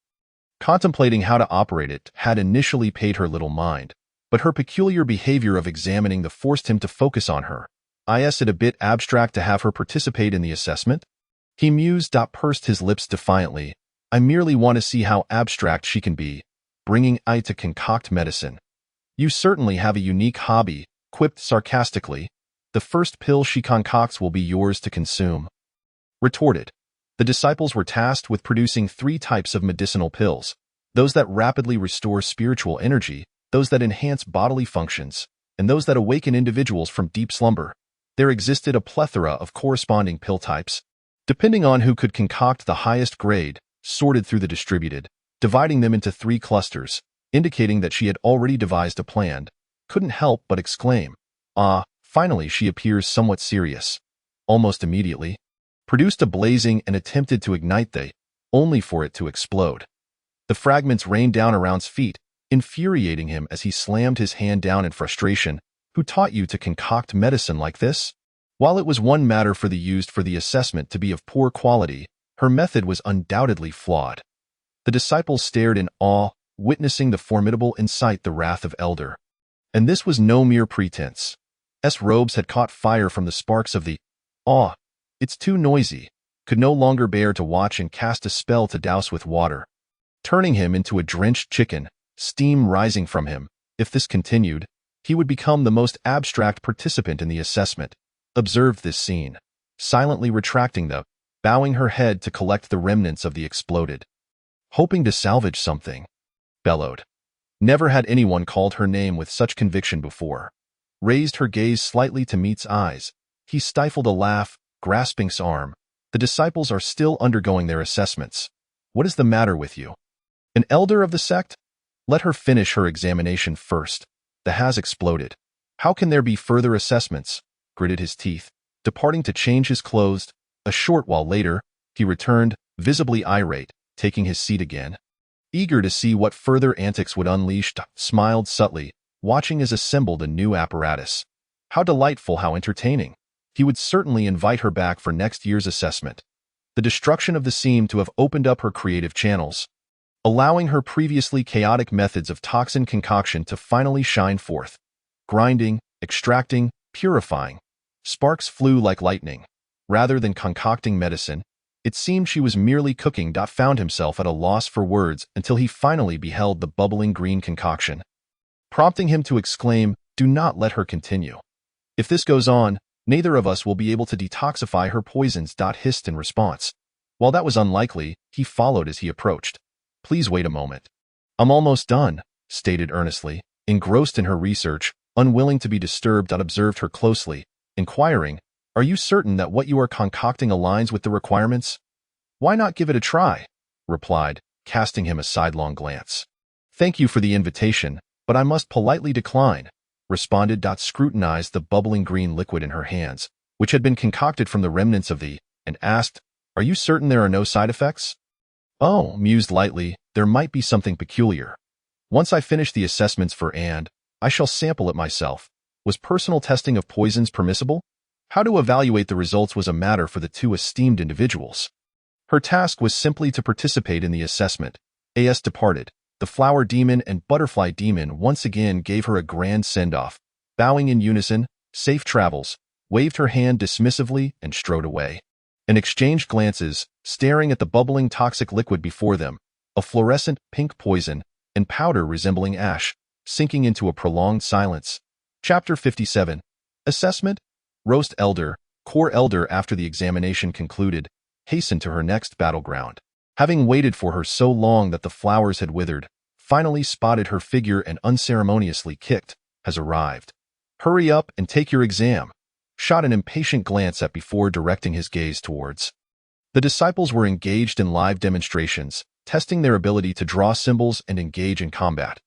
Contemplating how to operate it had initially paid her little mind, but her peculiar behavior of examining the forced him to focus on her. "Is it a bit abstract to have her participate in the assessment?" He mused. Pursed his lips defiantly. "I merely want to see how abstract she can be, bringing I to concoct medicine." "You certainly have a unique hobby," quipped sarcastically. "The first pill she concocts will be yours to consume," retorted. The disciples were tasked with producing 3 types of medicinal pills: those that rapidly restore spiritual energy, those that enhance bodily functions, and those that awaken individuals from deep slumber. There existed a plethora of corresponding pill types, depending on who could concoct the highest grade, sorted through the distributed, dividing them into 3 clusters, indicating that she had already devised a plan. Couldn't help but exclaim, "Ah!" Finally she appears somewhat serious. Almost immediately, produced a blazing and attempted to ignite they, only for it to explode. The fragments rained down around his feet, infuriating him as he slammed his hand down in frustration. "Who taught you to concoct medicine like this?" While it was one matter for the used for the assessment to be of poor quality, her method was undoubtedly flawed. The disciples stared in awe, witnessing the formidable incite the wrath of Elder. And this was no mere pretense. S. robes had caught fire from the sparks of the awe. "It's too noisy," could no longer bear to watch and cast a spell to douse with water, turning him into a drenched chicken, steam rising from him. If this continued, he would become the most abstract participant in the assessment. Observed this scene, silently retracting bowing her head to collect the remnants of the exploded. "Hoping to salvage something," bellowed. Never had anyone called her name with such conviction before. Raised her gaze slightly to meet's eyes. He stifled a laugh, grasping his arm. "The disciples are still undergoing their assessments. What is the matter with you? An elder of the sect? Let her finish her examination first." The has exploded. "How can there be further assessments?" Gritted his teeth, departing to change his clothes. A short while later, he returned, visibly irate, taking his seat again. Eager to see what further antics would unleash, smiled subtly, watching as assembled a new apparatus. "How delightful, how entertaining. he would certainly invite her back for next year's assessment. The destruction of the seemed to have opened up her creative channels, allowing her previously chaotic methods of toxin concoction to finally shine forth. Grinding, extracting, purifying. Sparks flew like lightning. Rather than concocting medicine, it seemed she was merely cooking. Found himself at a loss for words until he finally beheld the bubbling green concoction, prompting him to exclaim, "Do not let her continue. If this goes on, neither of us will be able to detoxify her poisons." Hissed in response. While that was unlikely, he followed as he approached. "Please wait a moment. I'm almost done," stated earnestly, engrossed in her research, unwilling to be disturbed. Observed her closely, inquiring, "Are you certain that what you are concocting aligns with the requirements?" "Why not give it a try?" replied, casting him a sidelong glance. "Thank you for the invitation, but I must politely decline," responded. Scrutinized the bubbling green liquid in her hands, which had been concocted from the remnants of and asked, "Are you certain there are no side effects?" "Oh," mused lightly, "there might be something peculiar. Once I finish the assessments for I shall sample it myself. Was personal testing of poisons permissible? How to evaluate the results was a matter for the two esteemed individuals. Her task was simply to participate in the assessment. As departed, the flower demon and butterfly demon once again gave her a grand send-off, bowing in unison, "Safe travels," waved her hand dismissively, and strode away. And exchanged glances, staring at the bubbling toxic liquid before them, a fluorescent pink poison, and powder resembling ash, sinking into a prolonged silence. Chapter 57. Assessment. Roast Elder, Core Elder, after the examination concluded, hastened to her next battleground. Having waited for her so long that the flowers had withered, finally spotted her figure and unceremoniously kicked, has arrived. "Hurry up and take your exam," shot an impatient glance at before directing his gaze towards. The disciples were engaged in live demonstrations, testing their ability to draw symbols and engage in combat.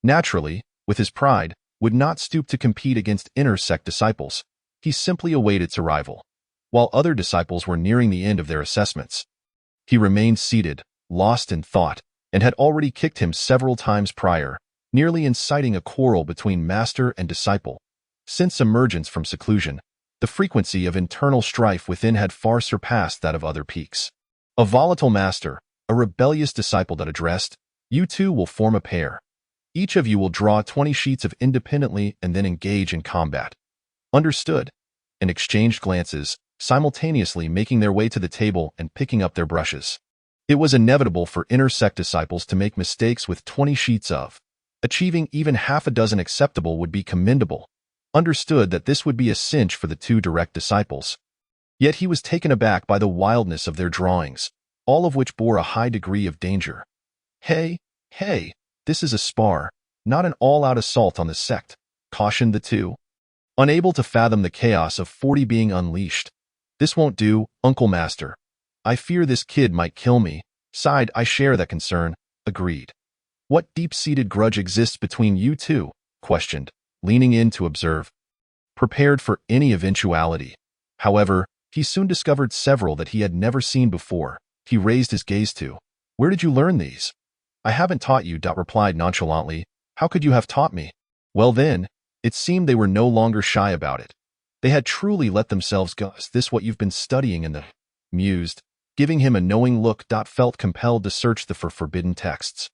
Naturally, with his pride, would not stoop to compete against inner sect disciples. He simply awaited its arrival. While other disciples were nearing the end of their assessments, he remained seated, lost in thought, and had already kicked him several times prior, nearly inciting a quarrel between master and disciple. Since emergence from seclusion, the frequency of internal strife within had far surpassed that of other peaks. A volatile master, a rebellious disciple that addressed, "You two will form a pair. Each of you will draw 20 sheets of independently and then engage in combat." "Understood," and exchanged glances, simultaneously making their way to the table and picking up their brushes. It was inevitable for inner sect disciples to make mistakes with 20 sheets of. Achieving even half a dozen acceptable would be commendable. Understood that this would be a cinch for the two direct disciples. Yet he was taken aback by the wildness of their drawings, all of which bore a high degree of danger. Hey, this is a spar, not an all-out assault on the sect," cautioned the two, unable to fathom the chaos of 40 being unleashed. "This won't do, Uncle Master. I fear this kid might kill me," sighed. "I share that concern," agreed. "What deep-seated grudge exists between you two?" questioned, leaning in to observe. Prepared for any eventuality. However, he soon discovered several that he had never seen before. He raised his gaze to, "Where did you learn these?" "I haven't taught you," replied nonchalantly. "How could you have taught me?" Well then, it seemed they were no longer shy about it. They had truly let themselves go. "Is this what you've been studying in the?" mused, giving him a knowing look. Felt compelled to search for forbidden texts.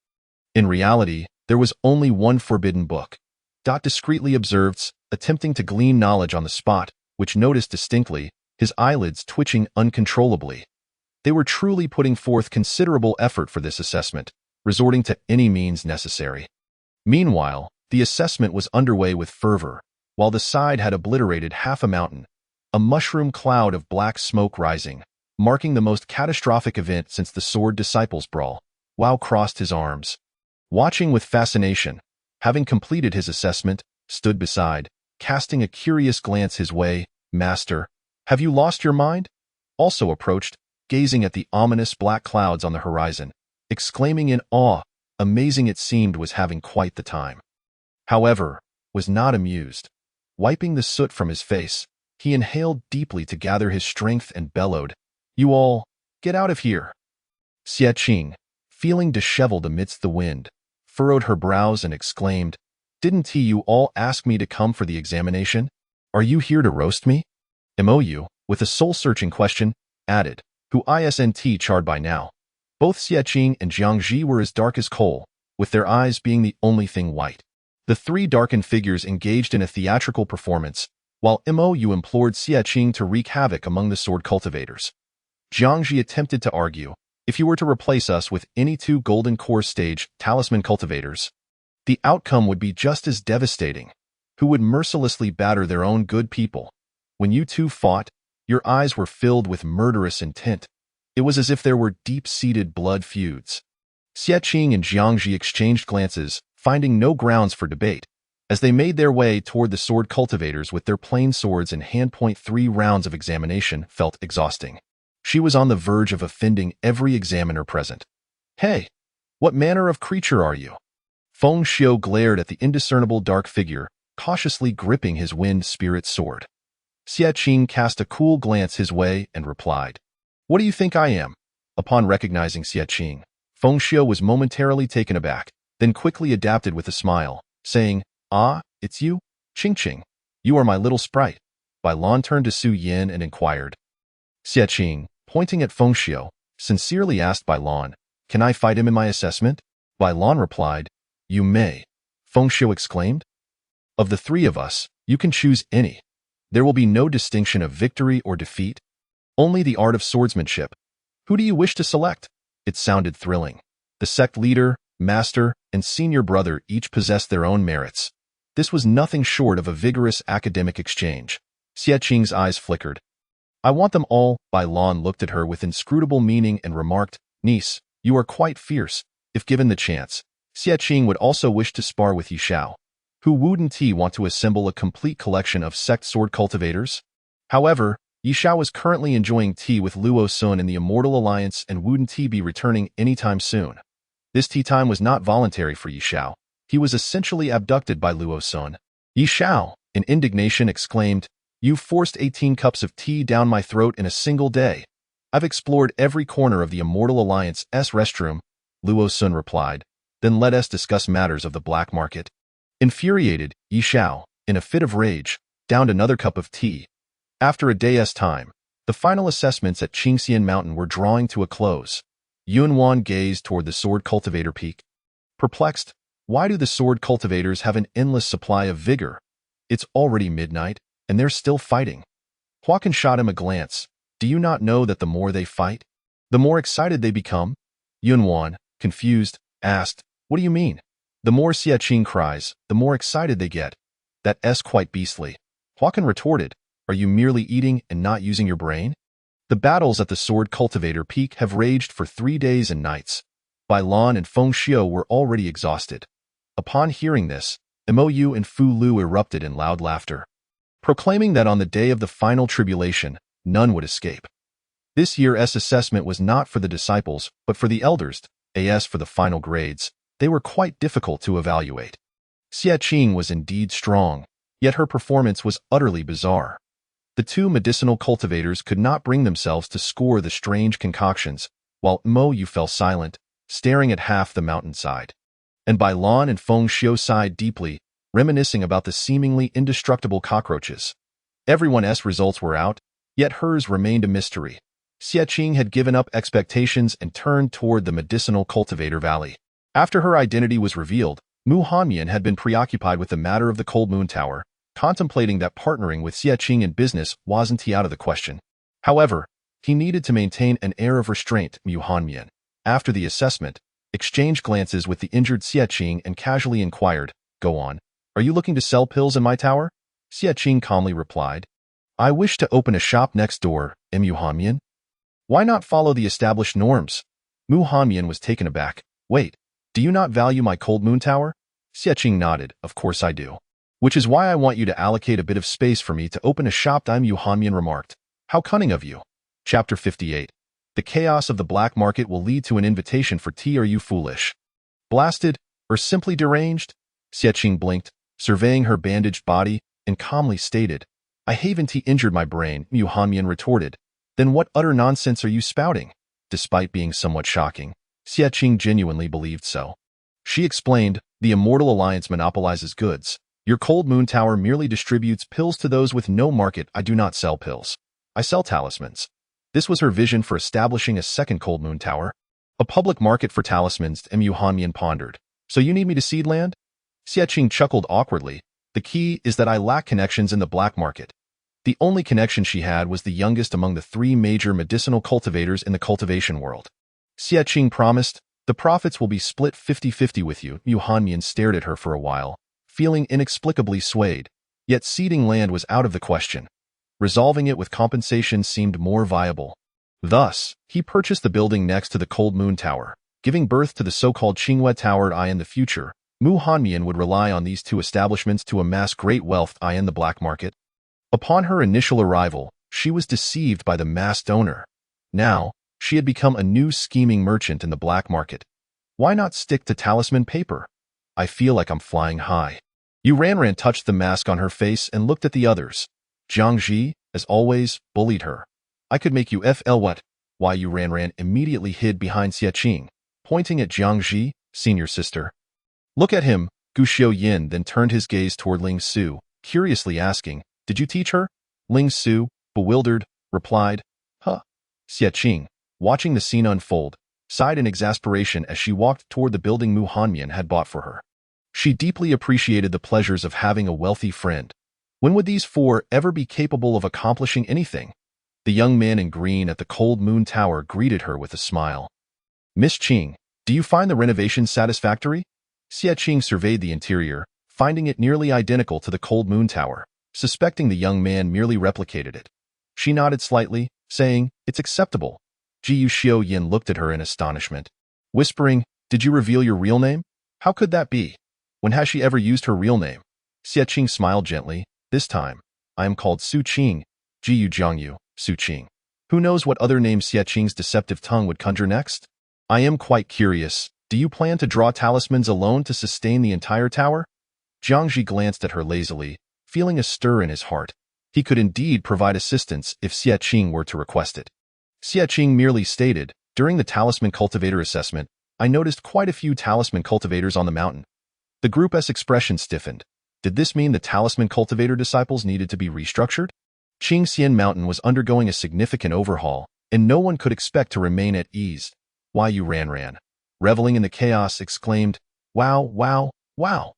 In reality, there was only one forbidden book. Discreetly observed, attempting to glean knowledge on the spot, which noticed distinctly, his eyelids twitching uncontrollably. They were truly putting forth considerable effort for this assessment, resorting to any means necessary. Meanwhile, the assessment was underway with fervor, while the side had obliterated half a mountain, a mushroom cloud of black smoke rising, marking the most catastrophic event since the Sword Disciples Brawl. Wow crossed his arms, watching with fascination. Having completed his assessment, stood beside, casting a curious glance his way. "Master, have you lost your mind?" Also approached, gazing at the ominous black clouds on the horizon, exclaiming in awe. Amazing it seemed was having quite the time. However, was not amused. Wiping the soot from his face, he inhaled deeply to gather his strength and bellowed, "You all, get out of here." Xie Qing, feeling disheveled amidst the wind, furrowed her brows and exclaimed, "Didn't you all ask me to come for the examination? Are you here to roast me?" MOU, with a soul-searching question, added, who isn't charred by now. Both Xie and Jiangji were as dark as coal, with their eyes being the only thing white. The three darkened figures engaged in a theatrical performance, while MOU implored Xie to wreak havoc among the sword cultivators. Jiangji attempted to argue, if you were to replace us with any two golden core stage talisman cultivators, the outcome would be just as devastating, who would mercilessly batter their own good people. When you two fought, your eyes were filled with murderous intent. It was as if there were deep-seated blood feuds. Xie and Jiangji exchanged glances, finding no grounds for debate, as they made their way toward the sword cultivators with their plain swords and hand-point. 3 rounds of examination felt exhausting. She was on the verge of offending every examiner present. Hey, what manner of creature are you? Feng Xiu glared at the indiscernible dark figure, cautiously gripping his wind spirit sword. Xie cast a cool glance his way and replied, what do you think I am? Upon recognizing Xie, Feng Xiu was momentarily taken aback, then quickly adapted with a smile, saying, ah, it's you? Qing. You are my little sprite. Bai Lan turned to Su Yin and inquired. Xie, pointing at Feng Xiu, sincerely asked Bai Lan, can I fight him in my assessment? Bai Lan replied, you may. Feng Xiu exclaimed. Of the 3 of us, you can choose any. There will be no distinction of victory or defeat, only the art of swordsmanship. Who do you wish to select? It sounded thrilling. The sect leader, master, and senior brother each possessed their own merits. This was nothing short of a vigorous academic exchange. Xie eyes flickered. I want them all. Bai Lan looked at her with inscrutable meaning and remarked, niece, you are quite fierce. If given the chance, Xie would also wish to spar with Yishao. Who wouldn't he want to assemble a complete collection of sect sword cultivators? However, Yishao is currently enjoying tea with Luo Sun in the Immortal Alliance and wouldn't he be returning anytime soon. This tea time was not voluntary for Yishao. He was essentially abducted by Luo Sun. Yishao, in indignation, exclaimed, you forced 18 cups of tea down my throat in a single day. I've explored every corner of the Immortal Alliance's restroom, Luo Sun replied. Then let us discuss matters of the black market. Infuriated, Yishao, in a fit of rage, downed another cup of tea. After a day's time, the final assessments at Qingxian Mountain were drawing to a close. Yunwan gazed toward the sword cultivator peak. Perplexed, why do the sword cultivators have an endless supply of vigor? It's already midnight, and they're still fighting. Huacan shot him a glance. Do you not know that the more they fight, the more excited they become? Yunwan, confused, asked, what do you mean? The more Xie cries, the more excited they get. That's quite beastly. Huacan retorted, are you merely eating and not using your brain? The battles at the sword cultivator peak have raged for 3 days and nights. Bai Lan and Feng Xiu were already exhausted. Upon hearing this, Mou and Fu Lu erupted in loud laughter, proclaiming that on the day of the final tribulation, none would escape. This year's assessment was not for the disciples, but for the elders. As for the final grades, they were quite difficult to evaluate. Xie was indeed strong, yet her performance was utterly bizarre. The 2 medicinal cultivators could not bring themselves to score the strange concoctions, while Mou fell silent, staring at half the mountainside. And Bai Lan and Feng Xiu sighed deeply, reminiscing about the seemingly indestructible cockroaches. Everyone's results were out, yet hers remained a mystery. Xie had given up expectations and turned toward the medicinal cultivator valley. After her identity was revealed, Mu Hanmian had been preoccupied with the matter of the Cold Moon Tower, contemplating that partnering with Xie in business wasn't out of the question. However, he needed to maintain an air of restraint. Mu Hanmian, after the assessment, exchanged glances with the injured Xie and casually inquired, go on, are you looking to sell pills in my tower? Xie calmly replied, I wish to open a shop next door, Mu Hanmian. Why not follow the established norms? Mu Hanmian was taken aback. Wait, do you not value my Cold Moon Tower? Xie nodded, of course I do. Which is why I want you to allocate a bit of space for me to open a shop. Mu Hanmian remarked. How cunning of you. Chapter 58. The chaos of the black market will lead to an invitation for tea. Are you foolish? Blasted, or simply deranged? Xie blinked, surveying her bandaged body, and calmly stated, I haven't injured my brain. Mu Hanmian retorted. Then what utter nonsense are you spouting? Despite being somewhat shocking, Xie genuinely believed so. She explained, the Immortal Alliance monopolizes goods. Your cold moon tower merely distributes pills to those with no market. I do not sell pills. I sell talismans. This was her vision for establishing a second cold moon tower. A public market for talismans, Mu Hanmian pondered. So you need me to seed land? Xie Qing chuckled awkwardly. The key is that I lack connections in the black market. The only connection she had was the youngest among the 3 major medicinal cultivators in the cultivation world. Xie Qing promised, the profits will be split 50-50 with you. Mu Hanmian stared at her for a while, feeling inexplicably swayed. Yet seeding land was out of the question. Resolving it with compensation seemed more viable. Thus, he purchased the building next to the Cold Moon Tower, giving birth to the so-called Qinghua Tower. In the future, Mu Hanmian would rely on these 2 establishments to amass great wealth in the black market. Upon her initial arrival, she was deceived by the masked owner. Now, she had become a new scheming merchant in the black market. Why not stick to talisman paper? I feel like I'm flying high. Yu Ranran touched the mask on her face and looked at the others. Jiang Ji, as always, bullied her. I could make you FL what? Why Yu Ranran immediately hid behind Xie Qing, pointing at Jiang Ji, senior sister. Look at him, Gu Xiaoyin then turned his gaze toward Ling Su, curiously asking, did you teach her? Ling Su, bewildered, replied, huh. Xie Qing, watching the scene unfold, sighed in exasperation as she walked toward the building Mu Hanmian had bought for her. She deeply appreciated the pleasures of having a wealthy friend. When would these 4 ever be capable of accomplishing anything? The young man in green at the Cold Moon Tower greeted her with a smile. Miss Qing, do you find the renovation satisfactory? Xie Qing surveyed the interior, finding it nearly identical to the Cold Moon Tower, suspecting the young man merely replicated it. She nodded slightly, saying, it's acceptable. Ji Xiaoyin looked at her in astonishment, whispering, did you reveal your real name? How could that be? When has she ever used her real name? Xie Qing smiled gently. This time, I am called Su Qing. Ji Jiangyu, Su Qing. Who knows what other name Xie Qing's deceptive tongue would conjure next? I am quite curious. Do you plan to draw talismans alone to sustain the entire tower? Jiang Ji glanced at her lazily, feeling a stir in his heart. He could indeed provide assistance if Xie Qing were to request it. Xie Qing merely stated, during the talisman cultivator assessment, I noticed quite a few talisman cultivators on the mountain. The group's expression stiffened. Did this mean the talisman cultivator disciples needed to be restructured? Qingxian Mountain was undergoing a significant overhaul, and no one could expect to remain at ease. Yu Ranran, reveling in the chaos, exclaimed, wow, wow, wow.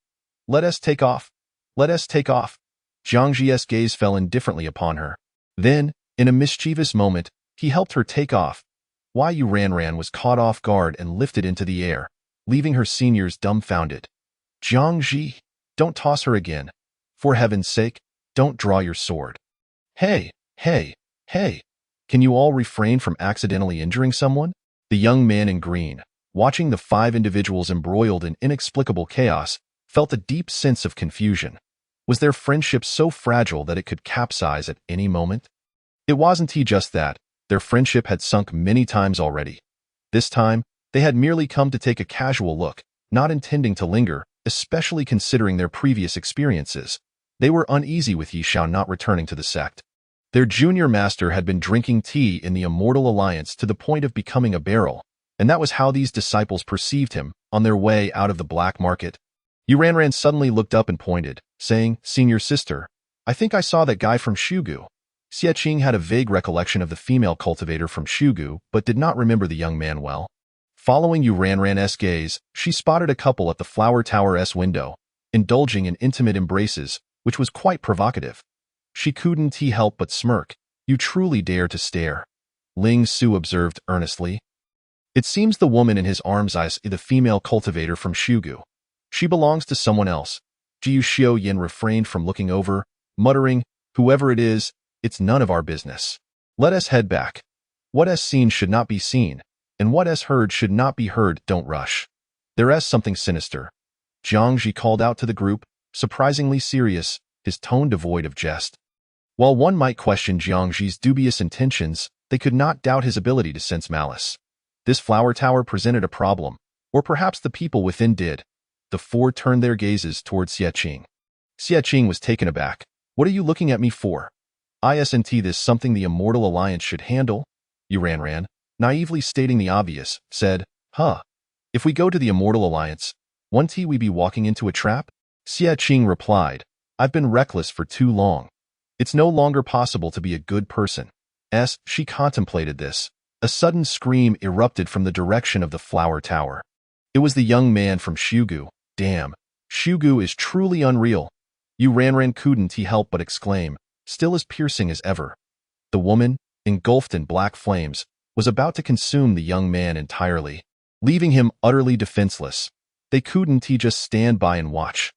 Let us take off. Let us take off. Jiang Ji's gaze fell indifferently upon her. Then, in a mischievous moment, he helped her take off. Yu Ranran was caught off guard and lifted into the air, leaving her seniors dumbfounded. Jiang Ji, don't toss her again. For heaven's sake, don't draw your sword. Hey, hey, hey. Can you all refrain from accidentally injuring someone? The young man in green, watching the 5 individuals embroiled in inexplicable chaos, felt a deep sense of confusion. Was their friendship so fragile that it could capsize at any moment? It wasn't just that. Their friendship had sunk many times already. This time, they had merely come to take a casual look, not intending to linger, especially considering their previous experiences. They were uneasy with Yishao not returning to the sect. Their junior master had been drinking tea in the Immortal Alliance to the point of becoming a barrel, and that was how these disciples perceived him on their way out of the black market. Yu Ranran suddenly looked up and pointed, saying, Senior sister, I think I saw that guy from Shugu. Xie Qing had a vague recollection of the female cultivator from Shugu, but did not remember the young man well. Following Yu Ranran's gaze, she spotted a couple at the Flower Tower's window, indulging in intimate embraces, which was quite provocative. She couldn't help but smirk. You truly dare to stare. Ling Su observed earnestly. It seems the woman in his arms is the female cultivator from Shugu. She belongs to someone else. Ji Xiaoyin refrained from looking over, muttering, whoever it is, it's none of our business. Let us head back. What is seen should not be seen, and what is heard should not be heard. Don't rush. There is something sinister. Jiang Ji called out to the group, surprisingly serious, his tone devoid of jest. While one might question Jiang Ji's dubious intentions, they could not doubt his ability to sense malice. This flower tower presented a problem, or perhaps the people within did. The 4 turned their gazes toward Xie Qing. Xie Qing was taken aback. What are you looking at me for? Isn't this something the Immortal Alliance should handle? Yu Ranran, naively stating the obvious, said, If we go to the Immortal Alliance, won't we be walking into a trap? Xie Qing replied, I've been reckless for too long. It's no longer possible to be a good person. As she contemplated this, a sudden scream erupted from the direction of the flower tower. It was the young man from Shugu. Damn, Shugu is truly unreal. Yu Ranran couldn't he help but exclaim, still as piercing as ever. The woman, engulfed in black flames, was about to consume the young man entirely, leaving him utterly defenseless. They couldn't he just stand by and watch.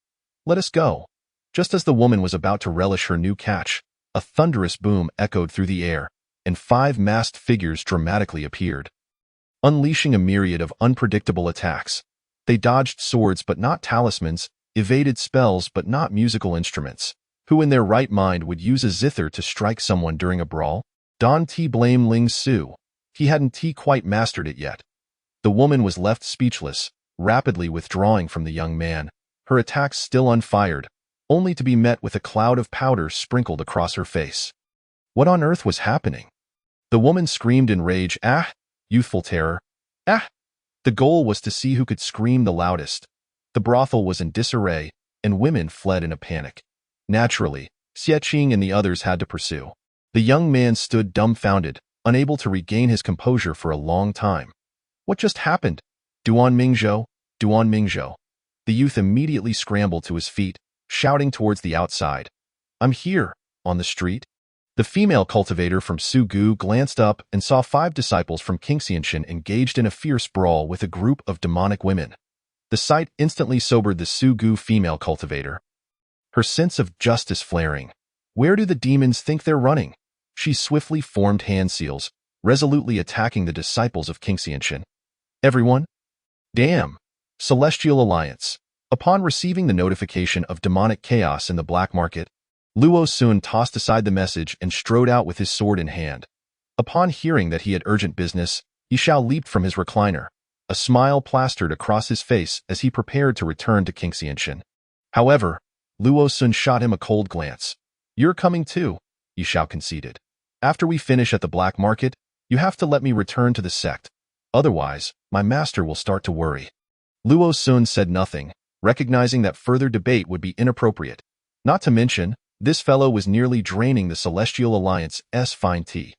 Let us go. Just as the woman was about to relish her new catch, a thunderous boom echoed through the air, and 5 masked figures dramatically appeared, unleashing a myriad of unpredictable attacks. They dodged swords but not talismans, evaded spells but not musical instruments. Who in their right mind would use a zither to strike someone during a brawl? Don T blame Ling Su. He hadn't quite mastered it yet. The woman was left speechless, rapidly withdrawing from the young man, her attacks still unfired, only to be met with a cloud of powder sprinkled across her face. What on earth was happening? The woman screamed in rage, ah! Youthful terror. Ah! The goal was to see who could scream the loudest. The brothel was in disarray, and women fled in a panic. Naturally, Xie Qing and the others had to pursue. The young man stood dumbfounded, unable to regain his composure for a long time. What just happened? Duan Mingzhou, Duan Mingzhou. The youth immediately scrambled to his feet, shouting towards the outside. I'm here, on the street. The female cultivator from Sugu glanced up and saw 5 disciples from Qingxianshan engaged in a fierce brawl with a group of demonic women. The sight instantly sobered the Sugu female cultivator, her sense of justice flaring. Where do the demons think they're running? She swiftly formed hand seals, resolutely attacking the disciples of Qingxianshan. Everyone? Damn! Celestial Alliance. Upon receiving the notification of demonic chaos in the black market, Luo Sun tossed aside the message and strode out with his sword in hand. Upon hearing that he had urgent business, Yishao leaped from his recliner. A smile plastered across his face as he prepared to return to Qingxianshan. However, Luo Sun shot him a cold glance. You're coming too, Yishao conceded. After we finish at the black market, you have to let me return to the sect. Otherwise, my master will start to worry. Luo Sun said nothing, recognizing that further debate would be inappropriate. Not to mention, this fellow was nearly draining the Celestial Alliance's fine tea.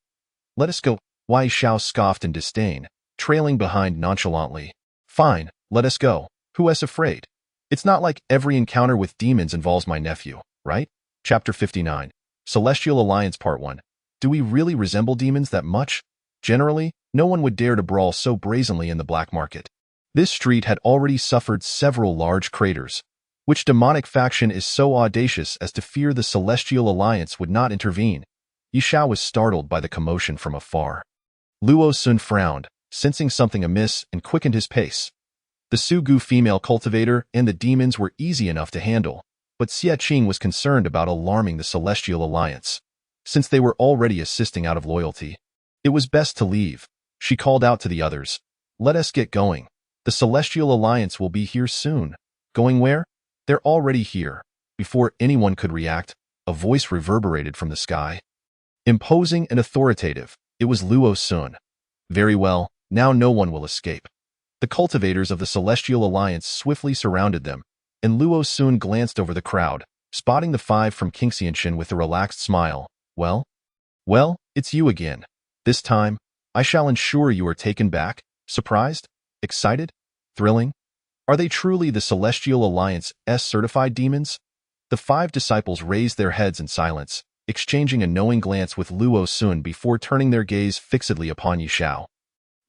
Let us go, Wai Xiao scoffed in disdain, trailing behind nonchalantly. Fine, let us go. Who is afraid? It's not like every encounter with demons involves my nephew, right? Chapter 59. Celestial Alliance Part 1. Do we really resemble demons that much? Generally, no one would dare to brawl so brazenly in the black market. This street had already suffered several large craters. Which demonic faction is so audacious as to fear the Celestial Alliance would not intervene? Yishao was startled by the commotion from afar. Luo Sun frowned, sensing something amiss, and quickened his pace. The Sugu female cultivator and the demons were easy enough to handle, but Xie Qing was concerned about alarming the Celestial Alliance. Since they were already assisting out of loyalty, it was best to leave. She called out to the others. Let us get going. The Celestial Alliance will be here soon. Going where? They're already here. Before anyone could react, a voice reverberated from the sky. Imposing and authoritative, it was Luo Sun. Very well, now no one will escape. The cultivators of the Celestial Alliance swiftly surrounded them, and Luo Sun glanced over the crowd, spotting the 5 from Qingxianshan with a relaxed smile. Well, it's you again. This time, I shall ensure you are taken back. Surprised? Excited? Thrilling? Are they truly the Celestial Alliance's certified demons? The 5 disciples raised their heads in silence, exchanging a knowing glance with Luo Sun before turning their gaze fixedly upon Yishao.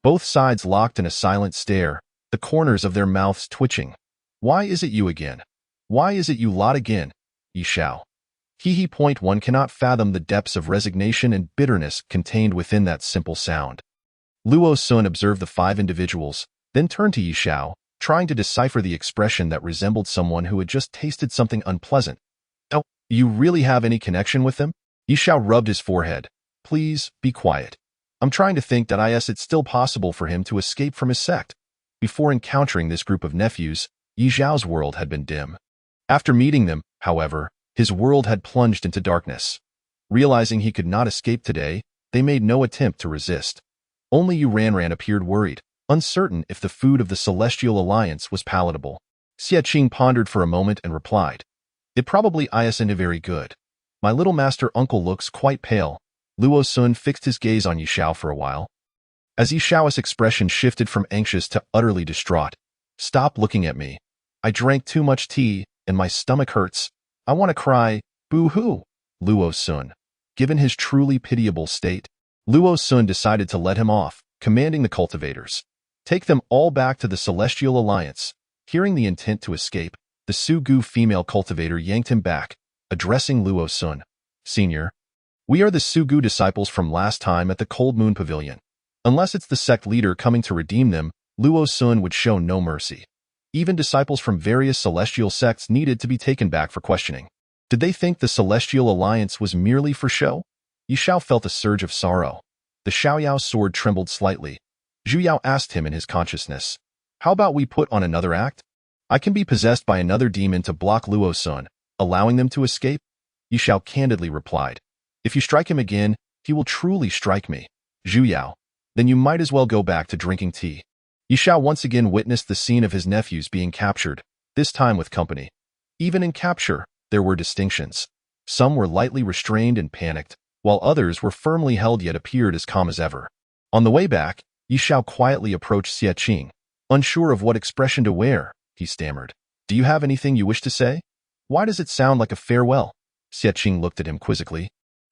Both sides locked in a silent stare, the corners of their mouths twitching. Why is it you again? Why is it you lot again? Yishao. One cannot fathom the depths of resignation and bitterness contained within that simple sound. Luo Sun observed the 5 individuals, then turned to Yishao, trying to decipher the expression that resembled someone who had just tasted something unpleasant. Oh, you really have any connection with them? Yishao rubbed his forehead. Please, be quiet. I'm trying to think that it's still possible for him to escape from his sect. Before encountering this group of nephews, Yizhao's world had been dim. After meeting them, however, his world had plunged into darkness. Realizing he could not escape today, they made no attempt to resist. Only Yu Ranran appeared worried, uncertain if the food of the Celestial Alliance was palatable. Xie Qing pondered for a moment and replied, "It probably isn't very good. My little master uncle looks quite pale." Luo Sun fixed his gaze on Yishao for a while. As Yishao's expression shifted from anxious to utterly distraught, "Stop looking at me. I drank too much tea, and my stomach hurts. I want to cry. Boo-hoo." Luo Sun. Given his truly pitiable state, Luo Sun decided to let him off, commanding the cultivators, "Take them all back to the Celestial Alliance." Hearing the intent to escape, the Sugu female cultivator yanked him back, addressing Luo Sun. "Senior, we are the Sugu disciples from last time at the Cold Moon Pavilion. Unless it's the sect leader coming to redeem them, Luo Sun would show no mercy. Even disciples from various celestial sects needed to be taken back for questioning. Did they think the Celestial Alliance was merely for show?" Yishao felt a surge of sorrow. The Xiaoyao's sword trembled slightly. Zhu Yao asked him in his consciousness, "How about we put on another act? I can be possessed by another demon to block Luo Sun, allowing them to escape?" Yishao candidly replied, "If you strike him again, he will truly strike me." Zhu Yao, "Then you might as well go back to drinking tea." Yishao once again witnessed the scene of his nephews being captured, this time with company. Even in capture, there were distinctions. Some were lightly restrained and panicked, while others were firmly held yet appeared as calm as ever. On the way back, Yishao quietly approached Xie Qing. Unsure of what expression to wear, he stammered, "Do you have anything you wish to say? Why does it sound like a farewell?" Xie Qing looked at him quizzically,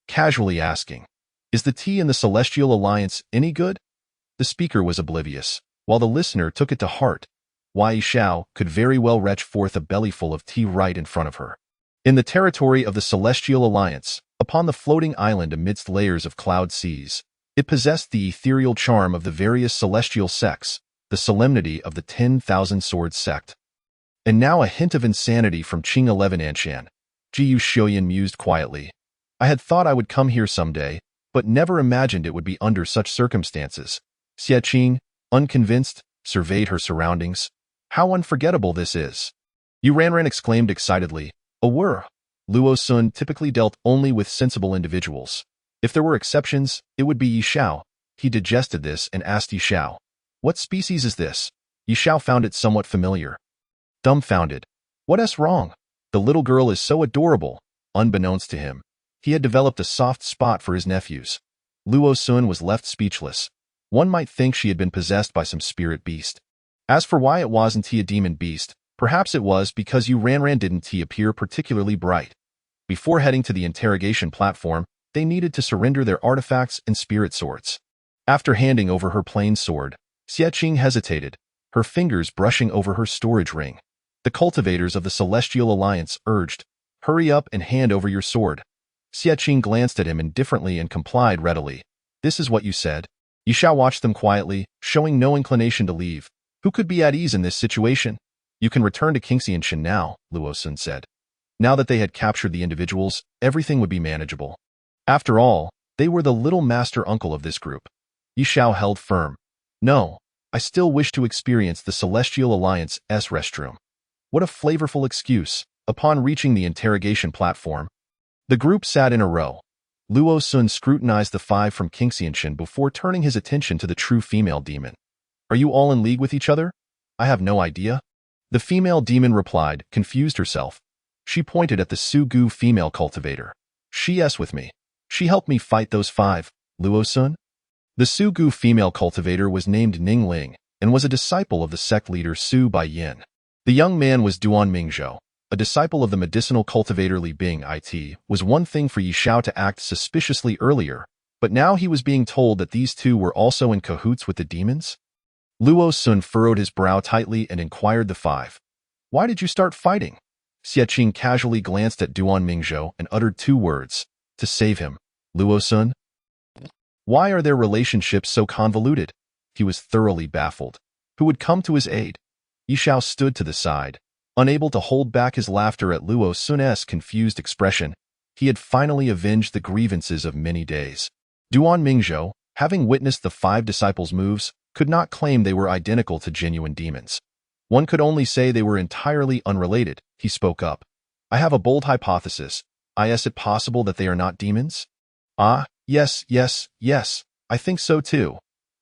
casually asking, "Is the tea in the Celestial Alliance any good?" The speaker was oblivious, while the listener took it to heart. Why Yishao could very well retch forth a bellyful of tea right in front of her. In the territory of the Celestial Alliance, upon the floating island amidst layers of cloud seas, it possessed the ethereal charm of the various celestial sects, the solemnity of the 10,000 Swords sect. And now a hint of insanity from Qing 11 Anshan. Jiyu Shoyan mused quietly. "I had thought I would come here someday, but never imagined it would be under such circumstances." Xie Qing, unconvinced, surveyed her surroundings. "How unforgettable this is!" Yu Ranran exclaimed excitedly, "Awur!" Luo Sun typically dealt only with sensible individuals. If there were exceptions, it would be Yishao. He digested this and asked Yishao, "What species is this?" Yishao found it somewhat familiar. Dumbfounded. "What's wrong? The little girl is so adorable." Unbeknownst to him, he had developed a soft spot for his nephews. Luo Sun was left speechless. One might think she had been possessed by some spirit beast. As for why it wasn't he a demon beast, perhaps it was because Yu Ranran didn't he appear particularly bright. Before heading to the interrogation platform, they needed to surrender their artifacts and spirit swords. After handing over her plain sword, Xie Qing hesitated, her fingers brushing over her storage ring. The cultivators of the Celestial Alliance urged, "Hurry up and hand over your sword." Xie Qing glanced at him indifferently and complied readily. "This is what you said." Yishao watched them quietly, showing no inclination to leave. Who could be at ease in this situation? "You can return to Qingshan now," Luo Sun said. Now that they had captured the individuals, everything would be manageable. After all, they were the little master uncle of this group. Yishao held firm. "No, I still wish to experience the Celestial Alliance's restroom." What a flavorful excuse. Upon reaching the interrogation platform, the group sat in a row. Luo Sun scrutinized the 5 from Qingshan before turning his attention to the true female demon. "Are you all in league with each other?" "I have no idea." The female demon replied, confused herself. She pointed at the Sugu female cultivator. "She's with me. She helped me fight those 5, Luo Sun." The Sugu female cultivator was named Ning Ling and was a disciple of the sect leader Su Baiyin. The young man was Duan Mingzhou, a disciple of the medicinal cultivator Li Bing. It was one thing for Yishao to act suspiciously earlier, but now he was being told that these two were also in cahoots with the demons? Luo Sun furrowed his brow tightly and inquired the 5. "Why did you start fighting?" Xie Qing casually glanced at Duan Mingzhou and uttered 2 words. "To save him." Luo Sun? Why are their relationships so convoluted? He was thoroughly baffled. Who would come to his aid? Yishao stood to the side, unable to hold back his laughter at Luo Sun's confused expression. He had finally avenged the grievances of many days. Duan Mingzhou, having witnessed the 5 disciples' moves, could not claim they were identical to genuine demons. One could only say they were entirely unrelated. He spoke up. "I have a bold hypothesis. Is it possible that they are not demons?" "Ah, yes, I think so too."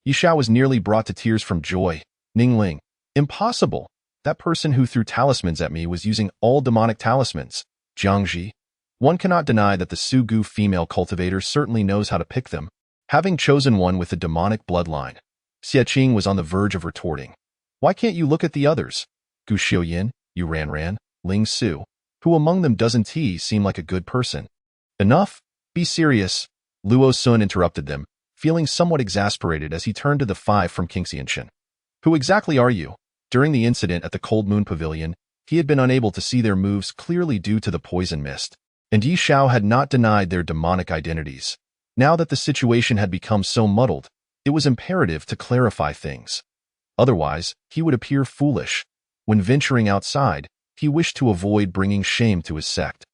Yishao was nearly brought to tears from joy. "Ningling, impossible. that person who threw talismans at me was using all demonic talismans. Jiangji. One cannot deny that the Su-gu female cultivator certainly knows how to pick them, having chosen one with a demonic bloodline. Xie Qing was on the verge of retorting. Why can't you look at the others? Gu Xiuyin, Yu Ranran, Ling Su, who among them doesn't he seem like a good person? Enough? Be serious. Luo Sun interrupted them, feeling somewhat exasperated as he turned to the five from Qingxianshan. Who exactly are you? During the incident at the Cold Moon Pavilion, he had been unable to see their moves clearly due to the poison mist, and Yi Xiao had not denied their demonic identities. Now that the situation had become so muddled, it was imperative to clarify things. Otherwise, he would appear foolish. When venturing outside, he wished to avoid bringing shame to his sect.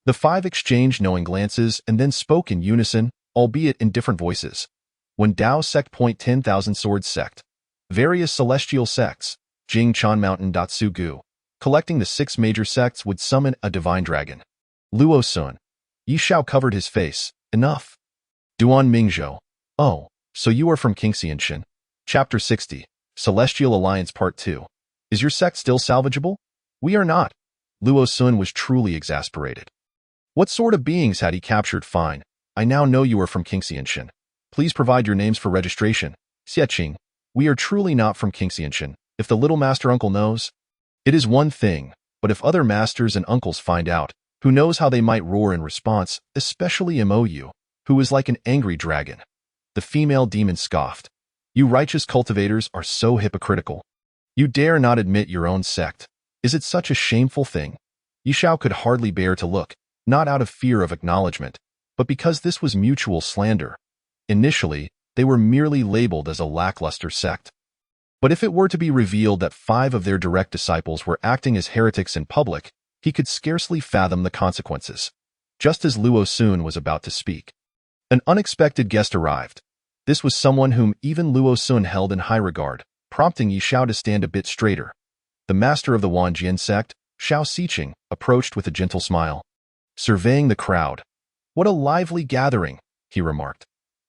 The five exchanged knowing glances and then spoke in unison, albeit in different voices. When Dao Sect. 10,000 Swords Sect. Various celestial sects, Jing Chan Mountain Datsu Gu. Collecting the 6 major sects would summon a divine dragon. Luo Sun. Yi Xiao covered his face. Enough. Duan Mingzhou. Oh, so you are from Qingxianshan. Chapter 60. Celestial Alliance Part 2. Is your sect still salvageable? We are not. Luo Sun was truly exasperated. What sort of beings had he captured? Fine. I now know you are from Qingxianshan. Please provide your names for registration. Xieqing. We are truly not from Qingxianshan. If the little master uncle knows, it is one thing, but if other masters and uncles find out, who knows how they might roar in response, especially Mou, who is like an angry dragon. The female demon scoffed. You righteous cultivators are so hypocritical. You dare not admit your own sect. Is it such a shameful thing? Yi Xiao could hardly bear to look, not out of fear of acknowledgement, but because this was mutual slander. Initially, they were merely labeled as a lackluster sect. But if it were to be revealed that 5 of their direct disciples were acting as heretics in public, he could scarcely fathom the consequences. Just as Luo Sun was about to speak, an unexpected guest arrived. This was someone whom even Luo Sun held in high regard, prompting Yi Xiao to stand a bit straighter. The master of the Wanjian sect, Xiao Siqing, approached with a gentle smile. Surveying the crowd. What a lively gathering, he remarked.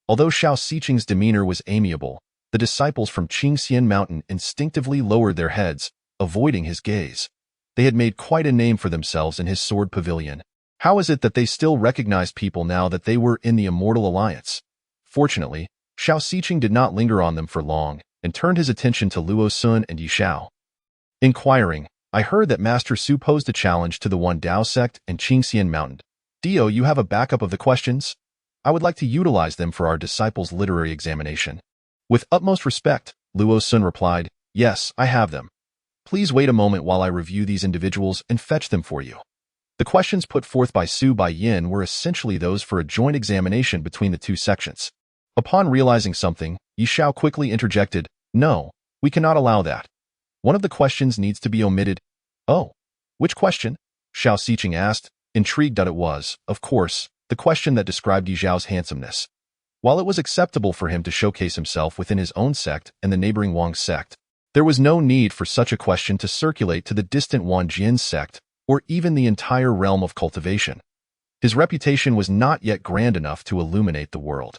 Although Xiao Siqing's demeanor was amiable, the disciples from Qingxian Mountain instinctively lowered their heads, avoiding his gaze. They had made quite a name for themselves in his sword pavilion. How is it that they still recognized people now that they were in the Immortal Alliance? Fortunately, Xiao Siqing did not linger on them for long and turned his attention to Luo Sun and Yi Xiao. Inquiring, I heard that Master Su posed a challenge to the One Dao sect and Qingxian Mountain. Dio, you have a backup of the questions? I would like to utilize them for our disciples' literary examination. With utmost respect, Luo Sun replied, Yes, I have them. Please wait a moment while I review these individuals and fetch them for you. The questions put forth by Su Baiyin were essentially those for a joint examination between the two sections. Upon realizing something, Yi Xiao quickly interjected, No, we cannot allow that. One of the questions needs to be omitted. Oh, which question? Xiao Siqing asked, intrigued that it was, of course, the question that described Yi Xiao's handsomeness. While it was acceptable for him to showcase himself within his own sect and the neighboring Wang sect, there was no need for such a question to circulate to the distant Wanjian sect or even the entire realm of cultivation. His reputation was not yet grand enough to illuminate the world.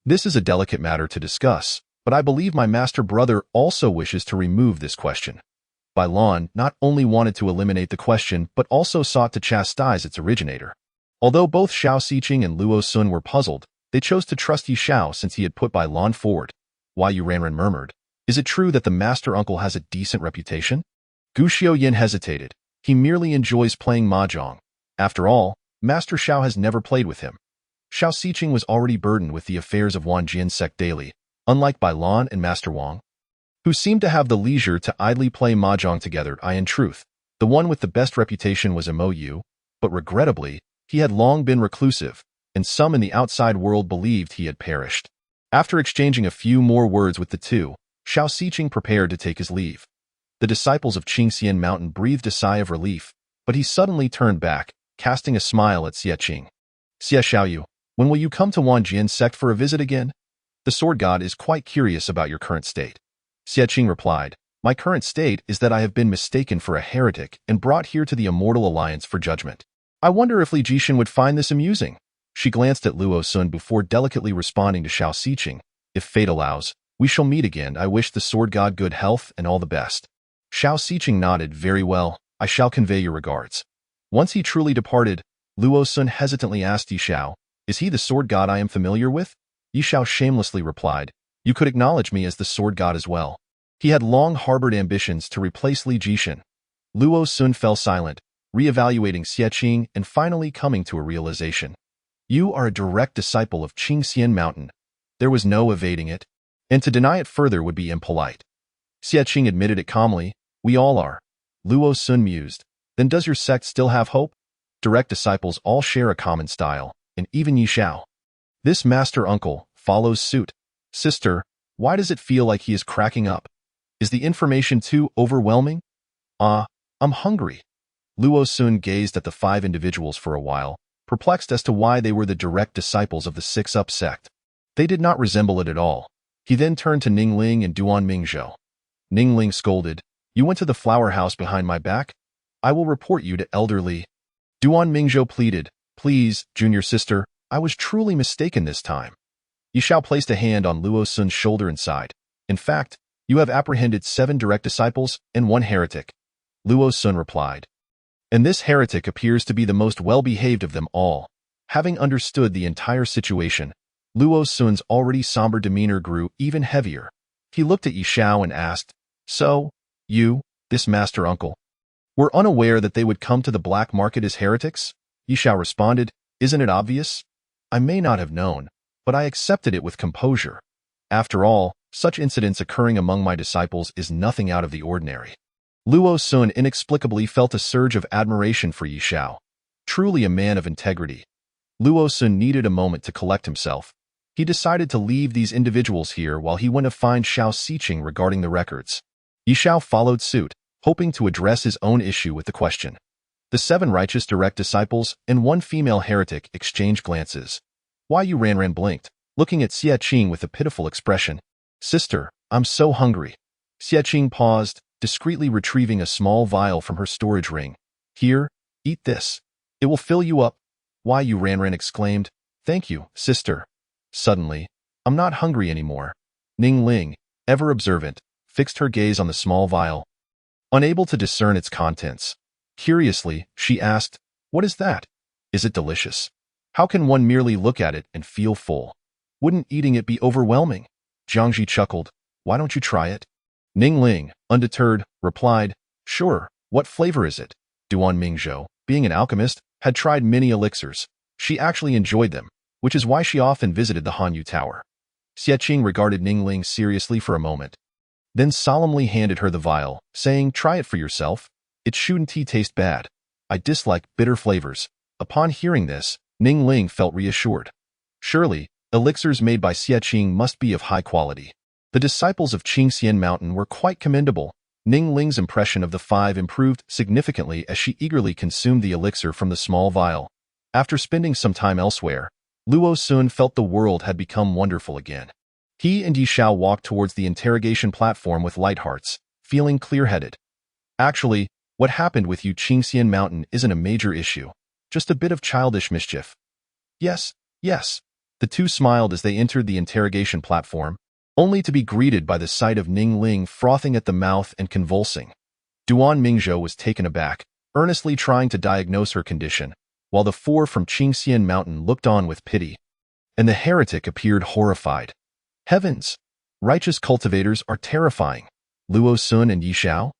This is a delicate matter to discuss, but I believe my master brother also wishes to remove this question. Bai Lan not only wanted to eliminate the question but also sought to chastise its originator. Although both Xiao Siqing and Luo Sun were puzzled, they chose to trust Yi Xiao since he had put Bai Lan forward. Why Yu Ranran murmured, Is it true that the master uncle has a decent reputation? Gu Xiuyin hesitated. He merely enjoys playing mahjong. After all, Master Xiao has never played with him. Xiao Siqing was already burdened with the affairs of Wanjian sect daily, unlike Bai Lan and Master Wang, who seemed to have the leisure to idly play mahjong together. In truth, the one with the best reputation was Mou, but regrettably, he had long been reclusive, and some in the outside world believed he had perished. After exchanging a few more words with the two, Xiao Siqing prepared to take his leave. The disciples of Qingxian Mountain breathed a sigh of relief, but he suddenly turned back, casting a smile at Xieqing. Xie Xiaoyu, when will you come to Wanjian sect for a visit again? The sword god is quite curious about your current state. Xieqing replied, My current state is that I have been mistaken for a heretic and brought here to the Immortal Alliance for judgment. I wonder if Li Jishan would find this amusing. She glanced at Luo Sun before delicately responding to Xiao Siqing. If fate allows, we shall meet again. I wish the sword god good health and all the best. Xiao Siqing nodded. Very well, I shall convey your regards. Once he truly departed, Luo Sun hesitantly asked Yi Xiao, is he the sword god I am familiar with? Yi Xiao shamelessly replied, you could acknowledge me as the sword god as well. He had long harbored ambitions to replace Li Jixin. Luo Sun fell silent, re-evaluating Xie Qing and finally coming to a realization. You are a direct disciple of Qingxian Mountain. There was no evading it, and to deny it further would be impolite. Xie Qing admitted it calmly, we all are. Luo Sun mused, then does your sect still have hope? Direct disciples all share a common style, and even Yi Xiao. This master uncle follows suit. Sister, why does it feel like he is cracking up? Is the information too overwhelming? I'm hungry. Luo Sun gazed at the 5 individuals for a while, perplexed as to why they were the direct disciples of the 6-up sect. They did not resemble it at all. He then turned to Ning Ling and Duan Mingzhou. Ning Ling scolded, you went to the flower house behind my back? I will report you to Elder Li. Duan Mingzhou pleaded, please, junior sister, I was truly mistaken this time. Yi Xiao placed a hand on Luo Sun's shoulder and sighed. In fact, you have apprehended 7 direct disciples and 1 heretic. Luo Sun replied. And this heretic appears to be the most well-behaved of them all. Having understood the entire situation, Luo Sun's already somber demeanor grew even heavier. He looked at Yi Xiao and asked, so, you, this master uncle, were unaware that they would come to the black market as heretics? Yi Xiao responded, isn't it obvious? I may not have known, but I accepted it with composure. After all, such incidents occurring among my disciples is nothing out of the ordinary. Luo Sun inexplicably felt a surge of admiration for Yi Xiao. Truly a man of integrity. Luo Sun needed a moment to collect himself. He decided to leave these individuals here while he went to find Xiao Siqing regarding the records. Yi Xiao followed suit, hoping to address his own issue with the question. The 7 righteous direct disciples and 1 female heretic exchanged glances. Why Yu Ranran blinked, looking at Xie Qing with a pitiful expression. Sister, I'm so hungry. Xie Qing paused, discreetly retrieving a small vial from her storage ring. Here, eat this. It will fill you up. Why Yu Ranran exclaimed, thank you, sister. Suddenly, I'm not hungry anymore. Ning Ling, ever observant, fixed her gaze on the small vial, unable to discern its contents. Curiously, she asked, what is that? Is it delicious? How can one merely look at it and feel full? Wouldn't eating it be overwhelming? Jiangji chuckled, why don't you try it? Ning Ling, undeterred, replied, sure, what flavor is it? Duan Mingzhou, being an alchemist, had tried many elixirs. She actually enjoyed them, which is why she often visited the Hanyu Tower. Xie Qing regarded Ning Ling seriously for a moment, then solemnly handed her the vial, saying, try it for yourself. It shouldn't taste bad. I dislike bitter flavors. Upon hearing this, Ning Ling felt reassured. Surely, elixirs made by Xie Qing must be of high quality. The disciples of Qingxian Mountain were quite commendable. Ning Ling's impression of the 5 improved significantly as she eagerly consumed the elixir from the small vial. After spending some time elsewhere, Luo Sun felt the world had become wonderful again. He and Yi Xiao walked towards the interrogation platform with light hearts, feeling clear-headed. Actually, what happened with you Qingxian Mountain isn't a major issue, just a bit of childish mischief. Yes, yes. The 2 smiled as they entered the interrogation platform, only to be greeted by the sight of Ning Ling frothing at the mouth and convulsing. Duan Mingzhou was taken aback, earnestly trying to diagnose her condition, while the 4 from Qingxian Mountain looked on with pity. And the heretic appeared horrified. Heavens! Righteous cultivators are terrifying. Luo Sun and Yi Xiao?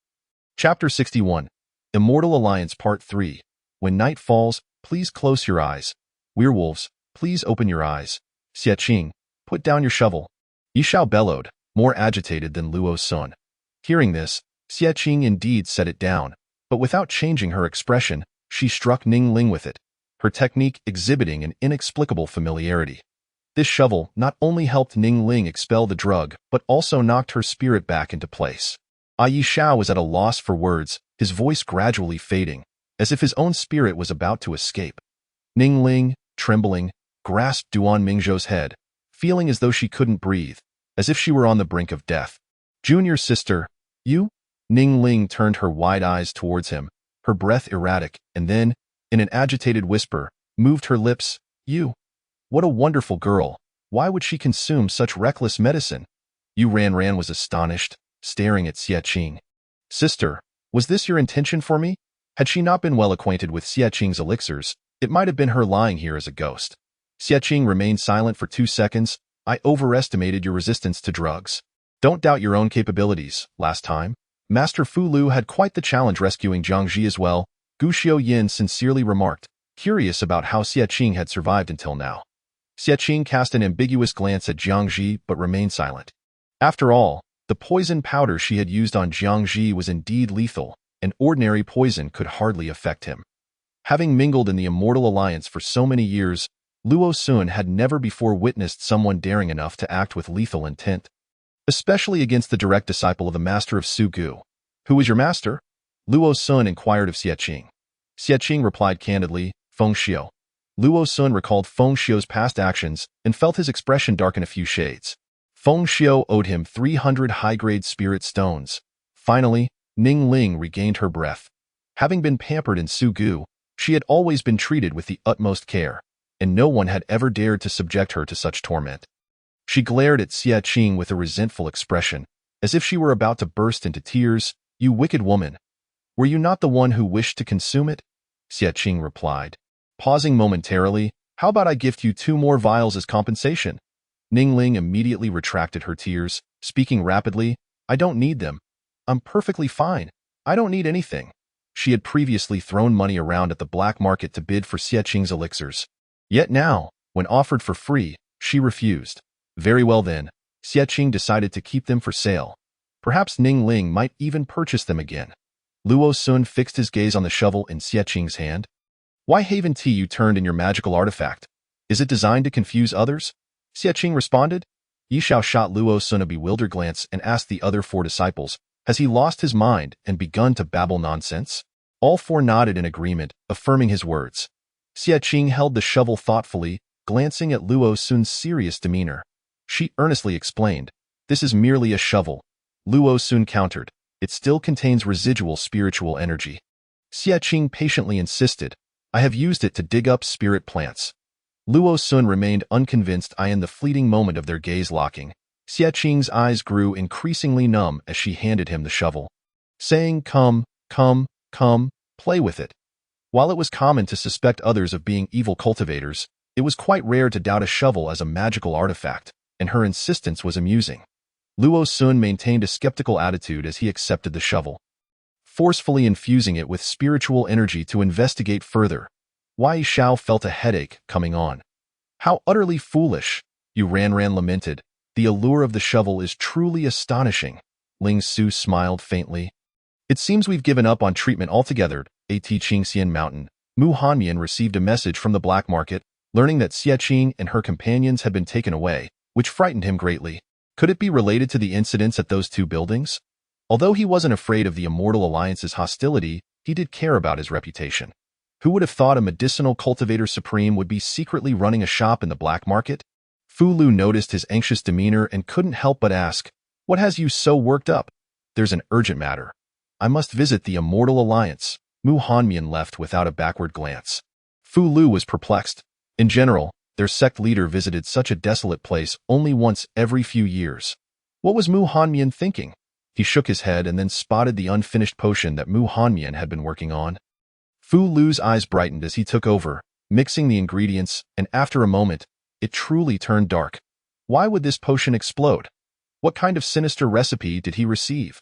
Chapter 61. Immortal Alliance Part 3. When night falls, please close your eyes. Werewolves, please open your eyes. Xie Qing, put down your shovel. Yi Xiao bellowed, more agitated than Luo Sun. Hearing this, Xie Qing indeed set it down, but without changing her expression, she struck Ning Ling with it, her technique exhibiting an inexplicable familiarity. This shovel not only helped Ning Ling expel the drug, but also knocked her spirit back into place. Yi Xiao was at a loss for words, his voice gradually fading, as if his own spirit was about to escape. Ning Ling, trembling, grasped Duan Mingzhou's head, feeling as though she couldn't breathe, as if she were on the brink of death. Junior sister, you? Ning Ling turned her wide eyes towards him, her breath erratic, and then, in an agitated whisper, moved her lips, you. What a wonderful girl. Why would she consume such reckless medicine? Yu Ranran was astonished, staring at Xie Qing. Sister, was this your intention for me? Had she not been well acquainted with Xie Qing's elixirs, it might have been her lying here as a ghost. Xie Qing remained silent for 2 seconds. I overestimated your resistance to drugs. Don't doubt your own capabilities. Last time, Master Fu Lu had quite the challenge rescuing Jiang Ji as well, Gu Xiaoyin sincerely remarked, curious about how Xie Qing had survived until now. Xie Qing cast an ambiguous glance at Jiang Ji but remained silent. After all, the poison powder she had used on Jiang Ji was indeed lethal, and ordinary poison could hardly affect him. Having mingled in the Immortal Alliance for so many years, Luo Sun had never before witnessed someone daring enough to act with lethal intent, especially against the direct disciple of the master of Su Gu. Who is your master? Luo Sun inquired of Xie Qing. Xie Qing replied candidly, Feng Xiu. Luo Sun recalled Feng Xiu's past actions and felt his expression darken a few shades. Feng Xiu owed him 300 high-grade spirit stones. Finally, Ning Ling regained her breath. Having been pampered in Su Gu, she had always been treated with the utmost care, and no one had ever dared to subject her to such torment. She glared at Xie Qing with a resentful expression, as if she were about to burst into tears. You wicked woman! Were you not the one who wished to consume it? Xie Qing replied. Pausing momentarily, how about I gift you 2 more vials as compensation? Ning Ling immediately retracted her tears, speaking rapidly, I don't need them. I'm perfectly fine. I don't need anything. She had previously thrown money around at the black market to bid for Xie Qing's elixirs. Yet now, when offered for free, she refused. Very well then, Xie Qing decided to keep them for sale. Perhaps Ning Ling might even purchase them again. Luo Sun fixed his gaze on the shovel in Xie Qing's hand. Why haven't you turned in your magical artifact? Is it designed to confuse others? Xie Qing responded. Yi Xiao shot Luo Sun a bewildered glance and asked the other 4 disciples, has he lost his mind and begun to babble nonsense? All 4 nodded in agreement, affirming his words. Xie Qing held the shovel thoughtfully, glancing at Luo Sun's serious demeanor. She earnestly explained, this is merely a shovel. Luo Sun countered, it still contains residual spiritual energy. Xie Qing patiently insisted, I have used it to dig up spirit plants. Luo Sun remained unconvinced. In the fleeting moment of their gaze locking, Xie Qing's eyes grew increasingly numb as she handed him the shovel, saying, come, play with it. While it was common to suspect others of being evil cultivators, it was quite rare to doubt a shovel as a magical artifact, and her insistence was amusing. Luo Sun maintained a skeptical attitude as he accepted the shovel, forcefully infusing it with spiritual energy to investigate further. Wai Xiao felt a headache coming on. How utterly foolish, Yu Ranran lamented. The allure of the shovel is truly astonishing. Ling Su smiled faintly. It seems we've given up on treatment altogether. At Qingxian Mountain, Mu Hanmian received a message from the black market, learning that Xie Qing and her companions had been taken away, which frightened him greatly. Could it be related to the incidents at those 2 buildings? Although he wasn't afraid of the Immortal Alliance's hostility, he did care about his reputation. Who would have thought a medicinal cultivator supreme would be secretly running a shop in the black market? Fu Lu noticed his anxious demeanor and couldn't help but ask, what has you so worked up? There's an urgent matter. I must visit the Immortal Alliance. Mu Hanmian left without a backward glance. Fu Lu was perplexed. In general, their sect leader visited such a desolate place only once every few years. What was Mu Hanmian thinking? He shook his head and then spotted the unfinished potion that Mu Hanmian had been working on. Fu Lu's eyes brightened as he took over, mixing the ingredients, and after a moment, it truly turned dark. Why would this potion explode? What kind of sinister recipe did he receive?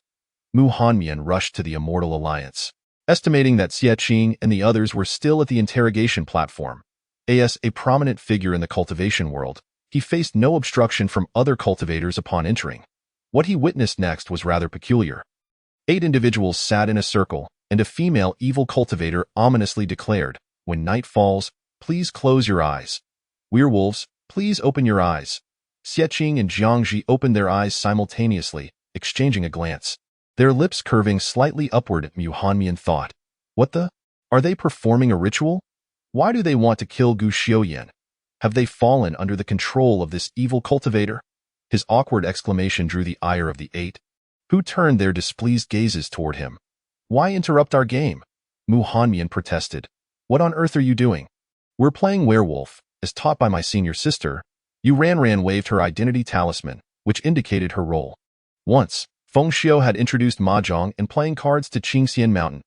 Mu Hanmian rushed to the Immortal Alliance, estimating that Xie Qing and the others were still at the interrogation platform. As a prominent figure in the cultivation world, he faced no obstruction from other cultivators upon entering. What he witnessed next was rather peculiar. 8 individuals sat in a circle, and a female evil cultivator ominously declared, when night falls, please close your eyes. Werewolves, please open your eyes. Xie Qing and Jiang Ji opened their eyes simultaneously, exchanging a glance, their lips curving slightly upward. Mu Hanmian thought, what the? Are they performing a ritual? Why do they want to kill Gu Xiaoyan? Have they fallen under the control of this evil cultivator? His awkward exclamation drew the ire of the 8, who turned their displeased gazes toward him. Why interrupt our game? Mu Hanmian protested. What on earth are you doing? We're playing werewolf, as taught by my senior sister. Yu Ranran waved her identity talisman, which indicated her role. Once, Feng Xiao had introduced mahjong and playing cards to Qingxian Mountain.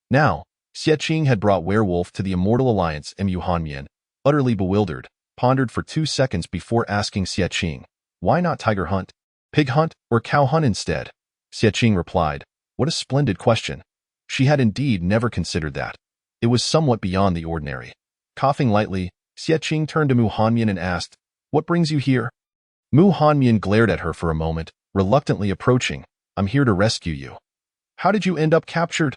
Now, Xie Qing had brought Werewolf to the Immortal Alliance, and Mu Hanmian, utterly bewildered, pondered for 2 seconds before asking Xie Qing, why not tiger hunt, pig hunt, or cow hunt instead? Xie Qing replied, what a splendid question. She had indeed never considered that. It was somewhat beyond the ordinary. Coughing lightly, Xie Qing turned to Mu Hanmian and asked, what brings you here? Mu Hanmian glared at her for a moment, reluctantly approaching, I'm here to rescue you. How did you end up captured?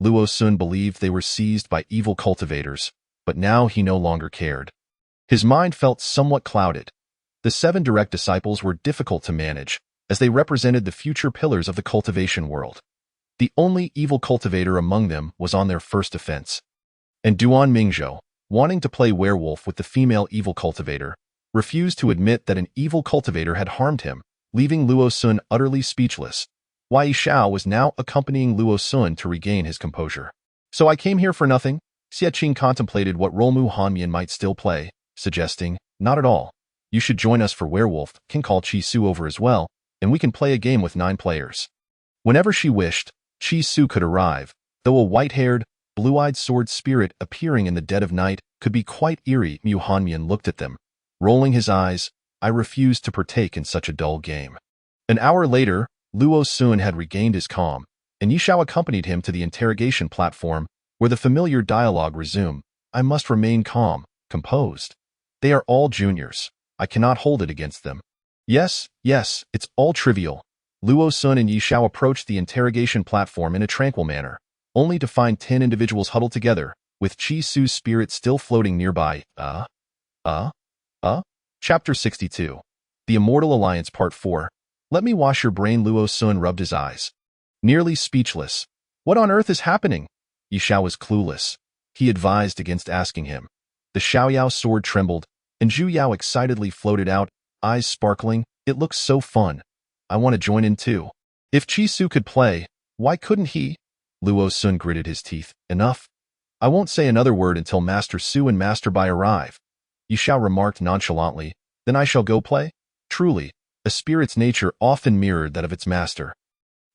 Luo Sun believed they were seized by evil cultivators, but now he no longer cared. His mind felt somewhat clouded. The 7 direct disciples were difficult to manage, as they represented the future pillars of the cultivation world. The only evil cultivator among them was on their first offense. And Duan Mingzhou, wanting to play werewolf with the female evil cultivator, refused to admit that an evil cultivator had harmed him, leaving Luo Sun utterly speechless. Wei Xiao was now accompanying Luo Sun to regain his composure. So I came here for nothing? Xie Qing contemplated what role Mu Hanmian might still play, suggesting, not at all. You should join us for werewolf, can call Qi Su over as well, and we can play a game with 9 players. Whenever she wished, Qi Su could arrive, though a white-haired, blue-eyed sword spirit appearing in the dead of night could be quite eerie. Mu Hanmian looked at them, rolling his eyes. I refused to partake in such a dull game. An hour later, Luo Sun had regained his calm, and Yishao accompanied him to the interrogation platform, where the familiar dialogue resumed. I must remain calm, composed. They are all juniors. I cannot hold it against them. Yes, it's all trivial. Luo Sun and Yishao approached the interrogation platform in a tranquil manner, only to find 10 individuals huddled together, with Qi Su's spirit still floating nearby. Chapter 62. The Immortal Alliance Part 4. Let me wash your brain. Luo Sun rubbed his eyes. Nearly speechless. What on earth is happening? Yishao was clueless. He advised against asking him. The Xiaoyao sword trembled, and Zhu Yao excitedly floated out, eyes sparkling. It looks so fun. I want to join in too. If Qi Su could play, why couldn't he? Luo Sun gritted his teeth. Enough. I won't say another word until Master Su and Master Bai arrive. Yishao remarked nonchalantly. Then I shall go play? Truly, a spirit's nature often mirrored that of its master.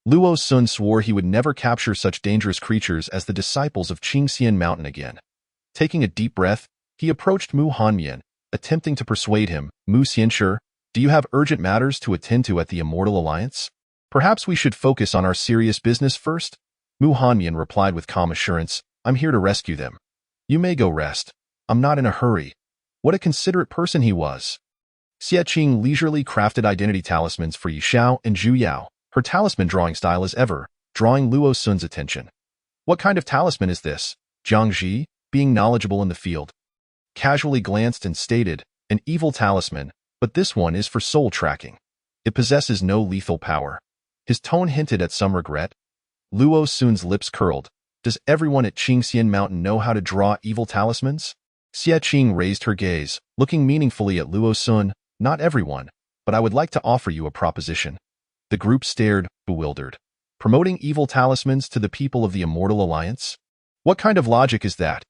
Luo Sun swore he would never capture such dangerous creatures as the disciples of Qingxian Mountain again. Taking a deep breath, he approached Mu Hanmian, attempting to persuade him. Mu Xianshi, do you have urgent matters to attend to at the Immortal Alliance? Perhaps we should focus on our serious business first? Mu Hanmian replied with calm assurance, I'm here to rescue them. You may go rest. I'm not in a hurry. What a considerate person he was. Xie Qing leisurely crafted identity talismans for Yishao and Zhu Yao, her talisman drawing style as ever, drawing Luo Sun's attention. What kind of talisman is this? Jiang Ji, being knowledgeable in the field, casually glanced and stated, an evil talisman, but this one is for soul tracking. It possesses no lethal power. His tone hinted at some regret. Luo Sun's lips curled. Does everyone at Qingxian Mountain know how to draw evil talismans? Xie Qing raised her gaze, looking meaningfully at Luo Sun. Not everyone, but I would like to offer you a proposition. The group stared, bewildered. Promoting evil talismans to the people of the Immortal Alliance? What kind of logic is that?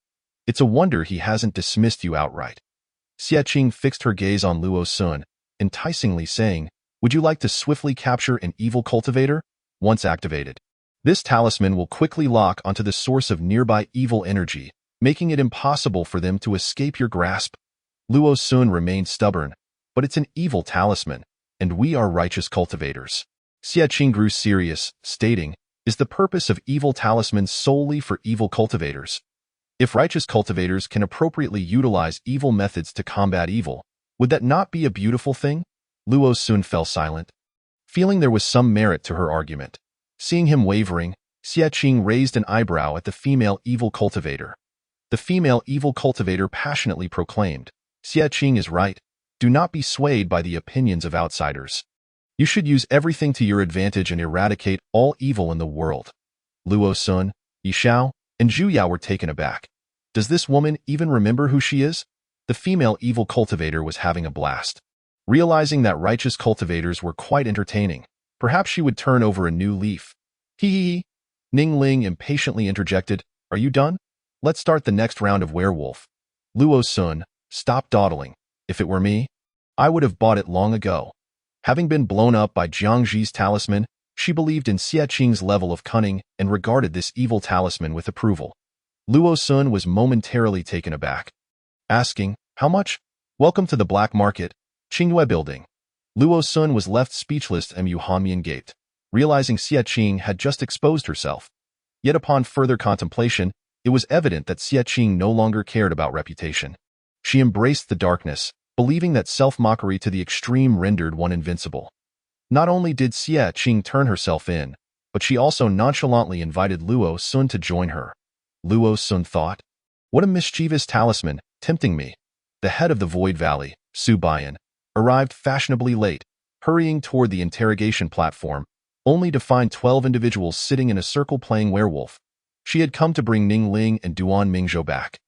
It's a wonder he hasn't dismissed you outright. Xie Qing fixed her gaze on Luo Sun, enticingly saying, would you like to swiftly capture an evil cultivator? Once activated, this talisman will quickly lock onto the source of nearby evil energy, making it impossible for them to escape your grasp. Luo Sun remained stubborn. But it's an evil talisman, and we are righteous cultivators. Xie Qing grew serious, stating, is the purpose of evil talismans solely for evil cultivators? If righteous cultivators can appropriately utilize evil methods to combat evil, would that not be a beautiful thing? Luo Sun fell silent, feeling there was some merit to her argument. Seeing him wavering, Xie Qing raised an eyebrow at the female evil cultivator. The female evil cultivator passionately proclaimed, Xie Qing is right. Do not be swayed by the opinions of outsiders. You should use everything to your advantage and eradicate all evil in the world. Luo Sun, Yishao, and Zhu Yao were taken aback. Does this woman even remember who she is? The female evil cultivator was having a blast. Realizing that righteous cultivators were quite entertaining, perhaps she would turn over a new leaf. Hee. Ning Ling impatiently interjected, are you done? Let's start the next round of werewolf. Luo Sun, stop dawdling. If it were me, I would have bought it long ago. Having been blown up by Jiang Ji's talisman, She believed in Xie Qing's level of cunning and regarded this evil talisman with approval. Luo Sun was momentarily taken aback, asking, "How much?" "Welcome to the black market, Qingyue building." Luo Sun was left speechless and Mu Hanmian gaped, realizing Xie Qing had just exposed herself. Yet upon further contemplation, it was evident that Xie Qing no longer cared about reputation. She embraced the darkness, believing that self-mockery to the extreme rendered one invincible. Not only did Xie Qing turn herself in, but she also nonchalantly invited Luo Sun to join her. Luo Sun thought, "What a mischievous talisman, tempting me." The head of the Void Valley, Su Baiyan, arrived fashionably late, hurrying toward the interrogation platform, only to find 12 individuals sitting in a circle playing werewolf. She had come to bring Ning Ling and Duan Mingzhou back.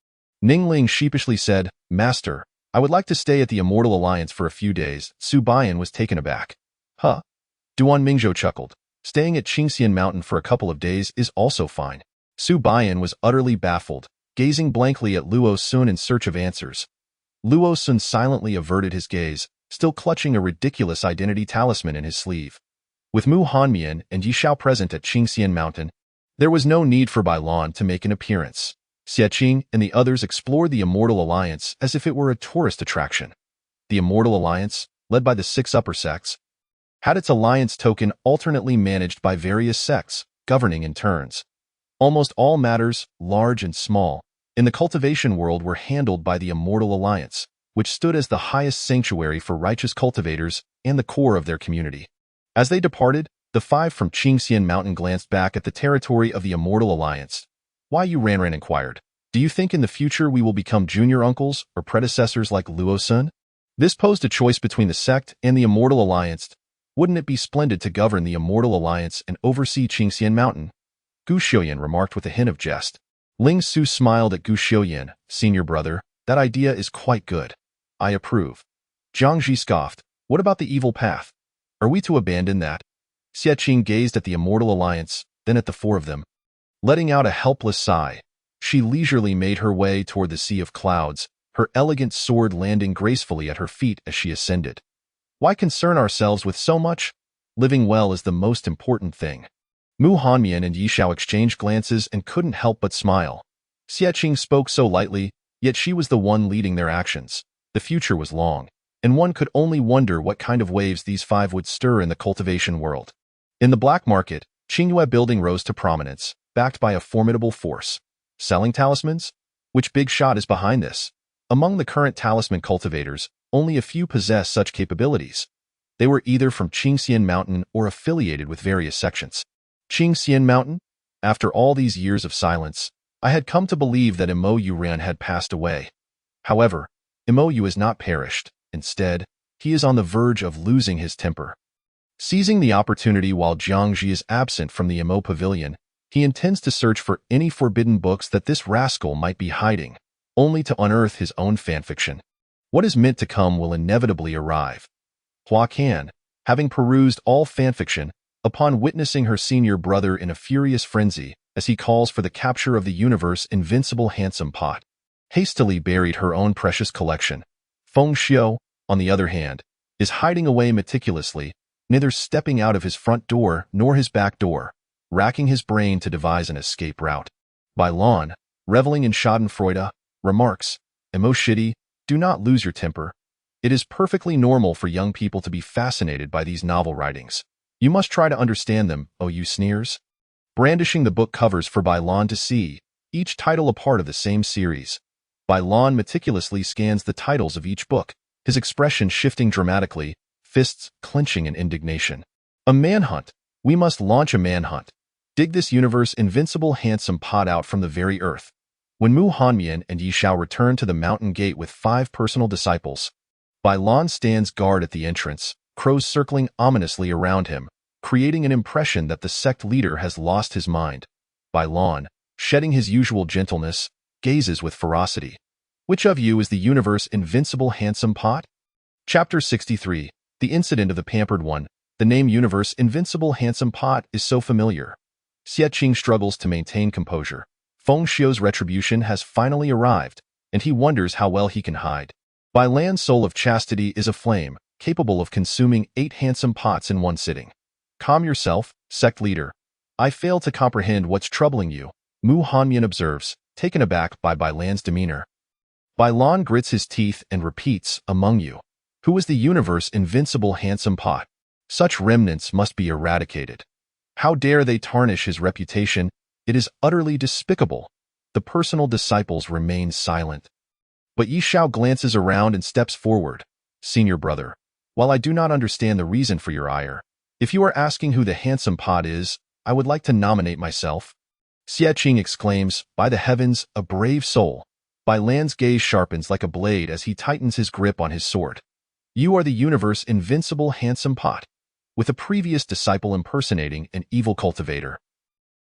Ning Ling sheepishly said, "Master, I would like to stay at the Immortal Alliance for a few days." Su Baiyan was taken aback. "Huh?" Duan Mingzhou chuckled. "Staying at Qingxian Mountain for a couple of days is also fine." Su Baiyan was utterly baffled, gazing blankly at Luo Sun in search of answers. Luo Sun silently averted his gaze, still clutching a ridiculous identity talisman in his sleeve. With Mu Hanmian and Yi Xiao present at Qingxian Mountain, there was no need for Bai Lan to make an appearance. Xie Qing and the others explored the Immortal Alliance as if it were a tourist attraction. The Immortal Alliance, led by the 6 upper sects, had its alliance token alternately managed by various sects, governing in turns. Almost all matters, large and small, in the cultivation world were handled by the Immortal Alliance, which stood as the highest sanctuary for righteous cultivators and the core of their community. As they departed, the 5 from Qingxian Mountain glanced back at the territory of the Immortal Alliance. Why, you Ranran inquired. "Do you think in the future we will become junior uncles or predecessors like Luo Sun?" This posed a choice between the sect and the Immortal Alliance. Wouldn't it be splendid to govern the Immortal Alliance and oversee Qingxian Mountain? Gu Xiuyan remarked with a hint of jest. Ling Su smiled at Gu Xiuyan. "Senior brother, that idea is quite good. I approve." Jiang Ji scoffed. "What about the evil path? Are we to abandon that?" Xie Qing gazed at the Immortal Alliance, then at the 4 of them. Letting out a helpless sigh, she leisurely made her way toward the sea of clouds, her elegant sword landing gracefully at her feet as she ascended. Why concern ourselves with so much? Living well is the most important thing. Mu Hanmian and Yi Xiao exchanged glances and couldn't help but smile. Xie Qing spoke so lightly, yet she was the one leading their actions. The future was long, and one could only wonder what kind of waves these 5 would stir in the cultivation world. In the black market, Qingyue building rose to prominence, backed by a formidable force. Selling talismans? Which big shot is behind this? Among the current talisman cultivators, only a few possess such capabilities. They were either from Qingxian Mountain or affiliated with various sections. Qingxian Mountain? After all these years of silence, I had come to believe that Imo Yuran had passed away. However, Imo Yu has not perished. Instead, he is on the verge of losing his temper. Seizing the opportunity while Jiang Ji is absent from the Imo Pavilion, he intends to search for any forbidden books that this rascal might be hiding, only to unearth his own fanfiction. What is meant to come will inevitably arrive. Hua Kan, having perused all fanfiction, upon witnessing her senior brother in a furious frenzy, as he calls for the capture of the universe invincible handsome pot, hastily buried her own precious collection. Feng Xiu, on the other hand, is hiding away meticulously, neither stepping out of his front door nor his back door, racking his brain to devise an escape route. Bai Lan, reveling in schadenfreude, remarks, "Imo shitty, do not lose your temper. It is perfectly normal for young people to be fascinated by these novel writings. You must try to understand them, oh you sneers." Brandishing the book covers for Bai Lan to see, each title a part of the same series. Bai Lan meticulously scans the titles of each book, his expression shifting dramatically, fists clenching in indignation. "A manhunt! We must launch a manhunt. Dig this universe invincible handsome pot out from the very earth." When Mu Hanmian and Yi Xiao return to the mountain gate with 5 personal disciples, Bai Lan stands guard at the entrance, crows circling ominously around him, creating an impression that the sect leader has lost his mind. Bai Lan, shedding his usual gentleness, gazes with ferocity. "Which of you is the universe invincible handsome pot?" Chapter 63, The Incident of the Pampered One. The name universe invincible handsome pot is so familiar. Xie Qing struggles to maintain composure. Feng Xiu's retribution has finally arrived, and he wonders how well he can hide. Bai Lan's soul of chastity is a flame, capable of consuming 8 handsome pots in one sitting. Calm yourself, sect leader. I fail to comprehend what's troubling you, Mu Hanmian observes, taken aback by Bai Lan's demeanor. Bai Lan grits his teeth and repeats, among you. Who is the universe invincible handsome pot? Such remnants must be eradicated. How dare they tarnish his reputation? It is utterly despicable. The personal disciples remain silent. But Yi Shao glances around and steps forward. Senior brother, while I do not understand the reason for your ire, if you are asking who the handsome pot is, I would like to nominate myself. Xie Qing exclaims, by the heavens, a brave soul. Bai Lan's gaze sharpens like a blade as he tightens his grip on his sword. You are the universe invincible handsome pot, with a previous disciple impersonating an evil cultivator.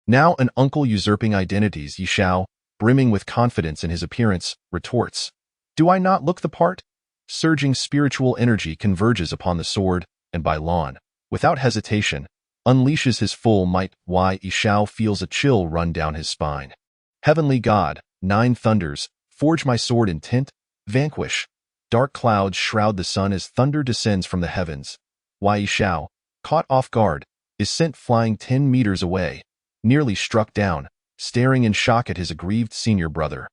Now an uncle usurping identities, Yi Shao, brimming with confidence in his appearance, retorts. Do I not look the part? Surging spiritual energy converges upon the sword, and Bai Lan, without hesitation, unleashes his full might. Yi Shao feels a chill run down his spine. Heavenly God, 9 thunders, forge my sword in tint, vanquish. Dark clouds shroud the sun as thunder descends from the heavens. Yi Shao, caught off guard, is sent flying 10 meters away, nearly struck down, staring in shock at his aggrieved senior brother.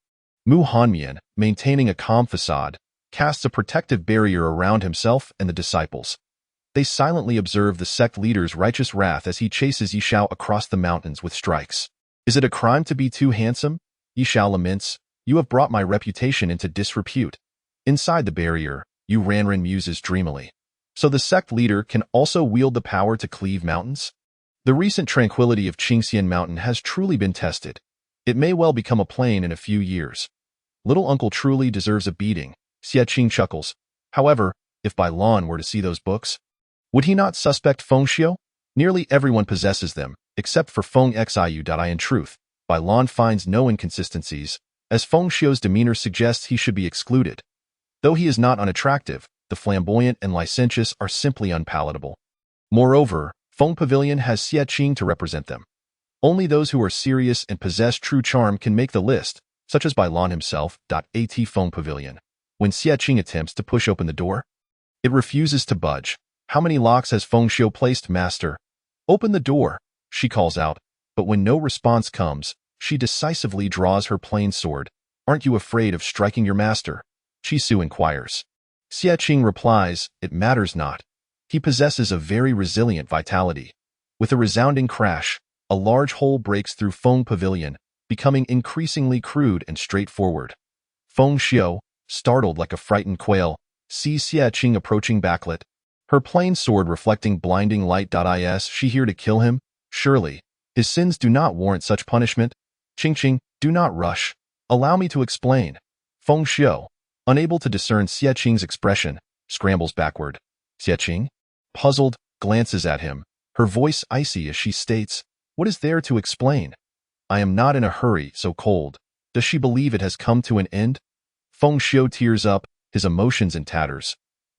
Mu Hanmian, maintaining a calm facade, casts a protective barrier around himself and the disciples. They silently observe the sect leader's righteous wrath as he chases Yi Shao across the mountains with strikes. Is it a crime to be too handsome? Yi Shao laments. You have brought my reputation into disrepute. Inside the barrier, Yu Ranran muses dreamily. So the sect leader can also wield the power to cleave mountains? The recent tranquility of Qingxian Mountain has truly been tested. It may well become a plain in a few years. Little uncle truly deserves a beating, Xie Qing chuckles. However, if Bai Lan were to see those books, would he not suspect Feng Xiu? Nearly everyone possesses them, except for Feng Xiu. In truth, Bai Lan finds no inconsistencies, as Feng Xiu's demeanor suggests he should be excluded. Though he is not unattractive, the flamboyant and licentious are simply unpalatable. Moreover, Feng Pavilion has Xie Qing to represent them. Only those who are serious and possess true charm can make the list, such as Bai Lan himself. At Feng Pavilion. When Xie Qing attempts to push open the door, it refuses to budge. How many locks has Feng Xiu placed, master? Open the door, she calls out, but when no response comes, she decisively draws her plain sword. Aren't you afraid of striking your master? Chi Su inquires. Xie Qing replies, it matters not. He possesses a very resilient vitality. With a resounding crash, a large hole breaks through Feng Pavilion, becoming increasingly crude and straightforward. Feng Xiu, startled like a frightened quail, sees Xie Qing approaching backlit, her plain sword reflecting blinding light. Is she here to kill him? Surely, his sins do not warrant such punishment. Qing, do not rush. Allow me to explain. Feng Xiu, unable to discern Xie Qing's expression, scrambles backward. Xie Qing, puzzled, glances at him, her voice icy as she states, what is there to explain? I am not in a hurry, so cold. Does she believe it has come to an end? Feng Xiu tears up, his emotions in tatters.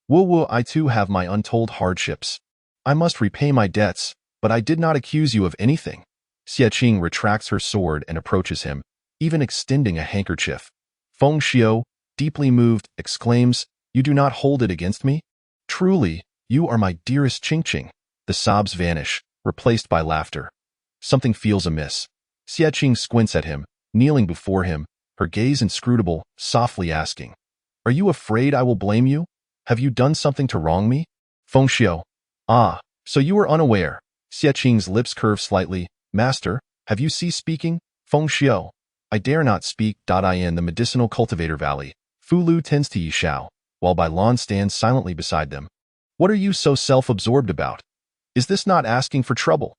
Wu, I too have my untold hardships. I must repay my debts, but I did not accuse you of anything. Xie Qing retracts her sword and approaches him, even extending a handkerchief. Feng Xiu, deeply moved, exclaims, you do not hold it against me? Truly, you are my dearest Qing. The sobs vanish, replaced by laughter. Something feels amiss. Xie Qing squints at him, kneeling before him, her gaze inscrutable, softly asking, are you afraid I will blame you? Have you done something to wrong me? Feng Xiu. Ah, so you are unaware. Xie Qing's lips curve slightly. Master, have you ceased speaking? Feng Xiu. I dare not speak. In the medicinal cultivator valley, Fu Lu tends to Yi Shao, while Bai Lan stands silently beside them. What are you so self-absorbed about? Is this not asking for trouble?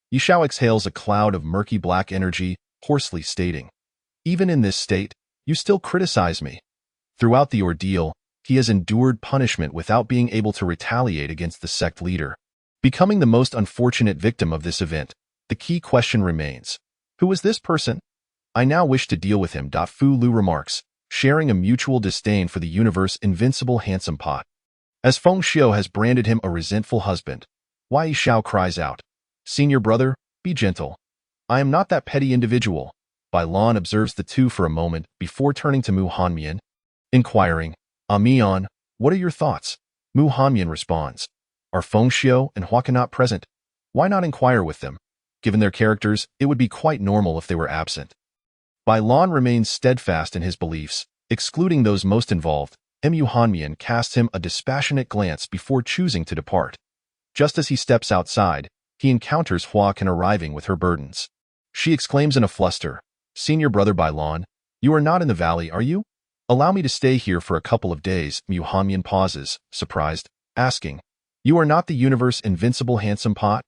Yi Shao exhales a cloud of murky black energy, hoarsely stating, even in this state, you still criticize me. Throughout the ordeal, he has endured punishment without being able to retaliate against the sect leader. Becoming the most unfortunate victim of this event, the key question remains. Who is this person? I now wish to deal with him. Fu Lu remarks, sharing a mutual disdain for the universe invincible handsome pot. As Feng Xiu has branded him a resentful husband, Yi Shao cries out, Senior brother, be gentle. I am not that petty individual. Bai Lan observes the two for a moment before turning to Mu Hanmian, inquiring, Mian, what are your thoughts? Mu Hanmian responds, are Feng Xiu and Huakanot present? Why not inquire with them? Given their characters, it would be quite normal if they were absent. Bai Lan remains steadfast in his beliefs, excluding those most involved. Mu Hanmian casts him a dispassionate glance before choosing to depart. Just as he steps outside, he encounters Hua Kan arriving with her burdens. She exclaims in a fluster, "Senior brother Bai Lan, you are not in the valley, are you? Allow me to stay here for a couple of days." Mu Hanmian pauses, surprised, asking, "You are not the universe invincible handsome pot?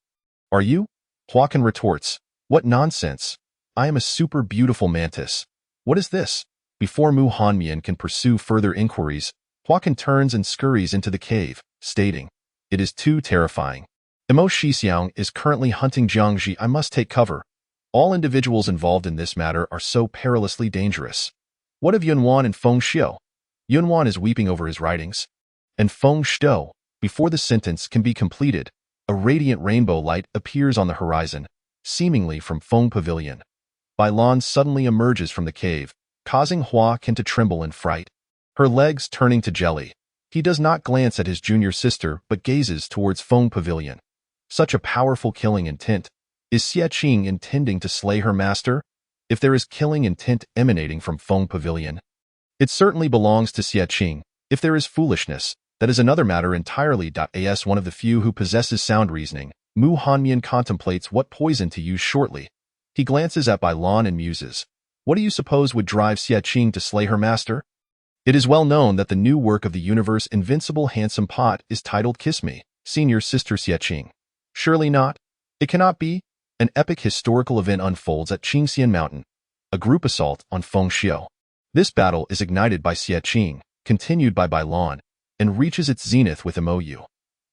Are you?" Hua Kan retorts, "What nonsense! I am a super beautiful mantis. What is this?" Before Mu Hanmian can pursue further inquiries, Hua Kan turns and scurries into the cave, stating, "It is too terrifying. Emo Shixiang is currently hunting Jiangji. I must take cover. All individuals involved in this matter are so perilously dangerous. What of Yunwan and Feng Xiu?" Yunwan is weeping over his writings. And Feng Xiu, before the sentence can be completed, a radiant rainbow light appears on the horizon, seemingly from Feng Pavilion. Bai Lan suddenly emerges from the cave, causing Hua Kan to tremble in fright, her legs turning to jelly. He does not glance at his junior sister but gazes towards Feng Pavilion. Such a powerful killing intent. Is Xie Qing intending to slay her master? If there is killing intent emanating from Feng Pavilion, it certainly belongs to Xie Qing. If there is foolishness, that is another matter entirely. As one of the few who possesses sound reasoning, Mu Hanmian contemplates what poison to use shortly. He glances at Bai Lan and muses, "What do you suppose would drive Xie Qing to slay her master? It is well known that the new work of the universe invincible handsome pot is titled Kiss Me, Senior Sister Xie Qing. Surely not. It cannot be. An epic historical event unfolds at Qingxian Mountain, a group assault on Feng Xiu. This battle is ignited by Xie Qing, continued by Bai Lan, and reaches its zenith with Mou.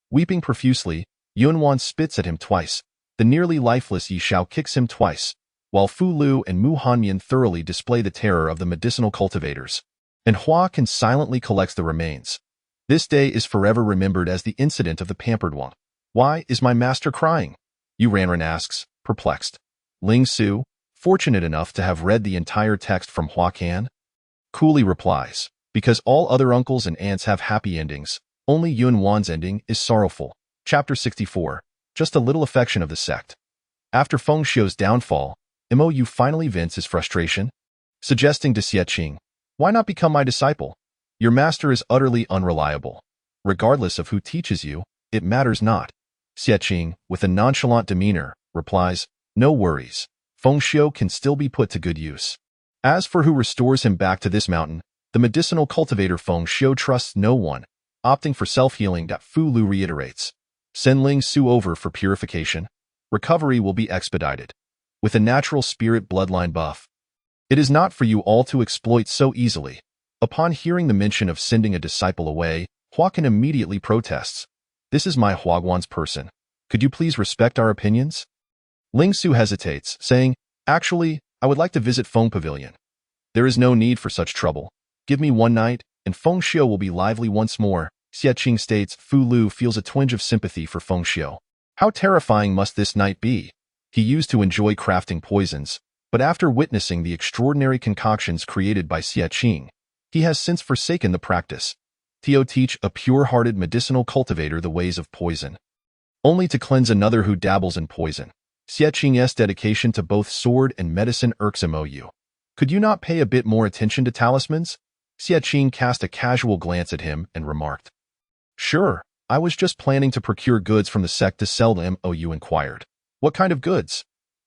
Weeping profusely, Yunwan spits at him twice. The nearly lifeless Yi Shao kicks him twice, while Fu Lu and Mu Hanmian thoroughly display the terror of the medicinal cultivators. And Hua Kan silently collects the remains. This day is forever remembered as the incident of the pampered one. "Why is my master crying?" Yu Ranran asks, perplexed. Ling Su, fortunate enough to have read the entire text from Hua Kan, coolly replies, "Because all other uncles and aunts have happy endings, only Yun Wan's ending is sorrowful." Chapter 64. Just a little affection of the sect. After Feng Xiu's downfall, Mou finally vents his frustration, suggesting to Xie Qing, "Why not become my disciple? Your master is utterly unreliable. Regardless of who teaches you, it matters not." Xie Qing, with a nonchalant demeanor, replies, "No worries. Feng Xiu can still be put to good use. As for who restores him back to this mountain, the medicinal cultivator Feng Xiu trusts no one, opting for self-healing." Fu Lu reiterates, "Send Ling Su over for purification. Recovery will be expedited. With a natural spirit bloodline buff. It is not for you all to exploit so easily." Upon hearing the mention of sending a disciple away, Hua Kan immediately protests, "This is my Huaguan's person. Could you please respect our opinions?" Ling Su hesitates, saying, "Actually, I would like to visit Feng Pavilion. There is no need for such trouble. Give me one night, and Feng Xiu will be lively once more." Xie Qing states. Fu Lu feels a twinge of sympathy for Feng Xiu. How terrifying must this night be? He used to enjoy crafting poisons, but after witnessing the extraordinary concoctions created by Xie Qing, he has since forsaken the practice. To teach a pure-hearted medicinal cultivator the ways of poison, only to cleanse another who dabbles in poison. Xie Qing's dedication to both sword and medicine irks Mou. Could you not pay a bit more attention to talismans? Xie Qing cast a casual glance at him and remarked, "Sure, I was just planning to procure goods from the sect to sell them." Mou inquired, "What kind of goods?"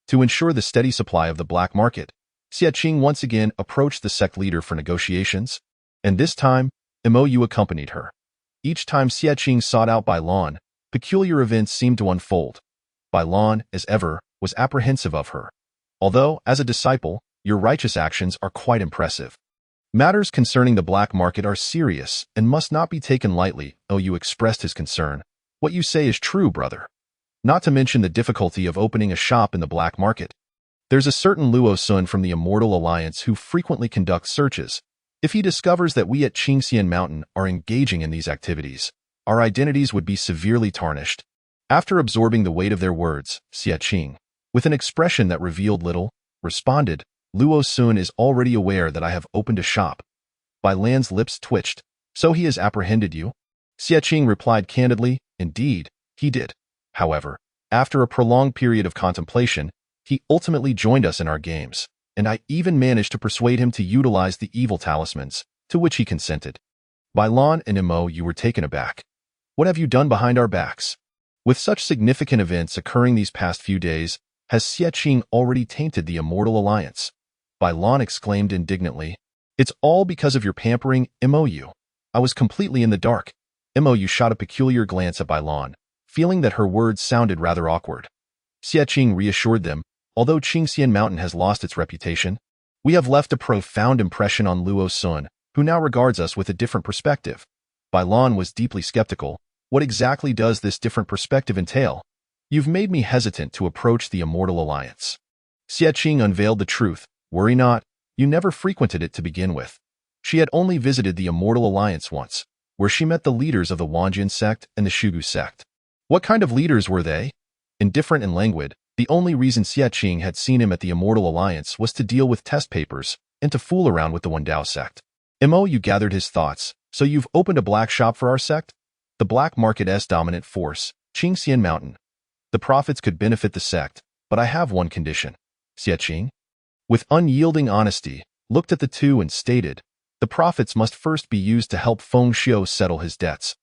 To ensure the steady supply of the black market, Xie Qing once again approached the sect leader for negotiations, and this time, Mou accompanied her. Each time Xie Qing sought out Bai Lan, peculiar events seemed to unfold. Bai Lan, as ever, was apprehensive of her. "Although, as a disciple, your righteous actions are quite impressive. Matters concerning the black market are serious and must not be taken lightly." Mou expressed his concern. "What you say is true, brother. Not to mention the difficulty of opening a shop in the black market. There's a certain Luo Sun from the Immortal Alliance who frequently conducts searches. If he discovers that we at Qingxian Mountain are engaging in these activities, our identities would be severely tarnished." After absorbing the weight of their words, Xie Qing, with an expression that revealed little, responded, "Luo Sun is already aware that I have opened a shop." Bai Lan's lips twitched. "So he has apprehended you?" Xie Qing replied candidly, "Indeed, he did. However, After a prolonged period of contemplation, he ultimately joined us in our games, and I even managed to persuade him to utilize the evil talismans, to which he consented. By Lan and Imo, you were taken aback. What have you done behind our backs? With such significant events occurring these past few days, has Xie already tainted the Immortal Alliance? Bai Lan exclaimed indignantly. It's all because of your pampering, Imo. I was completely in the dark. Imo shot a peculiar glance at Bai Lan, feeling that her words sounded rather awkward. Xie reassured them, although Qingxian Mountain has lost its reputation, we have left a profound impression on Luo Sun, who now regards us with a different perspective. Bai Lan was deeply skeptical. What exactly does this different perspective entail? You've made me hesitant to approach the Immortal Alliance. Xie unveiled the truth. Worry not, you never frequented it to begin with. She had only visited the Immortal Alliance once, where she met the leaders of the Wanjin sect and the Shugu sect. What kind of leaders were they? Indifferent and languid, the only reason Xie had seen him at the Immortal Alliance was to deal with test papers and to fool around with the Wendao sect. Imo, you gathered his thoughts. So you've opened a black shop for our sect? The black market's dominant force, Qingxian Mountain. The profits could benefit the sect, but I have one condition. Xie, with unyielding honesty, looked at the two and stated, the profits must first be used to help Feng Xiu settle his debts.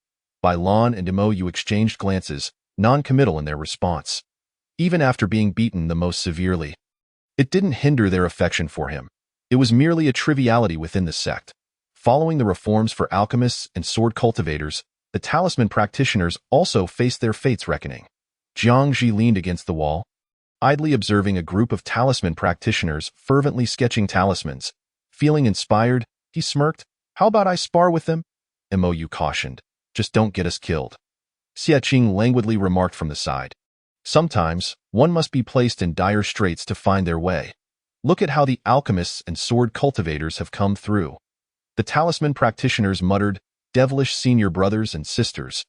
Bai Lan and Imo exchanged glances, non-committal in their response. Even after being beaten the most severely, it didn't hinder their affection for him. It was merely a triviality within the sect. Following the reforms for alchemists and sword cultivators, the talisman practitioners also faced their fate's reckoning. Jiang Ji leaned against the wall, idly observing a group of talisman practitioners fervently sketching talismans. Feeling inspired, he smirked. How about I spar with them? Imo cautioned. Just don't get us killed. Xie languidly remarked from the side. Sometimes, one must be placed in dire straits to find their way. Look at how the alchemists and sword cultivators have come through. The talisman practitioners muttered, devilish senior brothers and sisters.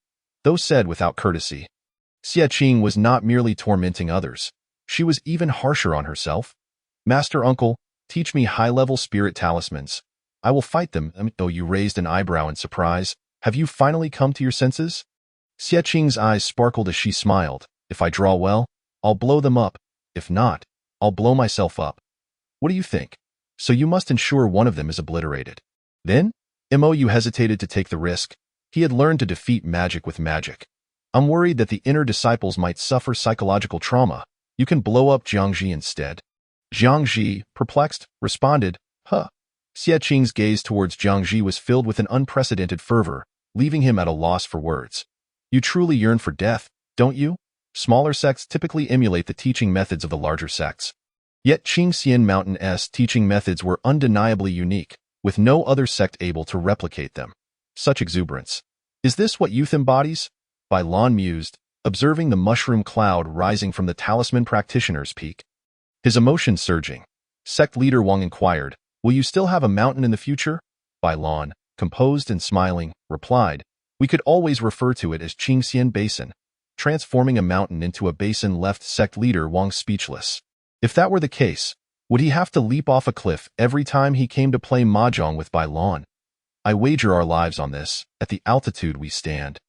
Though said without courtesy. Xie was not merely tormenting others. She was even harsher on herself. Master Uncle, teach me high-level spirit talismans. I will fight them. Though you raised an eyebrow in surprise. Have you finally come to your senses? Xie eyes sparkled as she smiled. If I draw well, I'll blow them up. If not, I'll blow myself up. What do you think? So you must ensure one of them is obliterated. Then, Imo hesitated to take the risk. He had learned to defeat magic with magic. I'm worried that the inner disciples might suffer psychological trauma. You can blow up Jiangji instead. Jiangji, perplexed, responded, huh. Xie gaze towards Jiangji was filled with an unprecedented fervor, leaving him at a loss for words. You truly yearn for death, don't you? Smaller sects typically emulate the teaching methods of the larger sects. Yet Qingxian Mountain's teaching methods were undeniably unique, with no other sect able to replicate them. Such exuberance. Is this what youth embodies? Bai Lan mused, observing the mushroom cloud rising from the talisman practitioner's peak. His emotions surging. Sect leader Wang inquired, will you still have a mountain in the future? Bai Lan, composed and smiling, replied, we could always refer to it as Qingxian Basin. Transforming a mountain into a basin left sect leader Wang speechless. If that were the case, would he have to leap off a cliff every time he came to play mahjong with Bai Lan? I wager our lives on this, at the altitude we stand.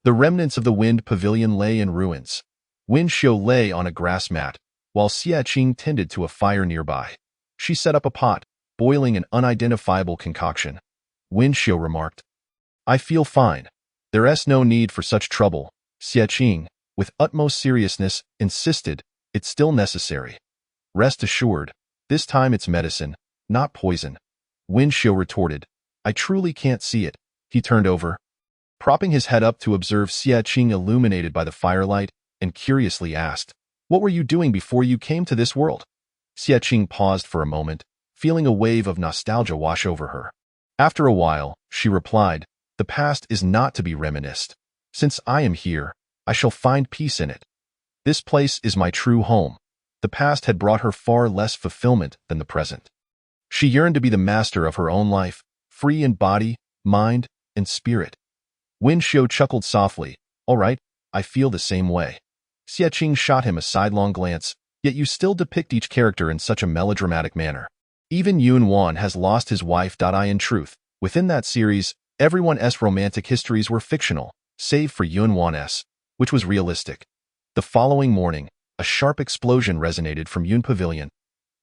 The remnants of the wind pavilion lay in ruins. Wen Xiu lay on a grass mat, while Xie tended to a fire nearby. She set up a pot, boiling an unidentifiable concoction. Wen Xiu remarked, I feel fine. There's no need for such trouble. Xie, with utmost seriousness, insisted, it's still necessary. Rest assured, this time it's medicine, not poison. Wen Xiu retorted, I truly can't see it. He turned over, propping his head up to observe Xie illuminated by the firelight, and curiously asked, what were you doing before you came to this world? Xie paused for a moment, feeling a wave of nostalgia wash over her. After a while, she replied, the past is not to be reminisced. Since I am here, I shall find peace in it. This place is my true home. The past had brought her far less fulfillment than the present. She yearned to be the master of her own life, free in body, mind, and spirit. Wen Xiu chuckled softly, all right, I feel the same way. Xie shot him a sidelong glance, yet you still depict each character in such a melodramatic manner. Even Yun Wan has lost his wife. In truth, within that series, everyone's romantic histories were fictional, save for Yun Wan's, which was realistic. The following morning, a sharp explosion resonated from Yun Pavilion.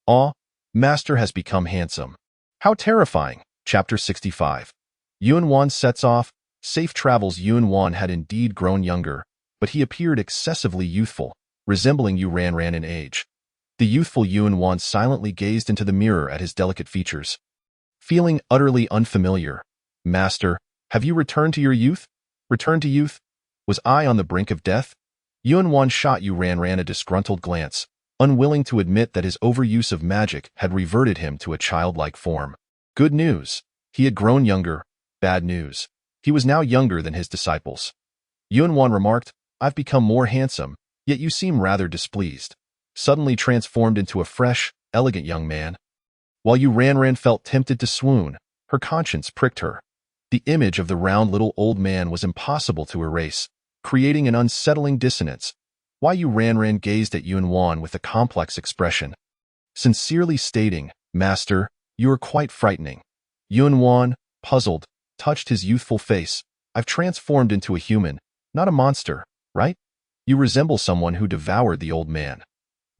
"Aw, Master has become handsome. How terrifying." Chapter 65. Yuan Wan sets off. Safe travels. Yuan Wan had indeed grown younger, but he appeared excessively youthful, resembling Yu Ranran in age. The youthful Yuan Wan silently gazed into the mirror at his delicate features. Feeling utterly unfamiliar. "Master, have you returned to your youth?" "Returned to youth? Was I on the brink of death?" Yuan Wan shot Yu Ranran a disgruntled glance, unwilling to admit that his overuse of magic had reverted him to a childlike form. Good news. He had grown younger. Bad news. He was now younger than his disciples. Yuan Wan remarked, "I've become more handsome, yet you seem rather displeased." Suddenly transformed into a fresh, elegant young man. While Yu Ranran felt tempted to swoon, her conscience pricked her. The image of the round little old man was impossible to erase, creating an unsettling dissonance. Why Yu Ranran gazed at Yuan Wan with a complex expression, sincerely stating, "Master, you are quite frightening." Yuan Wan, puzzled, touched his youthful face. "I've transformed into a human, not a monster, right? You resemble someone who devoured the old man."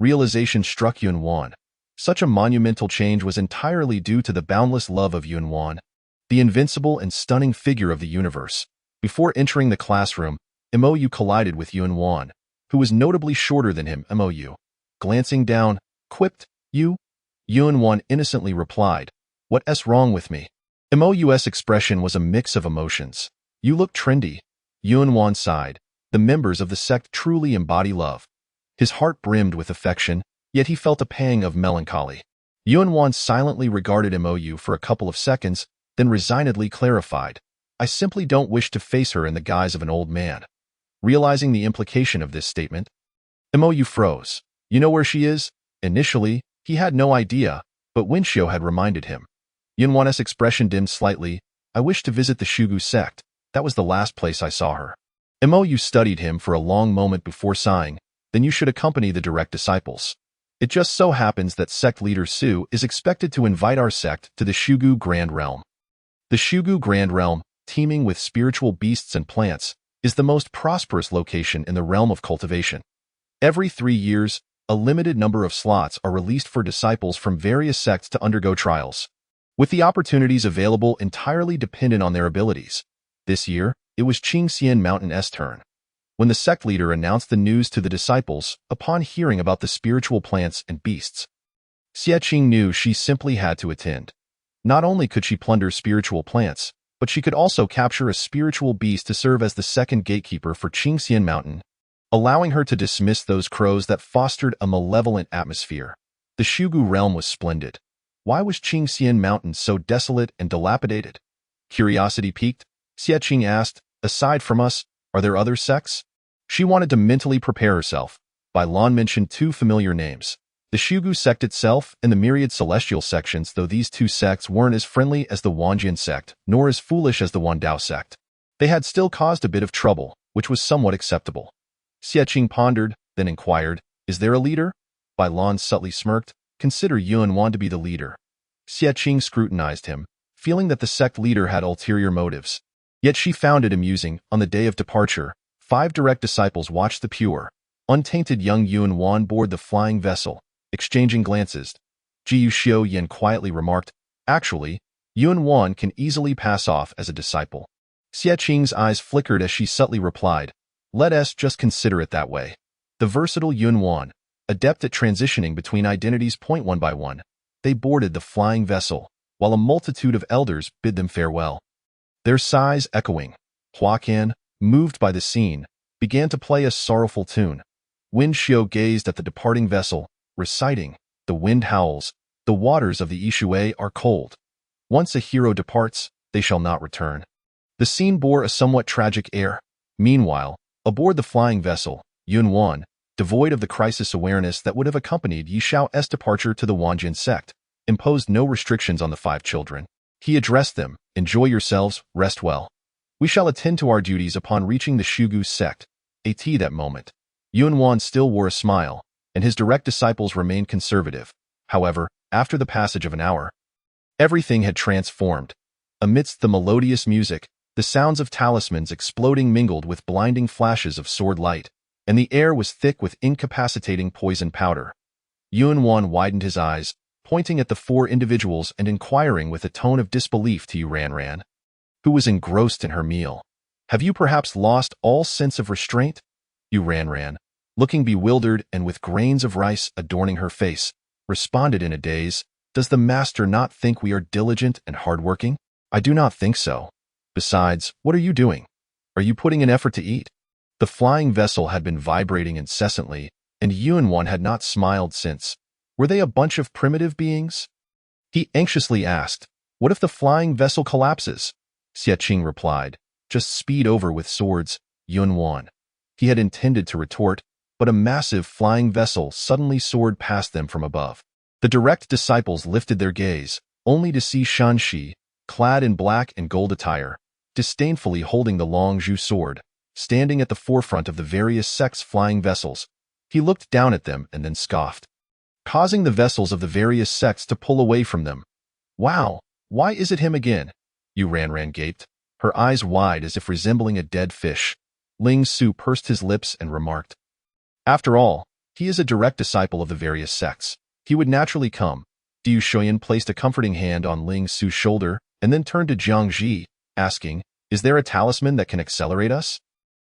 Realization struck Yuan Wan. Such a monumental change was entirely due to the boundless love of Yuan Wan, the invincible and stunning figure of the universe. Before entering the classroom, Mou collided with Yuan Wan, who was notably shorter than him. Mou, glancing down, quipped, "You?" Yuan Wan innocently replied, "What's wrong with me?" Mou's expression was a mix of emotions. "You look trendy." Yuan Wan sighed. The members of the sect truly embody love. His heart brimmed with affection, yet he felt a pang of melancholy. Yuan Wan silently regarded Mou for a couple of seconds, then resignedly clarified, "I simply don't wish to face her in the guise of an old man." Realizing the implication of this statement, Mou froze. "You know where she is?" Initially, he had no idea, but Winshio had reminded him. Yuan Wan's expression dimmed slightly. "I wish to visit the Shugu sect. That was the last place I saw her." Mou studied him for a long moment before sighing, "Then you should accompany the direct disciples. It just so happens that sect leader Su is expected to invite our sect to the Shugu Grand Realm." The Shugu Grand Realm, teeming with spiritual beasts and plants, is the most prosperous location in the realm of cultivation. Every 3 years, a limited number of slots are released for disciples from various sects to undergo trials, with the opportunities available entirely dependent on their abilities. This year, it was Qingxian Mountain's turn. When the sect leader announced the news to the disciples upon hearing about the spiritual plants and beasts, Xie knew she simply had to attend. Not only could she plunder spiritual plants, but she could also capture a spiritual beast to serve as the second gatekeeper for Qingxian Mountain, allowing her to dismiss those crows that fostered a malevolent atmosphere. The Shugu realm was splendid. Why was Qingxian Mountain so desolate and dilapidated? Curiosity piqued, Xie asked, "Aside from us, are there other sects?" She wanted to mentally prepare herself. Bai Lan mentioned 2 familiar names, the Shugu sect itself and the myriad celestial sections, though these 2 sects weren't as friendly as the Wanjian sect, nor as foolish as the Wandao sect. They had still caused a bit of trouble, which was somewhat acceptable. Xie pondered, then inquired, "Is there a leader?" Bai Lan subtly smirked, "Consider Yuan Wan to be the leader." Xie scrutinized him, feeling that the sect leader had ulterior motives. Yet she found it amusing. On the day of departure, 5 direct disciples watched the pure, untainted young Yuan Wan board the flying vessel, exchanging glances. Jiu Xiu Yin quietly remarked, "Actually, Yuan Wan can easily pass off as a disciple." Xie eyes flickered as she subtly replied, "Let us just consider it that way." The versatile Yuan Wan, adept at transitioning between identities. One by one, they boarded the flying vessel, while a multitude of elders bid them farewell. Their sighs echoing, Hua Qian, moved by the scene, began to play a sorrowful tune. Wen Xiu gazed at the departing vessel, reciting, "The wind howls, the waters of the Yishui are cold. Once a hero departs, they shall not return." The scene bore a somewhat tragic air. Meanwhile, aboard the flying vessel, Yuan Wan, devoid of the crisis awareness that would have accompanied Yi Shao's departure to the Wanjian sect, imposed no restrictions on the 5 children. He addressed them, "Enjoy yourselves, rest well. We shall attend to our duties upon reaching the Shugu sect." At that moment, Yuan Wan still wore a smile, and his direct disciples remained conservative. However, after the passage of an hour, everything had transformed. Amidst the melodious music, the sounds of talismans exploding mingled with blinding flashes of sword light. and the air was thick with incapacitating poison powder. Yuan widened his eyes, pointing at the four individuals and inquiring with a tone of disbelief to Ran, who was engrossed in her meal. Have you perhaps lost all sense of restraint? Ran, looking bewildered and with grains of rice adorning her face, responded in a daze, Does the master not think we are diligent and hardworking? I do not think so. Besides, what are you doing? Are you putting an effort to eat? The flying vessel had been vibrating incessantly, and Yuan had not smiled since. Were they a bunch of primitive beings? He anxiously asked, What if the flying vessel collapses? Xie replied, Just speed over with swords, Yuan. He had intended to retort, but a massive flying vessel suddenly soared past them from above. The direct disciples lifted their gaze, only to see Shanxi, clad in black and gold attire, disdainfully holding the long Zhu sword, standing at the forefront of the various sects' flying vessels. He looked down at them and then scoffed, causing the vessels of the various sects to pull away from them. Wow, why is it him again? Ran gaped, her eyes wide as if resembling a dead fish. Ling Su pursed his lips and remarked, After all, he is a direct disciple of the various sects. He would naturally come. Diu Shuyan placed a comforting hand on Ling Su's shoulder and then turned to Jiang Ji, asking, Is there a talisman that can accelerate us?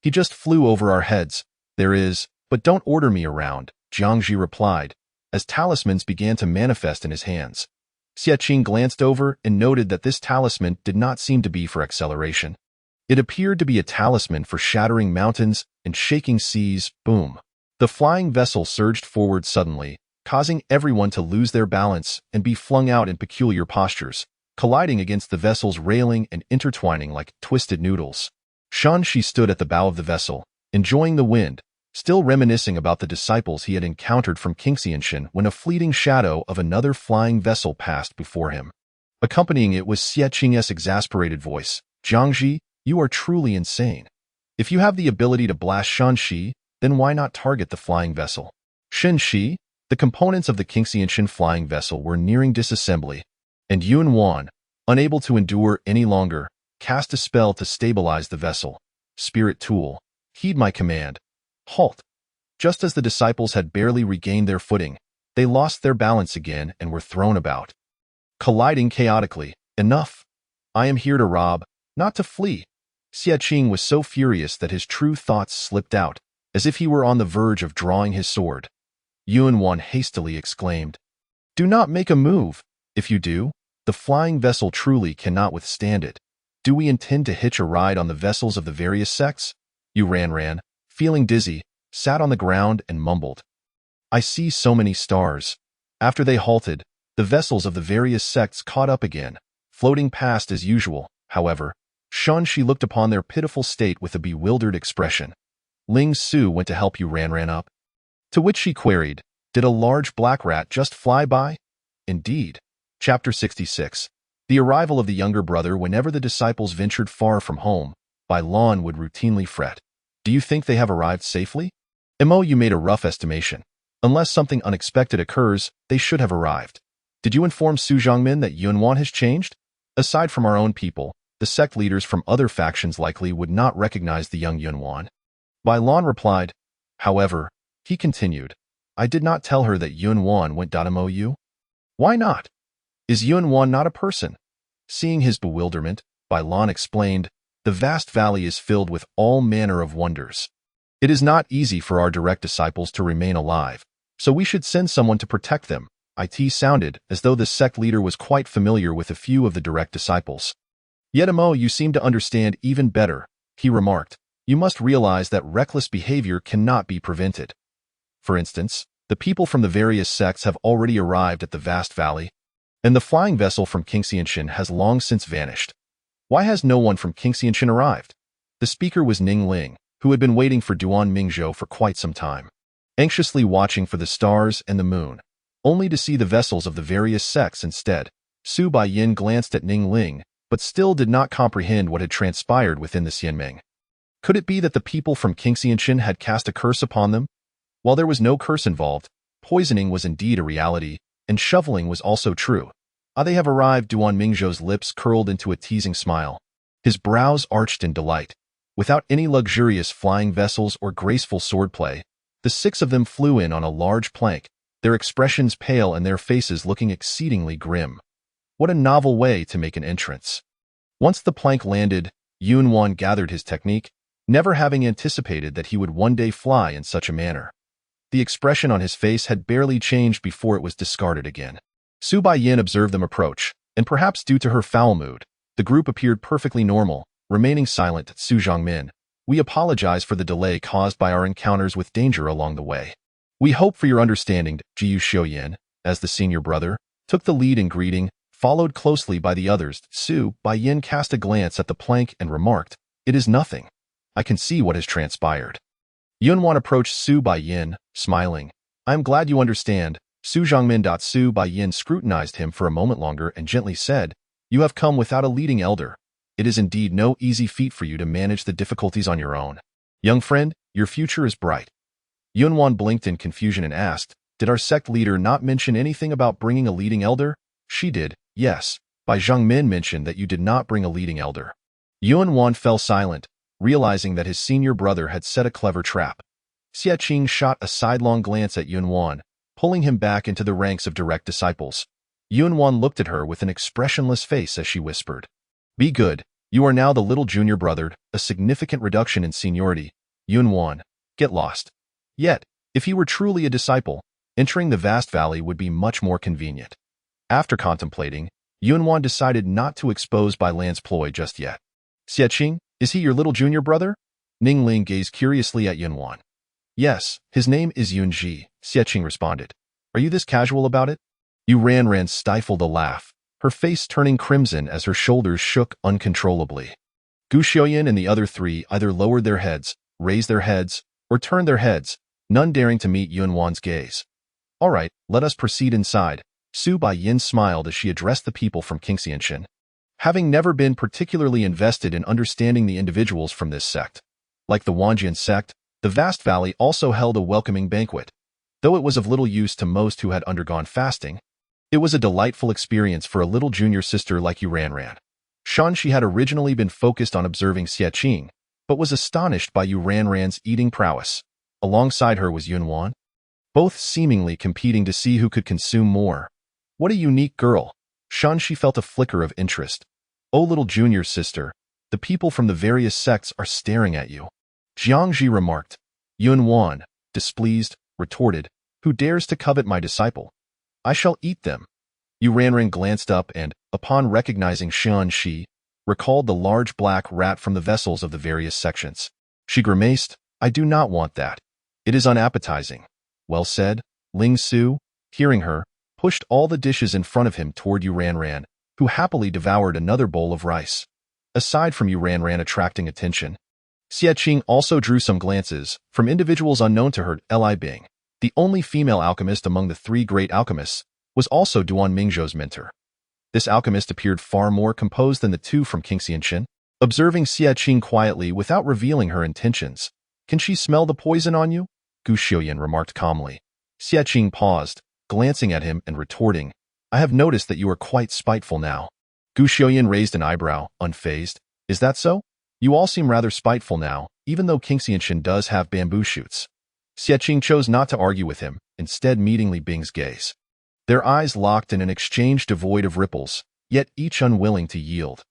He just flew over our heads. There is, but don't order me around, Jiang Ji replied, as talismans began to manifest in his hands. Xie glanced over and noted that this talisman did not seem to be for acceleration. It appeared to be a talisman for shattering mountains and shaking seas. Boom. The flying vessel surged forward suddenly, causing everyone to lose their balance and be flung out in peculiar postures, colliding against the vessel's railing and intertwining like twisted noodles. Shanxi stood at the bow of the vessel, enjoying the wind, still reminiscing about the disciples he had encountered from Qingxianshan when a fleeting shadow of another flying vessel passed before him. Accompanying it was Xie Qing's exasperated voice, Jiangji, you are truly insane. If you have the ability to blast Shanxi, then why not target the flying vessel? Shenxi, the components of the Qingxianshan flying vessel were nearing disassembly, and Yuan, unable to endure any longer, cast a spell to stabilize the vessel. Spirit tool, heed my command. Halt. Just as the disciples had barely regained their footing, they lost their balance again and were thrown about, colliding chaotically. Enough. I am here to rob, not to flee. Xie was so furious that his true thoughts slipped out, as if he were on the verge of drawing his sword. Yuan hastily exclaimed, Do not make a move. If you do, the flying vessel truly cannot withstand it. Do we intend to hitch a ride on the vessels of the various sects? Ran, feeling dizzy, sat on the ground and mumbled, I see so many stars. After they halted, the vessels of the various sects caught up again, floating past as usual. However, Shanxi looked upon their pitiful state with a bewildered expression. Ling Su went to help Ran up. To which she queried, Did a large black rat just fly by? Indeed. Chapter 66. The arrival of the younger brother whenever the disciples ventured far from home, Bai Lan would routinely fret. Do you think they have arrived safely? Mo, you made a rough estimation. Unless something unexpected occurs, they should have arrived. Did you inform Su Zhangmin that Yuan has changed? Aside from our own people, the sect leaders from other factions likely would not recognize the young Yuan. Bai Lan replied. However, he continued, I did not tell her that Yuan went .mou. Why not? Is Yuan not a person? Seeing his bewilderment, Bai Lan explained, The vast valley is filled with all manner of wonders. It is not easy for our direct disciples to remain alive, so we should send someone to protect them. It sounded as though the sect leader was quite familiar with a few of the direct disciples. Yet Mo, you seem to understand even better, he remarked. You must realize that reckless behavior cannot be prevented. For instance, the people from the various sects have already arrived at the vast valley, and the flying vessel from Qingxianshan has long since vanished. Why has no one from Qingxianshan arrived? The speaker was Ning Ling, who had been waiting for Duan Mingzhou for quite some time, anxiously watching for the stars and the moon, only to see the vessels of the various sects instead. Su Baiyin glanced at Ning Ling, but still did not comprehend what had transpired within the Xianming. Could it be that the people from Qingxianshan had cast a curse upon them? While there was no curse involved, poisoning was indeed a reality, and shoveling was also true. They have arrived. Duan Mingzhou's lips curled into a teasing smile. His brows arched in delight. Without any luxurious flying vessels or graceful swordplay, the 6 of them flew in on a large plank, their expressions pale and their faces looking exceedingly grim. What a novel way to make an entrance. Once the plank landed, Yunwan gathered his technique, never having anticipated that he would one day fly in such a manner. The expression on his face had barely changed before it was discarded again. Su Baiyin observed them approach, and perhaps due to her foul mood, the group appeared perfectly normal, remaining silent. Su Zhangmin, we apologize for the delay caused by our encounters with danger along the way. We hope for your understanding. Jiu Xiuyin, as the senior brother, took the lead in greeting, followed closely by the others. Su Baiyin cast a glance at the plank and remarked, "It is nothing. I can see what has transpired." Yunwan approached Su Baiyin, smiling. "I am glad you understand." Su Zhangmin. Su Baiyin scrutinized him for a moment longer and gently said, "You have come without a leading elder. It is indeed no easy feat for you to manage the difficulties on your own. Young friend, your future is bright." Yunwan blinked in confusion and asked, "Did our sect leader not mention anything about bringing a leading elder?" "She did, yes. Bai Zhangmin mentioned that you did not bring a leading elder." Yunwan fell silent, realizing that his senior brother had set a clever trap. Xie Qing shot a sidelong glance at Yunwan, pulling him back into the ranks of direct disciples. Yunwan looked at her with an expressionless face as she whispered, "Be good. You are now the little junior brother, a significant reduction in seniority. Yunwan, get lost." Yet, if he were truly a disciple, entering the vast valley would be much more convenient. After contemplating, Yunwan decided not to expose Bai Lan's ploy just yet. "Xie Qing, is he your little junior brother?" Ning Ling gazed curiously at Yunwan. "Yes, his name is Yunji," Xie Qing responded. "Are you this casual about it?" Yu Ranran stifled a laugh, her face turning crimson as her shoulders shook uncontrollably. Gu Xiuyin and the other 3 either lowered their heads, raised their heads, or turned their heads, none daring to meet Yunwan's gaze. "All right, let us proceed inside." Su Baiyin smiled as she addressed the people from Qingxianshan. Having never been particularly invested in understanding the individuals from this sect, like the Wanjian sect, the vast valley also held a welcoming banquet. Though it was of little use to most who had undergone fasting, it was a delightful experience for a little junior sister like Yu Ranran. She had originally been focused on observing Xie Qing, but was astonished by Yu Ranran's eating prowess. Alongside her was Yunwan, both seemingly competing to see who could consume more. What a unique girl. She felt a flicker of interest. "Oh, little junior sister, the people from the various sects are staring at you," Jiangji remarked. Yunwan, displeased, retorted, "Who dares to covet my disciple? I shall eat them." Yu Ranran glanced up and, upon recognizing Shi, recalled the large black rat from the vessels of the various sections. She grimaced, "I do not want that. It is unappetizing." "Well said." Ling Su, hearing her, pushed all the dishes in front of him toward Yu Ranran, who happily devoured another bowl of rice. Aside from Yu Ranran attracting attention, Xie Qing also drew some glances from individuals unknown to her. Li Bing, the only female alchemist among the 3 great alchemists, was also Duan Mingzhou's mentor. This alchemist appeared far more composed than the 2 from Qingxianshan, observing Xie Qing quietly without revealing her intentions. "Can she smell the poison on you?" Gu Xiuyin remarked calmly. Xie Qing paused, glancing at him and retorting, "I have noticed that you are quite spiteful now." Gu Xiuyin raised an eyebrow, unfazed. "Is that so? You all seem rather spiteful now, even though Qingxianshan does have bamboo shoots." Xie Qing chose not to argue with him, instead meeting Li Bing's gaze. Their eyes locked in an exchange devoid of ripples, yet each unwilling to yield.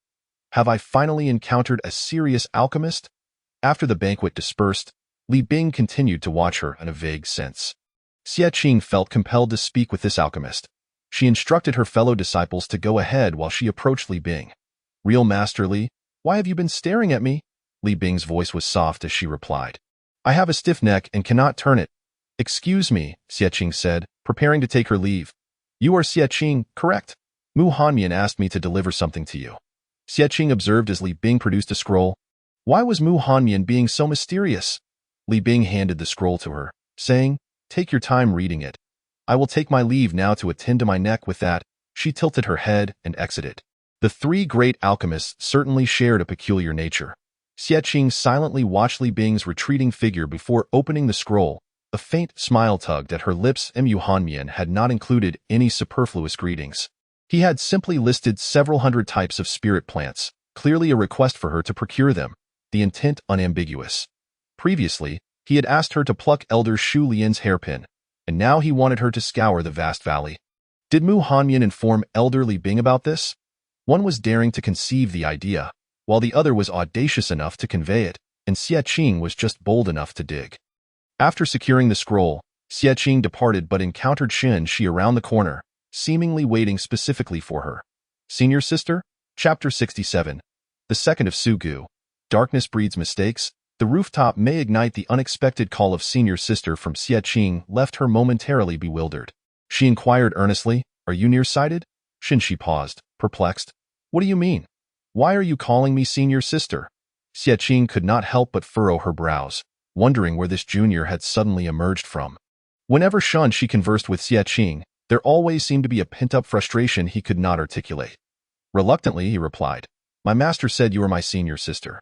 "Have I finally encountered a serious alchemist?" After the banquet dispersed, Li Bing continued to watch her in a vague sense. Xie Qing felt compelled to speak with this alchemist. She instructed her fellow disciples to go ahead while she approached Li Bing. "Real Master Li, why have you been staring at me?" Li Bing's voice was soft as she replied. "I have a stiff neck and cannot turn it." "Excuse me," Xie Qing said, preparing to take her leave. "You are Xie Qing, correct? Mu Hanmian asked me to deliver something to you." Xie Qing observed as Li Bing produced a scroll. Why was Mu Hanmian being so mysterious? Li Bing handed the scroll to her, saying, "Take your time reading it. I will take my leave now to attend to my neck." With that, she tilted her head and exited. The 3 great alchemists certainly shared a peculiar nature. Xie Qing silently watched Li Bing's retreating figure before opening the scroll. A faint smile tugged at her lips. Mu Hanmian had not included any superfluous greetings. He had simply listed several hundred types of spirit plants, clearly a request for her to procure them. the intent unambiguous. Previously, he had asked her to pluck Elder Shu Lian's hairpin, and now he wanted her to scour the vast valley. Did Mu Hanyan inform Elder Li Bing about this? One was daring to conceive the idea, while the other was audacious enough to convey it, and Xie Qing was just bold enough to dig. After securing the scroll, Xie Qing departed but encountered Shen Shi around the corner, seemingly waiting specifically for her. Senior Sister? Chapter 67. The second of Sugu. Darkness breeds mistakes. The rooftop may ignite. The unexpected call of Senior Sister from Xie Qing left her momentarily bewildered. She inquired earnestly, "Are you nearsighted?" Shen Shi paused, perplexed. "What do you mean? Why are you calling me Senior Sister?" Xie Qing could not help but furrow her brows, wondering where this junior had suddenly emerged from. Whenever Shen Shi conversed with Xie Qing, there always seemed to be a pent-up frustration he could not articulate. Reluctantly, he replied, "My master said you were my senior sister."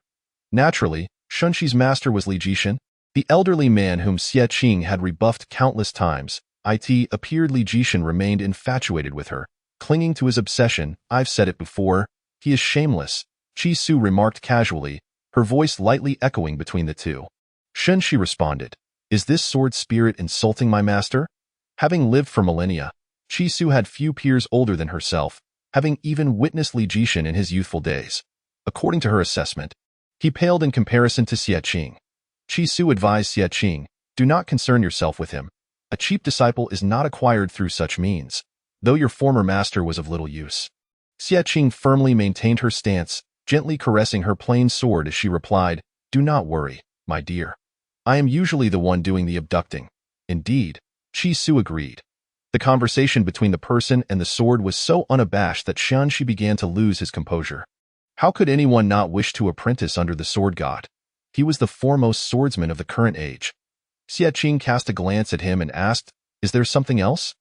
Naturally, Shen Shi's master was Li Jishan, the elderly man whom Xie Qing had rebuffed countless times. It appeared Li Jishan remained infatuated with her, clinging to his obsession. "I've said it before, he is shameless," Chi Su remarked casually, her voice lightly echoing between the two. Shen Shi responded, "Is this sword spirit insulting my master?" Having lived for millennia, Chi Su had few peers older than herself, having even witnessed Li Jishan in his youthful days. According to her assessment, he paled in comparison to Xie Qing. Chi Su advised Xie Qing, "Do not concern yourself with him. A cheap disciple is not acquired through such means, though your former master was of little use." Xie Qing firmly maintained her stance, gently caressing her plain sword as she replied, "Do not worry, my dear. I am usually the one doing the abducting." Indeed, Chi Su agreed. The conversation between the person and the sword was so unabashed that Shen Shi began to lose his composure. How could anyone not wish to apprentice under the sword god? He was the foremost swordsman of the current age. Xie Qing cast a glance at him and asked, "Is there something else?"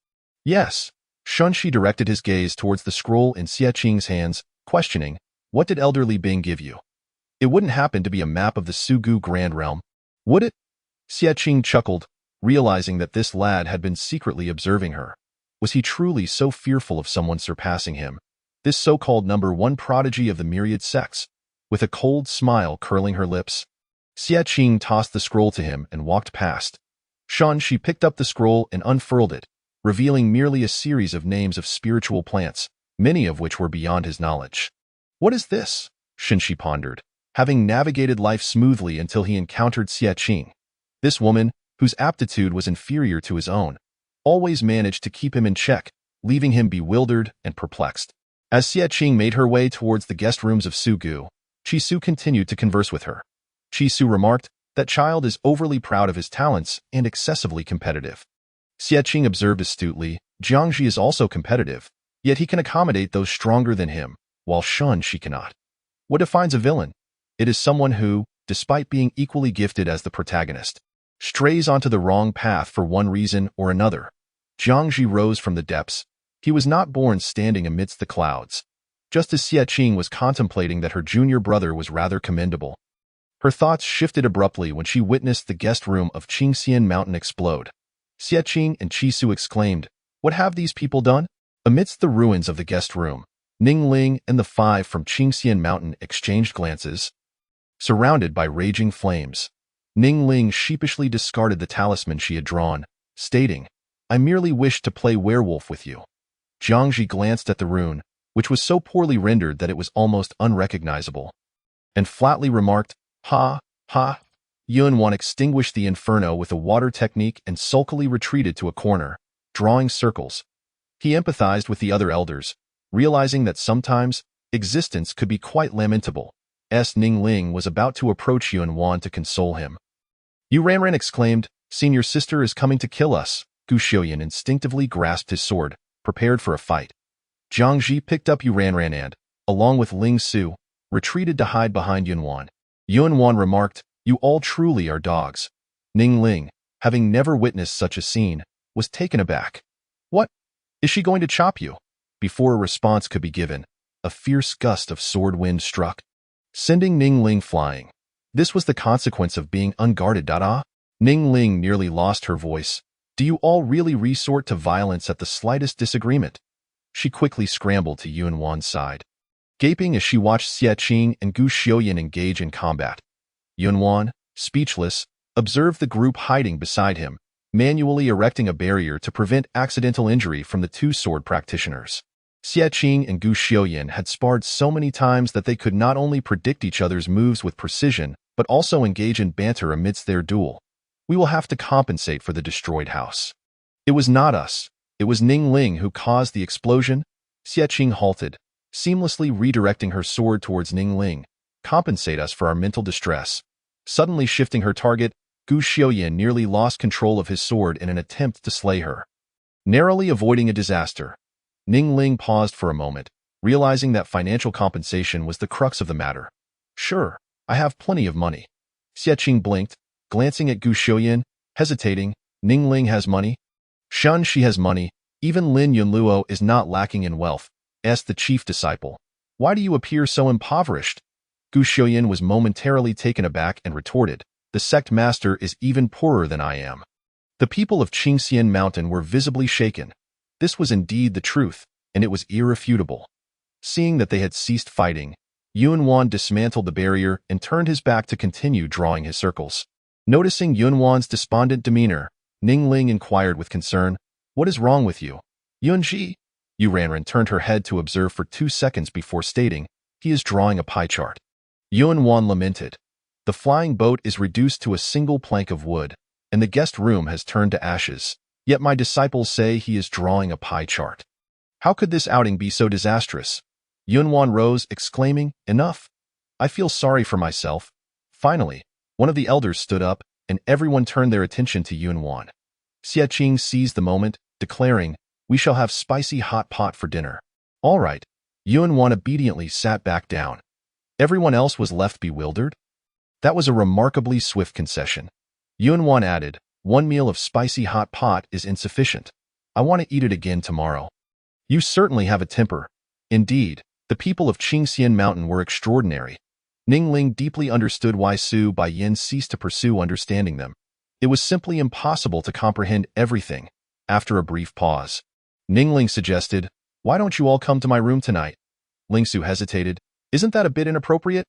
"Yes." Shen Shi directed his gaze towards the scroll in Xie Qing's hands, questioning, "What did Elder Li Bing give you? It wouldn't happen to be a map of the Sugu Grand Realm, would it?" Xie Qing chuckled, realizing that this lad had been secretly observing her. Was he truly so fearful of someone surpassing him, this so-called number one prodigy of the myriad sects? With a cold smile curling her lips, Xie Qing tossed the scroll to him and walked past. Shen Shi picked up the scroll and unfurled it, revealing merely a series of names of spiritual plants, many of which were beyond his knowledge. "What is this?" Shen Shi pondered, having navigated life smoothly until he encountered Xie Qing. This woman, whose aptitude was inferior to his own, always managed to keep him in check, leaving him bewildered and perplexed. As Xie Qing made her way towards the guest rooms of Sugu, Chi Su continued to converse with her. Chi Su remarked, "That child is overly proud of his talents and excessively competitive." Xie Qing observed astutely, "Jiangji is also competitive, yet he can accommodate those stronger than him, while Shen Shi cannot. What defines a villain? It is someone who, despite being equally gifted as the protagonist, strays onto the wrong path for one reason or another." Jiangji rose from the depths. He was not born standing amidst the clouds. Just as Xie Qing was contemplating that her junior brother was rather commendable, her thoughts shifted abruptly when she witnessed the guest room of Qingxian Mountain explode. Xie Qing and Chi Su exclaimed, "What have these people done?" Amidst the ruins of the guest room, Ning Ling and the five from Qingxian Mountain exchanged glances. Surrounded by raging flames, Ning Ling sheepishly discarded the talisman she had drawn, stating, "I merely wished to play werewolf with you." Jiangji glanced at the rune, which was so poorly rendered that it was almost unrecognizable, and flatly remarked, "Ha, ha." Yuan extinguished the inferno with a water technique and sulkily retreated to a corner, drawing circles. He empathized with the other elders, realizing that sometimes existence could be quite lamentable. Ning Ling was about to approach Yuan to console him. Yu Ranran exclaimed, "Senior sister is coming to kill us." Gu Xiuyan instinctively grasped his sword, prepared for a fight. Jiang Ji picked up Yu Ranran and, along with Ling Su, retreated to hide behind Yuan. Yuan remarked, "You all truly are dogs." Ning Ling, having never witnessed such a scene, was taken aback. "What? Is she going to chop you?" Before a response could be given, a fierce gust of sword wind struck, sending Ning Ling flying. This was the consequence of being unguarded. Ning Ling nearly lost her voice. "Do you all really resort to violence at the slightest disagreement?" She quickly scrambled to Yuan's side, gaping as she watched Xie Qing and Gu Xiuyan engage in combat. Yunwan, speechless, observed the group hiding beside him, manually erecting a barrier to prevent accidental injury from the two sword practitioners. Xie Qing and Gu Xiaoyan had sparred so many times that they could not only predict each other's moves with precision, but also engage in banter amidst their duel. We will have to compensate for the destroyed house. It was not us. It was Ning Ling who caused the explosion. Xie Qing halted, seamlessly redirecting her sword towards Ning Ling. Compensate us for our mental distress. Suddenly shifting her target, Gu Xiaoyan nearly lost control of his sword in an attempt to slay her. Narrowly avoiding a disaster, Ning Ling paused for a moment, realizing that financial compensation was the crux of the matter. Sure, I have plenty of money. Xie Qing blinked, glancing at Gu Xiaoyan, hesitating. Ning Ling has money? Shun, she has money. Even Lin Yunluo is not lacking in wealth, asked the chief disciple. Why do you appear so impoverished? Gu Xiaoyan was momentarily taken aback and retorted, the sect master is even poorer than I am. The people of Qingxian Mountain were visibly shaken. This was indeed the truth, and it was irrefutable. Seeing that they had ceased fighting, Yunwan dismantled the barrier and turned his back to continue drawing his circles. Noticing Yunwan's despondent demeanor, Ning Ling inquired with concern, what is wrong with you? Yunji? Yu Ranran turned her head to observe for 2 seconds before stating, he is drawing a pie chart. Yunwan lamented. The flying boat is reduced to a single plank of wood, and the guest room has turned to ashes, yet my disciples say he is drawing a pie chart. How could this outing be so disastrous? Yunwan rose, exclaiming, enough. I feel sorry for myself. Finally, one of the elders stood up, and everyone turned their attention to Yunwan. Xie Qing seized the moment, declaring, we shall have spicy hot pot for dinner. All right. Yunwan obediently sat back down. Everyone else was left bewildered. That was a remarkably swift concession. Yunwan added, one meal of spicy hot pot is insufficient. I want to eat it again tomorrow. You certainly have a temper. Indeed, the people of Qingxian Mountain were extraordinary. Ning Ling deeply understood why Su Baiyin ceased to pursue understanding them. It was simply impossible to comprehend everything. After a brief pause, Ning Ling suggested, why don't you all come to my room tonight? Ling Su hesitated. Isn't that a bit inappropriate?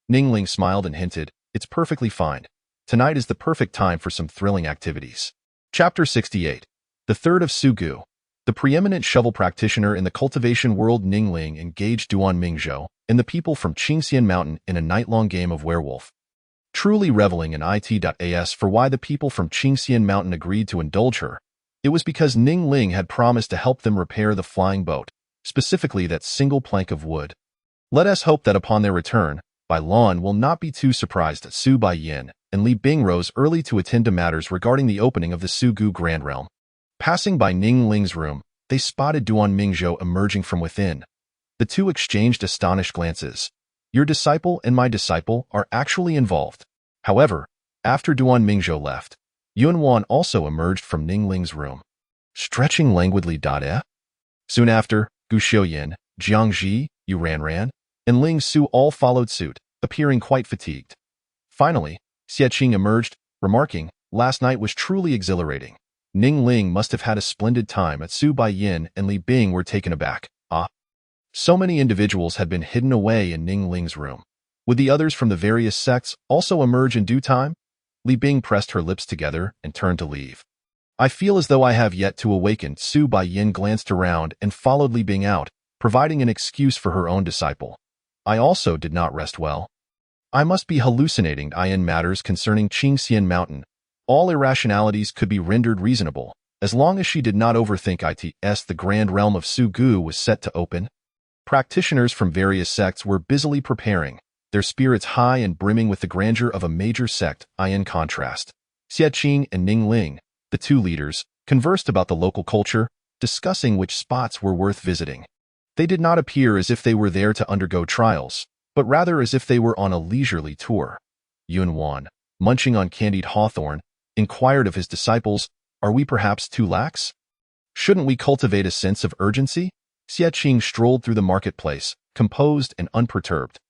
Ning Ling smiled and hinted, it's perfectly fine. Tonight is the perfect time for some thrilling activities. Chapter 68. The Third of Su Gu. The preeminent shovel practitioner in the cultivation world Ning Ling engaged Duan Mingzhou and the people from Qingxian Mountain in a night-long game of werewolf. Truly reveling in it.as for why the people from Qingxian Mountain agreed to indulge her, it was because Ning Ling had promised to help them repair the flying boat, specifically that single plank of wood. Let us hope that upon their return, Bai Lan will not be too surprised that Su Baiyin and Li Bing rose early to attend to matters regarding the opening of the Su Gu Grand Realm. Passing by Ning Ling's room, they spotted Duan Mingzhou emerging from within. The two exchanged astonished glances. Your disciple and my disciple are actually involved. However, after Duan Mingzhou left, Yunwan also emerged from Ning Ling's room, stretching languidly. Soon after, Gu Xiaoyan, Jiang Ji, Yu Ranran, and Ling Su all followed suit, appearing quite fatigued. Finally, Xie Qing emerged, remarking, last night was truly exhilarating. Ning Ling must have had a splendid time at Su Baiyin and Li Bing were taken aback. So many individuals had been hidden away in Ning Ling's room. Would the others from the various sects also emerge in due time? Li Bing pressed her lips together and turned to leave. I feel as though I have yet to awaken. Su Baiyin glanced around and followed Li Bing out, providing an excuse for her own disciple. I also did not rest well. I must be hallucinating in matters concerning Qingxian Mountain. All irrationalities could be rendered reasonable, as long as she did not overthink it. The grand realm of Su Gu was set to open. Practitioners from various sects were busily preparing, their spirits high and brimming with the grandeur of a major sect. In contrast, Xie Qing and Ning Ling, the two leaders, conversed about the local culture, discussing which spots were worth visiting. They did not appear as if they were there to undergo trials, but rather as if they were on a leisurely tour. Yunwan, munching on candied hawthorn, inquired of his disciples, are we perhaps too lax? Shouldn't we cultivate a sense of urgency? Xie Qing strolled through the marketplace, composed and unperturbed.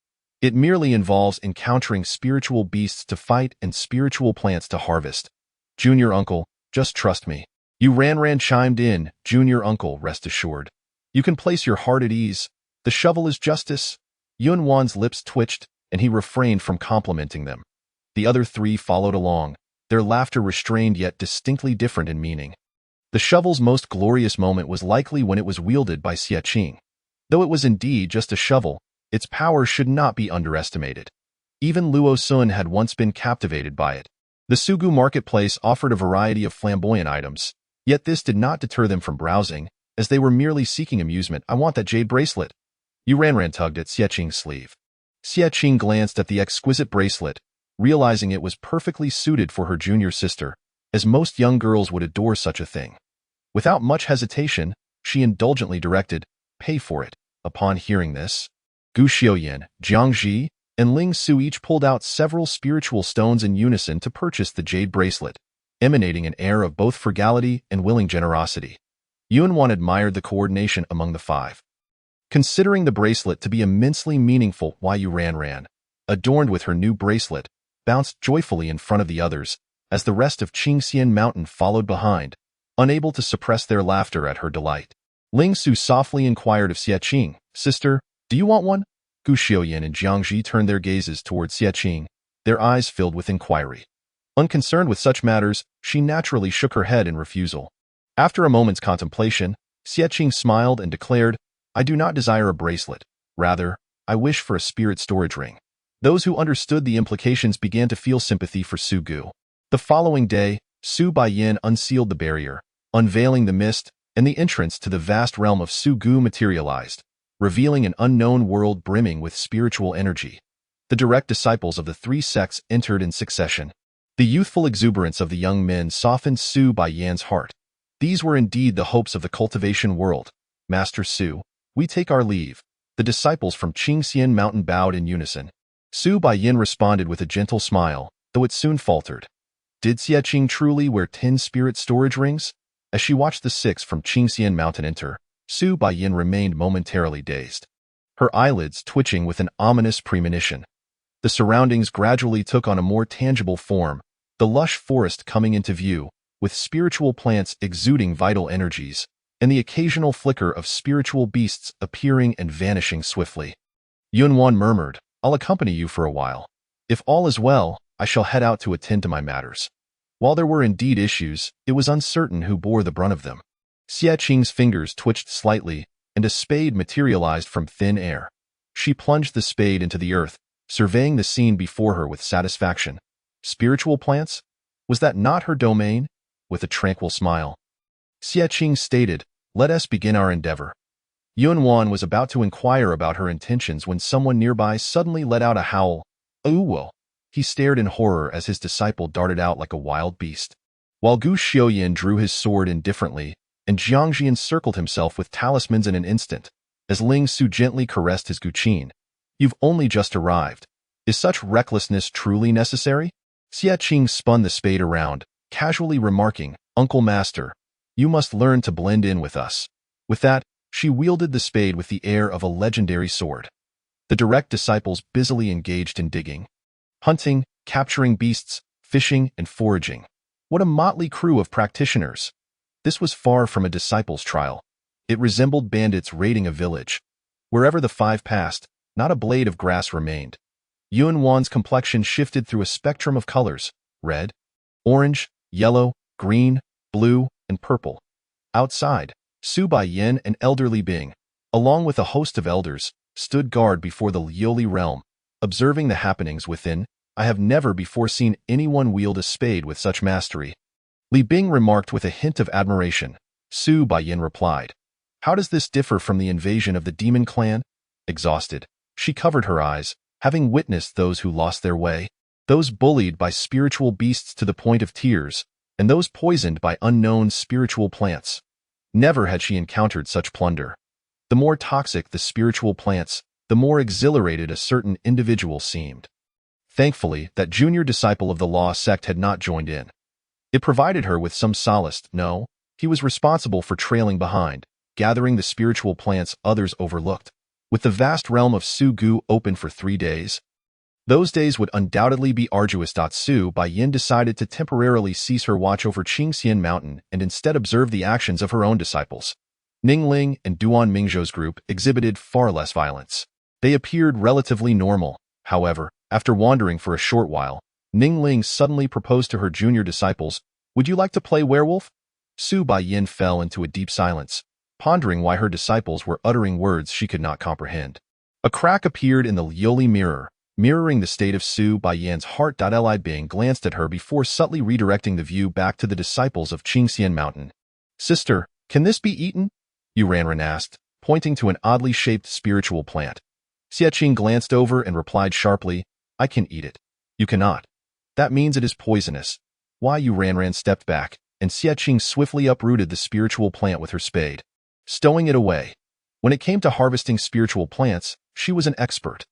It merely involves encountering spiritual beasts to fight and spiritual plants to harvest. Junior uncle, just trust me. Yu Ranran chimed in, Junior uncle, rest assured. You can place your heart at ease. The shovel is justice. Yunwan's lips twitched, and he refrained from complimenting them. The other three followed along, their laughter restrained yet distinctly different in meaning. The shovel's most glorious moment was likely when it was wielded by Xie Qing. Though it was indeed just a shovel, its power should not be underestimated. Even Luo Sun had once been captivated by it. The Sugu marketplace offered a variety of flamboyant items, yet this did not deter them from browsing, as they were merely seeking amusement. I want that jade bracelet. Yuranran tugged at Xie Qing's sleeve. Xie Qing glanced at the exquisite bracelet, realizing it was perfectly suited for her junior sister, as most young girls would adore such a thing. Without much hesitation, she indulgently directed, "Pay for it." Upon hearing this, Gu Xiaoyan, Jiang Ji, and Ling Su each pulled out several spiritual stones in unison to purchase the jade bracelet, emanating an air of both frugality and willing generosity. Yuanwan admired the coordination among the five. Considering the bracelet to be immensely meaningful, Yuranran, adorned with her new bracelet, bounced joyfully in front of the others, as the rest of Qingxian Mountain followed behind, unable to suppress their laughter at her delight. Ling Su softly inquired of Xie Qing, "Sister, do you want one?" Gu Xiaoyan and Jiangji turned their gazes toward Xie Qing, their eyes filled with inquiry. Unconcerned with such matters, she naturally shook her head in refusal. After a moment's contemplation, Xie Qing smiled and declared, "I do not desire a bracelet. Rather, I wish for a spirit storage ring." Those who understood the implications began to feel sympathy for Su Gu. The following day, Su Baiyin unsealed the barrier, unveiling the mist, and the entrance to the vast realm of Su Gu materialized, revealing an unknown world brimming with spiritual energy. The direct disciples of the three sects entered in succession. The youthful exuberance of the young men softened Su Baiyin's heart. These were indeed the hopes of the cultivation world. "Master Su, we take our leave." The disciples from Qingxian Mountain bowed in unison. Su Baiyin responded with a gentle smile, though it soon faltered. Did Xie Qing truly wear 10 spirit storage rings? As she watched the 6 from Qingxian Mountain enter, Su Baiyin remained momentarily dazed, her eyelids twitching with an ominous premonition. The surroundings gradually took on a more tangible form, the lush forest coming into view, with spiritual plants exuding vital energies, and the occasional flicker of spiritual beasts appearing and vanishing swiftly. Yuanwan murmured, "I'll accompany you for a while. If all is well, I shall head out to attend to my matters." While there were indeed issues, it was uncertain who bore the brunt of them. Xie Qing's fingers twitched slightly, and a spade materialized from thin air. She plunged the spade into the earth, surveying the scene before her with satisfaction. Spiritual plants? Was that not her domain? With a tranquil smile, Xie Qing stated, "Let us begin our endeavor." Yuanwan was about to inquire about her intentions when someone nearby suddenly let out a howl. "Uwo!" He stared in horror as his disciple darted out like a wild beast. While Gu Xiaoyan drew his sword indifferently, and Jiangji encircled himself with talismans in an instant, as Ling Su gently caressed his Guqin. "You've only just arrived. Is such recklessness truly necessary?" Xie Qing spun the spade around, casually remarking, "Uncle Master, you must learn to blend in with us." With that, she wielded the spade with the air of a legendary sword. The direct disciples busily engaged in digging, hunting, capturing beasts, fishing, and foraging. What a motley crew of practitioners! This was far from a disciples' trial. It resembled bandits raiding a village. Wherever the five passed, not a blade of grass remained. Yuanwan's complexion shifted through a spectrum of colors: red, orange, yellow, green, blue, and purple. Outside, Su Baiyin and elderly Bing, along with a host of elders, stood guard before the Lioli realm, observing the happenings within. "I have never before seen anyone wield a spade with such mastery." Li Bing remarked with a hint of admiration. Su Baiyin replied, "How does this differ from the invasion of the demon clan?" Exhausted, she covered her eyes, having witnessed those who lost their way, those bullied by spiritual beasts to the point of tears, and those poisoned by unknown spiritual plants. Never had she encountered such plunder. The more toxic the spiritual plants, the more exhilarated a certain individual seemed. Thankfully, that junior disciple of the law sect had not joined in. It provided her with some solace. No, he was responsible for trailing behind, gathering the spiritual plants others overlooked. With the vast realm of Su Gu open for 3 days, those days would undoubtedly be arduous. Su Baiyin decided to temporarily cease her watch over Qingxian Mountain and instead observe the actions of her own disciples. Ning Ling and Duan Mingzhou's group exhibited far less violence. They appeared relatively normal. However, after wandering for a short while, Ning Ling suddenly proposed to her junior disciples, "Would you like to play werewolf?" Su Baiyin fell into a deep silence, pondering why her disciples were uttering words she could not comprehend. A crack appeared in the Lioli mirror, mirroring the state of Su Baiyin's heart. Li Bing glanced at her before subtly redirecting the view back to the disciples of Qingxian Mountain. "Sister, can this be eaten?" Yu Ranran asked, pointing to an oddly shaped spiritual plant. Xie Qing glanced over and replied sharply, "I can eat it. You cannot. That means it is poisonous." Why Yu Ranran stepped back, and Xie Qing swiftly uprooted the spiritual plant with her spade, stowing it away. When it came to harvesting spiritual plants, she was an expert.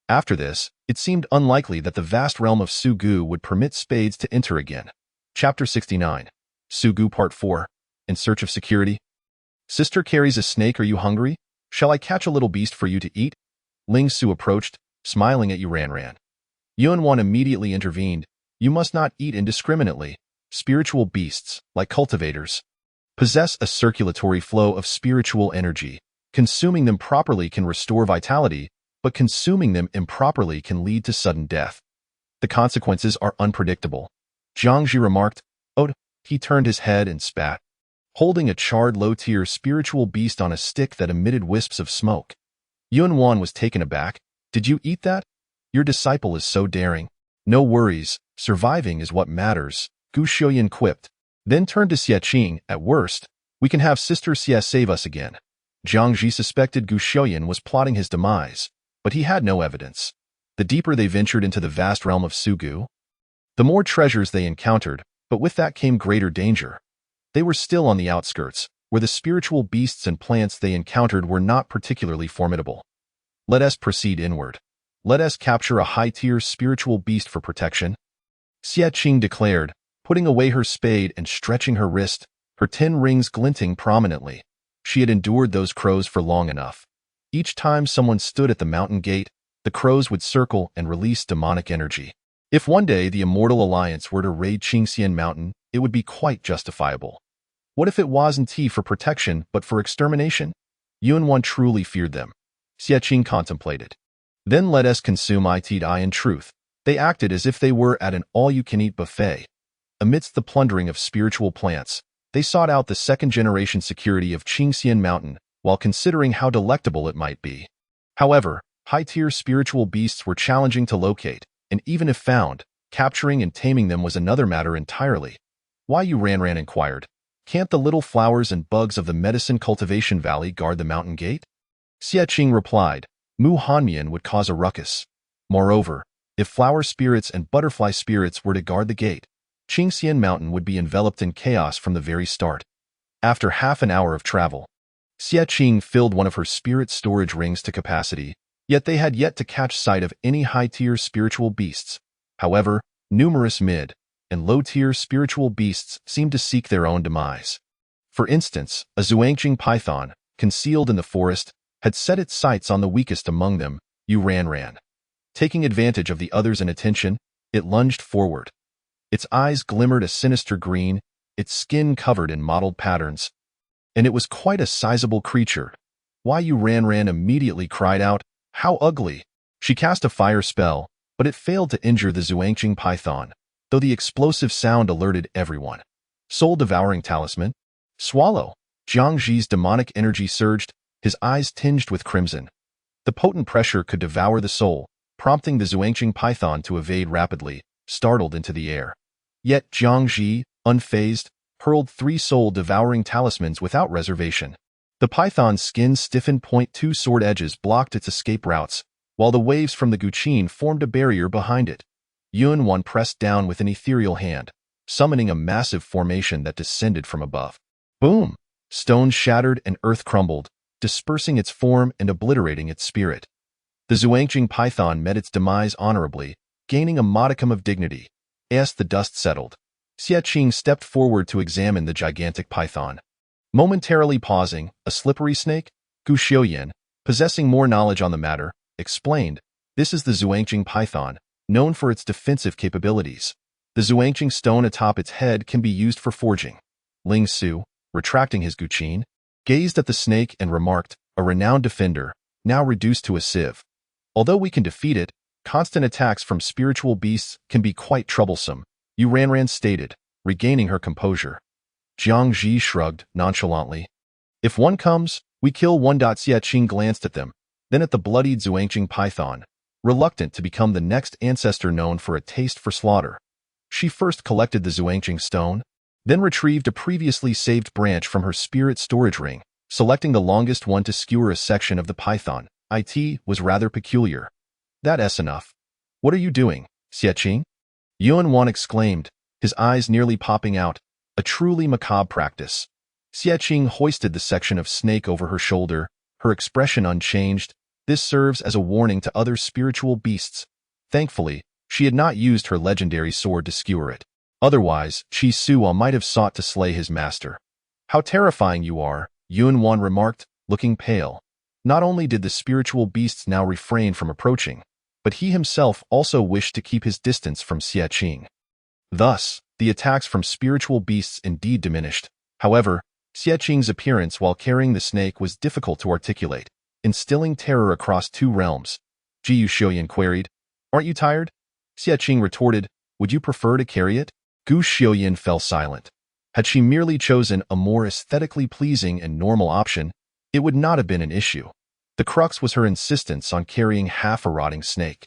After this, it seemed unlikely that the vast realm of Su Gu would permit spades to enter again. Chapter 69. Su Gu Part 4. In Search of Security. "Sister carries a snake. Are you hungry? Shall I catch a little beast for you to eat?" Ling Su approached, smiling at Yu Ranran. Yuan immediately intervened. "You must not eat indiscriminately. Spiritual beasts, like cultivators, possess a circulatory flow of spiritual energy. Consuming them properly can restore vitality, but consuming them improperly can lead to sudden death. The consequences are unpredictable." Jiangji remarked. "Oh," he turned his head and spat, holding a charred low-tier spiritual beast on a stick that emitted wisps of smoke. Yuan was taken aback. "Did you eat that? Your disciple is so daring." "No worries, surviving is what matters," Gu Xiuyan quipped, then turned to Xie Qing. "At worst, we can have Sister Xie save us again." Jiangji suspected Gu Xiuyan was plotting his demise, but he had no evidence. The deeper they ventured into the vast realm of Su Gu, the more treasures they encountered, but with that came greater danger. They were still on the outskirts, where the spiritual beasts and plants they encountered were not particularly formidable. "Let us proceed inward. Let us capture a high-tier spiritual beast for protection," Xie Qing declared, putting away her spade and stretching her wrist, her 10 rings glinting prominently. She had endured those crows for long enough. Each time someone stood at the mountain gate, the crows would circle and release demonic energy. If one day the Immortal Alliance were to raid Qingxian Mountain, it would be quite justifiable. What if it wasn't for protection but for extermination? Yuan truly feared them. Xie Qing contemplated. "Then let us consume it. In truth, they acted as if they were at an all-you-can-eat buffet. Amidst the plundering of spiritual plants, they sought out the second-generation security of Qingxian Mountain, while considering how delectable it might be. However, high-tier spiritual beasts were challenging to locate, and even if found, capturing and taming them was another matter entirely." Why Yu Ranran inquired. "Can't the little flowers and bugs of the medicine cultivation valley guard the mountain gate?" Xie Qing replied. "Mu Hanmian would cause a ruckus. Moreover, if flower spirits and butterfly spirits were to guard the gate, Qingxian Mountain would be enveloped in chaos from the very start." After half an hour of travel, Xie Qing filled one of her spirit storage rings to capacity, yet they had yet to catch sight of any high-tier spiritual beasts. However, numerous mid- and low-tier spiritual beasts seemed to seek their own demise. For instance, a Zhuangqing python, concealed in the forest, had set its sights on the weakest among them, Yu Ranran. Taking advantage of the others' inattention, it lunged forward. Its eyes glimmered a sinister green, its skin covered in mottled patterns. And it was quite a sizable creature. Why Yu Ranran immediately cried out, "How ugly!" She cast a fire spell, but it failed to injure the Zhuangqing python, though the explosive sound alerted everyone. Soul-devouring talisman? Swallow! Jiangji's demonic energy surged, his eyes tinged with crimson. The potent pressure could devour the soul, prompting the Zhuangqing python to evade rapidly, startled into the air. Yet Jiangji, unfazed, hurled 3 soul-devouring talismans without reservation. The python's skin stiffened. 2 sword edges blocked its escape routes, while the waves from the Guqin formed a barrier behind it. Yuan pressed down with an ethereal hand, summoning a massive formation that descended from above. Boom! Stones shattered and earth crumbled, dispersing its form and obliterating its spirit. The Zhuangqing python met its demise honorably, gaining a modicum of dignity. As the dust settled, Xie Qing stepped forward to examine the gigantic python. Momentarily pausing, a slippery snake? Gu Xiuyan, possessing more knowledge on the matter, explained, "This is the Zhuangqing python, known for its defensive capabilities. The Zhuangqing stone atop its head can be used for forging." Ling Su, retracting his Guqin, gazed at the snake and remarked, "A renowned defender, now reduced to a sieve. Although we can defeat it, Constant attacks from spiritual beasts can be quite troublesome, Yu Ranran stated, regaining her composure. Jiang Ji shrugged nonchalantly. If one comes, we kill one. Xie Qing glanced at them, then at the bloodied Zhuangqing python, reluctant to become the next ancestor known for a taste for slaughter. She first collected the Zhuangqing stone, then retrieved a previously saved branch from her spirit storage ring, selecting the longest one to skewer a section of the python. It was rather peculiar. That's enough. What are you doing, Xie Qing? Yuan Wan exclaimed, his eyes nearly popping out. A truly macabre practice. Xie Qing hoisted the section of snake over her shoulder, her expression unchanged. This serves as a warning to other spiritual beasts. Thankfully, she had not used her legendary sword to skewer it. Otherwise, Qi Suo might have sought to slay his master. How terrifying you are, Yuan Wan remarked, looking pale. Not only did the spiritual beasts now refrain from approaching, but he himself also wished to keep his distance from Xie Qing. Thus, the attacks from spiritual beasts indeed diminished. However, Xie Qing's appearance while carrying the snake was difficult to articulate, instilling terror across two realms. Ji Yuxiuyan queried, "Aren't you tired?" Xie Qing retorted, "Would you prefer to carry it?" Gu Xiuyan fell silent. Had she merely chosen a more aesthetically pleasing and normal option, it would not have been an issue. The crux was her insistence on carrying half a rotting snake.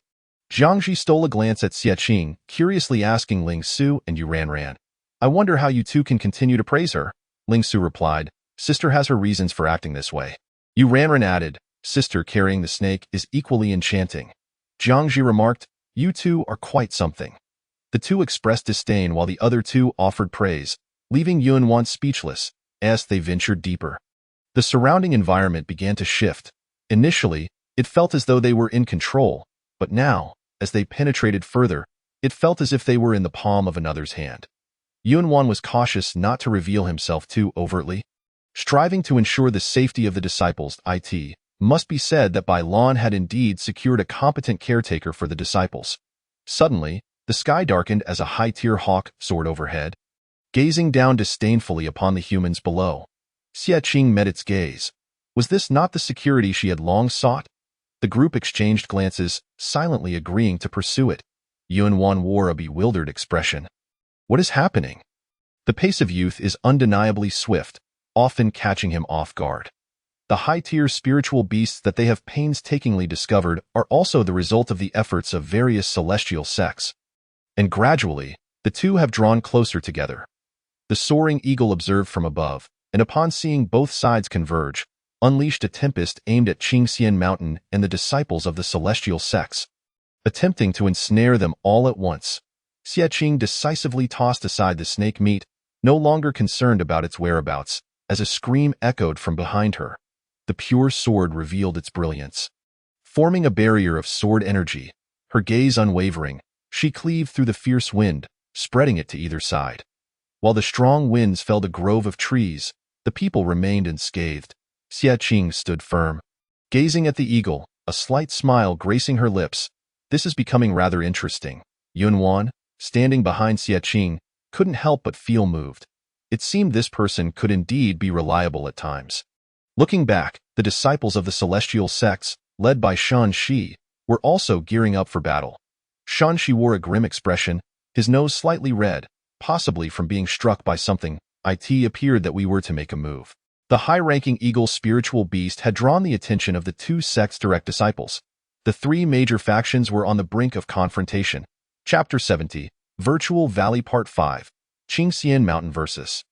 Jiangji stole a glance at Xie Qing, curiously asking Ling Su and Yu Ranran, "I wonder how you two can continue to praise her." Ling Su replied, "Sister has her reasons for acting this way." Yu Ranran added, "Sister carrying the snake is equally enchanting." Jiangji remarked, "You two are quite something." The two expressed disdain while the other two offered praise, leaving Yuan Wan speechless as they ventured deeper. The surrounding environment began to shift. Initially, it felt as though they were in control, but now, as they penetrated further, it felt as if they were in the palm of another's hand. Yuan Wan was cautious not to reveal himself too overtly. Striving to ensure the safety of the disciples, it must be said that Bai Lan had indeed secured a competent caretaker for the disciples. Suddenly, the sky darkened as a high-tier hawk soared overhead, gazing down disdainfully upon the humans below. Xie Qing met its gaze. Was this not the security she had long sought? The group exchanged glances, silently agreeing to pursue it. Yuan Wan wore a bewildered expression. What is happening? The pace of youth is undeniably swift, often catching him off guard. The high-tier spiritual beasts that they have painstakingly discovered are also the result of the efforts of various celestial sects. And gradually, the two have drawn closer together. The soaring eagle observed from above, and upon seeing both sides converge, unleashed a tempest aimed at Qingxian Mountain and the disciples of the celestial sects, attempting to ensnare them all at once. Xie Qing decisively tossed aside the snake meat, no longer concerned about its whereabouts, as a scream echoed from behind her. The pure sword revealed its brilliance. Forming a barrier of sword energy, her gaze unwavering, she cleaved through the fierce wind, spreading it to either side. While the strong winds felled a grove of trees, the people remained unscathed. Xie Qing stood firm, gazing at the eagle, a slight smile gracing her lips. This is becoming rather interesting. Yuan Wan, standing behind Xie Qing, couldn't help but feel moved. It seemed this person could indeed be reliable at times. Looking back, the disciples of the celestial sects, led by Shan Shi, were also gearing up for battle. Shan Shi wore a grim expression, his nose slightly red, possibly from being struck by something. It appeared that we were to make a move. The high-ranking eagle spiritual beast had drawn the attention of the two sects' direct disciples. The three major factions were on the brink of confrontation. Chapter 70, Virtual Valley Part 5, Qingxian Mountain vs.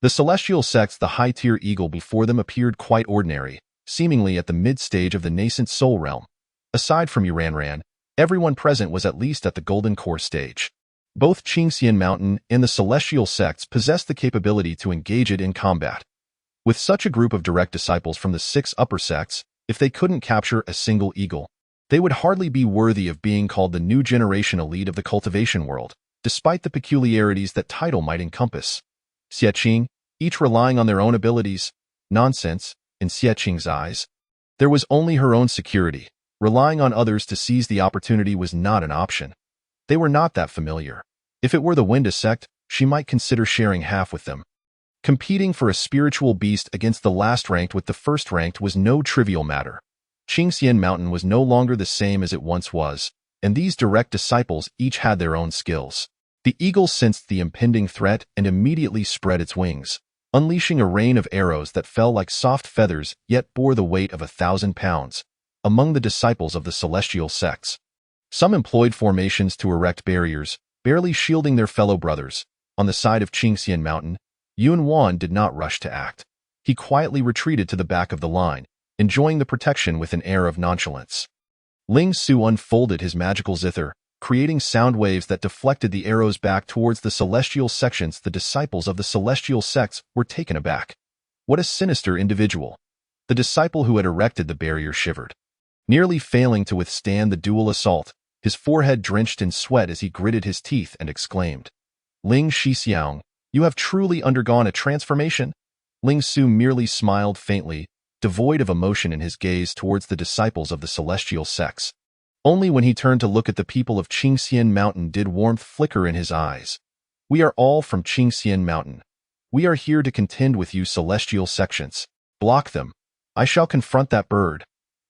The celestial sects. The high-tier eagle before them appeared quite ordinary, seemingly at the mid-stage of the nascent soul realm. Aside from Yu Ranran, everyone present was at least at the golden core stage. Both Qingxian Mountain and the celestial sects possessed the capability to engage it in combat. With such a group of direct disciples from the 6 upper sects, if they couldn't capture a single eagle, they would hardly be worthy of being called the new generation elite of the cultivation world, despite the peculiarities that title might encompass. Xie Qing, each relying on their own abilities. Nonsense, in Xie Qing's eyes. There was only her own security. Relying on others to seize the opportunity was not an option. They were not that familiar. If it were the Winda sect, she might consider sharing half with them. Competing for a spiritual beast against the last ranked with the first ranked was no trivial matter. Qingxian Mountain was no longer the same as it once was. and these direct disciples each had their own skills. The eagle sensed the impending threat and immediately spread its wings, unleashing a rain of arrows that fell like soft feathers yet bore the weight of 1,000 pounds. Among the disciples of the celestial sects, some employed formations to erect barriers, barely shielding their fellow brothers. On the side of Qingxian Mountain, Yunwan did not rush to act. He quietly retreated to the back of the line, enjoying the protection with an air of nonchalance. Ling Su unfolded his magical zither, creating sound waves that deflected the arrows back towards the celestial sections. The disciples of the celestial sects were taken aback. What a sinister individual! The disciple who had erected the barrier shivered, nearly failing to withstand the dual assault, his forehead drenched in sweat as he gritted his teeth and exclaimed, "Ling Shixiang, you have truly undergone a transformation." Ling Su merely smiled faintly, devoid of emotion in his gaze towards the disciples of the celestial sects. Only when he turned to look at the people of Qingxian Mountain did warmth flicker in his eyes. "We are all from Qingxian Mountain. We are here to contend with you celestial sections. Block them. I shall confront that bird."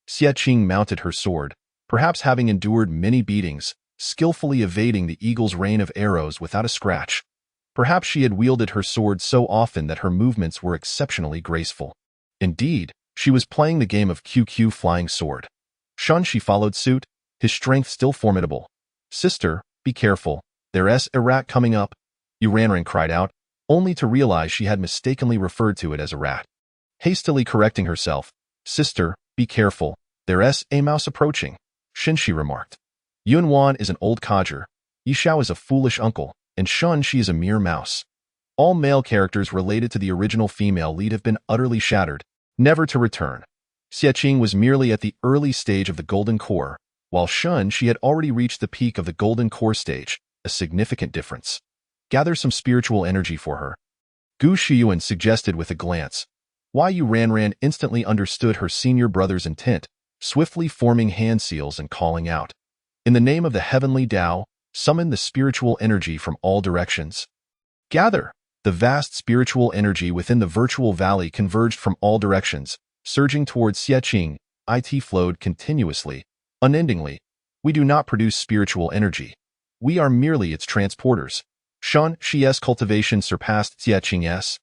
Xie Qing mounted her sword, perhaps having endured many beatings, skillfully evading the eagle's rain of arrows without a scratch. Perhaps she had wielded her sword so often that her movements were exceptionally graceful. Indeed, she was playing the game of QQ flying sword. Shun Shi followed suit, his strength still formidable. "Sister, be careful. There's a rat coming up," Yuranran cried out, only to realize she had mistakenly referred to it as a rat. Hastily correcting herself, "Sister, be careful. There's a mouse approaching," Shinshi remarked. Yunwan is an old codger, Yishao is a foolish uncle, and Shun Shi is a mere mouse. All male characters related to the original female lead have been utterly shattered, never to return. Xie Qing was merely at the early stage of the Golden Core, while Shun Shi had already reached the peak of the Golden Core stage, a significant difference. "Gather some spiritual energy for her," Gu Shiyuan suggested with a glance. Wai Yuranran instantly understood her senior brother's intent, swiftly forming hand seals and calling out, "In the name of the heavenly Tao, summon the spiritual energy from all directions." Gather! The vast spiritual energy within the virtual valley converged from all directions, surging towards Xie Qing. It flowed continuously, unendingly. "We do not produce spiritual energy. We are merely its transporters." Shun Shi's cultivation surpassed Xie Qing's.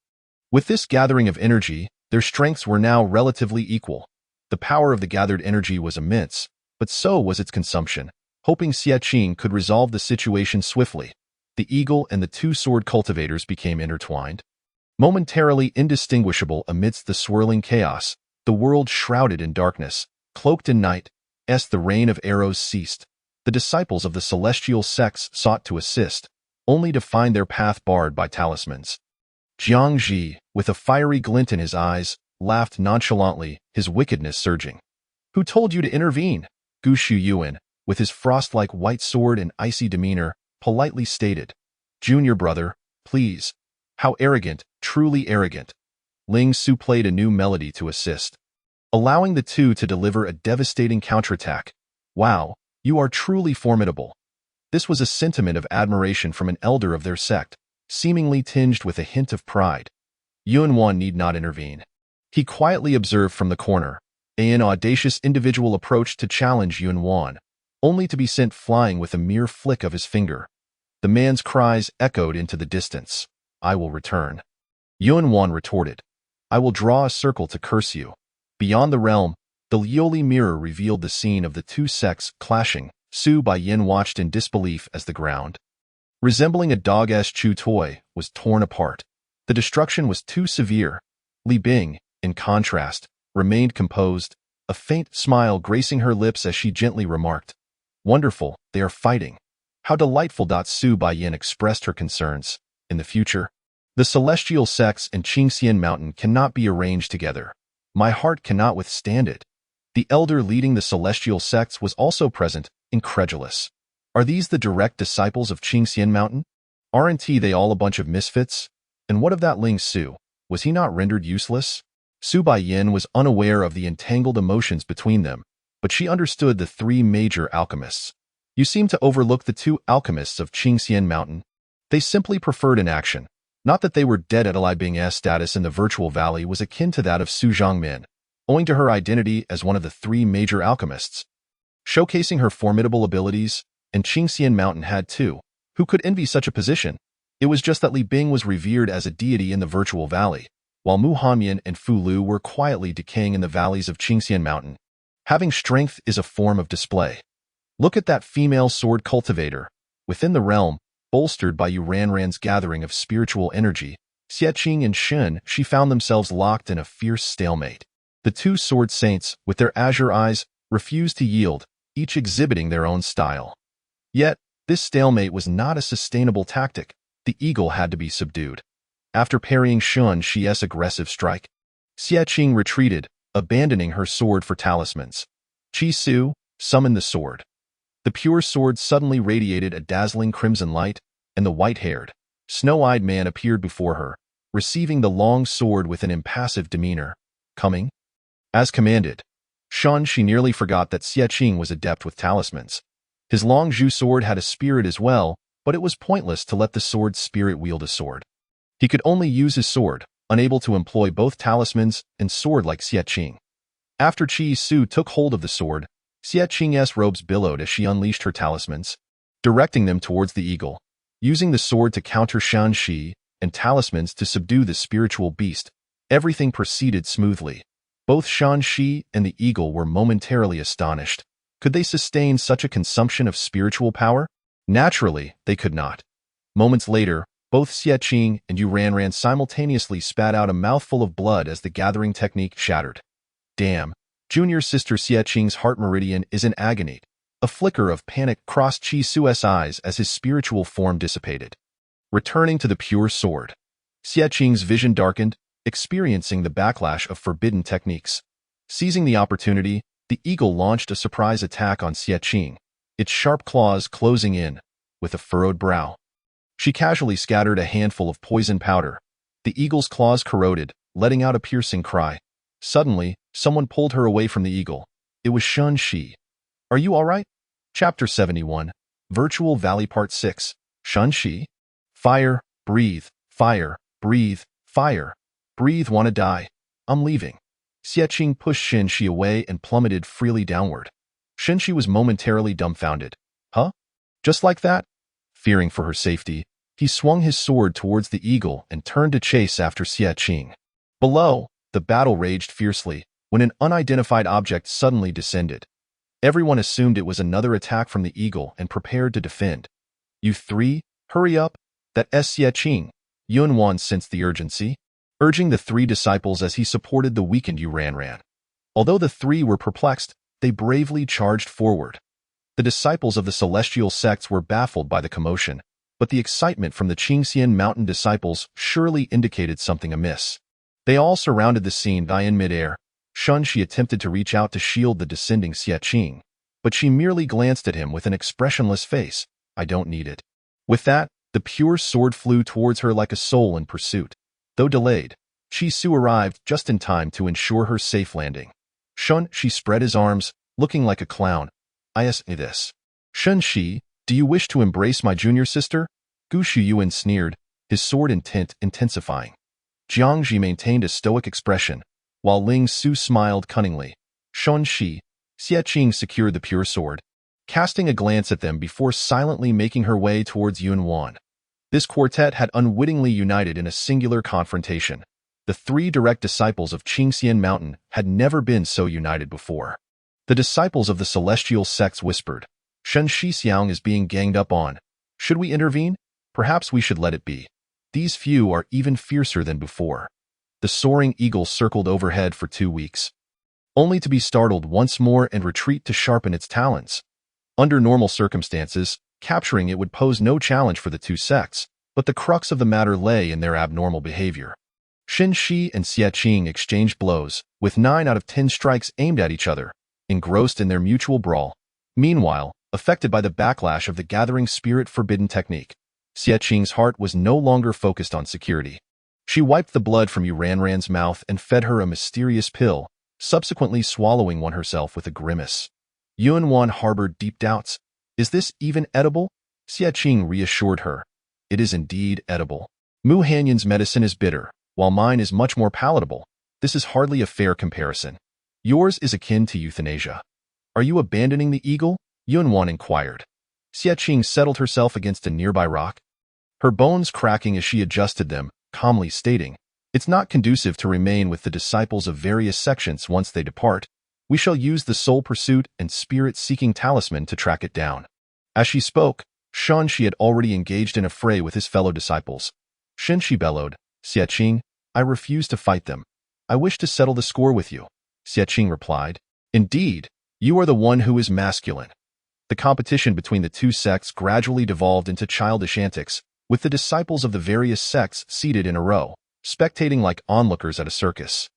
With this gathering of energy, their strengths were now relatively equal. The power of the gathered energy was immense, but so was its consumption. Hoping Xie Qing could resolve the situation swiftly, the eagle and the two sword cultivators became intertwined. Momentarily indistinguishable amidst the swirling chaos, the world shrouded in darkness, cloaked in night, as the rain of arrows ceased. The disciples of the celestial sects sought to assist, only to find their path barred by talismans. Jiang Ji, with a fiery glint in his eyes, laughed nonchalantly, his wickedness surging. "Who told you to intervene?" Gu Shiyuan, with his frost-like white sword and icy demeanor, politely stated. "Junior brother, please." How arrogant, truly arrogant. Ling Su played a new melody to assist, allowing the two to deliver a devastating counterattack. "Wow, you are truly formidable." This was a sentiment of admiration from an elder of their sect, seemingly tinged with a hint of pride. Yunwan need not intervene. He quietly observed from the corner. An audacious individual approached to challenge Yunwan, only to be sent flying with a mere flick of his finger. The man's cries echoed into the distance. "I will return." Yunwan retorted, "I will draw a circle to curse you." Beyond the realm, the Lioli mirror revealed the scene of the two sects clashing. Su Baiyin watched in disbelief as the ground, resembling a dog-ass chew toy, was torn apart. The destruction was too severe. Li Bing, in contrast, remained composed, a faint smile gracing her lips as she gently remarked, "Wonderful, they are fighting." How delightful! Su Baiyin expressed her concerns. In the future, the celestial sects and Qingxian Mountain cannot be arranged together. My heart cannot withstand it. The elder leading the celestial sects was also present, incredulous. Are these the direct disciples of Qingxian Mountain? Aren't they all a bunch of misfits? And what of that Ling Su? Was he not rendered useless? Su Baiyin was unaware of the entangled emotions between them, but she understood the three major alchemists. You seem to overlook the two alchemists of Qingxian Mountain. They simply preferred inaction. Not that they were dead. Li Bing's status in the virtual valley was akin to that of Su Zhangmin, owing to her identity as one of the three major alchemists. showcasing her formidable abilities, and Qingxian Mountain had too. Who could envy such a position? It was just that Li Bing was revered as a deity in the virtual valley, while Mu Hanyan and Fu Lu were quietly decaying in the valleys of Qingxian Mountain. Having strength is a form of display. Look at that female sword cultivator. Within the realm, bolstered by Yu Ranran's gathering of spiritual energy, Xie Qing and Shen, she found themselves locked in a fierce stalemate. The two sword saints, with their azure eyes, refused to yield, each exhibiting their own style. Yet, this stalemate was not a sustainable tactic. The eagle had to be subdued. After parrying Shun Shi's aggressive strike, Xie Qing retreated, abandoning her sword for talismans. Qi Su summoned the sword. The pure sword suddenly radiated a dazzling crimson light, and the white-haired, snow-eyed man appeared before her, receiving the long sword with an impassive demeanor. Coming? As commanded. Shun Shi nearly forgot that Xie Qing was adept with talismans. His long Zhu sword had a spirit as well, but it was pointless to let the sword's spirit wield a sword. He could only use his sword, unable to employ both talismans and sword like Xie Qing. After Qi Su took hold of the sword, Xie Qing's robes billowed as she unleashed her talismans, directing them towards the eagle. Using the sword to counter Shan Shi and talismans to subdue the spiritual beast, everything proceeded smoothly. Both Shan Shi and the eagle were momentarily astonished. Could they sustain such a consumption of spiritual power? Naturally, they could not. Moments later, both Xie Qing and Yu Ranran simultaneously spat out a mouthful of blood as the gathering technique shattered. Damn, junior sister Xie Qing's heart meridian is in agony. A flicker of panic crossed Qi Su's eyes as his spiritual form dissipated. Returning to the pure sword, Xie Qing's vision darkened, experiencing the backlash of forbidden techniques. Seizing the opportunity, the eagle launched a surprise attack on Xie Qing, its sharp claws closing in, with a furrowed brow. She casually scattered a handful of poison powder. The eagle's claws corroded, letting out a piercing cry. Suddenly, someone pulled her away from the eagle. It was Shun Shi. Are you all right? Chapter 71, Virtual Valley Part 6, Shun Shi? Fire, breathe, fire, breathe, fire. Breathe, wanna die. I'm leaving. Xie Qing pushed Shin Shi away and plummeted freely downward. Shin Shi was momentarily dumbfounded. Huh? Just like that? Fearing for her safety, he swung his sword towards the eagle and turned to chase after Xie Qing. Below, the battle raged fiercely when an unidentified object suddenly descended. Everyone assumed it was another attack from the eagle and prepared to defend. You three, hurry up. That Xie Qing. Yunwan sensed the urgency, urging the three disciples as he supported the weakened Yu Ranran. Although the three were perplexed, they bravely charged forward. The disciples of the celestial sects were baffled by the commotion, but the excitement from the Qingxian Mountain disciples surely indicated something amiss. They all surrounded the scene in midair. Shun Shi attempted to reach out to shield the descending Xie Qing, but she merely glanced at him with an expressionless face. I don't need it. With that, the pure sword flew towards her like a soul in pursuit. Though delayed, Qi Su arrived just in time to ensure her safe landing. Shun Shi spread his arms, looking like a clown. I ask this. Shun Shi, do you wish to embrace my junior sister? Gu Shuyuan sneered, his sword intent intensifying. Jiang Ji maintained a stoic expression, while Ling Su smiled cunningly. Shun Shi, Xie Qing secured the pure sword, casting a glance at them before silently making her way towards Yunwan. This quartet had unwittingly united in a singular confrontation. The three direct disciples of Qingxian Mountain had never been so united before. The disciples of the celestial sects whispered, Shen Shixiang is being ganged up on. Should we intervene? Perhaps we should let it be. These few are even fiercer than before. The soaring eagle circled overhead for 2 weeks, only to be startled once more and retreat to sharpen its talons. Under normal circumstances, capturing it would pose no challenge for the two sects, but the crux of the matter lay in their abnormal behavior. Shin Shi and Xie Qing exchanged blows, with 9 out of 10 strikes aimed at each other, engrossed in their mutual brawl. Meanwhile, affected by the backlash of the gathering spirit forbidden technique, Xie Qing's heart was no longer focused on security. She wiped the blood from Yu Ranran's mouth and fed her a mysterious pill, subsequently swallowing one herself with a grimace. Yunwan harbored deep doubts. Is this even edible? Xie Qing reassured her. It is indeed edible. Mu Hanyan's medicine is bitter, while mine is much more palatable. This is hardly a fair comparison. Yours is akin to euthanasia. Are you abandoning the eagle? Yunwan inquired. Xie Qing settled herself against a nearby rock, her bones cracking as she adjusted them, calmly stating, "It's not conducive to remain with the disciples of various sections once they depart. We shall use the soul pursuit and spirit-seeking talisman to track it down." As she spoke, Shanxi had already engaged in a fray with his fellow disciples. Shanxi bellowed, "Xie Qing, I refuse to fight them. I wish to settle the score with you." Xie Qing replied, "Indeed, you are the one who is masculine." The competition between the two sects gradually devolved into childish antics, with the disciples of the various sects seated in a row, spectating like onlookers at a circus.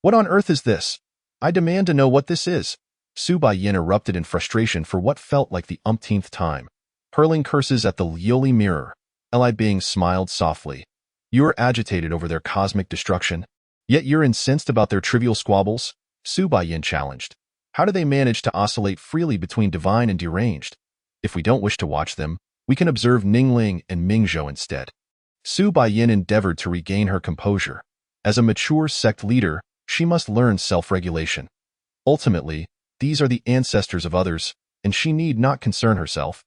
"What on earth is this? I demand to know what this is." Su Baiyin erupted in frustration for what felt like the umpteenth time, hurling curses at the Lioli mirror. Li Bing smiled softly. "You are agitated over their cosmic destruction, yet you're incensed about their trivial squabbles?" Su Baiyin challenged. "How do they manage to oscillate freely between divine and deranged? If we don't wish to watch them, we can observe Ningling and Mingzhou instead." Su Baiyin endeavored to regain her composure. As a mature sect leader, she must learn self-regulation. Ultimately, these are the ancestors of others, and she need not concern herself.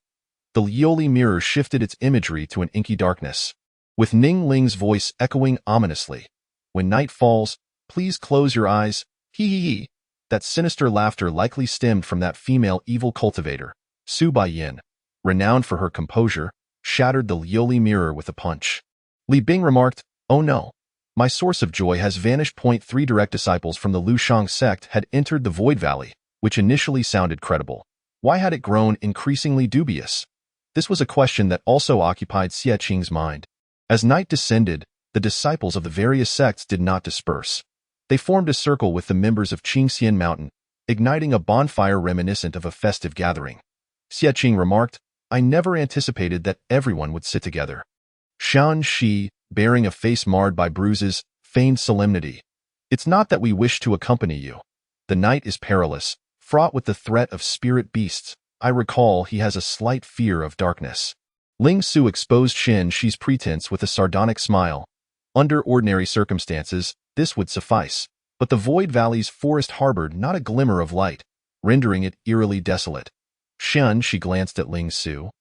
The Lioli mirror shifted its imagery to an inky darkness, with Ningling's voice echoing ominously. "When night falls, please close your eyes. Hee hee hee." That sinister laughter likely stemmed from that female evil cultivator. Su Baiyin, renowned for her composure, shattered the Lioli mirror with a punch. Li Bing remarked, "Oh no. My source of joy has vanished." 3 direct disciples from the Lushang sect had entered the Void Valley, which initially sounded credible. Why had it grown increasingly dubious? This was a question that also occupied Xie Qing's mind. As night descended, the disciples of the various sects did not disperse. They formed a circle with the members of Qingxian Mountain, igniting a bonfire reminiscent of a festive gathering. Xie Qing remarked, "I never anticipated that everyone would sit together." Shan Shi, bearing a face marred by bruises, feigned solemnity. "It's not that we wish to accompany you. The night is perilous, fraught with the threat of spirit beasts. I recall he has a slight fear of darkness." Ling Su exposed Shan Shi's pretense with a sardonic smile. Under ordinary circumstances, this would suffice, but the Void Valley's forest harbored not a glimmer of light, rendering it eerily desolate. Shan Shi glanced at Ling Su,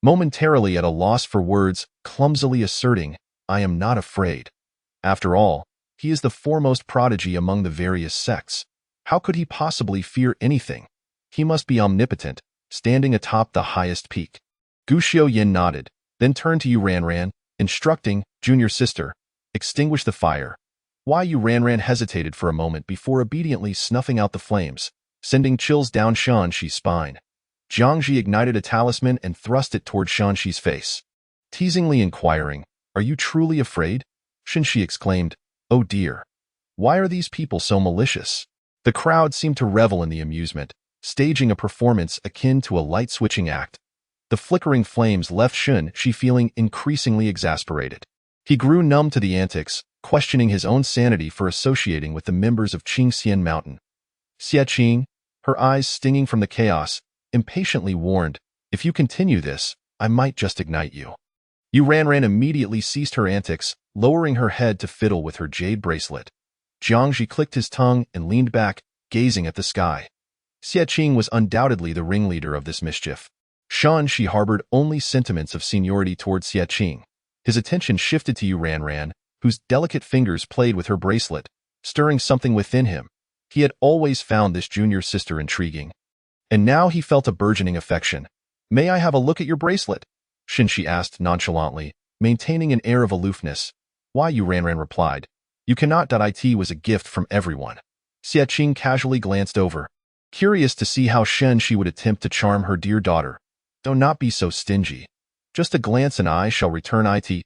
momentarily at a loss for words, clumsily asserting, "I am not afraid." After all, he is the foremost prodigy among the various sects. How could he possibly fear anything? He must be omnipotent, standing atop the highest peak. Gu Xiaoyin nodded, then turned to Yu Ranran, instructing, "Junior sister, extinguish the fire." Yu Ranran hesitated for a moment before obediently snuffing out the flames, sending chills down Shanxi's spine. Jiangji ignited a talisman and thrust it toward Shanxi's face. Teasingly inquiring, "Are you truly afraid?" Shanxi exclaimed, "Oh dear. Why are these people so malicious?" The crowd seemed to revel in the amusement, staging a performance akin to a light-switching act. The flickering flames left Shanxi feeling increasingly exasperated. He grew numb to the antics, questioning his own sanity for associating with the members of Qingxian Mountain. Xie Qing, her eyes stinging from the chaos, impatiently warned, "If you continue this, I might just ignite you." Yu Ranran immediately ceased her antics, lowering her head to fiddle with her jade bracelet. Jiangji clicked his tongue and leaned back, gazing at the sky. Xie Qing was undoubtedly the ringleader of this mischief. Shanxi harbored only sentiments of seniority towards Xie Qing. His attention shifted to Yu Ranran, whose delicate fingers played with her bracelet, stirring something within him. He had always found this junior sister intriguing, and now he felt a burgeoning affection. "May I have a look at your bracelet?" Shanxi asked nonchalantly, maintaining an air of aloofness. "Why?" Yu Ranran replied. "You cannot. It was a gift from everyone." Xie Qing casually glanced over, curious to see how Shanxi would attempt to charm her dear daughter. "Do not be so stingy. Just a glance and I shall return it." Yu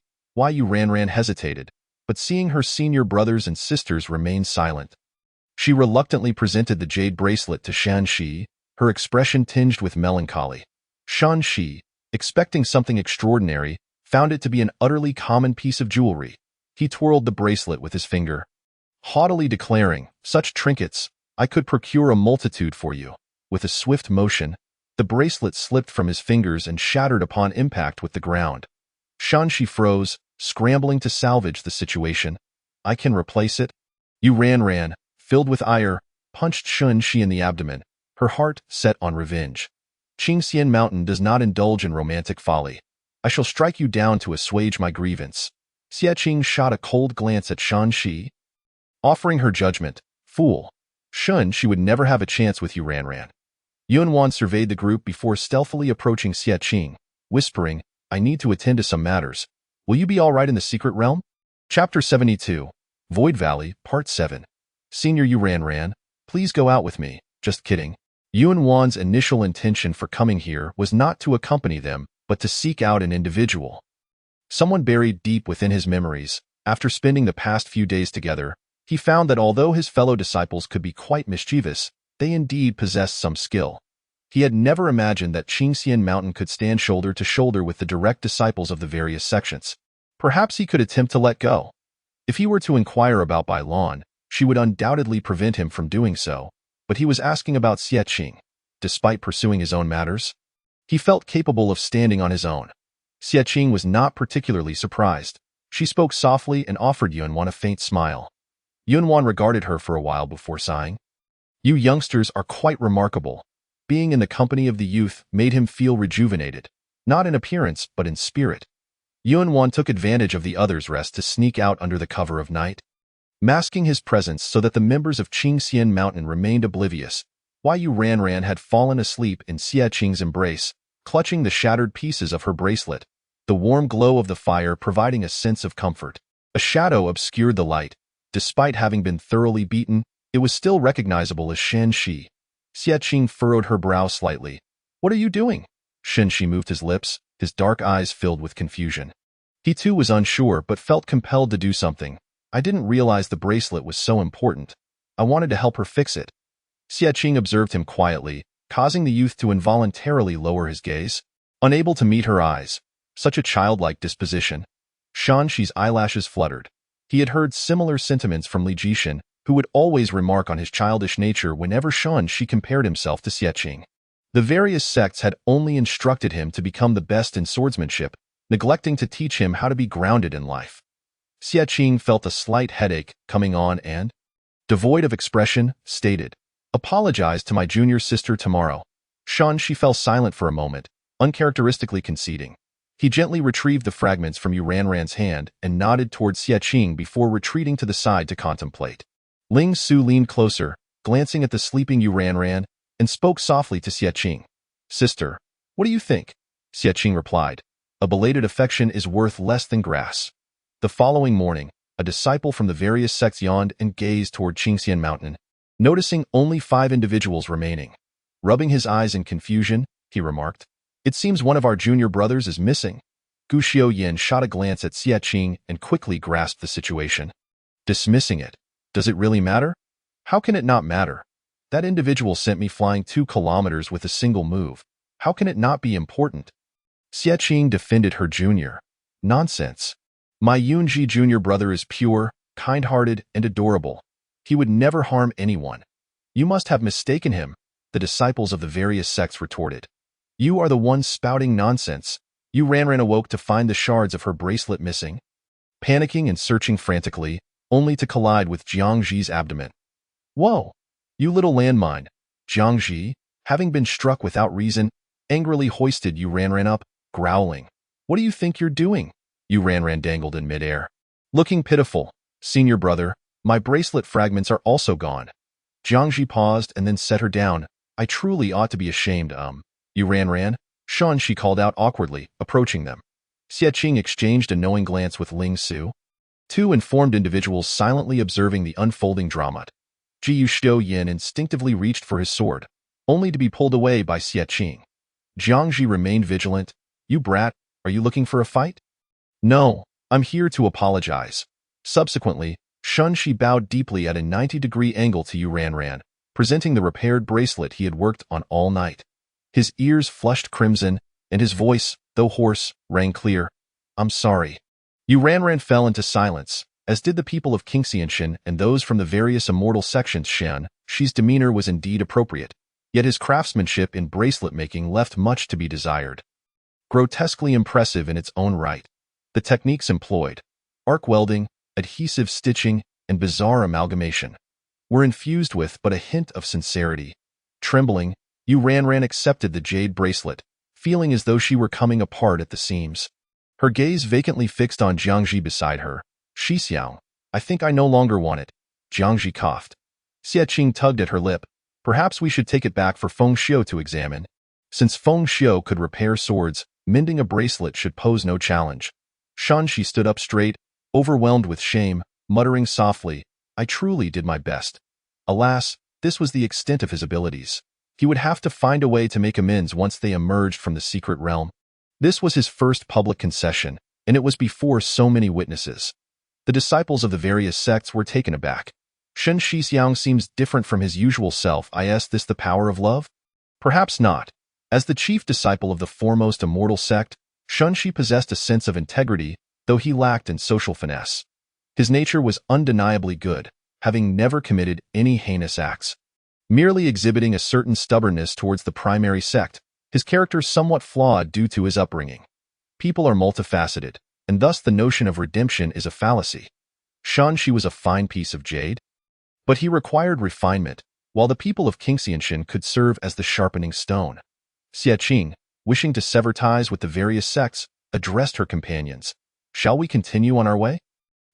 Ranran hesitated, but seeing her senior brothers and sisters remain silent, she reluctantly presented the jade bracelet to Shanxi, her expression tinged with melancholy. Shanxi, expecting something extraordinary, found it to be an utterly common piece of jewelry. He twirled the bracelet with his finger, haughtily declaring, "Such trinkets, I could procure a multitude for you." With a swift motion, the bracelet slipped from his fingers and shattered upon impact with the ground. Shanxi froze, scrambling to salvage the situation. "I can replace it." Yu Ranran, filled with ire, punched Shanxi in the abdomen, her heart set on revenge. Qingxian Mountain does not indulge in romantic folly. I shall strike you down to assuage my grievance. Xie Qing shot a cold glance at Shan Shi, offering her judgment. Fool. Shun, she would never have a chance with you, Ranran. Yunwan surveyed the group before stealthily approaching Xie Qing, whispering, I need to attend to some matters. Will you be all right in the secret realm? Chapter 72, Void Valley, Part 7. Senior Yu Ranran, please go out with me. Just kidding. Yunwan's initial intention for coming here was not to accompany them, but to seek out an individual. Someone buried deep within his memories. After spending the past few days together, he found that although his fellow disciples could be quite mischievous, they indeed possessed some skill. He had never imagined that Qingxian Mountain could stand shoulder to shoulder with the direct disciples of the various sections. Perhaps he could attempt to let go. If he were to inquire about Bai Lan, she would undoubtedly prevent him from doing so, but he was asking about Xie Qing. Despite pursuing his own matters, he felt capable of standing on his own. Xie Qing was not particularly surprised. She spoke softly and offered Yunwan a faint smile. Yunwan regarded her for a while before sighing. You youngsters are quite remarkable. Being in the company of the youth made him feel rejuvenated, not in appearance but in spirit. Yunwan took advantage of the others' rest to sneak out under the cover of night, masking his presence so that the members of Qingxian Mountain remained oblivious. Yu Ranran had fallen asleep in Xie Qing's embrace, clutching the shattered pieces of her bracelet, the warm glow of the fire providing a sense of comfort. A shadow obscured the light. Despite having been thoroughly beaten, it was still recognizable as Shen Shi. Xie Qing furrowed her brow slightly. What are you doing? Shen Shi moved his lips, his dark eyes filled with confusion. He too was unsure but felt compelled to do something. I didn't realize the bracelet was so important. I wanted to help her fix it. Xie Qing observed him quietly, causing the youth to involuntarily lower his gaze. Unable to meet her eyes. Such a childlike disposition. Shan Shi's eyelashes fluttered. He had heard similar sentiments from Li Jishan, who would always remark on his childish nature whenever Shan Shi compared himself to Xie Qing. The various sects had only instructed him to become the best in swordsmanship, neglecting to teach him how to be grounded in life. Xie Qing felt a slight headache coming on and, devoid of expression, stated, Apologize to my junior sister tomorrow. Shan Shi fell silent for a moment, uncharacteristically conceding. He gently retrieved the fragments from Yu Ranran's hand and nodded toward Xie Qing before retreating to the side to contemplate. Ling Su leaned closer, glancing at the sleeping Yu Ranran, and spoke softly to Xie Qing. Sister, what do you think? Xie Qing replied, A belated affection is worth less than grass. The following morning, a disciple from the various sects yawned and gazed toward Qingxian Mountain, noticing only 5 individuals remaining. Rubbing his eyes in confusion, he remarked, It seems one of our junior brothers is missing. Gu Xiaoyan shot a glance at Xie Qing and quickly grasped the situation. Dismissing it. Does it really matter? How can it not matter? That individual sent me flying 2 kilometers with a single move. How can it not be important? Xie Qing defended her junior. Nonsense. My Yunji junior brother is pure, kind-hearted, and adorable. He would never harm anyone. You must have mistaken him, the disciples of the various sects retorted. You are the one spouting nonsense. Yu Ranran awoke to find the shards of her bracelet missing, panicking and searching frantically, only to collide with Jiangxi's abdomen. Whoa! You little landmine. Jiangxi, having been struck without reason, angrily hoisted Yu Ranran up, growling. What do you think you're doing? Yu Ranran dangled in midair. Looking pitiful. Senior brother, my bracelet fragments are also gone. Jiangxi paused and then set her down. I truly ought to be ashamed, Yu Ranran, Shan Shi called out awkwardly, approaching them. Xie Qing exchanged a knowing glance with Ling Su. 2 informed individuals silently observing the unfolding drama. Jiyu Xiaoyan instinctively reached for his sword, only to be pulled away by Xie Qing. Jiangxi remained vigilant. You brat, are you looking for a fight? No, I'm here to apologize. Subsequently, Shun Shi bowed deeply at a 90-degree angle to Yu Ranran, presenting the repaired bracelet he had worked on all night. His ears flushed crimson, and his voice, though hoarse, rang clear. I'm sorry. Yu Ranran fell into silence, as did the people of Qingxianshan and those from the various immortal sections. Shan Shi's demeanor was indeed appropriate, yet his craftsmanship in bracelet-making left much to be desired. Grotesquely impressive in its own right, the techniques employed, arc welding, adhesive stitching, and bizarre amalgamation, were infused with but a hint of sincerity. Trembling, Yu Ranran accepted the jade bracelet, feeling as though she were coming apart at the seams. Her gaze vacantly fixed on Jiangji beside her. Xixiang, I think I no longer want it. Jiangji coughed. Xie Qing tugged at her lip. Perhaps we should take it back for Feng Xiu to examine. Since Feng Xiu could repair swords, mending a bracelet should pose no challenge. Shanxi stood up straight, overwhelmed with shame, muttering softly, I truly did my best. Alas, this was the extent of his abilities. He would have to find a way to make amends once they emerged from the secret realm. This was his first public concession, and it was before so many witnesses. The disciples of the various sects were taken aback. Shen Shixiang seems different from his usual self. Is this the power of love? Perhaps not. As the chief disciple of the foremost immortal sect, Shunshi possessed a sense of integrity, though he lacked in social finesse. His nature was undeniably good, having never committed any heinous acts. Merely exhibiting a certain stubbornness towards the primary sect, his character somewhat flawed due to his upbringing. People are multifaceted, and thus the notion of redemption is a fallacy. Shanxi was a fine piece of jade, but he required refinement, while the people of Qingxianshan could serve as the sharpening stone. Xie Qing, wishing to sever ties with the various sects, addressed her companions. Shall we continue on our way?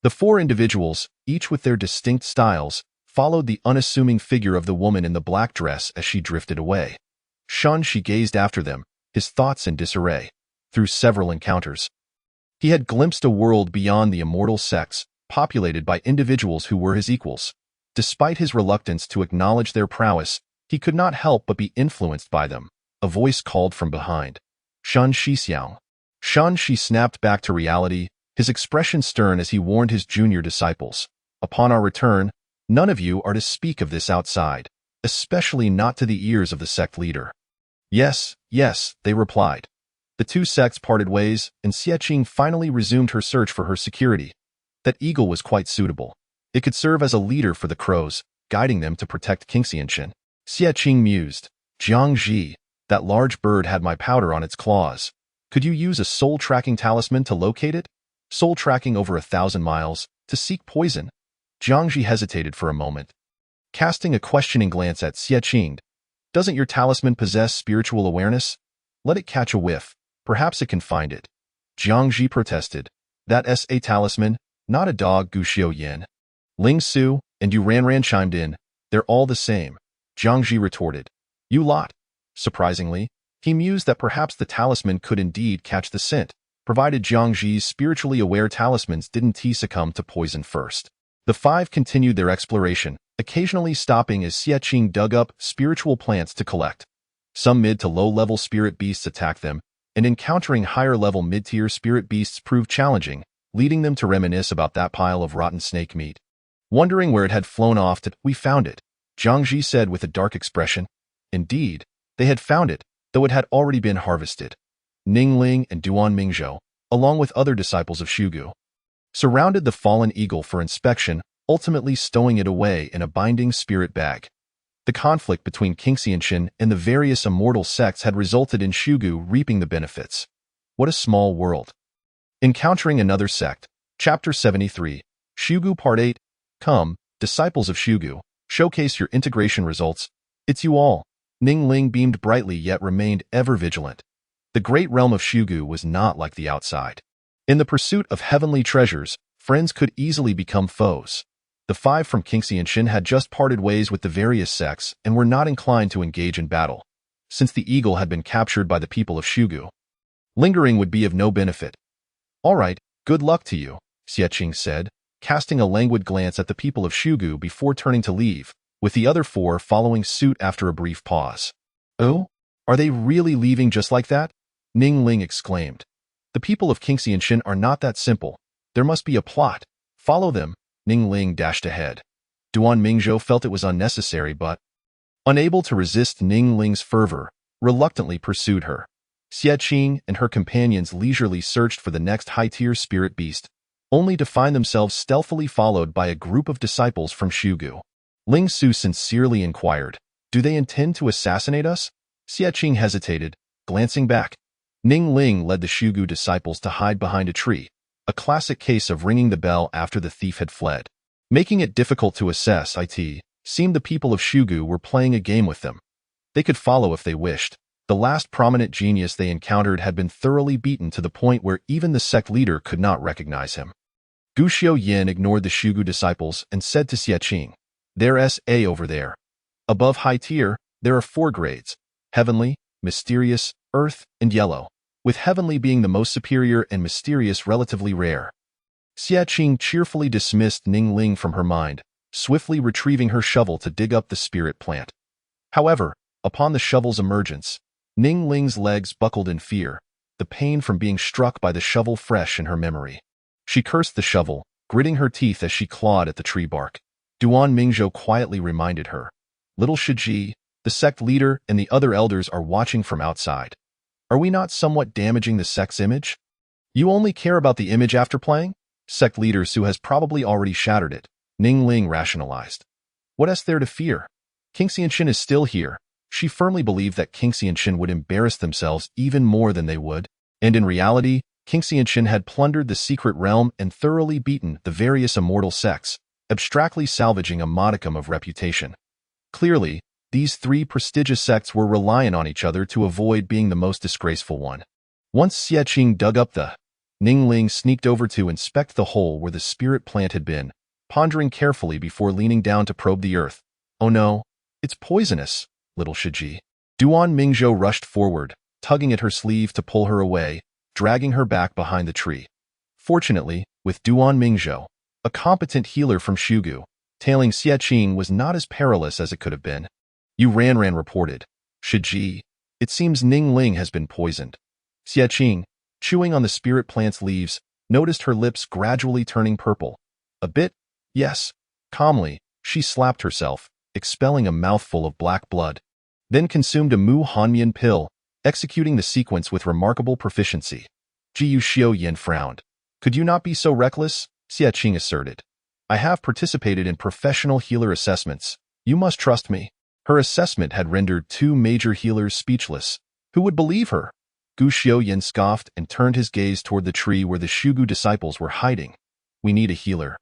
The four individuals, each with their distinct styles, followed the unassuming figure of the woman in the black dress as she drifted away. Shanxi gazed after them, his thoughts in disarray. Through several encounters, he had glimpsed a world beyond the immortal sects, populated by individuals who were his equals. Despite his reluctance to acknowledge their prowess, he could not help but be influenced by them. A voice called from behind. Shan Shixiang. Shanxi snapped back to reality, his expression stern as he warned his junior disciples. Upon our return, none of you are to speak of this outside, especially not to the ears of the sect leader. Yes, yes, they replied. The two sects parted ways, and Xie Qing finally resumed her search for her security. That eagle was quite suitable. It could serve as a leader for the crows, guiding them to protect Qingxianshan. Xie Qing mused. Jiangji, that large bird had my powder on its claws. Could you use a soul-tracking talisman to locate it? Soul-tracking over 1,000 miles, to seek poison? Jiangji hesitated for a moment. Casting a questioning glance at Xie Qing, doesn't your talisman possess spiritual awareness? Let it catch a whiff. Perhaps it can find it. Jiangji protested. That's a talisman, not a dog, Gu Xiaoyan. Ling Su and Yu Ranran chimed in. They're all the same. Jiangji retorted. You lot. Surprisingly, he mused that perhaps the talisman could indeed catch the scent, provided Jiangji's spiritually aware talismans didn't succumb to poison first. The five continued their exploration, occasionally stopping as Xie Qing dug up spiritual plants to collect. Some mid to low-level spirit beasts attacked them, and encountering higher-level mid-tier spirit beasts proved challenging, leading them to reminisce about that pile of rotten snake meat. Wondering where it had flown off to, we found it, Jiangji said with a dark expression. Indeed, they had found it, though it had already been harvested. Ning Ling and Duan Mingzhou, along with other disciples of Shugu, surrounded the fallen eagle for inspection, ultimately stowing it away in a binding spirit bag. The conflict between Qingxianshan and the various immortal sects had resulted in Shugu reaping the benefits. What a small world. Encountering another sect. Chapter 73. Shugu Part 8. Come, disciples of Shugu, showcase your integration results. It's you all. Ning Ling beamed brightly yet remained ever vigilant. The great realm of Shugu was not like the outside. In the pursuit of heavenly treasures, friends could easily become foes. The five from Qingxianshan had just parted ways with the various sects and were not inclined to engage in battle, since the eagle had been captured by the people of Shugu. Lingering would be of no benefit. All right, good luck to you, Xie Qing said, casting a languid glance at the people of Shugu before turning to leave, with the other four following suit after a brief pause. Oh? Are they really leaving just like that? Ning Ling exclaimed. The people of Qingxianshan are not that simple. There must be a plot. Follow them. Ning Ling dashed ahead. Duan Mingzhou felt it was unnecessary but, unable to resist Ning Ling's fervor, reluctantly pursued her. Xie Qing and her companions leisurely searched for the next high-tier spirit beast, only to find themselves stealthily followed by a group of disciples from Shugu. Ling Su sincerely inquired, do they intend to assassinate us? Xie Qing hesitated, glancing back. Ning Ling led the Shugu disciples to hide behind a tree, a classic case of ringing the bell after the thief had fled. Making it difficult to assess, it seemed the people of Shugu were playing a game with them. They could follow if they wished. The last prominent genius they encountered had been thoroughly beaten to the point where even the sect leader could not recognize him. Gu Xiaoyin ignored the Shugu disciples and said to Xie Qing, "There's A over there. Above high tier, there are 4 grades: heavenly, mysterious, earth, and yellow, with heavenly being the most superior and mysterious relatively rare." Xie Qing cheerfully dismissed Ning Ling from her mind, swiftly retrieving her shovel to dig up the spirit plant. However, upon the shovel's emergence, Ning Ling's legs buckled in fear, the pain from being struck by the shovel fresh in her memory. She cursed the shovel, gritting her teeth as she clawed at the tree bark. Duan Mingzhou quietly reminded her, "Little Shiji, the sect leader and the other elders are watching from outside. Are we not somewhat damaging the sect's image? You only care about the image after playing? Sect leader Su has probably already shattered it," Ning Ling rationalized. "What is there to fear? King Xianxin is still here." She firmly believed that King Xianxin would embarrass themselves even more than they would, and in reality, King Xianxin had plundered the secret realm and thoroughly beaten the various immortal sects, abstractly salvaging a modicum of reputation. Clearly, these 3 prestigious sects were reliant on each other to avoid being the most disgraceful one. Once Xie Qing dug up the Ning Ling sneaked over to inspect the hole where the spirit plant had been, pondering carefully before leaning down to probe the earth. "Oh no, it's poisonous, little Shiji." Duan Mingzhou rushed forward, tugging at her sleeve to pull her away, dragging her back behind the tree. Fortunately, with Duan Mingzhou, a competent healer from Shugu, tailing Xie Qing was not as perilous as it could have been. Yu Ranran reported, "Shiji, it seems Ning Ling has been poisoned." Xie Qing, chewing on the spirit plant's leaves, noticed her lips gradually turning purple. "A bit, yes." Calmly, she slapped herself, expelling a mouthful of black blood, then consumed a Mu Hanmian pill, executing the sequence with remarkable proficiency. Jiyu Xiaoyin frowned. "Could you not be so reckless?" Xie Qing asserted. "I have participated in professional healer assessments. You must trust me." Her assessment had rendered 2 major healers speechless. Who would believe her? Gu Xiaoyin scoffed and turned his gaze toward the tree where the Shugu disciples were hiding. "We need a healer."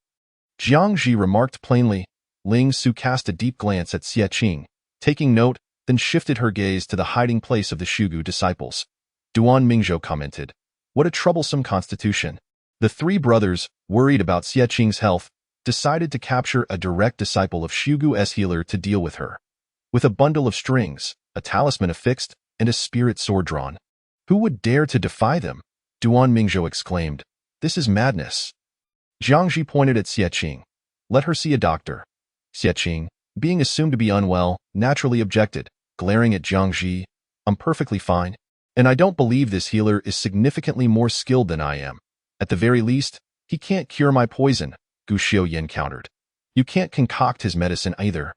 Jiang Ji remarked plainly. Ling Su cast a deep glance at Xie Qing, taking note, then shifted her gaze to the hiding place of the Shugu disciples. Duan Mingzhou commented, "What a troublesome constitution." The 3 brothers, worried about Xie Qing's health, decided to capture a direct disciple of Shugu's healer to deal with her. With a bundle of strings, a talisman affixed, and a spirit sword drawn. Who would dare to defy them? Duan Mingzhou exclaimed, "This is madness." Jiang Ji pointed at Xie Qing. "Let her see a doctor." Xie Qing, being assumed to be unwell, naturally objected, glaring at Jiang Ji. "I'm perfectly fine, and I don't believe this healer is significantly more skilled than I am. At the very least, he can't cure my poison," Gu Xiaoyin countered. "You can't concoct his medicine either."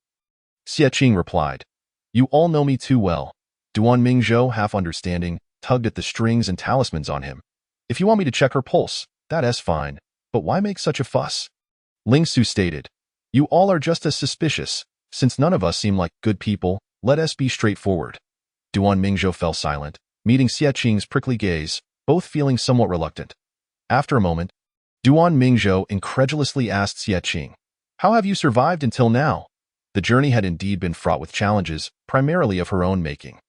Xie Qing replied, "You all know me too well." Duan Mingzhou, half understanding, tugged at the strings and talismans on him. "If you want me to check her pulse, that's fine, but why make such a fuss?" Ling Su stated, "You all are just as suspicious. Since none of us seem like good people, let us be straightforward." Duan Mingzhou fell silent, meeting Xie Qing's prickly gaze, both feeling somewhat reluctant. After a moment, Duan Mingzhou incredulously asked Xie Qing, "How have you survived until now?" The journey had indeed been fraught with challenges, primarily of her own making.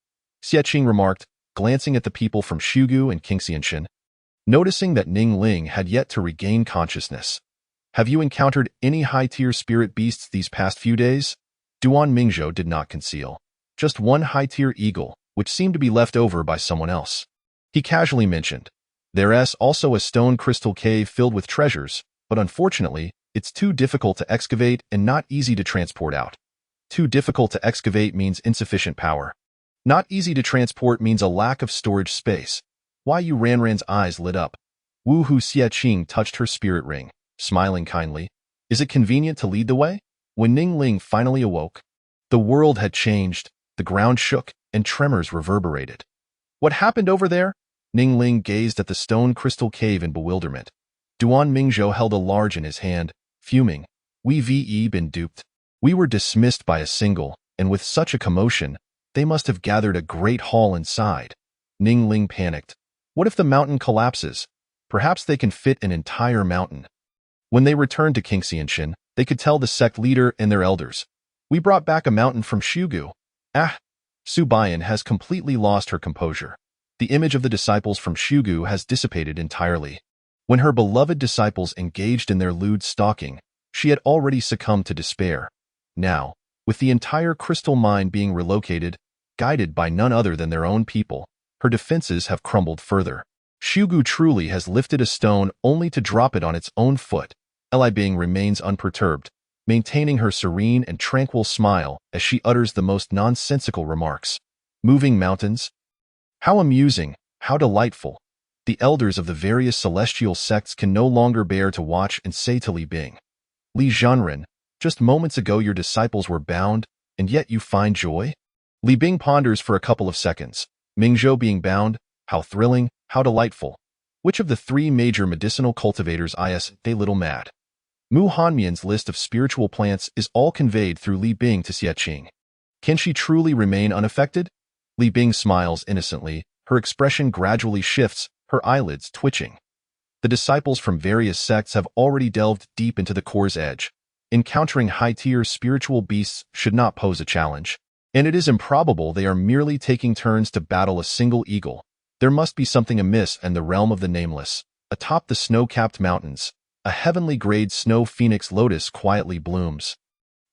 Xie Qing remarked, glancing at the people from Shugu and King Xianxin, noticing that Ning Ling had yet to regain consciousness. "Have you encountered any high-tier spirit beasts these past few days?" Duan Mingzhou did not conceal. Just one high-tier eagle, which seemed to be left over by someone else. He casually mentioned, "There's also a stone crystal cave filled with treasures, but unfortunately, it's too difficult to excavate and not easy to transport out." Too difficult to excavate means insufficient power. Not easy to transport means a lack of storage space. Why Yu Ranran's eyes lit up. Wu Hu Xie Qing touched her spirit ring, smiling kindly. "Is it convenient to lead the way?" When Ning Ling finally awoke, the world had changed, the ground shook, and tremors reverberated. "What happened over there?" Ning Ling gazed at the stone crystal cave in bewilderment. Duan Mingzhou held a large in his hand, fuming. "We've been duped. We were dismissed by a single, and with such a commotion, they must have gathered a great haul inside." Ning Ling panicked. "What if the mountain collapses? Perhaps they can fit an entire mountain." When they returned to King Xianxin, they could tell the sect leader and their elders. "We brought back a mountain from Shugu." "Ah, Su Baiyan has completely lost her composure. The image of the disciples from Shugu has dissipated entirely. When her beloved disciples engaged in their lewd stalking, she had already succumbed to despair. Now, with the entire crystal mine being relocated, guided by none other than their own people, her defenses have crumbled further. Shugu truly has lifted a stone only to drop it on its own foot. Li Bing remains unperturbed, maintaining her serene and tranquil smile as she utters the most nonsensical remarks. Moving mountains? How amusing, how delightful. The elders of the various celestial sects can no longer bear to watch and say to Li Bing, Li Zhanren, just moments ago your disciples were bound, and yet you find joy? Li Bing ponders for a couple of seconds. Mingzhou being bound, how thrilling, how delightful. Which of the three major medicinal cultivators is they little mad? Mu Hanmian's list of spiritual plants is all conveyed through Li Bing to Xie Qing. Can she truly remain unaffected? Li Bing smiles innocently, her expression gradually shifts, her eyelids twitching. The disciples from various sects have already delved deep into the core's edge. Encountering high-tier spiritual beasts should not pose a challenge, and it is improbable they are merely taking turns to battle a single eagle. There must be something amiss in the realm of the nameless. Atop the snow-capped mountains, a heavenly grade snow phoenix lotus quietly blooms.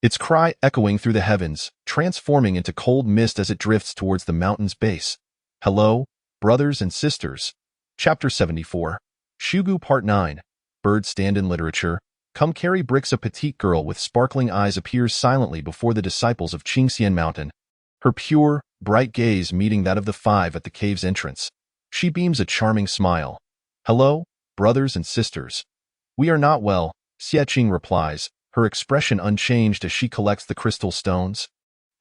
Its cry echoing through the heavens, transforming into cold mist as it drifts towards the mountain's base. Hello, brothers and sisters. Chapter 74. Shugu Part 9. Bird stand-in literature. Come carry bricks. A petite girl with sparkling eyes appears silently before the disciples of Qingxian Mountain. Her pure, bright gaze meeting that of the five at the cave's entrance. She beams a charming smile. Hello, brothers and sisters. We are not well, Xie Qing replies, her expression unchanged as she collects the crystal stones.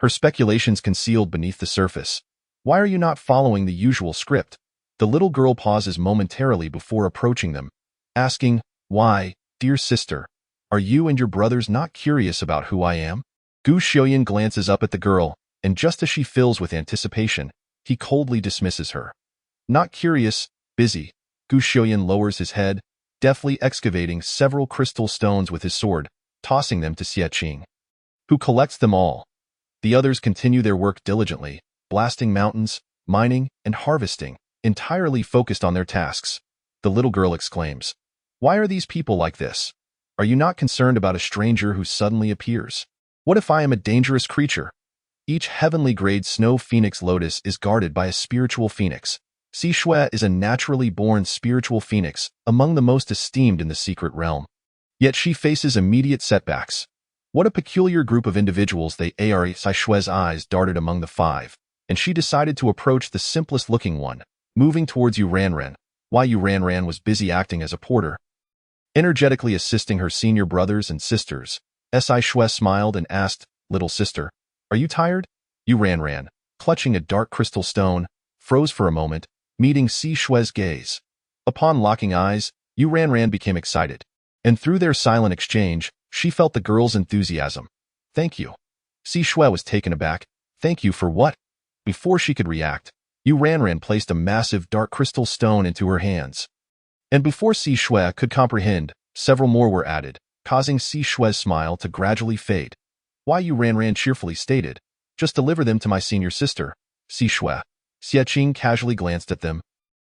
Her speculations concealed beneath the surface. Why are you not following the usual script? The little girl pauses momentarily before approaching them, asking, Why, dear sister, are you and your brothers not curious about who I am? Gu Xiaoyan glances up at the girl, and just as she fills with anticipation, he coldly dismisses her. Not curious, busy. Gu Xiaoyan lowers his head, deftly excavating several crystal stones with his sword, tossing them to Xie Qing, who collects them all. The others continue their work diligently, blasting mountains, mining, and harvesting, entirely focused on their tasks. The little girl exclaims, Why are these people like this? Are you not concerned about a stranger who suddenly appears? What if I am a dangerous creature? Each heavenly grade snow phoenix lotus is guarded by a spiritual phoenix. Si Shui is a naturally born spiritual phoenix, among the most esteemed in the secret realm. Yet she faces immediate setbacks. What a peculiar group of individuals they are. Si Shui's eyes darted among the five, and she decided to approach the simplest-looking one, moving towards Yu Ranran. Why Yu Ranran was busy acting as a porter, energetically assisting her senior brothers and sisters. Si Shui smiled and asked, Little sister, are you tired? Yu Ranran, clutching a dark crystal stone, froze for a moment, meeting Si Shui's gaze. Upon locking eyes, Yu Ranran became excited, and through their silent exchange, she felt the girl's enthusiasm. Thank you. Si Shui was taken aback. Thank you for what? Before she could react, Yu Ranran placed a massive dark crystal stone into her hands. And before Si Shui could comprehend, several more were added, causing Si Shui's smile to gradually fade. Why Yu Ranran cheerfully stated, Just deliver them to my senior sister, Si Shui. Xie Qing casually glanced at them,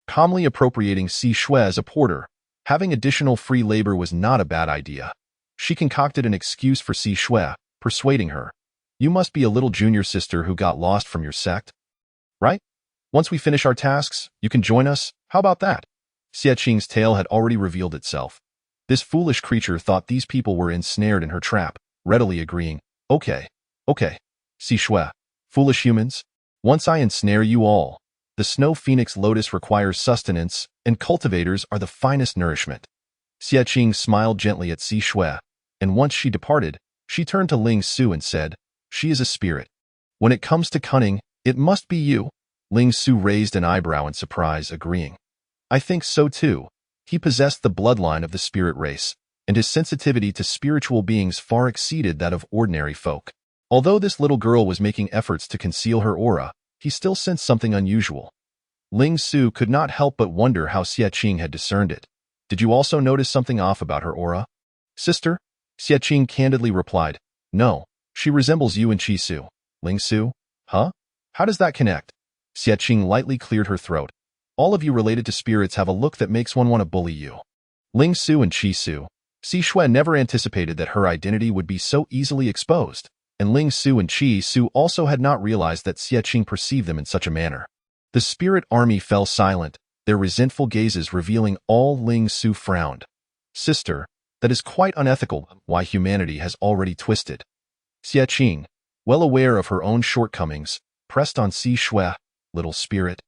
calmly appropriating Si Shui as a porter. Having additional free labor was not a bad idea. She concocted an excuse for Si Shui, persuading her. You must be a little junior sister who got lost from your sect, right? Once we finish our tasks, you can join us. How about that? Xie Qing's tale had already revealed itself. This foolish creature thought these people were ensnared in her trap, readily agreeing, Okay. Si Shui, foolish humans. Once I ensnare you all, the snow phoenix lotus requires sustenance, and cultivators are the finest nourishment. Xie Qing smiled gently at Si Shui, and once she departed, she turned to Ling Su and said, She is a spirit. When it comes to cunning, it must be you. Ling Su raised an eyebrow in surprise, agreeing. I think so too. He possessed the bloodline of the spirit race, and his sensitivity to spiritual beings far exceeded that of ordinary folk. Although this little girl was making efforts to conceal her aura, he still sensed something unusual. Ling Su could not help but wonder how Xie Qing had discerned it. Did you also notice something off about her aura? Sister? Xie Qing candidly replied, No, she resembles you and Chi Su. Ling Su? Huh? How does that connect? Xie Qing lightly cleared her throat. All of you related to spirits have a look that makes one want to bully you. Ling Su and Qi Su. Si Shui never anticipated that her identity would be so easily exposed, and Ling Su and Qi Su also had not realized that Xie Qing perceived them in such a manner. The spirit army fell silent, their resentful gazes revealing all. Ling Su frowned. Sister, that is quite unethical. Why humanity has already twisted. Xie Qing, well aware of her own shortcomings, pressed on Si Shui. Little spirit.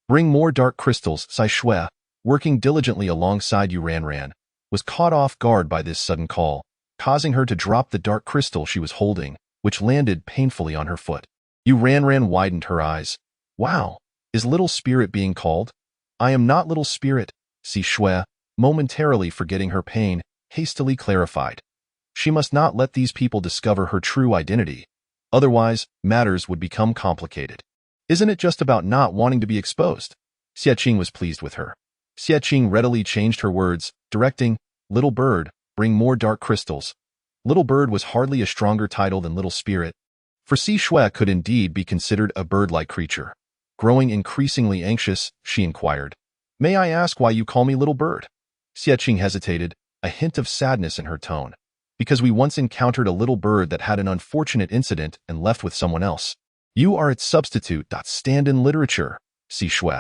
Bring more dark crystals. Si Shui, working diligently alongside Yu Ranran, was caught off guard by this sudden call, causing her to drop the dark crystal she was holding, which landed painfully on her foot. Yu Ranran widened her eyes. Wow, is little spirit being called? I am not little spirit, Si Shui, momentarily forgetting her pain, hastily clarified. She must not let these people discover her true identity. Otherwise, matters would become complicated. Isn't it just about not wanting to be exposed? Xie Qing was pleased with her. Xie Qing readily changed her words, directing, Little bird, bring more dark crystals. Little bird was hardly a stronger title than little spirit, for Si Shui could indeed be considered a bird-like creature. Growing increasingly anxious, she inquired, May I ask why you call me little bird? Xie Qing hesitated, a hint of sadness in her tone. Because we once encountered a little bird that had an unfortunate incident and left with someone else. You are its substitute. Stand-in literature, Si Shui.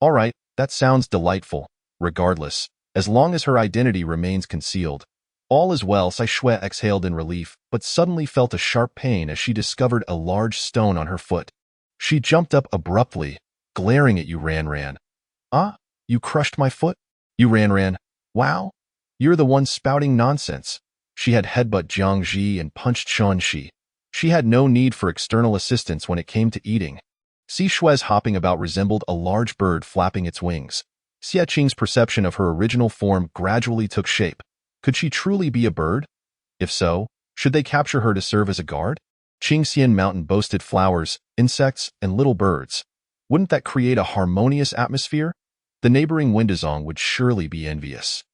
All right, that sounds delightful. Regardless, as long as her identity remains concealed. All is well. Si Shui exhaled in relief, but suddenly felt a sharp pain as she discovered a large stone on her foot. She jumped up abruptly, glaring at Yu Ranran. Ah, you crushed my foot? Yu Ranran, wow, you're the one spouting nonsense. She had headbutt Jiang Ji and punched Shan Shi. She had no need for external assistance when it came to eating. Si Shui's hopping about resembled a large bird flapping its wings. Xie Qing's perception of her original form gradually took shape. Could she truly be a bird? If so, should they capture her to serve as a guard? Qingxian Mountain boasted flowers, insects, and little birds. Wouldn't that create a harmonious atmosphere? The neighboring Windazong would surely be envious.